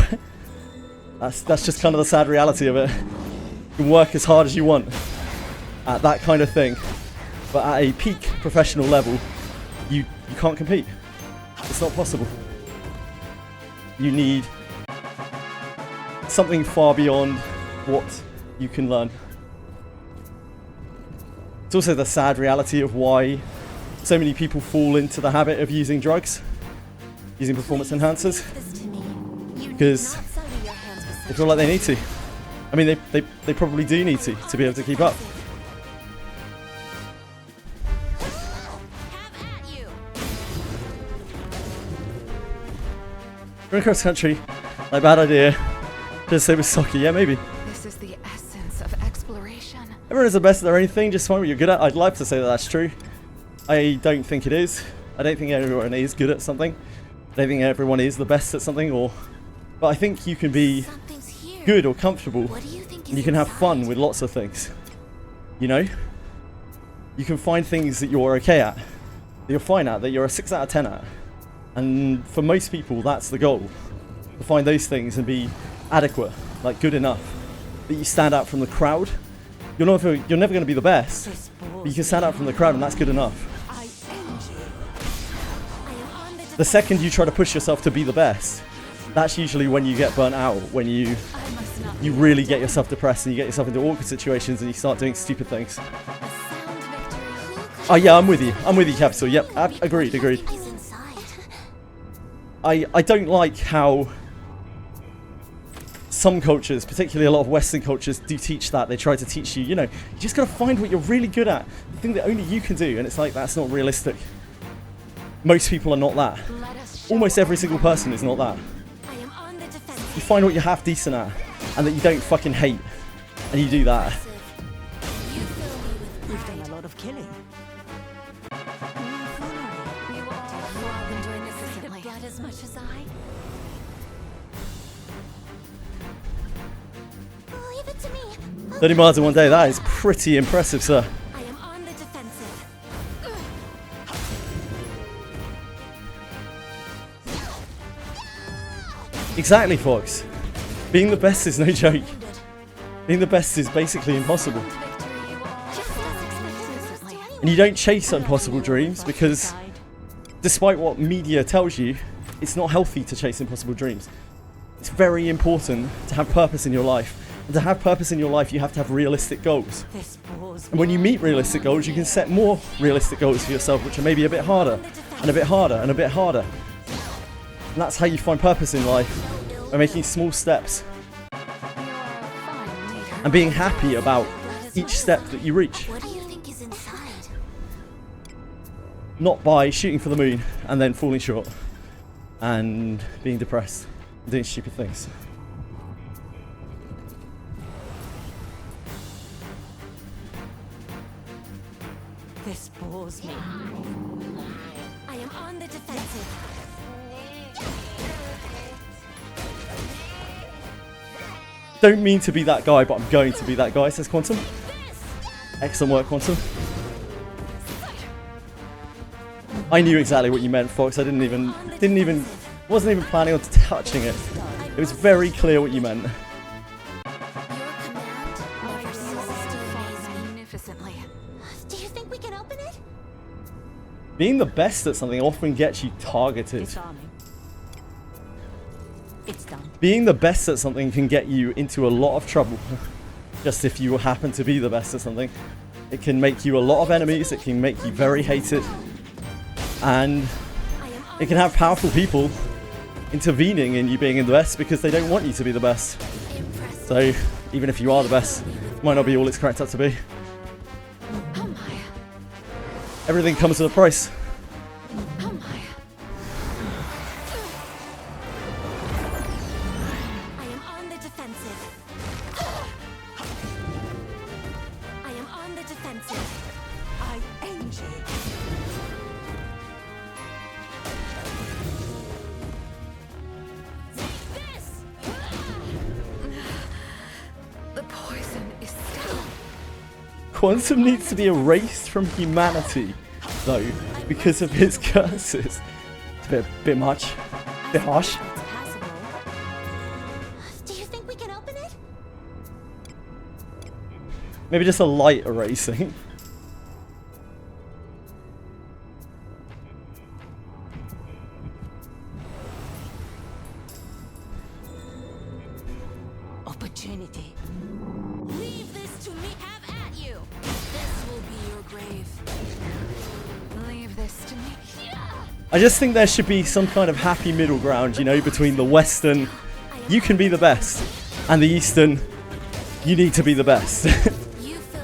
That's just kind of the sad reality of it. You can work as hard as you want at that kind of thing, but at a peak professional level, you can't compete. It's not possible. You need something far beyond what you can learn. It's also the sad reality of why so many people fall into the habit of using drugs, using performance enhancers, because they feel like they need to. I mean, they probably do need to be able to keep up. Have at you. Run across country. Like, bad idea. Just say with soccer. Yeah, maybe. This is the essence of exploration. Everyone is the best at their own thing. Just find what you're good at. I'd like to say that that's true. I don't think it is. I don't think everyone is good at something. I don't think everyone is the best at something, but I think you can be good or comfortable, and you can have fun with lots of things. You know? You can find things that you're okay at, that you're fine at, that you're a 6 out of 10 at. And for most people, that's the goal. To find those things and be adequate, like good enough, that you stand out from the crowd. You're never going to be the best, but you can stand out from the crowd, and that's good enough. The second you try to push yourself to be the best, that's usually when you get burnt out, when you really get yourself depressed and you get yourself into awkward situations and you start doing stupid things. Oh yeah, I'm with you, Capital. Yep, agreed. I don't like how some cultures, particularly a lot of Western cultures, do teach that. They try to teach you, you know, you just gotta find what you're really good at, the thing that only you can do, and it's like, that's not realistic. Most people are not that. Almost every single person is not that. You find what you're half decent at, and that you don't fucking hate, and you do that. We've done a lot of killing. Blood as much as I. Leave it to me. 30 miles in one day, that is pretty impressive, sir. I am on the defensive. Exactly, Fox. Being the best is no joke. Being the best is basically impossible. And you don't chase impossible dreams because, despite what media tells you, it's not healthy to chase impossible dreams. It's very important to have purpose in your life. And to have purpose in your life, you have to have realistic goals. And when you meet realistic goals, you can set more realistic goals for yourself, which are maybe a bit harder, and a bit harder, and a bit harder. And that's how you find purpose in life, by making small steps. And being happy about each step that you reach. What do you think is inside? Not by shooting for the moon and then falling short and being depressed and doing stupid things. This bores me. I am on the defensive. Don't mean to be that guy, but I'm going to be that guy, says Quantum. Excellent work, Quantum. I knew exactly what you meant, Fox. I wasn't even planning on touching it. It was very clear what you meant. Your command never ceases to amaze me. Magnificently. Do you think we can open it? Being the best at something often gets you targeted. Disarming. It's done. Being the best at something can get you into a lot of trouble. Just if you happen to be the best at something. It can make you a lot of enemies, it can make you very hated. And it can have powerful people intervening in you being the best because they don't want you to be the best. So even if you are the best, it might not be all it's cracked up to be. Everything comes with a price. I am on the defensive. I am on the defensive. I end you. This! The poison is still. Quantum needs to be erased from humanity, though, because of his curses. It's a bit much. A bit harsh. Do you think we can open it? Maybe just a light erasing. Opportunity. Leave this to me. Have at you. This will be your grave. Leave this to me. I just think there should be some kind of happy middle ground, you know, between the Western, you can be the best, and the Eastern, you need to be the best.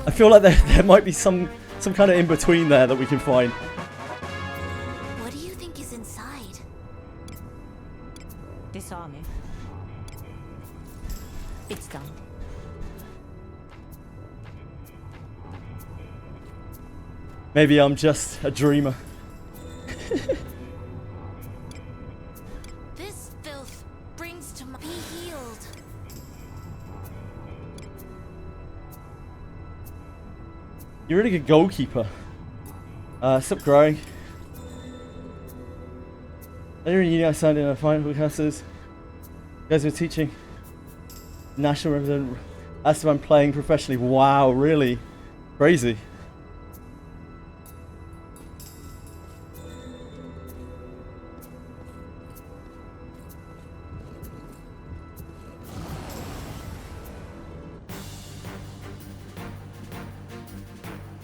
I feel like there might be some kind of in-between there that we can find. What do you think is inside? Disarming. It's done. Maybe I'm just a dreamer. This filth brings to my be healed. You're a really good goalkeeper. Stop growing. Later in uni, I signed in a final classes. You guys were teaching. National representative. As I'm playing professionally. Wow, really? Crazy.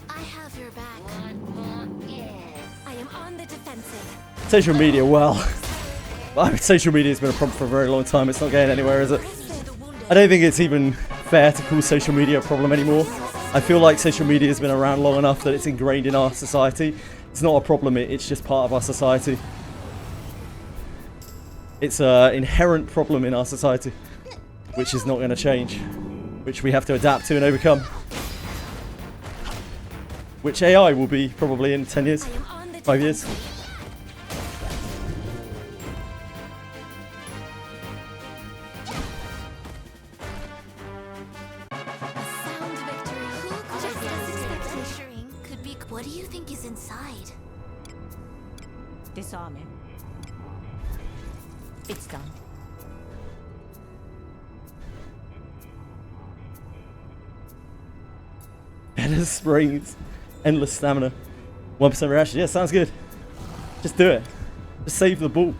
I have your back. I am on the defensive. Social media, well. Social media has been a problem for a very long time. It's not going anywhere, is it? I don't think it's even fair to call social media a problem anymore. I feel like social media has been around long enough that it's ingrained in our society. It's not a problem, it's just part of our society. It's an inherent problem in our society, which is not going to change, which we have to adapt to and overcome. Which AI will be probably in 10 years, 5 years. What do you think is inside? Disarming. It's done. Better springs, endless stamina, 1% reaction. Yeah, sounds good. Just do it. Just save the ball.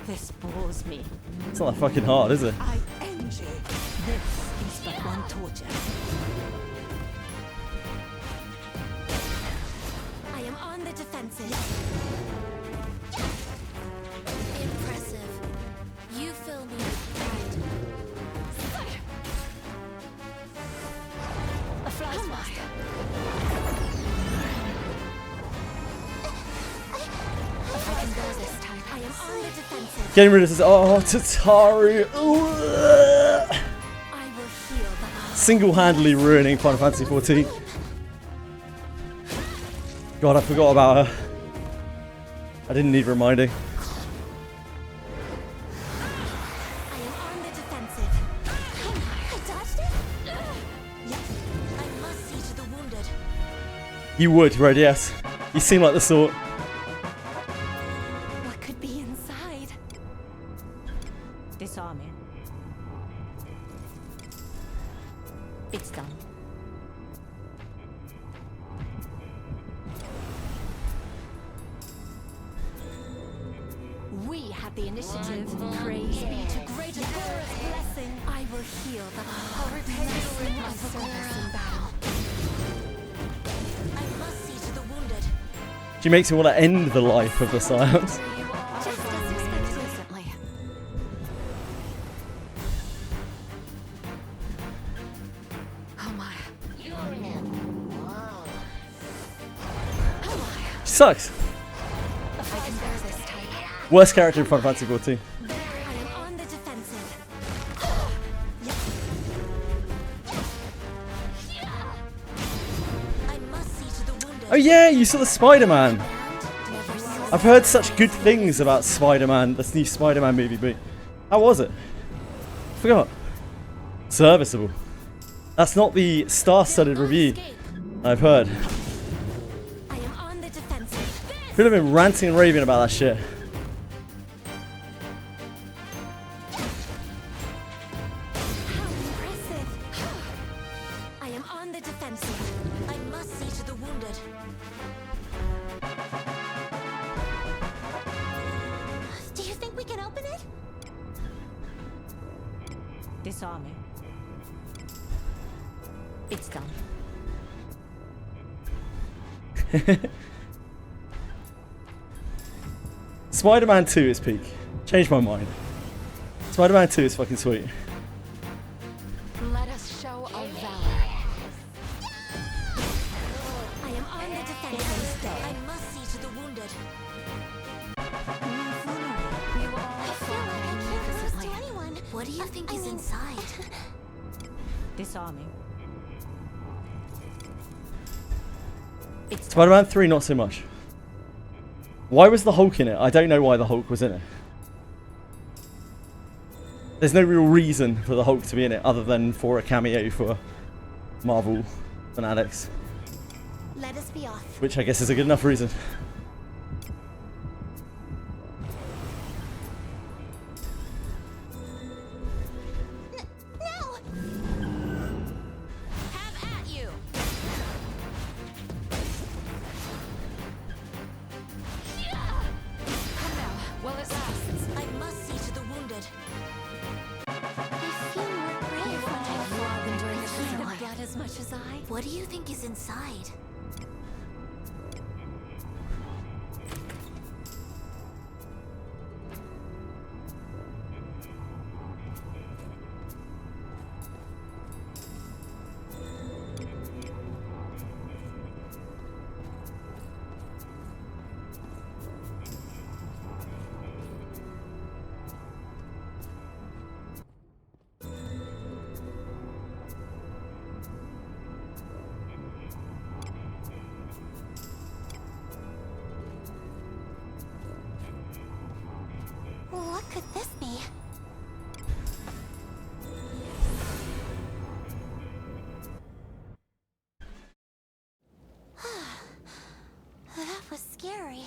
This bores me. It's not that fucking hard, is it? I envy. This is but one torture. I am on the defensive. Impressive. You fill me with pride. A fly's master. If I can go this time, I am on the defensive. Getting rid of this. Oh, Tataru. I will heal the Single-handedly ruining Final Fantasy 14. God, I forgot about her. I didn't need reminding. I am on the defensive. I dodged it? I must see to the wounded. You would, Red, yes. You seem like the sort. What could be inside? Disarming. It's done. We have the initiative. Praise be to great Agora's blessing. I will heal the I'll repay you in my service in battle. I must see to the wounded. She makes me want to end the life of the Scions. Just as expected recently. Oh my. She sucks. I can bear this time. Worst character in Final Fantasy 14. I am on the defensive. I must see to the wounded. Oh yeah, you saw the Spider-Man. Never saw I've heard such good things about Spider-Man, this new Spider-Man movie, but how was it? Forgot. Serviceable. That's not the star-studded review I've heard. I am on the defensive. Could have been ranting and raving about that shit. How impressive. I am on the defensive. I must see to the wounded. Do you think we can open it? Disarming. It's done. Spider-Man 2 is peak. Changed my mind. Spider-Man 2 is fucking sweet. Let us show our valor. I am on the defensive. I must see to the wounded. you think is inside? Disarming. Spider-Man 3, not so much. Why was the Hulk in it? I don't know why the Hulk was in it. There's no real reason for the Hulk to be in it other than for a cameo for Marvel fanatics. Let us be off. Which I guess is a good enough reason. What do you think is inside? What could this be? That was scary.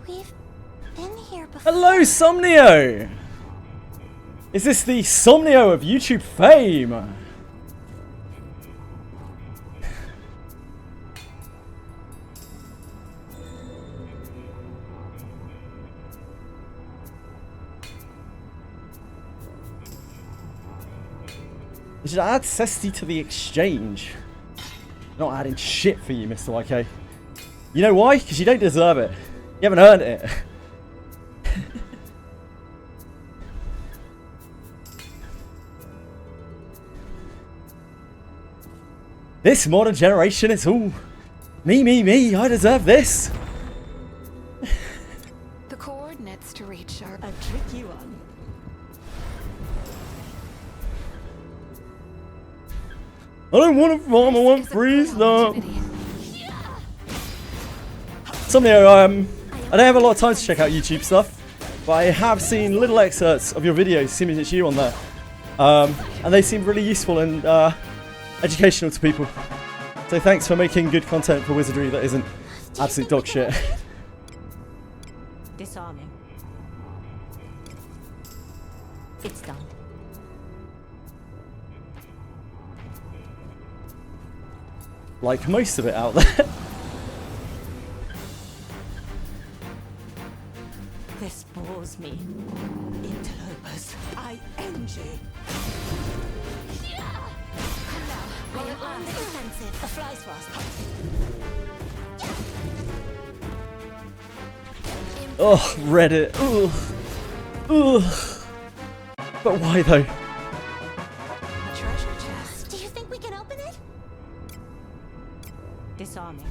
We've been here before. Hello, Somnio! Is this the Somnio of YouTube fame? You should add Ffxi to the exchange. Not adding shit for you, Mr. YK. You know why? Because you don't deserve it. You haven't earned it. This modern generation, it's all me, I deserve this. The coordinates to reach are A tricky one. I don't want to farm, I want free stuff. Somnio, I don't have a lot of time to check out YouTube stuff, but I have seen little excerpts of your videos, seeming it's you on there. And they seem really useful and educational to people. So thanks for making good content for Wizardry that isn't absolute dog shit. Disarming. It's done. Like most of it out there. This bores me. Interlopers, I end you. I am on the defensive. A fly's fast. Oh, Reddit. Ugh. Ugh. But why though? a treasure chest. Do you think we can open it? Disarming.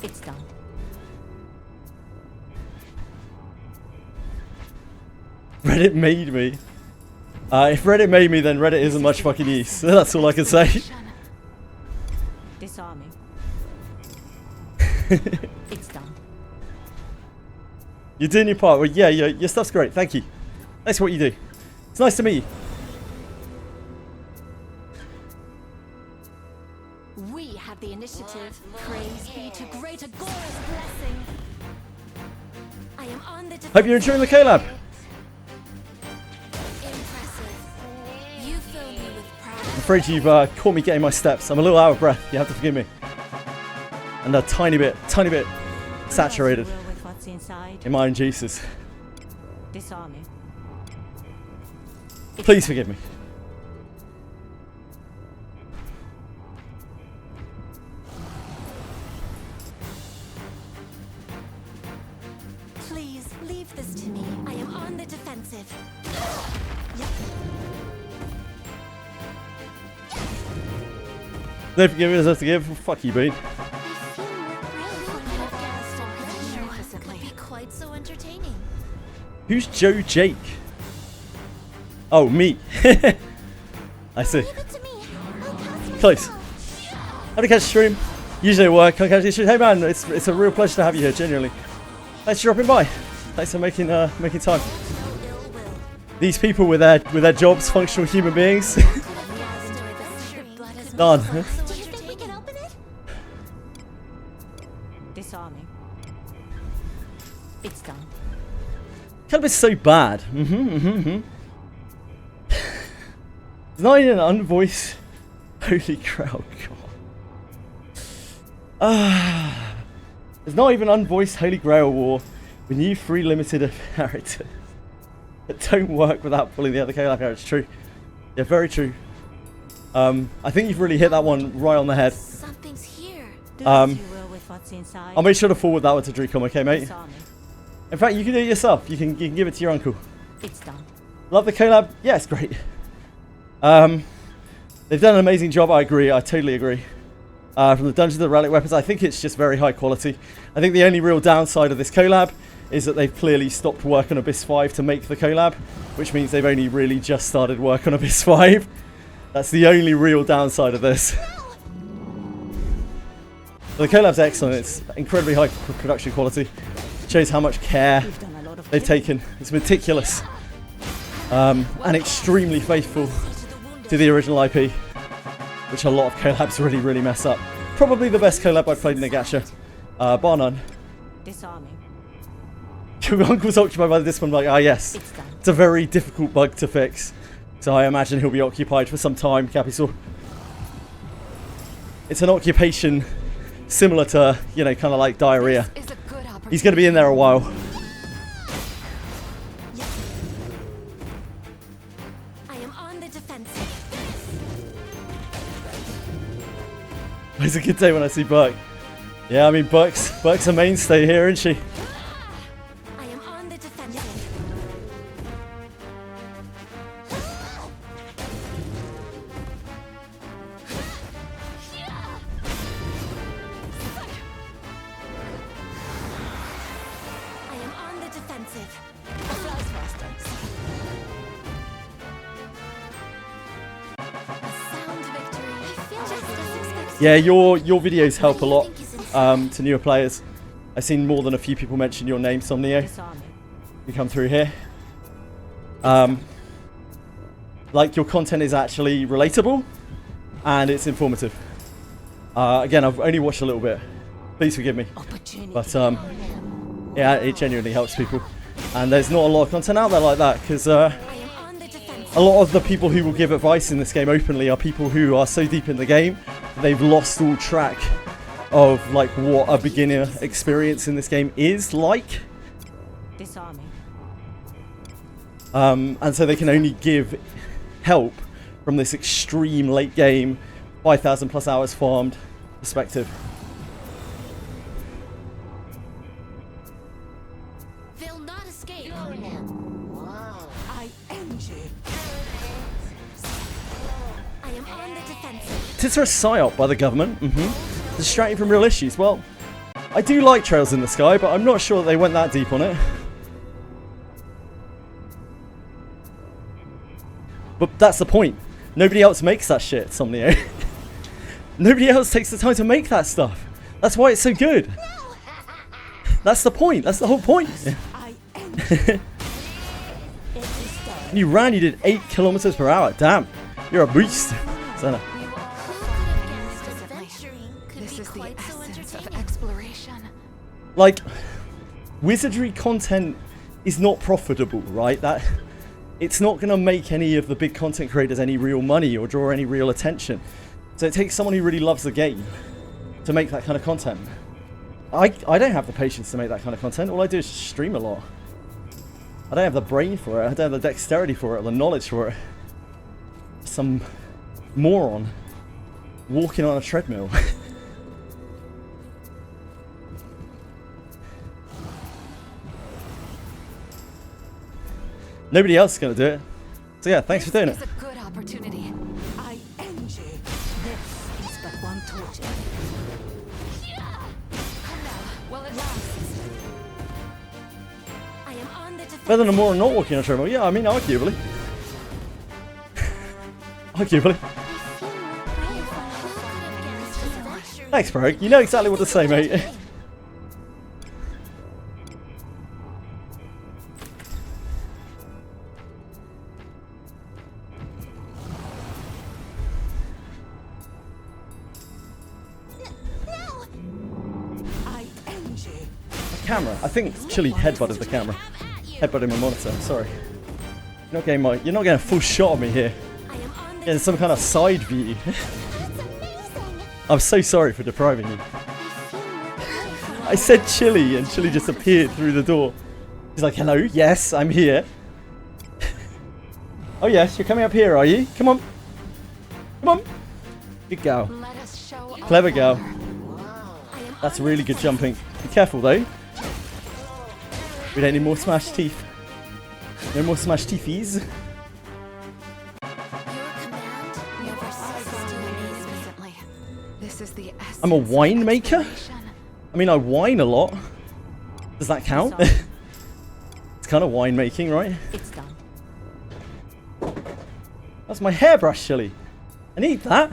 It's done. Reddit made me. If Reddit made me, then Reddit isn't much fucking use. That's all I can say. Disarming. It's done. You're doing your part. Well, yeah, your stuff's great. Thank you. Thanks for what you do. It's nice to meet you. We have the initiative. Praise be to great Agora's blessing. I am on the defensive. Hope you're enjoying the Collab. Impressive. You fill me with pride. I'm afraid you've caught me getting my steps. I'm a little out of breath. You have to forgive me. And a tiny bit saturated With what's inside. in my own juices. Disarming. Please forgive me. Please leave this to me. I am on the defensive. Yep. Don't forgive me, deserve to give. Fuck you, Bean. Could be quite so entertaining. Who's Joe Jake? Oh, me. I see. Leave it to me. I'll cast it. Close. How to catch a stream? Usually at work. Can't catch the stream. Hey man, it's a real pleasure to have you here. Genuinely. Thanks for dropping by. Thanks for making time. These people with their jobs, functional human beings. Done. Do you think we can open it? Disarming. It's done. Kind of so bad. It's not even an unvoiced holy grail. God. There's not even unvoiced holy grail war with new free limited characters that don't work without pulling the other Collab characters. True. Yeah, very true. I think you've really hit that one right on the head. Something's here. Do as you will with what's inside. I'll make sure to forward that one to Dricom, okay, mate? Disarming. In fact, you can do it yourself. You can give it to your uncle. It's done. Love the collab. Yeah, it's great. They've done an amazing job. I agree. I totally agree. From the Dungeons to the Relic weapons, I think it's just very high quality. I think the only real downside of this collab is that they've clearly stopped work on Abyss 5 to make the collab, which means they've only really just started work on Abyss 5. That's the only real downside of this. The collab's excellent. It's incredibly high production quality. It shows how much care they've taken. It's meticulous and extremely faithful to the original IP, which a lot of collabs really mess up. Probably the best collab I've played in a gacha, bar none. Disarming. Your uncle's occupied by this one. Like, ah, yes, it's a very difficult bug to fix, so I imagine he'll be occupied for some time. Capital. It's an occupation similar to, you know, kind of like diarrhea. He's going to be in there a while. I am on the defensive. It's a good day when I see Burke. Yeah, I mean, Burke's a mainstay here, isn't she? I am on the defensive. I am on the defensive. A sound victory. I feel just as expected. Yeah, your videos help a lot to newer players. I've seen more than a few people mention your name, Somnio. Disarming. You come through here. Like, your content is actually relatable and it's informative. Again, I've only watched a little bit. Please forgive me. But yeah, it genuinely helps people. And there's not a lot of content out there like that, because a lot of the people who will give advice in this game openly are people who are so deep in the game that they've lost all track of like what a beginner experience in this game is like. Disarming. And so they can only give help from this extreme late game, 5,000 plus hours farmed perspective. They'll not escape. I end you. I am on the defensive. Is there a psyop by the government? Distracting from real issues. Well, I do like Trails in the Sky, but I'm not sure that they went that deep on it. But that's the point. Nobody else makes that shit, Somnio. Nobody else takes the time to make that stuff. That's why it's so good. That's the point. That's the whole point. You ran, you did 8 kilometers per hour. Damn. You're a beast. Senna. This is the essence of exploration. Like, Wizardry content is not profitable, right? It's not going to make any of the big content creators any real money or draw any real attention. So it takes someone who really loves the game to make that kind of content. I don't have the patience to make that kind of content. All I do is stream a lot. I don't have the brain for it. I don't have the dexterity for it or the knowledge for it. Some moron walking on a treadmill. Nobody else is going to do it. So yeah, thanks for doing it. This is a good opportunity. I end you. This is but one torture. Come now, while it lasts. I am on the defense. Better than more not walking on a treadmill. Yeah, I mean, arguably. Arguably. Thanks, Prog. You know exactly what to say, mate. Camera. I think Chili headbutted the camera. Headbutted my monitor. Sorry. You're not getting a full shot of me here. Getting some kind of side view. I'm so sorry for depriving you. I said Chili, and Chili just appeared through the door. He's like, "Hello, yes, I'm here." Oh yes, you're coming up here, are you? Come on. Come on. Good girl. Let us show Clever girl. That's really good jumping. Be careful though. We don't need more smashed teeth. No more smashed teethies. Your command never ceases to amaze me. This is the essence I'm a winemaker? of exploration. I mean, I whine a lot. Does that count? It's kind of winemaking, right? It's done. That's my hairbrush, Chili. I need that.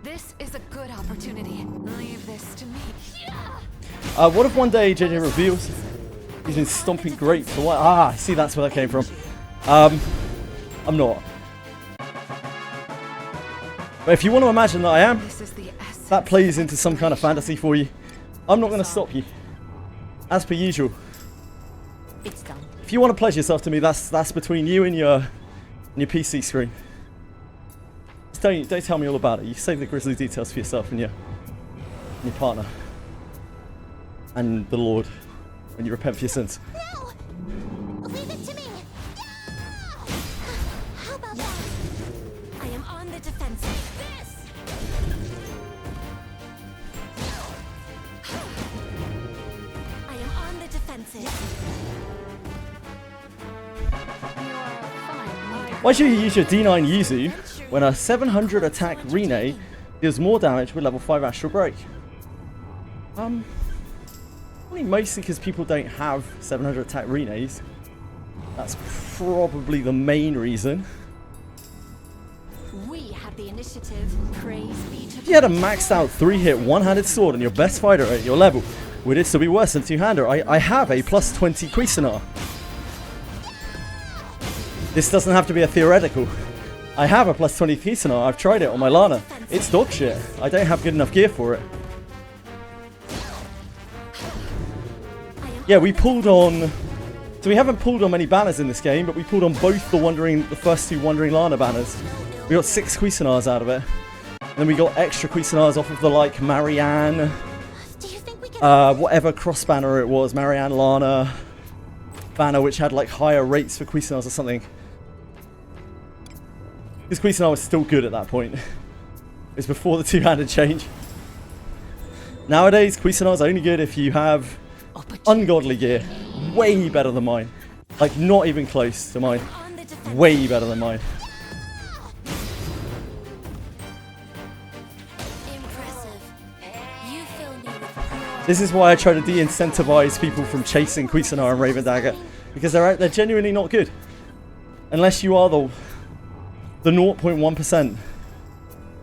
This is a good opportunity. Leave this to me. What if one day JJ reveals he's been stomping grapes for what? Ah, see, that's where that came from. I'm not. But if you want to imagine that I am, This is the essence. that plays into some kind of fantasy for you. I'm not going to stop you. As per usual. It's done. If you want to pledge yourself to me, that's between you and your PC screen. Just don't tell me all about it. You save the grisly details for yourself and your partner. And the Lord. When you repent for your sins. No! Leave it to me! No! How about that? I am on the defensive. This! I am on the defensive. Why should you use your D9 Yuzu when a 700 attack Rene deals more damage with level 5 Astral Break? Probably mostly because people don't have 700 attack Renes. That's probably the main reason. We have the initiative. Praise be to If you had a maxed out 3-hit one-handed sword on your best fighter at your level, would it still be worse than two-hander? I have a plus 20 Cuisinart. This doesn't have to be a theoretical. I have a plus 20 Cuisinart. I've tried it on my Lana. It's dog shit. I don't have good enough gear for it. Yeah, we pulled on... So we haven't pulled on many banners in this game, but we pulled on both the first two Wandering Lana banners. We got 6 Cuisinarts out of it. And then we got extra Cuisinarts off of the, like, Marianne... Do you think we can... whatever cross banner it was, Marianne Lana banner, which had, like, higher rates for Cuisinarts or something. Because Cuisinart was still good at that point. It was before the two-handed change. Nowadays, Cuisinart's only good if you have ungodly gear. Way better than mine. Like, not even close to mine. Way better than mine. impressive. You fill me with pride. This is why I try to de-incentivize people from chasing Cuisinart and Raven Dagger. Because they're genuinely not good. Unless you are the 0.1%.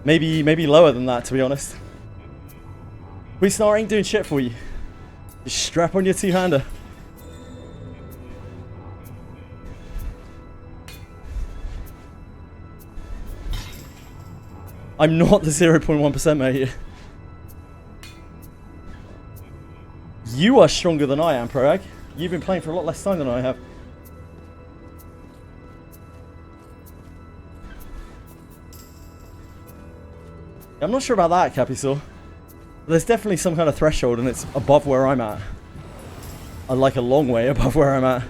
Maybe lower than that, to be honest. Cuisinart ain't doing shit for you. Just strap on your two-hander. I'm not the 0.1%, mate. You are stronger than I am, Proag. You've been playing for a lot less time than I have. I'm not sure about that, Capisaur. There's definitely some kind of threshold and it's above where I'm at. Like a long way above where I'm at.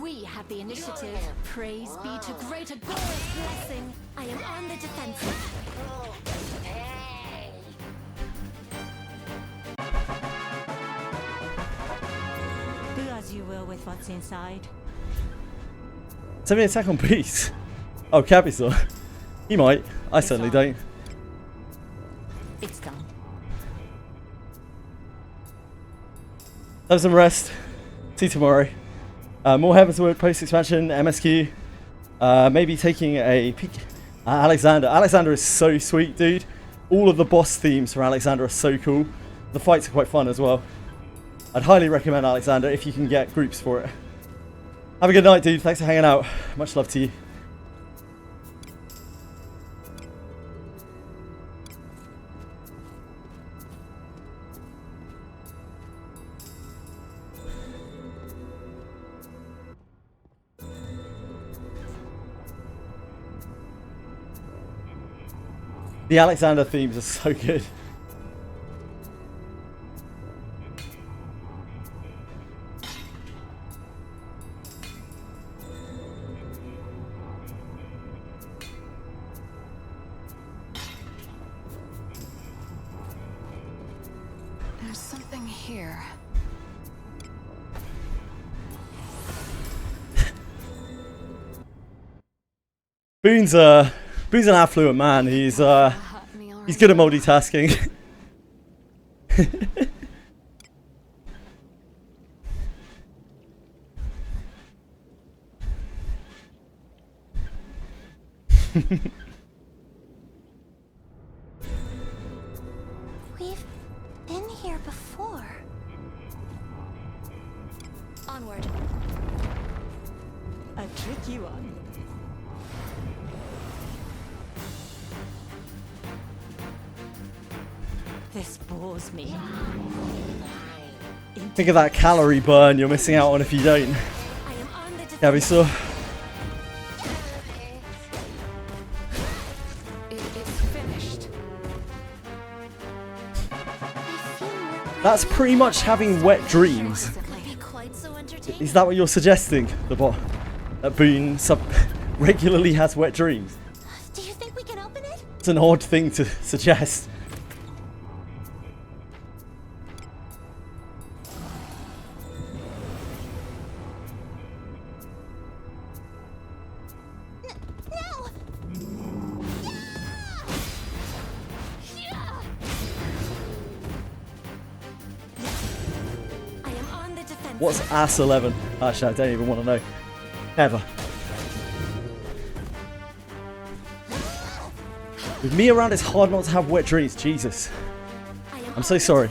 We have the initiative. Praise be to greater God's blessing. I am on the defensive. Do as you will with what's inside. Send me attack on beast. Oh, Capital. He might. I certainly don't. It's done. Have some rest. See you tomorrow. More Heavensward post-expansion, MSQ. Maybe taking a peek at Alexander. Alexander is so sweet, dude. All of the boss themes for Alexander are so cool. The fights are quite fun as well. I'd highly recommend Alexander if you can get groups for it. Have a good night, dude. Thanks for hanging out. Much love to you. The Alexander themes are so good. There's something here. Boone's an affluent man. He's good at multitasking. We've been here before. Onward. A tricky one. This bores me. Think of that calorie burn you're missing out on if you don't. Yeah, we saw. That's pretty much having wet dreams. Is that what you're suggesting, the bot? That Boone regularly has wet dreams? Do you think we can open it? It's an odd thing to suggest. What's ass 11? Actually, I don't even want to know. Ever. With me around, it's hard not to have wet dreams. Jesus. I'm so sorry.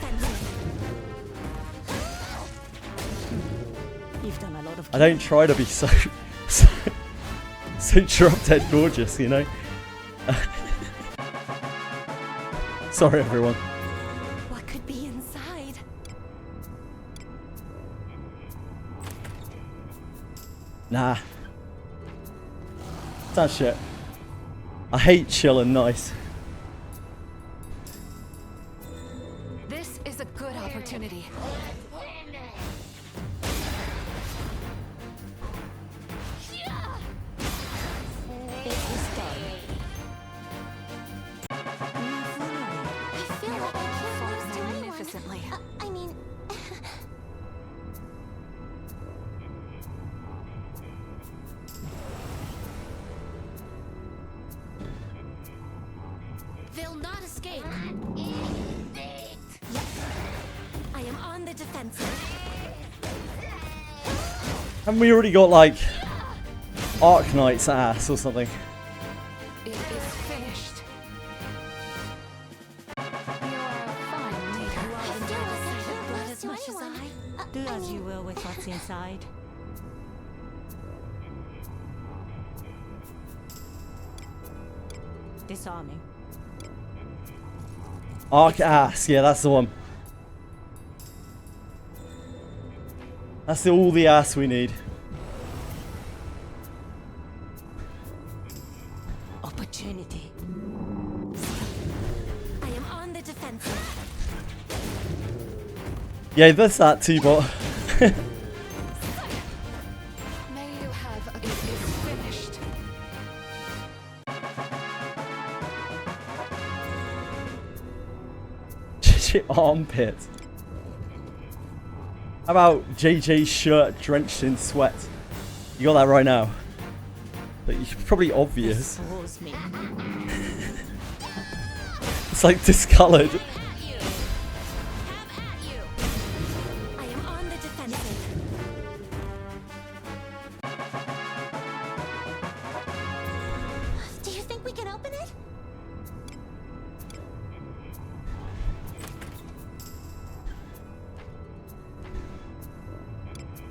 You've done a lot of I don't try to be so drop dead gorgeous, you know? Sorry, everyone. What could be inside? Nah. That shit. I hate chill and nice. This is a good opportunity. It is done. I feel like I can't lose to anyone. Magnificently. I mean... They'll not escape. I am on the defensive. Haven't we already got like Arknight's ass or something? It is finished. You're a fine leader. I feel like I can't lose to anyone. Do as you will with what's inside. Disarming. Arc ass, yeah, that's the one. That's all the ass we need. Opportunity. I am on the defensive. Yeah, that's that too, bot. May you have a... It is finished. Shit, armpit. How about JJ's shirt drenched in sweat? You got that right now. Like, it's probably obvious. This bores me. It's like discoloured. Have at you. I am on the defensive. Do you think we can open it?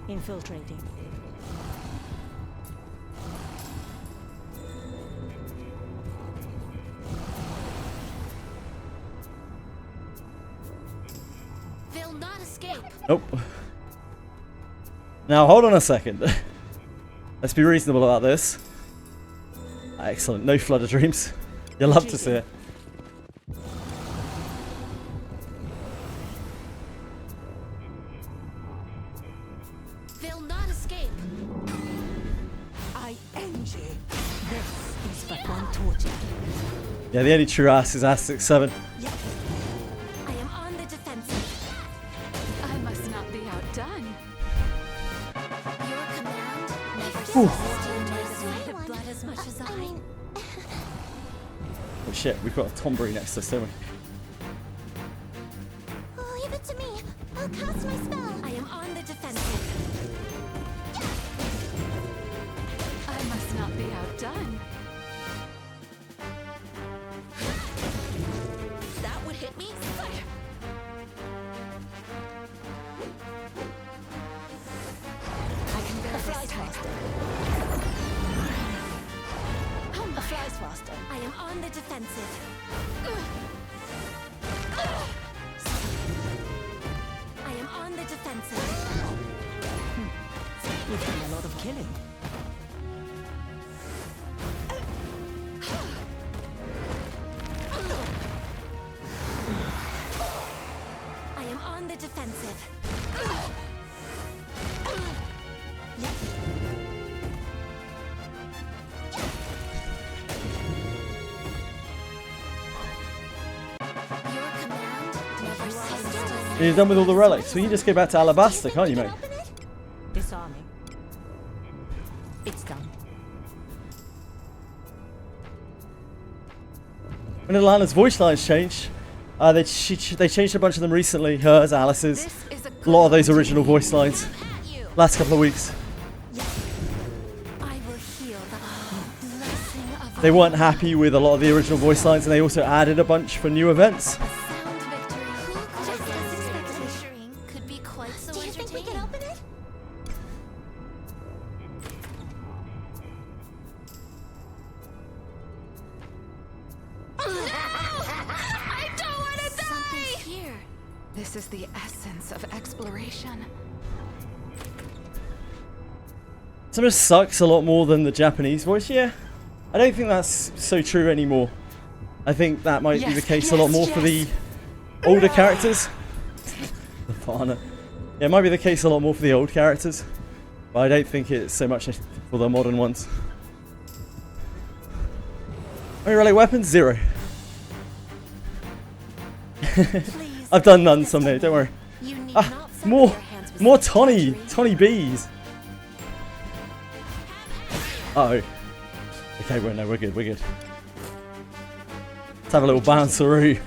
Infiltrating. They'll not escape. Nope. Now hold on a second. Let's be reasonable about this. Excellent. No flood of dreams. You'll love to see it. They'll not escape. I end you. This is but one torture. Yeah, the only true ass is ass 6-7. I am on the defensive. I must not be outdone. Your command never Ooh. ceases to amaze me. The blood as much as I. Oh shit, we've got a Tombury next to us, don't we? Leave it to me. I'll cast my spell. I am on the defensive. I must not be outdone. That would hit me. I can bear this task. A flies faster. I am on the defensive. I am on the defensive. You've done a lot of killing. I am on the defensive. Your command never ceases to You're done with all the relics, so you can just go back to Alabaster, can't you, mate? Disarming. It's done. When Alana's voice lines changed, they changed a bunch of them recently. Hers, Alice's, This is a lot of those original voice lines. at you. Last couple of weeks, I will heal the blessing of they weren't happy with a lot of the original voice lines, and they also added a bunch for new events. a sound victory. Just as expected. Shrink could be quite so Do you think we can open it? I don't want to die. Something's here. This is the essence of exploration. Some of it sucks a lot more than the Japanese voice. Yeah, I don't think that's so true anymore. I think that might be the case a lot more for the older characters. The Fana. Yeah, it might be the case a lot more for the old characters, but I don't think it's so much for the modern ones. Any relic weapons? 0. Please. I've done none someday, don't worry. You need Ah, not sever more, your hands with more such Tawny treachery. bees. Uh oh. Okay, well, no, we're good, we're good. Let's have a little bounceroo.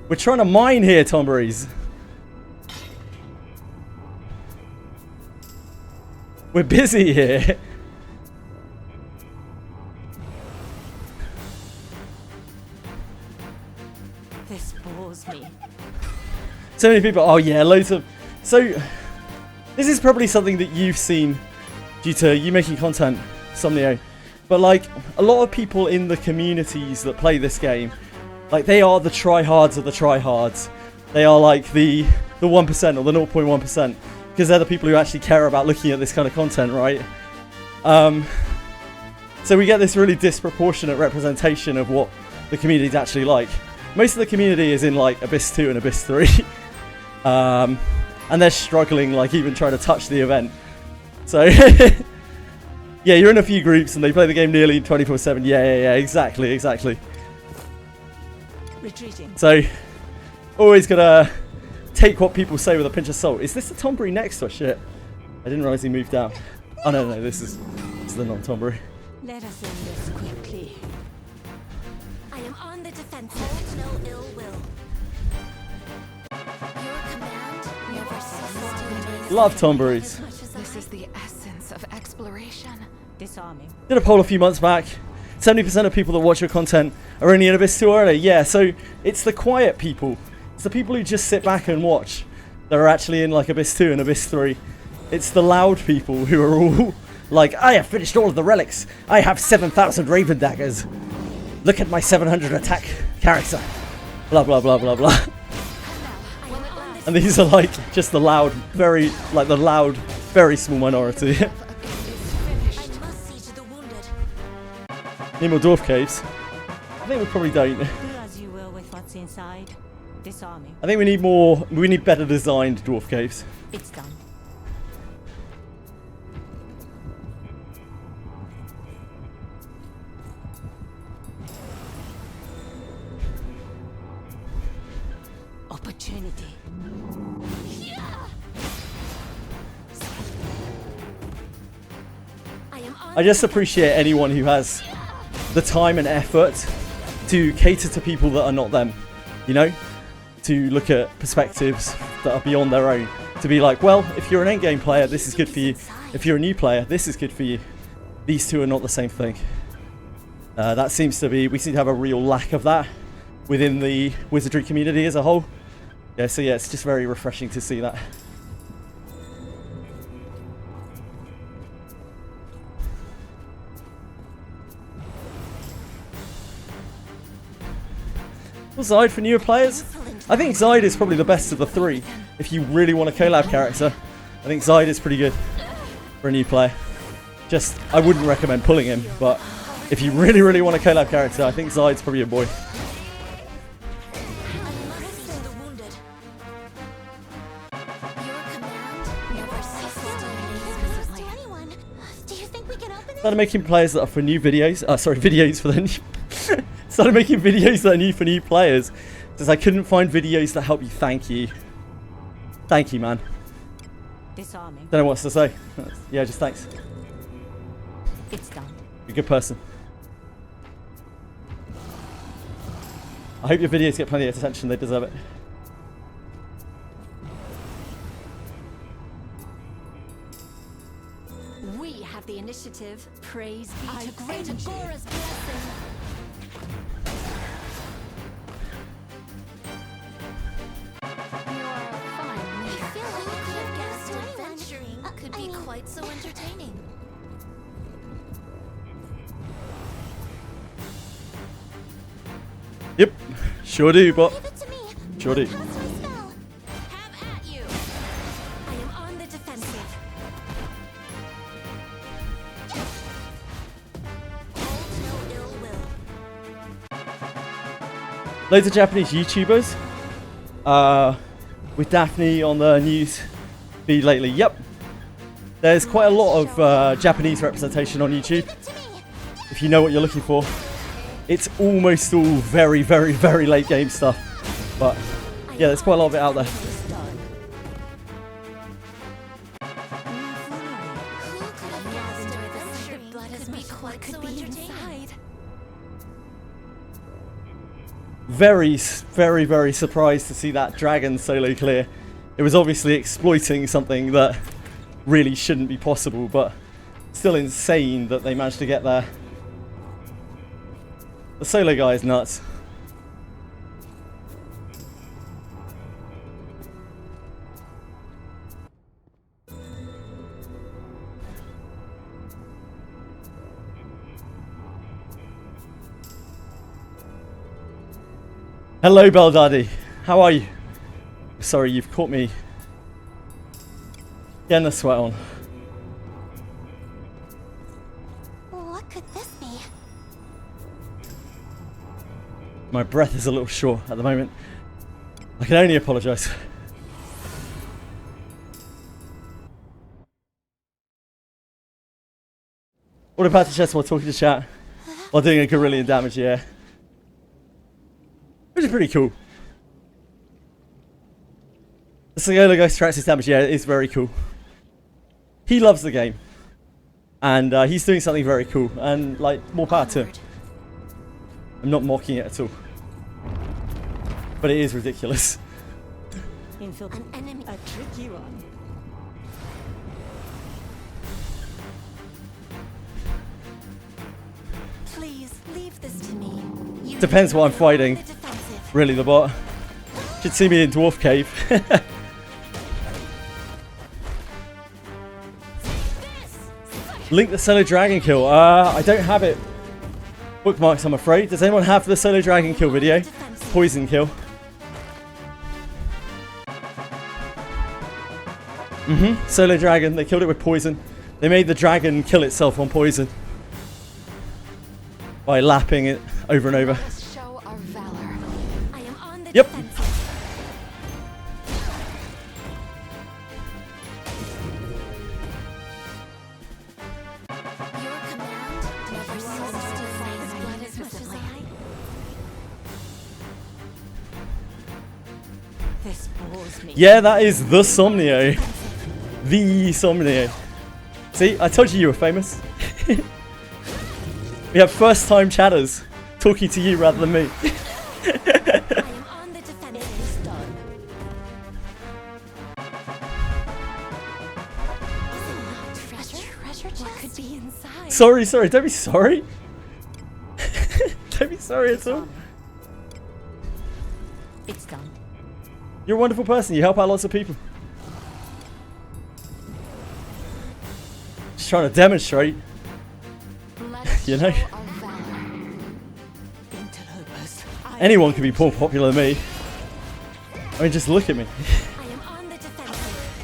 We're trying to mine here, Tomberries. We're busy here. This bores me. So many people. Oh yeah, loads of. So this is probably something that you've seen due to you making content, Somnio. But like a lot of people in the communities that play this game, like they are the tryhards of the tryhards. They are like the 1% or the 0.1%, because they're the people who actually care about looking at this kind of content, right? So we get this really disproportionate representation of what the community's actually like. Most of the community is in like Abyss 2 and Abyss 3. And they're struggling, like even trying to touch the event. So yeah, you're in a few groups and they play the game nearly 24/7. Yeah, exactly. Retreating. So always gotta take what people say with a pinch of salt. Is this the Tombury next to us? Shit, I didn't realize he moved down. Oh no, this is It's the non-tombery. Let us end this quickly. I am on the defensive. Hold no ill will. Your command never ceases to amaze. Love tomberies. This is the essence of exploration. Disarming. Did a poll a few months back. 70% of people that watch your content are only in Abyss 2 early. Yeah, so it's the quiet people. It's the people who just sit back and watch that are actually in like Abyss 2 and Abyss 3. It's the loud people who are all like, I have finished all of the relics. I have 7,000 Raven daggers. Look at my 700 attack character. Blah, blah, blah, blah, blah. And these are like just the loud, very small minority. I must see to the wounded. Need more dwarf caves? I think we probably don't. Do as you will with what's inside. Disarming. I think we need better designed dwarf caves. It's done. Opportunity. I just appreciate anyone who has the time and effort to cater to people that are not them, you know? To look at perspectives that are beyond their own. To be like, well, if you're an endgame player, this is good for you. If you're a new player, this is good for you. These two are not the same thing. We seem to have a real lack of that within the Wizardry community as a whole. Yeah, so yeah, it's just very refreshing to see that. Well, Zide for newer players? I think Zide is probably the best of the three. If you really want a collab character, I think Zide is pretty good for a new player. Just, I wouldn't recommend pulling him, but if you really, really want a collab character, I think Zide's probably a boy. Started making players that are for new videos. Videos for the new. Started making videos that are new for new players. Because I couldn't find videos that help you. Thank you. Thank you, man. Disarming. Don't know what else to say. Yeah, just thanks. It's done. You're a good person. I hope your videos get plenty of attention. They deserve it. We have the initiative. Praise be to Great Agora's blessing. I feel like you could have guessed adventuring could be quite so entertaining. Yep, sure do, but Give it to me. sure do. Cast my spell. Have at you. I am on the defensive. Hold no ill will. Loads of Japanese YouTubers. With Daphne on the news feed lately. Yep. There's quite a lot of Japanese representation on YouTube. If you know what you're looking for. It's almost all very, very, very late game stuff. But yeah, there's quite a lot of it out there. Who could have guessed adventuring could be quite so entertaining? Very, very, very surprised to see that dragon solo clear. It was obviously exploiting something that really shouldn't be possible, but still insane that they managed to get there. The solo guy is nuts. Hello, Beldaddy. How are you? Sorry, you've caught me getting the sweat on. What could this be? My breath is a little short at the moment. I can only apologise. What about the chest while talking to chat? While doing a gorillion damage, yeah. Which is pretty cool. The Sogolo Ghost tracks his damage, yeah, it is very cool. He loves the game. And he's doing something very cool, and like, more power to him. I'm not mocking it at all. But it is ridiculous. An enemy. A tricky one. Please leave this to me. You Depends what I'm fighting. on the defensive. Really, the bot. Should see me in Dwarf Cave. Link the solo dragon kill. I don't have it bookmarks, I'm afraid. Does anyone have the solo dragon kill video? Poison kill. Solo dragon. They killed it with poison. They made the dragon kill itself on poison by lapping it over and over. Let's show our valor. I am on the Yep. defensive. Your command never ceases to freeze blood as much as I. This bores me. Yeah, that is the Somnio. The Somnio. See, I told you were famous. We have first time chatters talking to you rather than me. I am on the defensive. Done. Treasure chest? What could be inside? Sorry, don't be sorry. Don't be sorry at all. It's done. You're a wonderful person, you help out lots of people. Just trying to demonstrate, Let us you know. show our valor. Interlopers. Anyone can be more popular than me. I mean, just look at me. I am on the defensive.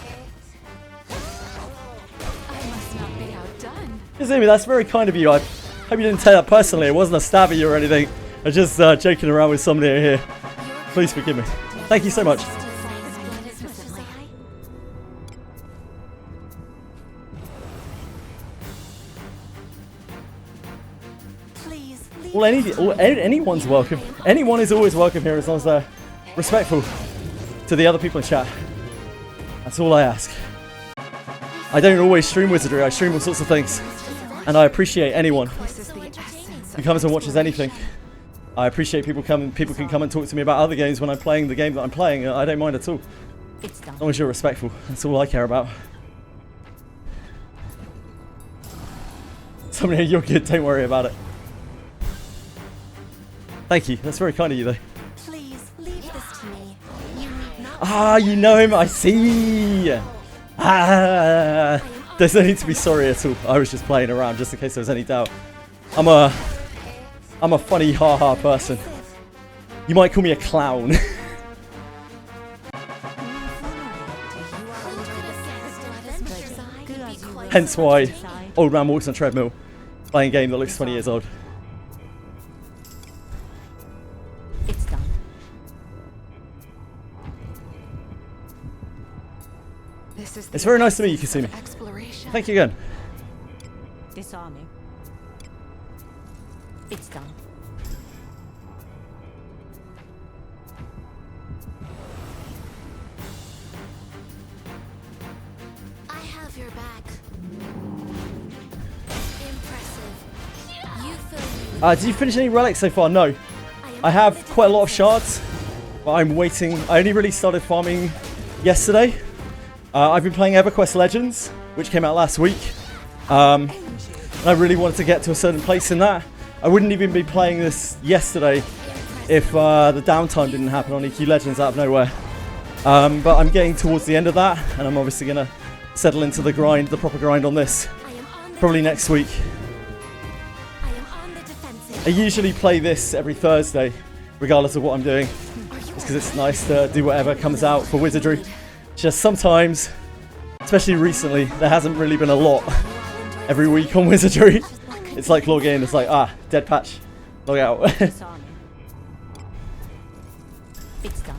I must not be outdone. Izumi, that's very kind of you. I hope you didn't take that personally. It wasn't a stab at you or anything. I was just joking around with somebody here. Please forgive me. Thank you so much. Well, anyone's welcome. Anyone is always welcome here as long as they're respectful to the other people in chat. That's all I ask. I don't always stream Wizardry. I stream all sorts of things. And I appreciate anyone This is the essence who comes and watches anything. I appreciate people can come and talk to me about other games when I'm playing the game that I'm playing. I don't mind at all. It's done. As long as you're respectful. That's all I care about. Somebody, you're good. Don't worry about it. Thank you. That's very kind of you, though. Please leave this to me. You need not. Ah, you know him. I see. Ah, there's no need to be sorry at all. I was just playing around, just in case there was any doubt. I'm a funny, ha-ha person. You might call me a clown. Hence why old man walks on treadmill, playing a game that looks 20 years old. It's done. This is It's very nice to meet you, Kasumi. exploration. Thank you again. Disarming. It's done. I have your back. Impressive. You fill me with Did you finish any relics so far? No. I have quite a lot of shards, but I'm waiting. I only really started farming yesterday. I've been playing EverQuest Legends, which came out last week. And I really wanted to get to a certain place in that. I wouldn't even be playing this yesterday if the downtime didn't happen on EQ Legends out of nowhere. But I'm getting towards the end of that, and I'm obviously going to settle into the grind, the proper grind on this, probably next week. I am on the defensive. I usually play this every Thursday, regardless of what I'm doing, just because it's nice to do whatever comes out for Wizardry. Just sometimes, especially recently, there hasn't really been a lot every week on Wizardry. It's like log in, it's like, dead patch, log out. Disarming. It's done.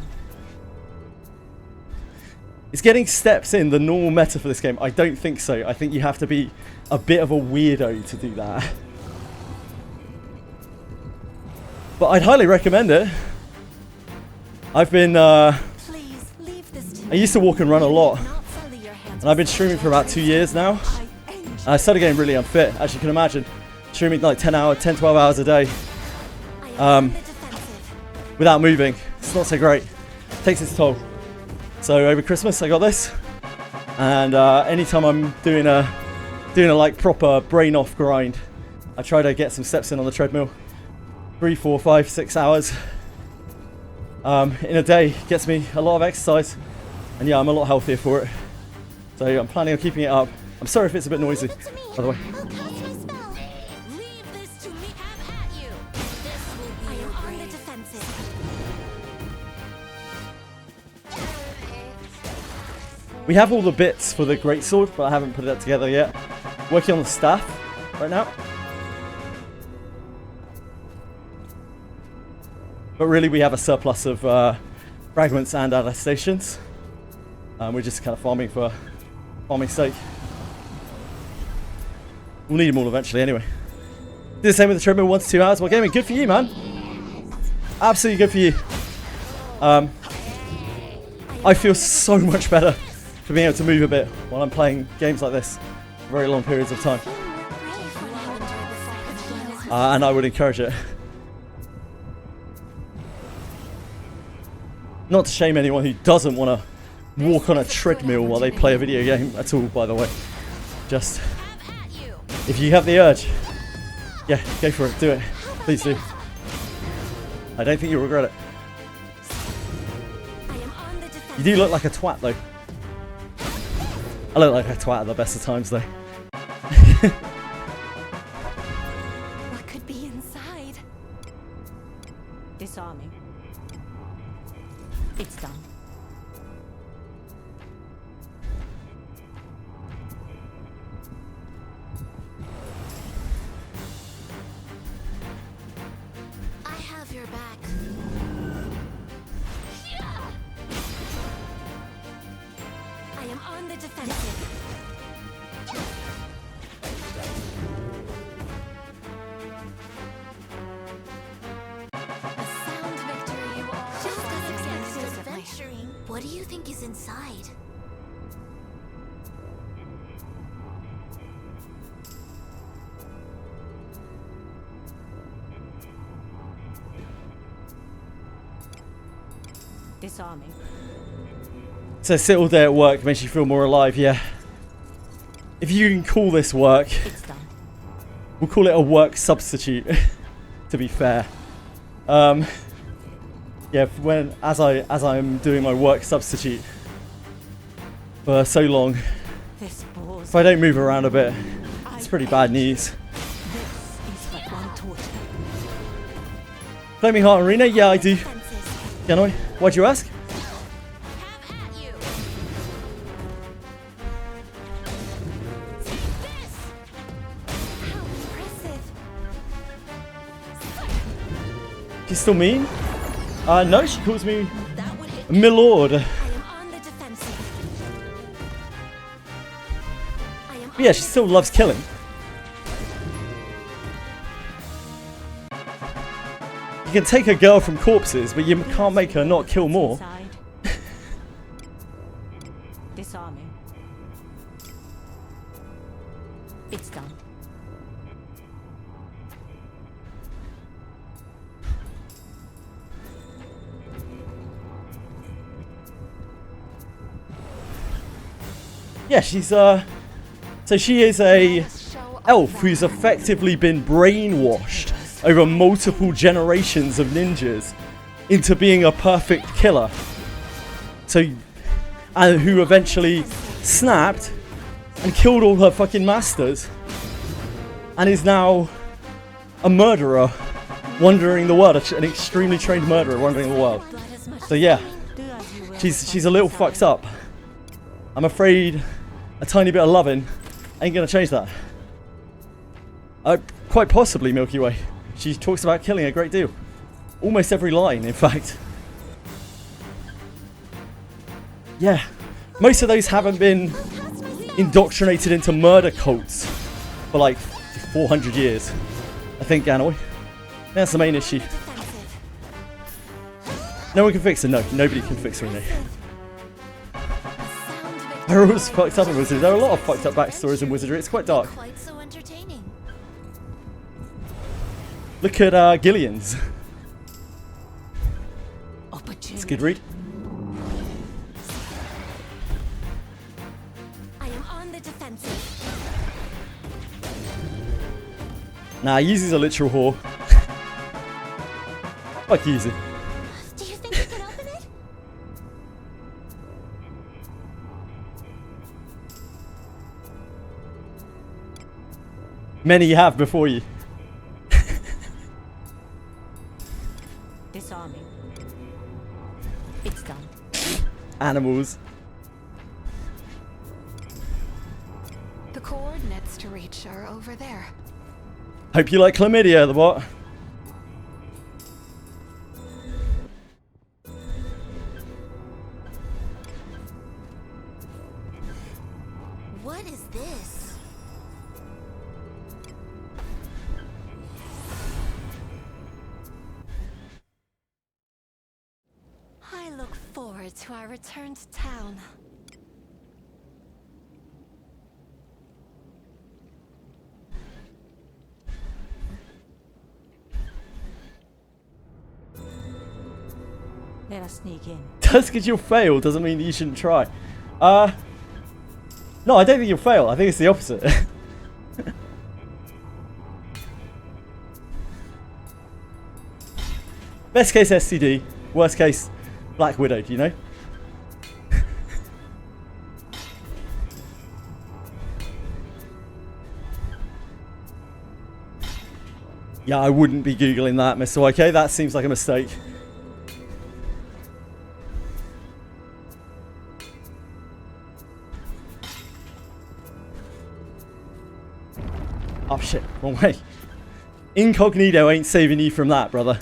Is getting steps in the normal meta for this game? I don't think so. I think you have to be a bit of a weirdo to do that. But I'd highly recommend it. I've been, Please leave this to I me. used to walk and run a lot, Not sully your hands and I've been streaming for about 2 years now. I started getting really unfit, as you can imagine. Streaming like 10, 12 hours a day without moving. It's not so great. Takes its toll. So over Christmas I got this, and anytime I'm doing a like proper brain off grind, I try to get some steps in on the treadmill. 3, 4, 5, 6 hours in a day gets me a lot of exercise, and yeah, I'm a lot healthier for it. So I'm planning on keeping it up. I'm sorry if it's a bit noisy, by the way. I'll cast my spell. Leave this to me. Have at you. This will be I am on the defensive. We have all the bits for the greatsword, but I haven't put that together yet. Working on the staff right now. But really we have a surplus of fragments and attestations. We're just kind of farming for farming's sake. We'll need them all eventually anyway. Do the same with the treadmill, 1 to 2 hours while gaming. Good for you, man. Absolutely good for you. I feel so much better for being able to move a bit while I'm playing games like this for very long periods of time. And I would encourage it. Not to shame anyone who doesn't want to walk on a treadmill while they play a video game at all, by the way. Just, if you have the urge, yeah, go for it, do it. Please do. I don't think you'll regret it. You do look like a twat, though. I look like a twat at the best of times, though. What could be inside? Disarming. It's done. I have your back. I am on the defensive. What do you think is inside? Disarming. So sit all day at work makes you feel more alive, yeah. If you can call this work, It's done. we'll call it a work substitute, to be fair. Yeah, as I'm doing my work substitute for so long, This bores. if I don't move around a bit, it's pretty bad news. This is what one taught me. Flaming Heart Arena? Yeah, I do. Defenses. Can I? Why'd you ask? Have at you. This. How impressive. She's still mean? No, she calls me That would hit. Milord. I am on the defensive. I am But yeah, she still loves killing. You can take a girl from corpses, but you can't make her not kill more. Inside. Disarming. It's done. Yeah, she's so she is a elf who's effectively been brainwashed over multiple generations of ninjas into being a perfect killer. So, and who eventually snapped and killed all her fucking masters, and is now a murderer wandering the world, an extremely trained murderer wandering the world. So yeah, she's a little fucked up. I'm afraid a tiny bit of loving ain't gonna change that. Quite possibly Milky Way. She talks about killing a great deal. Almost every line, in fact. Yeah. Most of those haven't been indoctrinated into murder cults for like 400 years. I think, Ganoy. That's the main issue. No one can fix her. No, nobody can fix her. They're always fucked up in Wizardry. There are a lot of fucked up backstories in Wizardry. It's quite dark. Quite so entertaining. Look at Gillian's. It's a good read. I am on the defensive. Nah, Yeezy's a literal whore. Fuck Yeezy. Do you think you can open it? Many have before you. Disarming. It's done. Animals. The coordinates to reach are over there. Hope you like chlamydia, the bot. What is this? I look forward to our return to town. Let us sneak in. Just because you'll fail doesn't mean that you shouldn't try. No, I don't think you'll fail. I think it's the opposite. Best case SCD, worst case Black Widow, do you know? Yeah, I wouldn't be Googling that, Mr. YK. That seems like a mistake. Oh shit, wrong way. Incognito ain't saving you from that, brother.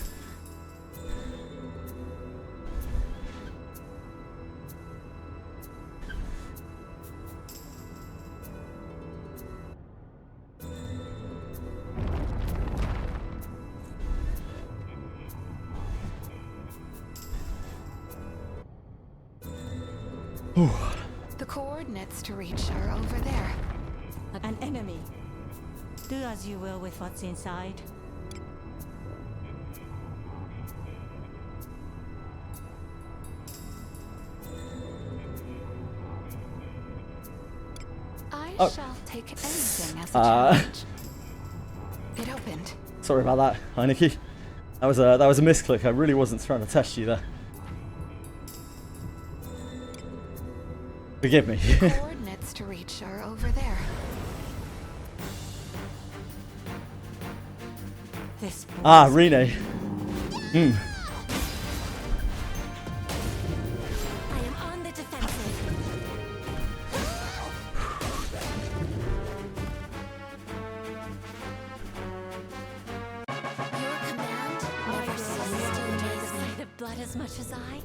The coordinates to reach are over there. An enemy. Do as you will with what's inside. I shall take anything as a challenge. It opened. Sorry about that, Heineke. That was a misclick. I really wasn't trying to test you there. Forgive me. The coordinates to reach are over there. This Rene. Hmm. I am on the defensive. Your command never ceases to amaze me. The blood as much as I.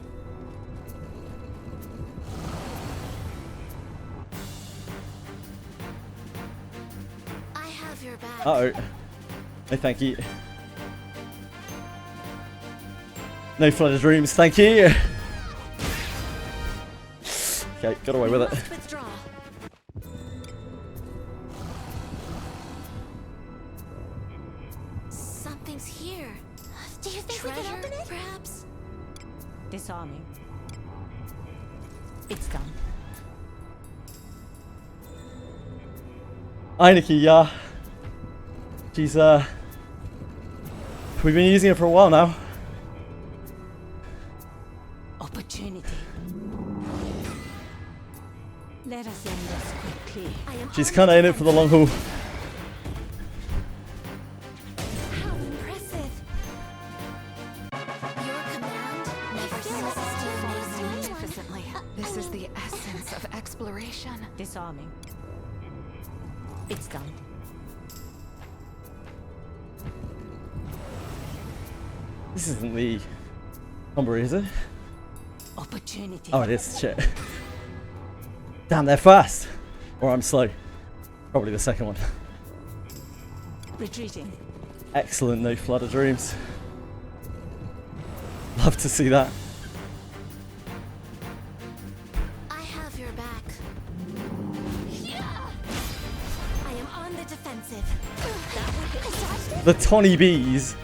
I have your back. Uh-oh. No, thank you. No flooded dreams, thank you. Okay, got away with it. Withdraw. Something's here. Do you think we can open it? Perhaps. disarming. It's done. Heineke, yeah. She's we've been using it for a while now. Opportunity. Let us end this quickly. She's kind of in it for the long haul. How impressive! Your command never ceases to amaze me. Magnificently. This is the essence of exploration. Disarming. It's done. This isn't the number, is it? Opportunity. Oh, it is. Shit. Damn, they're fast. Or I'm slow. Probably the second one. Retreating. Excellent, no flood of dreams. Love to see that. I have your back. the Tawny Bees.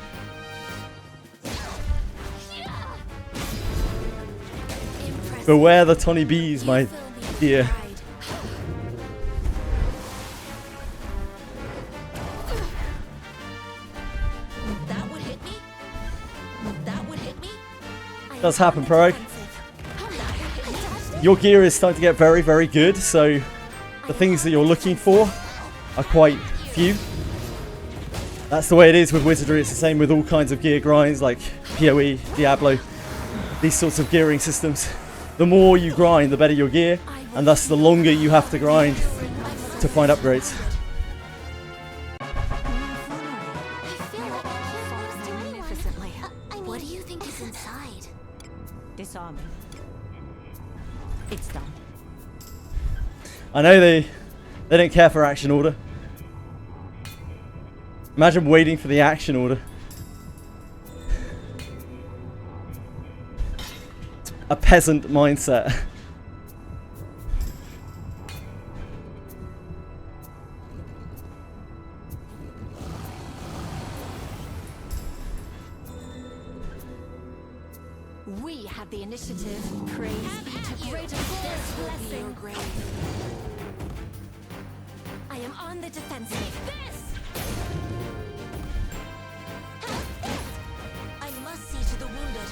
Beware the Tawny Bees, my dear. That would hit me. That would hit me. Does happen, Pro. Your gear is starting to get very, very good, so the things that you're looking for are quite few. That's the way it is with Wizardry. It's the same with all kinds of gear grinds like PoE, Diablo, these sorts of gearing systems. The more you grind, the better your gear, and thus the longer you have to grind to find upgrades. Magnificently. What do you think is inside? Disarming. It's done. I know they don't care for action order. Imagine waiting for the action order. A peasant mindset. We have the initiative. Praise be to greater This will be your blessing. grave. I am on the defensive. This! I must see to the wounded.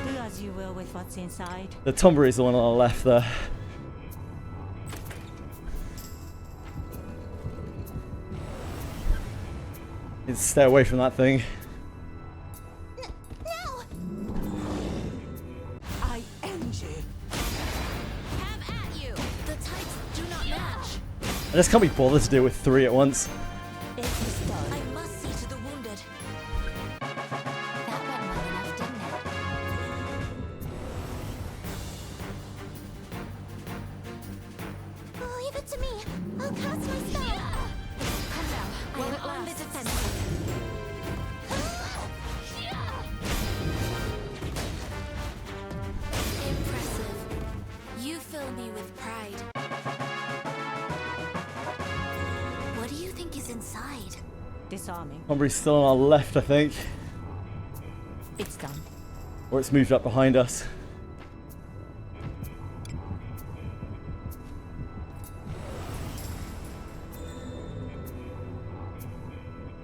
Do as you will with what's inside. The Tomber is the one on our left there. Need to stay away from that thing. No! I end you. Have at you! The types do not match. I just can't be bothered to deal with 3 at once. It is done. I must see to the wounded. That went well enough, didn't it? Leave it to me. I'll cast my spell. Come now. I am on the defensive. Impressive. You fill me with pride. What do you think is inside? Disarming. Tomber's still on our left, I think. It's done. Or it's moved up behind us.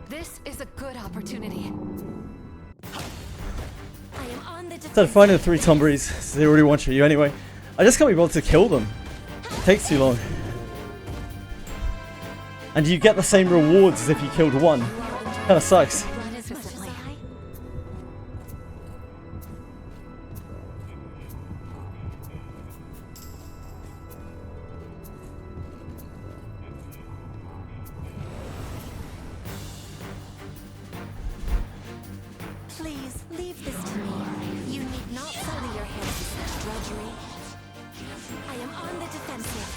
This is a good opportunity. I am on the So defensive. finding the 3 Tomberies, they already one-shot you anyway. I just can't be bothered to kill them. It takes too long. And you get the same rewards as if you killed one. Kinda sucks. Magnificently. Please leave this to me. You need not sully your hands with such drudgery. I am on the defensive.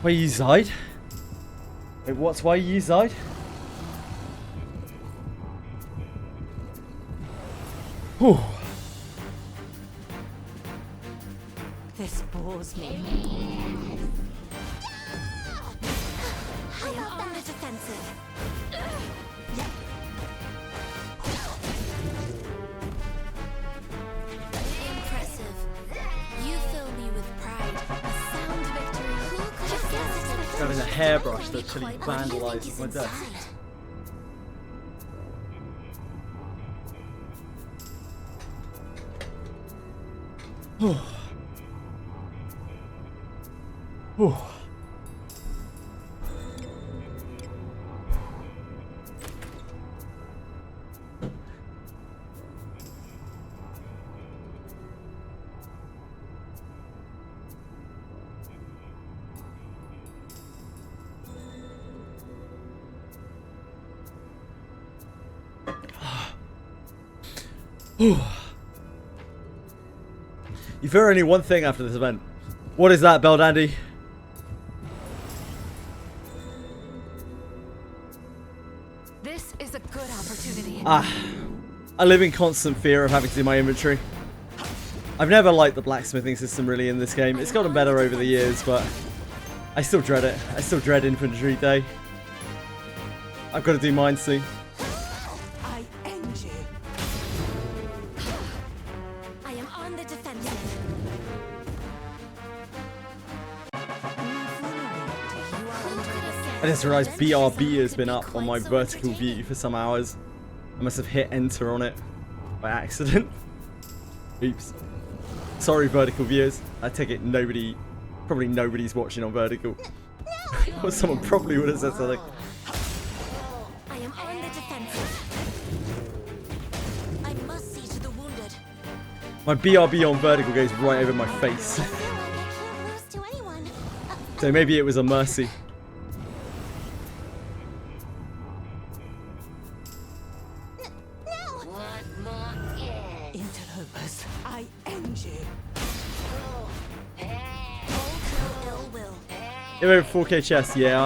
Wait, you died? Wait, what's why you died? Whew. This bores me. I am on the defensive. Impressive. You fill me with pride. A sound victory. Who could have guessed? Having a hairbrush that actually What do you think vandalized is my desk. inside? Whew. You fear only one thing after this event. What is that, Bell Dandy? This is I live in constant fear of having to do my inventory. I've never liked the blacksmithing system really in this game. It's gotten better over the years, but I still dread it. I still dread inventory day. I've got to do mine soon. I end you. I am on the defensive. I just realised BRB has been up on my vertical view for some hours. I must have hit enter on it by accident. Oops. Sorry, vertical viewers. I take it probably nobody's watching on vertical. Or someone probably would have said something. I am on the defensive. I must see to the wounded. My BRB on vertical goes right over my face. I feel like I can't lose to anyone. So maybe it was a mercy. Interlopers, I end you. If over 4K chest, yeah,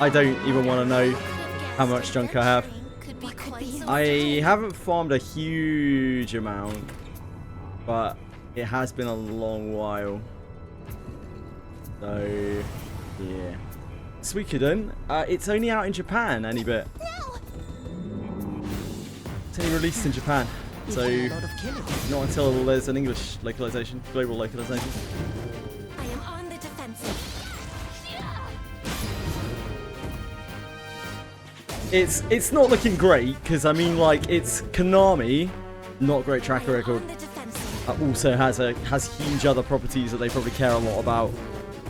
I don't even want to know how much junk I have. I haven't farmed a huge amount, but it has been a long while. So, yeah. Suikoden, it's only out in Japan any bit. It's only released in Japan, so not until there's an English localization, global localization. I am on the defensive. It's not looking great because I mean like it's Konami, not great track record. Also has huge other properties that they probably care a lot about,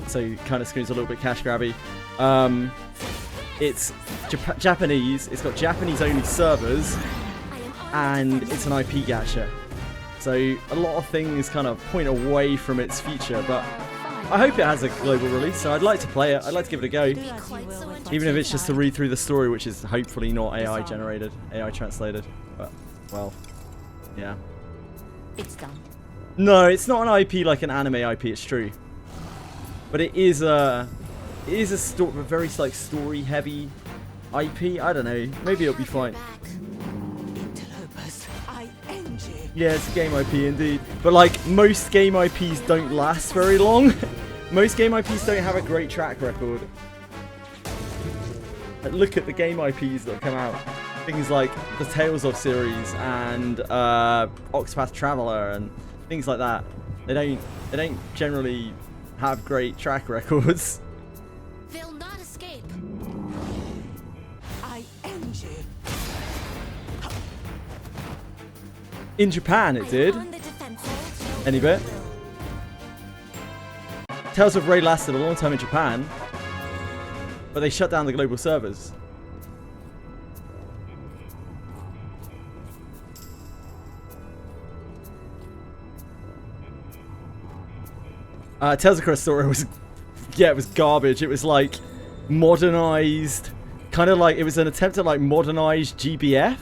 so kind of screams a little bit cash grabby. It's Japanese. It's got Japanese only servers, and it's an IP gacha. So a lot of things kind of point away from its future, but I hope it has a global release, so I'd like to play it. I'd like to give it a go. Even if it's just to read through the story, which is hopefully not AI generated, AI translated. But, well, yeah. It's done. No, it's not an IP like an anime IP, it's true. But it is a very like story heavy IP. I don't know. Maybe it'll be fine. Interlopers, I end you. Yeah, it's a game IP indeed. But like most game IPs don't last very long. Most game IPs don't have a great track record. Like, look at the game IPs that have come out. Things like the Tales of series and Octopath Traveler and things like that. They don't generally have great track records. They'll not escape. I end you. In Japan it did. Any bit. Tales of Ray lasted a long time in Japan, but they shut down the global servers. Tales of Crystal was, yeah, it was garbage. It was like modernized, kind of like it was an attempt at like modernized GBF.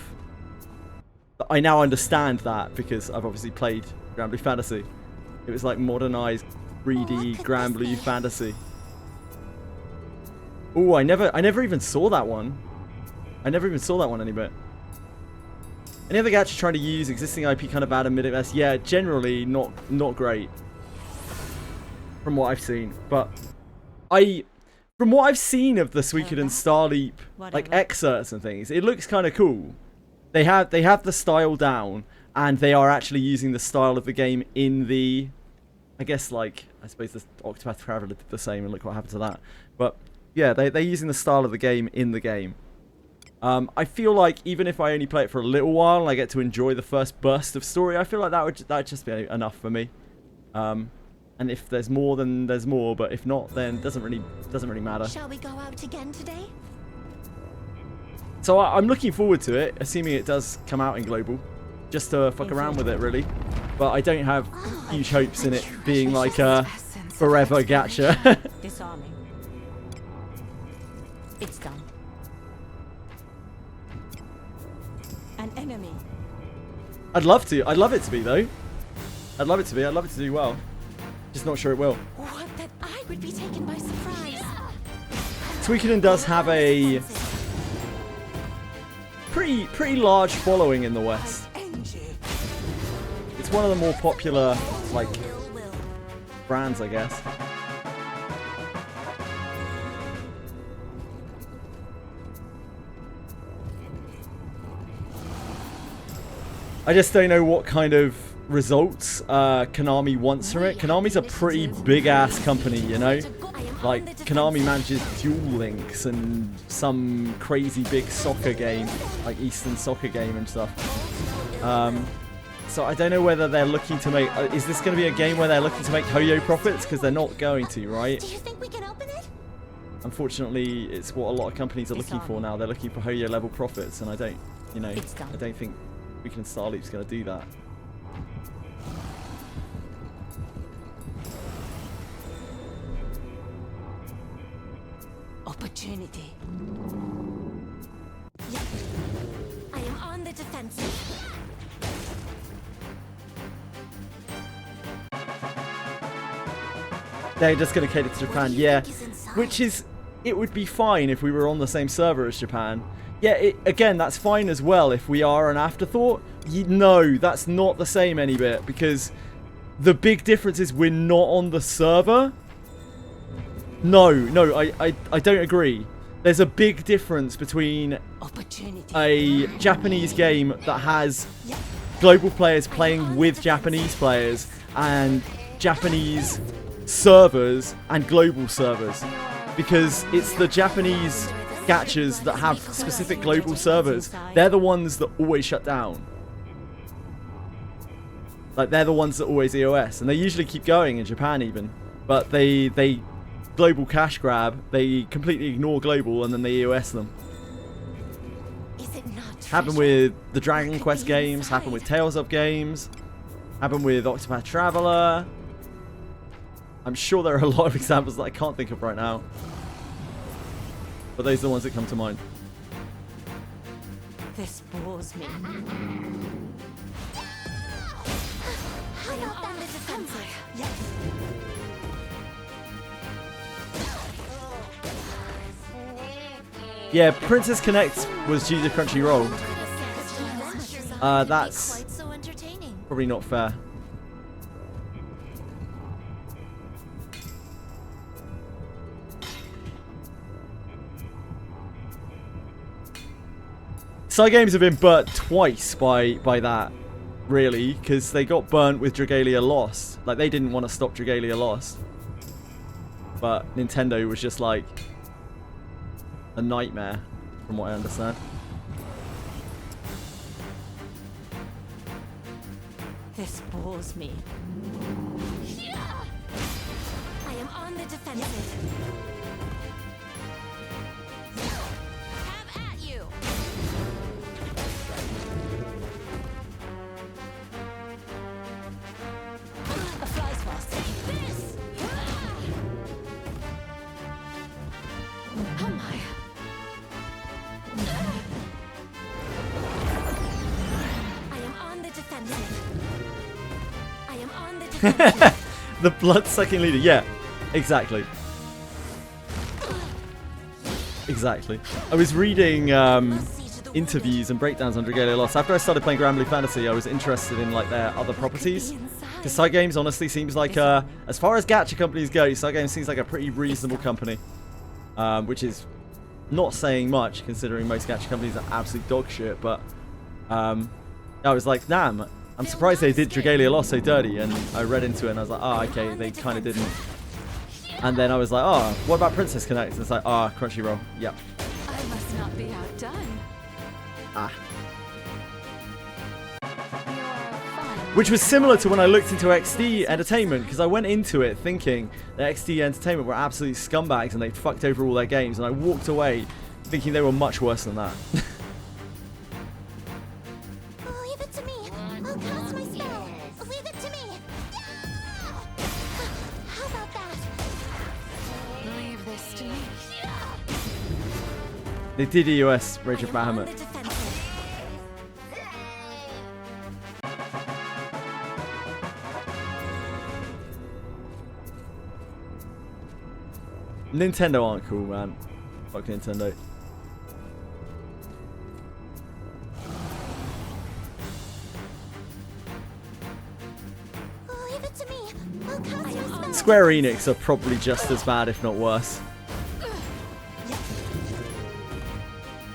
But I now understand that because I've obviously played Granblue Fantasy. It was like modernized 3D Granblue Fantasy. Oh, I never even saw that one. I never even saw that one any bit. Any other gacha trying to use existing IP kind of bad and mid-S? Yeah, generally not great. From what I've seen, but from what I've seen of the Suikoden Starleap like excerpts and things, it looks kind of cool. They have the style down, and they are actually using the style of the game in the, I guess like I suppose the Octopath Traveler did the same, and look what happened to that. But yeah, they're using the style of the game in the game. I feel like even if I only play it for a little while and I get to enjoy the first burst of story, I feel like that would just be enough for me. And if there's more, then there's more. But if not, then it doesn't really matter. Shall we go out again today? So I'm looking forward to it, assuming it does come out in global, just to fuck around with it, really. But I don't have huge hopes in it being like a forever gacha. Disarming. It's done. An enemy. I'd love to. I'd love it to be though. I'd love it to be. I'd love it to do well. Just not sure it will. What that I would be taken by surprise. Suikoden does have a pretty large following in the West. It's one of the more popular, like, brands, I guess. I just don't know what kind of results Konami wants from it. Konami's a pretty big-ass company, you know? Like, Konami manages Duel Links and some crazy big soccer game, like Eastern soccer game and stuff. So I don't know whether they're looking to make... is this going to be a game where they're looking to make Hoyo profits? Because they're not going to, right? Do you think we can open it? Unfortunately, it's what a lot of companies are looking for now. They're looking for Hoyo level profits, and I don't, you know, I don't think Weekend Star Leap's going to do that. Opportunity. Yep. I am on the defensive. They're just going to cater to Japan, yeah. Which is, it would be fine if we were on the same server as Japan. Yeah, again, that's fine as well if we are an afterthought. No, that's not the same any bit, because the big difference is we're not on the server. No, I don't agree. There's a big difference between a Japanese game that has global players playing with Japanese players and Japanese servers and global servers, because it's the Japanese gachas that have specific global servers. They're the ones that always shut down. Like, they're the ones that always EOS, and they usually keep going in Japan even, but they global cash grab, they completely ignore global, and then they EOS them. Happened with the Dragon Quest games, happened with Tales of games, happened with Octopath Traveler. I'm sure there are a lot of examples that I can't think of right now, but those are the ones that come to mind. This bores me. I am on the defensive. Yes. Yeah, Princess Connect was due to Crunchyroll. That's probably not fair. Side games have been burnt twice by that, really, because they got burnt with Dragalia Lost. Like, they didn't want to stop Dragalia Lost, but Nintendo was just like a nightmare, from what I understand. This bores me. I am on the defensive. Have at you. A fly's fast. This. Oh my. I am on the defensive. I am on the defensive. The blood-sucking leader, yeah, exactly. Exactly. I was reading interviews and breakdowns on Dragalia Lost. After I started playing Granblue Fantasy, I was interested in like their other properties. Because Side Games honestly seems like, as far as gacha companies go, Side Games seems like a pretty reasonable company. Which is not saying much, considering most gacha companies are absolute dog shit, but I was like, damn, I'm surprised they did Dragalia Lost so dirty, and I read into it and I was like, oh, okay, they kind of didn't. And then I was like, oh, what about Princess Connect? And it's like, ah, oh, Crunchyroll, yep. I must not be outdone. Ah. You're fine. Which was similar to when I looked into XD Entertainment, because I went into it thinking that XD Entertainment were absolute scumbags and they fucked over all their games, and I walked away thinking they were much worse than that. Leave it to me. I'll cast my spell. Leave it to me. Yeah! How about that? Leave this to me. They did EOS Rage of Bahamut. Nintendo aren't cool, man. Fuck Nintendo. Square Enix are probably just as bad, if not worse.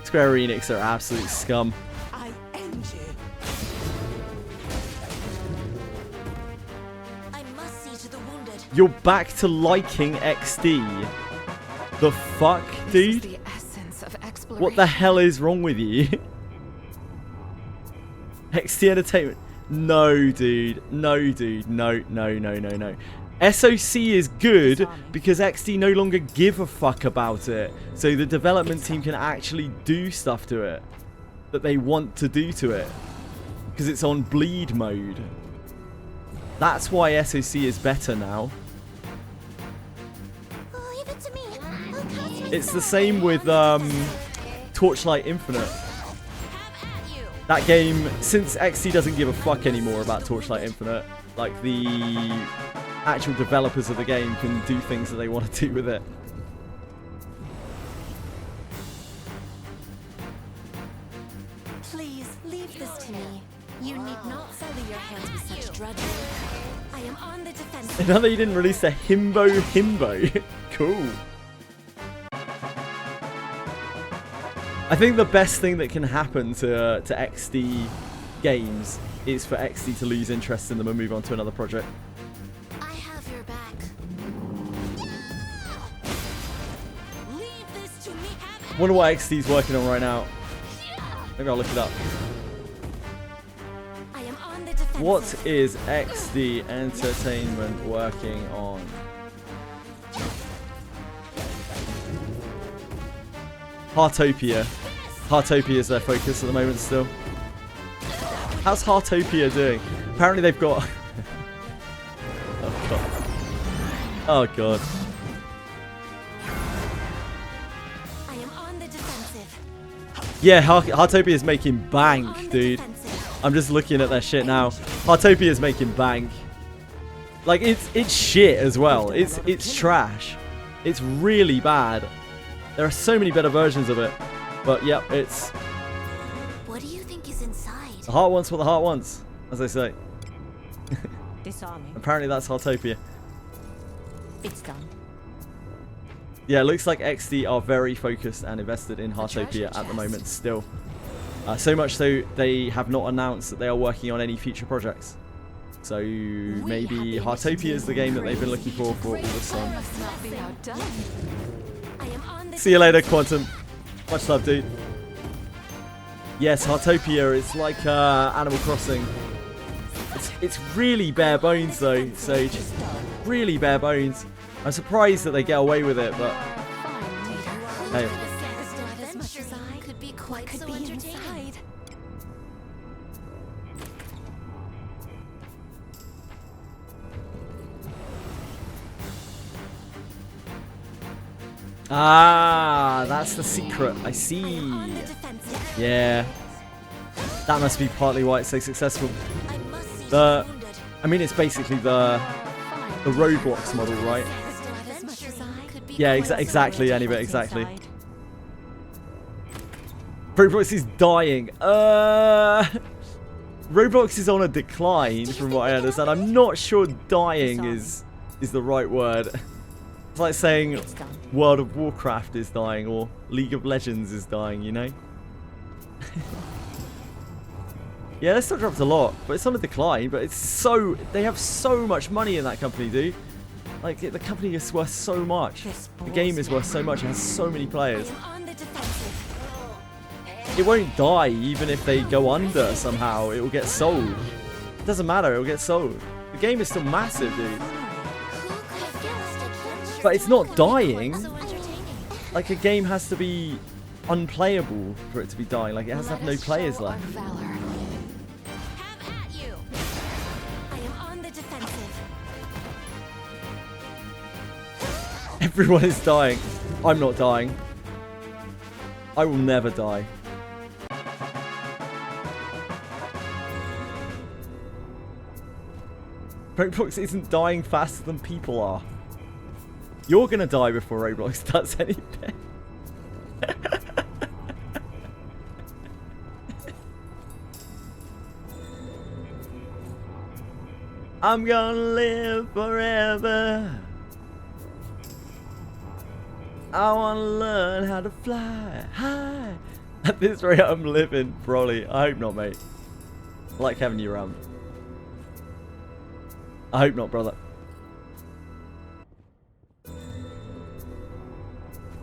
Square Enix are absolute scum. I end you. I must see to the wounded. You're back to liking XD. The fuck, This is dude? the essence of exploration. What the hell is wrong with you? XD Entertainment. No, dude. No, dude. No, no, no, no, no. SOC is good because XD no longer give a fuck about it. So the development team can actually do stuff to it that they want to do to it. Because it's on bleed mode. That's why SOC is better now. Leave it to me. I'll cast my It's the same with Torchlight Infinite. That game, since XD doesn't give a fuck anymore about Torchlight Infinite, like the actual developers of the game can do things that they want to do with it. Please leave this to me. You need not sully your hands with such drudgery. I am on the defensive. Now that you didn't release a himbo. Cool. I think the best thing that can happen to XD games is for XD to lose interest in them and move on to another project. I have your back. Leave this to me. Wonder what XD's working on right now. Maybe I'll look it up. I am on the defensive. What is XD Entertainment working on? Heartopia. Heartopia is their focus at the moment still. How's Heartopia doing? Apparently they've got... Oh god. Oh god. I am on the defensive. Yeah, Heartopia is making bank, dude. I'm just looking at their shit now. Heartopia is making bank. Like, it's shit as well. It's trash. It's really bad. There are so many better versions of it. But, yep, it's... What do you think is inside? The heart wants what the heart wants, as they say. Disarming. Apparently that's Heartopia. It's done. Yeah, it looks like XD are very focused and invested in Heartopia at the moment still. So much so, they have not announced that they are working on any future projects. So maybe Heartopia is the game that they've been looking for all this time. Must not be outdone. I am on the See you later, Quantum. Much love, dude. Yes, Heartopia is like Animal Crossing. It's really bare bones though, Sage. Really bare bones. I'm surprised that they get away with it, but hey. Not as much as I could be quite so entertaining. Ah, that's the secret. I see. Yeah. That must be partly why it's so successful. I mean, it's basically the Roblox model, right? Yeah, exactly, Anibet, exactly. Roblox is dying. Roblox is on a decline, from what I understand. I'm not sure dying is the right word. It's like saying World of Warcraft is dying or League of Legends is dying, you know? Yeah, they still dropped a lot, but it's on a decline. But it's so... They have so much money in that company, dude. Like, the company is worth so much. The game is worth so much. It has so many players. It won't die even if they go under somehow. It will get sold. It doesn't matter. It will get sold. The game is still massive, dude. But it's not dying. Like, a game has to be unplayable for it to be dying. Like, it has to have no players left. Everyone is dying. I'm not dying. I will never die. Roblox isn't dying faster than people are. You're gonna die before Roblox does anything. I'm gonna live forever. I wanna learn how to fly high. At this rate, I'm living, probably. I hope not, mate. I like having you around. I hope not, brother.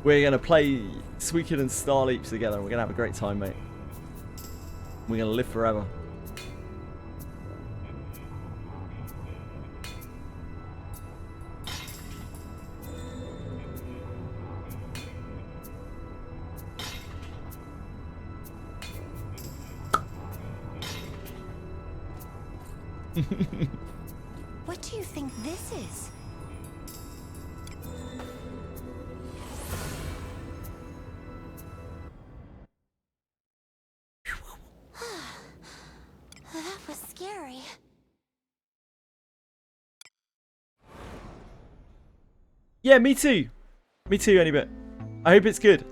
We're gonna play Suikoden and Star Leaps together, and we're gonna have a great time, mate. We're gonna live forever. What do you think this is? That was scary. Yeah, me too. Me too, any bit. I hope it's good.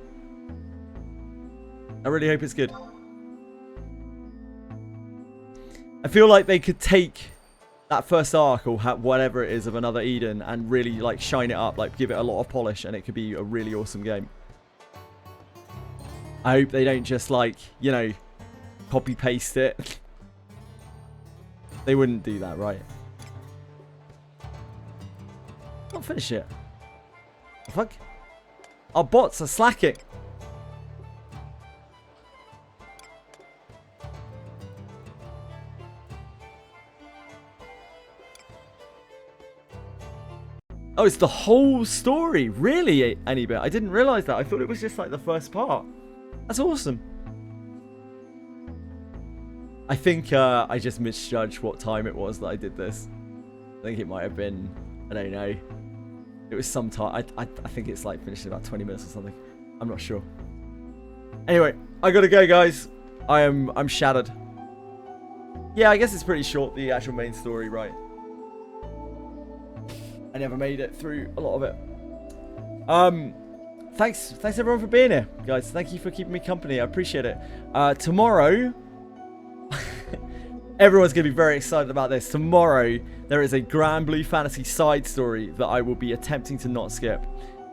I really hope it's good. I feel like they could take that first arc or whatever it is of Another Eden and really like shine it up, like give it a lot of polish, and it could be a really awesome game. I hope they don't just like, you know, copy paste it. They wouldn't do that, right? Not finish it. The fuck? Our bots are slacking. Oh, it's the whole story. Really, Anybit? I didn't realize that. I thought it was just like the first part. That's awesome. I think I just misjudged what time it was that I did this. I think it might have been, I don't know. It was some time. I think it's like finished in about 20 minutes or something. I'm not sure. Anyway, I gotta go, guys. I'm shattered. Yeah, I guess it's pretty short, the actual main story, right? I never made it through a lot of it. Thanks everyone for being here, guys. Thank you for keeping me company. I appreciate it. Tomorrow, everyone's gonna be very excited about this. Tomorrow, there is a Granblue Fantasy side story that I will be attempting to not skip,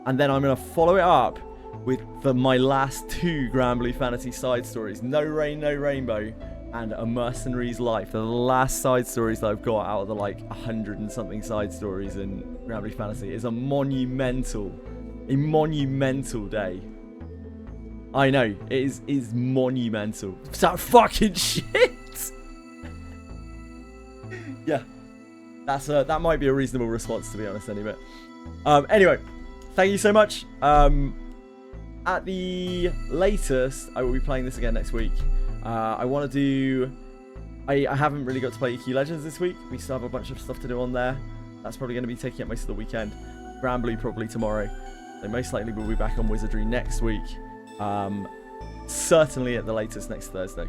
and then I'm gonna follow it up with my last 2 Granblue Fantasy side stories: No Rain, No Rainbow, and A Mercenary's Life. They're the last side stories that I've got out of the like 100 and something side stories in Granblue Fantasy. It's a monumental day. I know, it is monumental. It's that fucking shit. Yeah, that might be a reasonable response, to be honest, anyway. Anyway, thank you so much. At the latest, I will be playing this again next week. I want to do... I haven't really got to play EQ Legends this week. We still have a bunch of stuff to do on there. That's probably going to be taking up most of the weekend. Granblue probably tomorrow. So most likely we'll be back on Wizardry next week. Certainly at the latest next Thursday.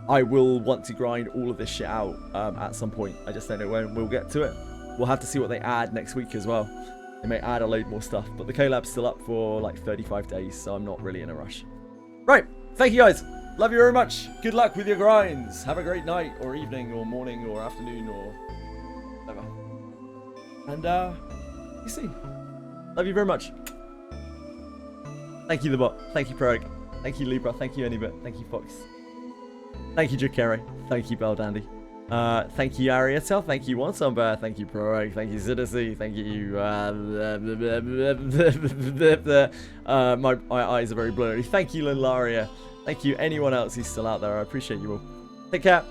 I will want to grind all of this shit out at some point. I just don't know when we'll get to it. We'll have to see what they add next week as well. They may add a load more stuff. But the collab's still up for like 35 days. So I'm not really in a rush. Right. Thank you, guys. Love you very much. Good luck with your grinds. Have a great night or evening or morning or afternoon or whatever. And, you see. Love you very much. Thank you, The Bot. Thank you, Prog. Thank you, Libra. Thank you, Anybit. Thank you, Fox. Thank you, Jakere. Thank you, Bell Dandy. Thank you, Arietel. Thank you, Wansombear. Thank you, Prog. Thank you, Zidacy. Thank you, my eyes are very blurry. Thank you, Linlaria. Thank you, anyone else who's still out there. I appreciate you all. Take care.